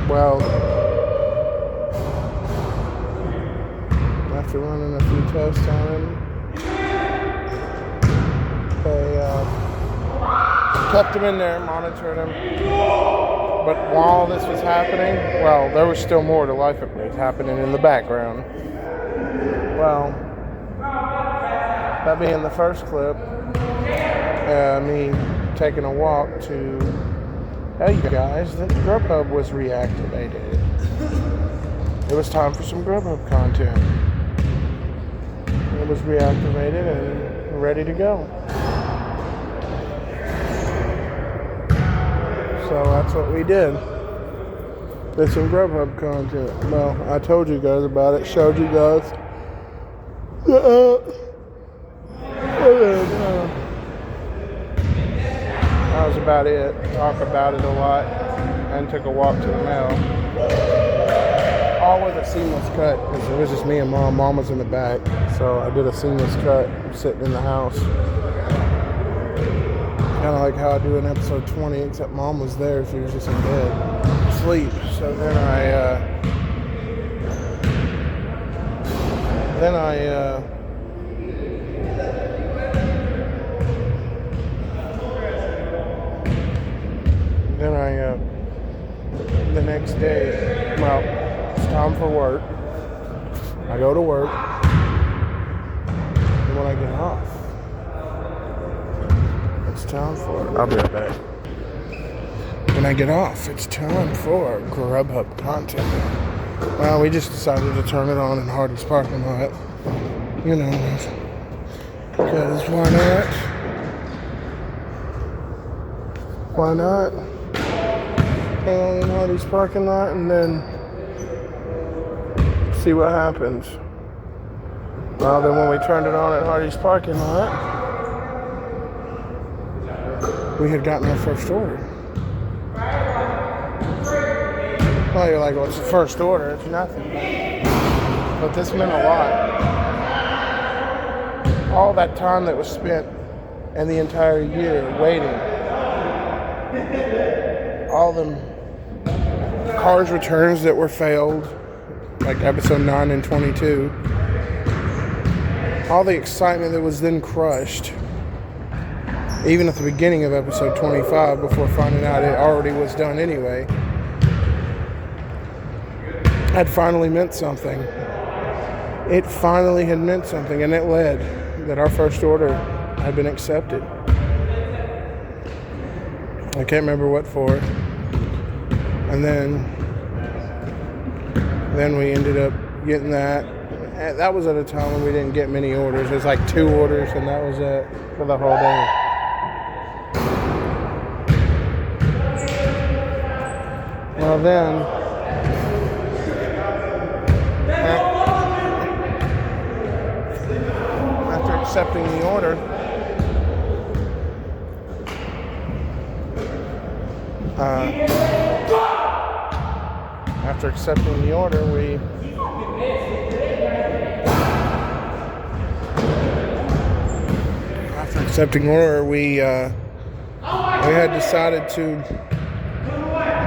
well, after running a few tests on him, they kept him in there, monitored him. But while this was happening, well, there was still more to life updates happening in the background. Well, that being the first clip, me taking a walk to tell you guys that Grubhub was reactivated. It was time for some Grubhub content. It was reactivated and ready to go. So that's what we did. Did some Grubhub content. Well, I told you guys about it, showed you guys. That was about it. Talked about it a lot and took a walk to the mail. All with a seamless cut because it was just me and Mom. Mom was in the back. So I did a seamless cut sitting in the house. Kind of like how I do in episode 20, except Mom was there. She was just in bed, asleep. So then I the next day, well, it's time for work. I go to work, and when I get off, it's time for, I'll be right back. When I get off, it's time for Grubhub content. Well, we just decided to turn it on in Hardee's parking lot. You know, because why not? Why not? Hang in Hardee's parking lot and then see what happens. Well, then when we turned it on at Hardee's parking lot, we had gotten our first order. Well, you're like, well, it's the first order. It's nothing. But this meant a lot. All that time that was spent in the entire year waiting. All them cars returns that were failed, like episode 9 and 22. All the excitement that was then crushed. Even at the beginning of episode 25, before finding out it already was done anyway, had finally meant something. It finally had meant something, and it led that our first order had been accepted. I can't remember what for. And then we ended up getting that. That was at a time when we didn't get many orders. It was like 2 orders, and that was it for the whole day. Well, then, after accepting the order, after accepting the order, we had decided to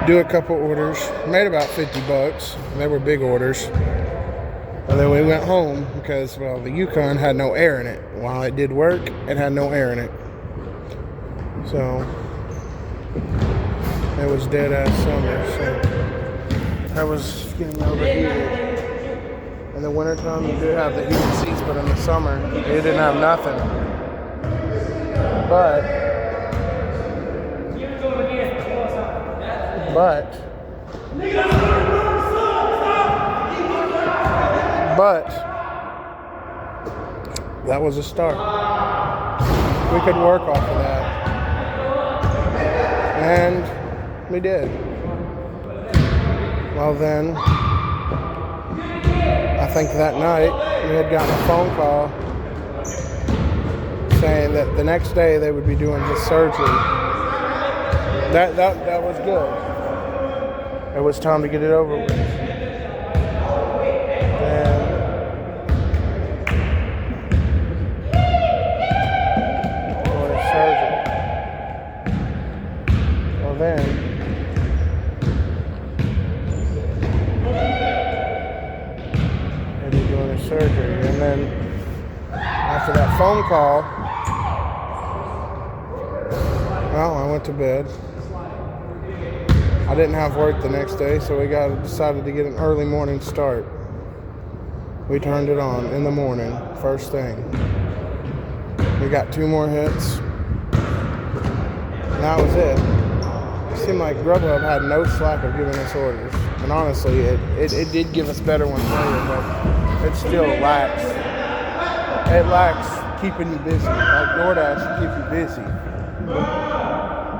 do a couple orders. Made about $50. They were big orders. And then we went home because, well, the Yukon had no air in it. While it did work, it had no air in it. So it was dead ass summer. So I was getting overheated. In the wintertime, you do have the heated seats, but in the summer, you didn't have nothing. But that was a start. We could work off of that. And we did. Well then, I think that night we had gotten a phone call saying that the next day they would be doing his surgery. That was good. It was time to get it over with. Surgery, and then after that phone call, well, I went to bed. I didn't have work the next day, so we decided to get an early morning start. We turned it on in the morning, first thing. We got 2 more hits, and that was it. It seemed like Grubhub had no slack of giving us orders, and honestly, it did give us better ones later, but it still lacks. It lacks keeping you busy. Like DoorDash should keep you busy.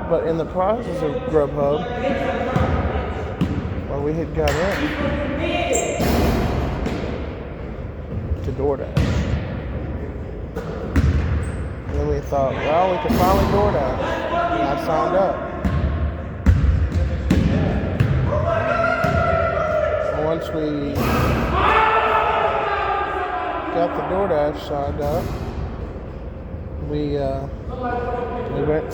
But in the process of Grubhub, well, we had got in to DoorDash. And then we thought, well, we could finally DoorDash. And I signed up. And once we got the DoorDash signed up, we went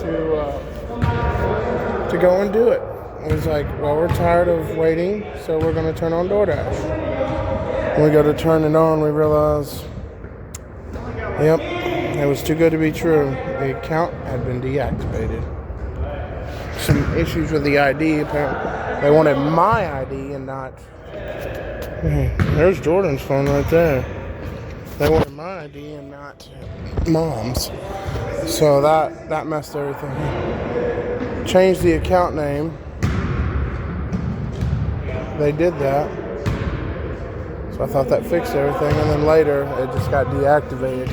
to go and do it. It was like, well, we're tired of waiting, so we're going to turn on DoorDash. When we go to turn it on, we realize, yep, it was too good to be true. The account had been deactivated. Some issues with the ID, apparently. They wanted my ID and not... There's Jordan's phone right there. They wanted my ID and not Mom's. So that messed everything up. Changed the account name. They did that. So I thought that fixed everything. And then later, it just got deactivated.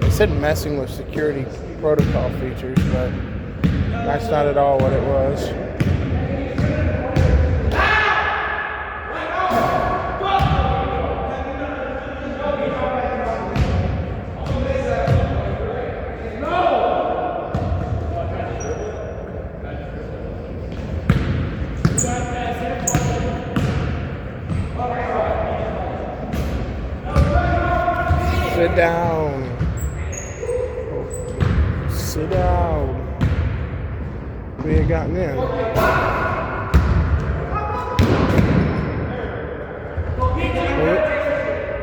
They said messing with security protocol features, but that's not at all what it was. Sit down. Sit down. We had gotten in.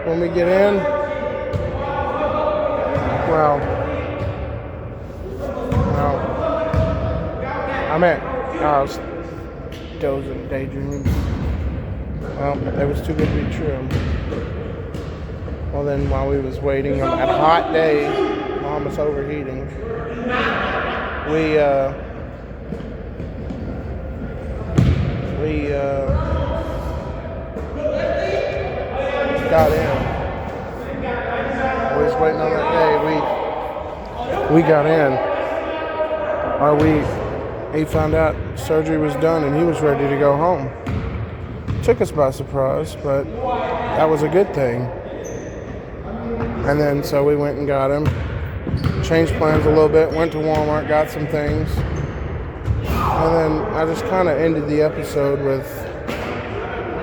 When we get in, well, I was dozing, daydreaming. Well, it was too good to be true. Well, then while we was waiting on that hot day, Mom was overheating. We got in. We was waiting on that day. We got in. He found out surgery was done and he was ready to go home. Took us by surprise, but that was a good thing. And then so we went and got him, changed plans a little bit, went to Walmart, got some things. And then I just kind of ended the episode with,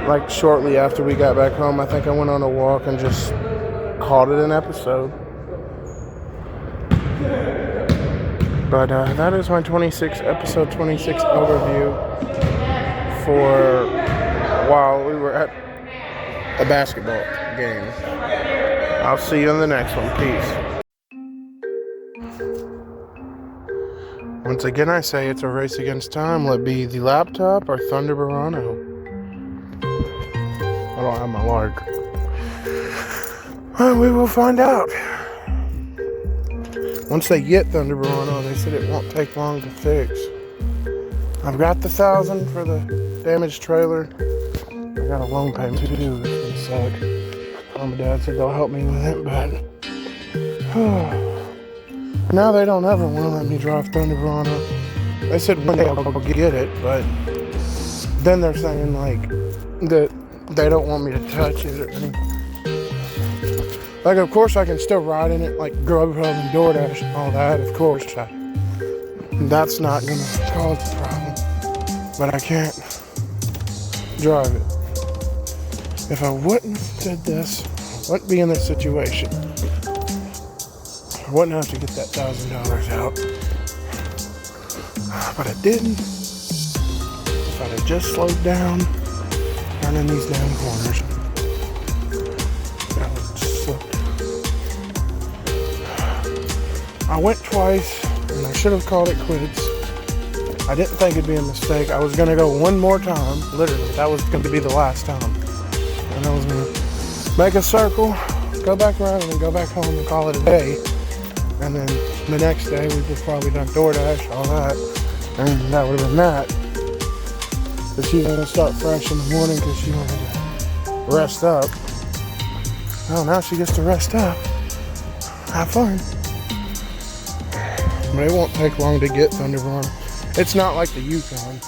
like shortly after we got back home, I think I went on a walk and just called it an episode. But that is my episode 26 overview for while we were at a basketball game. I'll see you in the next one. Peace. Once again, I say it's a race against time. Will it be the laptop or Thunder Barano? I don't have my lark. Well, we will find out. Once they get Thunder Verona, they said it won't take long to fix. I've got the $1,000 for the damaged trailer. I got a loan payment to do. It's gonna suck. Mom and Dad said they'll help me with it, but now they don't ever want to let me drive Thunder Verona. They said one day I'll go get it, but then they're saying like that they don't want me to touch it or anything. Like, of course I can still ride in it, like Grubhub and DoorDash and all that, of course. That's not gonna cause a problem. But I can't drive it. If I wouldn't have did this, I wouldn't be in this situation. I wouldn't have to get that $1,000 out. But I didn't. If I'd have just slowed down, turning these damn corners, that would suck. I went twice, and I should have called it quits. I didn't think it'd be a mistake. I was gonna go one more time, literally. That was gonna be the last time. And I was gonna make a circle, go back around, and then go back home and call it a day. And then the next day, we just probably done DoorDash, all that. And that would have been that. But she was gonna start fresh in the morning because she wanted to rest up. Oh, now she gets to rest up. Have fun. But it won't take long to get Thunder Verona. It's not like the Yukon.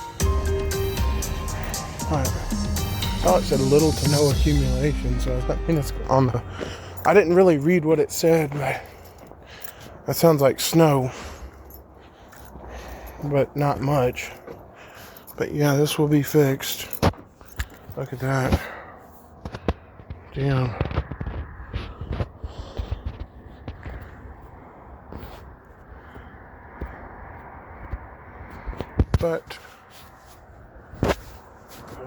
I thought it said little to no accumulation, so I mean it's on the. I didn't really read what it said, but that sounds like snow, but not much. But yeah, this will be fixed. Look at that. Damn. But it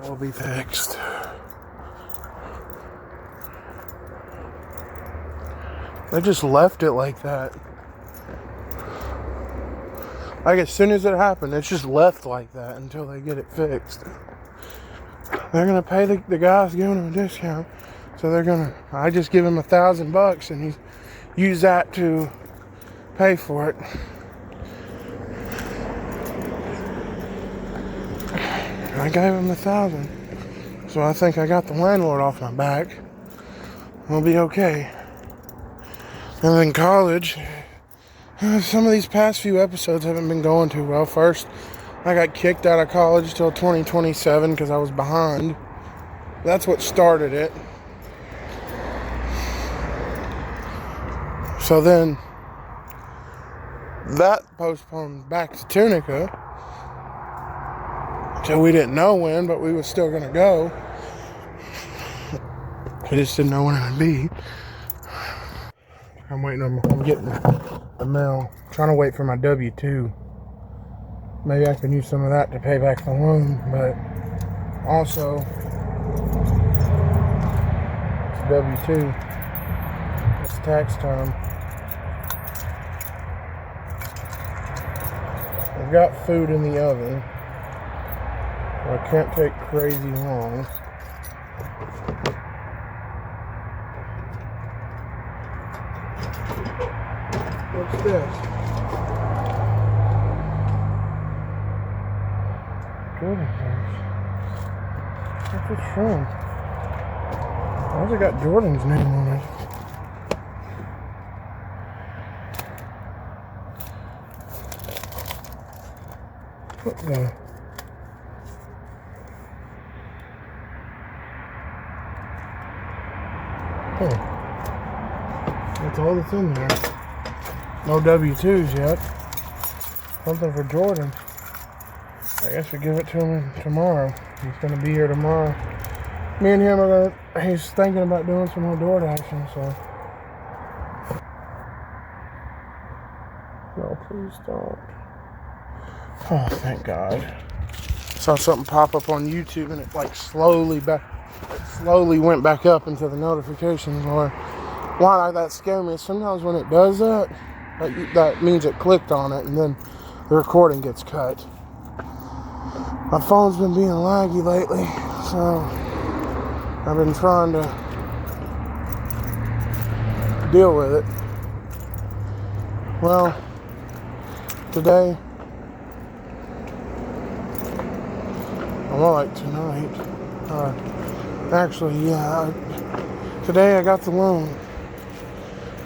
will be fixed. They just left it like that. Like as soon as it happened, it's just left like that until they get it fixed. They're gonna pay the guys giving them a discount, so they're gonna. I just give him $1,000 and he use that to pay for it. I gave him $1,000, so I think I got the landlord off my back. We'll be okay. And then college. Some of these past few episodes haven't been going too well. First, I got kicked out of college till 2027 because I was behind. That's what started it. So then, that postponed back to Tunica. So we didn't know when, but we was still going to go. We just didn't know when it would be. I'm waiting on, I'm getting the mail. I'm trying to wait for my W-2. Maybe I can use some of that to pay back the loan, but also, it's a W-2. It's tax time. I've got food in the oven. I can't take crazy long. What's this? Jordan House. What's it from? Why's it got Jordan's name on it? What the? Oh. That's all that's in there. No W-2s yet. Something for Jordan. I guess we give it to him tomorrow. He's gonna be here tomorrow. Me and him are gonna, he's thinking about doing some more DoorDashing, so. No, please don't. Oh, thank God. Saw something pop up on YouTube and it like slowly went back up into the notifications. Or why that scared me? Sometimes when it does that, that means it clicked on it and then the recording gets cut. My phone's been being laggy lately, so I've been trying to deal with it. Well, today, more like tonight. Actually, yeah. Today I got the loan,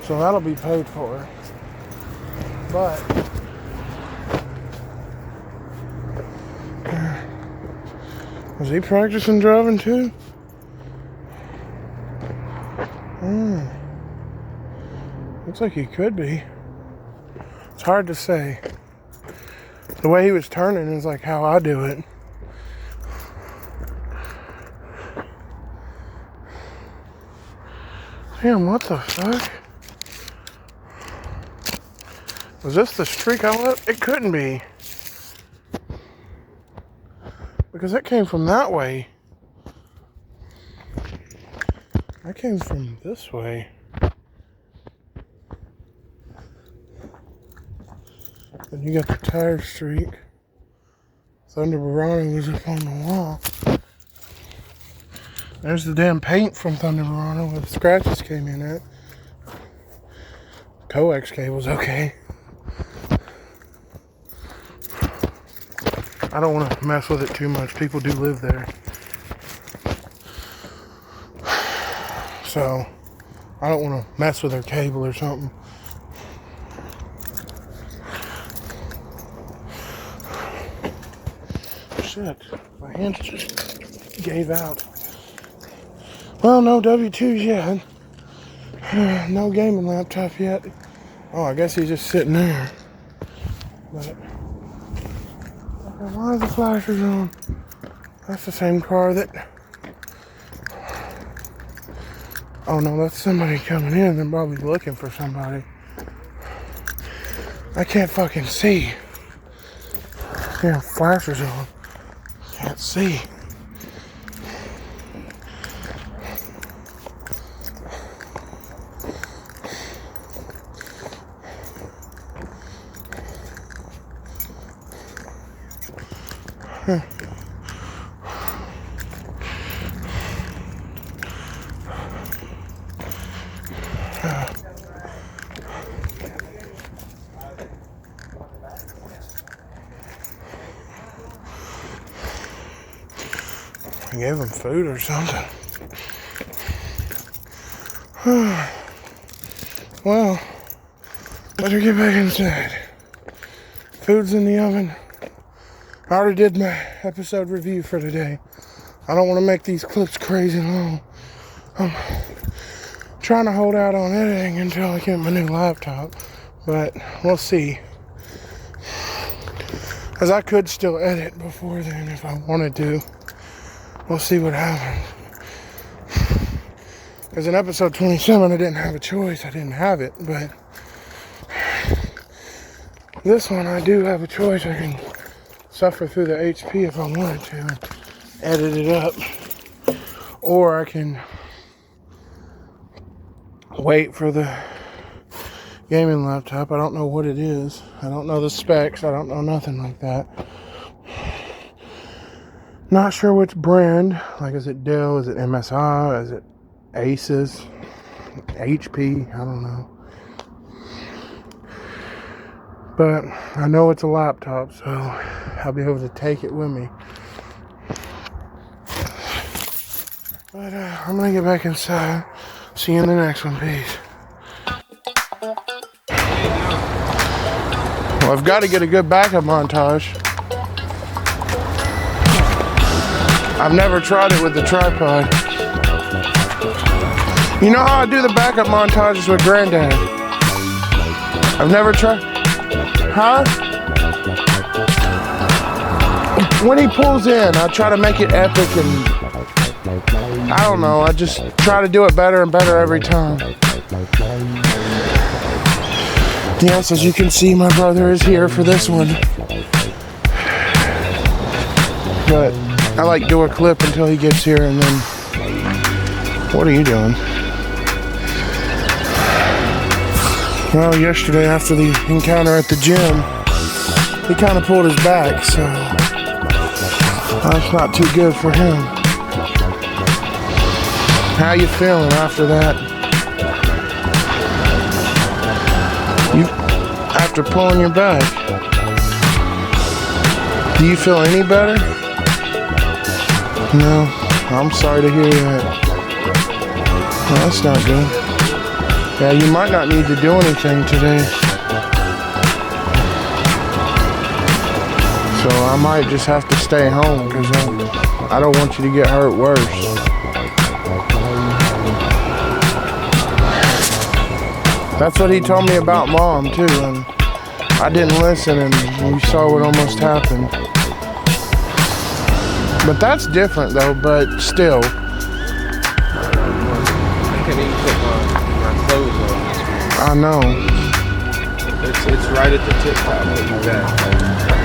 so that'll be paid for. But was he practicing driving too? Looks like he could be. It's hard to say. The way he was turning is like how I do it. Damn, what the fuck? Was this the streak I left? It couldn't be. Because it came from that way. I came from this way. Then you got the tire streak. Thunder Barani was up on the wall. There's the damn paint from Thunder Barani where the scratches came in at. Coax cable's okay. I don't want to mess with it too much. People do live there. So, I don't want to mess with their cable or something. Shit, my hand just gave out. Well, no W2s yet. No gaming laptop yet. Oh, I guess he's just sitting there. But why are the flashers on? That's the same car that... Oh no, that's somebody coming in. They're probably looking for somebody. I can't fucking see. Damn, flashers on. Can't see. I gave him food or something. Well, better get back inside. Food's in the oven. I already did my episode review for today. I don't want to make these clips crazy long. I'm trying to hold out on editing until I get my new laptop, but we'll see. Because I could still edit before then if I wanted to. We'll see what happens. Because in episode 27, I didn't have a choice. I didn't have it, but this one I do have a choice. I can suffer through the HP if I wanted to and edit it up. Or I can wait for the gaming laptop. I don't know what it is. I don't know the specs. I don't know nothing like that. Not sure which brand. Like, is it Dell? Is it MSI? Is it Asus? HP? I don't know. But I know it's a laptop, so I'll be able to take it with me. But I'm gonna get back inside. See you in the next one. Peace. Well, I've got to get a good backup montage. I've never tried it with the tripod. You know how I do the backup montages with Granddad? I've never tried. Huh? When he pulls in, I try to make it epic and I don't know, I just try to do it better and better every time. Yes, as you can see, my brother is here for this one. But I like do a clip until he gets here and then... What are you doing? Well, yesterday after the encounter at the gym, he kind of pulled his back, so that's not too good for him. How you feeling after that? After pulling your back. Do you feel any better? No. I'm sorry to hear that. Well, that's not good. Yeah, you might not need to do anything today. So I might just have to stay home because I don't want you to get hurt worse. That's what he told me about Mom too, and I didn't listen, and we saw what almost happened. But that's different though, but still. I can't even put my clothes on. I know. It's right at the tip top of my back.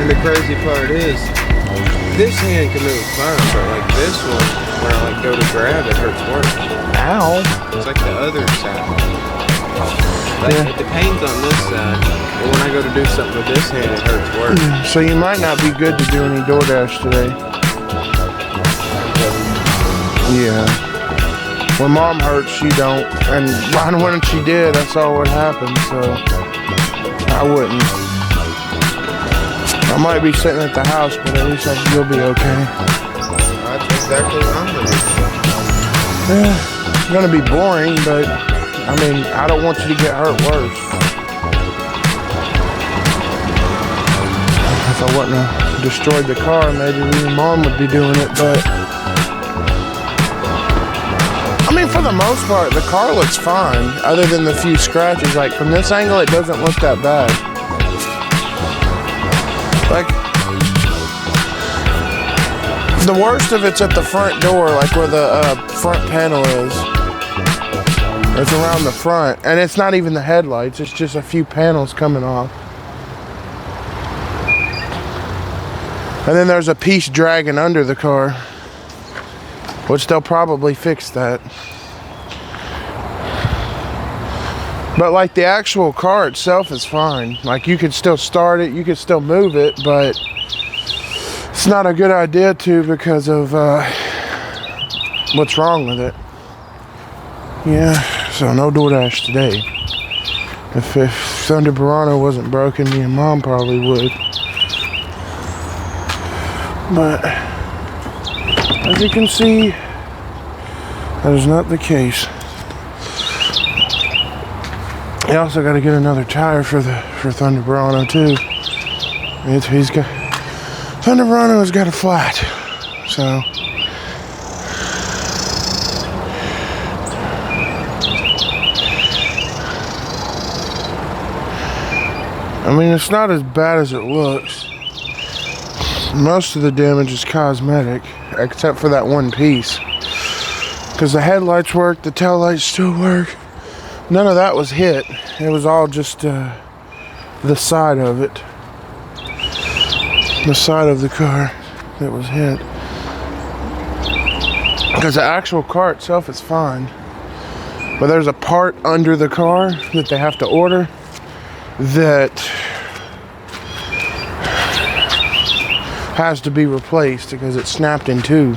And the crazy part is, this hand can move fine, but like this one, when I like go to grab, it hurts worse. Ow. It's like the other side. Like, the pain's on this side, but when I go to do something with this hand, it hurts worse. So you might not be good to do any DoorDash today. Yeah. When Mom hurts, she don't. And when she did, I saw what happened, so I wouldn't. I might be sitting at the house, but at least you'll be okay. That's exactly what I'm gonna do. Yeah, it's gonna be boring, but I mean, I don't want you to get hurt worse. If I wouldn't have destroyed the car, maybe me and Mom would be doing it, but I mean, for the most part, the car looks fine, other than the few scratches. Like, from this angle, it doesn't look that bad. Like, the worst of it's at the front door, like where the front panel is. It's around the front, and it's not even the headlights, it's just a few panels coming off. And then there's a piece dragging under the car, which they'll probably fix that. But like the actual car itself is fine. Like, you could still start it, you could still move it, but it's not a good idea to because of what's wrong with it. Yeah, so no DoorDash today. If Thunder Burano wasn't broken, me and Mom probably would. But as you can see, that is not the case. I also got to get another tire for Thunder Burano too. Thunder Burano has got a flat, so. I mean, it's not as bad as it looks. Most of the damage is cosmetic, except for that one piece. Because the headlights work, the taillights still work. None of that was hit. It was all just the side of it. The side of the car that was hit. Because the actual car itself is fine. But there's a part under the car that they have to order that has to be replaced because it snapped in two.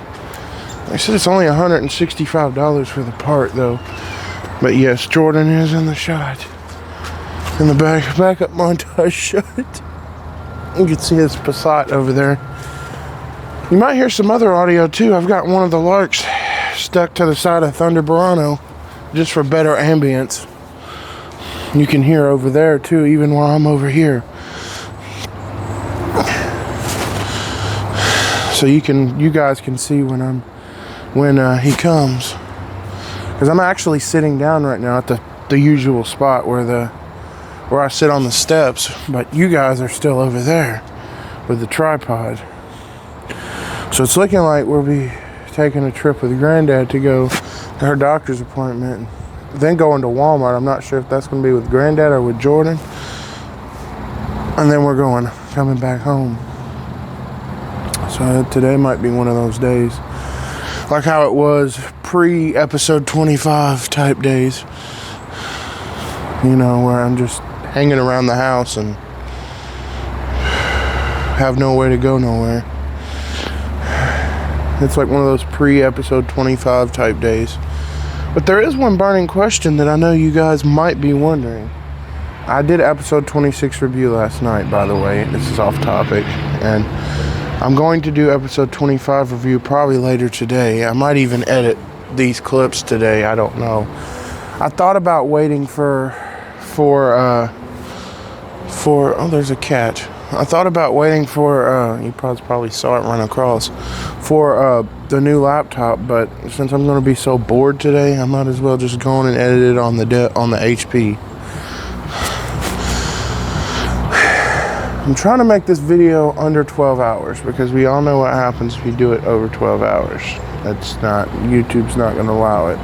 They said it's only $165 for the part though. But yes, Jordan is in the shot. In the backup montage shot. You can see his Passat over there. You might hear some other audio too. I've got one of the Larks stuck to the side of Thunder Burano just for better ambience. You can hear over there too, even while I'm over here. So you guys can see when he comes. Because I'm actually sitting down right now at the usual spot where I sit on the steps, but you guys are still over there with the tripod. So it's looking like we'll be taking a trip with Granddad to go to her doctor's appointment, then going to Walmart. I'm not sure if that's going to be with Granddad or with Jordan. And then we're coming back home. So today might be one of those days. Like how it was pre-episode 25 type days. You know, where I'm just hanging around the house and have no way to go nowhere. It's like one of those pre-episode 25 type days. But there is one burning question that I know you guys might be wondering. I did episode 26 review last night, by the way. This is off topic. And I'm going to do episode 25 review probably later today. I might even edit these clips today. I don't know. I thought about waiting for oh, there's a cat. I thought about waiting for, you probably saw it run across, for the new laptop, but since I'm going to be so bored today, I might as well just go on and edit it on the HP. I'm trying to make this video under 12 hours because we all know what happens if you do it over 12 hours. YouTube's not going to allow it.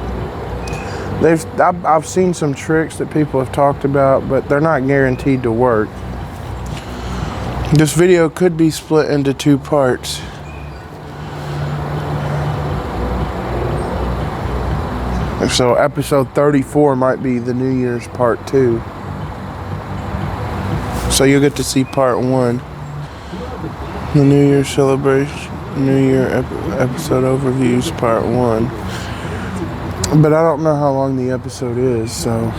I've seen some tricks that people have talked about, but they're not guaranteed to work. This video could be split into 2 parts. So episode 34 might be the New Year's part 2. So you'll get to see part 1, the New Year celebration, New Year episode overviews, part 1. But I don't know how long the episode is, so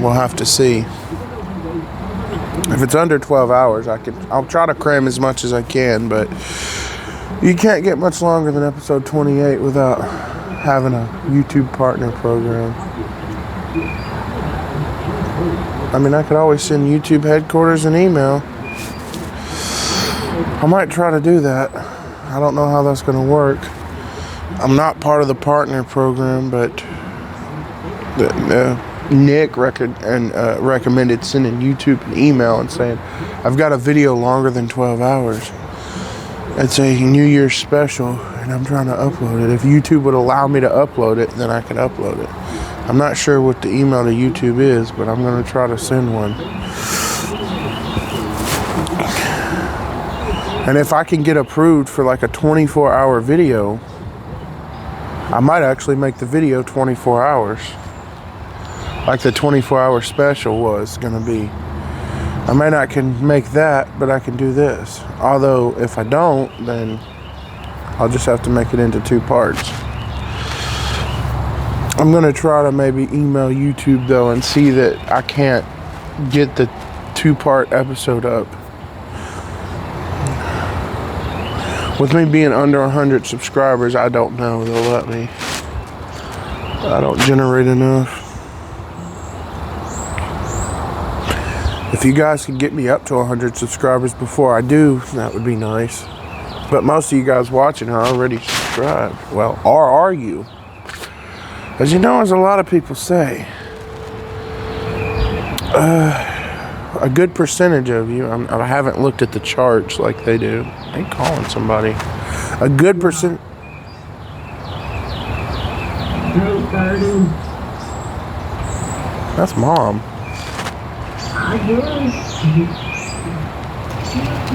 we'll have to see. If it's under 12 hours, I'll try to cram as much as I can, but you can't get much longer than episode 28 without having a YouTube partner program. I mean, I could always send YouTube headquarters an email. I might try to do that. I don't know how that's going to work. I'm not part of the partner program, but Nick recommended sending YouTube an email and saying, I've got a video longer than 12 hours. It's a New Year's special, and I'm trying to upload it. If YouTube would allow me to upload it, then I could upload it. I'm not sure what the email to YouTube is, but I'm going to try to send one. And if I can get approved for like a 24-hour video, I might actually make the video 24 hours. Like the 24-hour special was going to be. I may not can make that, but I can do this. Although, if I don't, then I'll just have to make it into 2 parts. I'm going to try to maybe email YouTube, though, and see that I can't get the 2-part episode up. With me being under 100 subscribers, I don't know they'll let me. I don't generate enough. If you guys could get me up to 100 subscribers before I do, that would be nice. But most of you guys watching are already subscribed. Well, or are you? As you know, as a lot of people say, a good percentage of you, I haven't looked at the charts like they do. I ain't calling somebody. A good percent. That's Mom. I guess.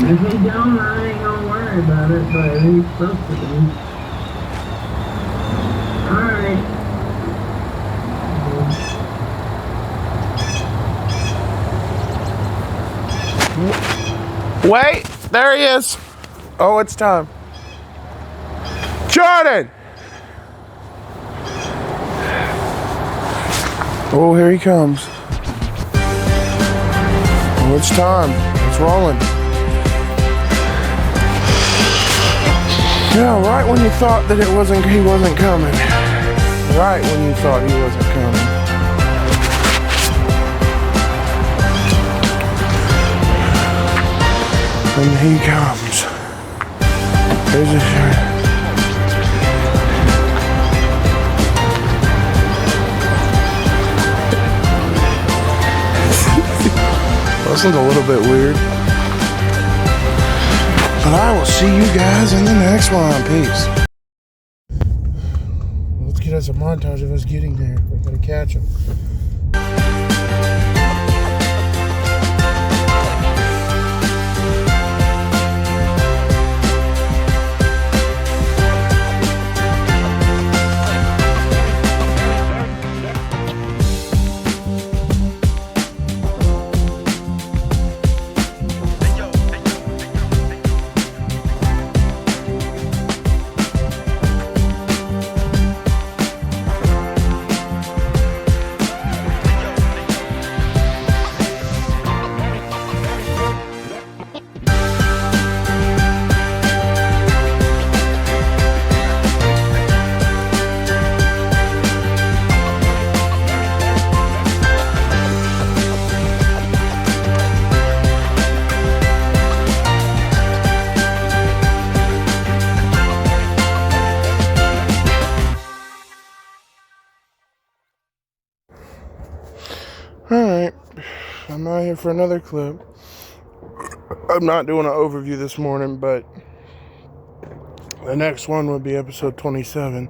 If he don't, I ain't gonna worry about it, but he's supposed to be. Alright. Wait, there he is. Oh, it's time. Jordan! Oh, here he comes. Oh, it's time. It's rolling. Yeah, right when you thought that he wasn't coming. Right when you thought he wasn't coming. And he comes. There's a shirt. This is a little bit weird. But I will see you guys in the next one. Peace. Let's get us a montage of us getting there. We're going to catch him. I'm out here for another clip. I'm not doing an overview this morning, but the next one would be episode 27.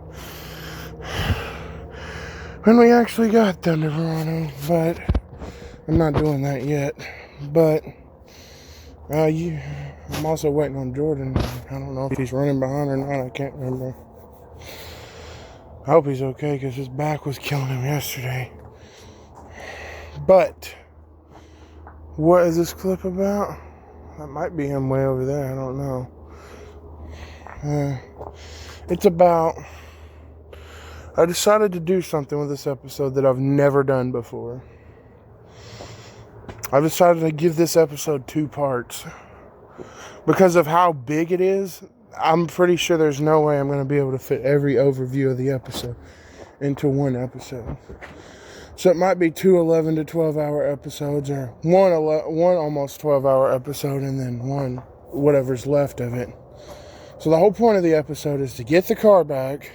When we actually got Thunder Verano, but I'm not doing that yet. But I'm also waiting on Jordan. I don't know if he's running behind or not. I can't remember. I hope he's okay because his back was killing him yesterday. But what is this clip about? That might be him way over there. I don't know. It's about... I decided to do something with this episode that I've never done before. I've decided to give this episode 2 parts. Because of how big it is, I'm pretty sure there's no way I'm going to be able to fit every overview of the episode into one episode. So it might be 2 11 to 12 hour episodes, or one almost 12-hour episode, and then one whatever's left of it. So the whole point of the episode is to get the car back.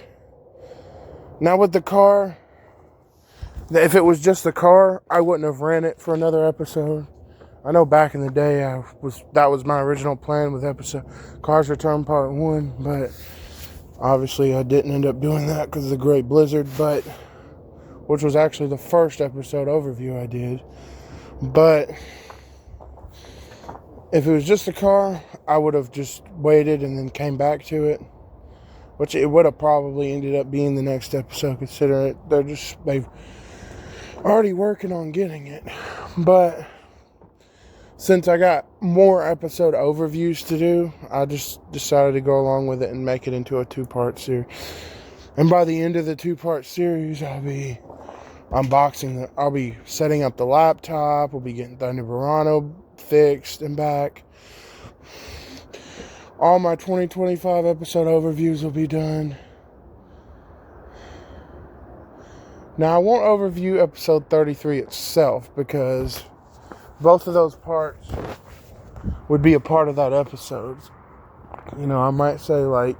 Now with the car, if it was just the car, I wouldn't have ran it for another episode. I know back in the day that was my original plan with episode Cars Return Part 1, but obviously I didn't end up doing that because of the Great Blizzard, which was actually the first episode overview I did. But if it was just a car, I would have just waited and then came back to it, which it would have probably ended up being the next episode, considering they've already working on getting it. But since I got more episode overviews to do, I just decided to go along with it and make it into a 2-part series. And by the end of the 2-part series, I'll be I'll be setting up the laptop, we'll be getting Thunder Verano fixed and back. All my 2025 episode overviews will be done. Now, I won't overview episode 33 itself because both of those parts would be a part of that episode. You know, I might say like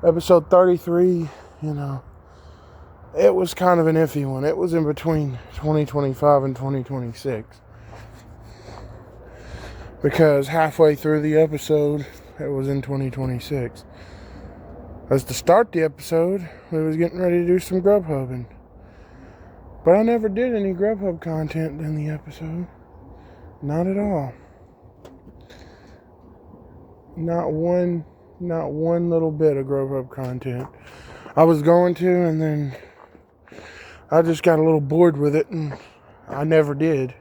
episode 33, it was kind of an iffy one. It was in between 2025 and 2026. Because halfway through the episode, it was in 2026. As to start the episode, we was getting ready to do some Grubhubbing. But I never did any Grubhub content in the episode. Not at all. Not one little bit of Grubhub content. I was going to, and then I just got a little bored with it, and I never did.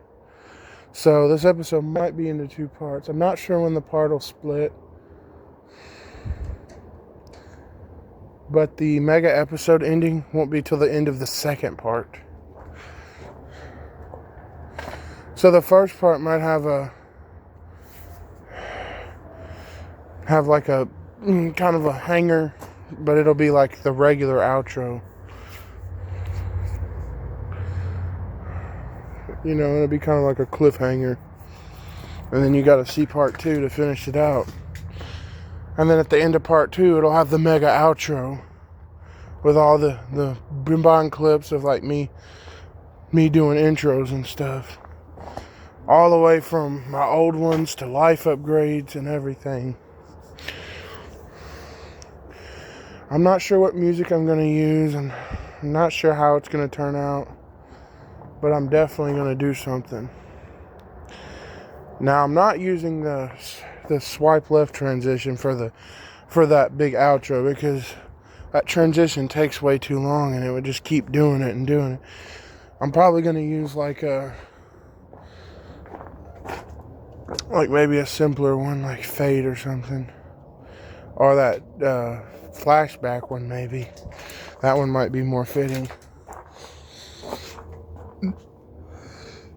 So this episode might be into 2 parts. I'm not sure when the part will split. But the mega episode ending won't be till the end of the 2nd part. So the first part might have like a kind of a hanger, but it'll be like the regular outro. It'll be kind of like a cliffhanger. And then you got to see part 2 to finish it out. And then at the end of part 2, it'll have the mega outro with all the combined clips of like me doing intros and stuff. All the way from my old ones to life upgrades and everything. I'm not sure what music I'm going to use, and I'm not sure how it's going to turn out. But I'm definitely going to do something. Now, I'm not using the swipe left transition for that big outro, because that transition takes way too long and it would just keep doing it and doing it. I'm probably going to use like maybe a simpler one, like Fade or something, or that flashback one maybe. That one might be more fitting.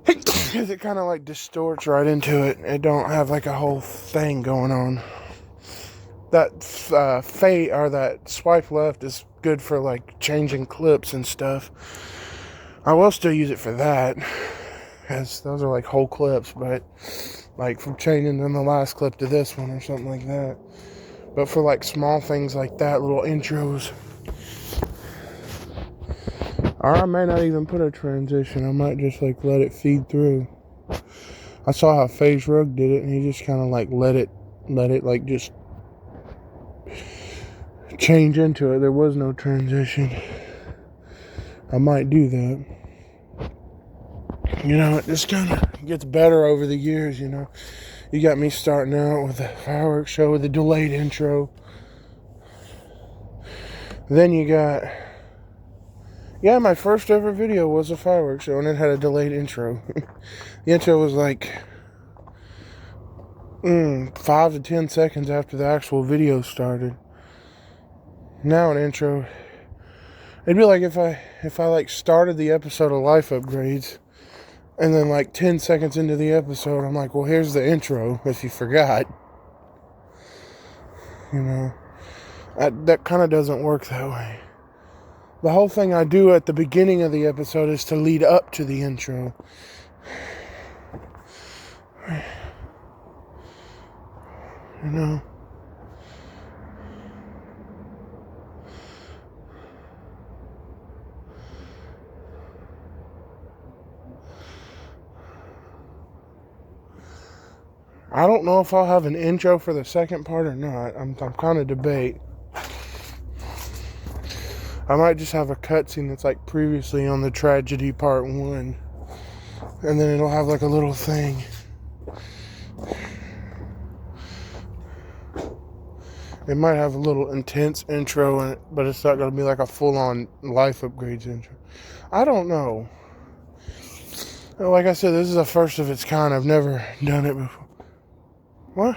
Because it kind of like distorts right into it. It don't have like a whole thing going on. That fade or that swipe left is good for like changing clips and stuff. I will still use it for that, because those are like whole clips, but like from changing from the last clip to this one or something like that. But for like small things like that, little intros, or I may not even put a transition. I might just like let it feed through. I saw how FaZe Rug did it, and he just kind of like let it like just change into it. There was no transition. I might do that. You know, it just kind of gets better over the years, you know. You got me starting out with a fireworks show with a delayed intro. Then you got... Yeah, my first ever video was a fireworks show, and it had a delayed intro. The intro was like 5 to 10 seconds after the actual video started. Now an intro... It'd be like if I like started the episode of Life Upgrades, and then like 10 seconds into the episode, I'm like, well, here's the intro, if you forgot. You know, that kind of doesn't work that way. The whole thing I do at the beginning of the episode is to lead up to the intro. You know? I don't know if I'll have an intro for the second part or not. I'm kind of debate. I might just have a cutscene that's like previously on the tragedy part 1. And then it'll have like a little thing. It might have a little intense intro in it, but it's not going to be like a full-on Life Upgrades intro. I don't know. Like I said, this is a first of its kind. I've never done it before. What?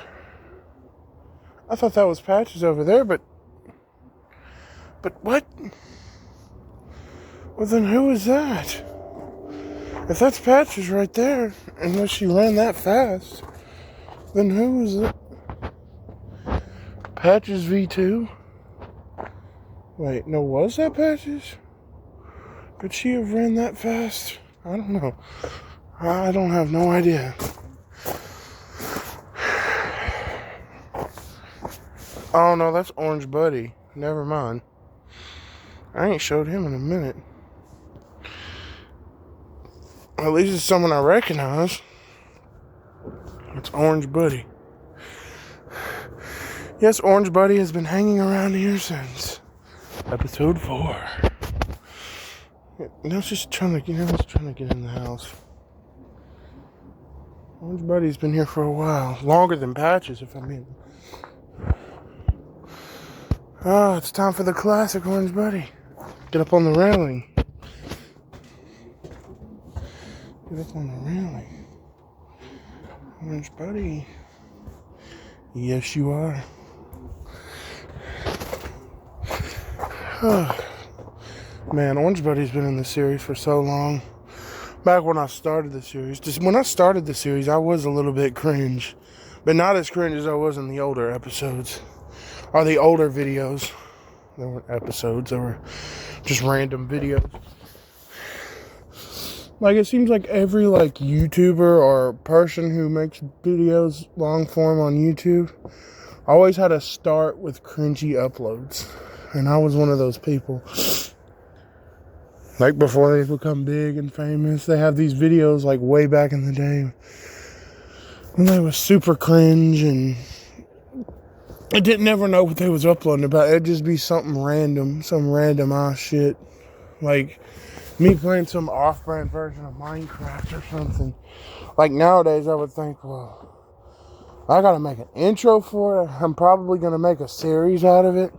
I thought that was Patches over there, but what? Well, then who is that? If that's Patches right there, unless she ran that fast, then who is it? Patches V2? Wait, no, was that Patches? Could she have ran that fast? I don't know. I don't have no idea. Oh no, that's Orange Buddy. Never mind. I ain't showed him in a minute. At least it's someone I recognize. It's Orange Buddy. Yes, Orange Buddy has been hanging around here since episode 4. I was just trying to get in the house. Orange Buddy's been here for a while. Longer than Patches, if I mean. Oh, it's time for the classic, Orange Buddy. Get up on the railing. Get up on the railing. Orange Buddy. Yes, you are. Oh, man, Orange Buddy's been in the series for so long. Back when I started the series. When I started the series, I was a little bit cringe. But not as cringe as I was in the older episodes. Or the older videos. They weren't episodes, they were just random videos. Like, it seems like every, like, YouTuber or person who makes videos long form on YouTube always had to start with cringy uploads. And I was one of those people. Like, before they become big and famous, they have these videos, like, way back in the day when they was super cringe, and I didn't ever know what they was uploading about. It'd just be something random, some random ass shit. Like, me playing some off-brand version of Minecraft or something. Like, nowadays, I would think, well, I gotta make an intro for it. I'm probably gonna make a series out of it.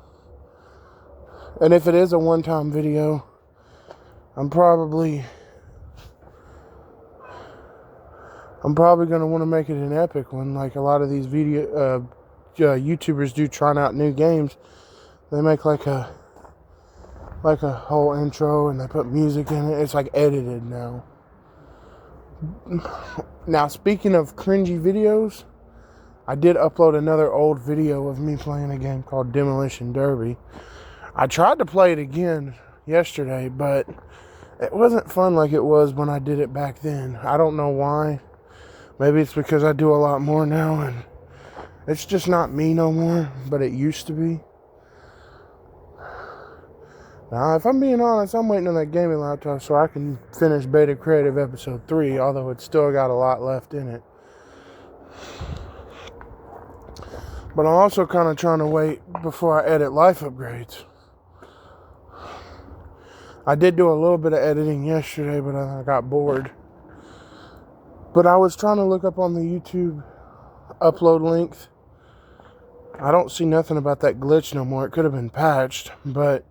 And if it is a one-time video, I'm probably gonna want to make it an epic one, like a lot of these YouTubers do, trying out new games. They make like a whole intro and they put music in it. It's like edited now. Now, speaking of cringy videos, I did upload another old video of me playing a game called Demolition Derby. I tried to play it again yesterday, but it wasn't fun like it was when I did it back then. I don't know why. Maybe it's because I do a lot more now and it's just not me no more, but it used to be. Now, if I'm being honest, I'm waiting on that gaming laptop so I can finish Beta Creative Episode 3, although it's still got a lot left in it. But I'm also kind of trying to wait before I edit life upgrades. I did do a little bit of editing yesterday, but I got bored. But I was trying to look up on the YouTube upload length. I don't see nothing about that glitch no more. It could have been patched, but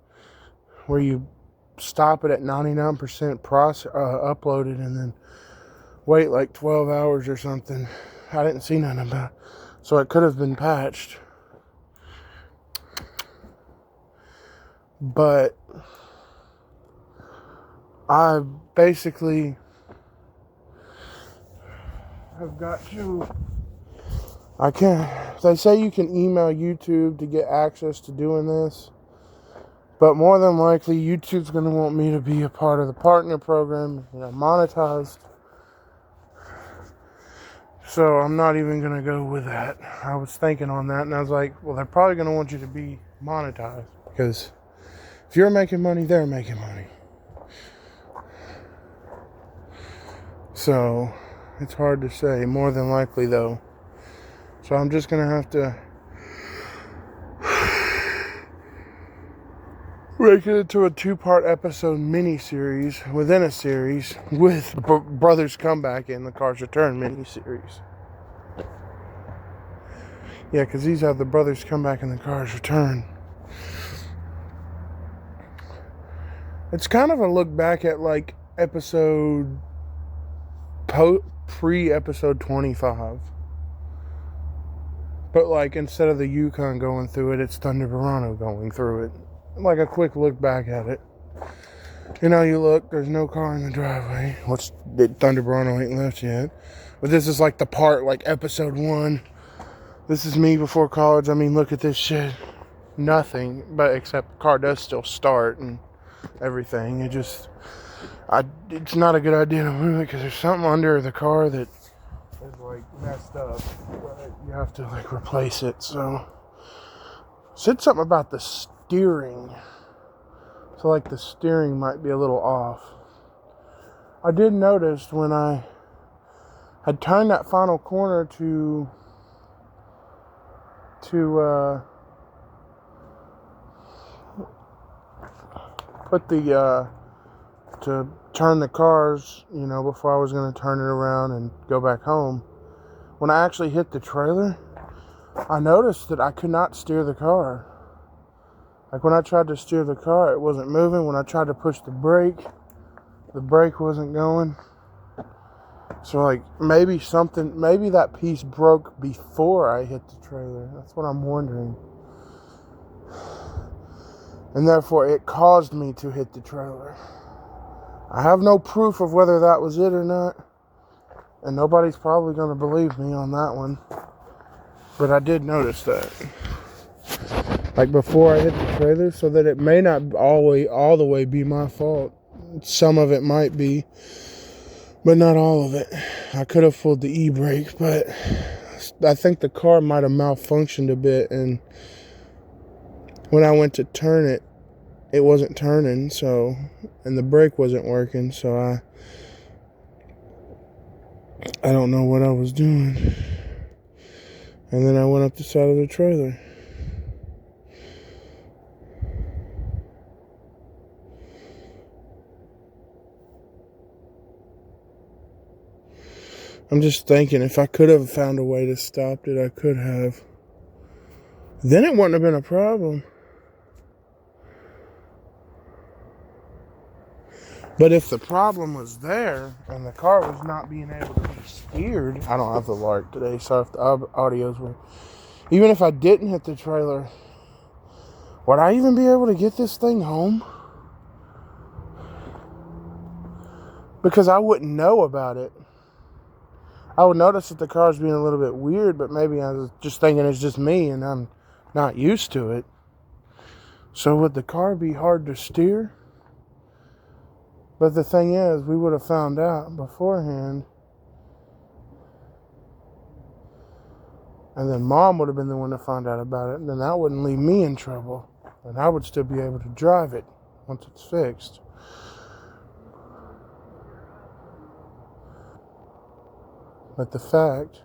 where you stop it at 99% uploaded and then wait like 12 hours or something. I didn't see nothing about it. So it could have been patched. But I basically have got to, they say you can email YouTube to get access to doing this. But more than likely, YouTube's going to want me to be a part of the partner program, monetized. So I'm not even going to go with that. I was thinking on that, and I was like, well, they're probably going to want you to be monetized. Because if you're making money, they're making money. So it's hard to say. More than likely, though. So I'm just going to have to make it into a 2-part episode mini-series within a series with Brothers Comeback and the Cars Return mini-series. Yeah, because these have the Brothers Comeback and the Cars Return. It's kind of a look back at like pre-episode 25. But like instead of the Yukon going through it, it's Thunder Verano going through it. Like a quick look back at it. You know, you look, there's no car in the driveway. Which Thunder Verano ain't left yet. But this is like the part, like episode 1. This is me before college. I mean, look at this shit. Nothing, but except the car does still start and everything. It's not a good idea to move it because there's something under the car that is like messed up. But you have to like replace it. So said something about the steering. So like the steering might be a little off. I did notice when I had turned that final corner to put the to turn the cars, before I was going to turn it around and go back home. When I actually hit the trailer, I noticed that I could not steer the car. Like when I tried to steer the car, it wasn't moving. When I tried to push the brake wasn't going. So like maybe that piece broke before I hit the trailer. That's what I'm wondering. And therefore it caused me to hit the trailer. I have no proof of whether that was it or not. And nobody's probably going to believe me on that one. But I did notice that. Like before I hit the trailer, so that it may not all the way be my fault. Some of it might be, but not all of it. I could have pulled the e-brake, but I think the car might have malfunctioned a bit, and when I went to turn it, it wasn't turning, and the brake wasn't working, so I don't know what I was doing. And then I went up the side of the trailer. I'm just thinking, if I could have found a way to stop it, I could have. Then it wouldn't have been a problem. But if the problem was there, and the car was not being able to be steered, I don't have the Lark today, so if the audio's weird. Even if I didn't hit the trailer, would I even be able to get this thing home? Because I wouldn't know about it. I would notice that the car's being a little bit weird, but maybe I was just thinking it's just me and I'm not used to it. So would the car be hard to steer? But the thing is, we would have found out beforehand. And then Mom would have been the one to find out about it. And then that wouldn't leave me in trouble. And I would still be able to drive it once it's fixed. But the fact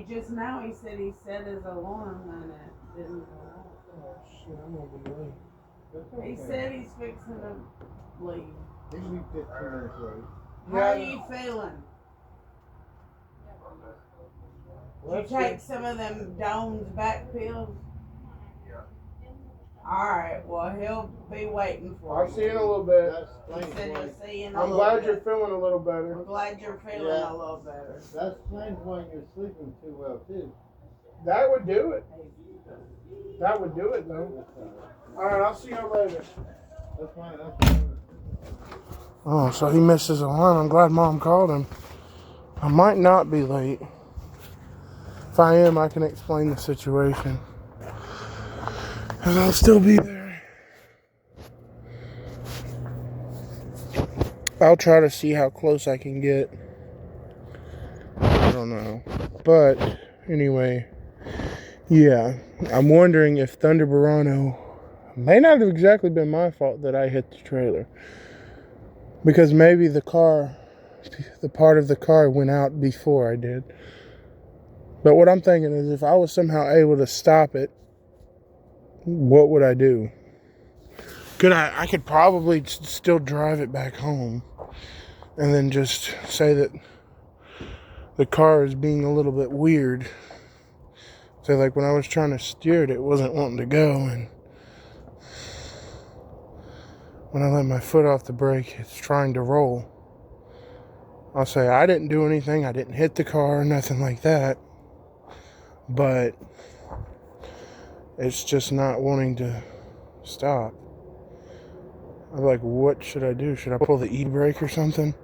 just now he said he set his alarm and it didn't go off. Oh shit, I'm gonna be late. He said he's fixing to leave. He'll be 15 minutes late. How are you feeling? Did you take some of them Dawn's back pills? Alright, well he'll be waiting for you. I'll see you in a little bit. He said he'll see you in a I'm little glad bit. you're feeling a little better. I'm glad you're feeling Yeah. a little better. That explains why you're sleeping too well, too. That would do it. That would do it, though. Alright, I'll see you later. That's fine. That's fine. Oh, so he missed his alarm. I'm glad Mom called him. I might not be late. If I am, I can explain the situation. And I'll still be there. I'll try to see how close I can get. I don't know. But, anyway. Yeah. I'm wondering if Thunder Burano may not have exactly been my fault that I hit the trailer. Because maybe the part of the car went out before I did. But what I'm thinking is if I was somehow able to stop it, what would I do? I could probably still drive it back home and then just say that the car is being a little bit weird. So like when I was trying to steer it, it wasn't wanting to go, and when I let my foot off the brake, it's trying to roll. I'll say I didn't do anything, I didn't hit the car, nothing like that. But it's just not wanting to stop. I'm like, what should I do? Should I pull the e-brake or something?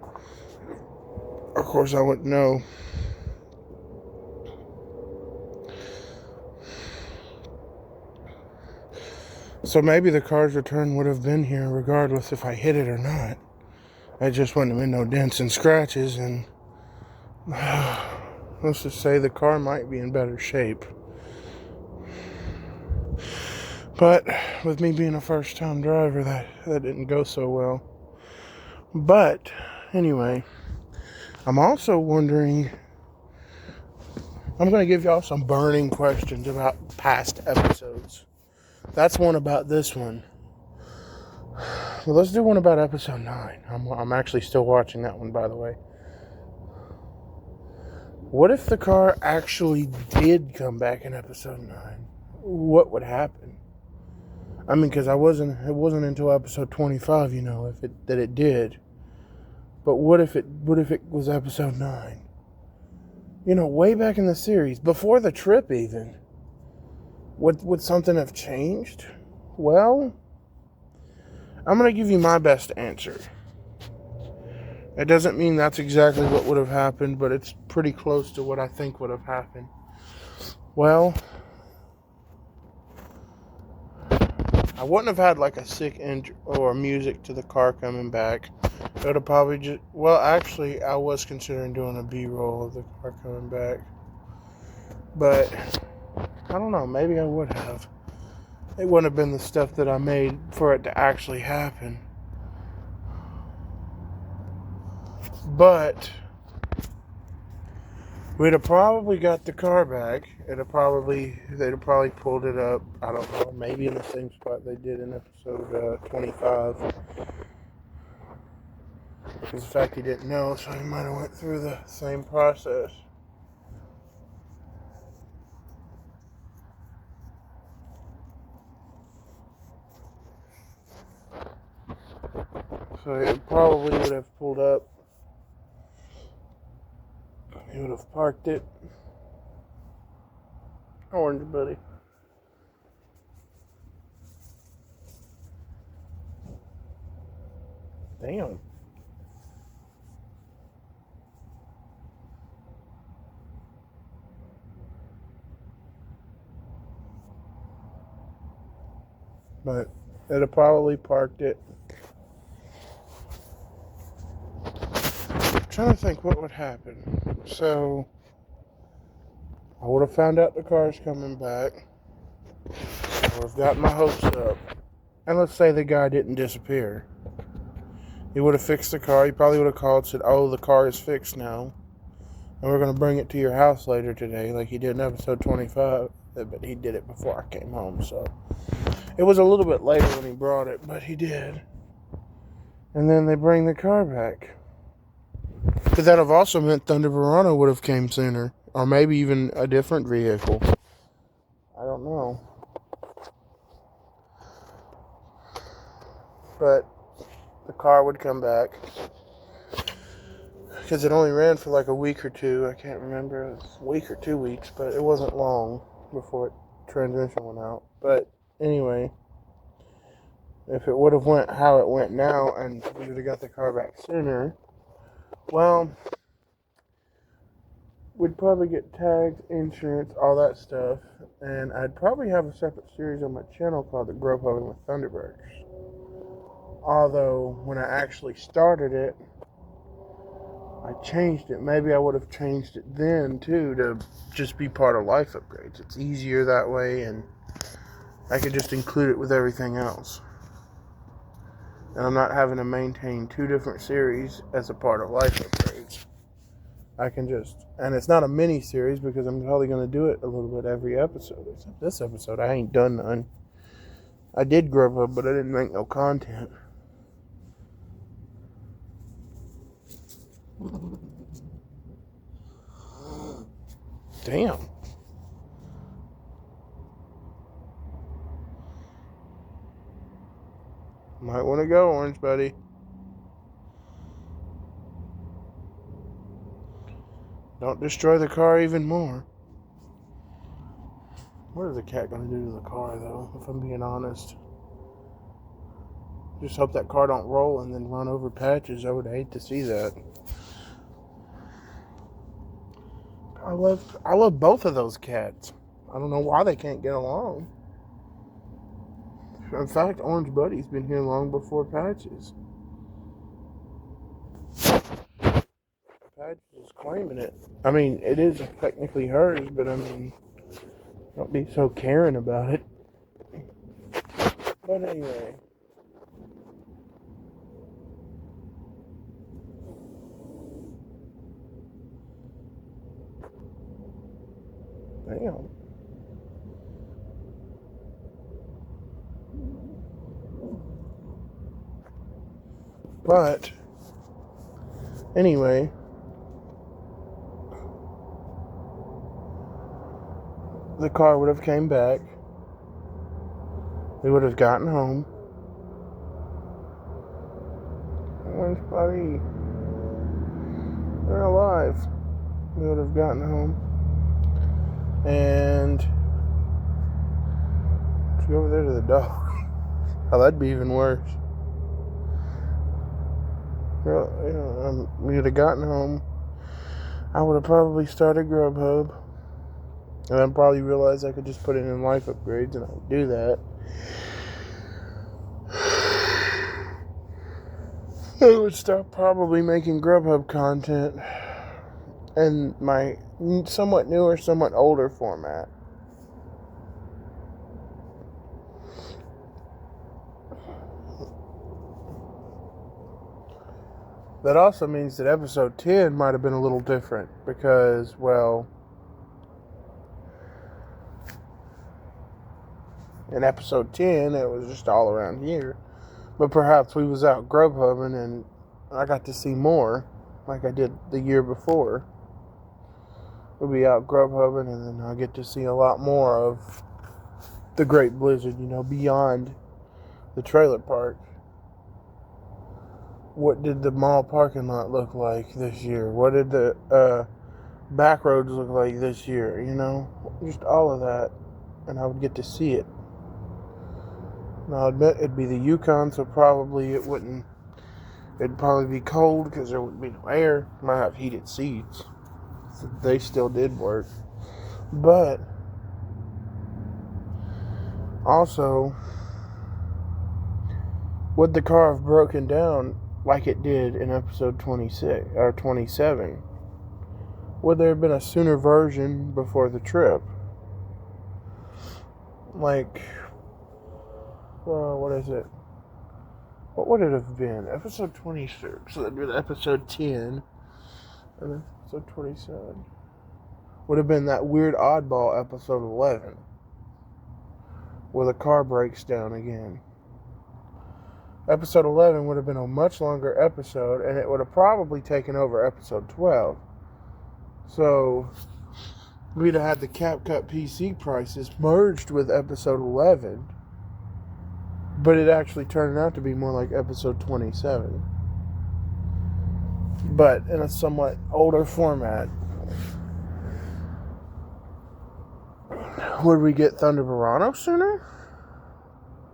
Of course I wouldn't know. So maybe the car's return would have been here regardless if I hit it or not. I just wouldn't have been no dents and scratches, and let's just say the car might be in better shape. But with me being a first-time driver, that didn't go so well. But anyway, I'm also wondering, I'm going to give y'all some burning questions about past episodes. That's one about this one. Well, let's do one about episode 9. I'm actually still watching that one, by the way. What if the car actually did come back in episode 9? What would happen? I mean, because it wasn't until episode 25, you know, that it did. But what if it was episode 9? You know, way back in the series, before the trip even. Would something have changed? Well, I'm going to give you my best answer. It doesn't mean that's exactly what would have happened, but it's pretty close to what I think would have happened. Well, I wouldn't have had like a sick intro or music to the car coming back. It would have probably just... Well, actually, I was considering doing a B-roll of the car coming back. But I don't know, maybe I would have. It wouldn't have been the stuff that I made for it to actually happen. But we'd have probably got the car back. They'd have probably pulled it up, I don't know, maybe in the same spot they did in episode 25. Because the fact he didn't know, so he might have went through the same process. So it probably would have pulled up. He would have parked it. Orange buddy. Damn. But it'd have probably parked it. I'm trying to think what would happen. So I would have found out the car's coming back. I would have gotten my hopes up. And let's say the guy didn't disappear. He would have fixed the car. He probably would have called and said, oh, the car is fixed now. And we're going to bring it to your house later today, like he did in episode 25. But he did it before I came home, so. It was a little bit later when he brought it, but he did. And then they bring the car back. Because that have also meant Thunder Verano would have came sooner. Or maybe even a different vehicle. I don't know. But the car would come back. Because it only ran for like a week or two. I can't remember. It was a week or 2 weeks. But it wasn't long before transmission went out. But anyway, if it would have went how it went now and we would have got the car back sooner, well, we'd probably get tags, insurance, all that stuff, and I'd probably have a separate series on my channel called The Grove Hubbing with Thunderburgers. Although, when I actually started it, I changed it. Maybe I would have changed it then, too, to just be part of Life Upgrades. It's easier that way, and I could just include it with everything else. And I'm not having to maintain 2 different series as a part of Life Upgrades. I can just, and it's not a mini series because I'm probably going to do it a little bit every episode. Except this episode, I ain't done none. I did Grubhub, but I didn't make no content. Damn. Might want to go, Orange Buddy. Don't destroy the car even more. What is the cat going to do to the car, though, if I'm being honest? Just hope that car don't roll and then run over patches. I would hate to see that. I love both of those cats. I don't know why they can't get along. In fact, Orange Buddy's been here long before Patches. Patches is claiming it. I mean, it is technically hers, but I mean, don't be so caring about it. But anyway. Damn. But anyway, the car would have came back. We would have gotten home. Orange Buddy, they're alive. We would have gotten home. And let's go over there to the dog. Oh, that'd be even worse. Well, you know, we would have gotten home. I would have probably started Grubhub. And then probably realized I could just put it in Life Upgrades, and I would do that. I would start probably making Grubhub content. And my somewhat newer, somewhat older format. That also means that episode 10 might have been a little different because, well, in episode 10 it was just all around here. But perhaps we was out Grubhubbing and I got to see more like I did the year before. We'll be out Grubhubbing and then I'll get to see a lot more of the Great Blizzard, you know, beyond the trailer park. What did the mall parking lot look like this year? What did the back roads look like this year? You know, just all of that. And I would get to see it. Now, I'll admit it'd be the Yukon, so probably it'd probably be cold because there wouldn't be no air. Might have heated seats. So they still did work. But also, would the car have broken down like it did in episode 26 or 27? Would there have been a sooner version before the trip? Like, well, what is it? What would it have been? Episode 26. So that'd be episode 10. And episode 27? Would have been that weird oddball episode 11. Where the car breaks down again. Episode 11 would have been a much longer episode, and it would have probably taken over episode 12. So, we'd have had the CapCut PC prices merged with episode 11, but it actually turned out to be more like episode 27. But in a somewhat older format. Would we get Thunder Verano sooner?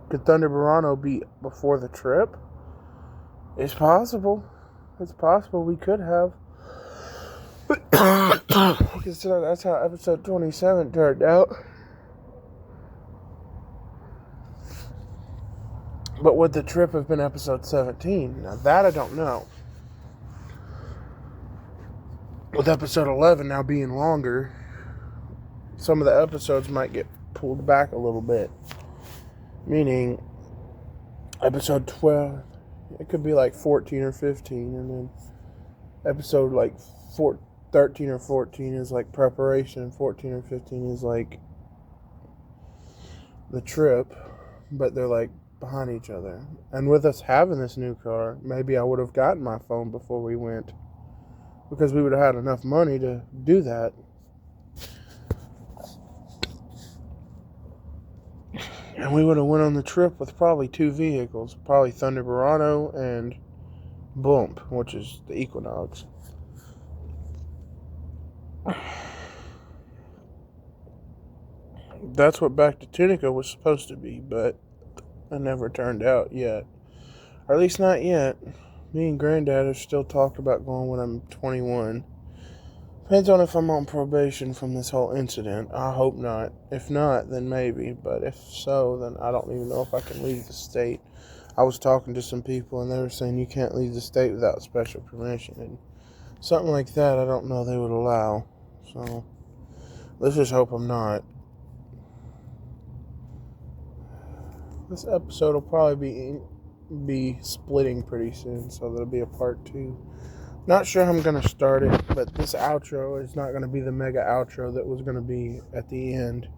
Could Thunder Verano be before the trip? It's possible. It's possible we could have. Consider that's how episode 27 turned out. But would the trip have been episode 17? Now that I don't know. With episode 11 now being longer, some of the episodes might get pulled back a little bit. Meaning, episode 12, it could be like 14 or 15, and then episode like 13 or 14 is like preparation, and 14 or 15 is like the trip, but they're like behind each other. And with us having this new car, maybe I would have gotten my phone before we went, because we would have had enough money to do that. And we would have went on the trip with probably 2 vehicles. Probably Thunder Verano and Bump, which is the Equinox. That's what Back to Tunica was supposed to be, but it never turned out yet. Or at least not yet. Me and Granddad have still talked about going when I'm 21. Depends on if I'm on probation from this whole incident. I hope not. If not, then maybe. But if so, then I don't even know if I can leave the state. I was talking to some people and they were saying you can't leave the state without special permission. And something like that I don't know they would allow. So, let's just hope I'm not. This episode will probably be splitting pretty soon, so there'll be a part 2. Not sure how I'm going to start it, but this outro is not going to be the mega outro that was going to be at the end.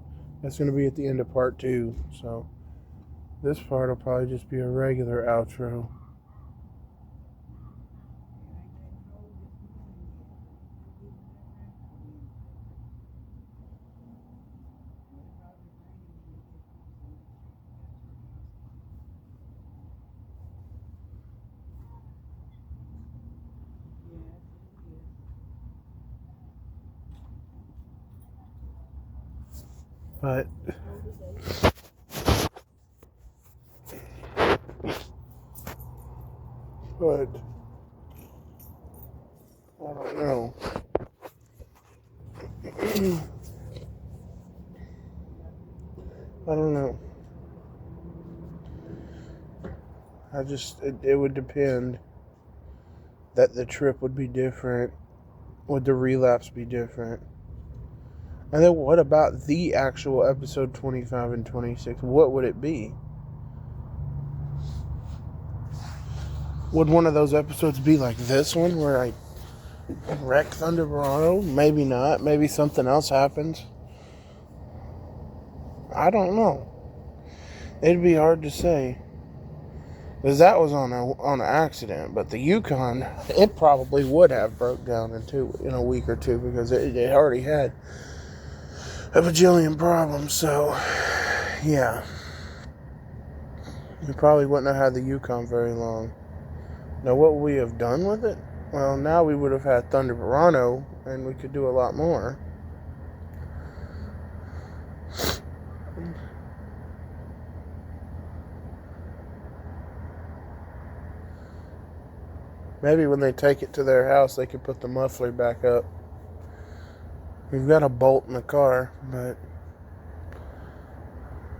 That's going to be at the end of part 2. So this part will probably just be a regular outro. But I don't know. I don't know. It would depend. That the trip would be different. Would the relapse be different? And then what about the actual episode 25 and 26? What would it be? Would one of those episodes be like this one where I wreck Thunder Verano? Maybe not. Maybe something else happens. I don't know. It'd be hard to say. Because that was on an accident. But the Yukon, it probably would have broke down in a week or two because it already had a bajillion problems. So, yeah. We probably wouldn't have had the Yukon very long. Now, what would we have done with it? Well, now we would have had Thunder Verano, and we could do a lot more. Maybe when they take it to their house, they could put the muffler back up. We've got a bolt in the car, but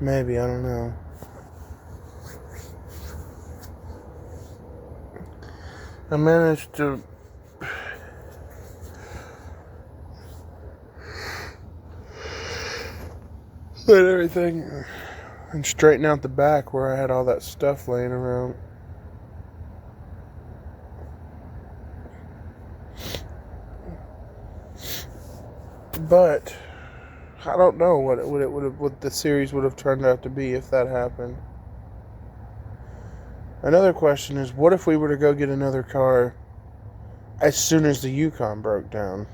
maybe, I don't know. I managed to put everything and straighten out the back where I had all that stuff laying around. But I don't know what the series would have turned out to be if that happened. Another question is, what if we were to go get another car as soon as the Yukon broke down?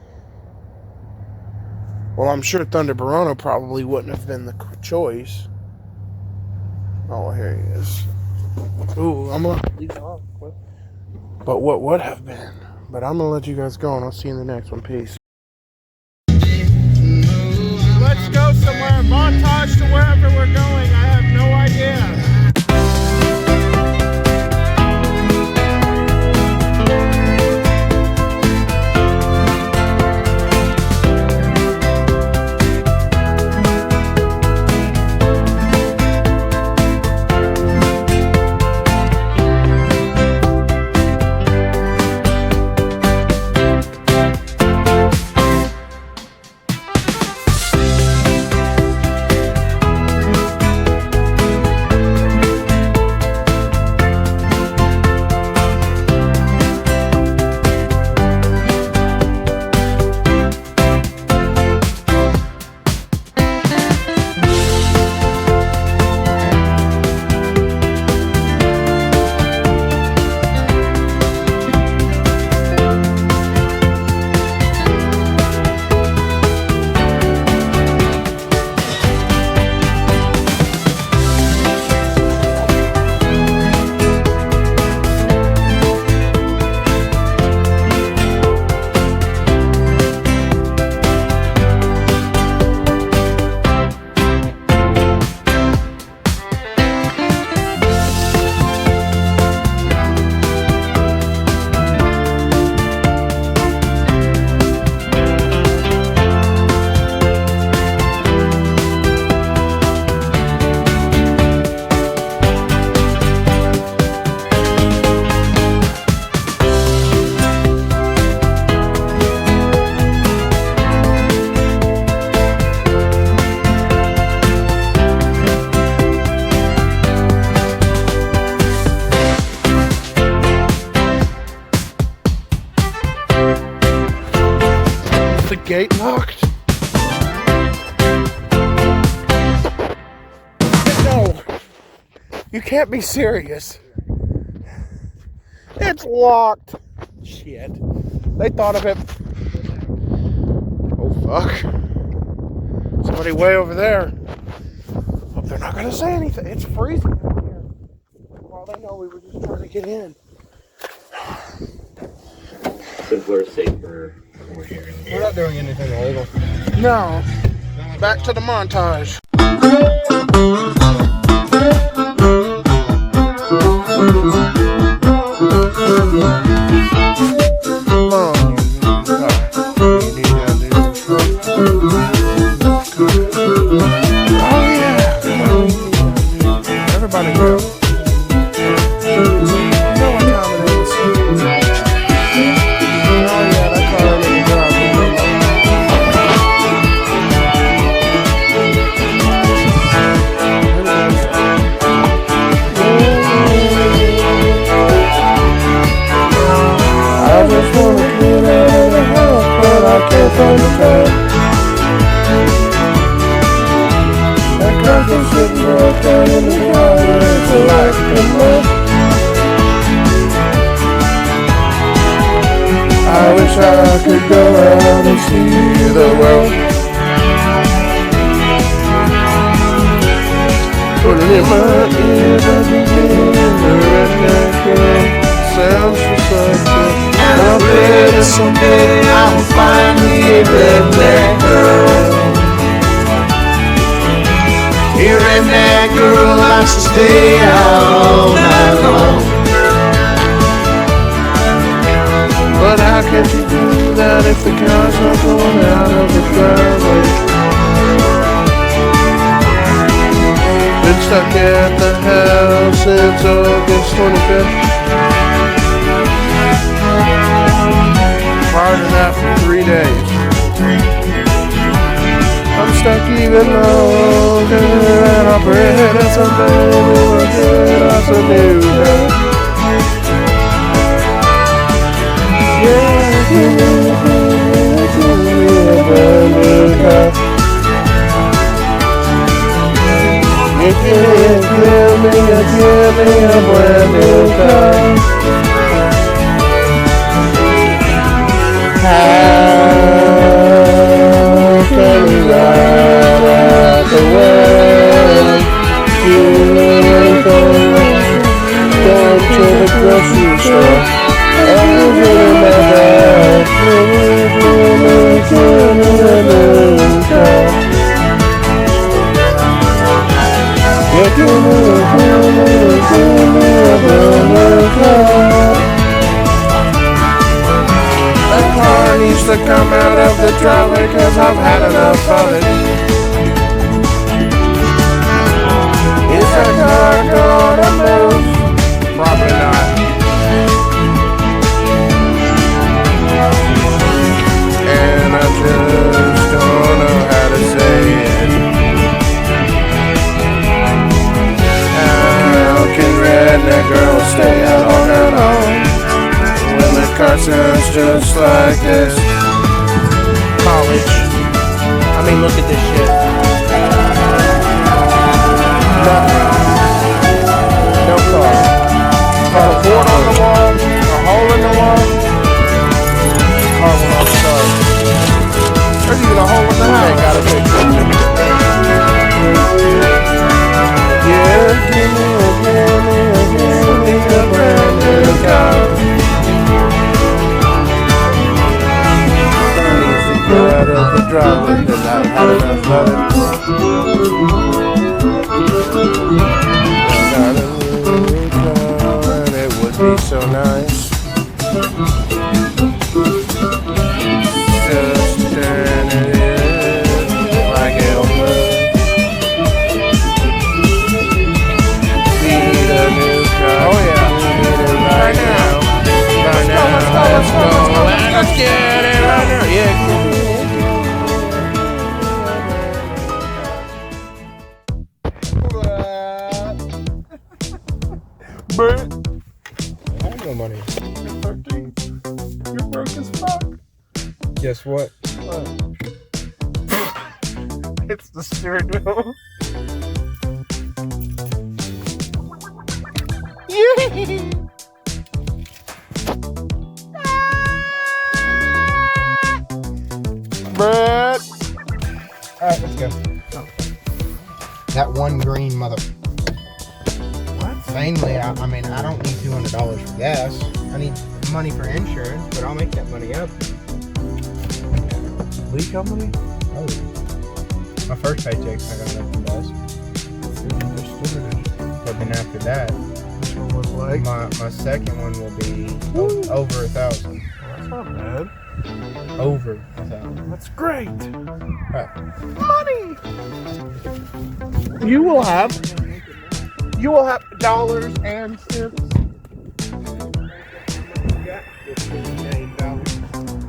Well, I'm sure Thunder Barano probably wouldn't have been the choice. Oh, here he is. Ooh, I'm going to leave it off. But what would have been? But I'm going to let you guys go, and I'll see you in the next one. Peace. Let's go somewhere. Montage to wherever we're going. I have no idea. Gate locked? No, you can't be serious. It's locked. Shit. They thought of it. Oh fuck. Somebody way over there. Hope they're not gonna say anything. It's freezing out here. Well, they know we were just trying to get in. Simpler, safer. We're not doing anything illegal. No. Back to the montage. Oh yeah. Everybody go. I wish I could go out and see the world. Put it in my ears and begin the redneck girl. Sounds just like that. And I bet that someday I will find me a redneck girl. A redneck girl likes to stay out all night long. But how can you do that if the car's not going out of the driveway? Been stuck at the house since August 25th. Prior to that for 3 days. I'm stuck even longer, and I pray that someday we will get us a new guy. Yeah, give me a brand new a brand new car. How can we ride out the world? You go to the grocery store. Always in my bag. That car needs to come out of the driveway, 'cause I've had enough of it. Is that car gonna move? Probably not. And I just don't know how to say it. How can redneck girls stay out all night long when the car sounds just like this? College. I mean, look at this shit. Nothing. No car. Got a board on the wall, a hole in the wall. Car will not start. There's even a hole in the house. They got a picture. Yeah, give me a brand new car. Needs to go out of the driveway, 'cause I've had enough of it. I got a new car, and it would be so nice. Just turn it in like Elmer. Need a new car. Oh yeah. Need it right now. Right now. Let's go. Let's get it right now. Yeah. Brent. I have no money. You're 13. You're broke as fuck. Guess what? It's the steering wheel. Brett. Alright, let's go. That one green mother. What? Mainly, I mean, I don't need $200 for gas. I need money for insurance, but I'll make that money up. Lee Company? Oh. My first paycheck, I got nothing less. But then after that, which one was like? My second one will be over 1,000. That's not bad. Over 1,000. That's great. Right. Money. You will have dollars and cents.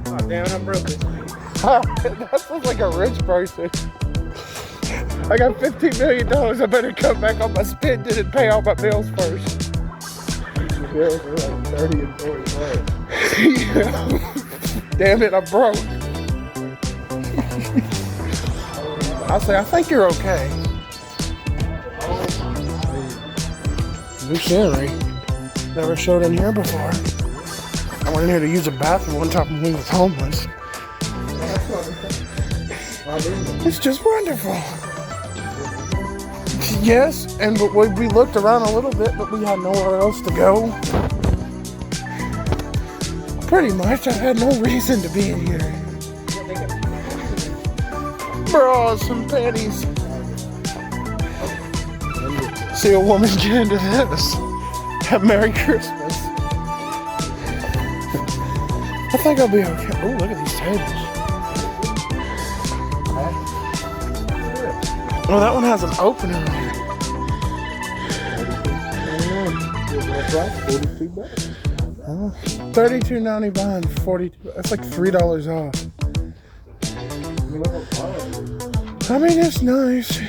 Oh, damn, I broke this. That sounds like a rich person. I got $15 million. I better cut back on my spending and pay all my bills first. Bills are like 30 and 40 bucks. Yeah. Damn it, I'm broke. I'll say, I think you're okay. New scenery. Never showed in here before. I went in here to use a bathroom one time when we was homeless. It's just wonderful. Yes, and we looked around a little bit, but we had nowhere else to go. Pretty much, I had no reason to be in here. Bras and panties. See a woman get into this. Have Merry Christmas. I think I'll be okay. Oh, look at these tables. Oh, that one has an opener on it. $32.99, 42. That's like $3 off. I mean, it's nice.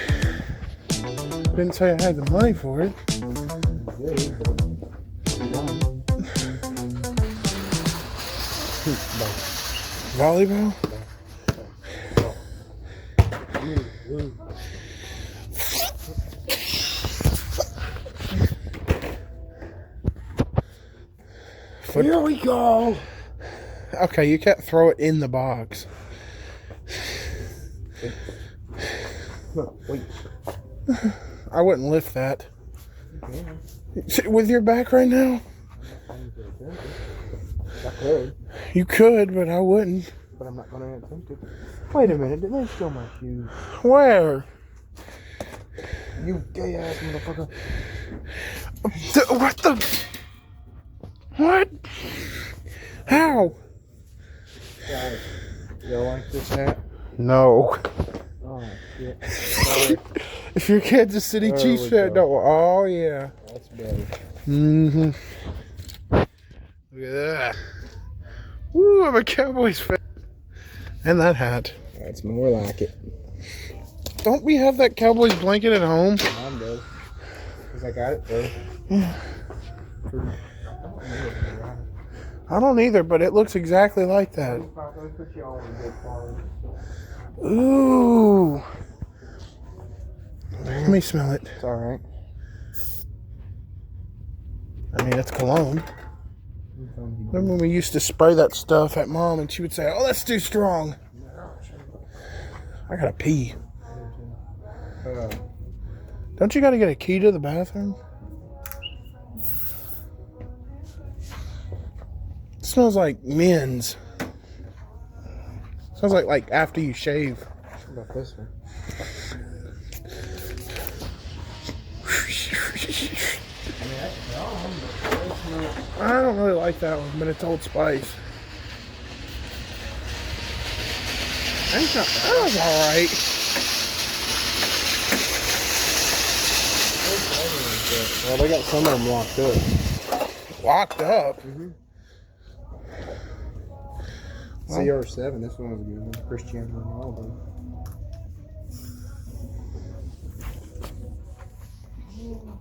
Didn't say I had the money for it. Volleyball? Here we go. Okay, you can't throw it in the box. No, wait. I wouldn't lift that. With your back right now? I could. You could, but I wouldn't. But I'm not going to attempt it. Wait a minute, did they steal my shoes? Where? You gay ass motherfucker. What the? What? How? Guys, you like this hat? No. Oh, shit. Sorry. If your kid's a City There Chiefs we fan, go. no. Oh, yeah. That's better. Mm-hmm. Look at that. Woo, I'm a Cowboys fan. And that hat. That's more like it. Don't we have that Cowboys blanket at home? Mom does. Because I got it, though. I don't either, but it looks exactly like that. Ooh. Let me smell it. It's alright. I mean, it's cologne. Remember when we used to spray that stuff at Mom and she would say, oh, that's too strong. I gotta pee. Don't you gotta get a key to the bathroom? It smells like men's. Smells like after you shave. What about this one? I don't really like that one, but it's Old Spice. That was alright. Well, they got some of them locked up. Locked up? Mm-hmm. CR7, this one was a good one. Cristiano Ronaldo.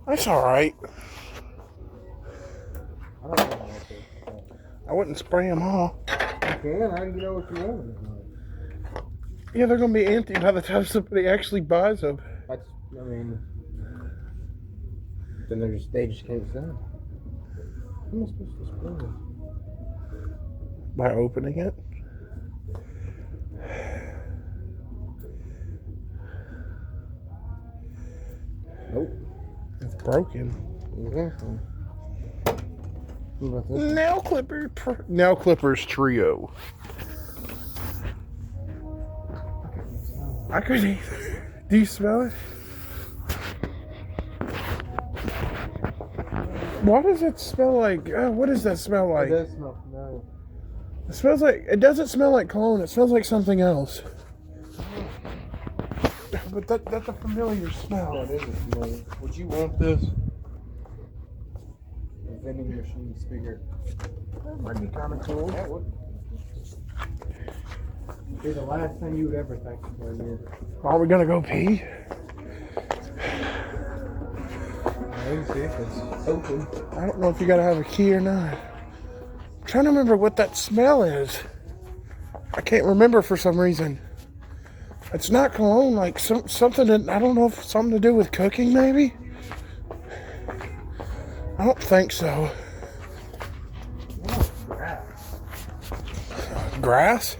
That's alright. I don't know. I wouldn't spray them all. You can. How do you know what you want? Yeah, they're going to be empty by the time somebody actually buys them. That's, I mean, then they just can't sell. How am I supposed to spray this? By opening it? Nope. It's broken. Exactly. What about this? Nail Clippers Trio. I couldn't either. Do you smell it? What does it smell like? What does that smell like? It does smell familiar. It smells like, it doesn't smell like cologne. It smells like something else. But that's a familiar smell. That is familiar. Would you want this? A vending machine speaker. That might be kind of cool. That would be the last thing you would ever think of for a year. Are we gonna go pee? Let's see if it's open. I don't know if you gotta have a key or not. I'm trying to remember what that smell is. I can't remember for some reason. It's not cologne, like something that, I don't know if it's something to do with cooking maybe? I don't think so. Grass?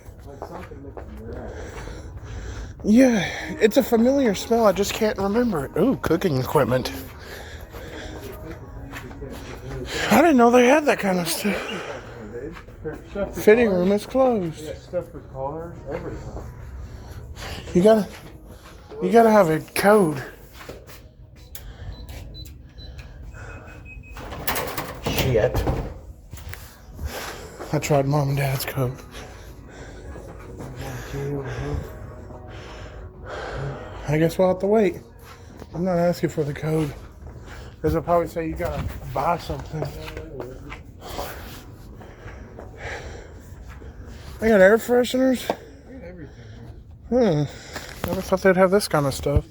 Yeah, it's a familiar smell. I just can't remember it. Ooh, cooking equipment. I didn't know they had that kind of stuff. Fitting room is closed. Yeah, stuff for cars, everything. You gotta have a code. Shit. I tried Mom and Dad's code. I guess we'll have to wait. I'm not asking for the code. Because they'll probably say you gotta buy something. They got air fresheners? Never thought they'd have this kind of stuff.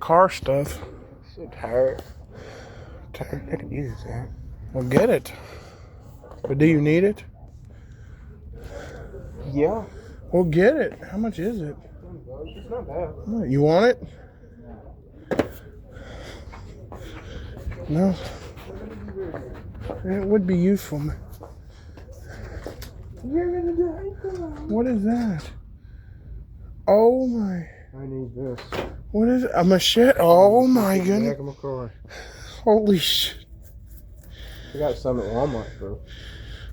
Car stuff. So tired. I could use that. Well, get it. But do you need it? Yeah. Well, get it. How much is it? It's not bad. You want it? No. It would be useful. You're gonna die. What is that? Oh my. I need this. What is it? A machete? Oh my goodness. Back of my car. Holy shit. I got some at Walmart for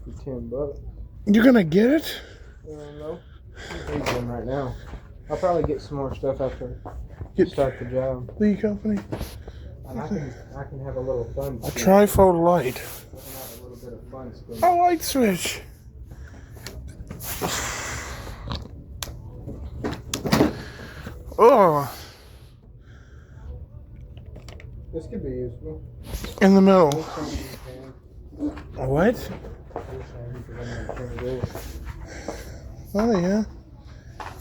$10. You gonna get it? I don't know. I need one right now. I'll probably get some more stuff after I start the job. Lee Company? And I can have a little fun. A trifold light. A little bit of fun spin. A light switch. Oh. This could be useful. In the middle. What? Oh yeah.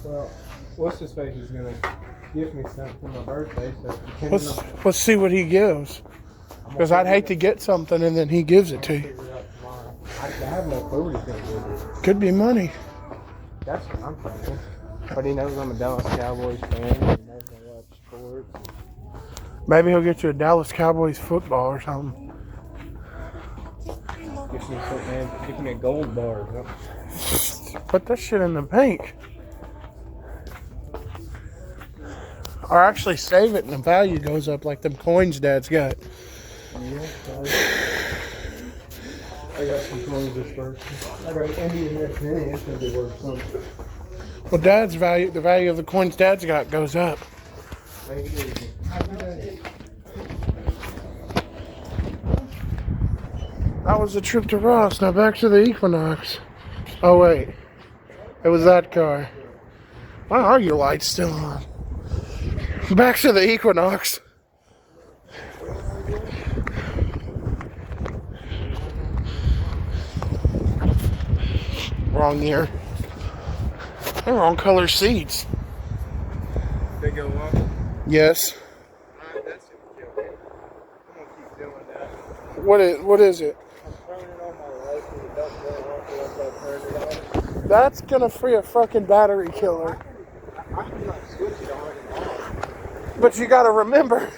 Well, what's his face is gonna give me something for my birthday, so Let's see what he gives. Because I'd hate to get something and then he gives it to you. I have no clue what he's gonna give me. Could be money. That's what I'm thinking. But he knows I'm a Dallas Cowboys fan. And he knows I watch sports. Maybe he'll get you a Dallas Cowboys football or something. Gives me something, man. Gives me a gold bar. Put that shit in the bank. Or actually save it and the value goes up like them coins Dad's got. Yeah, I got some coins this first. I got an Indian next penny. It's going to be worth something. Well, Dad's value, the value of the coins Dad's got goes up. That was the trip to Ross. Now back to the Equinox. Oh wait, it was that car. Why are your lights still on? Back to the Equinox. Wrong year. And wrong color seats. They go up? Yes. Alright, that's okay. I'm going to keep doing that. What is it? I'm turning on my lights and it doesn't go off unless I turn it on. That's gonna free a fucking battery killer. I can like switch it on and off. But you gotta remember.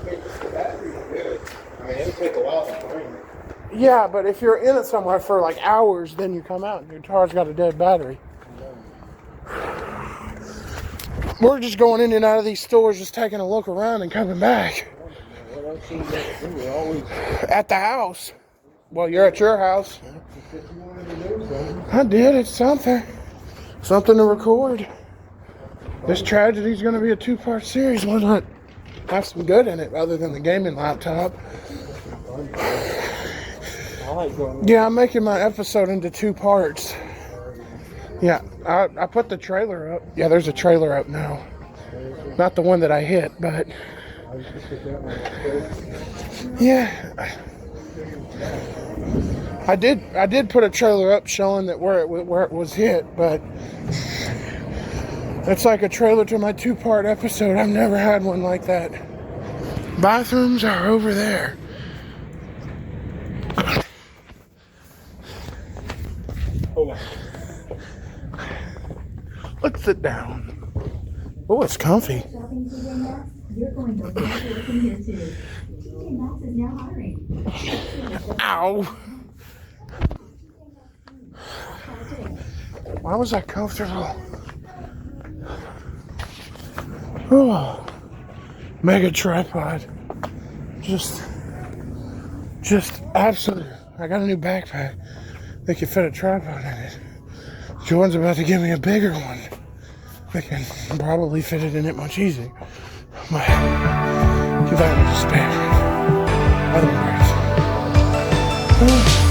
I mean, the battery's good. I mean, it'll take a while to drain it. Yeah, but if you're in it somewhere for like hours, then you come out and your car's got a dead battery. We're just going in and out of these stores, just taking a look around and coming back. At the house. Well, you're at your house. I did. It's something. Something to record. This tragedy's going to be a 2-part series. Why not have some good in it rather than the gaming laptop? Yeah, I'm making my episode into 2 parts. Yeah, I put the trailer up. Yeah, there's a trailer up now. Not the one that I hit, but yeah. I did put a trailer up showing that where it was hit, but it's like a trailer to my 2-part episode. I've never had one like that. Bathrooms are over there. Hold on. Let's sit down. Oh, it's comfy. You're going to love working here too. TJ Maxx is now hiring. Ow. Why was that comfortable? Oh, mega tripod. Just absolute. I got a new backpack that can fit a tripod in it. Jordan's about to give me a bigger one. I can probably fit it in it much easier. But give that one a spare. Other words.